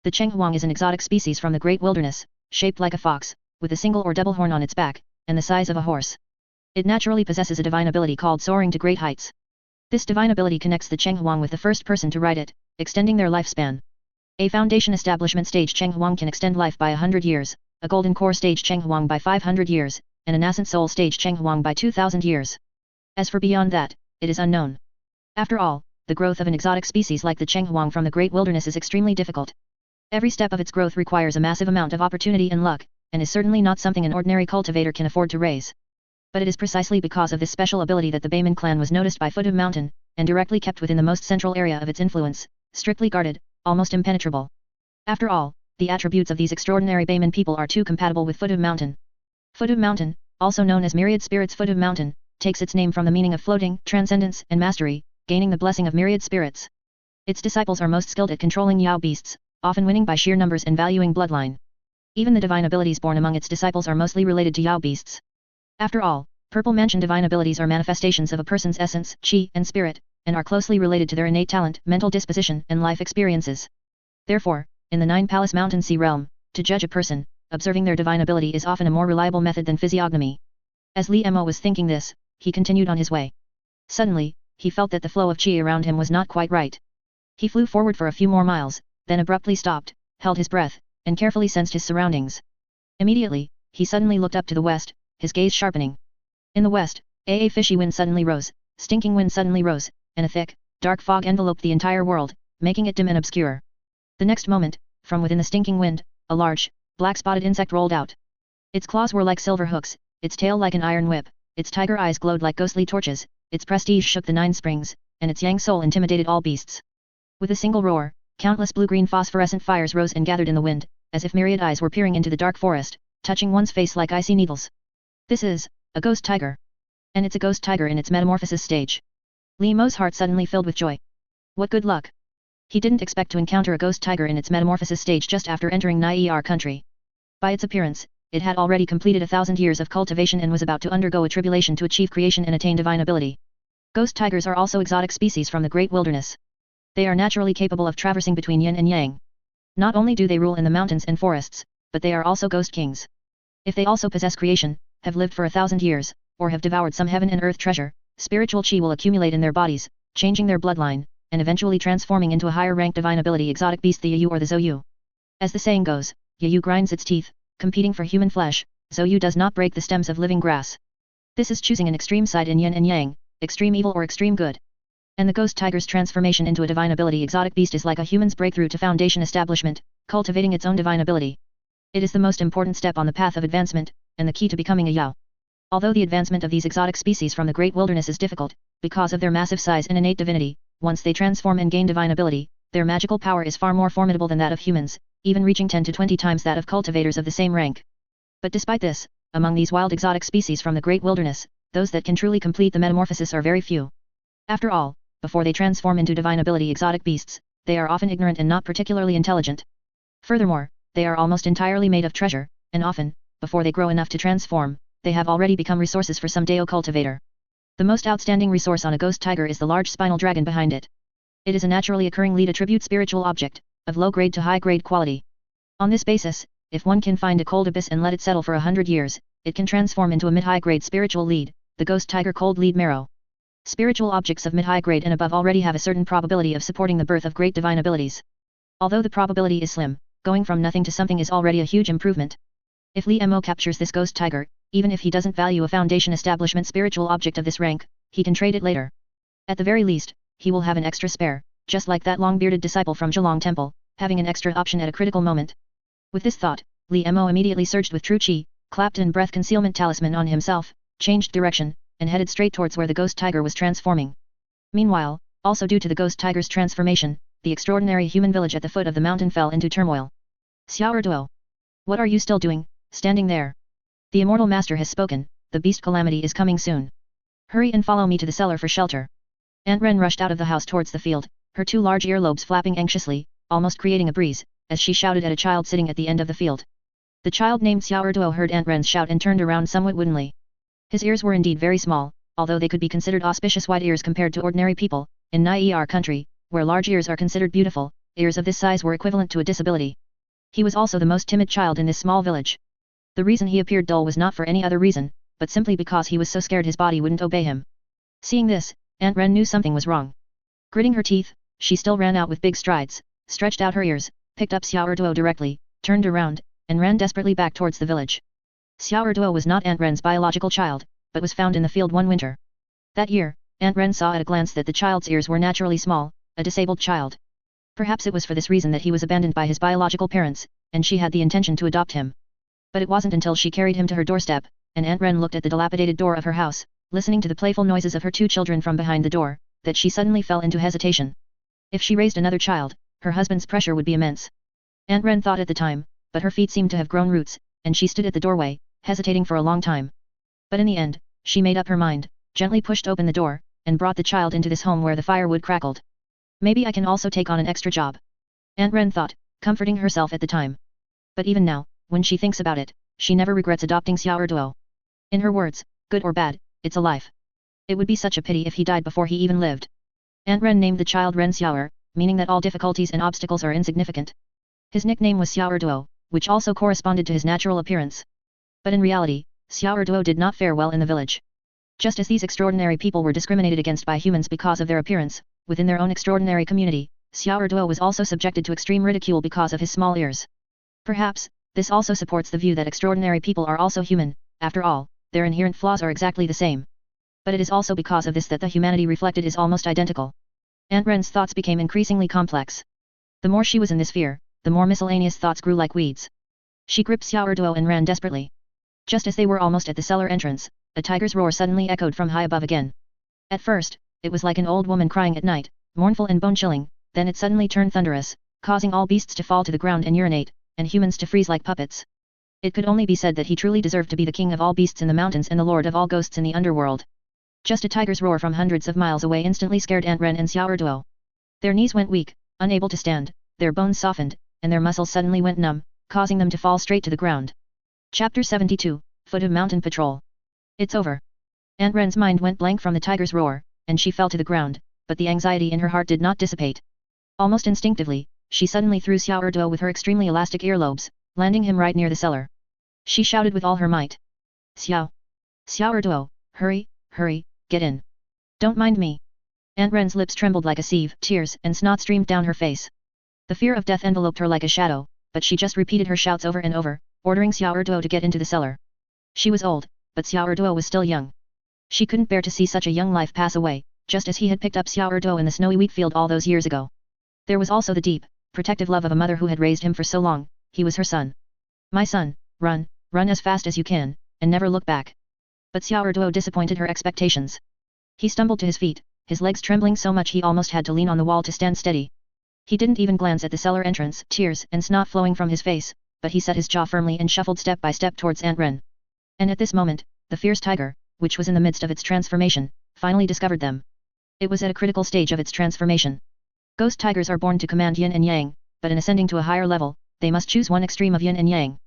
The Chenghuang is an exotic species from the Great Wilderness, shaped like a fox, with a single or double horn on its back, and the size of a horse. It naturally possesses a divine ability called soaring to great heights. This divine ability connects the Chenghuang with the first person to ride it, extending their lifespan. A foundation establishment stage Chenghuang can extend life by 100 years, a golden core stage Chenghuang by 500 years, and a nascent soul stage Chenghuang by 2000 years. As for beyond that, it is unknown. After all, the growth of an exotic species like the Chenghuang from the Great Wilderness is extremely difficult. Every step of its growth requires a massive amount of opportunity and luck, and is certainly not something an ordinary cultivator can afford to raise. But it is precisely because of this special ability that the Baimin clan was noticed by Futu Mountain, and directly kept within the most central area of its influence, strictly guarded, almost impenetrable. After all, the attributes of these extraordinary Baimin people are too compatible with Futu Mountain. Futu Mountain, also known as Myriad Spirits Futu Mountain, takes its name from the meaning of floating, transcendence, and mastery, gaining the blessing of myriad spirits. Its disciples are most skilled at controlling Yao beasts, often winning by sheer numbers and valuing bloodline. Even the divine abilities born among its disciples are mostly related to Yao beasts. After all, Purple Mansion divine abilities are manifestations of a person's essence, chi, and spirit, and are closely related to their innate talent, mental disposition, and life experiences. Therefore, in the Nine Palace Mountain Sea realm, to judge a person, observing their divine ability is often a more reliable method than physiognomy. As Li Mo was thinking this, he continued on his way. Suddenly, he felt that the flow of qi around him was not quite right. He flew forward for a few more miles, then abruptly stopped, held his breath, and carefully sensed his surroundings. Immediately, he suddenly looked up to the west, his gaze sharpening. In the west, a fishy wind suddenly rose, stinking wind suddenly rose, and a thick, dark fog enveloped the entire world, making it dim and obscure. The next moment, from within the stinking wind, a large, black-spotted insect rolled out. Its claws were like silver hooks, its tail like an iron whip, its tiger eyes glowed like ghostly torches, its prestige shook the 9 springs, and its yang soul intimidated all beasts. With a single roar, countless blue-green phosphorescent fires rose and gathered in the wind, as if myriad eyes were peering into the dark forest, touching one's face like icy needles. This is a ghost tiger. And it's a ghost tiger in its metamorphosis stage. Li Mo's heart suddenly filled with joy. What good luck! He didn't expect to encounter a ghost tiger in its metamorphosis stage just after entering Nuo country. By its appearance, it had already completed 1,000 years of cultivation and was about to undergo a tribulation to achieve creation and attain divine ability. Ghost tigers are also exotic species from the great wilderness. They are naturally capable of traversing between yin and yang. Not only do they rule in the mountains and forests, but they are also ghost kings. If they also possess creation, have lived for 1,000 years, or have devoured some heaven and earth treasure, spiritual qi will accumulate in their bodies, changing their bloodline, and eventually transforming into a higher rank divine ability exotic beast the Yu or the Zhou Yu. As the saying goes, Yu grinds its teeth, competing for human flesh, Zhou Yu does not break the stems of living grass. This is choosing an extreme side in yin and yang, extreme evil or extreme good. And the ghost tiger's transformation into a divine ability exotic beast is like a human's breakthrough to foundation establishment, cultivating its own divine ability. It is the most important step on the path of advancement, and the key to becoming a Yao. Although the advancement of these exotic species from the great wilderness is difficult, because of their massive size and innate divinity, once they transform and gain divine ability, their magical power is far more formidable than that of humans, even reaching 10 to 20 times that of cultivators of the same rank. But despite this, among these wild exotic species from the great wilderness, those that can truly complete the metamorphosis are very few. After all, before they transform into divine ability exotic beasts, they are often ignorant and not particularly intelligent. Furthermore, they are almost entirely made of treasure, and often, before they grow enough to transform, they have already become resources for some Dao cultivator. The most outstanding resource on a ghost tiger is the large spinal dragon behind it. It is a naturally occurring lead attribute spiritual object, of low grade to high grade quality. On this basis, if one can find a cold abyss and let it settle for 100 years, it can transform into a mid-high grade spiritual lead, the ghost tiger cold lead marrow. Spiritual objects of mid-high grade and above already have a certain probability of supporting the birth of great divine abilities. Although the probability is slim, going from nothing to something is already a huge improvement. If Li Mo captures this ghost tiger, even if he doesn't value a foundation establishment spiritual object of this rank, he can trade it later. At the very least, he will have an extra spare, just like that long-bearded disciple from Zhelang Temple, having an extra option at a critical moment. With this thought, Li Mo immediately surged with true qi, clapped an breath concealment talisman on himself, changed direction, and headed straight towards where the ghost tiger was transforming. Meanwhile, also due to the ghost tiger's transformation, the extraordinary human village at the foot of the mountain fell into turmoil. Xiao Erduo! What are you still doing, standing there? The immortal master has spoken, the beast calamity is coming soon. Hurry and follow me to the cellar for shelter. Aunt Ren rushed out of the house towards the field, her 2 large earlobes flapping anxiously, almost creating a breeze, as she shouted at a child sitting at the end of the field. The child named Xiao Erduo heard Aunt Ren's shout and turned around somewhat woodenly. His ears were indeed very small, although they could be considered auspicious wide ears compared to ordinary people. In Nuo country, where large ears are considered beautiful, ears of this size were equivalent to a disability. He was also the most timid child in this small village. The reason he appeared dull was not for any other reason, but simply because he was so scared his body wouldn't obey him. Seeing this, Aunt Ren knew something was wrong. Gritting her teeth, she still ran out with big strides, stretched out her ears, picked up Xiao Erduo directly, turned around, and ran desperately back towards the village. Xiao Erduo was not Aunt Ren's biological child, but was found in the field one winter. That year, Aunt Ren saw at a glance that the child's ears were naturally small, a disabled child. Perhaps it was for this reason that he was abandoned by his biological parents, and she had the intention to adopt him. But it wasn't until she carried him to her doorstep, and Aunt Ren looked at the dilapidated door of her house, listening to the playful noises of her 2 children from behind the door, that she suddenly fell into hesitation. If she raised another child, her husband's pressure would be immense. Aunt Ren thought at the time, but her feet seemed to have grown roots, and she stood at the doorway, hesitating for a long time. But in the end, she made up her mind, gently pushed open the door, and brought the child into this home where the firewood crackled. Maybe I can also take on an extra job. Aunt Ren thought, comforting herself at the time. But even now, when she thinks about it, she never regrets adopting Xiao Erduo. In her words, good or bad, it's a life. It would be such a pity if he died before he even lived. Aunt Ren named the child Ren Xiaoer, meaning that all difficulties and obstacles are insignificant. His nickname was Xiao Erduo, which also corresponded to his natural appearance. But in reality, Xiao Erduo did not fare well in the village. Just as these extraordinary people were discriminated against by humans because of their appearance, within their own extraordinary community, Zao Shi Qu Huo was also subjected to extreme ridicule because of his small ears. Perhaps, this also supports the view that extraordinary people are also human. After all, their inherent flaws are exactly the same. But it is also because of this that the humanity reflected is almost identical. Aunt Ren's thoughts became increasingly complex. The more she was in this fear, the more miscellaneous thoughts grew like weeds. She gripped Zao Shi Qu Huo and ran desperately. Just as they were almost at the cellar entrance, a tiger's roar suddenly echoed from high above again. At first, it was like an old woman crying at night, mournful and bone-chilling, then it suddenly turned thunderous, causing all beasts to fall to the ground and urinate, and humans to freeze like puppets. It could only be said that he truly deserved to be the king of all beasts in the mountains and the lord of all ghosts in the underworld. Just a tiger's roar from hundreds of miles away instantly scared Aunt Ren and Zao Shi Qu Huo. Their knees went weak, unable to stand, their bones softened, and their muscles suddenly went numb, causing them to fall straight to the ground. Chapter 72, Foot of Mountain Patrol. It's over. Aunt Ren's mind went blank from the tiger's roar, and she fell to the ground, but the anxiety in her heart did not dissipate. Almost instinctively, she suddenly threw Zao Shi Qu Huo with her extremely elastic earlobes, landing him right near the cellar. She shouted with all her might. Zao Shi Qu Huo, hurry, hurry, get in. Don't mind me. Aunt Ren's lips trembled like a sieve, tears and snot streamed down her face. The fear of death enveloped her like a shadow, but she just repeated her shouts over and over, ordering Zao Shi Qu Huo to get into the cellar. She was old, but Zao Shi Qu Huo was still young. She couldn't bear to see such a young life pass away, just as he had picked up Zao Shi Qu Huo in the snowy wheat field all those years ago. There was also the deep, protective love of a mother who had raised him for so long. He was her son. My son, run, run as fast as you can, and never look back. But Zao Shi Qu Huo disappointed her expectations. He stumbled to his feet, his legs trembling so much he almost had to lean on the wall to stand steady. He didn't even glance at the cellar entrance, tears and snot flowing from his face, but he set his jaw firmly and shuffled step by step towards Aunt Ren. And at this moment, the fierce tiger, which was in the midst of its transformation, finally discovered them. It was at a critical stage of its transformation. Ghost tigers are born to command yin and yang, but in ascending to a higher level, they must choose one extreme of yin and yang.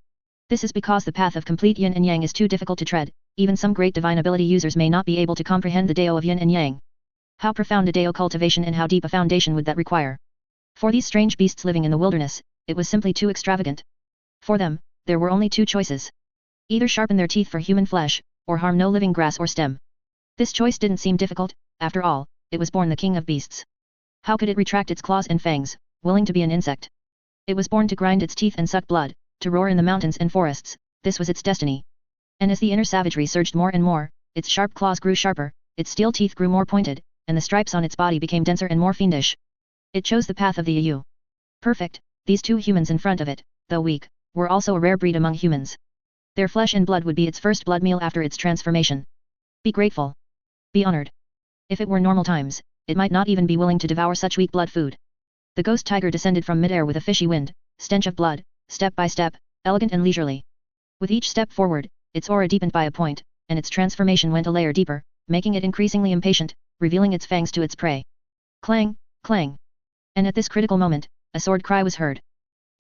This is because the path of complete yin and yang is too difficult to tread. Even some great divine ability users may not be able to comprehend the Dao of yin and yang. How profound a Dao cultivation and how deep a foundation would that require? For these strange beasts living in the wilderness, it was simply too extravagant. For them, there were only two choices. Either sharpen their teeth for human flesh, or harm no living grass or stem. This choice didn't seem difficult. After all, it was born the king of beasts. How could it retract its claws and fangs, willing to be an insect? It was born to grind its teeth and suck blood, to roar in the mountains and forests. This was its destiny. And as the inner savagery surged more and more, its sharp claws grew sharper, its steel teeth grew more pointed, and the stripes on its body became denser and more fiendish. It chose the path of the Yu. Perfect, these two humans in front of it, though weak, were also a rare breed among humans. Their flesh and blood would be its first blood meal after its transformation. Be grateful. Be honored. If it were normal times, it might not even be willing to devour such weak blood food. The ghost tiger descended from midair with a fishy wind, stench of blood, step by step, elegant and leisurely. With each step forward, its aura deepened by a point, and its transformation went a layer deeper, making it increasingly impatient, revealing its fangs to its prey. Clang, clang. And at this critical moment, a sword cry was heard.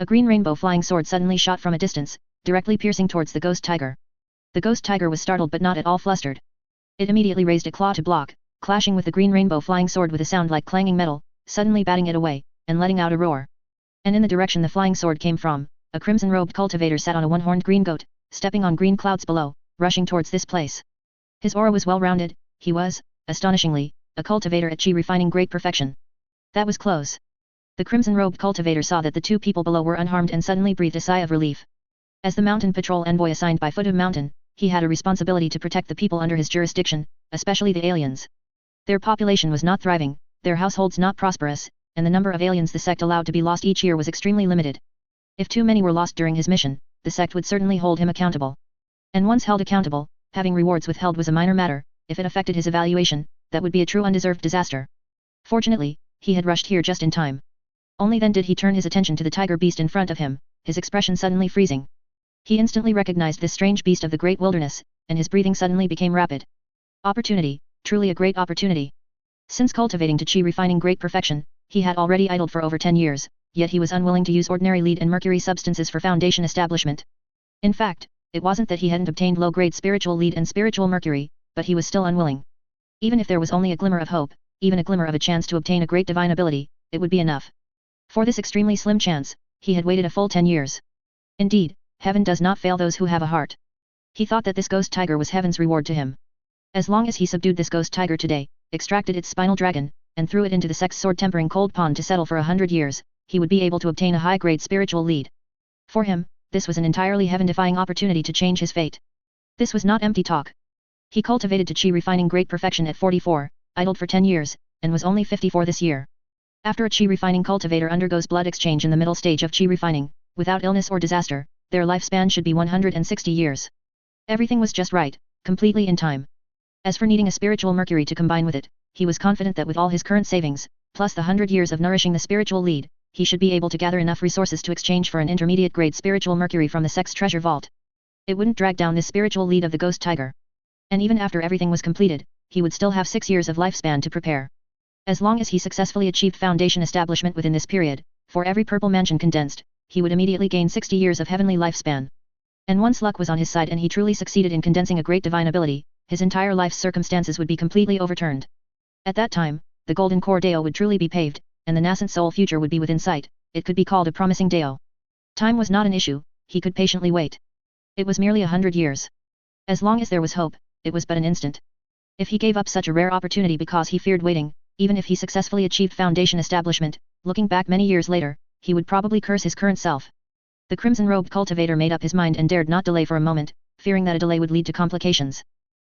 A green rainbow flying sword suddenly shot from a distance, directly piercing towards the ghost tiger. The ghost tiger was startled but not at all flustered. It immediately raised a claw to block, clashing with the green rainbow flying sword with a sound like clanging metal, suddenly batting it away, and letting out a roar. And in the direction the flying sword came from, a crimson-robed cultivator sat on a one-horned green goat, stepping on green clouds below, rushing towards this place. His aura was well-rounded. He was, astonishingly, a cultivator at refining great perfection. That was close. The crimson-robed cultivator saw that the two people below were unharmed and suddenly breathed a sigh of relief. As the mountain patrol envoy assigned by Foot of Mountain, he had a responsibility to protect the people under his jurisdiction, especially the aliens. Their population was not thriving, their households not prosperous, and the number of aliens the sect allowed to be lost each year was extremely limited. If too many were lost during his mission, the sect would certainly hold him accountable. And once held accountable, having rewards withheld was a minor matter. If it affected his evaluation, that would be a true undeserved disaster. Fortunately, he had rushed here just in time. Only then did he turn his attention to the tiger beast in front of him, his expression suddenly freezing. He instantly recognized this strange beast of the great wilderness, and his breathing suddenly became rapid. Opportunity, truly a great opportunity. Since cultivating to refining great perfection, he had already idled for over 10 years, yet he was unwilling to use ordinary lead and mercury substances for foundation establishment. In fact, it wasn't that he hadn't obtained low-grade spiritual lead and spiritual mercury, but he was still unwilling. Even if there was only a glimmer of hope, even a glimmer of a chance to obtain a great divine ability, it would be enough. For this extremely slim chance, he had waited a full 10 years. Indeed, heaven does not fail those who have a heart. He thought that this ghost tiger was heaven's reward to him. As long as he subdued this ghost tiger today, extracted its spinal dragon, and threw it into the sect's sword-tempering cold pond to settle for 100 years, he would be able to obtain a high-grade spiritual lead. For him, this was an entirely heaven-defying opportunity to change his fate. This was not empty talk. He cultivated to Qi refining great perfection at 44, idled for 10 years, and was only 54 this year. After a Qi refining cultivator undergoes blood exchange in the middle stage of Qi refining, without illness or disaster, their lifespan should be 160 years. Everything was just right, completely in time. As for needing a spiritual mercury to combine with it, he was confident that with all his current savings, plus the 100 years of nourishing the spiritual lead, he should be able to gather enough resources to exchange for an intermediate grade spiritual mercury from the sect's treasure vault. It wouldn't drag down this spiritual lead of the ghost tiger. And even after everything was completed, he would still have 6 years of lifespan to prepare. As long as he successfully achieved foundation establishment within this period, for every purple mansion condensed, he would immediately gain 60 years of heavenly lifespan. And once luck was on his side and he truly succeeded in condensing a great divine ability, his entire life's circumstances would be completely overturned. At that time, the golden core Dao would truly be paved, and the nascent soul future would be within sight. It could be called a promising Dao. Time was not an issue, he could patiently wait. It was merely 100 years. As long as there was hope, it was but an instant. If he gave up such a rare opportunity because he feared waiting, even if he successfully achieved foundation establishment, looking back many years later, he would probably curse his current self. The crimson-robed cultivator made up his mind and dared not delay for a moment, fearing that a delay would lead to complications.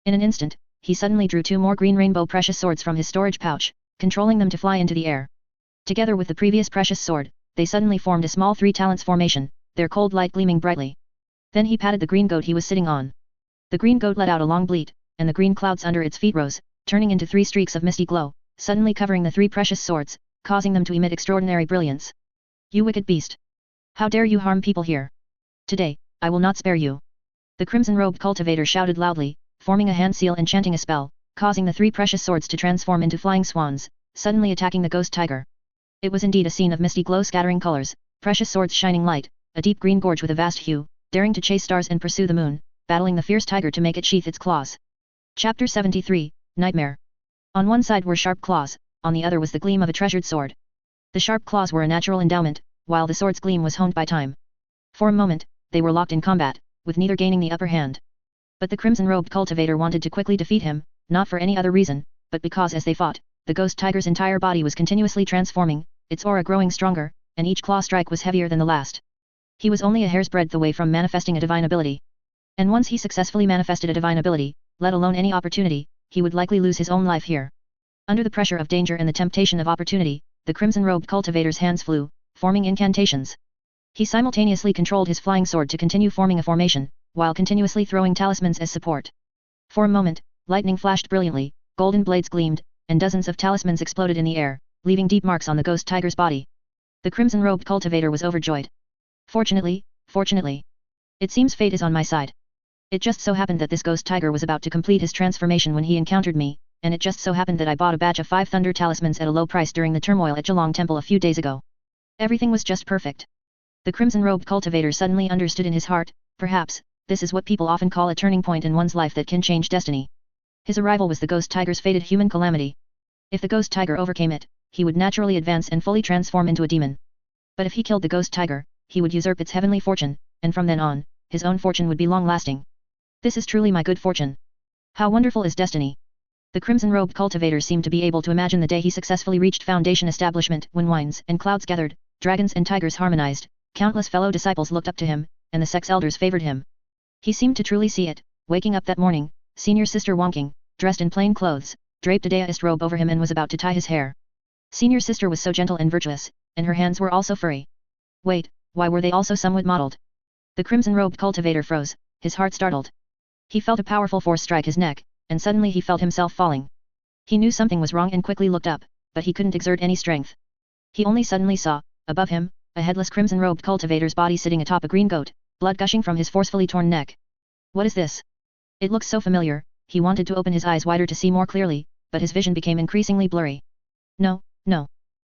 In an instant, he suddenly drew 2 more green rainbow precious swords from his storage pouch, controlling them to fly into the air. Together with the previous precious sword, they suddenly formed a small 3 talents formation, their cold light gleaming brightly. Then he patted the green goat he was sitting on. The green goat let out a long bleat, and the green clouds under its feet rose, turning into 3 streaks of misty glow, suddenly covering the 3 precious swords, causing them to emit extraordinary brilliance. You wicked beast! How dare you harm people here? Today, I will not spare you! The crimson-robed cultivator shouted loudly, forming a hand seal and chanting a spell, causing the 3 precious swords to transform into flying swans, suddenly attacking the ghost tiger. It was indeed a scene of misty glow scattering colors, precious swords shining light, a deep green gorge with a vast hue, daring to chase stars and pursue the moon, battling the fierce tiger to make it sheath its claws. Chapter 73, Nightmare. On one side were sharp claws, on the other was the gleam of a treasured sword. The sharp claws were a natural endowment, while the sword's gleam was honed by time. For a moment, they were locked in combat, with neither gaining the upper hand. But the crimson-robed cultivator wanted to quickly defeat him, not for any other reason, but because as they fought, the ghost tiger's entire body was continuously transforming, its aura growing stronger, and each claw strike was heavier than the last. He was only a hair's breadth away from manifesting a divine ability. And once he successfully manifested a divine ability, let alone any opportunity, he would likely lose his own life here. Under the pressure of danger and the temptation of opportunity, the crimson-robed cultivator's hands flew, forming incantations. He simultaneously controlled his flying sword to continue forming a formation, while continuously throwing talismans as support. For a moment, lightning flashed brilliantly, golden blades gleamed, and dozens of talismans exploded in the air, leaving deep marks on the ghost tiger's body. The crimson-robed cultivator was overjoyed. Fortunately, it seems fate is on my side. It just so happened that this ghost tiger was about to complete his transformation when he encountered me, and it just so happened that I bought a batch of 5 thunder talismans at a low price during the turmoil at Zhelang Temple a few days ago. Everything was just perfect. The crimson-robed cultivator suddenly understood in his heart, perhaps, this is what people often call a turning point in one's life that can change destiny. His arrival was the ghost tiger's fated human calamity. If the ghost tiger overcame it, he would naturally advance and fully transform into a demon. But if he killed the ghost tiger, he would usurp its heavenly fortune, and from then on, his own fortune would be long-lasting. This is truly my good fortune. How wonderful is destiny! The crimson-robed cultivator seemed to be able to imagine the day he successfully reached foundation establishment when winds and clouds gathered, dragons and tigers harmonized, countless fellow disciples looked up to him, and the sect's elders favored him. He seemed to truly see it, waking up that morning, senior sister Wangqing, dressed in plain clothes, draped a daoist robe over him and was about to tie his hair. Senior sister was so gentle and virtuous, and her hands were also furry. Wait, why were they also somewhat mottled? The crimson-robed cultivator froze, his heart startled. He felt a powerful force strike his neck, and suddenly he felt himself falling. He knew something was wrong and quickly looked up, but he couldn't exert any strength. He only suddenly saw, above him, a headless crimson-robed cultivator's body sitting atop a green goat, blood gushing from his forcefully torn neck. What is this? It looks so familiar. He wanted to open his eyes wider to see more clearly, but his vision became increasingly blurry. No.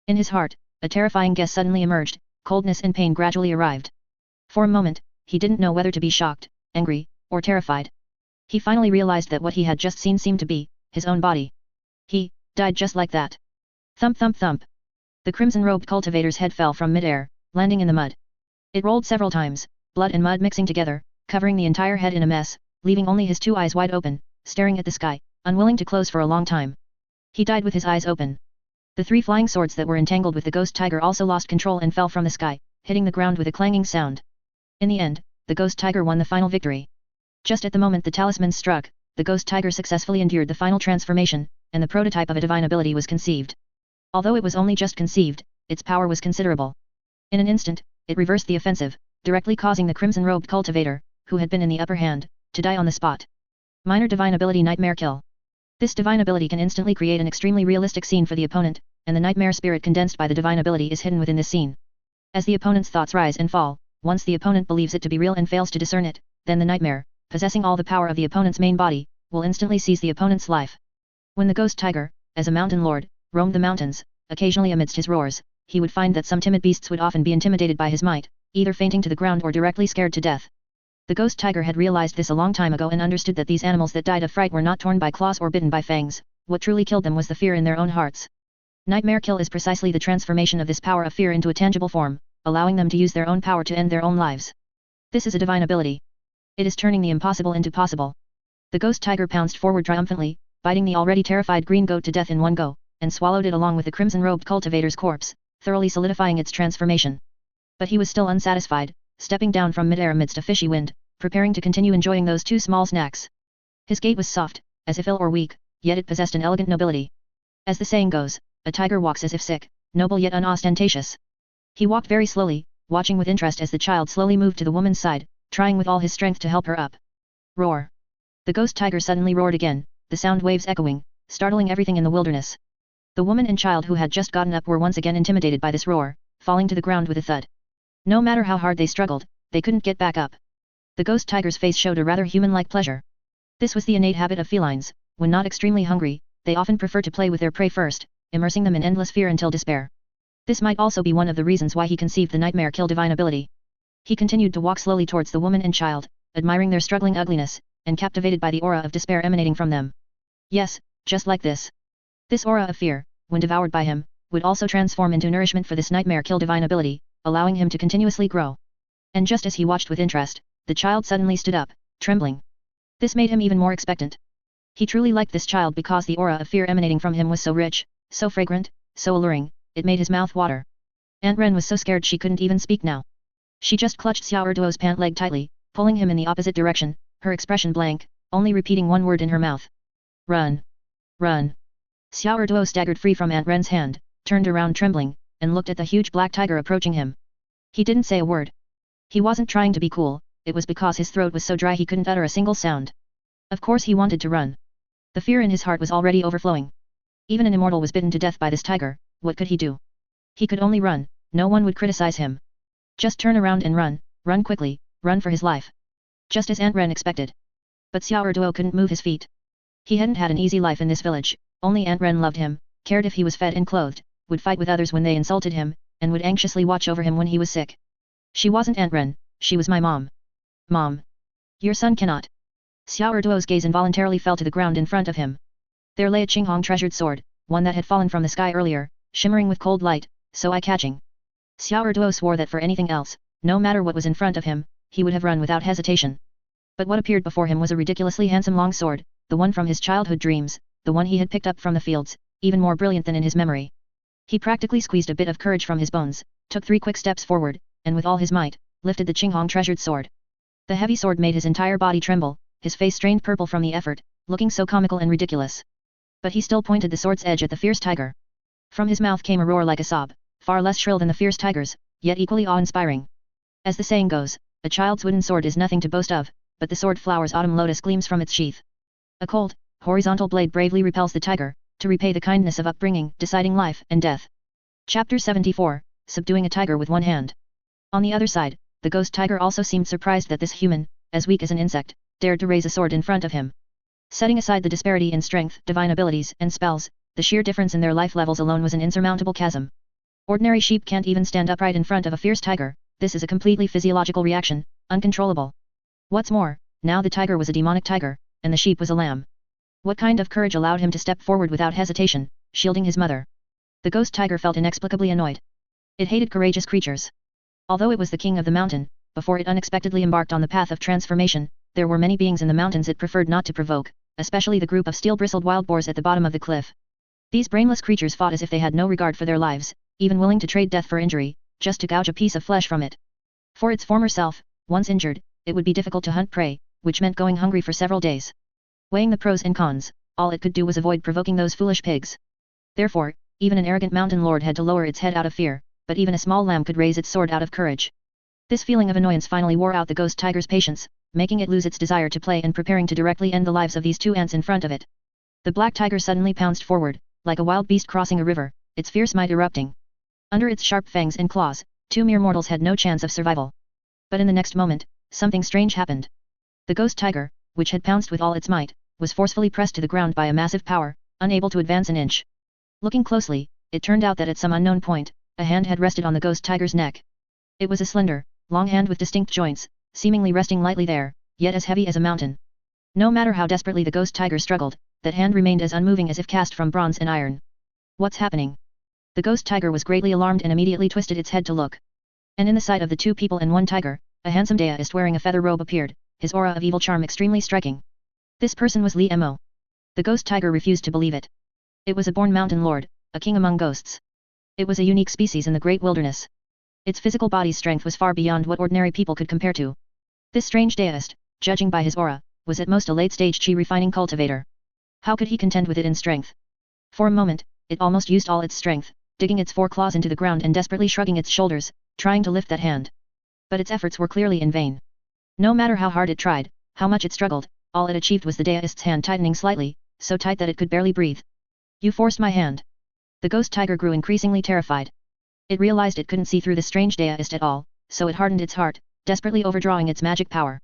In his heart, a terrifying guess suddenly emerged, coldness and pain gradually arrived. For a moment, he didn't know whether to be shocked, angry, or terrified. He finally realized that what he had just seen seemed to be his own body. He died just like that. Thump thump thump. The crimson-robed cultivator's head fell from mid-air, landing in the mud. It rolled several times, blood and mud mixing together, covering the entire head in a mess, leaving only his 2 eyes wide open, staring at the sky, unwilling to close for a long time. He died with his eyes open. The 3 flying swords that were entangled with the ghost tiger also lost control and fell from the sky, hitting the ground with a clanging sound. In the end, the ghost tiger won the final victory. Just at the moment the talisman struck, the ghost tiger successfully endured the final transformation, and the prototype of a divine ability was conceived. Although it was only just conceived, its power was considerable. In an instant, it reversed the offensive, directly causing the crimson-robed cultivator, who had been in the upper hand, to die on the spot. Minor divine ability Nightmare Kill. This divine ability can instantly create an extremely realistic scene for the opponent, and the nightmare spirit condensed by the divine ability is hidden within this scene. As the opponent's thoughts rise and fall, once the opponent believes it to be real and fails to discern it, then the nightmare, possessing all the power of the opponent's main body, will instantly seize the opponent's life. When the ghost tiger, as a mountain lord, roamed the mountains, occasionally amidst his roars, he would find that some timid beasts would often be intimidated by his might, either fainting to the ground or directly scared to death. The ghost tiger had realized this a long time ago and understood that these animals that died of fright were not torn by claws or bitten by fangs. What truly killed them was the fear in their own hearts. Nightmare Kill is precisely the transformation of this power of fear into a tangible form, allowing them to use their own power to end their own lives. This is a divine ability. It is turning the impossible into possible. The ghost tiger pounced forward triumphantly, biting the already terrified green goat to death in one go, and swallowed it along with the crimson-robed cultivator's corpse, thoroughly solidifying its transformation. But he was still unsatisfied, stepping down from midair amidst a fishy wind, preparing to continue enjoying those 2 small snacks. His gait was soft, as if ill or weak, yet it possessed an elegant nobility. As the saying goes, a tiger walks as if sick, noble yet unostentatious. He walked very slowly, watching with interest as the child slowly moved to the woman's side, trying with all his strength to help her up. Roar! The ghost tiger suddenly roared again, the sound waves echoing, startling everything in the wilderness. The woman and child who had just gotten up were once again intimidated by this roar, falling to the ground with a thud. No matter how hard they struggled, they couldn't get back up. The ghost tiger's face showed a rather human-like pleasure. This was the innate habit of felines. When not extremely hungry, they often prefer to play with their prey first, immersing them in endless fear until despair. This might also be one of the reasons why he conceived the Nightmare Kill divine ability. He continued to walk slowly towards the woman and child, admiring their struggling ugliness, and captivated by the aura of despair emanating from them. Yes, just like this. This aura of fear, when devoured by him, would also transform into nourishment for this Nightmare Kill divine ability, allowing him to continuously grow. And just as he watched with interest, the child suddenly stood up, trembling. This made him even more expectant. He truly liked this child because the aura of fear emanating from him was so rich, so fragrant, so alluring, it made his mouth water. Aunt Ren was so scared she couldn't even speak now. She just clutched Xiao Erduo's pant leg tightly, pulling him in the opposite direction, her expression blank, only repeating one word in her mouth. Run! Run! Xiao Erduo staggered free from Aunt Ren's hand, turned around trembling, and looked at the huge black tiger approaching him. He didn't say a word. He wasn't trying to be cool, it was because his throat was so dry he couldn't utter a single sound. Of course he wanted to run. The fear in his heart was already overflowing. Even an immortal was bitten to death by this tiger, what could he do? He could only run, no one would criticize him. Just turn around and run quickly, run for his life. Just as Aunt Ren expected. But Xiao Erduo couldn't move his feet. He hadn't had an easy life in this village, only Aunt Ren loved him, cared if he was fed and clothed, would fight with others when they insulted him, and would anxiously watch over him when he was sick. She wasn't Aunt Ren, she was my mom. Mom. Your son cannot. Xiao Erduo's gaze involuntarily fell to the ground in front of him. There lay a Qinghong treasured sword, one that had fallen from the sky earlier, shimmering with cold light, so eye-catching. Xiao Erduo swore that for anything else, no matter what was in front of him, he would have run without hesitation. But what appeared before him was a ridiculously handsome long sword, the one from his childhood dreams, the one he had picked up from the fields, even more brilliant than in his memory. He practically squeezed a bit of courage from his bones, took 3 quick steps forward, and with all his might, lifted the Qinghong treasured sword. The heavy sword made his entire body tremble, his face strained purple from the effort, looking so comical and ridiculous. But he still pointed the sword's edge at the fierce tiger. From his mouth came a roar like a sob, far less shrill than the fierce tiger's, yet equally awe-inspiring. As the saying goes, a child's wooden sword is nothing to boast of, but the sword flower's autumn lotus gleams from its sheath. A cold, horizontal blade bravely repels the tiger, to repay the kindness of upbringing, deciding life and death. Chapter 74, Subduing a Tiger with One Hand. On the other side, the ghost tiger also seemed surprised that this human, as weak as an insect, dared to raise a sword in front of him. Setting aside the disparity in strength, divine abilities, and spells, the sheer difference in their life levels alone was an insurmountable chasm. Ordinary sheep can't even stand upright in front of a fierce tiger, this is a completely physiological reaction, uncontrollable. What's more, now the tiger was a demonic tiger, and the sheep was a lamb. What kind of courage allowed him to step forward without hesitation, shielding his mother? The ghost tiger felt inexplicably annoyed. It hated courageous creatures. Although it was the king of the mountain, before it unexpectedly embarked on the path of transformation, there were many beings in the mountains it preferred not to provoke, especially the group of steel-bristled wild boars at the bottom of the cliff. These brainless creatures fought as if they had no regard for their lives, even willing to trade death for injury, just to gouge a piece of flesh from it. For its former self, once injured, it would be difficult to hunt prey, which meant going hungry for several days. Weighing the pros and cons, all it could do was avoid provoking those foolish pigs. Therefore, even an arrogant mountain lord had to lower its head out of fear, but even a small lamb could raise its sword out of courage. This feeling of annoyance finally wore out the ghost tiger's patience, making it lose its desire to play and preparing to directly end the lives of these two ants in front of it. The black tiger suddenly pounced forward, like a wild beast crossing a river, its fierce might erupting. Under its sharp fangs and claws, two mere mortals had no chance of survival. But in the next moment, something strange happened. The ghost tiger, which had pounced with all its might, was forcefully pressed to the ground by a massive power, unable to advance an inch. Looking closely, it turned out that at some unknown point, a hand had rested on the ghost tiger's neck. It was a slender, long hand with distinct joints, seemingly resting lightly there, yet as heavy as a mountain. No matter how desperately the ghost tiger struggled, that hand remained as unmoving as if cast from bronze and iron. What's happening? The ghost tiger was greatly alarmed and immediately twisted its head to look. And in the sight of the two people and one tiger, a handsome deist wearing a feather robe appeared, his aura of evil charm extremely striking. This person was Li Mo. The ghost tiger refused to believe it. It was a born mountain lord, a king among ghosts. It was a unique species in the great wilderness. Its physical body's strength was far beyond what ordinary people could compare to. This strange deist, judging by his aura, was at most a late-stage chi refining cultivator. How could he contend with it in strength? For a moment, it almost used all its strength, digging its four claws into the ground and desperately shrugging its shoulders, trying to lift that hand. But its efforts were clearly in vain. No matter how hard it tried, how much it struggled, all it achieved was the deist's hand tightening slightly, so tight that it could barely breathe. You forced my hand. The ghost tiger grew increasingly terrified. It realized it couldn't see through the strange deist at all, so it hardened its heart, desperately overdrawing its magic power.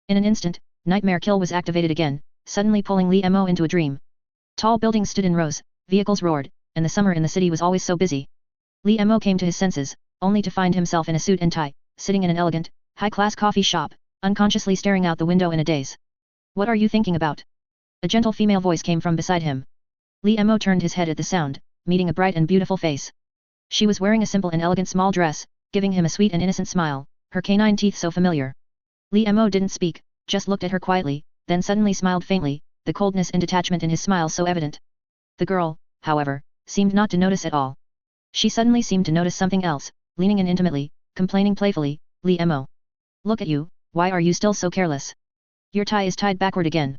In an instant, Nightmare Kill was activated again, suddenly pulling Li Mo into a dream. Tall buildings stood in rows, vehicles roared, and the summer in the city was always so busy. Li Mo came to his senses, only to find himself in a suit and tie, sitting in an elegant, high-class coffee shop, unconsciously staring out the window in a daze. What are you thinking about? A gentle female voice came from beside him. Li Mo turned his head at the sound, meeting a bright and beautiful face. She was wearing a simple and elegant small dress, giving him a sweet and innocent smile, her canine teeth so familiar. Li Mo didn't speak, just looked at her quietly, then suddenly smiled faintly, the coldness and detachment in his smile so evident. The girl, however, seemed not to notice at all. She suddenly seemed to notice something else, leaning in intimately, complaining playfully, Li Mo. Look at you, why are you still so careless? Your tie is tied backward again.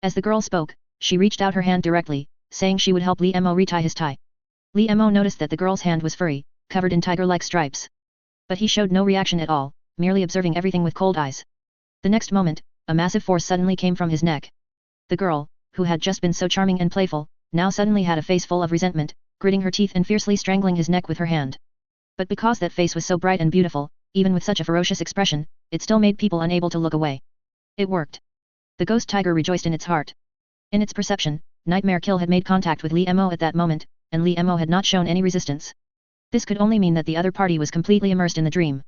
As the girl spoke, she reached out her hand directly, saying she would help Li Mo retie his tie. Li Mo noticed that the girl's hand was furry, covered in tiger-like stripes. But he showed no reaction at all, merely observing everything with cold eyes. The next moment, a massive force suddenly came from his neck. The girl, who had just been so charming and playful, now suddenly had a face full of resentment, gritting her teeth and fiercely strangling his neck with her hand. But because that face was so bright and beautiful, even with such a ferocious expression, it still made people unable to look away. It worked. The ghost tiger rejoiced in its heart. In its perception, Nightmare Kill had made contact with Li Mo at that moment, and Li Mo had not shown any resistance. This could only mean that the other party was completely immersed in the dream.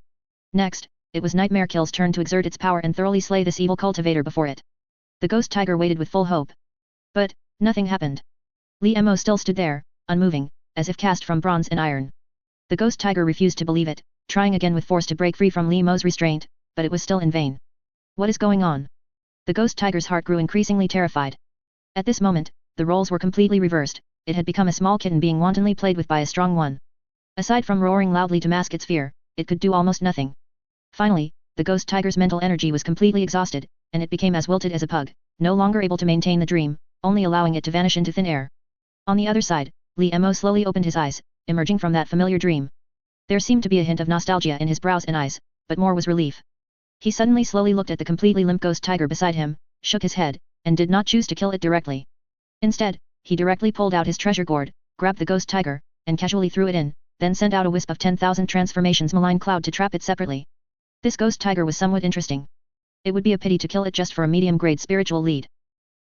Next, it was Nightmare Kill's turn to exert its power and thoroughly slay this evil cultivator before it. The ghost tiger waited with full hope. But, nothing happened. Li Mo still stood there, unmoving, as if cast from bronze and iron. The ghost tiger refused to believe it, trying again with force to break free from Li Mo's restraint, but it was still in vain. What is going on? The ghost tiger's heart grew increasingly terrified. At this moment, the roles were completely reversed, it had become a small kitten being wantonly played with by a strong one. Aside from roaring loudly to mask its fear, it could do almost nothing. Finally, the ghost tiger's mental energy was completely exhausted, and it became as wilted as a pug, no longer able to maintain the dream, only allowing it to vanish into thin air. On the other side, Li Mo slowly opened his eyes, emerging from that familiar dream. There seemed to be a hint of nostalgia in his brows and eyes, but more was relief. He suddenly slowly looked at the completely limp ghost tiger beside him, shook his head, and did not choose to kill it directly. Instead, he directly pulled out his treasure gourd, grabbed the ghost tiger, and casually threw it in, then sent out a wisp of 10,000 transformations malign cloud to trap it separately. This ghost tiger was somewhat interesting. It would be a pity to kill it just for a medium-grade spiritual lead.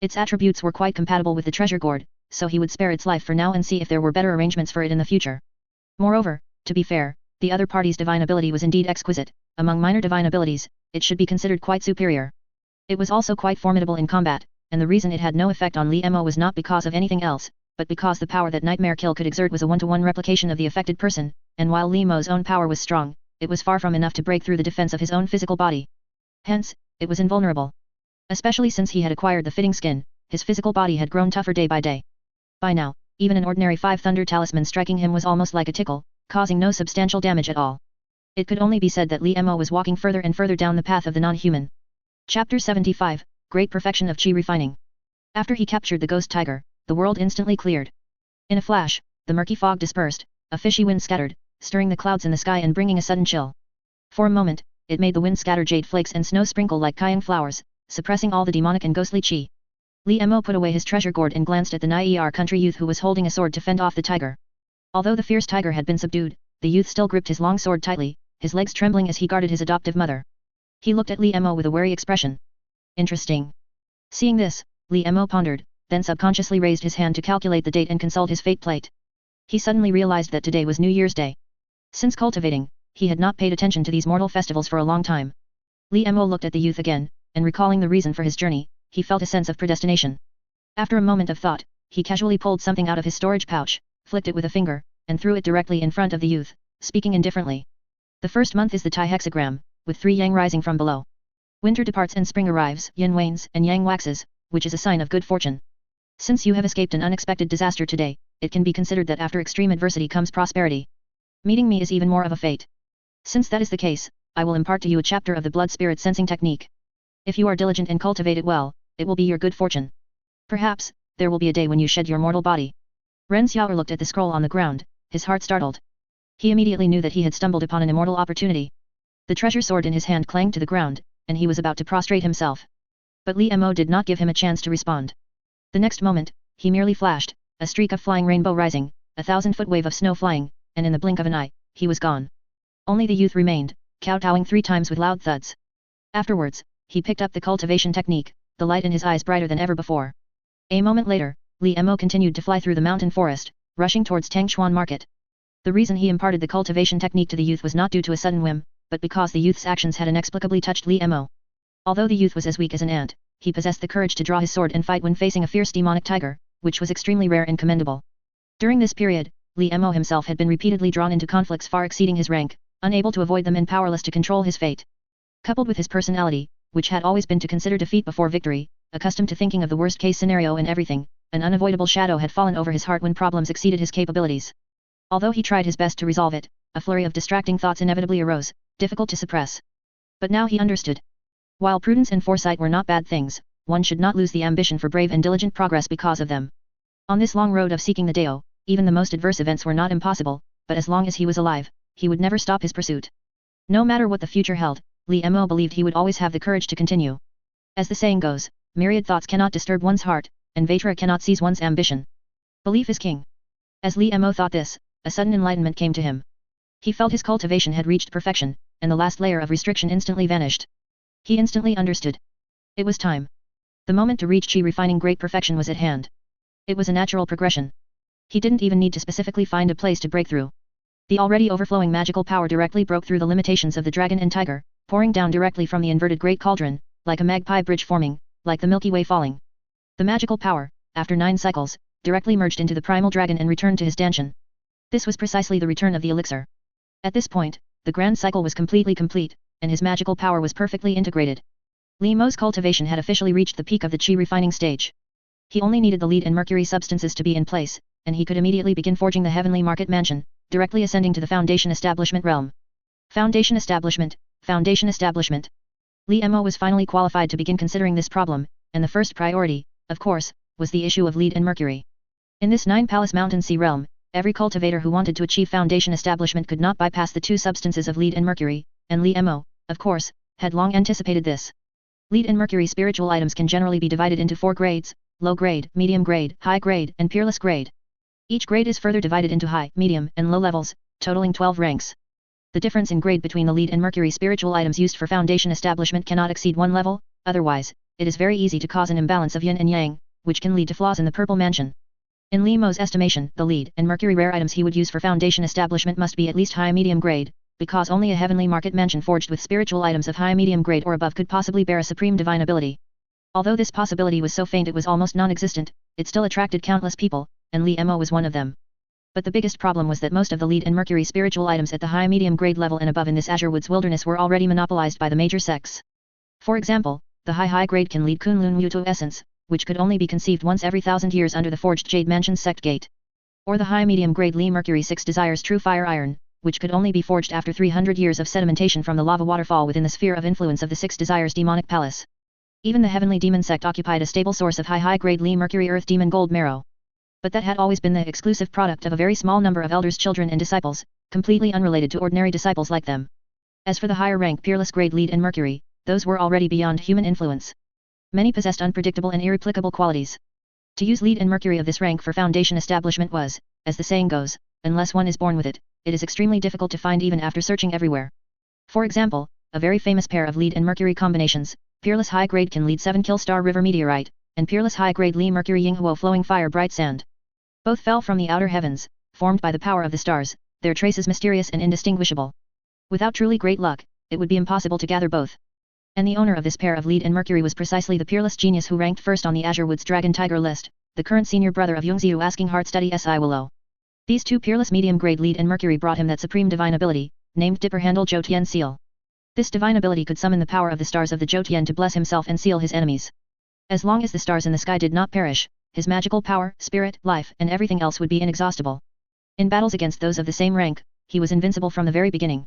Its attributes were quite compatible with the treasure gourd, so he would spare its life for now and see if there were better arrangements for it in the future. Moreover, to be fair, the other party's divine ability was indeed exquisite. Among minor divine abilities, it should be considered quite superior. It was also quite formidable in combat, and the reason it had no effect on Li Mo was not because of anything else, but because the power that Nightmare Kill could exert was a one-to-one replication of the affected person, and while Li Mo's own power was strong, it was far from enough to break through the defense of his own physical body. Hence, it was invulnerable. Especially since he had acquired the fitting skin, his physical body had grown tougher day by day. By now, even an ordinary 5 thunder talisman striking him was almost like a tickle, causing no substantial damage at all. It could only be said that Li Mo was walking further and further down the path of the non-human. Chapter 75, Great Perfection of Qi Refining. After he captured the ghost tiger, the world instantly cleared. In a flash, the murky fog dispersed, a fishy wind scattered, stirring the clouds in the sky and bringing a sudden chill. For a moment, it made the wind scatter jade flakes and snow sprinkle like cayenne flowers, suppressing all the demonic and ghostly qi. Li Mo put away his treasure gourd and glanced at the Naier country youth who was holding a sword to fend off the tiger. Although the fierce tiger had been subdued, the youth still gripped his long sword tightly, his legs trembling as he guarded his adoptive mother. He looked at Li Mo with a wary expression. Interesting. Seeing this, Li Mo pondered, then subconsciously raised his hand to calculate the date and consult his fate plate. He suddenly realized that today was New Year's Day. Since cultivating, he had not paid attention to these mortal festivals for a long time. Li Mo looked at the youth again, and recalling the reason for his journey, he felt a sense of predestination. After a moment of thought, he casually pulled something out of his storage pouch, flicked it with a finger, and threw it directly in front of the youth, speaking indifferently. The first month is the Tai hexagram, with 3 yang rising from below. Winter departs and spring arrives, yin wanes and yang waxes, which is a sign of good fortune. Since you have escaped an unexpected disaster today, it can be considered that after extreme adversity comes prosperity. Meeting me is even more of a fate. Since that is the case, I will impart to you a chapter of the blood spirit sensing technique. If you are diligent and cultivate it well, it will be your good fortune. Perhaps, there will be a day when you shed your mortal body. Ren Xiaoer looked at the scroll on the ground, his heart startled. He immediately knew that he had stumbled upon an immortal opportunity. The treasure sword in his hand clanged to the ground, and he was about to prostrate himself. But Li Mo did not give him a chance to respond. The next moment, he merely flashed, a streak of flying rainbow rising, a 1,000-foot wave of snow flying, and in the blink of an eye, he was gone. Only the youth remained, kowtowing 3 times with loud thuds. Afterwards, he picked up the cultivation technique, the light in his eyes brighter than ever before. A moment later, Li Mo continued to fly through the mountain forest, rushing towards Tangchuan Market. The reason he imparted the cultivation technique to the youth was not due to a sudden whim, but because the youth's actions had inexplicably touched Li Mo. Although the youth was as weak as an ant, he possessed the courage to draw his sword and fight when facing a fierce demonic tiger, which was extremely rare and commendable. During this period, Li Mo himself had been repeatedly drawn into conflicts far exceeding his rank, unable to avoid them and powerless to control his fate. Coupled with his personality, which had always been to consider defeat before victory, accustomed to thinking of the worst-case scenario in everything, an unavoidable shadow had fallen over his heart when problems exceeded his capabilities. Although he tried his best to resolve it, a flurry of distracting thoughts inevitably arose, difficult to suppress. But now he understood. While prudence and foresight were not bad things, one should not lose the ambition for brave and diligent progress because of them. On this long road of seeking the Dao, even the most adverse events were not impossible, but as long as he was alive, he would never stop his pursuit. No matter what the future held, Li Mo believed he would always have the courage to continue. As the saying goes, myriad thoughts cannot disturb one's heart, and Vajra cannot seize one's ambition. Belief is king. As Li Mo thought this, a sudden enlightenment came to him. He felt his cultivation had reached perfection, and the last layer of restriction instantly vanished. He instantly understood. It was time. The moment to reach Qi refining great perfection was at hand. It was a natural progression. He didn't even need to specifically find a place to break through. The already overflowing magical power directly broke through the limitations of the dragon and tiger, pouring down directly from the inverted great cauldron, like a magpie bridge forming, like the Milky Way falling. The magical power, after 9 cycles, directly merged into the primal dragon and returned to his danshan. This was precisely the return of the elixir. At this point, the grand cycle was completely complete, and his magical power was perfectly integrated. Li Mo's cultivation had officially reached the peak of the Qi refining stage. He only needed the lead and mercury substances to be in place, and he could immediately begin forging the heavenly market mansion, directly ascending to the foundation establishment realm. Foundation establishment, foundation establishment. Li Mo was finally qualified to begin considering this problem, and the first priority, of course, was the issue of lead and mercury. In this 9-palace mountain sea realm, every cultivator who wanted to achieve foundation establishment could not bypass the 2 substances of lead and mercury, and Li Mo, of course, had long anticipated this. Lead and mercury spiritual items can generally be divided into 4 grades: low grade, medium grade, high grade, and peerless grade. Each grade is further divided into high, medium, and low levels, totaling 12 ranks. The difference in grade between the lead and mercury spiritual items used for foundation establishment cannot exceed 1 level, otherwise, it is very easy to cause an imbalance of yin and yang, which can lead to flaws in the purple mansion. In Li Mo's estimation, the lead and mercury rare items he would use for foundation establishment must be at least high medium grade, because only a heavenly market mansion forged with spiritual items of high medium grade or above could possibly bear a supreme divine ability. Although this possibility was so faint it was almost non-existent, it still attracted countless people, and Li Mo was one of them. But the biggest problem was that most of the lead and mercury spiritual items at the high medium grade level and above in this Azure Woods wilderness were already monopolized by the major sects. For example, the high grade can lead Kunlun Muto essence, which could only be conceived once every 1,000 years under the forged jade mansion's sect gate. Or the high medium grade Li Mercury 6 desires true fire iron, which could only be forged after 300 years of sedimentation from the lava waterfall within the sphere of influence of the 6 desires demonic palace. Even the heavenly demon sect occupied a stable source of high grade Li Mercury earth demon gold marrow. But that had always been the exclusive product of a very small number of elders' children and disciples, completely unrelated to ordinary disciples like them. As for the higher rank peerless grade lead and Mercury, those were already beyond human influence. Many possessed unpredictable and irreplicable qualities. To use lead and Mercury of this rank for foundation establishment was, as the saying goes, unless one is born with it, it is extremely difficult to find even after searching everywhere. For example, a very famous pair of lead and Mercury combinations, peerless high grade can lead 7 kill star river meteorite, and peerless high grade Li Mercury Ying Huo flowing fire bright sand. Both fell from the outer heavens, formed by the power of the stars, their traces mysterious and indistinguishable. Without truly great luck, it would be impossible to gather both. And the owner of this pair of lead and Mercury was precisely the peerless genius who ranked first on the Azure Woods Dragon Tiger list, the current senior brother of Yongziu Asking Heart Study Si Willow. These two peerless medium grade lead and Mercury brought him that supreme divine ability, named Dipper Handle Zhou Seal. This divine ability could summon the power of the stars of the Zhou to bless himself and seal his enemies. As long as the stars in the sky did not perish, his magical power, spirit, life, and everything else would be inexhaustible. In battles against those of the same rank, he was invincible from the very beginning.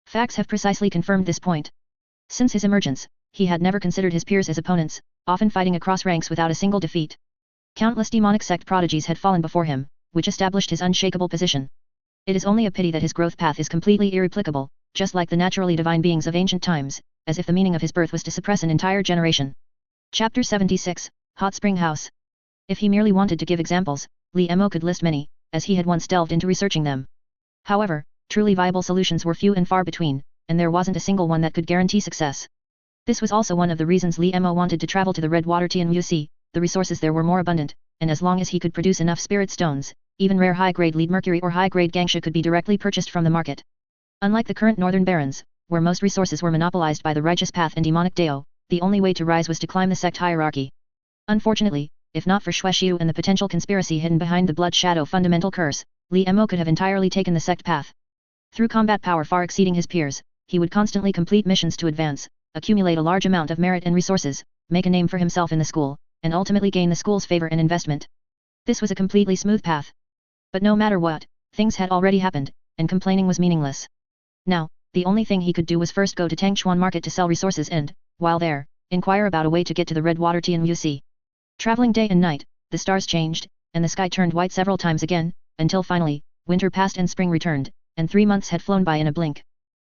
Facts have precisely confirmed this point. Since his emergence, he had never considered his peers as opponents, often fighting across ranks without a single defeat. Countless demonic sect prodigies had fallen before him, which established his unshakable position. It is only a pity that his growth path is completely irreplicable, just like the naturally divine beings of ancient times, as if the meaning of his birth was to suppress an entire generation. Chapter 76, Hot Spring House. If he merely wanted to give examples, Li Mo could list many, as he had once delved into researching them. However, truly viable solutions were few and far between, and there wasn't a single one that could guarantee success. This was also one of the reasons Li Mo wanted to travel to the Redwater Tianwu Sea. The resources there were more abundant, and as long as he could produce enough spirit stones, even rare high-grade lead mercury or high-grade gangsha could be directly purchased from the market. Unlike the current northern barons, where most resources were monopolized by the righteous path and demonic Dao, the only way to rise was to climb the sect hierarchy. Unfortunately, if not for Xue Xiu and the potential conspiracy hidden behind the Blood Shadow fundamental curse, Li Mo could have entirely taken the sect path. Through combat power far exceeding his peers, he would constantly complete missions to advance, accumulate a large amount of merit and resources, make a name for himself in the school, and ultimately gain the school's favor and investment. This was a completely smooth path. But no matter what, things had already happened, and complaining was meaningless. Now, the only thing he could do was first go to Tangshuan Market to sell resources and, while there, inquire about a way to get to the Redwater Tianwu Sea. Traveling day and night, the stars changed, and the sky turned white several times again, until finally, winter passed and spring returned, and 3 months had flown by in a blink.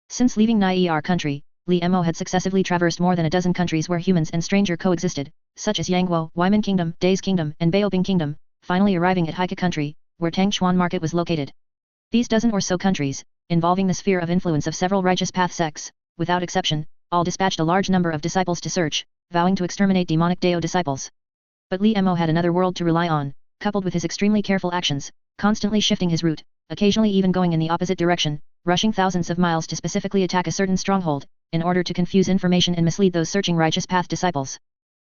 Since leaving Nai'er country, Li Mo had successively traversed more than a dozen countries where humans and stranger coexisted, such as Yangguo, Wyman Kingdom, Days Kingdom, and Baobing Kingdom, finally arriving at Haika country, where Tangshuan Market was located. These dozen or so countries, involving the sphere of influence of several righteous path sects, without exception, all dispatched a large number of disciples to search, vowing to exterminate demonic Dao disciples. But Li Mo had another world to rely on, coupled with his extremely careful actions, constantly shifting his route, occasionally even going in the opposite direction, rushing thousands of miles to specifically attack a certain stronghold, in order to confuse information and mislead those searching righteous path disciples.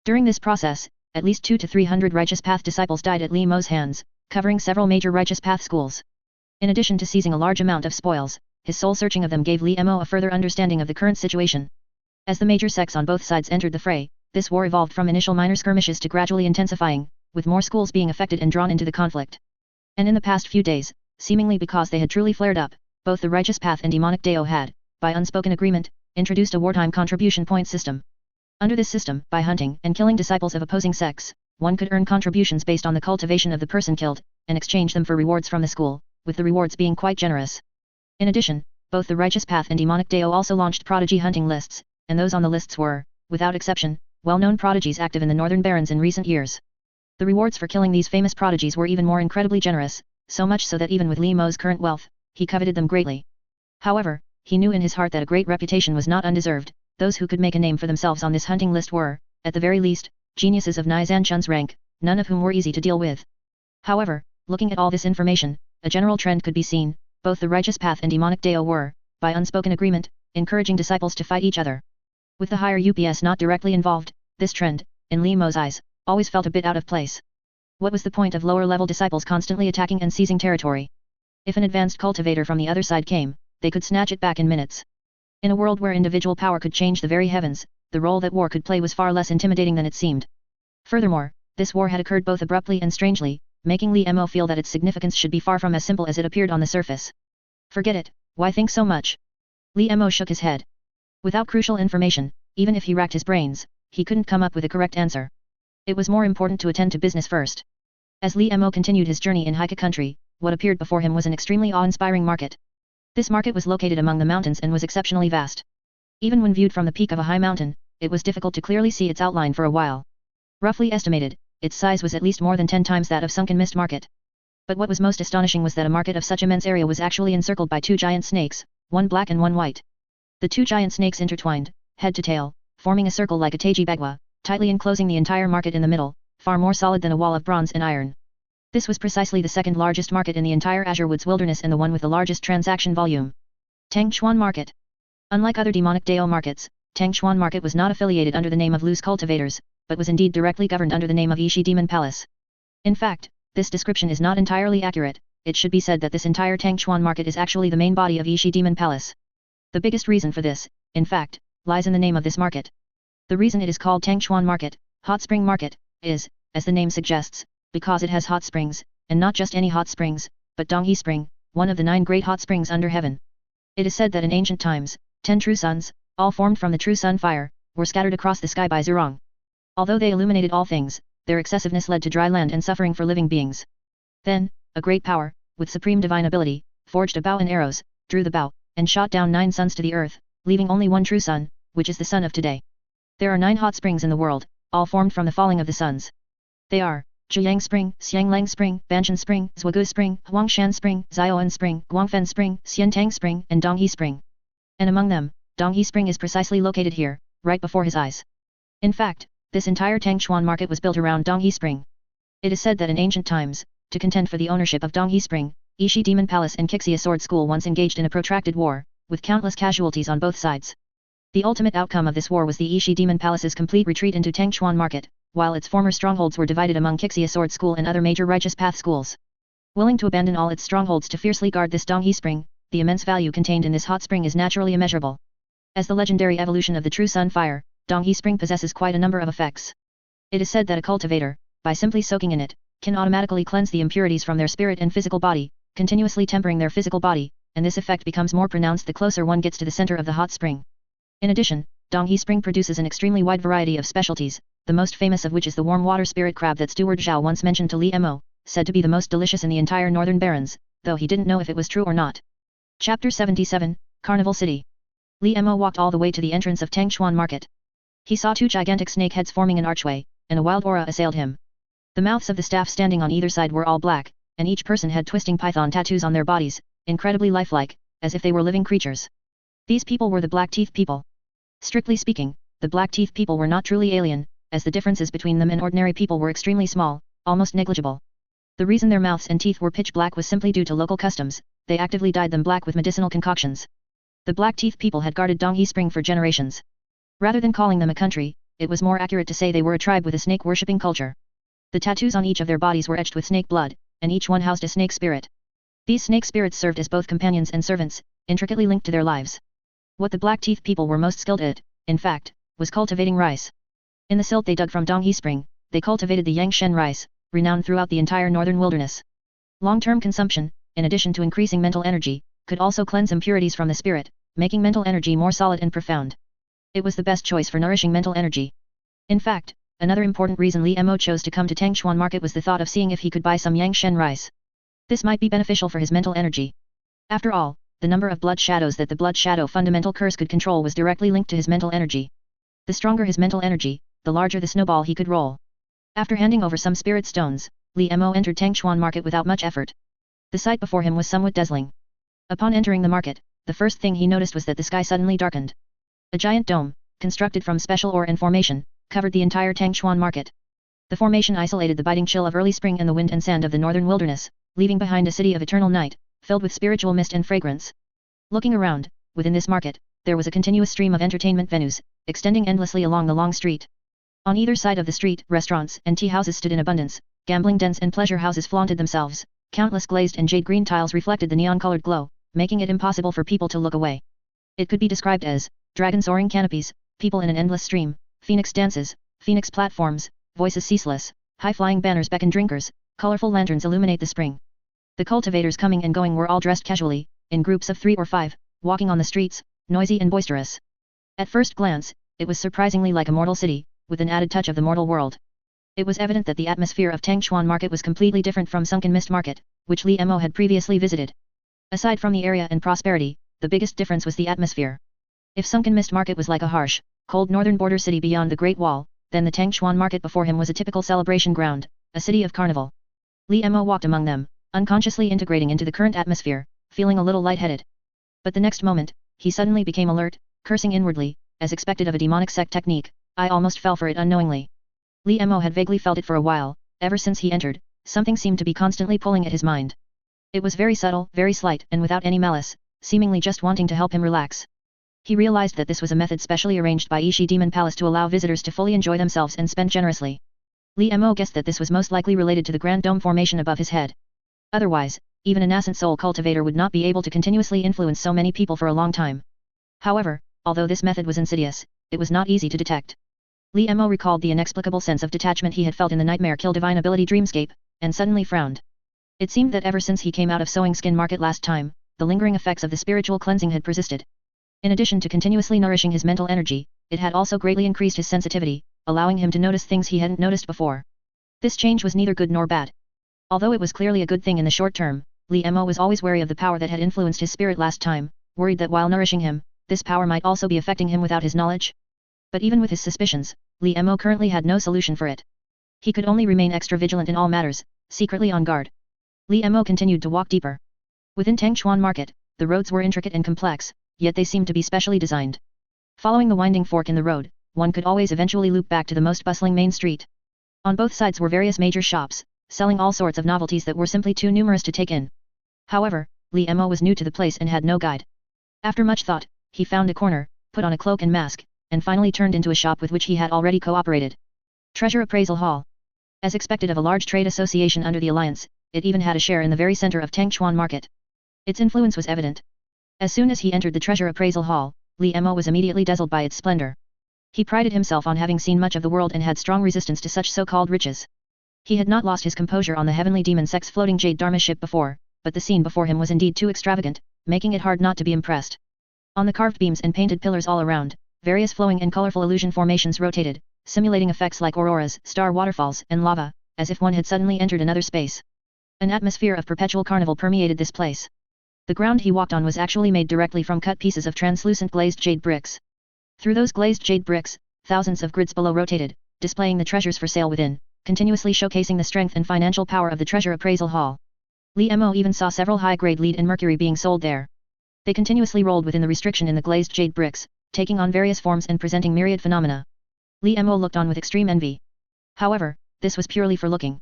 During this process, at least 200 to 300 righteous path disciples died at Li Mo's hands, covering several major righteous path schools. In addition to seizing a large amount of spoils, his soul searching of them gave Li Mo a further understanding of the current situation. As the major sects on both sides entered the fray, this war evolved from initial minor skirmishes to gradually intensifying, with more schools being affected and drawn into the conflict. And in the past few days, seemingly because they had truly flared up, both the righteous path and demonic Dao had, by unspoken agreement, introduced a wartime contribution point system. Under this system, by hunting and killing disciples of opposing sects, one could earn contributions based on the cultivation of the person killed, and exchange them for rewards from the school, with the rewards being quite generous. In addition, both the righteous path and demonic Dao also launched prodigy hunting lists, and those on the lists were, without exception, well-known prodigies active in the northern barons in recent years. The rewards for killing these famous prodigies were even more incredibly generous, so much so that even with Li Mo's current wealth, he coveted them greatly. However, he knew in his heart that a great reputation was not undeserved. Those who could make a name for themselves on this hunting list were, at the very least, geniuses of Nai Zanchun's rank, none of whom were easy to deal with. However, looking at all this information, a general trend could be seen. Both the righteous path and demonic Dao were, by unspoken agreement, encouraging disciples to fight each other. With the higher UPS not directly involved, this trend, in Li Mo's eyes, always felt a bit out of place. What was the point of lower-level disciples constantly attacking and seizing territory? If an advanced cultivator from the other side came, they could snatch it back in minutes. In a world where individual power could change the very heavens, the role that war could play was far less intimidating than it seemed. Furthermore, this war had occurred both abruptly and strangely, making Li Mo feel that its significance should be far from as simple as it appeared on the surface. Forget it, why think so much? Li Mo shook his head. Without crucial information, even if he racked his brains, he couldn't come up with a correct answer. It was more important to attend to business first. As Li Mo continued his journey in Haika country, what appeared before him was an extremely awe-inspiring market. This market was located among the mountains and was exceptionally vast. Even when viewed from the peak of a high mountain, it was difficult to clearly see its outline for a while. Roughly estimated, its size was at least more than 10 times that of Sunken Mist Market. But what was most astonishing was that a market of such immense area was actually encircled by 2 giant snakes, one black and one white. The 2 giant snakes intertwined, head to tail, forming a circle like a taiji bagua, tightly enclosing the entire market in the middle, far more solid than a wall of bronze and iron. This was precisely the second largest market in the entire Azure Woods wilderness and the one with the largest transaction volume. Tangchuan Market. Unlike other demonic Dao markets, Tangchuan Market was not affiliated under the name of loose cultivators, but was indeed directly governed under the name of Yishi Demon Palace. In fact, this description is not entirely accurate. It should be said that this entire Tangchuan Market is actually the main body of Yishi Demon Palace. The biggest reason for this, in fact, lies in the name of this market. The reason it is called Tangchuan Market, Hot Spring Market, is, as the name suggests, because it has hot springs, and not just any hot springs, but Dongyi Spring, one of the 9 great hot springs under heaven. It is said that in ancient times, 10 true suns, all formed from the true sun fire, were scattered across the sky by Zurong. Although they illuminated all things, their excessiveness led to dry land and suffering for living beings. Then, a great power, with supreme divine ability, forged a bow and arrows, drew the bow, and shot down 9 suns to the earth, leaving only one true sun, which is the sun of today. There are 9 hot springs in the world, all formed from the falling of the suns. They are Zhiyang Spring, Xianglang Spring, Banshan Spring, Zhuagu Spring, Huangshan Spring, Zioan Spring, Guangfen Spring, Xiantang Spring, and Dongyi Spring. And among them, Dongyi Spring is precisely located here, right before his eyes. In fact, this entire Tangchuan market was built around Dongyi Spring. It is said that in ancient times, to contend for the ownership of Dongyi Spring, Yishi Demon Palace and Qixia Sword School once engaged in a protracted war, with countless casualties on both sides. The ultimate outcome of this war was the Yishi Demon Palace's complete retreat into Tangchuan Market, while its former strongholds were divided among Qixia Sword School and other major righteous path schools. Willing to abandon all its strongholds to fiercely guard this Dongyi Spring, the immense value contained in this hot spring is naturally immeasurable. As the legendary evolution of the true sun fire, Dongyi Spring possesses quite a number of effects. It is said that a cultivator, by simply soaking in it, can automatically cleanse the impurities from their spirit and physical body, continuously tempering their physical body, and this effect becomes more pronounced the closer one gets to the center of the hot spring. In addition, Dongyi Spring produces an extremely wide variety of specialties, the most famous of which is the warm water spirit crab that Steward Zhao once mentioned to Li Mo, said to be the most delicious in the entire northern barrens, though he didn't know if it was true or not. Chapter 77, Carnival City. Li Mo walked all the way to the entrance of Tangchuan Market. He saw 2 gigantic snake heads forming an archway, and a wild aura assailed him. The mouths of the staff standing on either side were all black, and each person had twisting python tattoos on their bodies, incredibly lifelike, as if they were living creatures. These people were the Black Teeth people. Strictly speaking, the Black Teeth people were not truly alien, as the differences between them and ordinary people were extremely small, almost negligible. The reason their mouths and teeth were pitch black was simply due to local customs. They actively dyed them black with medicinal concoctions. The Black Teeth people had guarded Dongyi Spring for generations. Rather than calling them a country, it was more accurate to say they were a tribe with a snake-worshipping culture. The tattoos on each of their bodies were etched with snake blood, and each one housed a snake spirit. These snake spirits served as both companions and servants, intricately linked to their lives. What the Black Teeth people were most skilled at, in fact, was cultivating rice. In the silt they dug from Dongyi Spring, they cultivated the Yangshen rice, renowned throughout the entire northern wilderness. Long-term consumption, in addition to increasing mental energy, could also cleanse impurities from the spirit, making mental energy more solid and profound. It was the best choice for nourishing mental energy. In fact, another important reason Li Mo chose to come to Tangchuan Market was the thought of seeing if he could buy some Yangshen rice. This might be beneficial for his mental energy. After all, the number of blood shadows that the blood shadow fundamental curse could control was directly linked to his mental energy. The stronger his mental energy, the larger the snowball he could roll. After handing over some spirit stones, Li Mo entered Tangchuan Market without much effort. The sight before him was somewhat dazzling. Upon entering the market, the first thing he noticed was that the sky suddenly darkened. A giant dome, constructed from special ore and formation, covered the entire Tangchuan Market. The formation isolated the biting chill of early spring and the wind and sand of the northern wilderness, leaving behind a city of eternal night, filled with spiritual mist and fragrance. Looking around, within this market, there was a continuous stream of entertainment venues, extending endlessly along the long street. On either side of the street, restaurants and tea houses stood in abundance, gambling dens and pleasure houses flaunted themselves, countless glazed and jade green tiles reflected the neon-colored glow, making it impossible for people to look away. It could be described as dragon soaring canopies, people in an endless stream, phoenix dances, phoenix platforms, voices ceaseless, high-flying banners beckon drinkers, colorful lanterns illuminate the spring. The cultivators coming and going were all dressed casually, in groups of 3 or 5, walking on the streets, noisy and boisterous. At first glance, it was surprisingly like a mortal city, with an added touch of the mortal world. It was evident that the atmosphere of Tangchuan Market was completely different from Sunken Mist Market, which Li Mo had previously visited. Aside from the area and prosperity, the biggest difference was the atmosphere. If Sunken Mist Market was like a harsh, cold northern border city beyond the Great Wall, then the Tangchuan Market before him was a typical celebration ground, a city of carnival. Li Mo walked among them, unconsciously integrating into the current atmosphere, feeling a little lightheaded. But the next moment, he suddenly became alert, cursing inwardly, as expected of a demonic sect technique. I almost fell for it unknowingly. Li Mo had vaguely felt it for a while, ever since he entered, something seemed to be constantly pulling at his mind. It was very subtle, very slight and without any malice, seemingly just wanting to help him relax. He realized that this was a method specially arranged by Yishi Demon Palace to allow visitors to fully enjoy themselves and spend generously. Li Mo guessed that this was most likely related to the grand dome formation above his head. Otherwise, even a nascent soul cultivator would not be able to continuously influence so many people for a long time. However, although this method was insidious, it was not easy to detect. Li Mo recalled the inexplicable sense of detachment he had felt in the nightmare kill divine ability dreamscape, and suddenly frowned. It seemed that ever since he came out of Sewing Skin Market last time, the lingering effects of the spiritual cleansing had persisted. In addition to continuously nourishing his mental energy, it had also greatly increased his sensitivity, allowing him to notice things he hadn't noticed before. This change was neither good nor bad. Although it was clearly a good thing in the short term, Li Mo was always wary of the power that had influenced his spirit last time, worried that while nourishing him, this power might also be affecting him without his knowledge. But even with his suspicions, Li Mo currently had no solution for it. He could only remain extra vigilant in all matters, secretly on guard. Li Mo continued to walk deeper. Within Tangchuan Market, the roads were intricate and complex, yet they seemed to be specially designed. Following the winding fork in the road, one could always eventually loop back to the most bustling main street. On both sides were various major shops, selling all sorts of novelties that were simply too numerous to take in. However, Li Mo was new to the place and had no guide. After much thought, he found a corner, put on a cloak and mask, and finally turned into a shop with which he had already cooperated. Treasure Appraisal Hall. As expected of a large trade association under the alliance, it even had a share in the very center of Tangchuan Market. Its influence was evident. As soon as he entered the Treasure Appraisal Hall, Li Mo was immediately dazzled by its splendor. He prided himself on having seen much of the world and had strong resistance to such so-called riches. He had not lost his composure on the heavenly demon sect's floating jade dharma ship before, but the scene before him was indeed too extravagant, making it hard not to be impressed. On the carved beams and painted pillars all around, various flowing and colorful illusion formations rotated, simulating effects like auroras, star waterfalls, and lava, as if one had suddenly entered another space. An atmosphere of perpetual carnival permeated this place. The ground he walked on was actually made directly from cut pieces of translucent glazed jade bricks. Through those glazed jade bricks, thousands of grids below rotated, displaying the treasures for sale within, continuously showcasing the strength and financial power of the Treasure Appraisal Hall. Li Mo even saw several high-grade lead and mercury being sold there. They continuously rolled within the restriction in the glazed jade bricks, taking on various forms and presenting myriad phenomena. Li Mo looked on with extreme envy. However, this was purely for looking.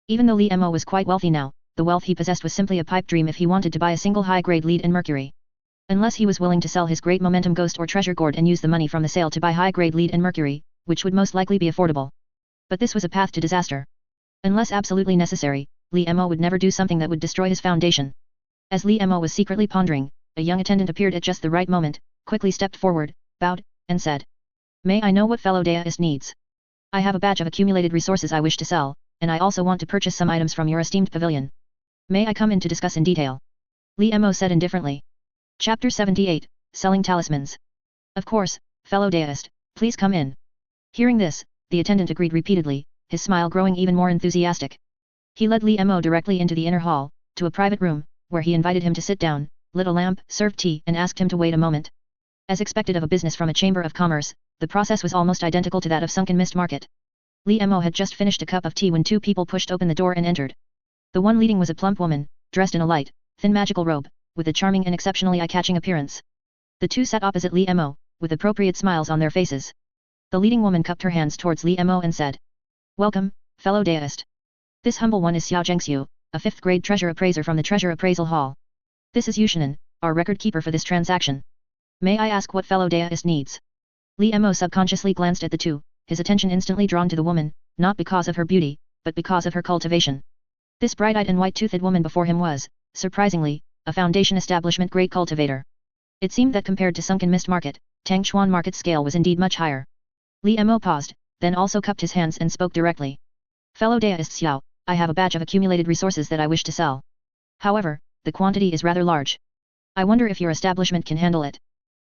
Even though Li Mo was quite wealthy now, the wealth he possessed was simply a pipe dream if he wanted to buy a single high-grade lead and mercury. Unless he was willing to sell his great momentum ghost or treasure gourd and use the money from the sale to buy high-grade lead and mercury, which would most likely be affordable. But this was a path to disaster. Unless absolutely necessary, Li Mo would never do something that would destroy his foundation. As Li Mo was secretly pondering, a young attendant appeared at just the right moment, quickly stepped forward, bowed, and said, "May I know what fellow deist needs? I have a batch of accumulated resources I wish to sell, and I also want to purchase some items from your esteemed pavilion. May I come in to discuss in detail?" Li Mo said indifferently. Chapter 78, Selling Talismans. "Of course, fellow deist, please come in." Hearing this, the attendant agreed repeatedly, his smile growing even more enthusiastic. He led Li Mo directly into the inner hall, to a private room, where he invited him to sit down, lit a lamp, served tea and asked him to wait a moment. As expected of a business from a chamber of commerce, the process was almost identical to that of Sunken Mist Market. Li Mo had just finished a cup of tea when two people pushed open the door and entered. The one leading was a plump woman, dressed in a light, thin magical robe, with a charming and exceptionally eye-catching appearance. The two sat opposite Li Mo, with appropriate smiles on their faces. The leading woman cupped her hands towards Li Mo and said, "Welcome, fellow deist. This humble one is Xiao Zhengxiu, a 5th grade treasure appraiser from the Treasure Appraisal Hall. This is Yushanan, our record keeper for this transaction. May I ask what fellow deist needs?" Li Mo subconsciously glanced at the two, his attention instantly drawn to the woman, not because of her beauty, but because of her cultivation. This bright-eyed and white-toothed woman before him was, surprisingly, a foundation establishment grade cultivator. It seemed that compared to Sunken Mist Market, Tangchuan Market's scale was indeed much higher. Li Mo paused, then also cupped his hands and spoke directly. Fellow deist Xiao, I have a batch of accumulated resources that I wish to sell. However, the quantity is rather large. I wonder if your establishment can handle it.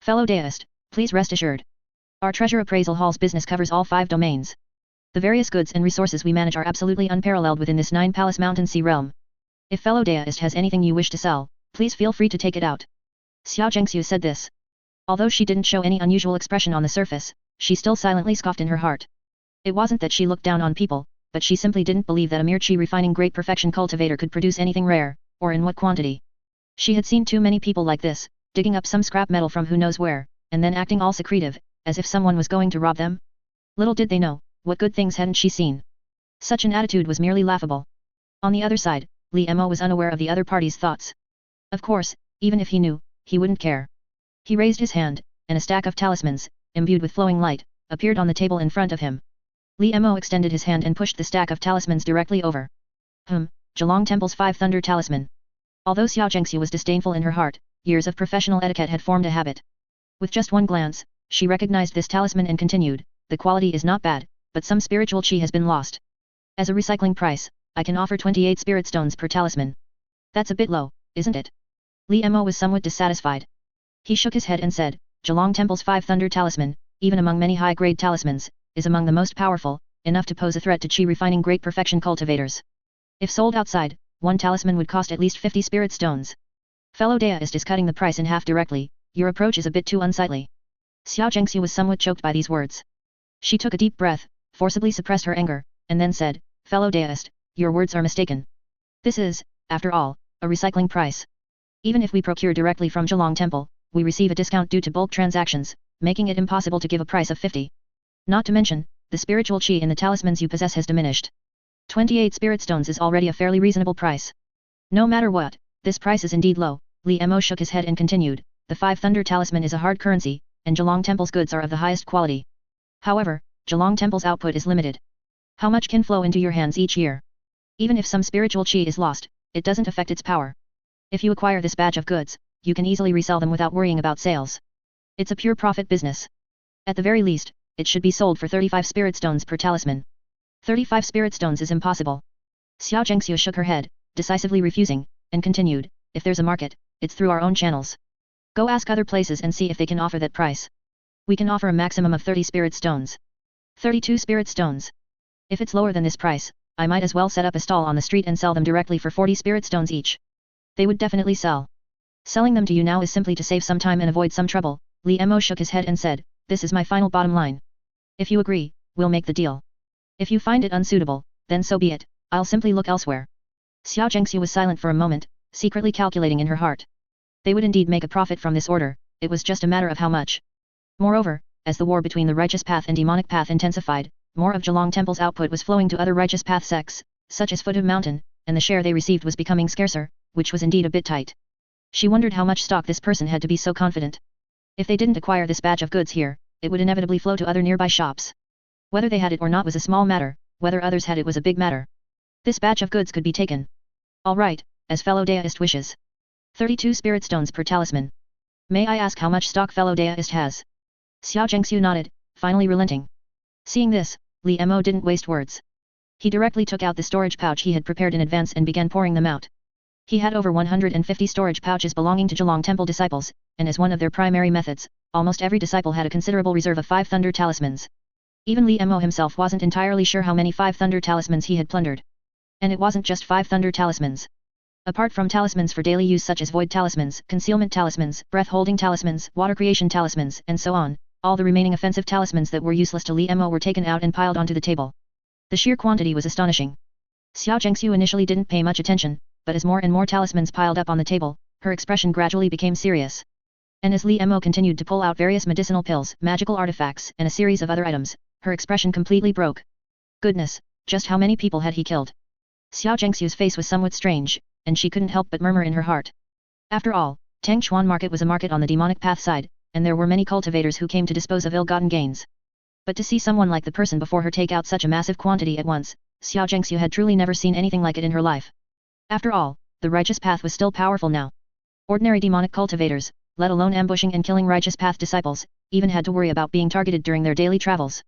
Fellow deist, please rest assured. Our treasure appraisal hall's business covers all 5 domains. The various goods and resources we manage are absolutely unparalleled within this 9-palace mountain sea realm. If fellow deist has anything you wish to sell, please feel free to take it out. Xiao Zhengxiu said this. Although she didn't show any unusual expression on the surface, she still silently scoffed in her heart. It wasn't that she looked down on people, but she simply didn't believe that a mere refining great perfection cultivator could produce anything rare, or in what quantity. She had seen too many people like this, digging up some scrap metal from who knows where, and then acting all secretive, as if someone was going to rob them. Little did they know, what good things hadn't she seen. Such an attitude was merely laughable. On the other side, Li Mo was unaware of the other party's thoughts. Of course, even if he knew, he wouldn't care. He raised his hand, and a stack of talismans, imbued with flowing light, appeared on the table in front of him. Li Mo extended his hand and pushed the stack of talismans directly over. Zhalong Temple's 5 Thunder Talisman. Although Xiao Zhengxiu was disdainful in her heart, years of professional etiquette had formed a habit. With just one glance, she recognized this talisman and continued, the quality is not bad, but some spiritual chi has been lost. As a recycling price, I can offer 28 spirit stones per talisman. That's a bit low, isn't it? Li Mo was somewhat dissatisfied. He shook his head and said, Zhalong Temple's 5 Thunder Talisman, even among many high-grade talismans, is among the most powerful, enough to pose a threat to chi refining great perfection cultivators. If sold outside, one talisman would cost at least 50 spirit stones. Fellow deist is cutting the price in half directly, your approach is a bit too unsightly. Xiao Zhengxiu was somewhat choked by these words. She took a deep breath, forcibly suppressed her anger, and then said, Fellow deist, your words are mistaken. This is, after all, a recycling price. Even if we procure directly from Zhalong Temple, we receive a discount due to bulk transactions, making it impossible to give a price of 50. Not to mention, the spiritual chi in the talismans you possess has diminished. 28 spirit stones is already a fairly reasonable price. No matter what, this price is indeed low. Li Mo shook his head and continued, the 5 Thunder Talisman is a hard currency, and Zhalong Temple's goods are of the highest quality. However, Zhalong Temple's output is limited. How much can flow into your hands each year? Even if some spiritual chi is lost, it doesn't affect its power. If you acquire this batch of goods, you can easily resell them without worrying about sales. It's a pure profit business. At the very least, it should be sold for 35 spirit stones per talisman. 35 spirit stones is impossible. Xiao Zhengxiu shook her head, decisively refusing, and continued, if there's a market, it's through our own channels. Go ask other places and see if they can offer that price. We can offer a maximum of 30 spirit stones. 32 spirit stones. If it's lower than this price, I might as well set up a stall on the street and sell them directly for 40 spirit stones each. They would definitely sell. Selling them to you now is simply to save some time and avoid some trouble. Li Mo shook his head and said, this is my final bottom line. If you agree, we'll make the deal. If you find it unsuitable, then so be it, I'll simply look elsewhere. Xiao Zhengxiu was silent for a moment, secretly calculating in her heart. They would indeed make a profit from this order, it was just a matter of how much. Moreover, as the war between the righteous path and demonic path intensified, more of Zhalong Temple's output was flowing to other righteous path sects, such as Foot of Mountain, and the share they received was becoming scarcer, which was indeed a bit tight. She wondered how much stock this person had to be so confident. If they didn't acquire this batch of goods here, it would inevitably flow to other nearby shops. Whether they had it or not was a small matter, whether others had it was a big matter. This batch of goods could be taken. All right, as fellow deist wishes. 32 spirit stones per talisman. May I ask how much stock fellow deist has? Xiao Zhengxiu nodded, finally relenting. Seeing this, Li Mo didn't waste words. He directly took out the storage pouch he had prepared in advance and began pouring them out. He had over 150 storage pouches belonging to Zhalong Temple disciples, and as one of their primary methods, almost every disciple had a considerable reserve of 5 Thunder Talismans. Even Li Mo himself wasn't entirely sure how many 5 Thunder Talismans he had plundered. And it wasn't just 5 Thunder Talismans. Apart from talismans for daily use such as void talismans, concealment talismans, breath-holding talismans, water creation talismans, and so on, all the remaining offensive talismans that were useless to Li Mo were taken out and piled onto the table. The sheer quantity was astonishing. Xiao Zhengxiu initially didn't pay much attention, but as more and more talismans piled up on the table, her expression gradually became serious. And as Li Mo continued to pull out various medicinal pills, magical artifacts, and a series of other items, her expression completely broke. Goodness, just how many people had he killed? Xiao Zhengxiu's face was somewhat strange, and she couldn't help but murmur in her heart. After all, Tangchuan Market was a market on the demonic path side, and there were many cultivators who came to dispose of ill-gotten gains. But to see someone like the person before her take out such a massive quantity at once, Xiao Zhengxiu had truly never seen anything like it in her life. After all, the righteous path was still powerful now. Ordinary demonic cultivators, let alone ambushing and killing righteous path disciples, even had to worry about being targeted during their daily travels.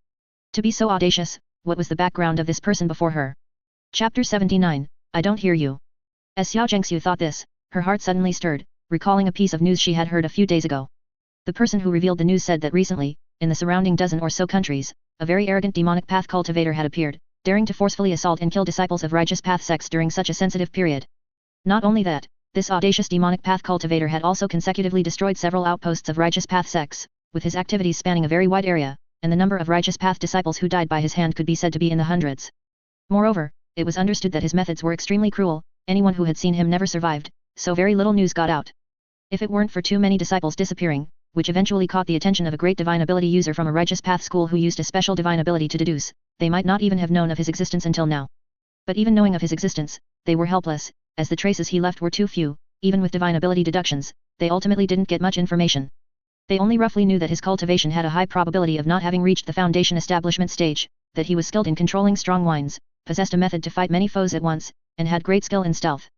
To be so audacious, what was the background of this person before her? Chapter 79, I don't hear you. As Xiao Zhengxiu thought this, her heart suddenly stirred, recalling a piece of news she had heard a few days ago. The person who revealed the news said that recently, in the surrounding dozen or so countries, a very arrogant demonic path cultivator had appeared, daring to forcefully assault and kill disciples of righteous path sects during such a sensitive period. Not only that, this audacious demonic path cultivator had also consecutively destroyed several outposts of righteous path sects, with his activities spanning a very wide area, and the number of righteous path disciples who died by his hand could be said to be in the hundreds. Moreover, it was understood that his methods were extremely cruel, anyone who had seen him never survived, so very little news got out. If it weren't for too many disciples disappearing, which eventually caught the attention of a great divine ability user from a righteous path school who used a special divine ability to deduce, they might not even have known of his existence until now. But even knowing of his existence, they were helpless, as the traces he left were too few. Even with divine ability deductions, they ultimately didn't get much information. They only roughly knew that his cultivation had a high probability of not having reached the foundation establishment stage, that he was skilled in controlling strong winds, possessed a method to fight many foes at once, and had great skill in stealth.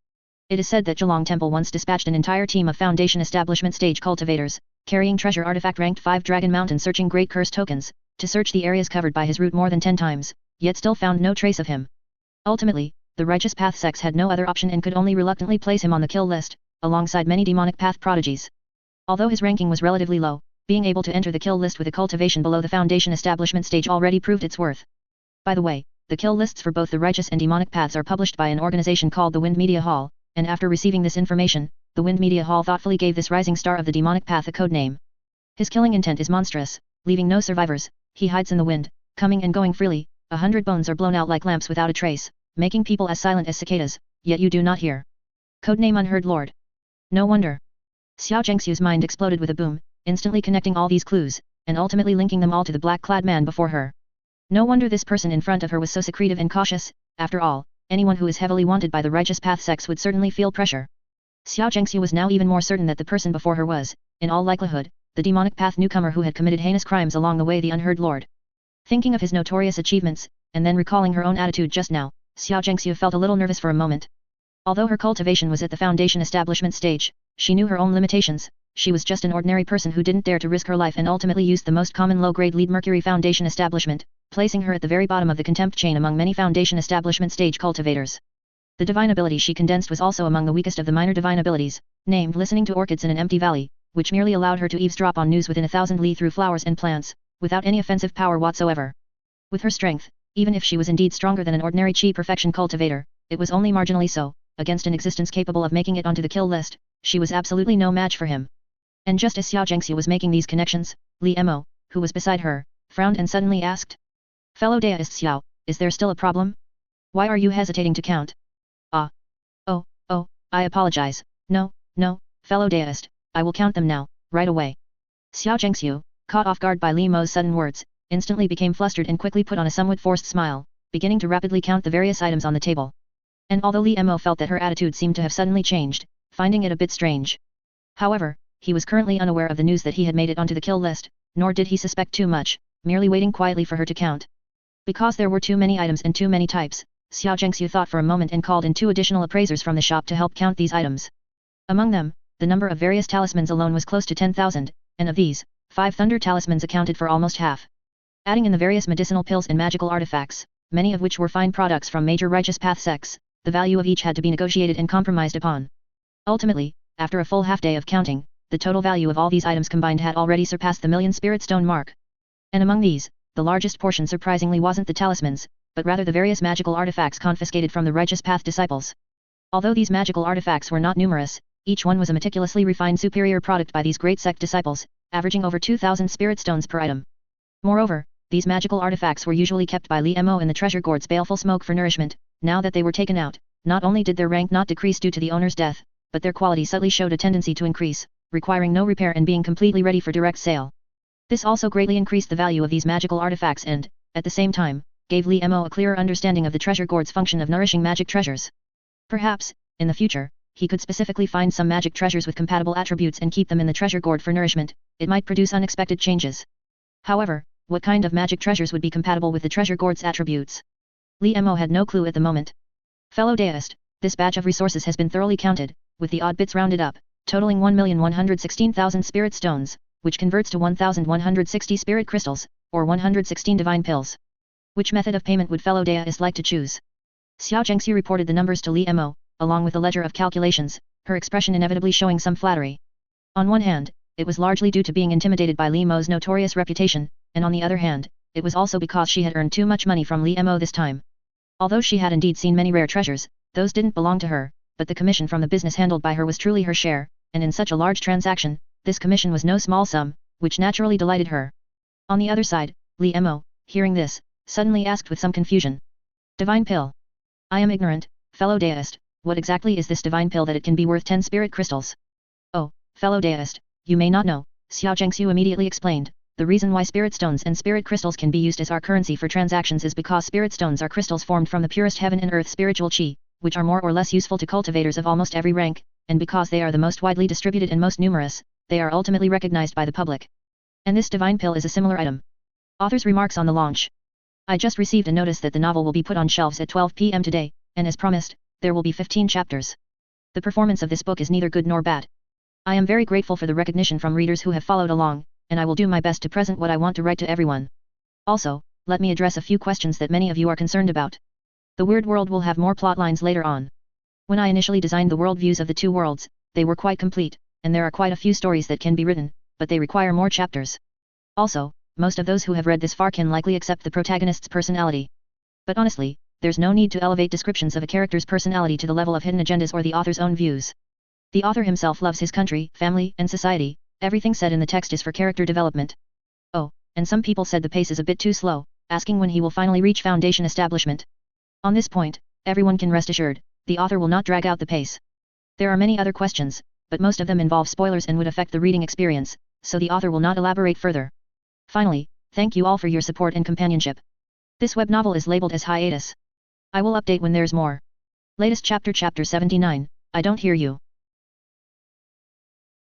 It is said that Zhelang Temple once dispatched an entire team of foundation establishment stage cultivators, carrying treasure artifact ranked 5 Dragon Mountain searching great curse tokens, to search the areas covered by his route more than 10 times, yet still found no trace of him. Ultimately, the righteous path sects had no other option and could only reluctantly place him on the kill list, alongside many demonic path prodigies. Although his ranking was relatively low, being able to enter the kill list with a cultivation below the foundation establishment stage already proved its worth. By the way, the kill lists for both the righteous and demonic paths are published by an organization called the Wind Media Hall, and after receiving this information, the Wind Media Hall thoughtfully gave this rising star of the demonic path a code name. His killing intent is monstrous, leaving no survivors. He hides in the wind, coming and going freely. 100 bones are blown out like lamps without a trace, making people as silent as cicadas, yet you do not hear. Codename Unheard Lord. No wonder. Xiao Zhengxiu's mind exploded with a boom, instantly connecting all these clues, and ultimately linking them all to the black-clad man before her. No wonder this person in front of her was so secretive and cautious. After all, anyone who is heavily wanted by the righteous path sects would certainly feel pressure. Xiao Zhengxiu was now even more certain that the person before her was, in all likelihood, the demonic path newcomer who had committed heinous crimes along the way, the Unheard Lord. Thinking of his notorious achievements, and then recalling her own attitude just now, Xiao Zhengxiu felt a little nervous for a moment. Although her cultivation was at the foundation establishment stage, she knew her own limitations. She was just an ordinary person who didn't dare to risk her life and ultimately used the most common low-grade lead Mercury Foundation establishment, placing her at the very bottom of the contempt chain among many foundation establishment stage cultivators. The divine ability she condensed was also among the weakest of the minor divine abilities, named Listening to Orchids in an Empty Valley, which merely allowed her to eavesdrop on news within 1,000 li through flowers and plants, without any offensive power whatsoever. With her strength, even if she was indeed stronger than an ordinary Qi perfection cultivator, it was only marginally so. Against an existence capable of making it onto the kill list, she was absolutely no match for him. And just as Xiao Zhengxiu was making these connections, Li Mo, who was beside her, frowned and suddenly asked, "Fellow deist Xiao, is there still a problem? Why are you hesitating to count?" "Ah. Oh, I apologize. No, fellow deist, I will count them now, right away." Xiao Zhengxiu, caught off guard by Li Mo's sudden words, instantly became flustered and quickly put on a somewhat forced smile, beginning to rapidly count the various items on the table. And although Li Mo felt that her attitude seemed to have suddenly changed, finding it a bit strange. However, he was currently unaware of the news that he had made it onto the kill list, nor did he suspect too much, merely waiting quietly for her to count. Because there were too many items and too many types, Xiao Zhengxiu thought for a moment and called in 2 additional appraisers from the shop to help count these items. Among them, the number of various talismans alone was close to 10,000, and of these, 5 thunder talismans accounted for almost half. Adding in the various medicinal pills and magical artifacts, many of which were fine products from major righteous path sects, the value of each had to be negotiated and compromised upon. Ultimately, after a full half-day of counting, the total value of all these items combined had already surpassed the 1,000,000 spirit stone mark. And among these, the largest portion surprisingly wasn't the talismans, but rather the various magical artifacts confiscated from the righteous path disciples. Although these magical artifacts were not numerous, each one was a meticulously refined superior product by these great sect disciples, averaging over 2,000 spirit stones per item. Moreover, these magical artifacts were usually kept by Li Mo in the treasure gourd's baleful smoke for nourishment. Now that they were taken out, not only did their rank not decrease due to the owner's death, but their quality subtly showed a tendency to increase, requiring no repair and being completely ready for direct sale. This also greatly increased the value of these magical artifacts and, at the same time, gave Li Mo a clearer understanding of the treasure gourd's function of nourishing magic treasures. Perhaps, in the future, he could specifically find some magic treasures with compatible attributes and keep them in the treasure gourd for nourishment. It might produce unexpected changes. However, what kind of magic treasures would be compatible with the treasure gourd's attributes? Li Mo had no clue at the moment. Fellow deist, this batch of resources has been thoroughly counted, with the odd bits rounded up, totaling 1,116,000 spirit stones, which converts to 1,160 spirit crystals, or 116 divine pills. Which method of payment would fellow deists like to choose? Xiao Zhengxu reported the numbers to Li Mo, along with the ledger of calculations, her expression inevitably showing some flattery. On one hand, it was largely due to being intimidated by Li Mo's notorious reputation, and on the other hand, it was also because she had earned too much money from Li Mo this time. Although she had indeed seen many rare treasures, those didn't belong to her, but the commission from the business handled by her was truly her share, and in such a large transaction, this commission was no small sum, which naturally delighted her. On the other side, Li Mo, hearing this, suddenly asked with some confusion. Divine pill. I am ignorant, fellow deist, what exactly is this divine pill that it can be worth 10 spirit crystals? Oh, fellow deist, you may not know, Xiao Zhengxu immediately explained. The reason why spirit stones and spirit crystals can be used as our currency for transactions is because spirit stones are crystals formed from the purest heaven and earth spiritual qi, which are more or less useful to cultivators of almost every rank, and because they are the most widely distributed and most numerous, they are ultimately recognized by the public. And this divine pill is a similar item. Author's remarks on the launch. I just received a notice that the novel will be put on shelves at 12 p.m. today, and as promised, there will be 15 chapters. The performance of this book is neither good nor bad. I am very grateful for the recognition from readers who have followed along, and I will do my best to present what I want to write to everyone. Also, let me address a few questions that many of you are concerned about. The Weird World will have more plot lines later on. When I initially designed the worldviews of the two worlds, they were quite complete, and there are quite a few stories that can be written, but they require more chapters. Also, most of those who have read this far can likely accept the protagonist's personality. But honestly, there's no need to elevate descriptions of a character's personality to the level of hidden agendas or the author's own views. The author himself loves his country, family, and society. Everything said in the text is for character development. Oh, and some people said the pace is a bit too slow, asking when he will finally reach foundation establishment. On this point, everyone can rest assured, the author will not drag out the pace. There are many other questions, but most of them involve spoilers and would affect the reading experience, so the author will not elaborate further. Finally, thank you all for your support and companionship. This web novel is labeled as hiatus. I will update when there's more. Latest chapter 79, I don't hear you.